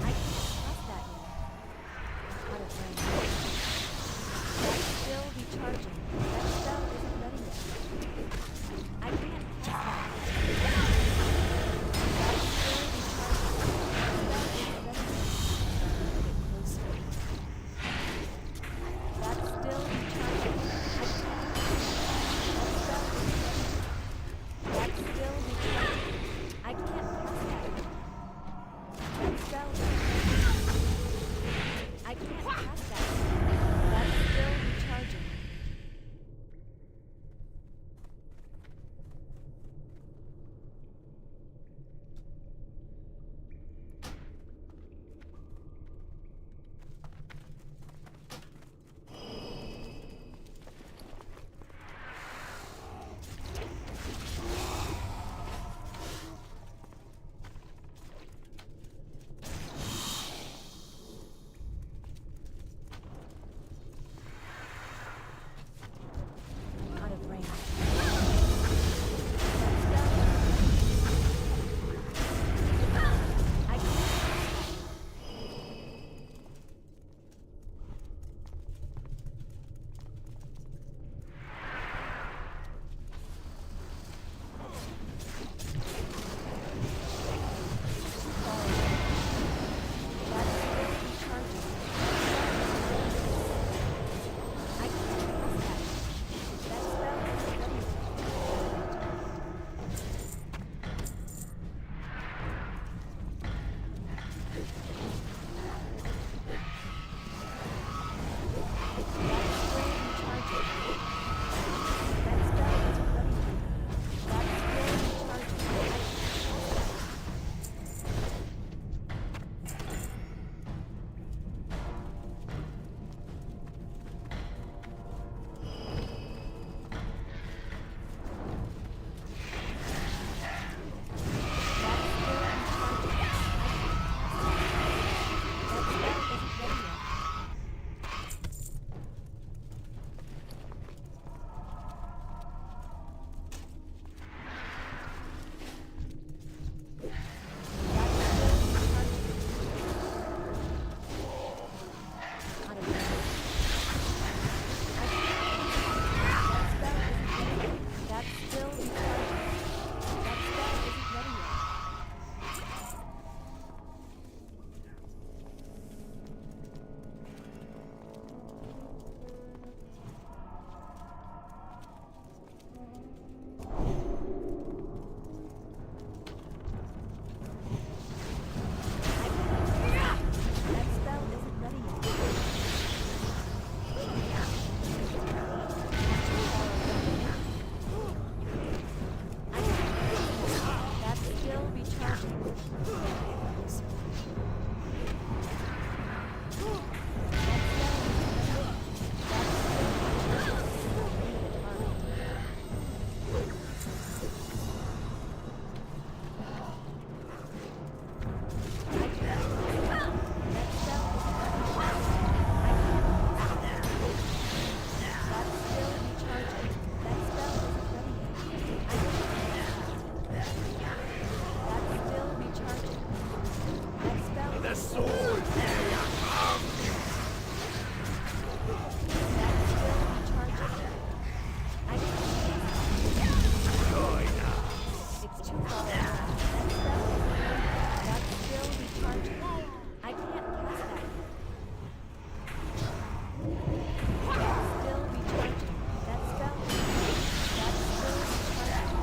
I can't the sword. Here you come. It's too far. That's still recharging. I can't pass that yet. That's still recharging. That spell. That's still recharging.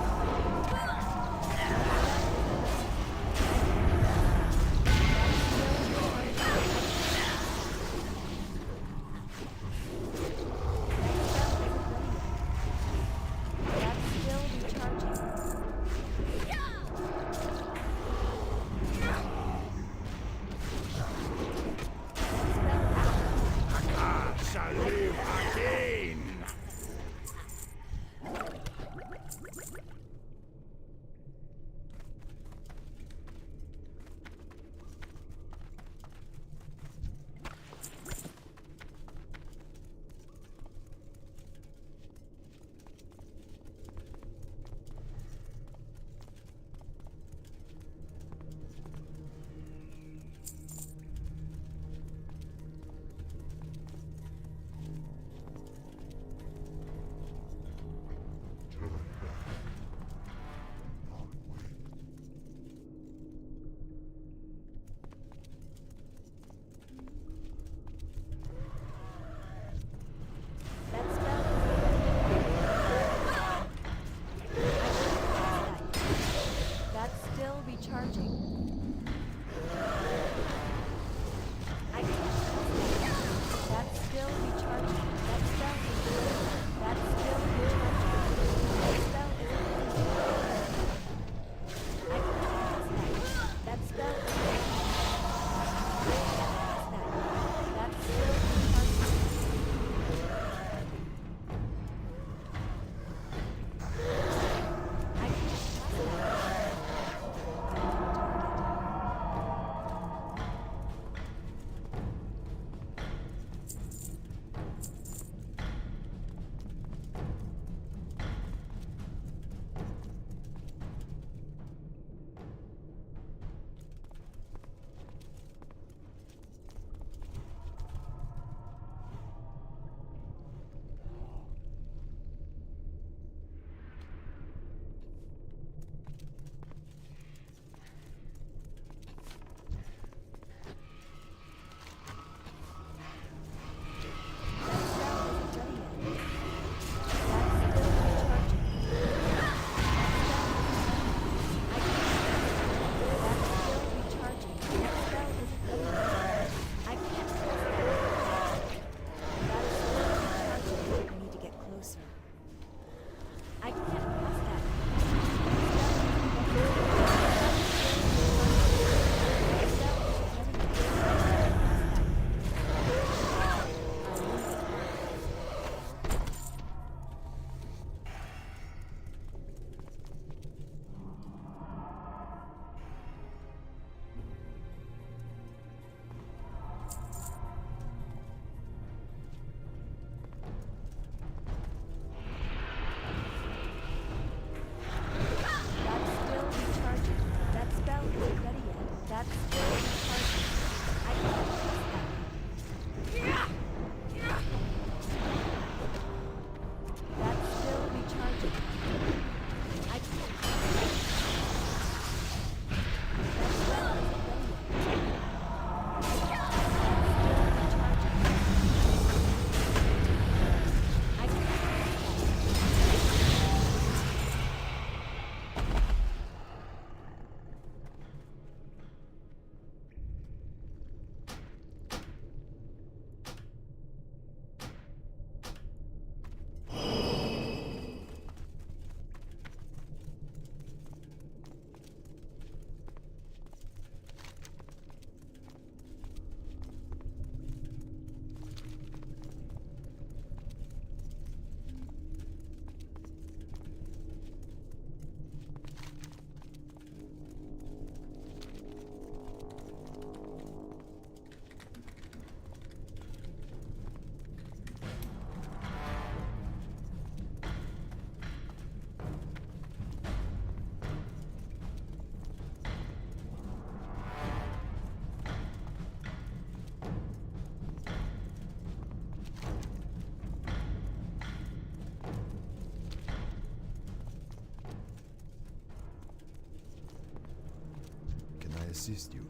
assist you.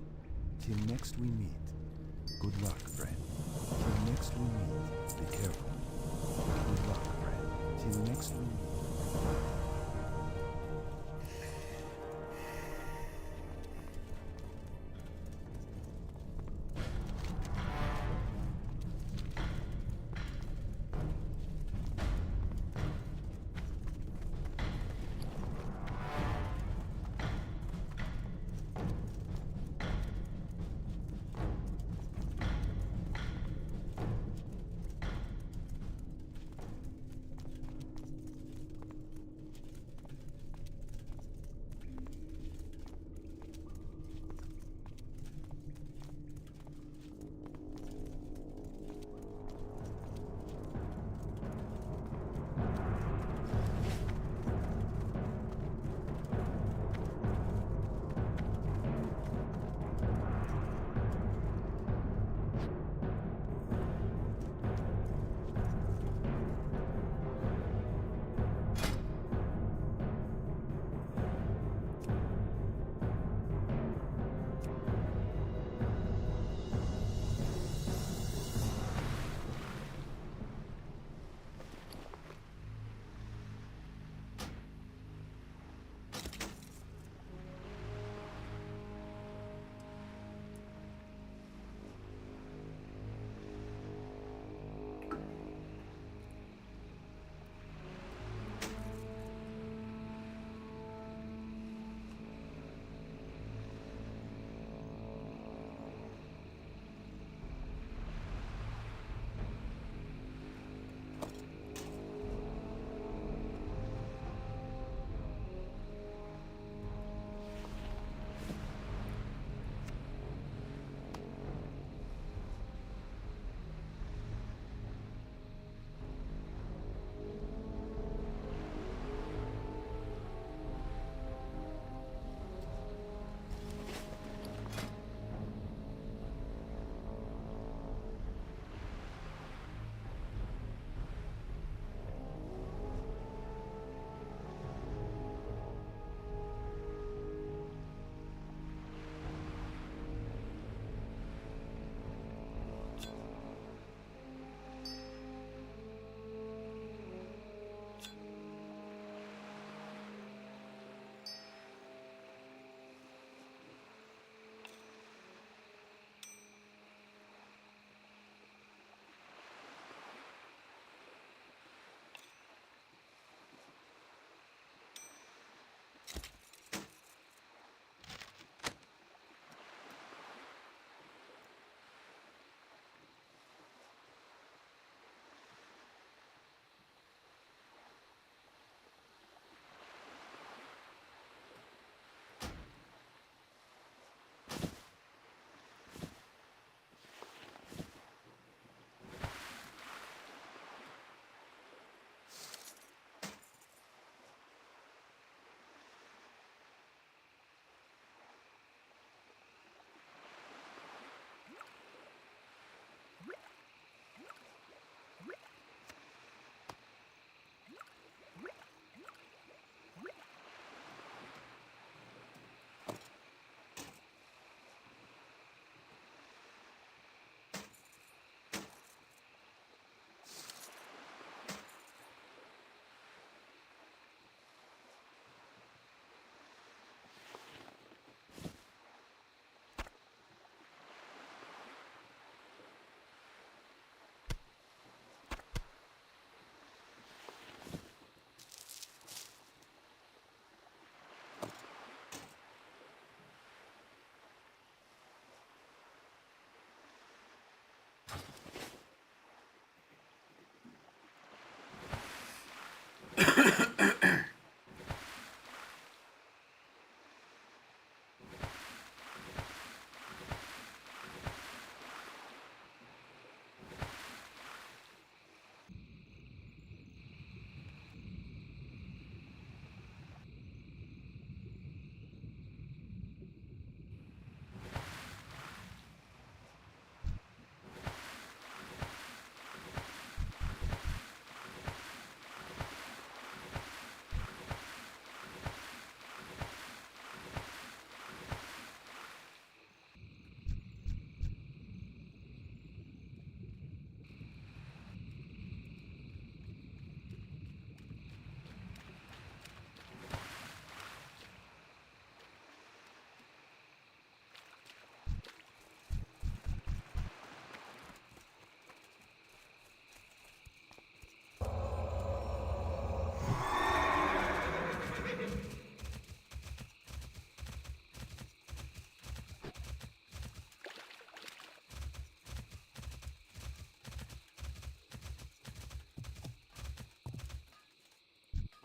Till next we meet. Good luck, friend. Till next we meet. Be careful. Good luck, friend. Till next we meet.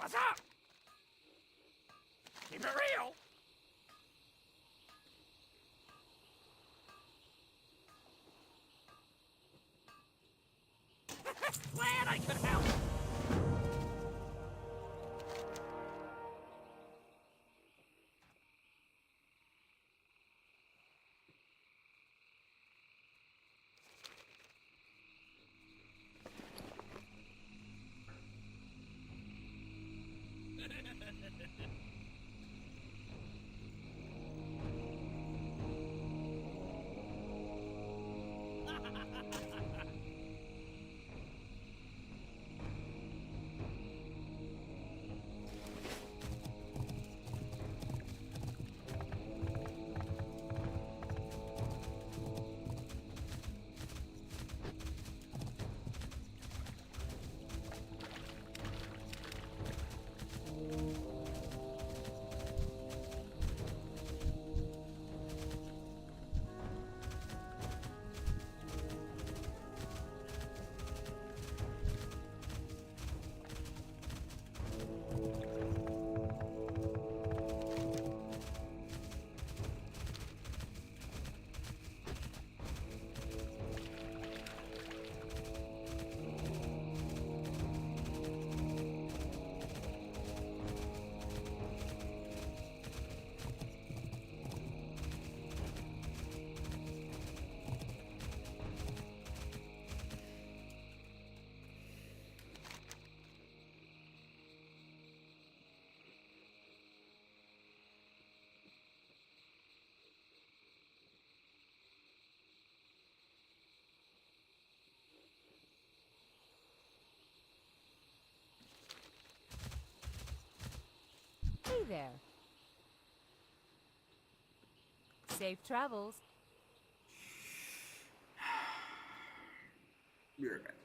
What's up? Keep it real. Glad I could help. Hey there. Safe travels. Be right back.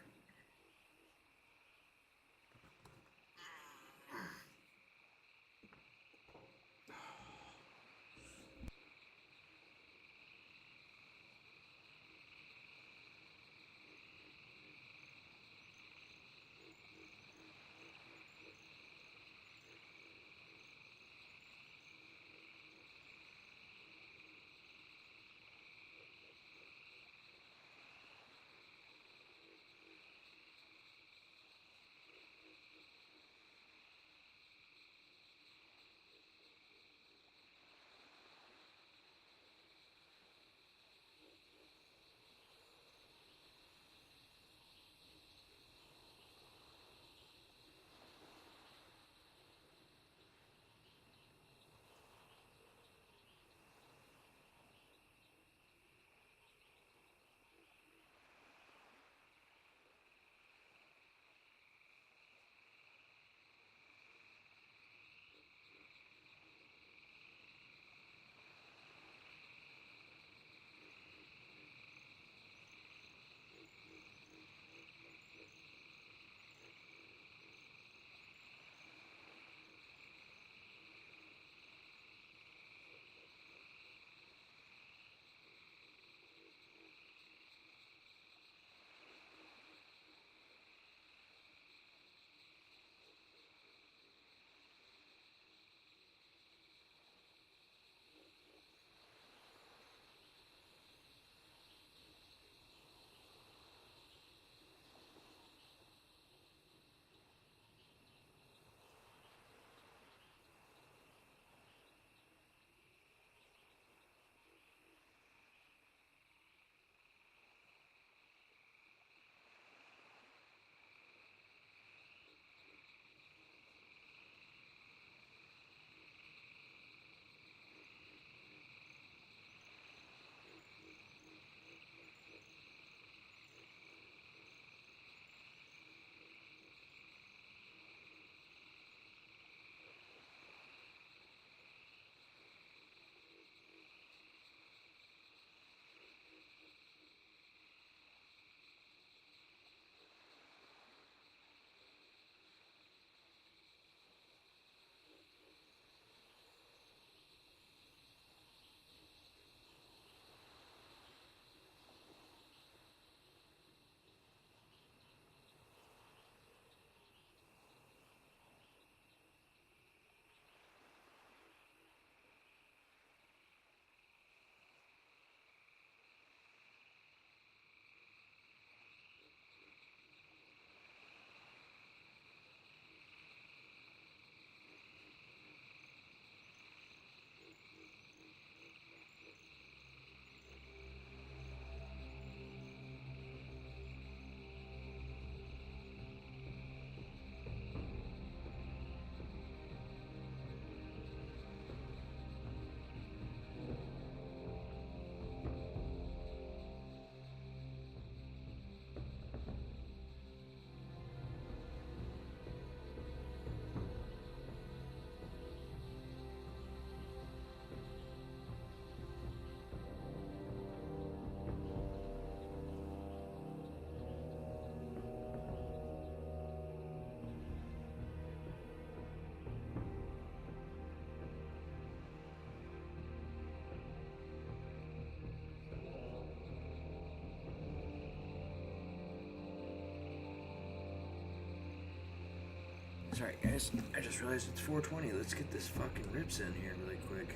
Sorry, guys. I just realized it's 4:20. Let's get this fucking rips in here really quick.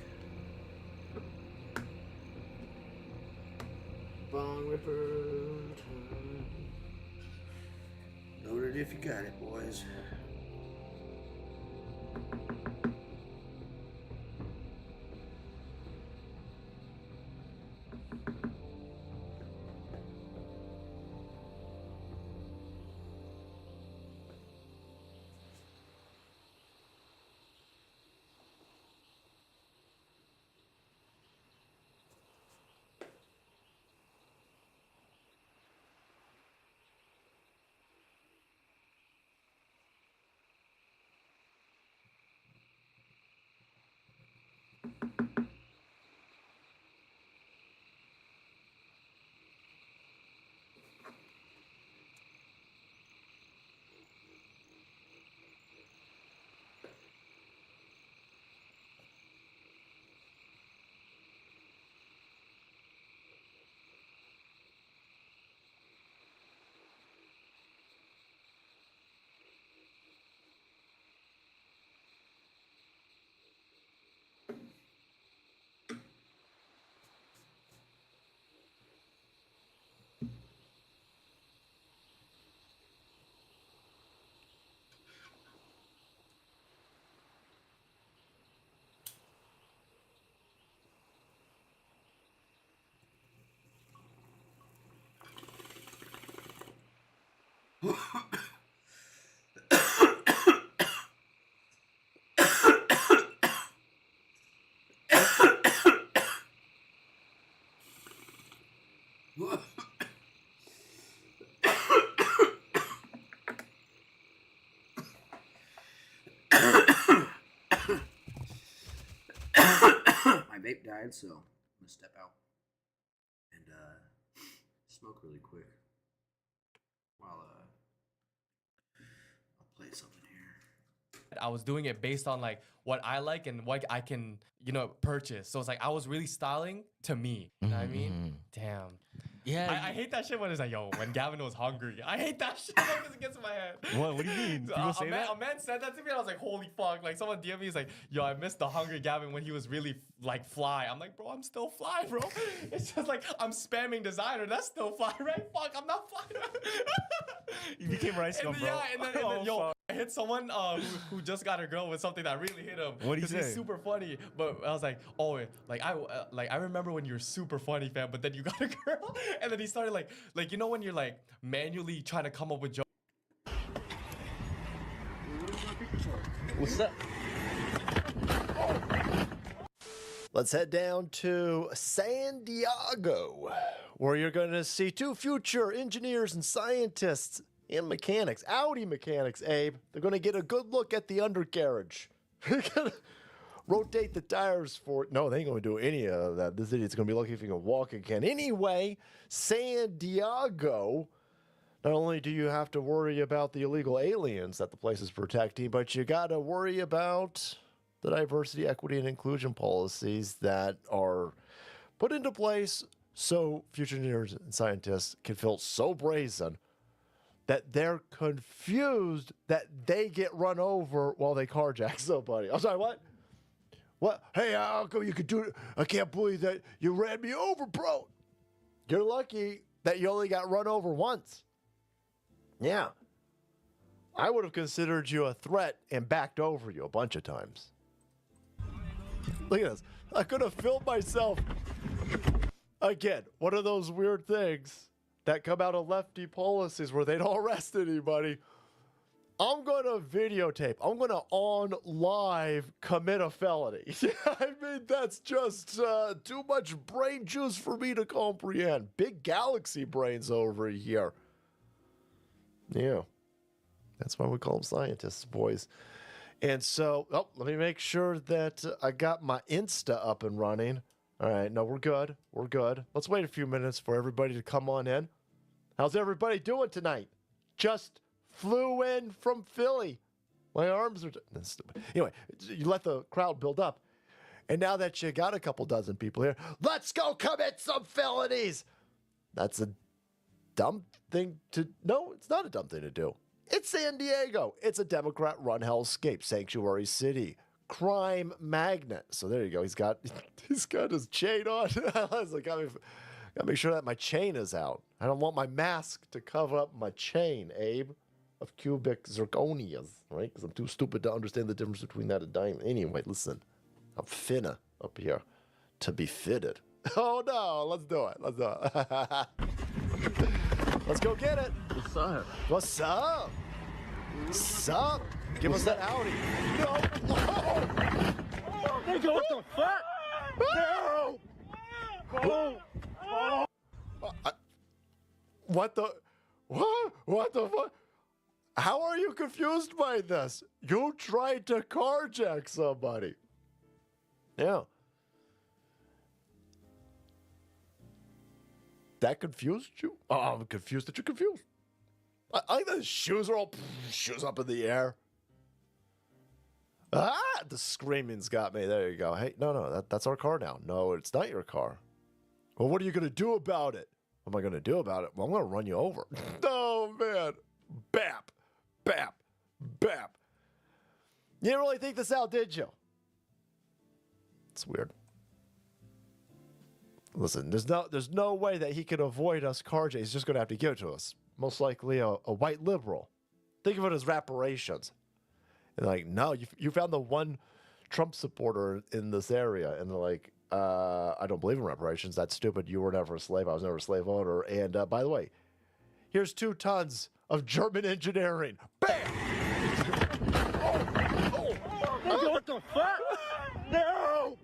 Bong ripper time. Load it if you got it, boys. My vape died, so I'm gonna step out and smoke really quick while I'll play something here. I was doing it based on like what I like and what I can, you know, purchase. So it's like I was really styling to me. You know what I mean? Damn. Yeah. I hate that shit when it's like, yo, when Gavin was hungry. I hate that shit because it gets in my head. What do you mean? People say that? A man said that to me and I was like, holy fuck. Like someone DM'd me, he's like, yo, I missed the hungry Gavin when he was really like fly. I'm like, bro, I'm still fly, bro. It's just like I'm spamming designer. That's still fly, right? Fuck, I'm not fly. You became rice gum, bro. Yeah, and then yo, I hit someone who just got a girl with something that really hit him. What did he say? He's super funny, but I was like, oh, like I remember when you were super funny, fam, but then you got a girl, and then he started like you know when you're like manually trying to come up with jokes. What's up? Let's head down to San Diego, where you're going to see two future engineers and scientists and mechanics, Audi mechanics, Abe. They're going to get a good look at the undercarriage. They're going to rotate the tires for it. No, they ain't going to do any of that. This idiot's going to be lucky if he can walk again. Anyway, San Diego, not only do you have to worry about the illegal aliens that the place is protecting, but you got to worry about the diversity, equity, and inclusion policies that are put into place so future engineers and scientists can feel so brazen that they're confused that they get run over while they carjack somebody. I'm sorry, what? What? Hey, how come you could do it? I can't believe that you ran me over, bro. You're lucky that you only got run over once. Yeah. I would have considered you a threat and backed over you a bunch of times. Look at this. I could have filmed myself. Again, one of those weird things that come out of lefty policies where they don't arrest anybody. I'm going to videotape. I'm going to on live commit a felony. I mean, that's just too much brain juice for me to comprehend. Big galaxy brains over here. Yeah. That's why we call them scientists, boys. And so, let me make sure that I got my Insta up and running. All right, no, we're good. We're good. Let's wait a few minutes for everybody to come on in. How's everybody doing tonight? Just flew in from Philly. My arms are... That's stupid. Anyway, you let the crowd build up. And now that you got a couple dozen people here, let's go commit some felonies. That's a dumb thing to... No, it's not a dumb thing to do. It's San Diego. It's a Democrat-run hellscape, sanctuary city, crime magnet. So there you go. He's got his chain on. I was like, gotta make sure that my chain is out. I don't want my mask to cover up my chain, Abe, of cubic zirconias, right? Because I'm too stupid to understand the difference between that and diamond. Anyway, listen, I'm finna up here to be fitted. Oh no, let's do it. Let's do it. Let's go get it. What's up? What's up? What's up? Give us that Audi. No. Oh, nigga, what the fuck? No. What the? What? What the fuck? How are you confused by this? You tried to carjack somebody. Yeah. That confused you? Oh, I'm confused that you're confused. I like the shoes are all shoes up in the air. Ah, the screaming's got me. There you go. Hey, no, that's our car now. No, it's not your car. Well, what are you gonna do about it? What am I gonna do about it? Well, I'm gonna run you over. Oh man, bap, bap, bap. You didn't really think this out, did you? It's weird. Listen, there's no way that he can avoid us carjacking. He's just going to have to give it to us. Most likely a white liberal. Think of it as reparations. And like, no, you found the one Trump supporter in this area. And they're like, I don't believe in reparations. That's stupid. You were never a slave. I was never a slave owner. And by the way, here's 2 tons of German engineering. Bam! What the fuck? No!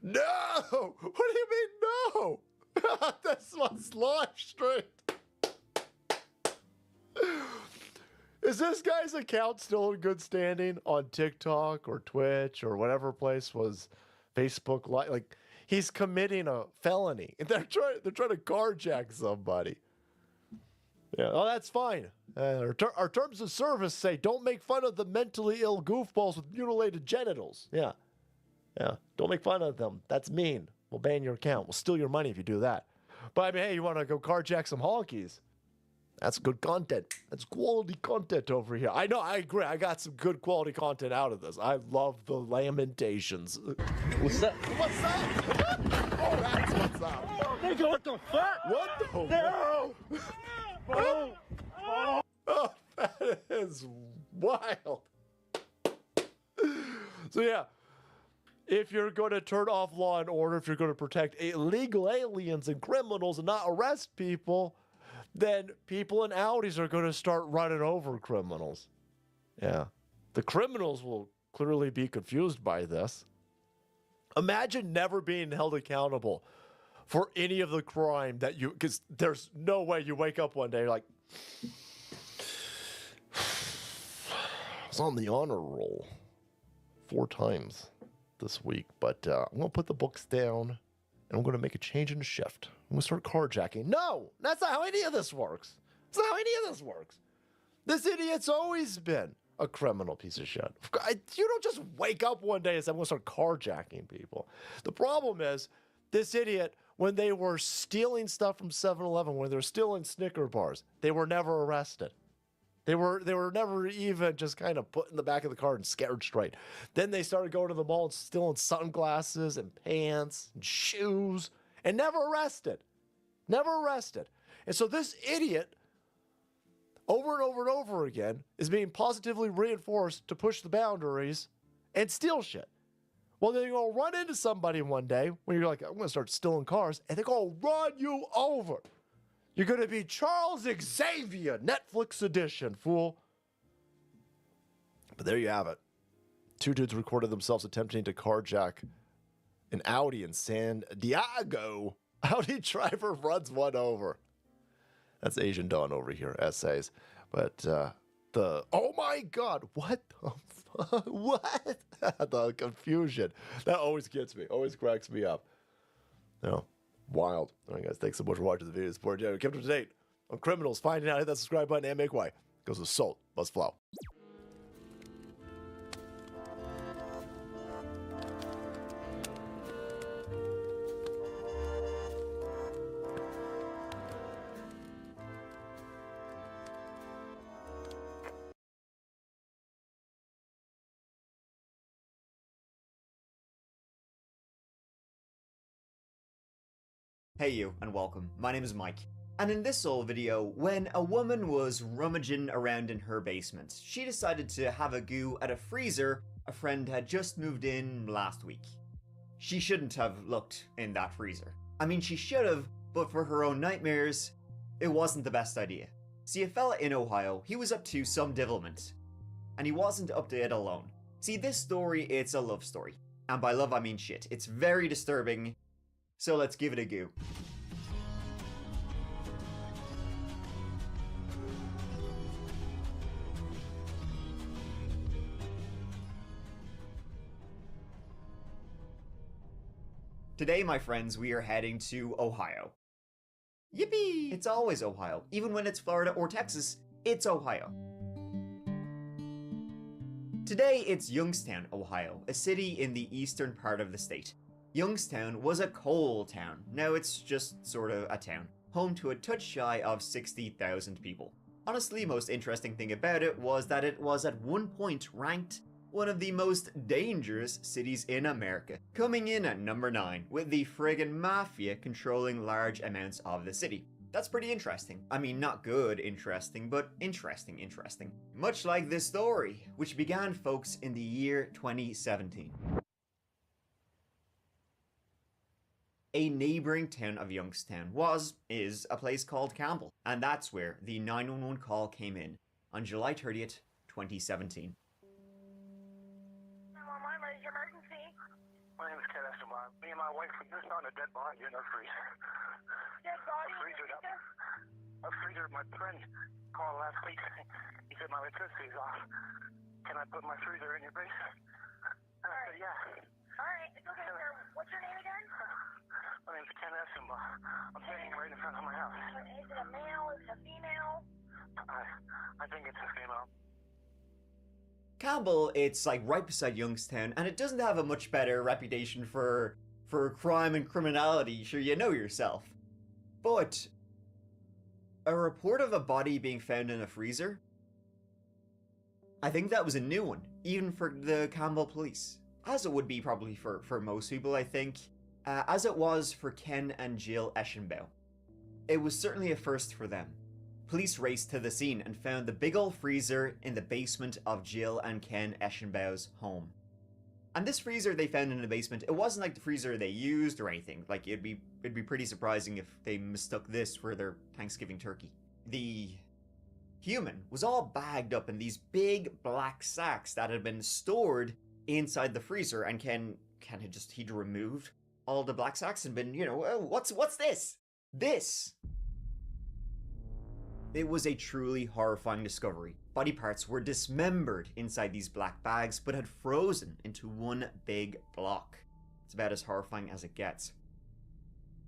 No! What do you mean no? This one's launched straight. Is this guy's account still in good standing on TikTok or Twitch or whatever place was Facebook Live? Like he's committing a felony. They're trying to carjack somebody. Yeah, oh, that's fine. Our terms of service say don't make fun of the mentally ill goofballs with mutilated genitals. Yeah. Don't make fun of them. That's mean. We'll ban your account. We'll steal your money if you do that. But I mean, hey, you want to go carjack some honkies? That's good content. That's quality content over here. I know, I agree. I got some good quality content out of this. I love the lamentations. What's up? What's up? Oh, that's what's up. Nigga, what the fuck? What the? No! Oh, that is wild. So yeah, if you're going to turn off law and order, if you're going to protect illegal aliens and criminals and not arrest people, then people in Audis are going to start running over criminals. Yeah. The criminals will clearly be confused by this. Imagine never being held accountable for any of the crime that you, because there's no way you wake up one day, you're like, I was on the honor roll 4 times this week, but I'm going to put the books down and I'm going to make a change and a shift. I'm going to start carjacking. No, that's not how any of this works. That's not how any of this works. This idiot's always been a criminal piece of shit. You don't just wake up one day and say, I'm going to start carjacking people. The problem is, this idiot, when they were stealing stuff from 7-Eleven, when they were stealing Snicker bars, they were never arrested. They were never even just kind of put in the back of the car and scared straight. Then they started going to the mall and stealing sunglasses and pants and shoes and never arrested. Never arrested. And so this idiot, over and over and over again, is being positively reinforced to push the boundaries and steal shit. Well, they're going to run into somebody one day when you're like, I'm going to start stealing cars, and they're going to run you over. You're going to be Charles Xavier, Netflix edition, fool. But there you have it. 2 dudes recorded themselves attempting to carjack an Audi in San Diego. Audi driver runs one over. That's Asian Dawn over here, essays. But oh my God, what the fuck? What? The confusion. That always gets me, always cracks me up. No. Wild. All right, guys. Thanks so much for watching the video. Support Jerry. Kept up to date on criminals. Finding out, hit that subscribe button and make way. Goes with Salt. Buzz Flow. Hey you, and welcome. My name is Mike. And in this old video, when a woman was rummaging around in her basement, she decided to have a go at a freezer a friend had just moved in last week. She shouldn't have looked in that freezer. I mean, she should have, but for her own nightmares, it wasn't the best idea. See, a fella in Ohio, he was up to some devilment. And he wasn't up to it alone. See, this story, it's a love story. And by love, I mean shit. It's very disturbing. So let's give it a go. Today, my friends, we are heading to Ohio. Yippee! It's always Ohio. Even when it's Florida or Texas, it's Ohio. Today, it's Youngstown, Ohio, a city in the eastern part of the state. Youngstown was a coal town. Now it's just sort of a town, home to a touch shy of 60,000 people. Honestly, most interesting thing about it was that it was at one point ranked one of the most dangerous cities in America, coming in at number 9, with the friggin' mafia controlling large amounts of the city. That's pretty interesting. I mean, not good interesting, but interesting. Much like this story, which began, folks, in the year 2017. A neighbouring town of Youngstown is a place called Campbell, and that's where the 911 call came in on July 30th, 2017. Emergency. My name is Ted Esteban. Me and my wife, we just found a dead body in our freezer. Dead body? A freezer. My friend called last week. He said my electricity's off. Can I put my freezer in your basement? And I said, yeah. Alright, it's okay, sir. What's your name again? My name's Ken Esteban. I'm standing right in front of my house. Is it a male? Is it a female? I think it's a female. Campbell, it's like right beside Youngstown, and it doesn't have a much better reputation for crime and criminality, sure you know yourself. But a report of a body being found in a freezer? I think that was a new one, even for the Campbell police. As it would be probably for most people, I think. As it was for Ken and Jill Eschenbaugh. It was certainly a first for them. Police raced to the scene and found the big old freezer in the basement of Jill and Ken Eschenbaugh's home. And this freezer they found in the basement, it wasn't like the freezer they used or anything. Like, it'd be pretty surprising if they mistook this for their Thanksgiving turkey. The human was all bagged up in these big black sacks that had been stored inside the freezer, and Ken he'd removed all the black sacks and been, oh, what's this? This! It was a truly horrifying discovery. Body parts were dismembered inside these black bags, but had frozen into one big block. It's about as horrifying as it gets.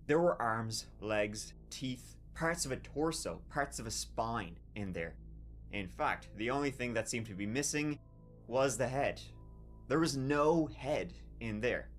There were arms, legs, teeth, parts of a torso, parts of a spine in there. In fact, the only thing that seemed to be missing was the head. There was no head in there.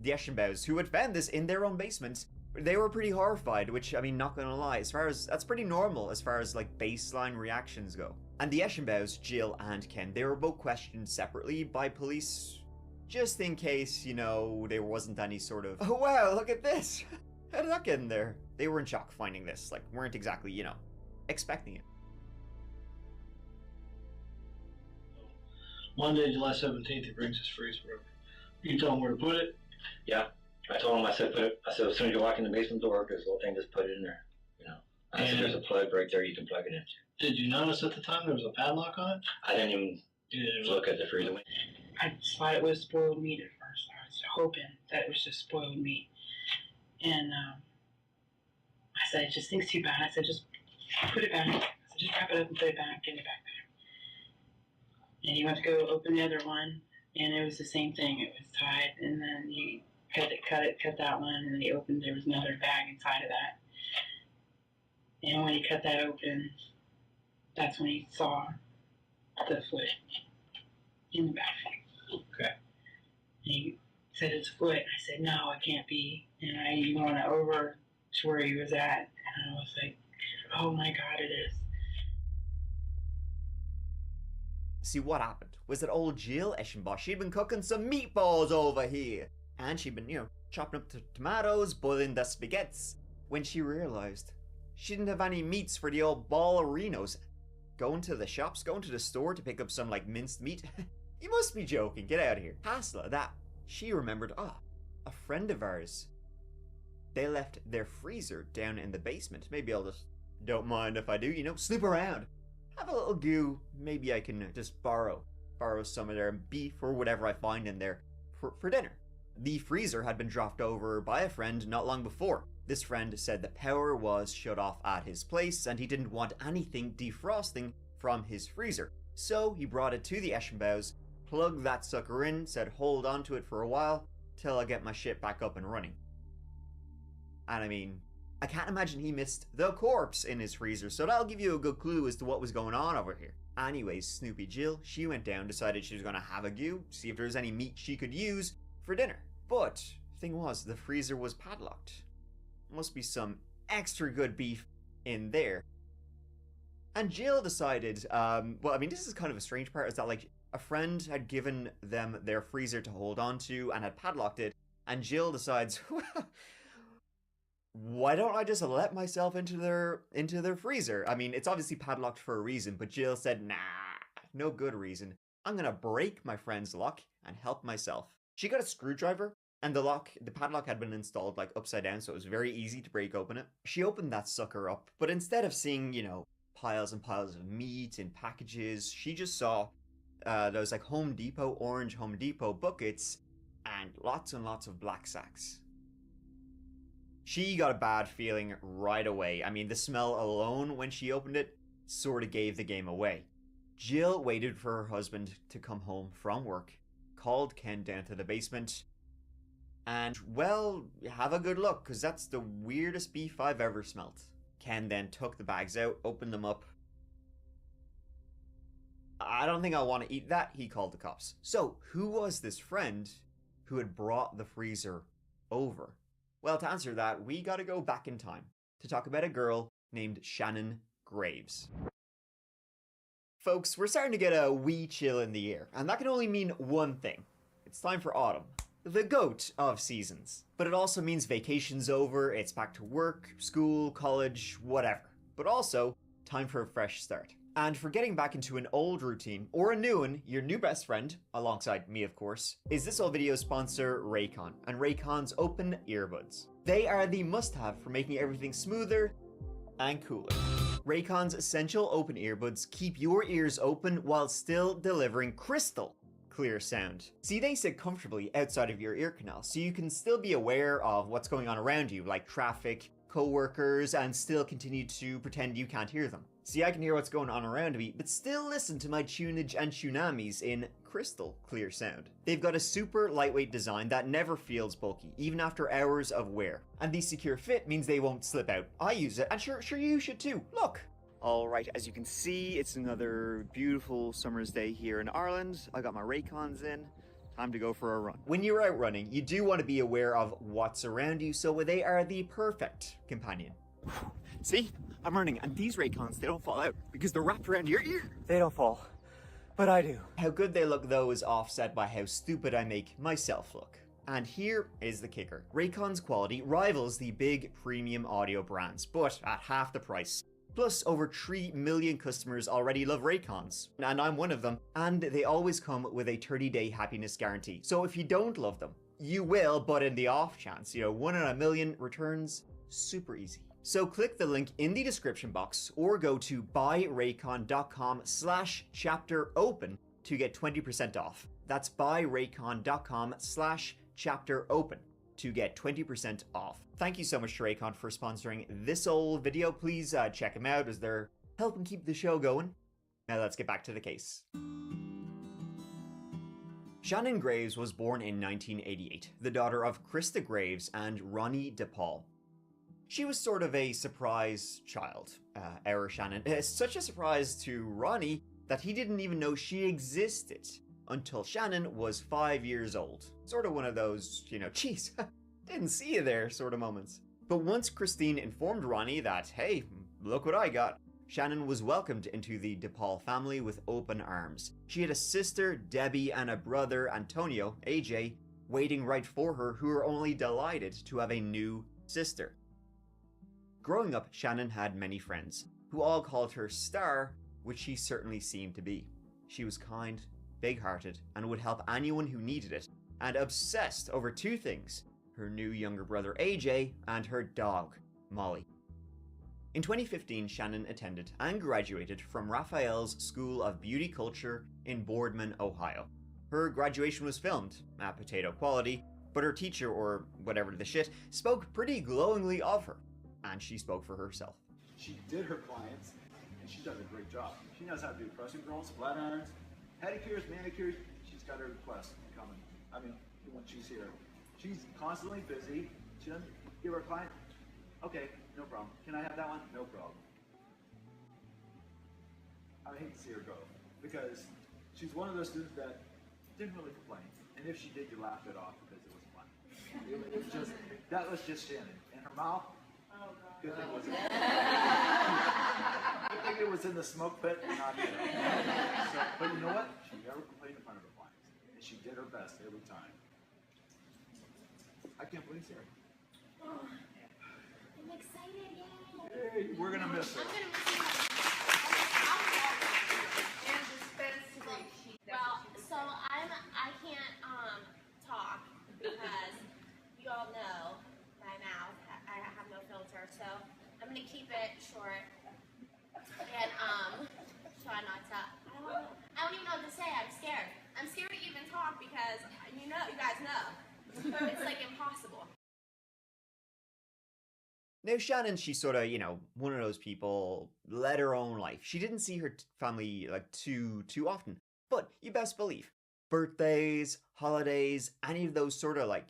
The Eschenbaughs, who had found this in their own basement, they were pretty horrified, which, I mean, not gonna lie, that's pretty normal as far as, like, baseline reactions go. And the Eschenbaughs, Jill and Ken, they were both questioned separately by police, just in case, there wasn't any sort of, oh wow, look at this! How did that get in there? They were in shock finding this, like, weren't exactly, expecting it. Monday, July 17th, he brings his freezer over. You tell him where to put it? Yeah. I told him, I said, as soon as you walk in the basement door, there's a little thing, just put it in there, I said, there's a plug right there you can plug it into. Did you notice at the time there was a padlock on it? I didn't even look at the freezer. I just thought it was spoiled meat at first. I was hoping that it was just spoiled meat. And I said, it just stinks too bad. I said, just put it back. I said, just wrap it up and put it back, get it back there. And he went to go open the other one, and it was the same thing. It was tied, and then he cut that one, and then he opened, there was another bag inside of that. And when he cut that open, that's when he saw the foot in the bag. Okay. And he said, it's a foot. I said, no, it can't be. And I went over to where he was at, and I was like, oh my God, it is. See, what happened was that old Jill Eschenbaugh, she'd been cooking some meatballs over here. And she'd been, chopping up the tomatoes, boiling the spaghettis. when she realized she didn't have any meats for the old ballerinos. Going to the shops, going to the store to pick up some like minced meat? You must be joking, get out of here. Hasla, that. She remembered, a friend of ours. They left their freezer down in the basement. Maybe I'll just, don't mind if I do, snoop around. Have a little goo. Maybe I can just borrow some of their beef or whatever I find in there for dinner. The freezer had been dropped over by a friend not long before. This friend said the power was shut off at his place and he didn't want anything defrosting from his freezer. So he brought it to the Eschenbaus, plugged that sucker in, said hold on to it for a while till I get my shit back up and running. And I mean, I can't imagine he missed the corpse in his freezer, so that'll give you a good clue as to what was going on over here. Anyways, Snoopy Jill, she went down, decided she was going to have a goo, see if there was any meat she could use for dinner. But, thing was, the freezer was padlocked. Must be some extra good beef in there. And Jill decided, this is kind of a strange part, is that like a friend had given them their freezer to hold on to and had padlocked it, and Jill decides, why don't I just let myself into their freezer? I mean, it's obviously padlocked for a reason, but Jill said, nah, no good reason. I'm gonna break my friend's lock and help myself. She got a screwdriver, and the padlock had been installed like upside down, so it was very easy to break open it. She opened that sucker up, but instead of seeing, piles and piles of meat in packages, she just saw those like orange Home Depot buckets and lots of black sacks. She got a bad feeling right away. I mean, the smell alone when she opened it sort of gave the game away. Jill waited for her husband to come home from work, called Ken down to the basement, and, well, have a good look, because that's the weirdest beef I've ever smelt. Ken then took the bags out, opened them up. I don't think I want to eat that, he called the cops. So, who was this friend who had brought the freezer over? Well, to answer that, we gotta go back in time to talk about a girl named Shannon Graves. Folks, we're starting to get a wee chill in the air, and that can only mean one thing. It's time for autumn. The goat of seasons. But it also means vacation's over, it's back to work, school, college, whatever. But also, time for a fresh start. And for getting back into an old routine, or a new one, your new best friend, alongside me of course, is this old video sponsor Raycon, and Raycon's open earbuds. They are the must-have for making everything smoother and cooler. Raycon's essential open earbuds keep your ears open while still delivering crystal clear sound. See, they sit comfortably outside of your ear canal, so you can still be aware of what's going on around you, like traffic, co-workers, and still continue to pretend you can't hear them. See, I can hear what's going on around me, but still listen to my tunage and tsunamis in crystal clear sound. They've got a super lightweight design that never feels bulky, even after hours of wear. And the secure fit means they won't slip out. I use it, and sure you should too. Look! Alright, as you can see, it's another beautiful summer's day here in Ireland. I got my Raycons in. Time to go for a run. When you're out running, you do want to be aware of what's around you, so they are the perfect companion. See? I'm running, and these Raycons, they don't fall out because they're wrapped around your ear. They don't fall, but I do. How good they look, though, is offset by how stupid I make myself look. And here is the kicker. Raycon's quality rivals the big premium audio brands, but at half the price. Plus, over 3 million customers already love Raycons, and I'm one of them, and they always come with a 30-day happiness guarantee. So if you don't love them, you will, but in the off chance, 1 in a million returns, super easy. So click the link in the description box or go to buyraycon.com/chapteropen to get 20% off. That's buyraycon.com/chapteropen to get 20% off. Thank you so much to Raycon for sponsoring this old video. Please check them out as they're helping keep the show going. Now let's get back to the case. Shannon Graves was born in 1988, the daughter of Krista Graves and Ronnie DePaul. She was sort of a surprise child, our Shannon. Such a surprise to Ronnie that he didn't even know she existed until Shannon was 5 years old. Sort of one of those, geez, didn't see you there sort of moments. But once Christine informed Ronnie that, hey, look what I got, Shannon was welcomed into the DePaul family with open arms. She had a sister, Debbie, and a brother, Antonio, AJ, waiting right for her, who were only delighted to have a new sister. Growing up, Shannon had many friends, who all called her Star, which she certainly seemed to be. She was kind, big-hearted, and would help anyone who needed it, and obsessed over two things: her new younger brother AJ and her dog, Molly. In 2015, Shannon attended and graduated from Raphael's School of Beauty Culture in Boardman, Ohio. Her graduation was filmed at potato quality, but her teacher, or whatever the shit, spoke pretty glowingly of her, and she spoke for herself. She did her clients, and she does a great job. She knows how to do pressing girls, flat irons, pedicures, manicures. She's got her requests coming. I mean, when she's here, she's constantly busy. She doesn't give her client, okay, no problem. Can I have that one? No problem. I hate to see her go, because she's one of those students that didn't really complain. And if she did, you laughed it off because it was fun. It was just, that was just Shannon. And her mouth, good thing it was in the smoke pit, not there. So, but you know what? She never complained in front of her clients. And she did her best every time. I can't believe it's here. Oh, I'm excited, yay! Hey, we're gonna miss her. I'm gonna miss you. Well, so I can't talk because you all know my mouth. I have no filter, so I'm gonna keep it short and try not to. I don't even know what to say. I'm scared. I'm scared to even talk because you guys know it's like impossible. Now, Shannon, she's sort of, one of those people, led her own life. She didn't see her family, too often. But you best believe, birthdays, holidays, any of those sort of,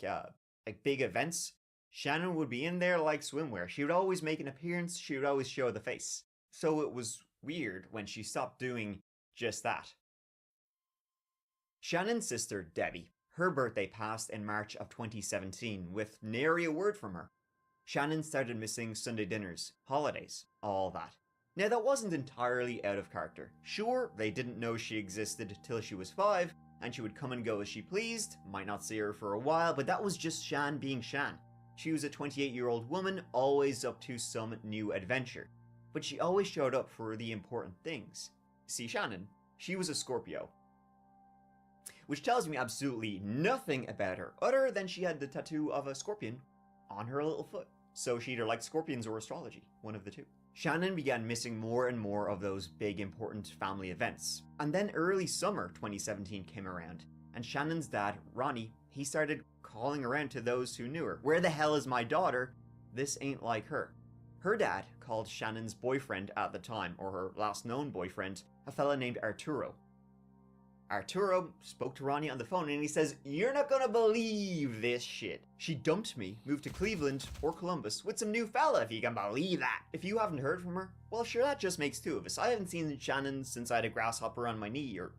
big events, Shannon would be in there like swimwear. She would always make an appearance. She would always show the face. So it was weird when she stopped doing just that. Shannon's sister, Debbie, her birthday passed in March of 2017 with nary a word from her. Shannon started missing Sunday dinners, holidays, all that. Now, that wasn't entirely out of character. Sure, they didn't know she existed till she was 5, and she would come and go as she pleased, might not see her for a while, but that was just Shan being Shan. She was a 28-year-old woman, always up to some new adventure. But she always showed up for the important things. See, Shannon, she was a Scorpio. Which tells me absolutely nothing about her, other than she had the tattoo of a scorpion on her little foot. So she either liked scorpions or astrology, one of the two. Shannon began missing more and more of those big important family events. And then early summer 2017 came around, and Shannon's dad, Ronnie, he started calling around to those who knew her. Where the hell is my daughter? This ain't like her. Her dad called Shannon's boyfriend at the time, or her last known boyfriend, a fella named Arturo. Arturo spoke to Ronnie on the phone and he says, "You're not gonna believe this shit. She dumped me, moved to Cleveland or Columbus with some new fella, if you can believe that." If you haven't heard from her, well, sure, that just makes two of us. I haven't seen Shannon since I had a grasshopper on my knee, or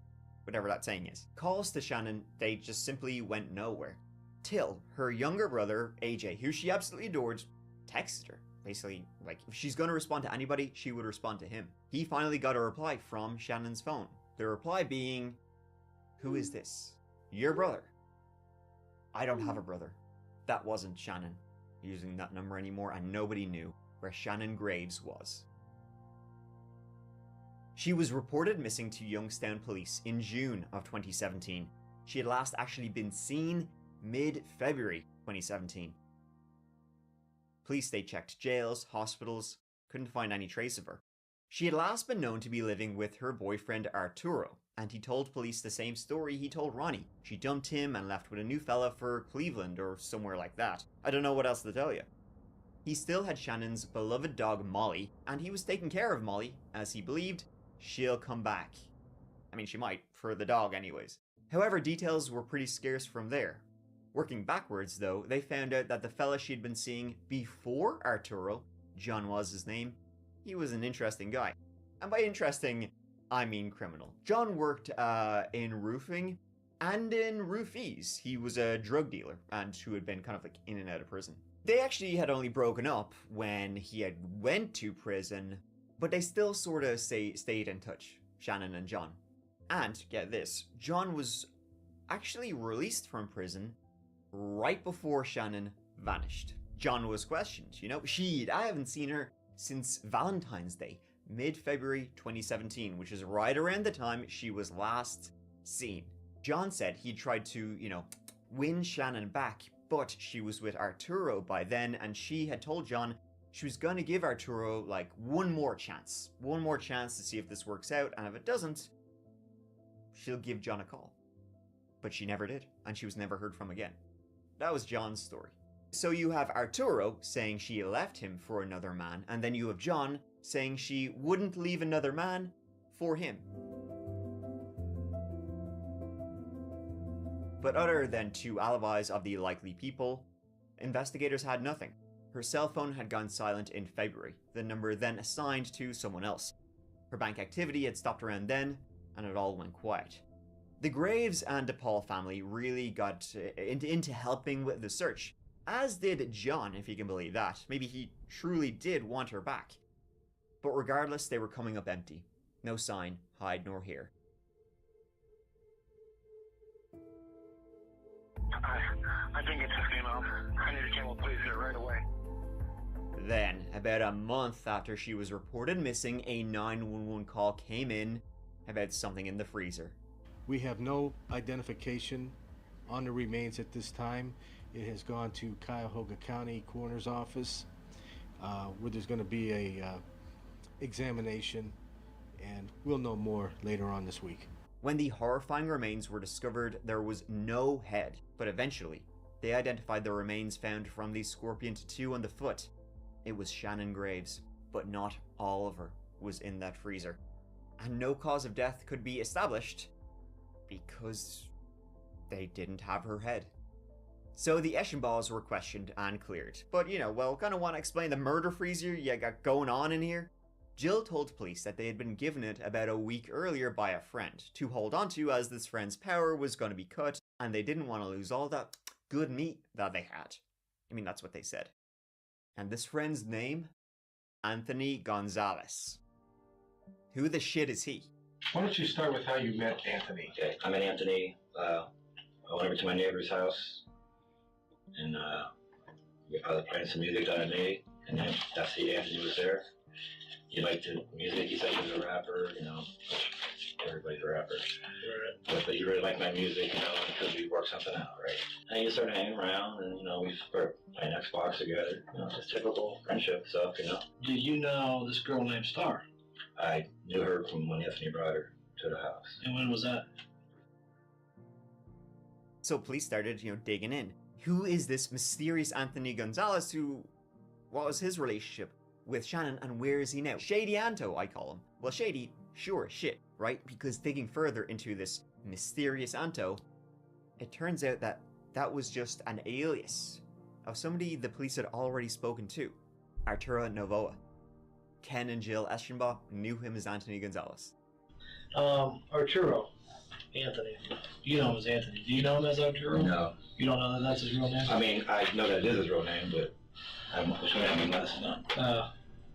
whatever that saying is. Calls to Shannon, they just simply went nowhere. Till her younger brother, AJ, who she absolutely adored, texted her. Basically, if she's gonna respond to anybody, she would respond to him. He finally got a reply from Shannon's phone. The reply being, "Who is this? Your brother?" I don't have a brother. That wasn't Shannon using that number anymore, and nobody knew where Shannon Graves was. She was reported missing to Youngstown police in June of 2017. She had last actually been seen mid-February 2017. Police they checked jails, hospitals, couldn't find any trace of her. She had last been known to be living with her boyfriend Arturo, and he told police the same story he told Ronnie. She dumped him and left with a new fella for Cleveland or somewhere like that. I don't know what else to tell you. He still had Shannon's beloved dog Molly, and he was taking care of Molly, as he believed she'll come back. I mean, she might, for the dog anyways. However, details were pretty scarce from there. Working backwards, though, they found out that the fella she'd been seeing before Arturo, John was his name, he was an interesting guy. And by interesting, I mean criminal. John worked in roofing and in roofies. He was a drug dealer and who had been kind of in and out of prison. They actually had only broken up when he had went to prison, but they still sort of stayed in touch, Shannon and John. And, get this, John was actually released from prison right before Shannon vanished. John was questioned. I haven't seen her since Valentine's Day, mid-February 2017, which is right around the time she was last seen. John said he tried to, win Shannon back, but she was with Arturo by then, and she had told John she was going to give Arturo, one more chance to see if this works out, and if it doesn't, she'll give John a call. But she never did, and she was never heard from again. That was John's story. So you have Arturo saying she left him for another man, and then you have John saying she wouldn't leave another man for him. But other than two alibis of the likely people, investigators had nothing. Her cell phone had gone silent in February, the number then assigned to someone else. Her bank activity had stopped around then, and it all went quiet. The Graves and DePaul family really got into helping with the search, as did John, if you can believe that. Maybe he truly did want her back. But regardless, they were coming up empty. No sign, hide nor hair. I think it's a female. I need to channel police here right away. Then, about a month after she was reported missing, a 911 call came in about something in the freezer. We have no identification on the remains at this time. It has gone to Cuyahoga County Coroner's Office, where there's going to be a examination, and we'll know more later on this week. When the horrifying remains were discovered, there was no head, but eventually, they identified the remains found from the scorpion tattoo on the foot. It was Shannon Graves, but not Oliver was in that freezer. And no cause of death could be established because they didn't have her head. So the Eschenbachs were questioned and cleared. But, kind of want to explain the murder freezer you got going on in here? Jill told police that they had been given it about a week earlier by a friend to hold onto, as this friend's power was going to be cut, and they didn't want to lose all that good meat that they had. I mean, that's what they said. And this friend's name? Anthony Gonzalez. Who the shit is he? Why don't you start with how you met Anthony? Okay, I met Anthony. I went over to my neighbor's house, and I was playing some music that I made, and then that's the Anthony was there. He liked the music. He said he was a rapper. Everybody's a rapper. But he really liked my music, because we worked something out, right? And he just started hanging around, and we were playing Xbox together. Just typical friendship stuff, Do you know this girl named Star? I knew her from when Anthony brought her to the house. And when was that? So police started, digging in. Who is this mysterious Anthony Gonzalez? What was his relationship with Shannon, and where is he now? Shady Anto, I call him. Well, shady, sure, shit, right? Because digging further into this mysterious Anto, it turns out that that was just an alias of somebody the police had already spoken to, Arturo Novoa. Ken and Jill Eschenbach knew him as Anthony Gonzalez. Arturo. Anthony. You know him as Anthony. Do you know him as Arturo? No. You don't know that that's his real name? I mean, I know that it is his real name, but which one have the last name?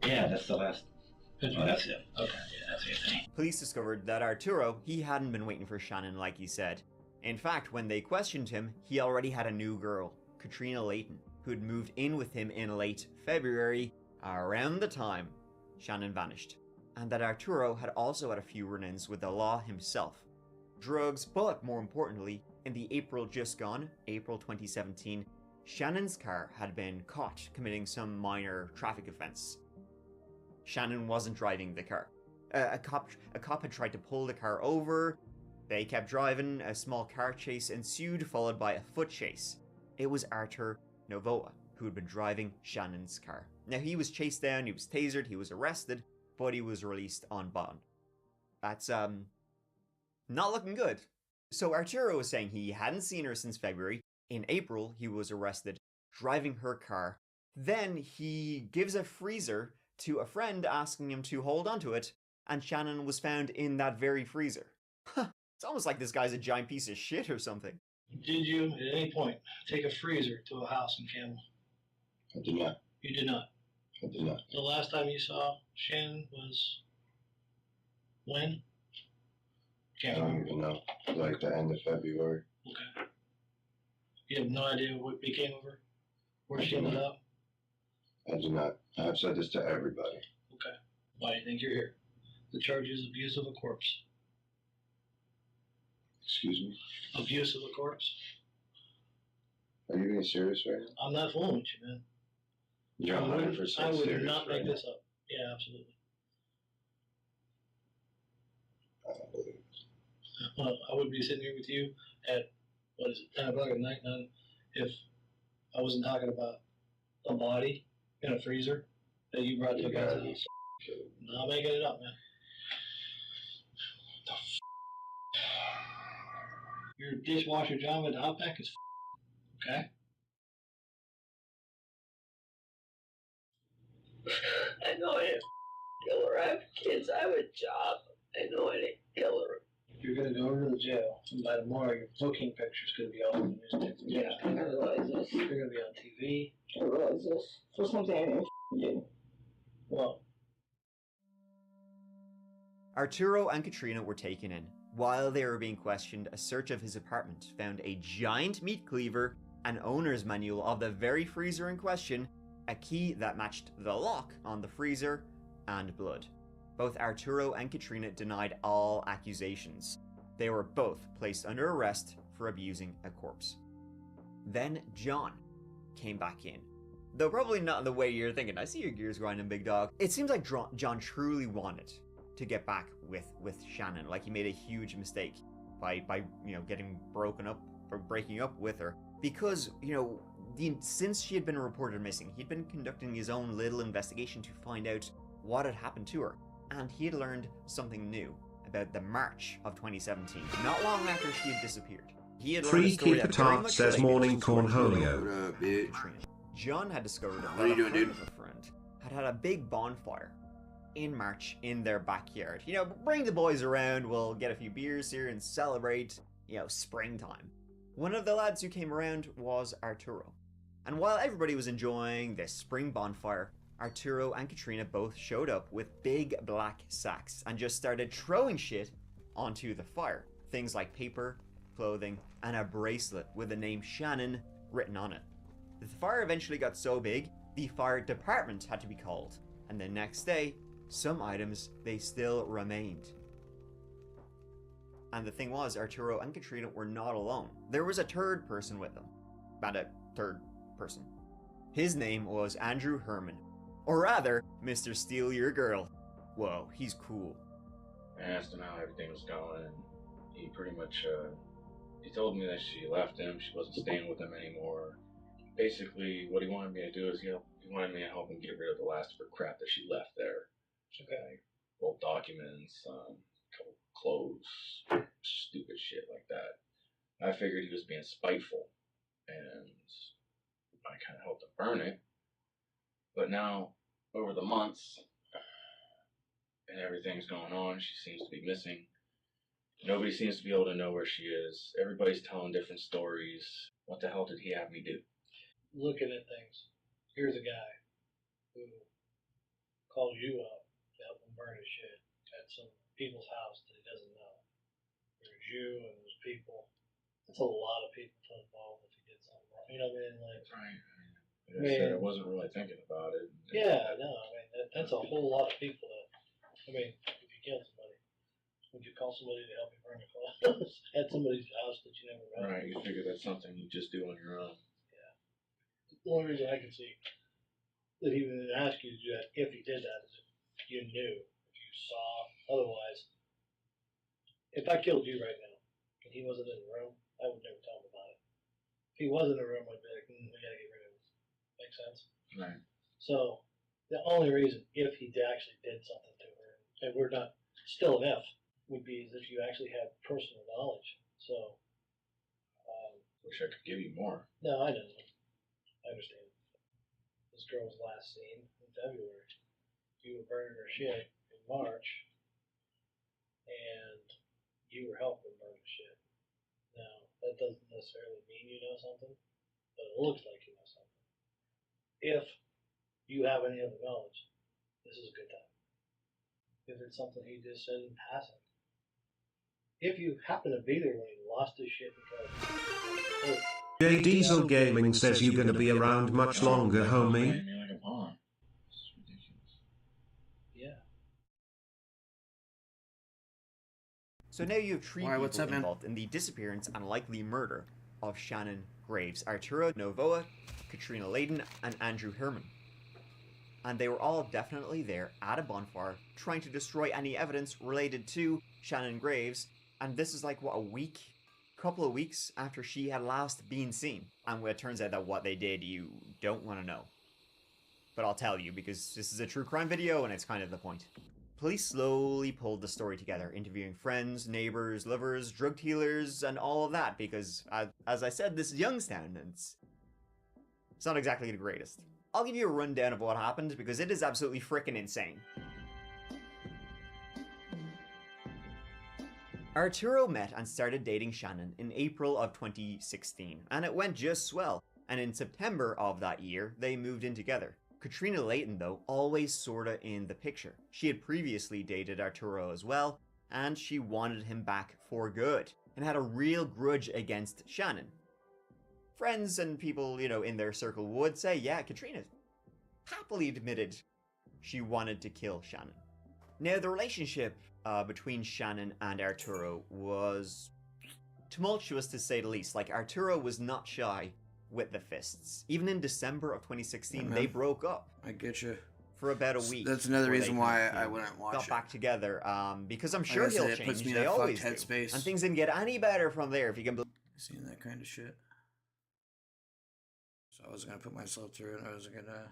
Yeah, that's the last. Oh, that's it. Okay, yeah, that's Anthony. Police discovered that Arturo, he hadn't been waiting for Shannon like he said. In fact, when they questioned him, he already had a new girl, Katrina Layton, who had moved in with him in late February, around the time Shannon vanished. And that Arturo had also had a few run-ins with the law himself. Drugs, but more importantly, in the April just gone, April 2017, Shannon's car had been caught committing some minor traffic offense. Shannon wasn't driving the car. A cop had tried to pull the car over. They kept driving. A small car chase ensued, followed by a foot chase. It was Artur Novoa who had been driving Shannon's car. Now, he was chased down, he was tasered, he was arrested, but he was released on bond. That's, not looking good. So Arturo was saying he hadn't seen her since February. In April, he was arrested driving her car. Then he gives a freezer to a friend asking him to hold onto it, and Shannon was found in that very freezer. It's almost like this guy's a giant piece of shit or something. Did you, at any point, take a freezer to a house in Campbell? I did not. You did not? I did not. The last time you saw Shannon was when? Can't I don't remember. even know. Like the end of February. Okay. You have no idea what became of her? Where she ended up? I do not. I've said this to everybody. Okay. Why do you think you're here? The charge is abuse of a corpse. Excuse me? Abuse of a corpse? Are you being serious right now? I'm not fooling with you, man. You're 100% serious. I would not make right this up. Yeah, absolutely. now. I don't believe it. Well, I would be sitting here with you at, 10 o'clock at night, none, if I wasn't talking about a body in a freezer that you brought to a guy's house. Not making it up, man. Your dishwasher job at the Outback is okay? I know I ain't a killer. I have kids. I have a job. I know I ain't a killer. You're gonna go to the jail, and by tomorrow your booking picture's gonna be all over the newspaper. Yeah, I realize this. You're gonna be on TV. I realize this. For something I didn't do. Well, Arturo and Katrina were taken in. While they were being questioned, a search of his apartment found a giant meat cleaver, an owner's manual of the very freezer in question, a key that matched the lock on the freezer, and blood. Both Arturo and Katrina denied all accusations. They were both placed under arrest for abusing a corpse. Then John came back in. Though probably not in the way you're thinking. I see your gears grinding, big dog. It seems like John truly wanted to get back with Shannon. Like he made a huge mistake by getting broken up or breaking up with her. Because, since she had been reported missing, he'd been conducting his own little investigation to find out what had happened to her. And he had learned something new about the March of 2017, not long after she had disappeared. He had learned a story that very much says related morning to the story cornholio. of Katrina. John had discovered that What are you doing, a friend dude? of a friend had a big bonfire in March in their backyard. Bring the boys around, we'll get a few beers here and celebrate, springtime. One of the lads who came around was Arturo. And while everybody was enjoying this spring bonfire, Arturo and Katrina both showed up with big black sacks and just started throwing shit onto the fire. Things like paper, clothing, and a bracelet with the name Shannon written on it. The fire eventually got so big, the fire department had to be called. And the next day, some items, they still remained. And the thing was, Arturo and Katrina were not alone. There was a third person with them. His name was Andrew Herman. Or rather, Mr. Steal Your Girl. Whoa, he's cool. I asked him how everything was going, and he pretty much, he told me that she left him, she wasn't staying with him anymore. Basically, what he wanted me to do is, he wanted me to help him get rid of the last of her crap that she left there. Okay. Old documents, couple clothes, stupid shit like that. I figured he was being spiteful, and I kind of helped him burn it. But now, over the months, and everything's going on, she seems to be missing. Nobody seems to be able to know where she is. Everybody's telling different stories. What the hell did he have me do? looking at things. Here's a guy who calls you up to help him burn his shit at some people's house that he doesn't know. There's you and there's people. That's a lot of people to involve if he did something wrong. You know what I mean? Like, right. Like I said, I wasn't really thinking about it. Yeah, no, I mean, that's a whole lot of people that, I mean, if you kill somebody, would you call somebody to help you burn a clothes at somebody's house that you never met? Right, you figure that's something you just do on your own. Yeah. The only reason I can see that he would ask you to do that if he did that is if you knew, if you saw. Otherwise, if I killed you right now and he wasn't in the room, I would never tell him about it. If he was in the room, I'd be like, we gotta get rid of this. Make sense? Right. So the only reason if he actually did something to her, and we're not still an F, would be as if you actually had personal knowledge. So wish I could give you more. no, I know. I understand. This girl was last seen in February. You were burning her shit in March, and you were helping burn her shit. Now, that doesn't necessarily mean you know something, but it looks like you know something. If you have any other knowledge, this is a good time. If it's something he just said in passing. If you happen to be there when he lost his shit because J Diesel Gaming says you're gonna be around much longer, homie. Like a pawn. Yeah. So now you have three Why, what's people up, man? involved in the disappearance and likely murder of Shannon Graves, Arturo Novoa, Katrina Layden, and Andrew Herman. And they were all definitely there at a bonfire trying to destroy any evidence related to Shannon Graves. And this is like, what, couple of weeks after she had last been seen. And it turns out that what they did, you don't want to know. But I'll tell you, because this is a true crime video and it's kind of the point. Police slowly pulled the story together, interviewing friends, neighbors, lovers, drug dealers, and all of that, because, as I said, this is Youngstown, and it's not exactly the greatest. I'll give you a rundown of what happened, because it is absolutely freaking insane. Arturo met and started dating Shannon in April of 2016, and it went just swell, and in September of that year, they moved in together. Katrina Layton, though, always sorta in the picture. She had previously dated Arturo as well, and she wanted him back for good, and had a real grudge against Shannon. Friends and people, in their circle would say, yeah, Katrina happily admitted she wanted to kill Shannon. Now, the relationship between Shannon and Arturo was tumultuous, to say the least. Like, Arturo was not shy with the fists. Even in December of 2016, they broke up. I get you. For about a week. That's another reason why I wouldn't watch got it. back together, because I'm sure he'll it puts change. me in They a always fucked do. headspace. And things didn't get any better from there, if you can believe. Seeing that kind of shit. So I was gonna put myself through, and I was gonna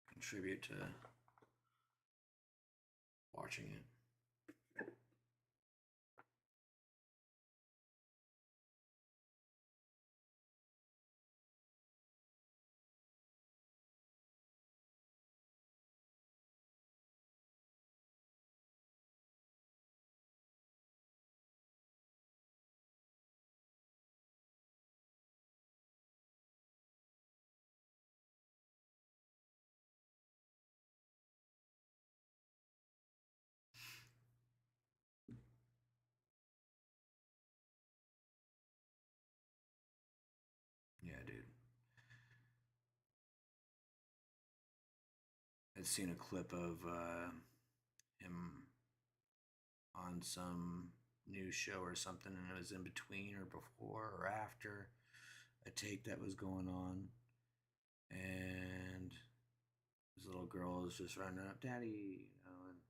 contribute to watching it. Yeah, dude. I'd seen a clip of him on some news show or something, and it was in between or before or after a take that was going on, and this little girl is just running up, "Daddy," and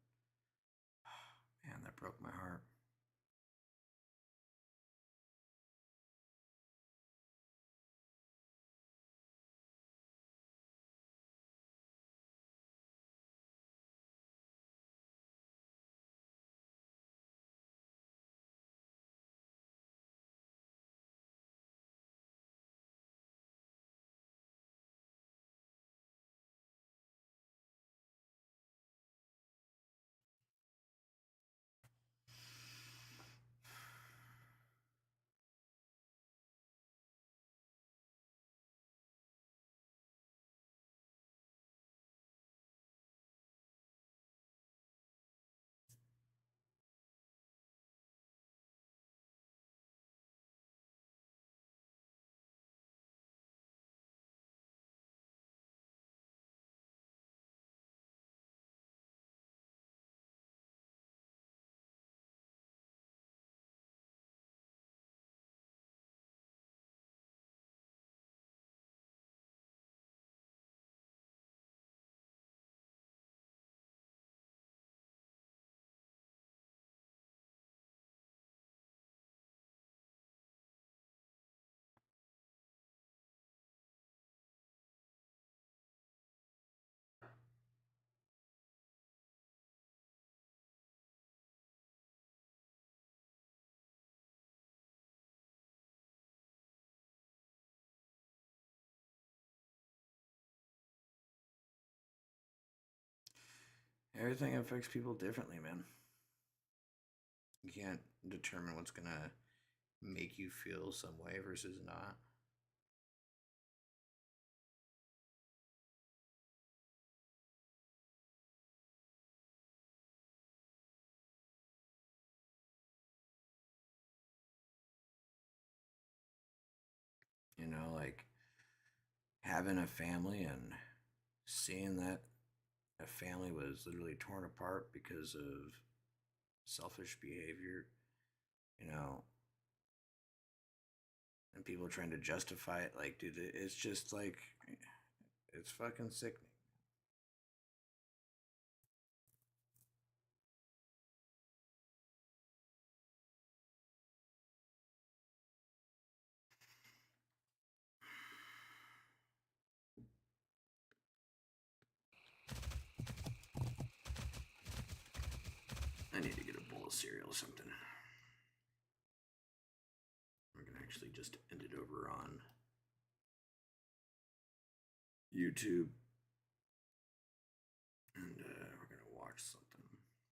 man, that broke my heart. Everything affects people differently, man. You can't determine what's gonna make you feel some way versus not. Like having a family and seeing that a family was literally torn apart because of selfish behavior, you know, and people trying to justify it. Like, dude, it's just like, it's fucking sickening. I need to get a bowl of cereal or something. We're gonna actually just end it over on YouTube.